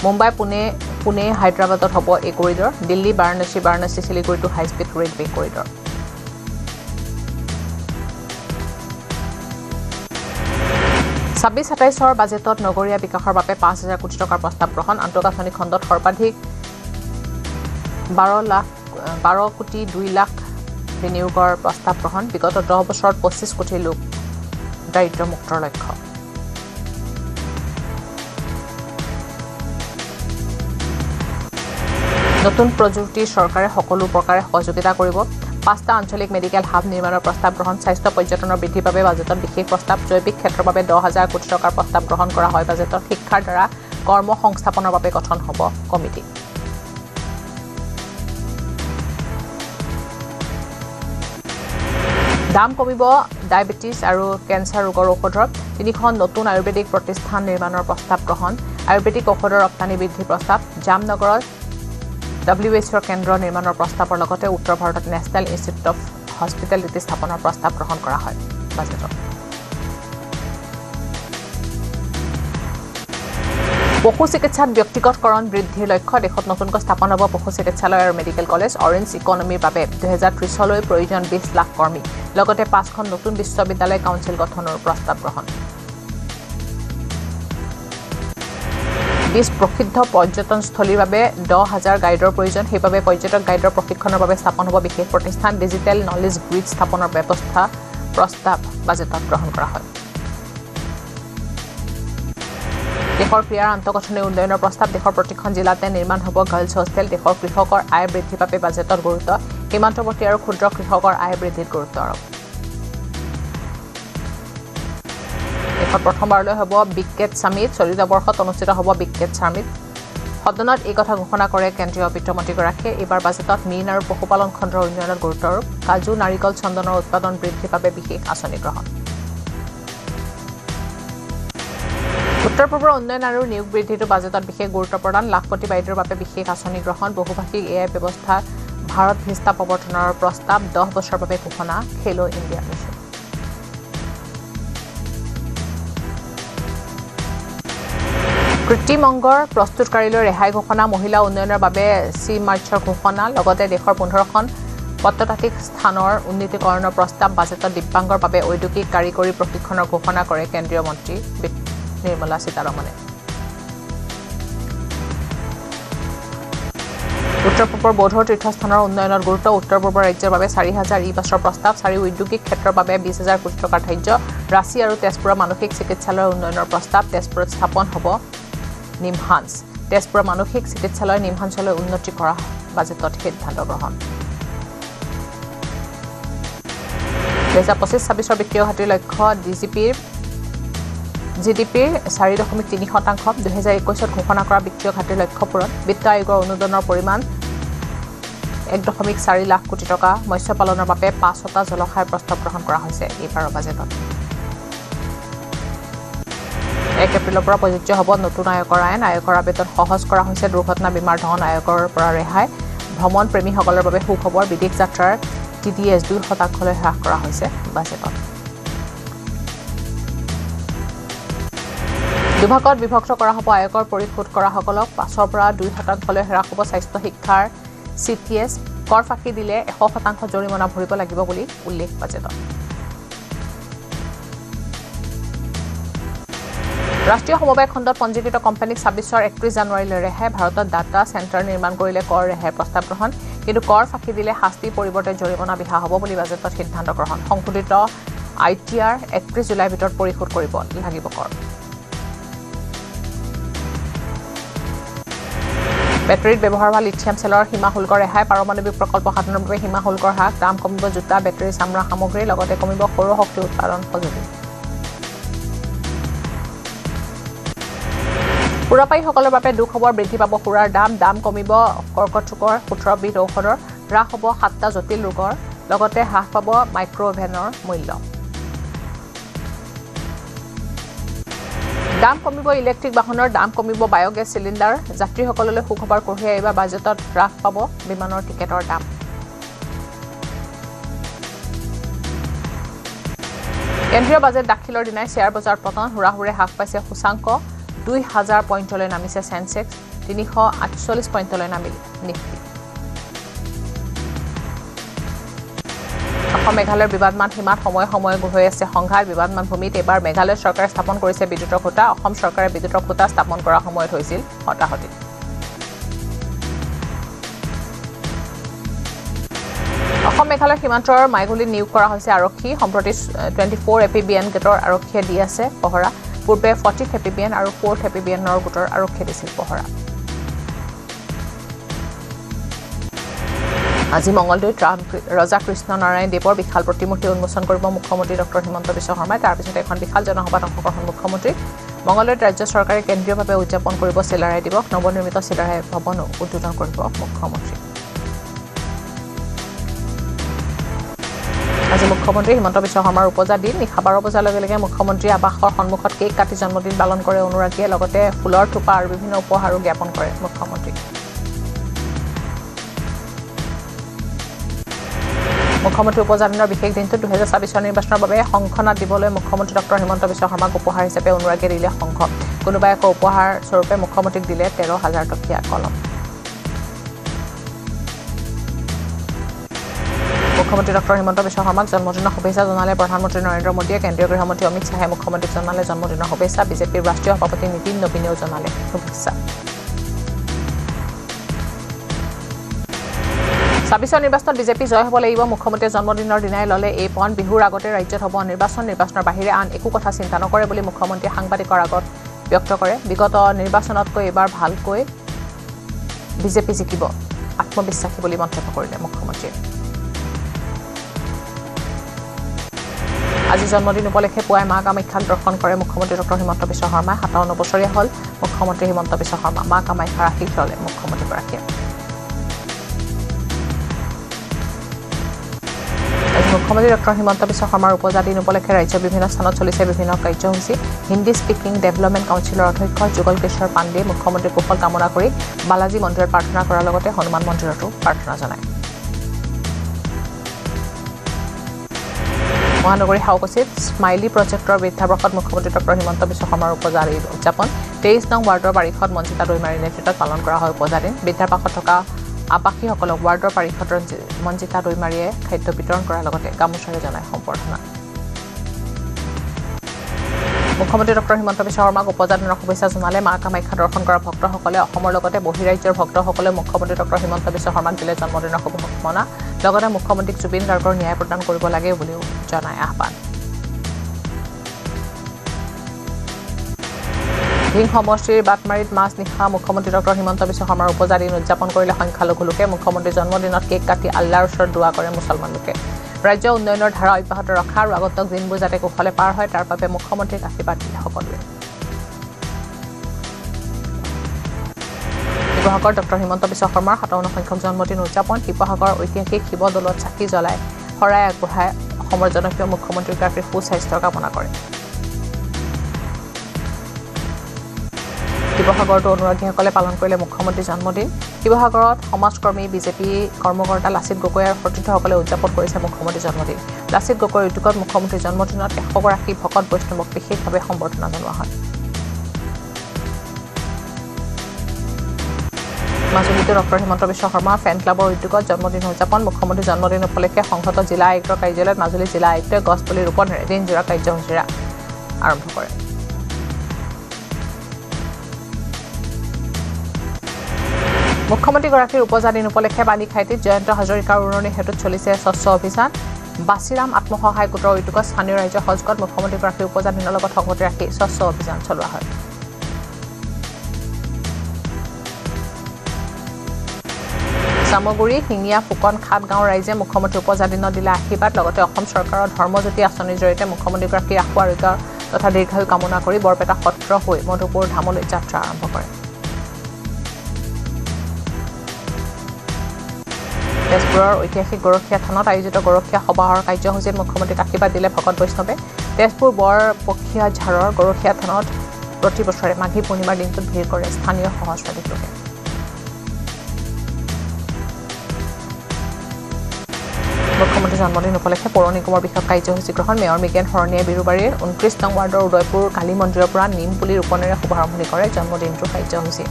মুম্বাই পুনে হায়দৰাবাদত হ'ব এই কৰিডৰ দিল্লী বাৰাণসী শিলিগুৰিটো হাই স্পীড ৰেলৱে কৰিডৰ 26-27 বাজেটত নগৰীয়া বিকাশৰ বাবে 5,000 কোটি টকাৰ প্ৰস্তাৱ গ্ৰহণ আন্তঃগাঁথনি খণ্ডত সৰ্বাধিক 12 কোটি 2 লাখ বিনিয়োগৰ প্ৰস্তাৱ গ্ৰহণ বিগত 10 বছৰত 25 কোটি লোক দাৰিদ্ৰ্যমুক্তৰ লক্ষ্য নতুন প্ৰযুক্তি চৰকাৰে সকলো প্ৰকাৰে সহযোগিতা কৰিব 5টা আঞ্চলিক মেডিকেল হাব নিৰ্মাণৰ প্ৰস্তাৱ গ্ৰহণ স্বাস্থ্য পৰ্যটনৰ বৃদ্ধিৰ বাবে বাজেটত বিশেষ প্ৰস্তাৱ জৈৱিক ক্ষেত্ৰৰ বাবে 10,000 কোটি টকাৰ প্ৰস্তাৱ গ্ৰহণ কৰা হয় বাজেটত শিক্ষাৰ দ্বাৰা কৰ্ম সংস্থাপনৰ বাবে গঠন হ'ব কমিটি দাম কমিব ডায়েবেটিছ আৰু কেন্সাৰ ৰোগৰ ঔষধৰ 3খন নতুন আয়ুৰ্বেদিক প্ৰতিষ্ঠান নিৰ্মাণৰ প্ৰস্তাৱ গ্ৰহণ আয়ুৰ্বেদিক ঔষধৰ ৰপ্তানি বৃদ্ধিৰ প্ৰস্তাৱ জামনগৰত WHOৰ কেন্দ্ৰ নিৰ্মাণৰ প্ৰস্তাৱৰ লগতে উত্তৰ ভাৰতত নেশ্যনেল ইনষ্টিটিউট অফ হস্পিটেলিটি স্থাপনৰ প্ৰস্তাৱ গ্ৰহণ কৰা হয় বাজেটত পশু চিকিৎসাত ব্যক্তিগতকৰণ বৃদ্ধিৰ লক্ষ্য দেশত নতুনকৈ স্থাপন হ'ব পশু চিকিৎসালয় আৰু মেডিকেল কলেজ অৰেঞ্জ ইকনমিৰ বাবে 2030লৈ প্ৰয়োজন 20 লাখ কৰ্মী লগতে 5খন নতুন বিশ্ববিদ্যালয় কাউন্সিল গঠনৰ প্ৰস্তাৱ গ্ৰহণ 20 প্ৰসিদ্ধ পৰ্যটনস্থলীৰ বাবে 10,000 গাইডৰ প্ৰয়োজন সেইবাবে পৰ্যটক গাইডৰ প্ৰশিক্ষণৰ বাবে স্থাপন হ'ব বিশেষ প্ৰতিষ্ঠান ডিজিটেল নলেজ গ্ৰিড স্থাপনৰ ব্যৱস্থা প্ৰস্তাৱ বাজেটত গ্ৰহণ কৰা হয় দেশৰ ক্ৰীড়াৰ আন্তঃগাঁথনি উন্নয়নৰ প্ৰস্তাৱ দেশৰ প্ৰতিখন জিলাতে নিৰ্মাণ হ'ব গাৰ্লছ হোষ্টেল দেশৰ কৃষকৰ আয় বৃদ্ধিৰ বাবে বাজেটত গুৰুত্ব সীমান্তৱৰ্তী আৰু ক্ষুদ্ৰ কৃষকৰ আয় বৃদ্ধিত গুৰুত্ব আৰোপ দেশত প্ৰথমবাৰলৈ হ'ব বিগকেট সামিট চলিত বৰ্ষত অনুষ্ঠিত হ'ব বিগকেট সামিট সদনত এই কথা ঘোষণা কৰে কেন্দ্ৰীয় বিত্তমন্ত্ৰীগৰাকীয়ে এইবাৰ বাজেটত মীন আৰু পশুপালন খণ্ডৰ উন্নয়নত গুৰুত্ব আৰোপ কাজু নাৰিকল চন্দনৰ উৎপাদন বৃদ্ধিৰ বাবে বিশেষ আঁচনি গ্ৰহণ উত্তৰ পূবৰ উন্নয়ন আৰু নিয়োগ বৃদ্ধিটো বাজেটত বিশেষ গুৰুত্ব প্ৰদান লাখপতি বাইদেউৰ বাবে বিশেষ আঁচনি গ্ৰহণ বহুভাষিক AI ব্যৱস্থা ভাৰত ভিস্তা প্ৰৱৰ্তনৰ প্ৰস্তাৱ 10 বছৰৰ বাবে ঘোষণা খেলো ইণ্ডিয়া মিছন কৃত্ৰিম অংগৰ প্ৰস্তুতকাৰীলৈ ৰেহাই ঘোষণা মহিলা উন্নয়নৰ বাবে চি মাৰ্চৰ ঘোষণা লগতে দেশৰ 15খন পত্ৰতাত্ত্বিক স্থানৰ উন্নীতকৰণৰ প্ৰস্তাৱ বাজেটত দিব্যাংগৰ বাবে ঔদ্যোগিক কাৰিকৰী প্ৰশিক্ষণৰ ঘোষণা কৰে কেন্দ্ৰীয় মন্ত্ৰী নিৰ্মলা সীতাৰমণে উত্তৰ পূবৰ বৌদ্ধ তীৰ্থস্থানৰ উন্নয়নৰ গুৰুত্ব উত্তৰ পূবৰ ৰাজ্যৰ বাবে 4,000 ই-বাছৰ প্ৰস্তাৱ 4 উদ্যোগিক ক্ষেত্ৰৰ বাবে 20,000 কোটি টকাৰ ধাৰ্য ৰাঁচী আৰু তেজপুৰৰ মানসিক চিকিৎসালয়ৰ উন্নয়নৰ প্ৰস্তাৱ তেজপুৰত স্থাপন হ'ব নিমহান্স তেজপুৰৰ মানসিক চিকিৎসালয় নিমহান্সলৈ উন্নতি কৰা বাজেটত সিদ্ধান্ত গ্ৰহণ 2025-26 বিত্তীয় ঘাটিৰ লক্ষ্য GDPৰ 4.3%, 2021 ঘোষণা কৰা বিত্তীয় ঘাটিৰ লক্ষ্য পূৰণ বিত্ত আয়োগৰ অনুদানৰ পৰিমাণ 1.4 লাখ কোটি টকা মৎস্য পালনৰ বাবে 5টা জলাশয়ৰ প্ৰস্তাৱ গ্ৰহণ কৰা হৈছে এইবাৰৰ বাজেটত 1 এপ্ৰিলৰ পৰা প্ৰযোজ্য হ'ব নতুন আয়কৰ আইন আয়কৰ আবেদন সহজ কৰা হৈছে দুৰ্ঘটনা বীমাৰ ধন আয়কৰ পৰা ৰেহাই ভ্ৰমণ প্ৰেমীসকলৰ বাবে সুখবৰ বিদেশ যাত্ৰাৰ TDS 2% হ্ৰাস কৰা হৈছে বাজেটত দুভাগত বিভক্ত কৰা হ'ব আয়কৰ পৰিশোধ কৰাসকলক 5ৰ পৰা 2% হ্ৰাস হ'ব স্বাস্থ্য শিক্ষাৰ CTS কৰ ফাঁকি দিলে 100% জৰিমনা ভৰিব লাগিব বুলি উল্লেখ বাজেটত ৰাষ্ট্ৰীয় সমবায় খণ্ডত পঞ্জীকৃত কোম্পানীক 26ৰ 31 জানুৱাৰীলৈ ৰেহাই ভাৰতত ডাটা চেণ্টাৰ নিৰ্মাণ কৰিলে কৰ ৰেহাই প্ৰস্তাৱ গ্ৰহণ কিন্তু কৰ ফাঁকি দিলে শাস্তিৰ পৰিৱৰ্তে জৰিমনা বিহা হ'ব বুলি বাজেটত সিদ্ধান্ত গ্ৰহণ সংশোধিত ITR 31 জুলাইৰ ভিতৰত পৰিশোধ কৰিব লাগিব কৰ বেটাৰীত ব্যৱহাৰ হোৱা লিথিয়াম চেলৰ সীমা শুল্ক ৰেহাই পাৰমাণৱিক প্ৰকল্প সাধনৰ বাবে সীমা শুল্কৰ হ্ৰাস দাম কমিব জোতা বেটাৰী চামৰা সামগ্ৰী লগতে কমিব সৌৰ শক্তি উৎপাদন সঁজুলি সুৰাপায়ীসকলৰ বাবে দুখবৰ বৃদ্ধি পাব সুৰাৰ দাম কমিব কৰ্কট ৰোগৰ 17 বিধ ঔষধৰ হ্ৰাস হ'ব 7টা জটিল ৰোগৰ লগতে হ্ৰাস পাব মাইক্ৰ'ভেনৰ মূল্য দাম কমিব ইলেক্ট্ৰিক বাহনৰ দাম কমিব বায়োগেছ চিলিণ্ডাৰ যাত্ৰীসকললৈ সুখবৰ কঢ়িয়াই আহিব বাজেটত হ্ৰাস পাব বিমানৰ টিকেটৰ দাম কেন্দ্ৰীয় বাজেট দাখিলৰ দিনাই শ্বেয়াৰ বজাৰ পতন হুৰাহুৰে হ্ৰাস পাইছে সূচাংক 2000 পইণ্টলৈ নামিছে সেন্সেক্স 348 পইণ্টলৈ নামিল নিফটি অসম মেঘালয়ৰ বিবাদমান সীমাত সময়ে হৈ আছে সংঘাত বিবাদমান ভূমিত এবাৰ মেঘালয় চৰকাৰে স্থাপন কৰিছে বিদ্যুতৰ খুঁটা অসম চৰকাৰে বিদ্যুতৰ খুঁটা স্থাপন কৰাৰ সময়ত হৈছিল হতাহতি অসম মেঘালয় সীমান্তৰ মাইগুলিত নিয়োগ কৰা হৈছে আৰক্ষী সম্প্ৰতি 24 এপিবিএন গেটৰ আৰক্ষীয়ে দি আছে পহৰা পূৰ্বে 40 এপিবিএন আৰু 4 এপিবিএনৰ গোটৰ আৰক্ষীয়ে দিছিল পহৰা আজি মঙ্গলদৈত ৰজা কৃষ্ণ নাৰায়ণ দেৱৰ বিশাল প্ৰতিমূৰ্তি উন্মোচন কৰিব মুখ্যমন্ত্ৰী ডক্টৰ হিমন্ত বিশ্ব শৰ্মাই তাৰ পিছতে এখন বিশাল জনসভাত অংশগ্ৰহণ মুখ্যমন্ত্ৰী মঙ্গলদৈত ৰাজ্য চৰকাৰে কেন্দ্ৰীয়ভাৱে উদযাপন কৰিব চিলাৰায় দিৱস নৱনিৰ্মিত চিলাৰায় ভৱনো উদ্বোধন কৰিব মুখ্যমন্ত্ৰী আজি মুখ্যমন্ত্ৰী হিমন্ত বিশ্ব শৰ্মাৰ উপজা দিন নিশা 12 বজাৰ লগে লগে মুখ্যমন্ত্ৰী আৱাসৰ সন্মুখত কেক কাটি জন্মদিন পালন কৰে অনুৰাগীয়ে লগতে ফুলৰ থোপা আৰু বিভিন্ন উপহাৰো জ্ঞাপন কৰে মুখ্যমন্ত্ৰী মুখ্যমন্ত্ৰী উপজা দিনৰ বিশেষ দিনটোত 2024 নিৰ্বাচনৰ বাবে সংখনা দিবলৈ মুখ্যমন্ত্ৰী ডক্টৰ হিমন্ত বিশ্ব শৰ্মাক উপহাৰ হিচাপে অনুৰাগীয়ে দিলে সংঘ কোনোবাই আকৌ উপহাৰ স্বৰূপে মুখ্যমন্ত্ৰীক দিলে 13,000 টকীয়া কলম মুখ্যমন্ত্ৰী ডক্টৰ হিমন্ত বিশ্ব শৰ্মাক জন্মদিনৰ শুভেচ্ছা জনালে প্ৰধানমন্ত্ৰী নৰেন্দ্ৰ মোদীয়ে কেন্দ্ৰীয় গৃহমন্ত্ৰী অমিত শ্বাহে মুখ্যমন্ত্ৰীক জনালে জন্মদিনৰ শুভেচ্ছা বিজেপিৰ ৰাষ্ট্ৰীয় সভাপতি নীতিন নবীনেও জনালে শুভেচ্ছা 26 নিৰ্বাচনত বিজেপি জয় হ'ব লাগিব মুখ্যমন্ত্ৰীয়ে জন্মদিনৰ দিনাই ললে এই পণ বিহুৰ আগতে ৰাজ্যত হ'ব নিৰ্বাচনৰ বাহিৰে আন একো কথা চিন্তা নকৰে বুলি মুখ্যমন্ত্ৰীয়ে সাংবাদিকৰ আগত ব্যক্ত কৰে বিগত নিৰ্বাচনতকৈ এবাৰ ভালকৈ বিজেপি জিকিব আত্মবিশ্বাসী বুলি মন্তব্য কৰিলে মুখ্যমন্ত্ৰীয়ে আজি জন্মদিন উপলক্ষে পুৱাই মা কামাখ্যাক দৰ্শন কৰে মুখ্যমন্ত্ৰী ডক্টৰ হিমন্ত বিশ্ব শৰ্মাই 57 বছৰীয়া হ'ল মুখ্যমন্ত্ৰী হিমন্ত বিশ্ব শৰ্মা মা কামাখ্যাৰ আশীষ ল'লে মুখ্যমন্ত্ৰীগৰাকীয়ে মুখ্যমন্ত্ৰী ডক্টৰ হিমন্ত বিশ্ব শৰ্মাৰ উপজা দিন উপলক্ষে ৰাজ্যৰ বিভিন্ন স্থানত চলিছে বিভিন্ন কাৰ্যসূচী হিন্দী স্পিকিং ডেভেলপমেণ্ট কাউন্সিলৰ অধ্যক্ষ যুগল কিশোৰ পাণ্ডে মুখ্যমন্ত্ৰীৰ কুশল কামনা কৰি বালাজী মন্দিৰত প্ৰাৰ্থনা কৰাৰ লগতে হনুমান মন্দিৰতো প্ৰাৰ্থনা জনায় মহানগৰী হাউকচিত স্মাইলি প্ৰজেক্টৰ বৃদ্ধাবৰ্ষত মুখ্যমন্ত্ৰী ডক্টৰ হিমন্ত বিশ্ব শৰ্মাৰ উপজা দিন উদযাপন 23 নং ৱাৰ্ডৰ পাৰিষদ মঞ্জিতা দৈমাৰীৰ নেতৃত্বত পালন কৰা হয় উপজা দিন বৃদ্ধাৰ পাশত থকা আৱাসীসকলক ৱাৰ্ডৰ পাৰিষদ মঞ্জিতা দৈমাৰীয়ে খাদ্য বিতৰণ কৰাৰ লগতে গামোচাৰে জনায় সম্বৰ্ধনা মুখ্যমন্ত্ৰী ডক্টৰ হিমন্ত বিশ্ব শৰ্মাক উপজা দিনৰ শুভেচ্ছা জনালে মা কামাখ্যা দৰ্শন কৰা ভক্তসকলে অসমৰ লগতে বহিৰাজ্যৰ ভক্তসকলে মুখ্যমন্ত্ৰী ডক্টৰ হিমন্ত বিশ্ব শৰ্মাক দিলে জন্মদিনৰ শুভকামনা লগতে মুখ্যমন্ত্ৰীক জুবিন গাৰ্গৰ ন্যায় প্ৰদান কৰিব লাগে বুলিও জনায় আহ্বান ধিং সমষ্টিৰ বাটমাৰীত মাছ নিশা মুখ্যমন্ত্ৰী ডক্টৰ হিমন্ত বিশ্ব শৰ্মাৰ উপজা দিন উদযাপন কৰিলে সংখ্যালঘু লোকে মুখ্যমন্ত্ৰীৰ জন্মদিনত কেক কাটি আল্লাহৰ ওচৰত দোৱা কৰে মুছলমান লোকে ৰাজ্য উন্নয়নৰ ধাৰা অব্যাহত ৰখা আৰু আগন্তুক দিনবোৰ যাতে কুশলে পাৰ হয় তাৰ বাবে মুখ্যমন্ত্ৰীক আশীৰ্বাদ দিলে সকলোৱে শিৱসাগৰ ডক্টৰ হিমন্ত বিশ্ব শৰ্মাৰ 57 সংখ্যক জন্মদিন উদযাপন শিৱসাগৰ ঐতিহাসিক শিৱদৌলত চাকি জ্বলাই শৰাই আগবঢ়াই অসমৰ জনপ্ৰিয় মুখ্যমন্ত্ৰীগৰাকীৰ সুস্বাস্থ্যৰ কামনা কৰে শিৱসাগৰতো অনুৰাগীসকলে পালন কৰিলে মুখ্যমন্ত্ৰীৰ জন্মদিন শিৱসাগৰত সমাজকৰ্মী বিজেপি কৰ্মকৰ্তা লাচিত গগৈ আৰু সতীৰ্থসকলে উদযাপন কৰিছে মুখ্যমন্ত্ৰীৰ জন্মদিন লাচিত গগৈৰ উদ্যোগত মুখ্যমন্ত্ৰীৰ জন্মদিনত 100 গৰাকী ভকত বৈষ্ণৱক বিশেষভাৱে সম্বৰ্ধনা জনোৱা হয় মাজুলীতো ডক্টৰ হিমন্ত বিশ্ব শৰ্মা ফেন ক্লাবৰ উদ্যোগত জন্মদিন উদযাপন মুখ্যমন্ত্ৰীৰ জন্মদিন উপলক্ষে সংহত জিলা আয়ুক্তৰ কাৰ্যালয়ত মাজুলী জিলা আয়ুক্তই গছপুলি ৰোপণেৰে দিনজোৰা কাৰ্যসূচী আৰম্ভ কৰে মুখ্যমন্ত্ৰীগৰাকীৰ উপজা দিন উপলক্ষে বালিখাইটিত জয়ন্ত হাজৰিকাৰ উৰণি হেতুত চলিছে স্বচ্ছ অভিযান বাছিৰাম আত্মসহায়ক গোটৰ উদ্যোগত স্থানীয় ৰাইজৰ সহযোগত মুখ্যমন্ত্ৰীগৰাকীৰ উপজা দিনৰ লগত সংগতি ৰাখি স্বচ্ছ অভিযান চলোৱা হয় সামগুৰি শিঙিয়া ফুকন খাট গাঁৱৰ ৰাইজে মুখ্যমন্ত্ৰী উপজাদিনত দিলে আশীৰ্বাদ লগতে অসম চৰকাৰৰ ধৰ্মজ্যোতি আঁচনিৰ জৰিয়তে মুখ্যমন্ত্ৰীগৰাকীৰ আশু আৰোগ্য তথা দীৰ্ঘায়ু কামনা কৰি বৰপেটা সত্ৰ হৈ মধুপুৰ ধামলৈ যাত্ৰা আৰম্ভ কৰে তেজপুৰৰ ঐতিহাসিক গৰখীয়া থানত আয়োজিত গৰখীয়া সবাহৰ কাৰ্যসূচীত মুখ্যমন্ত্ৰীক আশীৰ্বাদ দিলে ভকত বৈষ্ণৱে তেজপুৰ বৰ পক্ষীয়া ঝাৰৰ গৰখীয়া থানত প্ৰতি বছৰে মাঘী পূৰ্ণিমাৰ দিনটোত ভিৰ কৰে স্থানীয় সহস্ৰাধিক লোকে মুখ্যমন্ত্ৰী জন্মদিন উপলক্ষে পৌৰ নিগমৰ বিশেষ কাৰ্যসূচী গ্ৰহণ মেয়ৰ মিগেন শৰণীয়ে বিৰুবাৰীৰ 29 নং ৱাৰ্ডৰ উদয়পুৰ কালী মন্দিৰৰ পৰা নিম পুলি ৰোপণেৰে শুভাৰম্ভণি কৰে জন্মদিনটোৰ কাৰ্যসূচী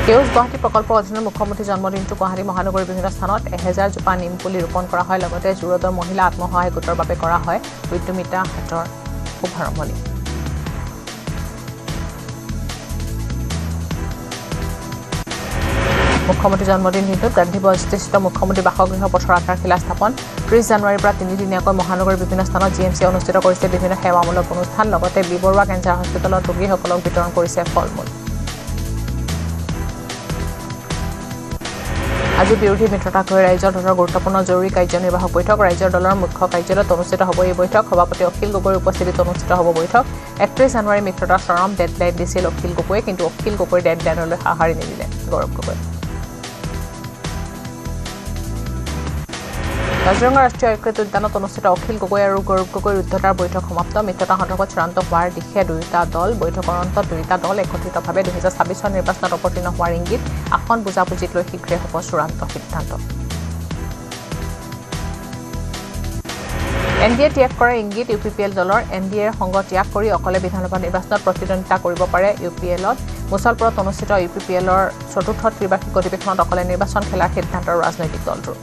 সেউজ গুৱাহাটী প্ৰকল্পৰ অধীনত মুখ্যমন্ত্ৰী জন্মদিনটো গুৱাহাটী মহানগৰীৰ বিভিন্ন স্থানত 1000 জোপা নিম পুলি ৰোপণ কৰা হয় লগতে জুৰোডৰ মহিলা আত্মসহায়ক গোটৰ বাবে কৰা হয় উদ্যমিতা হাতৰ শুভাৰম্ভণি মুখ্যমন্ত্ৰী জন্মদিন দিনটোত গান্ধী বস্তিস্থিত মুখ্যমন্ত্ৰী বাসগৃহ পথৰ আধাৰশিলা স্থাপন 30 জানুৱাৰীৰ পৰা 3 দিনীয়াকৈ মহানগৰীৰ বিভিন্ন স্থানত জিএমচি অনুষ্ঠিত কৰিছে বিভিন্ন সেৱামূলক অনুষ্ঠান লগতে বিবৰুৱা কেঞ্চাৰ হস্পিটেলত ৰোগীসকলক বিতৰণ কৰিছে ফল-মূল আজি বিৰোধী মিত্ৰতাক লৈ ৰাইজৰ দলৰ গুৰুত্বপূৰ্ণ জৰুৰী কাৰ্যনিৰ্বাহক বৈঠক ৰাইজৰ দলৰ মুখ্য কাৰ্যালয়ত অনুষ্ঠিত হ'ব এই বৈঠক সভাপতি অখিল গগৈৰ উপস্থিতিত অনুষ্ঠিত হ'ব বৈঠক 31 জানুৱাৰী মিত্ৰতাৰ চৰম ডেডলাইন দিছিল অখিল গগৈয়ে কিন্তু অখিল গগৈৰ ডেডলাইনলৈ সাহাৰি নিদিলে গৌৰৱ গগৈ কাজিৰঙা ৰাষ্ট্ৰীয় ঐক্যত উদ্যানত অনুষ্ঠিত অখিল গগৈ আৰু গৌৰৱ গগৈৰ ৰুদ্ধতাৰ বৈঠক সমাপ্ত মিত্ৰতা সন্দৰ্ভত চূড়ান্ত হোৱাৰ দিশে দুয়োটা দল বৈঠকৰ অন্তত দুয়োটা দল একত্ৰিতভাৱে 2026 চনৰ নিৰ্বাচনত অৱতীৰ্ণ হোৱাৰ ইংগিত আসন বুজাবুজিক লৈ শীঘ্ৰে হ'ব চূড়ান্ত সিদ্ধান্ত এনডিএ ত্যাগ কৰাৰ ইংগিত ইউপিপিএল দলৰ এনডিএৰ সংগ ত্যাগ কৰি অকলে বিধানসভা নিৰ্বাচনত প্ৰতিদ্বন্দ্বিতা কৰিব পাৰে ইউপিএলত মুছলপুৰত অনুষ্ঠিত ইউপিপিএলৰ চতুৰ্থ ত্ৰিবাৰ্ষিক অধিৱেশনত অকলে নিৰ্বাচন খেলাৰ সিদ্ধান্ত ৰাজনৈতিক দলটোৰ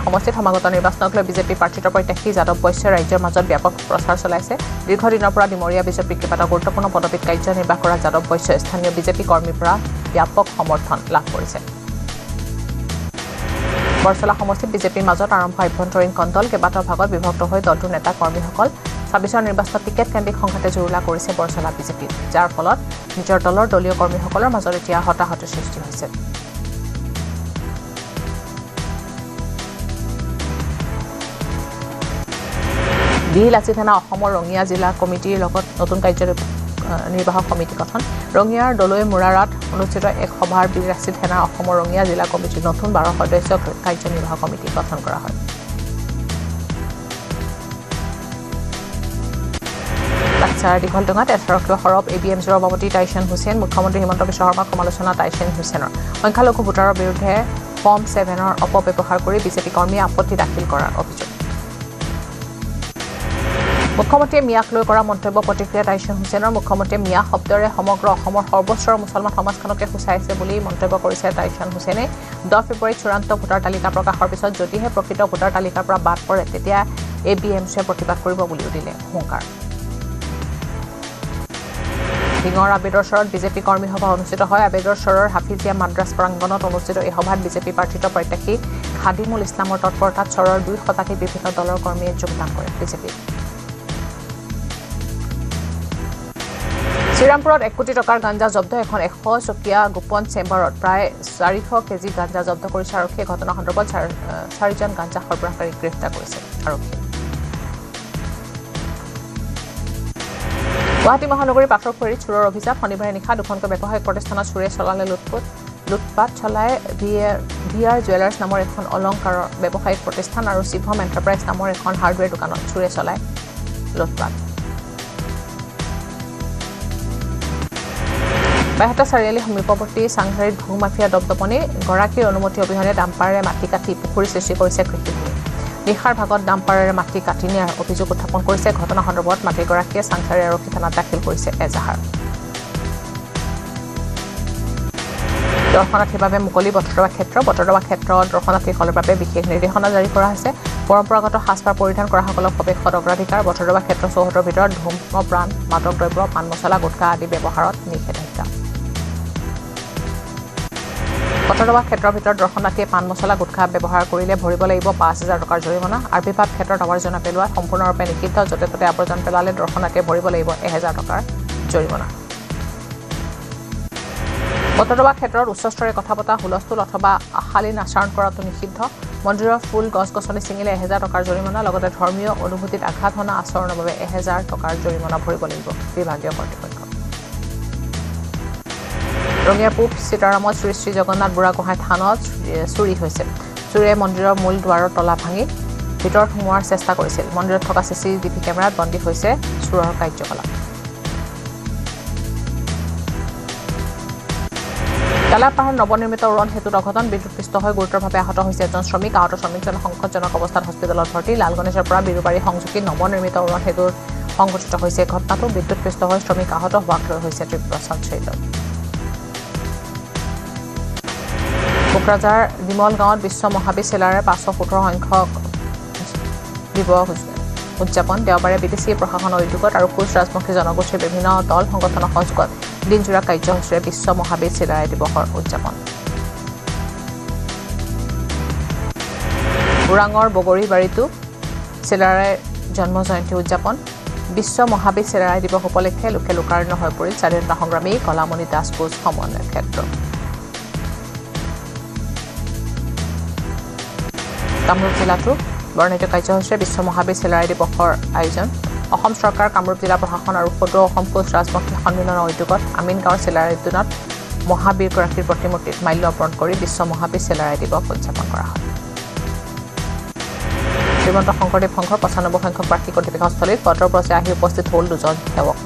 সমষ্টিত সমাগত নিৰ্বাচনক লৈ বিজেপি প্ৰাৰ্থীৰ প্ৰত্যাশী যাদৱ বৈশ্যই ৰাজ্যৰ মাজত ব্যাপক প্ৰচাৰ চলাইছে দীৰ্ঘদিনৰ পৰা ডিমৰীয়া বিজেপিক কেইবাটাও গুৰুত্বপূৰ্ণ পদবীত কাৰ্যনিৰ্বাহ কৰা যাদৱ বৈশ্যই স্থানীয় বিজেপি কৰ্মীৰ পৰা ব্যাপক সমৰ্থন লাভ কৰিছে বৰচলা সমষ্টিত বিজেপিৰ মাজত আৰম্ভ আভ্যন্তৰীণ কণ্ডল কেইবাটাও ভাগত বিভক্ত হৈ দলটোৰ নেতা কৰ্মীসকল 26 নিৰ্বাচনত টিকেট কেন্দ্ৰিক সংঘাতে জুৰুলা কৰিছে বৰচলা বিজেপিত যাৰ ফলত নিজৰ দলৰ দলীয় কৰ্মীসকলৰ মাজত এতিয়া হতাহতৰ সৃষ্টি হৈছে বিহিলাচি থানা অসমৰ ৰঙিয়া জিলা কমিটিৰ লগত নতুন কাৰ্যনিৰ্বাহক সমিতি গঠন ৰঙিয়াৰ দলৈ মুৰাৰাত অনুষ্ঠিত এক সভাৰ বিহিলাচি থানা অসমৰ ৰঙিয়া জিলা কমিটিৰ নতুন 12 সদস্যক কাৰ্যনিৰ্বাহক সমিতি গঠন কৰা হয় বাক্সাৰ দীঘলডোঙাত 18 সৰব এবিএমচিৰ সভাপতি টাইছন হুছেইন মুখ্যমন্ত্ৰী হিমন্ত বিশ্ব শৰ্মাৰ সমালোচনা টাইছন হুছেইনৰ সংখ্যালঘু ভোটাৰৰ বিৰুদ্ধে ফৰ্ম 7ৰ অপব্যৱহাৰ কৰি বিজেপি কৰ্মীয়ে আপত্তি দাখিল কৰাৰ অভিযোগ মুখ্যমন্ত্ৰীয়ে মিয়াক লৈ কৰা মন্তব্য প্ৰতিক্ৰিয়া টাইছন হুছেইনৰ মুখ্যমন্ত্ৰীয়ে মিয়া শব্দৰে সমগ্ৰ অসমৰ সৰ্বস্তৰৰ মুছলমান সমাজখনকে সূচাইছে বুলি মন্তব্য কৰিছে টাইছন হুছেইনে 10 ফেব্ৰুৱাৰীত চূড়ান্ত ভোটাৰ তালিকা প্ৰকাশৰ পিছত যদিহে প্ৰকৃত ভোটাৰ তালিকাৰ পৰা বাদ পৰে তেতিয়া এবিএমচিয়ে প্ৰতিবাদ কৰিব বুলিও দিলে হুংকাৰ ডিঙৰ আবেদৰ চৰত বিজেপি কৰ্মী সভা অনুষ্ঠিত হয় আবেদৰ চৰৰ হাফিজিয়া মাদ্ৰাছ প্ৰাংগণত অনুষ্ঠিত এই সভাত বিজেপি প্ৰাৰ্থীৰ প্ৰত্যাশী খাদিমুল ইছলামৰ তৎপৰতাত চৰৰ 2 শতাধিক বিভিন্ন দলৰ কৰ্মীয়ে যোগদান কৰে বিজেপি শ্ৰীৰামপুৰত 1 কোটি টকাৰ গাঞ্জা জব্দ এখন 100 চকীয়া গোপন চেম্বাৰত প্ৰায় 400 কেজি গাঞ্জা জব্দ কৰিছে আৰক্ষীয়ে ঘটনা সন্দৰ্ভত 4জন গাঞ্জা সৰবৰাহকাৰীক গ্ৰেপ্তাৰ কৰিছে আৰক্ষীয়ে গুৱাহাটী মহানগৰীৰ পাথৰখুৰীত চোৰৰ অভিযান শনিবাৰে নিশা দুখনকৈ ব্যৱসায়িক প্ৰতিষ্ঠানত চোৰে চলালে লুটপাট চলাই ভিআৰ জুৱেলাৰ্ছ নামৰ এখন অলংকাৰৰ ব্যৱসায়িক প্ৰতিষ্ঠান আৰু শিৱম এণ্টাৰপ্ৰাইজ নামৰ এখন হাৰ্ডৱেৰ দোকানত চোৰে চলাই লুটপাট বাইহাটা চাৰিআলি সমীপৱৰ্তী চাংঘাৰীত ভূ মাফিয়া দপদপনি গৰাকীৰ অনুমতি অবিহনে ডাম্পাৰেৰে মাটি কাটি পুখুৰী সৃষ্টি কৰিছে কৃষিভূমি নিশাৰ ভাগত ডাম্পাৰেৰে মাটি কাটি নিয়াৰ অভিযোগ উত্থাপন কৰিছে ঘটনা সন্দৰ্ভত মাটিগৰাকীয়ে চাংঘাৰী আৰক্ষী থানাত দাখিল কৰিছে এজাহাৰ দৰ্শনাৰ্থীৰ বাবে মুকলি বটদ্ৰৱা ক্ষেত্ৰত দৰ্শনাৰ্থীসকলৰ বাবে বিশেষ নিৰ্দেশনা জাৰি কৰা হৈছে পৰম্পৰাগত সাজপাৰ পৰিধান কৰাসকলক প্ৰৱেশত অগ্ৰাধিকাৰ বটদ্ৰৱা ক্ষেত্ৰ চৌহদৰ ভিতৰত ধূম্ৰপান মাদক দ্ৰব্য পাণ মছলা গুটখা আদি ব্যৱহাৰত নিষেধাজ্ঞা বটদ্ৰৱা ক্ষেত্ৰৰ ভিতৰত দৰ্শনাৰ্থীয়ে পাণ মছলা গুটখা ব্যৱহাৰ কৰিলে ভৰিব লাগিব 5000 টকাৰ জৰিমনা আৰ্বিভাব ক্ষেত্ৰত আৱৰ্জনা পেলোৱা সম্পূৰ্ণৰূপে নিষিদ্ধ য'তে ত'তে আৱৰ্জনা পেলালে দৰ্শনাৰ্থীয়ে ভৰিব লাগিব 1000 টকাৰ জৰিমনা বতৰবা ক্ষেত্ৰত উচ্চস্তৰে কথা পতা হুলস্থুল অথবা শালীন আচৰণ কৰাটো নিষিদ্ধ মন্দিৰৰ ফুল গছ-গছনি ছিঙিলে 1000 টকাৰ জৰিমনা লগতে ধৰ্মীয় অনুভূতিত আঘাত হনা আচৰণৰ বাবে 1000 টকাৰ জৰিমনা ভৰিব লাগিব বিভাগীয় কৰ্তৃপক্ষ ৰঙিয়া পূব সীতাৰামত শ্ৰী শ্ৰী জগন্নাথ বুঢ়াগোহাঁই থানত চুৰি হৈছে চুৰে মন্দিৰৰ মূল দুৱাৰৰ তলা ভাঙি ভিতৰত সোমোৱাৰ চেষ্টা কৰিছিল মন্দিৰত থকা চিচিটিভি কেমেৰাত বন্দী হৈছে চুৰৰ কাৰ্যকলাপ কালাপাহাৰৰ নৱনিৰ্মিত উৰণ সেতুত অঘটন বিদ্যুৎপৃষ্ট হৈ গুৰুতৰভাৱে আহত হৈছে এজন শ্ৰমিক আহত শ্ৰমিকজন সংকটজনক অৱস্থাত হস্পিটেলত ভৰ্তি লালগণেশৰ পৰা বিৰুবাৰী সংযোগী নৱনিৰ্মিত উৰণ সেতুত সংঘটিত হৈছে ঘটনাটো বিদ্যুৎপৃষ্ট হৈ শ্ৰমিক আহত হোৱাক লৈ হৈছে তীব্ৰ চাঞ্চল্য কোকৰাঝাৰ ডিমল গাঁৱত বিশ্ব মহাবিদ্যালয়ৰ 517 সংখ্যক দিৱস উদযাপন দেওবাৰে বিদেশী প্ৰশাসনৰ উদ্যোগত আৰু কোচ ৰাজবংশী জনগোষ্ঠীৰ বিভিন্ন দল সংগঠনৰ সহযোগত দিনজোৰা কাৰ্যসূচীৰে বিশ্ব মহাবিদ্যালয় দিৱসৰ উদযাপন ওৰাঙৰ বগৰীবাৰীতো চিলাৰায় জন্ম জয়ন্তী উদযাপন বিশ্ব মহাবিদ্যালয় দিৱস উপলক্ষে লোকে লোকাৰণ্য হৈ পৰিল স্বাধীনতা সংগ্ৰামী কলামণি দাস কোচ সমন্বয় ক্ষেত্ৰ কামৰূপ জিলাতো বৰ্ণিত কাৰ্যসূচীৰে বিশ্ব মহাবিদ্যালয় দিৱসৰ আয়োজন অসম চৰকাৰ কামৰূপ জিলা প্ৰশাসন আৰু সদৌ অসম কোচ ৰাজবংশী সন্মিলনৰ উদ্যোগত আমিনগাঁৱৰ চিলাৰায়তোনত মহাবীৰগৰাকীৰ প্ৰতিমূৰ্তিত মাল্য অৰ্পণ কৰি বিশ্ব মহাবিদ্যালয় দিৱস উদযাপন কৰা হয় শ্ৰীমন্ত শংকৰদেৱ সংঘৰ 95 সংখ্যক বাৰ্ষিক অধিৱেশনস্থলীত পদৰপৰছে আহি উপস্থিত হ'ল দুজন সেৱক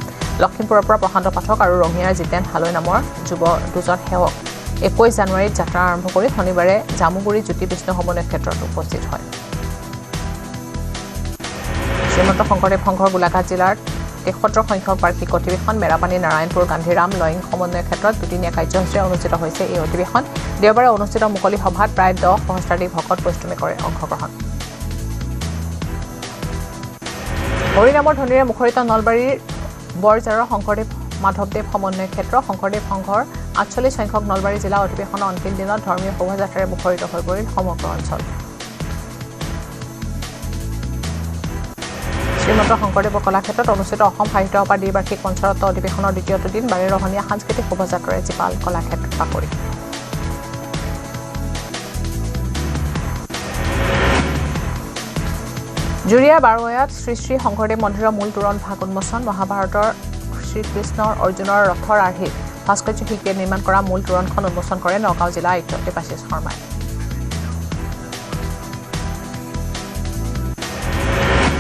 লখিমপুৰৰ পৰা প্ৰশান্ত পাঠক আৰু ৰঙিয়াৰ জিতেন হালৈ নামৰ যুৱ দুজন সেৱক 21 জানুৱাৰীত যাত্ৰা আৰম্ভ কৰি শনিবাৰে জামুগুৰি জ্যোতি বিষ্ণু সমন্বয় ক্ষেত্ৰত উপস্থিত হয় শ্ৰীমন্ত শংকৰদেৱ সংঘৰ গোলাঘাট জিলাৰ 73 সংখ্যক বাৰ্ষিক অধিৱেশন মেৰাপানী নাৰায়ণপুৰ গান্ধীৰাম লয়িং সমন্বয় ক্ষেত্ৰত দুদিনীয়া কাৰ্যসূচীৰে অনুষ্ঠিত হৈছে এই অধিৱেশন দেওবাৰে অনুষ্ঠিত মুকলি সভাত প্ৰায় 10 সহস্ৰাধিক ভকত বৈষ্ণৱে অংশগ্ৰহণ হৰিনামৰ ধ্বনিৰে মুখৰিত নলবাৰীৰ বৰজাৰৰ শংকৰদেৱ মাধৱদেৱ সমন্বয় ক্ষেত্ৰ শংকৰদেৱ সংঘৰ 48 সংখ্যক নলবাৰী জিলা অধিৱেশনৰ অন্তিম দিনত ধৰ্মীয় শোভাযাত্ৰাৰে মুখৰিত হৈ পৰিল সমগ্ৰ অঞ্চল শ্ৰীমন্ত শংকৰদেৱ কলাক্ষেত্ৰত অনুষ্ঠিত অসম সাহিত্য সভাৰ দ্বিবাৰ্ষিক পঞ্চৰত্ন অধিৱেশনৰ দ্বিতীয়টো দিন 12 ৰহণীয়া সাংস্কৃতিক শোভাযাত্ৰাৰে জীপাল কলাক্ষেত্ৰ বাকৰি জুৰিয়া বাৰৱায়াত শ্ৰী শ্ৰী শংকৰদেৱ মন্দিৰৰ মূল তোৰণ ভাগ উন্মোচন মহাভাৰতৰ শ্ৰীকৃষ্ণৰ অৰ্জুনৰ ৰথৰ আৰ্হিত ভাস্কৰ্য শিল্পীয়ে নিৰ্মাণ কৰা মূল তোৰণখন উন্মোচন কৰে নগাঁও জিলা আয়ুক্ত দেৱাশিষ শৰ্মাই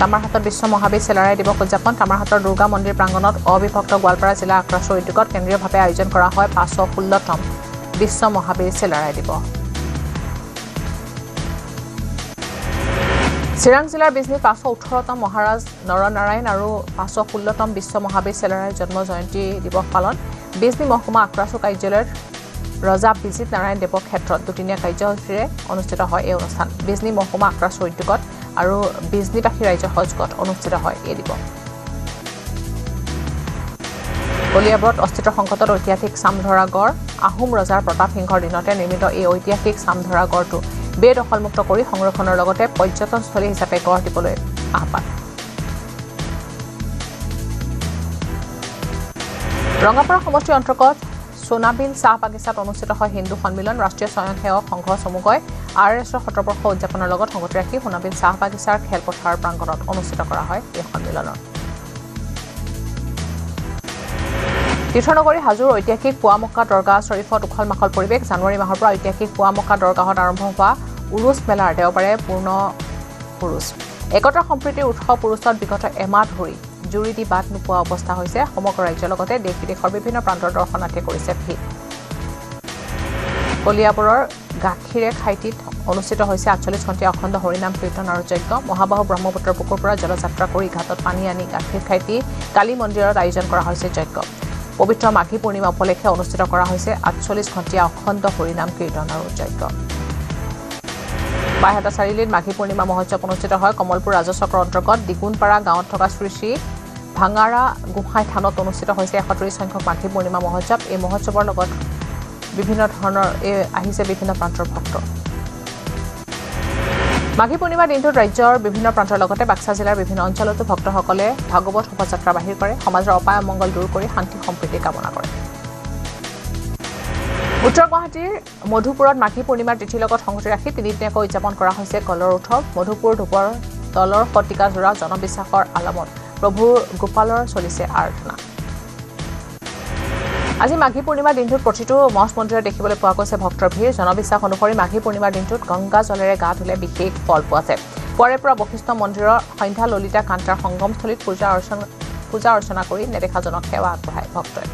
তামাৰহাটত বিশ্ব মহাবিদ্যালয় দিৱস উদযাপন তামাৰহাটৰ দুৰ্গা মন্দিৰ প্ৰাংগণত অবিভক্ত গোৱালপাৰা জিলা আক্ৰাছৰ উদ্যোগত কেন্দ্ৰীয়ভাৱে আয়োজন কৰা হয় 516তম বিশ্ব মহাবিদ্যালয় দিৱস চিৰাং জিলাৰ বিজনী 518তম মহাৰাজ নৰনাৰায়ণ আৰু 516তম বিশ্ব মহাবিদ্যালয়ৰ জন্ম জয়ন্তী দিৱস পালন বিজনী মহকুমা আক্ৰাছু কাৰ্যালয়ৰ ৰজা বিজিত নাৰায়ণ দেৱৰ ক্ষেত্ৰত দুদিনীয়া কাৰ্যসূচীৰে অনুষ্ঠিত হয় এই অনুষ্ঠান বিজনী মহকুমা আক্ৰাছু উদ্যোগত আৰু বিজনীবাসী ৰাইজৰ সহযোগত অনুষ্ঠিত হয় এই দিৱস কলিয়াবৰত অস্তিত্বৰ সংকটত ঐতিহাসিক চামধৰা গড় আহোম ৰজাৰ প্ৰতাপ সিংহৰ দিনতে নিৰ্মিত এই ঐতিহাসিক চামধৰা গড়টো বেদখলমুক্ত কৰি সংৰক্ষণৰ লগতে পৰ্যটনস্থলী হিচাপে গঢ় দিবলৈ আহ্বান ৰঙাপাৰা সমষ্টিৰ অন্তৰ্গত সোনাবিল চাহ বাগিচাত অনুষ্ঠিত হয় হিন্দু সন্মিলন ৰাষ্ট্ৰীয় স্বয়ংসেৱক সংঘ চমুকৈ RSৰ 17 বৰ্ষ উদযাপনৰ লগত সংগতি ৰাখি সোনাবিল চাহ বাগিচাৰ খেলপথাৰ প্ৰাংগণত অনুষ্ঠিত কৰা হয় এই সন্মিলনৰ তীৰ্থনগৰী হাজোৰ ঐতিহাসিক পুৱামক্কা দৰগাহ শ্বৰীফত উখল মাখল পৰিৱেশ জানুৱাৰী মাহৰ পৰা ঐতিহাসিক পুৱামক্কা দৰগাহত আৰম্ভ হোৱা উৰুছ মেলাৰ দেওবাৰে পূৰ্ণ উৰুছ একতাৰ সম্প্ৰীতিৰ উৎসৱ উৰুছত বিগত এমাহ ধৰি জুৰি দি বাট নোপোৱা অৱস্থা হৈছে সমগ্ৰ ৰাজ্যৰ লগতে দেশ বিদেশৰ বিভিন্ন প্ৰান্তৰ দৰ্শনাৰ্থীয়ে কৰিছে ভিৰ কলিয়াবৰৰ গাখীৰে খাইটিত অনুষ্ঠিত হৈছে 48 ঘণ্টীয়া অখণ্ড হৰিনাম কীৰ্তন আৰু যজ্ঞ মহাবাহু ব্ৰহ্মপুত্ৰৰ বুকুৰ পৰা জলযাত্ৰা কৰি ঘাটত পানী আনি গাখীৰ খাইটি কালী মন্দিৰত আয়োজন কৰা হৈছে যজ্ঞ পবিত্ৰ মাঘী পূৰ্ণিমা উপলক্ষে অনুষ্ঠিত কৰা হৈছে 48 ঘণ্টীয়া অখণ্ড হৰিনাম কীৰ্তন আৰু যজ্ঞ বাইহাটা চাৰিআলিত মাঘী পূৰ্ণিমা মহোৎসৱ অনুষ্ঠিত হয় কমলপুৰ ৰাজচক্ৰৰ অন্তৰ্গত দিগুণপাৰা গাঁৱত থকা শ্ৰী শ্ৰী ভাঙাৰা গোসাঁই থানত অনুষ্ঠিত হৈছে 130 সংখ্যক মাঘী পূৰ্ণিমা মহোৎসৱ এই মহোৎসৱৰ লগত বিভিন্ন ধৰণৰ আহিছে বিভিন্ন প্ৰান্তৰ ভক্ত মাঘী পূৰ্ণিমাৰ দিনটোত ৰাজ্যৰ বিভিন্ন প্ৰান্তৰ লগতে বাক্সা জিলাৰ বিভিন্ন অঞ্চলতো ভক্তসকলে ভাগৱত শোভাযাত্ৰা বাহিৰ কৰে সমাজৰ অপায় অমংগল দূৰ কৰি শান্তি সম্প্ৰীতি কামনা কৰে উত্তৰ গুৱাহাটীৰ মধুপুৰত মাঘী পূৰ্ণিমাৰ তিথিৰ লগত সংগতি ৰাখি তিনিদিনীয়াকৈ উদযাপন কৰা হৈছে কলৰ উৎসৱ মধুপুৰ ধূপৰ তলৰ শতিকাজোৰা জনবিশ্বাসৰ আলমত প্ৰভু গোপালৰ চলিছে আৰাধনা আজি মাঘী পূৰ্ণিমাৰ দিনটোত প্ৰতিটো মঠ মন্দিৰত দেখিবলৈ পোৱা গৈছে ভক্তৰ ভিৰ জনবিশ্বাস অনুসৰি মাঘী পূৰ্ণিমাৰ দিনটোত গংগা জলেৰে গা ধুলে বিশেষ ফল পোৱা যায় পুৱাৰে পৰা বশিষ্ঠ মন্দিৰৰ সন্ধ্যা ললিতা কান্তাৰ সংগমস্থলীত পূজা অৰ্চনা কৰি নেদেখাজনক সেৱা আগবঢ়ায় ভক্তই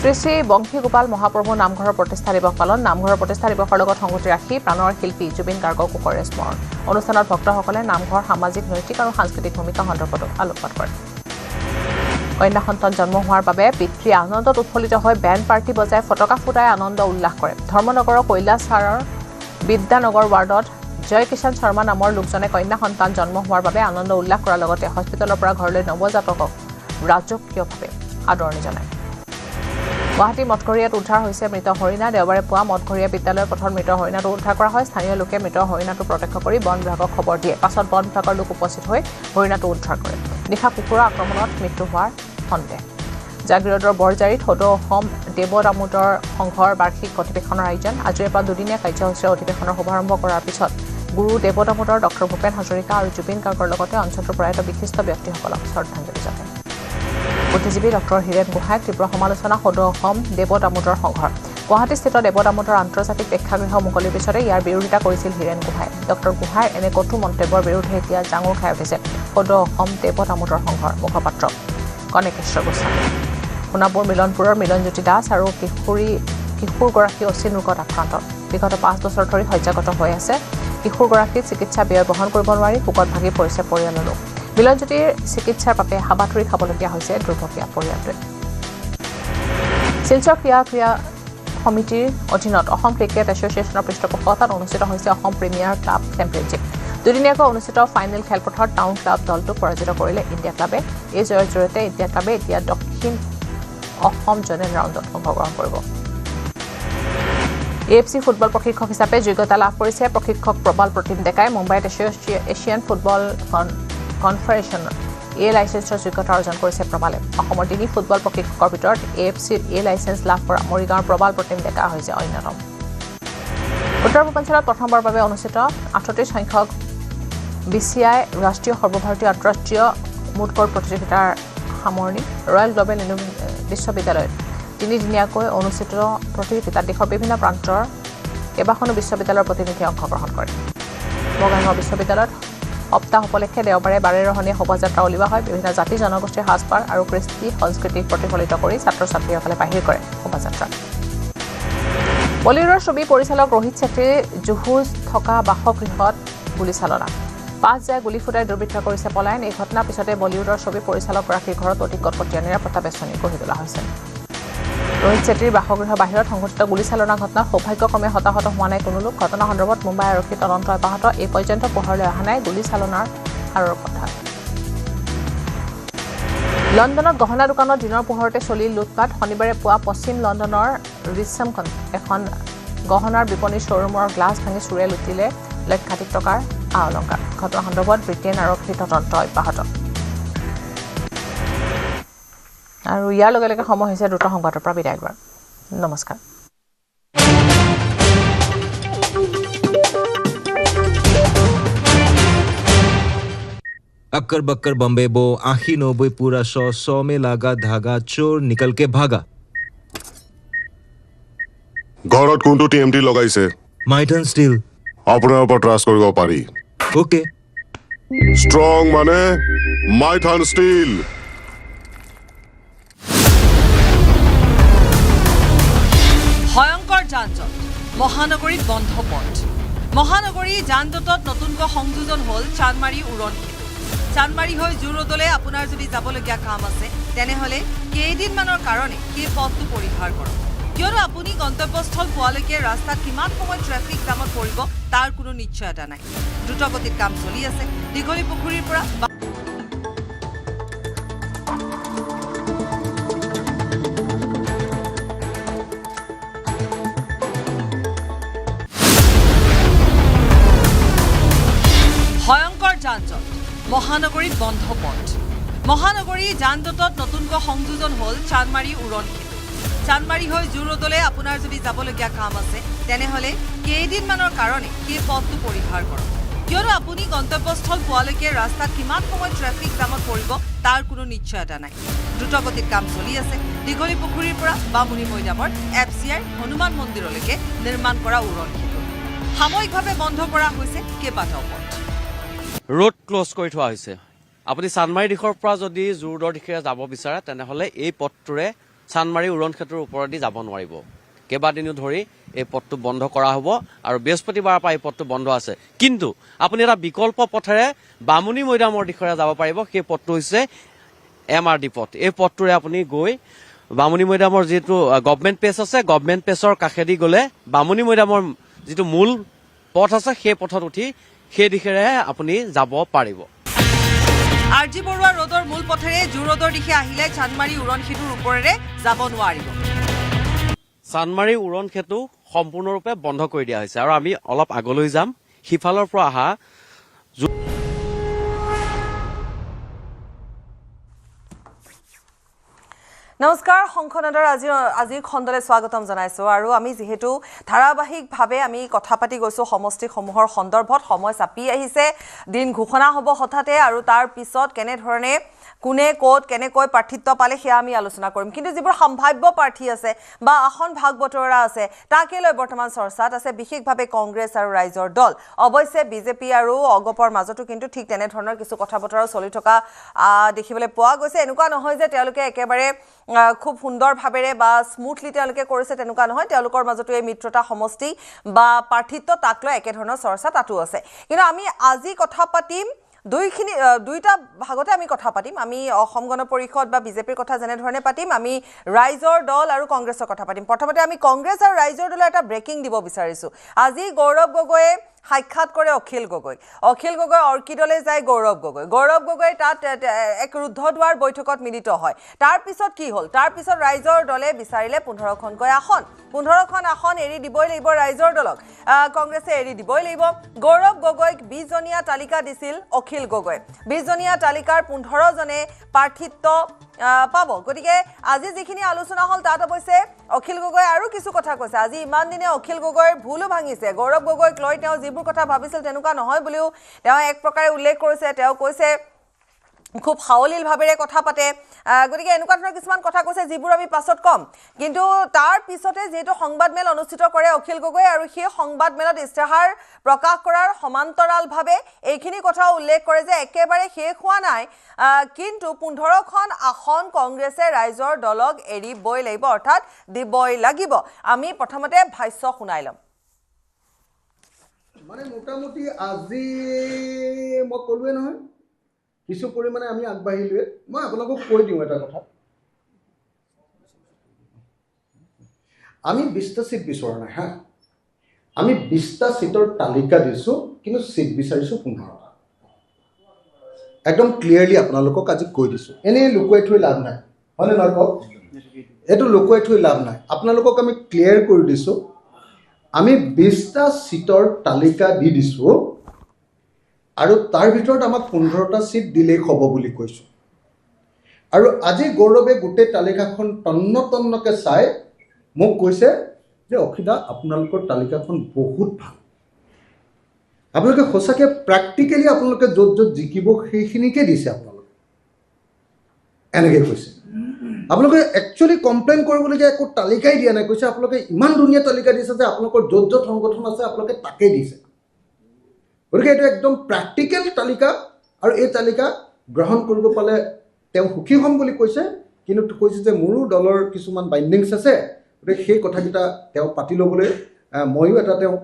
শ্ৰী শ্ৰী বংশী গোপাল মহাপ্ৰভু নামঘৰৰ প্ৰতিষ্ঠা দিৱস পালন নামঘৰৰ প্ৰতিষ্ঠা দিৱসৰ লগত সংগতি ৰাখি প্ৰাণৰ শিল্পী জুবিন গাৰ্গক কৰে স্মৰণ অনুষ্ঠানত ভক্তসকলে নামঘৰ সামাজিক নৈতিক আৰু সাংস্কৃতিক ভূমিকা সন্দৰ্ভত আলোকপাত কৰে কন্যা সন্তান জন্ম হোৱাৰ বাবে পিতৃ আনন্দত উৎফুল্লিত হৈ বেণ্ড পাৰ্টি বজাই ফটকা ফুটাই আনন্দ উল্লাস কৰে ধৰ্মনগৰৰ কৈলাশাৰৰ বিদ্যানগৰ ৱাৰ্ডত জয় কিষাণ শৰ্মা নামৰ লোকজনে কন্যা সন্তান জন্ম হোৱাৰ বাবে আনন্দ উল্লাস কৰাৰ লগতে হস্পিটেলৰ পৰা ঘৰলৈ নৱজাতকক ৰাজকীয়ভাৱে আদৰণি জনায় গুৱাহাটী মঠঘৰীয়াত উদ্ধাৰ হৈছে মৃত হৰিণা দেওবাৰে পুৱা মঠঘৰীয়া বিদ্যালয়ৰ পথত মৃত হৰিণাটো উদ্ধাৰ কৰা হয় স্থানীয় লোকে মৃত হৰিণাটো প্ৰত্যক্ষ কৰি বন বিভাগক খবৰ দিয়ে পাছত বন বিভাগৰ লোক উপস্থিত হৈ হৰিণাটো উদ্ধাৰ কৰে নিশা কুকুৰা আক্ৰমণত মৃত্যু হোৱাৰ সন্দেহ জাগিৰোডৰ বৰজাৰীত সদৌ অসম দেৱ দামোদৰ সংঘৰ বাৰ্ষিক অধিৱেশনৰ আয়োজন আজিৰ পৰা দুদিনীয়া কাৰ্যসূচীৰ অধিৱেশনৰ শুভাৰম্ভ কৰাৰ পিছত গুৰু দেৱ দামোদৰ ডক্টৰ ভূপেন হাজৰিকা আৰু জুবিন গাৰ্গৰ লগতে অঞ্চলটোৰ প্ৰয়াত বিশিষ্ট ব্যক্তিসকলক শ্ৰদ্ধাঞ্জলি জনায় বুদ্ধিজীৱী ডক্টৰ হীৰেন গোহাঁইক তীব্ৰ সমালোচনা সদৌ অসম দেৱ দামোদৰ সংঘৰ গুৱাহাটীস্থিত দেৱ দামোদৰ আন্তৰ্জাতিক প্ৰেক্ষাগৃহ মুকলিৰ পিছতে ইয়াৰ বিৰোধিতা কৰিছিল হীৰেন গোহাঁই ডক্টৰ গোহাঁইৰ এনে কটু মন্তব্যৰ বিৰুদ্ধে এতিয়া জাঙুৰ খাই উঠিছে সদৌ অসম দেৱ দামোদৰ সংঘৰ মুখপাত্ৰ কণেকেশ্বৰ গোস্বামী সোণাপুৰ মিলনপুৰৰ মিলনজ্যোতি দাস আৰু কিশোৰগৰাকী অচিন ৰোগত আক্ৰান্ত বিগত 5 বছৰ ধৰি শয্যাগত হৈ আছে কিশোৰগৰাকীৰ চিকিৎসা ব্যয় বহন কৰিব নোৱাৰি শোকত ভাগি পৰিছে পৰিয়ালৰ লোক মিলনজ্যোতিৰ চিকিৎসাৰ বাবে হাবাথুৰি খাবলগীয়া হৈছে দুৰ্ভগীয়া পৰিয়ালটোৱে শিলচৰ ক্ৰীড়া সমিতিৰ অধীনত অসম ক্ৰিকেট এছ'চিয়েশ্যনৰ পৃষ্ঠপোষকতাত অনুষ্ঠিত হৈছে অসম প্ৰিমিয়াৰ ক্লাব চেম্পিয়নশ্বিপ দুদিনীয়াকৈ অনুষ্ঠিত ফাইনেল খেলপথাৰত টাউন ক্লাব দলটোক পৰাজিত কৰিলে ইণ্ডিয়া ক্লাবে এই জয়ৰ জৰিয়তে ইণ্ডিয়া ক্লাবে এতিয়া দক্ষিণ অসম জোনেল ৰাউণ্ডত অংশগ্ৰহণ কৰিব AFC ফুটবল প্ৰশিক্ষক হিচাপে যোগ্যতা লাভ কৰিছে প্ৰশিক্ষক প্ৰবাল প্ৰতিম ডেকাই মুম্বাইত এছিয়ান ফুটবল কনফেডাৰেশ্যন এ লাইচেন্সৰ যোগ্যতা অৰ্জন কৰিছে প্ৰবালে অসমৰ 3 ফুটবল প্ৰশিক্ষকৰ ভিতৰত AFCৰ এ লাইচেন্স লাভ কৰা মৰিগাঁৱৰ প্ৰবাল প্ৰতিম ডেকা হৈছে অন্যতম উত্তৰ পূৰ্বাঞ্চলত প্ৰথমবাৰৰ বাবে অনুষ্ঠিত 38 সংখ্যক BCI ৰাষ্ট্ৰীয় সৰ্বভাৰতীয় আন্তঃৰাষ্ট্ৰীয় মুটকৰ প্ৰতিযোগিতাৰ সামৰণি ৰয়েল গ্লোবেল বিশ্ববিদ্যালয়ত 3দিনীয়াকৈ অনুষ্ঠিত প্ৰতিযোগিতাত দেশৰ বিভিন্ন প্ৰান্তৰ কেইবাখনো বিশ্ববিদ্যালয়ৰ প্ৰতিনিধিয়ে অংশগ্ৰহণ কৰে বগাইগাঁও বিশ্ববিদ্যালয়ত সপ্তাহ উপলক্ষে দেওবাৰে বাৰেৰহণীয়া শোভাযাত্ৰা উলিওৱা হয় বিভিন্ন জাতি জনগোষ্ঠীৰ সাজপাৰ আৰু কৃষ্টি সংস্কৃতিক প্ৰতিফলিত কৰি ছাত্ৰ ছাত্ৰীসকলে বাহিৰ কৰে শোভাযাত্ৰা বলিউডৰ ছবি পৰিচালক ৰোহিত ছেত্ৰীৰ জুহুজ থকা বাসগৃহত গুলীচালনা 5 যায় গুলী ফুটাই দুৰ্বৃত্ত কৰিছে পলায়ন এই ঘটনাৰ পিছতে বলিউডৰ ছবি পৰিচালকগৰাকীৰ ঘৰত অতি কটকটীয়া নিৰাপত্তা বেষ্টনী গঢ়ি তোলা হৈছে ৰোহিত ছেত্ৰীৰ বাসগৃহৰ বাহিৰত সংঘটিত গুলীচালনা ঘটনাত সৌভাগ্যক্ৰমে হতাহত হোৱা নাই কোনো লোক ঘটনা সন্দৰ্ভত মুম্বাই আৰক্ষীৰ তদন্ত অব্যাহত এই পৰ্যন্ত পোহৰলৈ অহা নাই গুলীচালনাৰ আঁৰৰ কথা লণ্ডনত গহনা দোকানত দিনৰ পোহৰতে চলিল লুটপাট শনিবাৰে পুৱা পশ্চিম লণ্ডনৰ ৰিচমকন এখন গহনাৰ বিপণী শ্ব'ৰুমৰ গ্লাছ ভাঙি চুৰে লুটিলে লক্ষাধিক টকাৰ অলংকাৰ ঘটনা সন্দৰ্ভত ব্ৰিটেইন আৰক্ষীৰ তদন্ত অব্যাহত আৰু ইয়াৰ লগে লগে সময় হৈছে দ্ৰুত সংবাদৰ পৰা বিদায় লোৱাৰ নমস্কাৰ अक्कर बक्कर बम्बे बो आखी 90 पूरा 100 में लागा धागा चोर निकल के भागा ঘৰত কোনটো TMT লগাইছে মাইটন ষ্টিল আপোনাৰ ওপৰত ট্ৰাষ্ট কৰিব পাৰি ওকে ষ্ট্ৰং মানে মাইথান ষ্টিল ভয়ংকৰ যান-জঁট মহানগৰীত বন্ধ পথ মহানগৰী যান-জঁটত নতুনকৈ সংযোজন হ'ল চানমাৰী উৰণ চানমাৰী হৈ জুৰোডলৈ আপোনাৰ যদি যাবলগীয়া কাম আছে তেনেহ'লে কেইদিনমানৰ কাৰণে সেই পথটো পৰিহাৰ কৰক কিয়নো আপুনি গন্তব্যস্থল পোৱালৈকে ৰাস্তাত কিমান সময় ট্ৰেফিক জামত পৰিব তাৰ কোনো নিশ্চয়তা নাই দ্ৰুতগতিত কাম চলি আছে দীঘলী পুখুৰীৰ পৰা মহানগৰীত বন্ধ পথ মহানগৰী যান-জঁটত নতুনকৈ সংযোজন হ'ল চানমাৰী উৰণ সেতু চানমাৰী হৈ জুৰোডলৈ আপোনাৰ যদি যাবলগীয়া কাম আছে তেনেহ'লে কেইদিনমানৰ কাৰণে সেই পথটো পৰিহাৰ কৰক কিয়নো আপুনি গন্তব্যস্থল পোৱালৈকে ৰাস্তাত কিমান সময় ট্ৰেফিক জামত পৰিব তাৰ কোনো নিশ্চয়তা নাই দ্ৰুতগতিত কাম চলি আছে দীঘলী পুখুৰীৰ পৰা বামুণী মৈদামৰ FCI হনুমান মন্দিৰলৈকে নিৰ্মাণ কৰা উৰণ সেতু সাময়িকভাৱে বন্ধ কৰা হৈছে কেইবাটাও পথ ৰোড ক্লোজ কৰি থোৱা হৈছে আপুনি চানমাৰী দিশৰ পৰা যদি জোৰদৰ দিশে যাব বিচাৰে তেনেহ'লে এই পথটোৰে চানমাৰী উৰণ সেতুৰ ওপৰেদি যাব নোৱাৰিব কেইবাদিনো ধৰি এই পথটো বন্ধ কৰা হ'ব আৰু বৃহস্পতিবাৰৰ পৰা এই পথটো বন্ধ আছে কিন্তু আপুনি এটা বিকল্প পথেৰে বামুণী মৈদামৰ দিশৰে যাব পাৰিব সেই পথটো হৈছে MRD পথ এই পথটোৰে আপুনি গৈ বামুণী মৈদামৰ যিটো গভৰ্ণমেণ্ট পেজ আছে গভৰ্ণমেণ্ট পেজৰ কাষেদি গ'লে বামুণী মৈদামৰ যিটো মূল পথ আছে সেই পথত উঠি সেই দিশেৰে আপুনি যাব পাৰিব RG বৰুৱা ৰোডৰ মূল পথেৰে জুৰোডৰ দিশে আহিলে চানমাৰী উৰণ সেতুৰ ওপৰেৰে যাব নোৱাৰিব চানমাৰী উৰণ সেতু সম্পূৰ্ণৰূপে বন্ধ কৰি দিয়া হৈছে আৰু আমি অলপ আগলৈ যাম সিফালৰ পৰা অহা নমস্কাৰ সংখনদৰ আজিৰ খণ্ডলৈ স্বাগতম জনাইছো আৰু আমি যেহেতু ধাৰাবাহিকভাৱে আমি কথা পাতি গৈছো সমষ্টিসমূহৰ সন্দৰ্ভত সময় চাপি আহিছে দিন ঘোষণা হ'ব হঠাতে আৰু তাৰ পিছত কেনে ধৰণে কোনে কোত কেনেকৈ প্ৰাৰ্থিত্ব পালে সেয়া আমি আলোচনা কৰিম কিন্তু যিবোৰ সম্ভাৱ্য প্ৰাৰ্থী আছে বা আসন ভাগ বতৰা আছে তাকে লৈ বৰ্তমান চৰ্চাত আছে বিশেষভাৱে কংগ্ৰেছ আৰু ৰাইজৰ দল অৱশ্যে বিজেপি আৰু অগপৰ মাজতো কিন্তু ঠিক তেনে ধৰণৰ কিছু কথা বতৰা চলি থকা দেখিবলৈ পোৱা গৈছে এনেকুৱা নহয় যে তেওঁলোকে একেবাৰে খুব সুন্দৰভাৱে বা স্মুথলি তেওঁলোকে কৰিছে তেনেকুৱা নহয় তেওঁলোকৰ মাজতো এই মিত্ৰতা সমষ্টি বা প্ৰাৰ্থিত্ব তাক লৈ একে ধৰণৰ চৰ্চা তাতো আছে কিন্তু আমি আজি কথা পাতিম দুইটা ভাগতে আমি কথা পাতিম আমি অসম গণ পৰিষদ বা বিজেপিৰ কথা যেনে ধৰণে পাতিম আমি ৰাইজৰ দল আৰু কংগ্ৰেছৰ কথা পাতিম প্ৰথমতে আমি কংগ্ৰেছ আৰু ৰাইজৰ দলৰ এটা ব্ৰেকিং দিব বিচাৰিছো আজি গৌৰৱ গগৈয়ে সাক্ষাৎ কৰে অখিল গগৈ অৰ্কিডলৈ যায় গৌৰৱ গগৈ তাত এক ৰুদ্ধদ্বাৰ বৈঠকত মিলিত হয় তাৰ পিছত কি হ'ল তাৰ পিছত ৰাইজৰ দলে বিচাৰিলে 15খনকৈ আসন 15খন আসন এৰি দিবই লাগিব ৰাইজৰ দলক কংগ্ৰেছে এৰি দিবই লাগিব গৌৰৱ গগৈক 20জনীয়া তালিকা দিছিল অখিল গগৈ 20জনীয়া তালিকাৰ 15 জনে প্ৰাৰ্থিত্ব পাব গতিকে আজি যিখিনি আলোচনা হ'ল তাত অৱশ্যে অখিল গগৈ আৰু কিছু কথা কৈছে আজি ইমান দিনে অখিল গগৈৰ ভুলো ভাঙিছে গৌৰৱ গগৈক লৈ তেওঁ যিবোৰ কথা ভাবিছিল তেনেকুৱা নহয় বুলিও তেওঁ এক প্ৰকাৰে উল্লেখ কৰিছে তেওঁ কৈছে খুব সাৱলীল ভাৱেৰে কথা পাতে গতিকে এনেকুৱা ধৰণৰ কিছুমান কথা কৈছে যিবোৰ আমি পাছত কম কিন্তু তাৰ পিছতে যেটো সংবাদমেল অনুষ্ঠিত কৰে অখিল গগৈ আৰু সেই সংবাদমেলত ইস্তাহাৰ প্ৰকাশ কৰাৰ সমান্তৰালভাৱে এইখিনি কথা উল্লেখ কৰে যে একেবাৰে শেষ হোৱা নাই কিন্তু 15খন আসন কংগ্ৰেছে ৰাইজৰ দলক এৰিবই লাগিব অৰ্থাৎ দিবই লাগিব আমি প্ৰথমতে ভাষ্য শুনাই লম মানে মোটামুটি আজি মই কলোৱে নহয় কিছু পৰিমাণে আমি আগবাঢ়িলোৱে মই আপোনালোকক কৈ দিওঁ এটা কথা আমি 20টা সিট বিচৰা নাই হা আমি 20টা সিটৰ তালিকা দিছো কিন্তু সিট বিচাৰিছো 15টা একদম ক্লিয়াৰলি আপোনালোকক আজি কৈ দিছো এনে লুকুৱাই থৈ লাভ নাই হয়নে নহয় কওক এটো লুকুৱাই থৈ লাভ নাই আপোনালোকক আমি ক্লিয়াৰ কৰি দিছো আমি 20টা সিটৰ তালিকা দি দিছো আৰু তাৰ ভিতৰত আমাক 15টা সিট দিলেই হ'ব বুলি কৈছো আৰু আজি গৌৰৱে গোটেই তালিকাখন তন্নতন্নকে চাই মোক কৈছে যে অখিদা আপোনালোকৰ তালিকাখন বহুত ভাল আপোনালোকে সঁচাকৈ প্ৰেক্টিকেলি আপোনালোকে য'ত জিকিব সেইখিনিকে দিছে আপোনালোকে এনেকৈ কৈছে আপোনালোকে একচুৱেলি কমপ্লেইন কৰিবলগীয়া একো তালিকাই দিয়া নাই কৈছে আপোনালোকে ইমান ধুনীয়া তালিকা দিছে যে আপোনালোকৰ য'ত সংগঠন আছে আপোনালোকে তাকে দিছে গতিকে এইটো একদম প্ৰেক্টিকেল তালিকা আৰু এই তালিকা গ্ৰহণ কৰিব পালে তেওঁ সুখী হ'ম বুলি কৈছে কিন্তু কৈছে যে মোৰো দলৰ কিছুমান বাইণ্ডিংছ আছে গতিকে সেই কথাকেইটা তেওঁ পাতি ল'বলৈ ময়ো এটা তেওঁ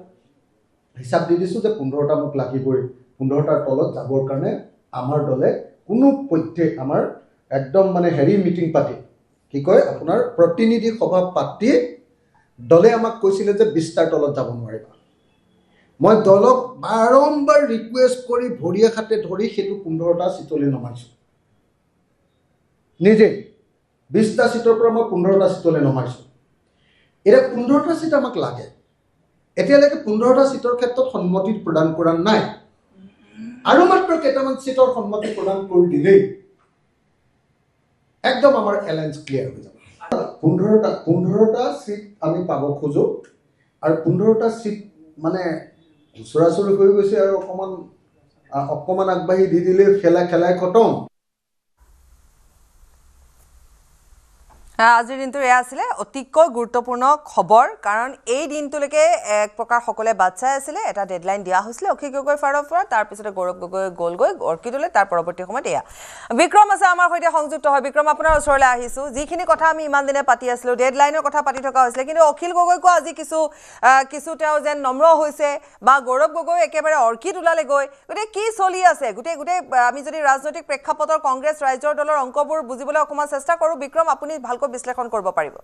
হিচাপ দি দিছোঁ যে 15টা মোক লাগিবই 15টাৰ তলত যাবৰ কাৰণে আমাৰ দলে কোনো পধ্যে আমাৰ একদম মানে হেৰি মিটিং পাতি কি কয় আপোনাৰ প্ৰতিনিধি সভা পাতি দলে আমাক কৈছিলে যে 20টাৰ তলত যাব নোৱাৰিবা মই দলক বাৰম্বাৰ ৰিকুৱেষ্ট কৰি ভৰিয়ে খাতে ধৰি সেইটো 15টা সিটলৈ নমাইছোঁ নিজে 20টা সিটৰ পৰা মই 15টা সিটলৈ নমাইছোঁ এতিয়া 15টা সিট আমাক লাগে এতিয়ালৈকে 15টা সিটৰ ক্ষেত্ৰত সন্মতি প্ৰদান কৰা নাই আৰু মাত্ৰ কেইটামান চিটৰ সন্মতি প্ৰদান কৰি দিলেই একদম আমাৰ এলায়েন্স ক্লিয়াৰ হৈ যাব 15টা চিট আমি পাব খোজো আৰু 15টা চিট মানে ওচৰাচৰি হৈ গৈছে আৰু অকমান আগবাঢ়ি দি দিলে খেলাই খতম আজিৰ দিনটোৰ এয়া আছিলে অতিকৈ গুৰুত্বপূৰ্ণ খবৰ কাৰণ এই দিনটোলৈকে এক প্ৰকাৰ সকলোৱে বাট চাই আছিলে এটা ডেডলাইন দিয়া হৈছিলে অখিল গগৈ ফাৰৰ পৰা তাৰপিছতে গৌৰৱ গগৈ গ'লগৈ অৰ্কিডলৈ তাৰ পৰৱৰ্তী সময়ত এয়া বিক্ৰম আছে আমাৰ সৈতে সংযুক্ত হয় বিক্ৰম আপোনাৰ ওচৰলৈ আহিছোঁ যিখিনি কথা আমি ইমান দিনে পাতি আছিলোঁ ডেডলাইনৰ কথা পাতি থকা হৈছিলে কিন্তু অখিল গগৈকো আজি কিছু তেওঁ যেন নম্ৰ হৈছে বা গৌৰৱ গগৈ একেবাৰে অৰ্কিড ওলালে গৈ গতিকে কি চলি আছে গোটেই আমি যদি ৰাজনৈতিক প্ৰেক্ষাপটৰ কংগ্ৰেছ ৰাজ্যৰ দলৰ অংকবোৰ বুজিবলৈ অকণমান চেষ্টা কৰোঁ বিক্ৰম আপুনি ভালকৈ বিশ্লেষণ কৰিব পাৰিব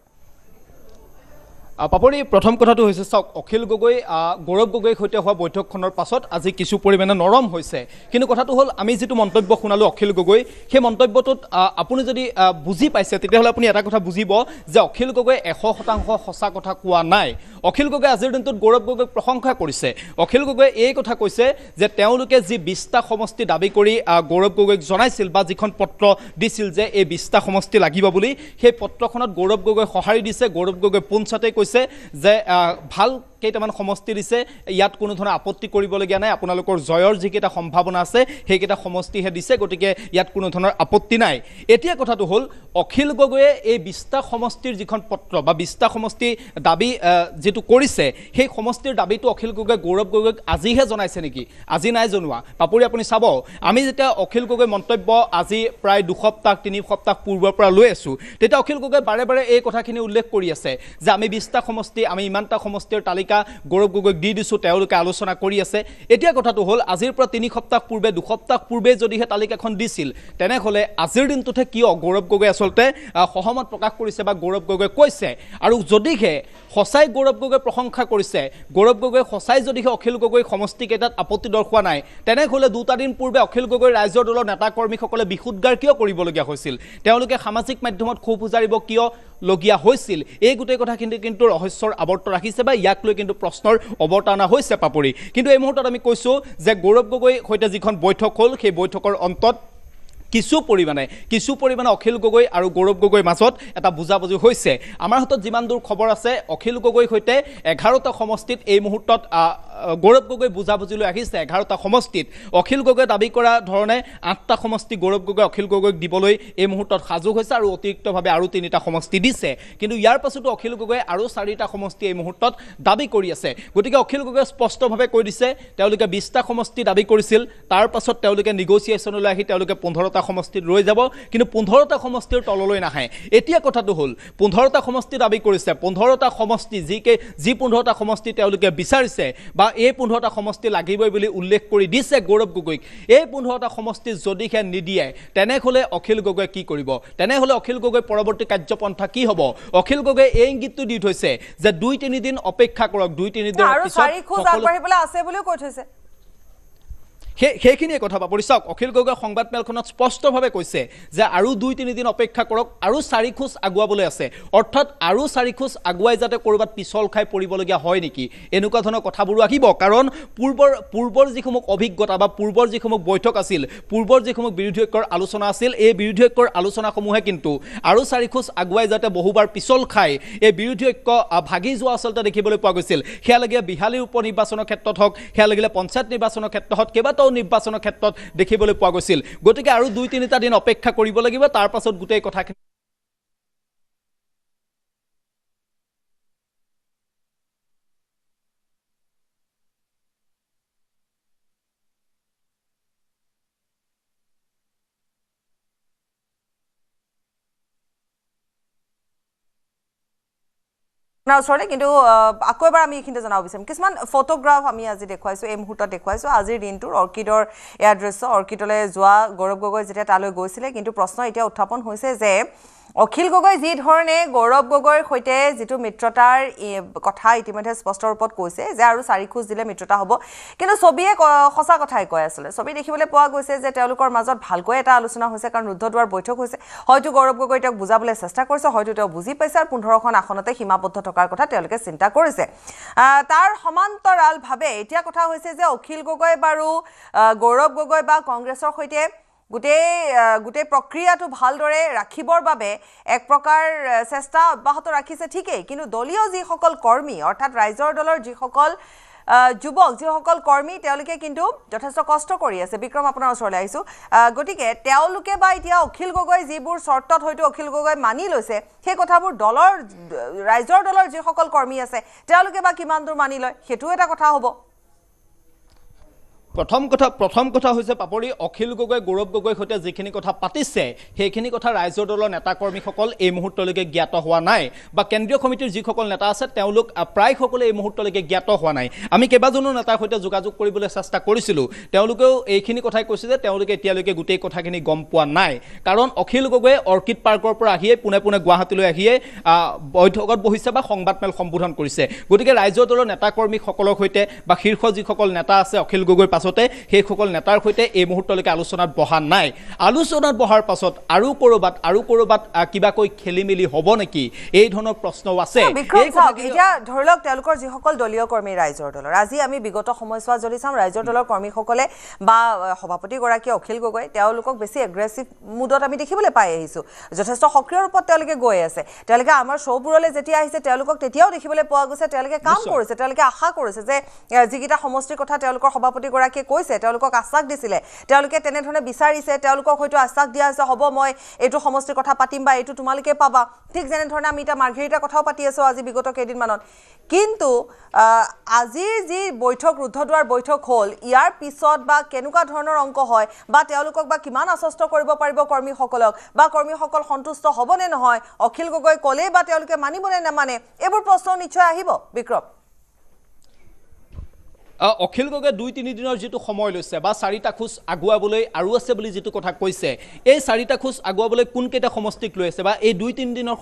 পাপৰি প্ৰথম কথাটো হৈছে চাওক অখিল গগৈ গৌৰৱ গগৈৰ সৈতে হোৱা বৈঠকখনৰ পাছত আজি কিছু পৰিমাণে নৰম হৈছে কিন্তু কথাটো হ'ল আমি যিটো মন্তব্য শুনালোঁ অখিল গগৈ সেই মন্তব্যটোত আপুনি যদি বুজি পাইছে তেতিয়াহ'লে আপুনি এটা কথা বুজিব যে অখিল গগৈ 100% সঁচা কথা কোৱা নাই অখিল গগৈ আজিৰ দিনটোত গৌৰৱ গগৈক প্ৰশংসা কৰিছে অখিল গগৈ এই কথা কৈছে যে তেওঁলোকে যি 20টা সমষ্টি দাবী কৰি গৌৰৱ গগৈক জনাইছিল বা যিখন পত্ৰ দিছিল যে এই 20টা সমষ্টি লাগিব বুলি সেই পত্ৰখনত গৌৰৱ গগৈ সঁহাৰি দিছে গৌৰৱ গগৈ পোনছাতে কৈছে যে ভাল কেইটামান সমষ্টি দিছে ইয়াত কোনো ধৰণৰ আপত্তি কৰিবলগীয়া নাই আপোনালোকৰ জয়ৰ যিকেইটা সম্ভাৱনা আছে সেইকেইটা সমষ্টিহে দিছে গতিকে ইয়াত কোনো ধৰণৰ আপত্তি নাই এতিয়া কথাটো হ'ল অখিল গগৈয়ে এই 20টা সমষ্টিৰ যিখন পত্ৰ বা 20টা সমষ্টি দাবী যেটো কৰিছে সেই সমষ্টিৰ দাবীটো অখিল গগৈ গৌৰৱ গগৈক আজিহে জনাইছে নেকি আজি নাই জনোৱা পাপৰি আপুনি চাব আমি যেতিয়া অখিল গগৈ মন্তব্য আজি প্ৰায় 2 সপ্তাহ 3 সপ্তাহ পূৰ্বৰ পৰা লৈ আছো তেতিয়া অখিল গগৈ বাৰে এই কথাখিনি উল্লেখ কৰি আছে যে আমি 20টা সমষ্টি আমি ইমানটা সমষ্টিৰ তালিকা গৌৰৱ গগৈক দি দিছো তেওঁলোকে আলোচনা কৰি আছে এতিয়া কথাটো হ'ল আজিৰ পৰা 3 সপ্তাহ পূৰ্বে 2 সপ্তাহ পূৰ্বে যদিহে তালিকাখন দিছিল তেনেহ'লে আজিৰ দিনটোতে কিয় গৌৰৱ গগৈ আসলতে সহমত প্ৰকাশ কৰিছে বা গৌৰৱ গগৈ কৈছে আৰু যদিহে সঁচাই গৌৰৱ গগৈ প্ৰশংসা কৰিছে গৌৰৱ গগৈ সঁচাই যদিহে অখিল গগৈ সমষ্টি কেইটাত আপত্তি দৰ্শোৱা নাই তেনেহ'লে 2টা দিন পূৰ্বে অখিল গগৈ ৰাজ্যৰ দলৰ নেতা কৰ্মীসকলে বিশুদ্ধাৰ কিয় কৰিবলগীয়া হৈছিল তেওঁলোকে সামাজিক মাধ্যমত ক্ষোভ উজাৰিব কিয় লগীয়া হৈছিল এই গোটেই কথাখিনি কিন্তু ৰহস্যৰ আৱৰ্ত ৰাখিছে বা ইয়াক লৈ কিন্তু প্ৰশ্নৰ অৱতাৰণা হৈছে পাপৰি কিন্তু এই মুহূৰ্তত আমি কৈছোঁ যে গৌৰৱ গগৈ সৈতে যিখন বৈঠক হ'ল সেই বৈঠকৰ অন্তত কিছু পৰিমাণে অখিল গগৈ আৰু গৌৰৱ গগৈৰ মাজত এটা বুজাবুজি হৈছে আমাৰ হাতত যিমান দূৰ খবৰ আছে অখিল গগৈৰ সৈতে 11টা সমষ্টিত এই মুহূৰ্তত গৌৰৱ গগৈ বুজাবুজিলৈ আহিছে 11টা সমষ্টিত অখিল গগৈ দাবী কৰা ধৰণে 8টা সমষ্টি গৌৰৱ গগৈ অখিল গগৈক দিবলৈ এই মুহূৰ্তত সাজু হৈছে আৰু অতিৰিক্তভাৱে আৰু 3টা সমষ্টি দিছে কিন্তু ইয়াৰ পাছতো অখিল গগৈ আৰু 4টা সমষ্টি এই মুহূৰ্তত দাবী কৰি আছে গতিকে অখিল গগৈ স্পষ্টভাৱে কৈ দিছে তেওঁলোকে 20টা সমষ্টি দাবী কৰিছিল তাৰ পাছত তেওঁলোকে নেগোচিয়েশ্যনলৈ আহি তেওঁলোকে 15টা সমষ্টিত ৰৈ যাব কিন্তু 15টা সমষ্টিৰ তললৈ নাহে এতিয়া কথাটো হ'ল 15টা সমষ্টি দাবী কৰিছে 15টা সমষ্টি যি 15টা সমষ্টি তেওঁলোকে বিচাৰিছে বা এই 15টা সমষ্টি লাগিবই বুলি উল্লেখ কৰি দিছে গৌৰৱ গগৈক এই 15টা সমষ্টি যদিহে নিদিয়ে তেনেহ'লে অখিল গগৈ কি কৰিব তেনেহ'লে অখিল গগৈ পৰৱৰ্তী কাৰ্যপন্থা কি হ'ব অখিল গগৈ এই ইংগিতটো দি থৈছে যে 2-3 দিন অপেক্ষা কৰক 2-3 দিনৰ পিছত আৰু চাৰি খোজ আগবাঢ়িবলৈ আছে বুলিও কৈ থৈছে সেইখিনিয়ে কথা পাপৰি চাওক অখিল গগৈ সংবাদ মেলখনত স্পষ্টভাৱে কৈছে যে আৰু 2-3 দিন অপেক্ষা কৰক আৰু 4 খোজ আগুৱাবলৈ আছে অৰ্থাৎ আৰু 4 খোজ আগুৱাই যাতে ক'ৰবাত পিছল খাই পৰিবলগীয়া হয় নেকি এনেকুৱা ধৰণৰ কথাবোৰো আহিব কাৰণ পূৰ্বৰ যিসমূহ অভিজ্ঞতা বা পূৰ্বৰ যিসমূহ বৈঠক আছিল পূৰ্বৰ যিসমূহ বিৰোধী ঐক্যৰ আলোচনা আছিল এই বিৰোধী ঐক্যৰ আলোচনাসমূহে কিন্তু আৰু 4 খোজ আগুৱাই যাতে বহুবাৰ পিছল খাই এই বিৰোধী ঐক্য ভাগি যোৱা আচলতে দেখিবলৈ পোৱা গৈছিল সেয়া লাগিলে বিহালীৰ উপ নিৰ্বাচনৰ ক্ষেত্ৰত হওক সেয়া লাগিলে পঞ্চায়ত নিৰ্বাচনৰ ক্ষেত্ৰত হওক কেইবাটাও নিৰ্বাচনৰ ক্ষেত্ৰত দেখিবলৈ পোৱা গৈছিল গতিকে আৰু 2-3টা দিন অপেক্ষা কৰিব লাগিব তাৰ পাছত গোটেই কথাখিনি আপোনাৰ ওচৰতে কিন্তু আকৌ এবাৰ আমি এইখিনিতে জনাব বিচাৰিম কিছুমান ফটোগ্ৰাফ আমি আজি দেখুৱাইছোঁ এই মুহূৰ্তত দেখুৱাইছোঁ আজিৰ দিনটোৰ অৰ্কিডৰ এয়া দৃশ্য অৰ্কিডলৈ যোৱা গৌৰৱ গগৈ যেতিয়া তালৈ গৈছিলে কিন্তু প্ৰশ্ন এতিয়া উত্থাপন হৈছে যে অখিল গগৈ যি ধৰণে গৌৰৱ গগৈৰ সৈতে যিটো মিত্ৰতাৰ কথা ইতিমধ্যে স্পষ্ট ৰূপত কৈছে যে আৰু 4 খোজ দিলে মিত্ৰতা হ'ব কিন্তু ছবিয়ে সঁচা কথাই কৈ আছিল ছবি দেখিবলৈ পোৱা গৈছে যে তেওঁলোকৰ মাজত ভালকৈ এটা আলোচনা হৈছে কাৰণ ৰুদ্ধদ্বাৰ বৈঠক হৈছে হয়তো গৌৰৱ গগৈ তেওঁক বুজাবলৈ চেষ্টা কৰিছে হয়তো তেওঁ বুজি পাইছে আৰু 15খন আসনতে সীমাবদ্ধ থকাৰ কথা তেওঁলোকে চিন্তা কৰিছে তাৰ সমান্তৰালভাৱে এতিয়া কথা হৈছে যে অখিল গগৈ বাৰু গৌৰৱ গগৈ বা কংগ্ৰেছৰ সৈতে গোটেই প্ৰক্ৰিয়াটো ভালদৰে ৰাখিবৰ বাবে এক প্ৰকাৰ চেষ্টা অব্যাহত ৰাখিছে ঠিকই কিন্তু দলীয় যিসকল কৰ্মী অৰ্থাৎ ৰাইজৰ দলৰ যিসকল যুৱক যিসকল কৰ্মী তেওঁলোকে কিন্তু যথেষ্ট কষ্ট কৰি আছে বিক্ৰম আপোনাৰ ওচৰলৈ আহিছো গতিকে তেওঁলোকে বা এতিয়া অখিল গগৈ যিবোৰ চৰ্তত হয়তো অখিল গগৈ মানি লৈছে সেই কথাবোৰ ৰাইজৰ দলৰ যিসকল কৰ্মী আছে তেওঁলোকে বা কিমান দূৰ মানি লয় সেইটো এটা কথা হ'ব প্ৰথম কথা হৈছে পাপৰি অখিল গগৈ গৌৰৱ গগৈৰ সৈতে যিখিনি কথা পাতিছে সেইখিনি কথা ৰাইজৰ দলৰ নেতা কৰ্মীসকল এই মুহূৰ্তলৈকে জ্ঞাত হোৱা নাই বা কেন্দ্ৰীয় কমিটিৰ যিসকল নেতা আছে তেওঁলোক প্ৰায় সকলে এই মুহূৰ্তলৈকে জ্ঞাত হোৱা নাই আমি কেইবাজনো নেতাৰ সৈতে যোগাযোগ কৰিবলৈ চেষ্টা কৰিছিলোঁ তেওঁলোকেও এইখিনি কথাই কৈছে যে তেওঁলোকে এতিয়ালৈকে গোটেই কথাখিনি গম পোৱা নাই কাৰণ অখিল গগৈয়ে অৰ্কিড পাৰ্কৰ পৰা আহিয়ে পোনে গুৱাহাটীলৈ আহিয়ে বৈঠকত বহিছে বা সংবাদমেল সম্বোধন কৰিছে গতিকে ৰাইজৰ দলৰ নেতা কৰ্মীসকলৰ সৈতে বা শীৰ্ষ যিসকল নেতা আছে অখিল গগৈৰ সেইসকল নেতাৰ সৈতে এই মুহূৰ্তলৈকে আলোচনাত বহা নাই আলোচনাত বহাৰ পাছত আৰু কৰবাত কিবাকৈ খেলিমেলি হ'ব নেকি এই ধৰণৰ প্ৰশ্নও আছে এতিয়া ধৰি লওক তেওঁলোকৰ যিসকল দলীয় কৰ্মী ৰাইজৰ দলৰ আজি আমি বিগত সময়ছোৱা যদি চাম ৰাইজৰ দলৰ কৰ্মীসকলে বা সভাপতিগৰাকী অখিল গগৈ তেওঁলোকক বেছি এগ্ৰেছিভ মুডত আমি দেখিবলৈ পাই আহিছোঁ যথেষ্ট সক্ৰিয় ৰূপত তেওঁলোকে গৈ আছে তেওঁলোকে আমাৰ শ্ব'বোৰলৈ যেতিয়া আহিছে তেওঁলোকক তেতিয়াও দেখিবলৈ পোৱা গৈছে তেওঁলোকে কাম কৰিছে তেওঁলোকে আশা কৰিছে যে যিকেইটা সমষ্টিৰ কথা তেওঁলোকৰ সভাপতিগৰাকী কৈছে তেওঁলোকক আশ্বাস দিছিলে তেওঁলোকে তেনেধৰণে বিচাৰিছে তেওঁলোকক হয়তো আশ্বাস দিয়া হৈছে হ'ব মই এইটো সমষ্টিৰ কথা পাতিম বা এইটো তোমালোকে পাবা ঠিক যেনেধৰণে আমি এটা মাৰ্ঘেৰিটাৰ কথাও পাতি আছো আজি বিগত কেইদিনমানত কিন্তু আজিৰ যি বৈঠক ৰুদ্ধদ্বাৰ বৈঠক হ'ল ইয়াৰ পিছত বা কেনেকুৱা ধৰণৰ অংক হয় বা তেওঁলোকক বা কিমান আশ্বস্ত কৰিব পাৰিব কৰ্মীসকলক বা কৰ্মীসকল সন্তুষ্ট হ'ব নে নহয় অখিল গগৈ ক'লেই বা তেওঁলোকে মানিব নে নামানে এইবোৰ প্ৰশ্ন নিশ্চয় আহিব বিক্ৰম অখিল গগৈ 2-3 দিনৰ যিটো সময় লৈছে বা 4টা খোজ আগুৱাবলৈ আৰু আছে বুলি যিটো কথা কৈছে এই 4টা খোজ আগুৱাবলৈ কোনকেইটা সমষ্টিক লৈ আছে বা এই 2-3 দিনৰ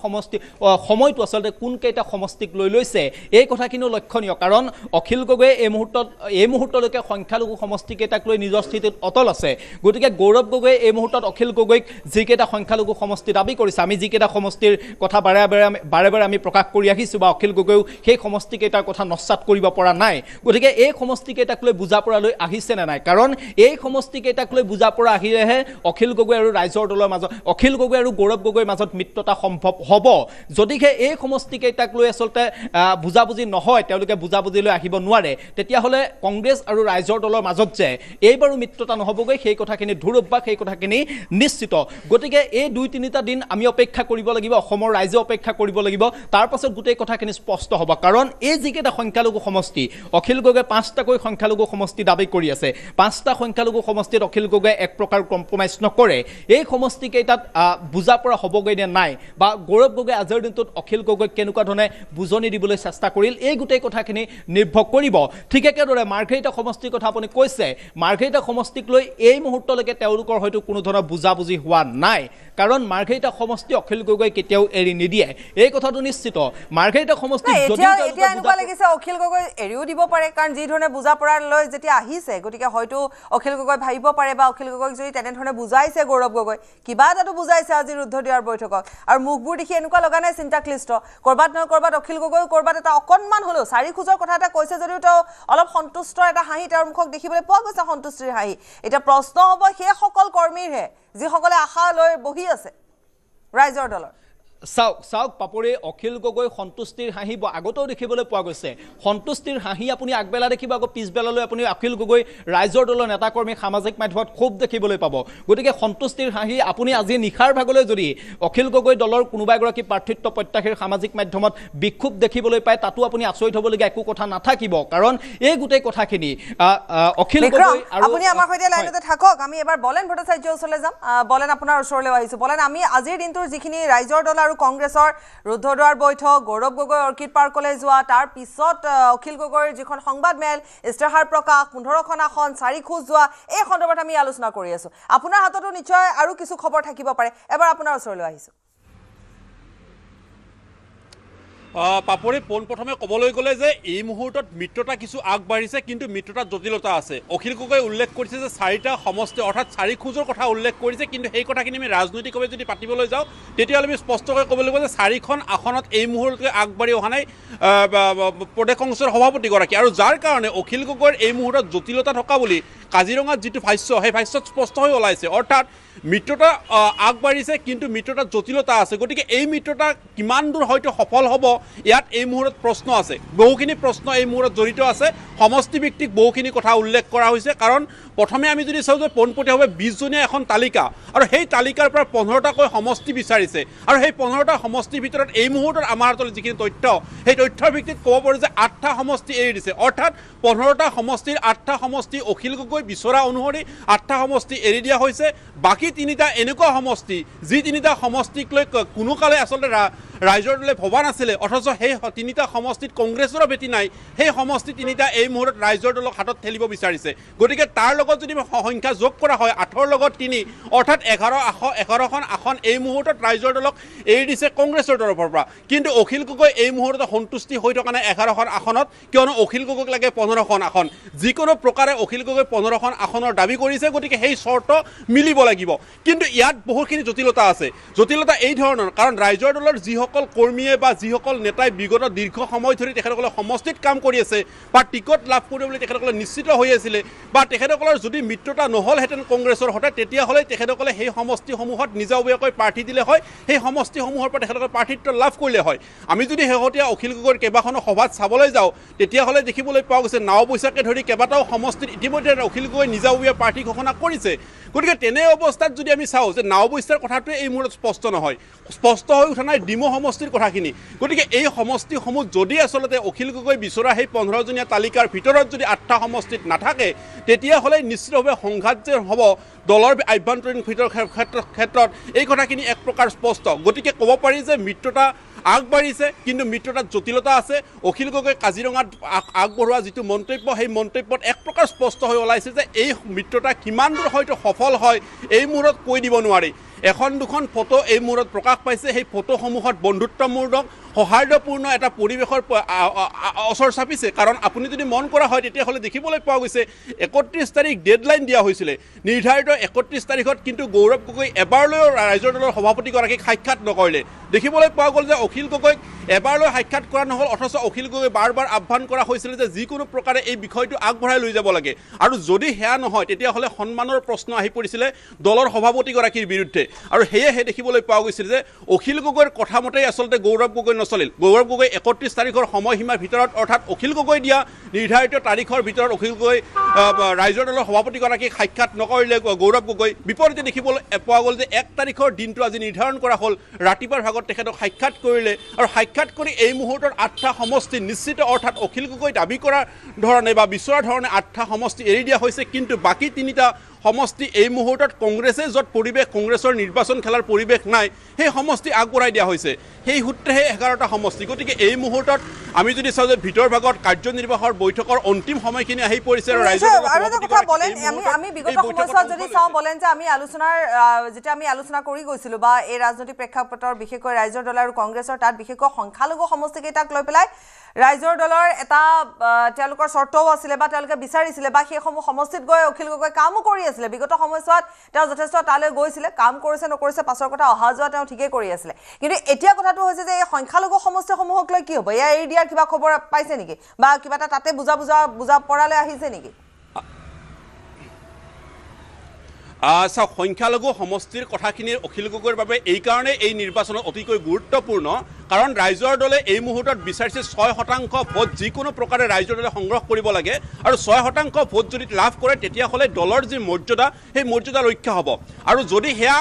সময়টো আচলতে কোনকেইটা সমষ্টিক লৈ লৈছে এই কথাখিনিও লক্ষণীয় কাৰণ অখিল গগৈ এই মুহূৰ্তলৈকে সংখ্যালঘু সমষ্টিকেইটাক লৈ নিজৰ স্থিতিত অটল আছে গতিকে গৌৰৱ গগৈ এই মুহূৰ্তত অখিল গগৈক যিকেইটা সংখ্যালঘু সমষ্টি দাবী কৰিছে আমি যিকেইটা সমষ্টিৰ কথা বাৰে আমি প্ৰকাশ কৰি আহিছোঁ বা অখিল গগৈও সেই সমষ্টিকেইটাৰ কথা নস্যাৎ কৰিব পৰা নাই গতিকে এই সমষ্টিকেইটাক লৈ বুজা পৰালৈ আহিছে নে নাই কাৰণ এই সমষ্টিকেইটাক লৈ বুজা পৰা আহিলেহে অখিল গগৈ আৰু ৰাইজৰ দলৰ মাজত অখিল গগৈ আৰু গৌৰৱ গগৈৰ মাজত মিত্ৰতা সম্ভৱ হ'ব যদিহে এই সমষ্টিকেইটাক লৈ আচলতে বুজাবুজি নহয় তেওঁলোকে বুজাবুজিলৈ আহিব নোৱাৰে তেতিয়াহ'লে কংগ্ৰেছ আৰু ৰাইজৰ দলৰ মাজত যে এইবাৰো মিত্ৰতা নহ'বগৈ সেই কথাখিনি ধুৰূপ বা সেই কথাখিনি নিশ্চিত গতিকে এই 2-3টা দিন আমি অপেক্ষা কৰিব লাগিব অসমৰ ৰাইজে অপেক্ষা কৰিব লাগিব তাৰ পাছত গোটেই কথাখিনি স্পষ্ট হ'ব কাৰণ এই যিকেইটা সংখ্যালঘু সমষ্টি অখিল গগৈ 5টাকৈ সংখ্যালঘু সমষ্টি দাবী কৰি আছে 5টা সংখ্যালঘু সমষ্টিত অখিল গগৈ এক প্ৰকাৰ কম্প্ৰমাইজ নকৰে এই সমষ্টিকেইটাত বুজা পৰা হ'বগৈ নে নাই বা গৌৰৱ গগৈ আজিৰ দিনটোত অখিল গগৈক কেনেকুৱা ধৰণে বুজনি দিবলৈ চেষ্টা কৰিল এই গোটেই কথাখিনি নিৰ্ভৰ কৰিব ঠিক একেদৰে মাৰ্ঘেৰিটা সমষ্টিৰ কথা আপুনি কৈছে মাৰ্ঘেৰিটা সমষ্টিক লৈ এই মুহূৰ্তলৈকে তেওঁলোকৰ হয়তো কোনো ধৰণৰ বুজাবুজি হোৱা নাই কাৰণ মাৰ্ঘেৰিটা সমষ্টি অখিল গগৈ কেতিয়াও এৰি নিদিয়ে এই কথাটো নিশ্চিত মাৰ্ঘেৰিটা সমষ্টি এতিয়া এনেকুৱা লাগিছে অখিল গগৈ এৰিও দিব পাৰে কাৰণ যি ধৰণে বুজা পৰালৈ যেতিয়া আহিছে গতিকে হয়তো অখিল গগৈ ভাবিব পাৰে বা অখিল গগৈক যদি তেনেধৰণে বুজাইছে গৌৰৱ গগৈ কিবা এটাতো বুজাইছে আজি ৰুদ্ধদ্বাৰ বৈঠকত আৰু মুখবোৰ দেখি এনেকুৱা লগা নাই চিন্তাক্লিষ্ট কৰবাত নহয় কৰবাত অখিল গগৈ কৰবাত এটা অকণমান হ'লেও 4 খোজৰ কথা এটা কৈছে যদিও তেওঁ অলপ সন্তুষ্ট এটা হাঁহি তেওঁৰ মুখক দেখিবলৈ পোৱা গৈছে সন্তুষ্টিৰ হাঁহি এতিয়া প্ৰশ্ন হ'ব সেইসকল কৰ্মীৰহে যিসকলে আশা লৈ বহি আছে ৰাইজৰ দলৰ চাওক পাপৰে অখিল গগৈ সন্তুষ্টিৰ হাঁহি আগতেও দেখিবলৈ পোৱা গৈছে সন্তুষ্টিৰ হাঁহি আপুনি আগবেলা দেখিব আকৌ পিছবেলালৈ আপুনি অখিল গগৈ ৰাইজৰ দলৰ নেতা কৰ্মী সামাজিক মাধ্যমত খুব দেখিবলৈ পাব গতিকে সন্তুষ্টিৰ হাঁহি আপুনি আজি নিশাৰ ভাগলৈ যদি অখিল গগৈ দলৰ কোনোবা এগৰাকী প্ৰাৰ্থিত্ব প্ৰত্যাশীৰ সামাজিক মাধ্যমত বিক্ষোভ দেখিবলৈ পায় তাতো আপুনি আচৰিত হ'বলগীয়া একো কথা নাথাকিব কাৰণ এই গোটেই কথাখিনি অখিল গগৈ আৰু আপুনি আমাৰ সৈতে লাইনতে থাকক আমি এবাৰ বলেন ভট্টাচাৰ্যৰ ওচৰলৈ যাম বলেন আপোনাৰ ওচৰলৈ আহিছোঁ বলেন আমি আজিৰ দিনটোৰ যিখিনি ৰাইজৰ দল কংগ্ৰেছৰ ৰুদ্ধদ্বাৰ বৈঠক গৌৰৱ গগৈ অৰ্কিড পাৰ্কলৈ যোৱা তাৰ পিছত অখিল গগৈৰ যিখন সংবাদমেল ইস্তাহাৰ প্ৰকাশ 15খন আসন 4 খোজ যোৱা এই সন্দৰ্ভত আমি আলোচনা কৰি আছো আপোনাৰ হাততো নিশ্চয় আৰু কিছু খবৰ থাকিব পাৰে এবাৰ আপোনাৰ ওচৰলৈ আহিছো পাপৰি পোনপ্ৰথমে ক'বলৈ গ'লে যে এই মুহূৰ্তত মিত্ৰতা কিছু আগবাঢ়িছে কিন্তু মিত্ৰতাত জটিলতা আছে অখিল গগৈ উল্লেখ কৰিছে যে 4টা সমষ্টি অৰ্থাৎ 4 খোজৰ কথা উল্লেখ কৰিছে কিন্তু সেই কথাখিনি আমি ৰাজনৈতিকভাৱে যদি পাতিবলৈ যাওঁ তেতিয়াহ'লে আমি স্পষ্টকৈ ক'ব লাগিব যে 4খন আসনত এই মুহূৰ্তলৈ আগবাঢ়ি অহা নাই প্ৰদেশ কংগ্ৰেছৰ সভাপতিগৰাকী আৰু যাৰ কাৰণে অখিল গগৈৰ এই মুহূৰ্তত জটিলতা থকা বুলি কাজিৰঙাত যিটো ভাষ্য সেই ভাষ্যত স্পষ্ট হৈ ওলাইছে অৰ্থাৎ মিত্ৰতা আগবাঢ়িছে কিন্তু মিত্ৰতাত জটিলতা আছে গতিকে এই মিত্ৰতা কিমান দূৰ হয়তো সফল হ'ব ইয়াত এই মুহূৰ্তত প্ৰশ্ন আছে বহুখিনি প্ৰশ্ন এই মুহূৰ্তত জড়িত আছে সমষ্টিভিত্তিক বহুখিনি কথা উল্লেখ কৰা হৈছে কাৰণ প্ৰথমে আমি যদি চাওঁ যে পোনপটীয়াভাৱে 20জনীয়া এখন তালিকা আৰু সেই তালিকাৰ পৰা 15টাকৈ সমষ্টি বিচাৰিছে আৰু সেই 15টা সমষ্টিৰ ভিতৰত এই মুহূৰ্তত আমাৰ হাতত যিখিনি তথ্য সেই তথ্যৰ ভিত্তিত ক'ব পাৰোঁ যে 8টা সমষ্টি এৰি দিছে অৰ্থাৎ 15টা সমষ্টিৰ 8টা সমষ্টি অখিল গগৈ বিচৰা অনুসৰি 8টা সমষ্টি এৰি দিয়া হৈছে বাকী 3টা এনেকুৱা সমষ্টি যি 3টা সমষ্টিক লৈ কোনো কালে আচলতে ৰাইজৰ দলে ভবা নাছিলে অথচ সেই 3টা সমষ্টিত কংগ্ৰেছৰ ভেটি নাই সেই সমষ্টি 3টা এই মুহূৰ্তত ৰাইজৰ দলক হাতত ঠেলিব বিচাৰিছে গতিকে তাৰ লগত যদি সংখ্যা যোগ কৰা হয় 8ৰ লগত 3 অৰ্থাৎ 11খন আসন এই মুহূৰ্তত ৰাইজৰ দলক এৰি দিছে কংগ্ৰেছৰ তৰফৰ পৰা কিন্তু অখিল গগৈ এই মুহূৰ্তত সন্তুষ্টি হৈ থকা নাই 11খন আসনত কিয়নো অখিল গগৈক লাগে 15খন আসন যিকোনো প্ৰকাৰে অখিল গগৈ 15খন আসনৰ দাবী কৰিছে গতিকে সেই চৰ্ত মিলিব লাগিব কিন্তু ইয়াত বহুখিনি জটিলতা আছে জটিলতা এই ধৰণৰ কাৰণ ৰাইজৰ দলৰ যিসকল কৰ্মীয়ে বা যিসকল নেতাই বিগত দীৰ্ঘ সময় ধৰি তেখেতসকলে সমষ্টিত কাম কৰি আছে বা টিকট লাভ কৰিব বুলি তেখেতসকলে নিশ্চিত হৈ আছিলে বা তেখেতসকলৰ যদি মিত্ৰতা নহলহেঁতেন কংগ্ৰেছৰ সৈতে তেতিয়াহ'লে তেখেতসকলে সেই সমষ্টিসমূহত নিজাববীয়াকৈ প্ৰাৰ্থী দিলে হয় সেই সমষ্টিসমূহৰ পৰা তেখেতসকলে প্ৰাৰ্থিত্ব লাভ কৰিলে হয় আমি যদি শেহতীয়া অখিল গগৈৰ কেইবাখনো সভাত চাবলৈ যাওঁ তেতিয়াহ'লে দেখিবলৈ পোৱা গৈছে নাওবৈচাকে ধৰি কেইবাটাও সমষ্টিত ইতিমধ্যে অখিল গগৈ নিজাববীয়া প্ৰাৰ্থী ঘোষণা কৰিছে গতিকে তেনে অৱস্থাত যদি আমি চাওঁ যে নাওবৈচাৰ কথাটোৱে এই মূৰত স্পষ্ট নহয় স্পষ্ট হৈ উঠা নাই ডিমৌ সমষ্টিৰ কথাখিনি গতিকে এই সমষ্টিসমূহ যদি আচলতে অখিল গগৈ বিচৰা সেই 15জনীয়া তালিকাৰ ভিতৰত যদি 8টা সমষ্টিত নাথাকে তেতিয়াহ'লে নিশ্চিতভাৱে সংঘাত যে হ'ব দলৰ আভ্যন্তৰীণ ক্ষেত্ৰত এই কথাখিনি এক প্ৰকাৰ স্পষ্ট গতিকে ক'ব পাৰি যে মিত্ৰতা আগবাঢ়িছে কিন্তু মিত্ৰতাত জটিলতা আছে অখিল গগৈ কাজিৰঙাত আগবঢ়োৱা যিটো মন্তব্য সেই মন্তব্যত এক প্ৰকাৰ স্পষ্ট হৈ ওলাইছে যে এই মিত্ৰতা কিমান দূৰ হয়তো সফল হয় এই মুহূৰ্তত কৈ দিব নোৱাৰি এখন দুখন ফটো এই মুহূৰ্তত প্ৰকাশ পাইছে সেই ফটোসমূহত বন্ধুত্বমূলক সৌহাৰ্দ্যপূৰ্ণ এটা পৰিৱেশৰ অচৰ চাপিছে কাৰণ আপুনি যদি মন কৰা হয় তেতিয়াহ'লে দেখিবলৈ পোৱা গৈছে 31 তাৰিখ ডেডলাইন দিয়া হৈছিলে নিৰ্ধাৰিত 31 তাৰিখত কিন্তু গৌৰৱ গগৈ এবাৰলৈও ৰাইজৰ দলৰ সভাপতিগৰাকীক সাক্ষাৎ নকৰিলে দেখিবলৈ পোৱা গ'ল যে অখিল গগৈক এবাৰলৈ সাক্ষাৎ কৰা নহ'ল অথচ অখিল গগৈ বাৰ আহ্বান কৰা হৈছিল যে যিকোনো প্ৰকাৰে এই বিষয়টো আগবঢ়াই লৈ যাব লাগে আৰু যদি সেয়া নহয় তেতিয়াহ'লে সন্মানৰ প্ৰশ্ন আহি পৰিছিলে দলৰ সভাপতিগৰাকীৰ বিৰুদ্ধে আৰু সেয়েহে দেখিবলৈ পোৱা গৈছিল যে অখিল গগৈৰ কথা মতেই আচলতে গৌৰৱ গগৈ নচলিল গৌৰৱ গগৈ 31 তাৰিখৰ সময়সীমাৰ ভিতৰত অৰ্থাৎ অখিল গগৈ দিয়া নিৰ্ধাৰিত তাৰিখৰ ভিতৰত অখিল গগৈ ৰাইজৰ দলৰ সভাপতিগৰাকীক সাক্ষাৎ নকৰিলে গৌৰৱ গগৈ বিপৰীতে দেখিবলৈ পোৱা গ'ল যে 1 তাৰিখৰ দিনটো আজি নিৰ্ধাৰণ কৰা হ'ল ৰাতিপুৱাৰ ভাগত তেখেতক সাক্ষাৎ কৰিলে আৰু সাক্ষাৎ কৰি এই মুহূৰ্তত 8টা সমষ্টি নিশ্চিত অৰ্থাৎ অখিল গগৈ দাবী কৰাৰ ধৰণে বা বিচৰা ধৰণে 8টা সমষ্টি এৰি দিয়া হৈছে কিন্তু বাকী 3টা সমষ্টি এই মুহূৰ্তত কংগ্ৰেছে য'ত পৰিৱেশ কংগ্ৰেছৰ নিৰ্বাচন খেলাৰ পৰিৱেশ নাই সেই সমষ্টি আগবঢ়াই দিয়া হৈছে সেই সূত্ৰেহে 11টা সমষ্টি গতিকে এই মুহূৰ্তত আমি যদি চাওঁ যে ভিতৰ ভাগত কাৰ্যনিৰ্বাহৰ বৈঠকৰ অন্তিম সময়খিনি আহি পৰিছে আৰু ৰাইজৰ আমি বিগত সময়ছোৱাত যদি চাওঁ বলেন যে আমি আলোচনাৰ যেতিয়া আমি আলোচনা কৰি গৈছিলোঁ বা এই ৰাজনৈতিক প্ৰেক্ষাপটৰ বিশেষকৈ ৰাইজৰ দল আৰু কংগ্ৰেছৰ তাত বিশেষকৈ সংখ্যালঘু সমষ্টিকেইটাক লৈ পেলাই ৰাইজৰ দলৰ এটা তেওঁলোকৰ চৰ্তও আছিলে বা তেওঁলোকে বিচাৰিছিলে বা সেইসমূহ সমষ্টিত গৈ অখিল গগৈ কামো কৰি আছিলে বিগত সময়ছোৱাত তেওঁ যথেষ্ট তালৈ গৈছিলে কাম কৰিছে নকৰিছে পাছৰ কথা অহা যোৱা তেওঁ ঠিকেই কৰি আছিলে কিন্তু এতিয়া কথাটো হৈছে যে এই সংখ্যালঘু সমষ্টিসমূহক লৈ কি হ'ব এয়া এৰি দিয়াৰ কিবা খবৰ পাইছে নেকি বা কিবা এটা তাতে বুজা পৰালৈ আহিছে নেকি চাওক সংখ্যালঘু সমষ্টিৰ কথাখিনিৰ অখিল গগৈৰ বাবে এই কাৰণে এই নিৰ্বাচনত অতিকৈ গুৰুত্বপূৰ্ণ কাৰণ ৰাইজৰ দলে এই মুহূৰ্তত বিচাৰিছে 6% ভোট যিকোনো প্ৰকাৰে ৰাইজৰ দলে সংগ্ৰহ কৰিব লাগে আৰু 6% ভোট যদি লাভ কৰে তেতিয়াহ'লে দলৰ যি মৰ্যাদা সেই মৰ্যাদা ৰক্ষা হ'ব আৰু যদি সেয়া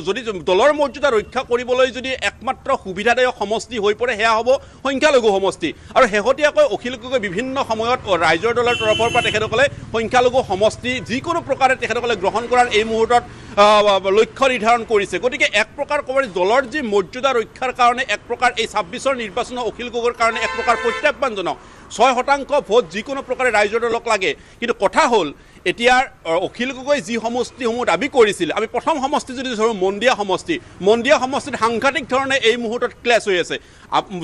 যদি দলৰ মৰ্যাদা ৰক্ষা কৰিবলৈ যদি একমাত্ৰ সুবিধাদায়ক সমষ্টি হৈ পৰে সেয়া হ'ব সংখ্যালঘু সমষ্টি আৰু শেহতীয়াকৈ অখিল গগৈ বিভিন্ন সময়ত ৰাইজৰ দলৰ তৰফৰ পৰা তেখেতসকলে সংখ্যালঘু সমষ্টি যিকোনো প্ৰকাৰে তেখেতসকলে গ্ৰহণ কৰাৰ এই মুহূৰ্তত লক্ষ্য নিৰ্ধাৰণ কৰিছে গতিকে এক প্ৰকাৰ ক'বলৈ দলৰ যি মৰ্যাদা ৰক্ষাৰ কাৰণে এক প্ৰকাৰ এই 26ৰ নিৰ্বাচনৰ অখিল গগৈৰ কাৰণে এক প্ৰকাৰ প্ৰত্যাহ্বানজনক 6% ভোট যিকোনো প্ৰকাৰে ৰাইজৰ দলক লাগে কিন্তু কথা হ'ল এতিয়া অখিল গগৈ যি সমষ্টিসমূহ দাবী কৰিছিল আমি প্ৰথম সমষ্টি যদি ধৰোঁ মন্দিয়া সমষ্টিত সাংঘাতিক ধৰণে এই মুহূৰ্তত ক্লেছ হৈ আছে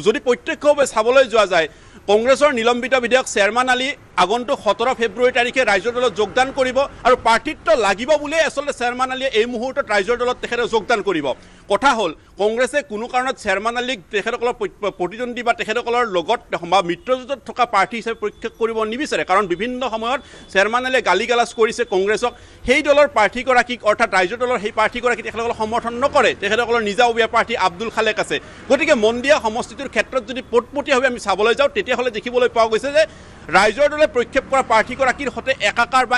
যদি প্ৰত্যক্ষভাৱে চাবলৈ যোৱা যায় কংগ্ৰেছৰ নিলম্বিত বিধায়ক চেয়াৰমান আলী আগন্তুক 17 ফেব্ৰুৱাৰী তাৰিখে ৰাইজৰ দলত যোগদান কৰিব আৰু প্ৰাৰ্থিত্ব লাগিব বুলিয়ে আচলতে চেয়াৰমান আলীয়ে এই মুহূৰ্তত ৰাইজৰ দলত তেখেতে যোগদান কৰিব কথা হ'ল কংগ্ৰেছে কোনো কাৰণত চেয়াৰমান আলীক তেখেতসকলৰ প্ৰতিদ্বন্দ্বী বা তেখেতসকলৰ লগত বা মিত্ৰজোঁটত থকা প্ৰাৰ্থী হিচাপে প্ৰক্ষেপ কৰিব নিবিচাৰে কাৰণ বিভিন্ন সময়ত চেয়াৰমান আলীয়ে গালি গালাজ কৰিছে কংগ্ৰেছক সেই দলৰ প্ৰাৰ্থীগৰাকীক অৰ্থাৎ ৰাইজৰ দলৰ সেই প্ৰাৰ্থীগৰাকী তেখেতসকলক সমৰ্থন নকৰে তেখেতসকলৰ নিজাববীয়া প্ৰাৰ্থী আব্দুল খালেক আছে গতিকে মন্দিয়া সমষ্টিটোৰ ক্ষেত্ৰত যদি পোটপটীয়াভাৱে আমি চাবলৈ যাওঁ তেতিয়াহ'লে দেখিবলৈ পোৱা গৈছে যে ৰাইজৰ দলে প্ৰক্ষেপ কৰা প্ৰাৰ্থীগৰাকীৰ সৈতে একাকাৰ বা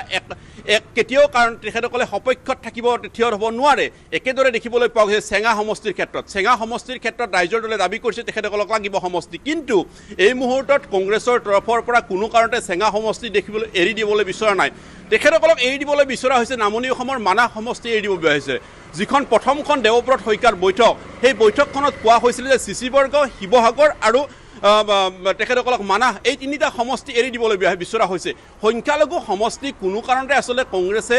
কেতিয়াও কাৰণ তেখেতসকলে সপক্ষত থাকিব থিয় হ'ব নোৱাৰে একেদৰে দেখিবলৈ পোৱা গৈছে চেঙা সমষ্টিৰ ক্ষেত্ৰত ৰাইজৰ দলে দাবী কৰিছে তেখেতসকলক লাগিব সমষ্টি কিন্তু এই মুহূৰ্তত কংগ্ৰেছৰ তৰফৰ পৰা কোনো কাৰণতে চেঙা সমষ্টি দেখিবলৈ এৰি দিবলৈ বিচৰা নাই তেখেতসকলক এৰি দিবলৈ বিচৰা হৈছে নামনি অসমৰ মানাহ সমষ্টি এৰি দিব বিচৰা হৈছে যিখন প্ৰথমখন দেৱব্ৰত শইকীয়াৰ বৈঠক সেই বৈঠকখনত কোৱা হৈছিল যে চিচিবৰ্গ শিৱসাগৰ আৰু তেখেতসকলক মানাহ এই তিনিটা সমষ্টি এৰি দিবলৈ বিচৰা হৈছে সংখ্যালঘু সমষ্টি কোনো কাৰণতে আচলতে কংগ্ৰেছে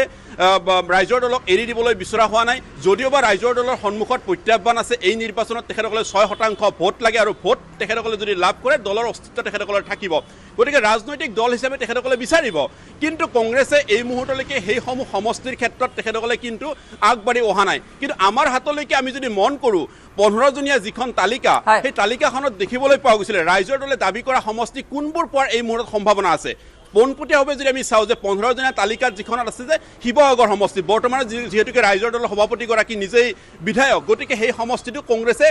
ৰাইজৰ দলক এৰি দিবলৈ বিচৰা হোৱা নাই যদিওবা ৰাইজৰ দলৰ সন্মুখত প্ৰত্যাহ্বান আছে এই নিৰ্বাচনত তেখেতসকলে 6% ভোট লাগে আৰু ভোট তেখেতসকলে যদি লাভ কৰে দলৰ অস্তিত্ব তেখেতসকলৰ থাকিব গতিকে ৰাজনৈতিক দল হিচাপে তেখেতসকলে বিচাৰিব কিন্তু কংগ্ৰেছে এই মুহূৰ্তলৈকে সেইসমূহ সমষ্টিৰ ক্ষেত্ৰত তেখেতসকলে কিন্তু আগবাঢ়ি অহা নাই কিন্তু আমাৰ হাতলৈকে আমি যদি মন কৰোঁ 15জনীয়া যিখন তালিকা সেই তালিকাখনত দেখিবলৈ পোৱা গৈছিলে ৰাইজৰ দলে দাবী কৰা সমষ্টি কোনবোৰ পোৱাৰ এই মুহূৰ্তত সম্ভাৱনা আছে পোনপটীয়াভাৱে যদি আমি চাওঁ যে 15জনীয়া তালিকাত যিখনত আছে যে শিৱসাগৰ সমষ্টি বৰ্তমান যিহেতুকে ৰাইজৰ দলৰ সভাপতিগৰাকী নিজেই বিধায়ক গতিকে সেই সমষ্টিটো কংগ্ৰেছে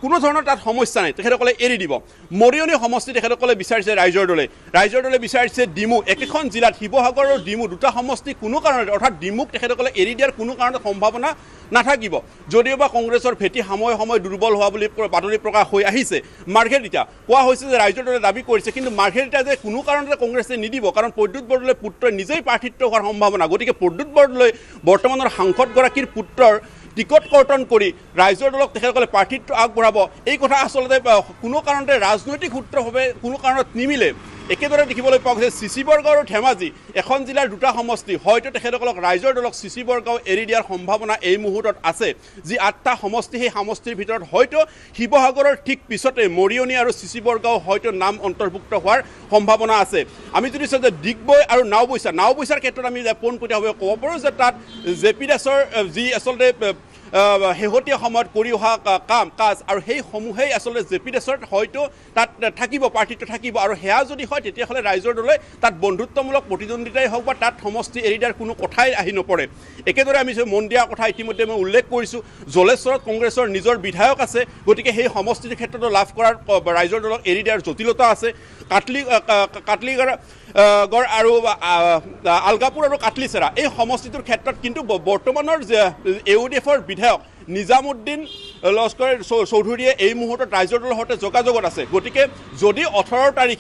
কোনো ধৰণৰ তাত সমস্যা নাই তেখেতসকলে এৰি দিব মৰিয়নি সমষ্টি তেখেতসকলে বিচাৰিছে ৰাইজৰ দলে বিচাৰিছে ডিমু একেখন জিলাত শিৱসাগৰ আৰু ডিমু দুটা সমষ্টি কোনো কাৰণতে অৰ্থাৎ ডিমুক তেখেতসকলে এৰি দিয়াৰ কোনো কাৰণতে সম্ভাৱনা নাথাকিব যদিওবা কংগ্ৰেছৰ ভেটি সময় দুৰ্বল হোৱা বুলি বাতৰি প্ৰকাশ হৈ আহিছে মাৰ্ঘেৰিটা কোৱা হৈছে যে ৰাইজৰ দলে দাবী কৰিছে কিন্তু মাৰ্ঘেৰিটা যে কোনো কাৰণতে কংগ্ৰেছে নিদিব কাৰণ প্ৰদ্যুৎ বৰদলৈ পুত্ৰই নিজেই প্ৰাৰ্থিত্ব হোৱাৰ সম্ভাৱনা গতিকে প্ৰদ্যুৎ বৰদলৈ বৰ্তমানৰ সাংসদগৰাকীৰ পুত্ৰৰ টিকট কৰ্তন কৰি ৰাইজৰ দলক তেখেতসকলে প্ৰাৰ্থিত্ব আগবঢ়াব এই কথা আচলতে কোনো কাৰণতে ৰাজনৈতিক সূত্ৰভাৱে কোনো কাৰণত নিমিলে একেদৰে দেখিবলৈ পোৱা গৈছে চিচিবৰ্গ আৰু ধেমাজি এখন জিলাৰ দুটা সমষ্টি হয়তো তেখেতসকলক ৰাইজৰ দলক চিচিবৰ্গও এৰি দিয়াৰ সম্ভাৱনা এই মুহূৰ্তত আছে যি 8টা সমষ্টি সেই সমষ্টিৰ ভিতৰত হয়তো শিৱসাগৰৰ ঠিক পিছতে মৰিয়নি আৰু চিচিবৰ্গও হয়তো নাম অন্তৰ্ভুক্ত হোৱাৰ সম্ভাৱনা আছে আমি যদি চাওঁ যে ডিগবৈ আৰু নাওবৈচাৰ ক্ষেত্ৰত আমি পোনপটীয়াভাৱে ক'ব পাৰোঁ যে তাত জে পি দাসৰ যি আচলতে শেহতীয়া সময়ত কৰি অহা কাজ আৰু সেইসমূহেই আচলতে জে পি দাসৰ হয়তো তাত থাকিব প্ৰাৰ্থিত্ব থাকিব আৰু সেয়া যদি হয় তেতিয়াহ'লে ৰাইজৰ দলে তাত বন্ধুত্বমূলক প্ৰতিদ্বন্দ্বিতাই হওক বা তাত সমষ্টি এৰি দিয়াৰ কোনো কথাই আহি নপৰে একেদৰে আমি মন্দিয়াৰ কথা ইতিমধ্যে মই উল্লেখ কৰিছোঁ জলেশ্বৰত কংগ্ৰেছৰ নিজৰ বিধায়ক আছে গতিকে সেই সমষ্টিৰ ক্ষেত্ৰতো লাভ কৰাৰ ৰাইজৰ দলক এৰি দিয়াৰ জটিলতা আছে কাটলিগড় আৰু আলগাপুৰ আৰু কাটলিচেৰা এই সমষ্টিটোৰ ক্ষেত্ৰত কিন্তু বৰ্তমানৰ ইউডিএফৰ বিধায়ক নিজামুদ্দিন লস্কৰ চৌধুৰীয়ে এই মুহূৰ্তত ৰাইজৰ দলৰ সৈতে যোগাযোগত আছে গতিকে যদি 18 তাৰিখে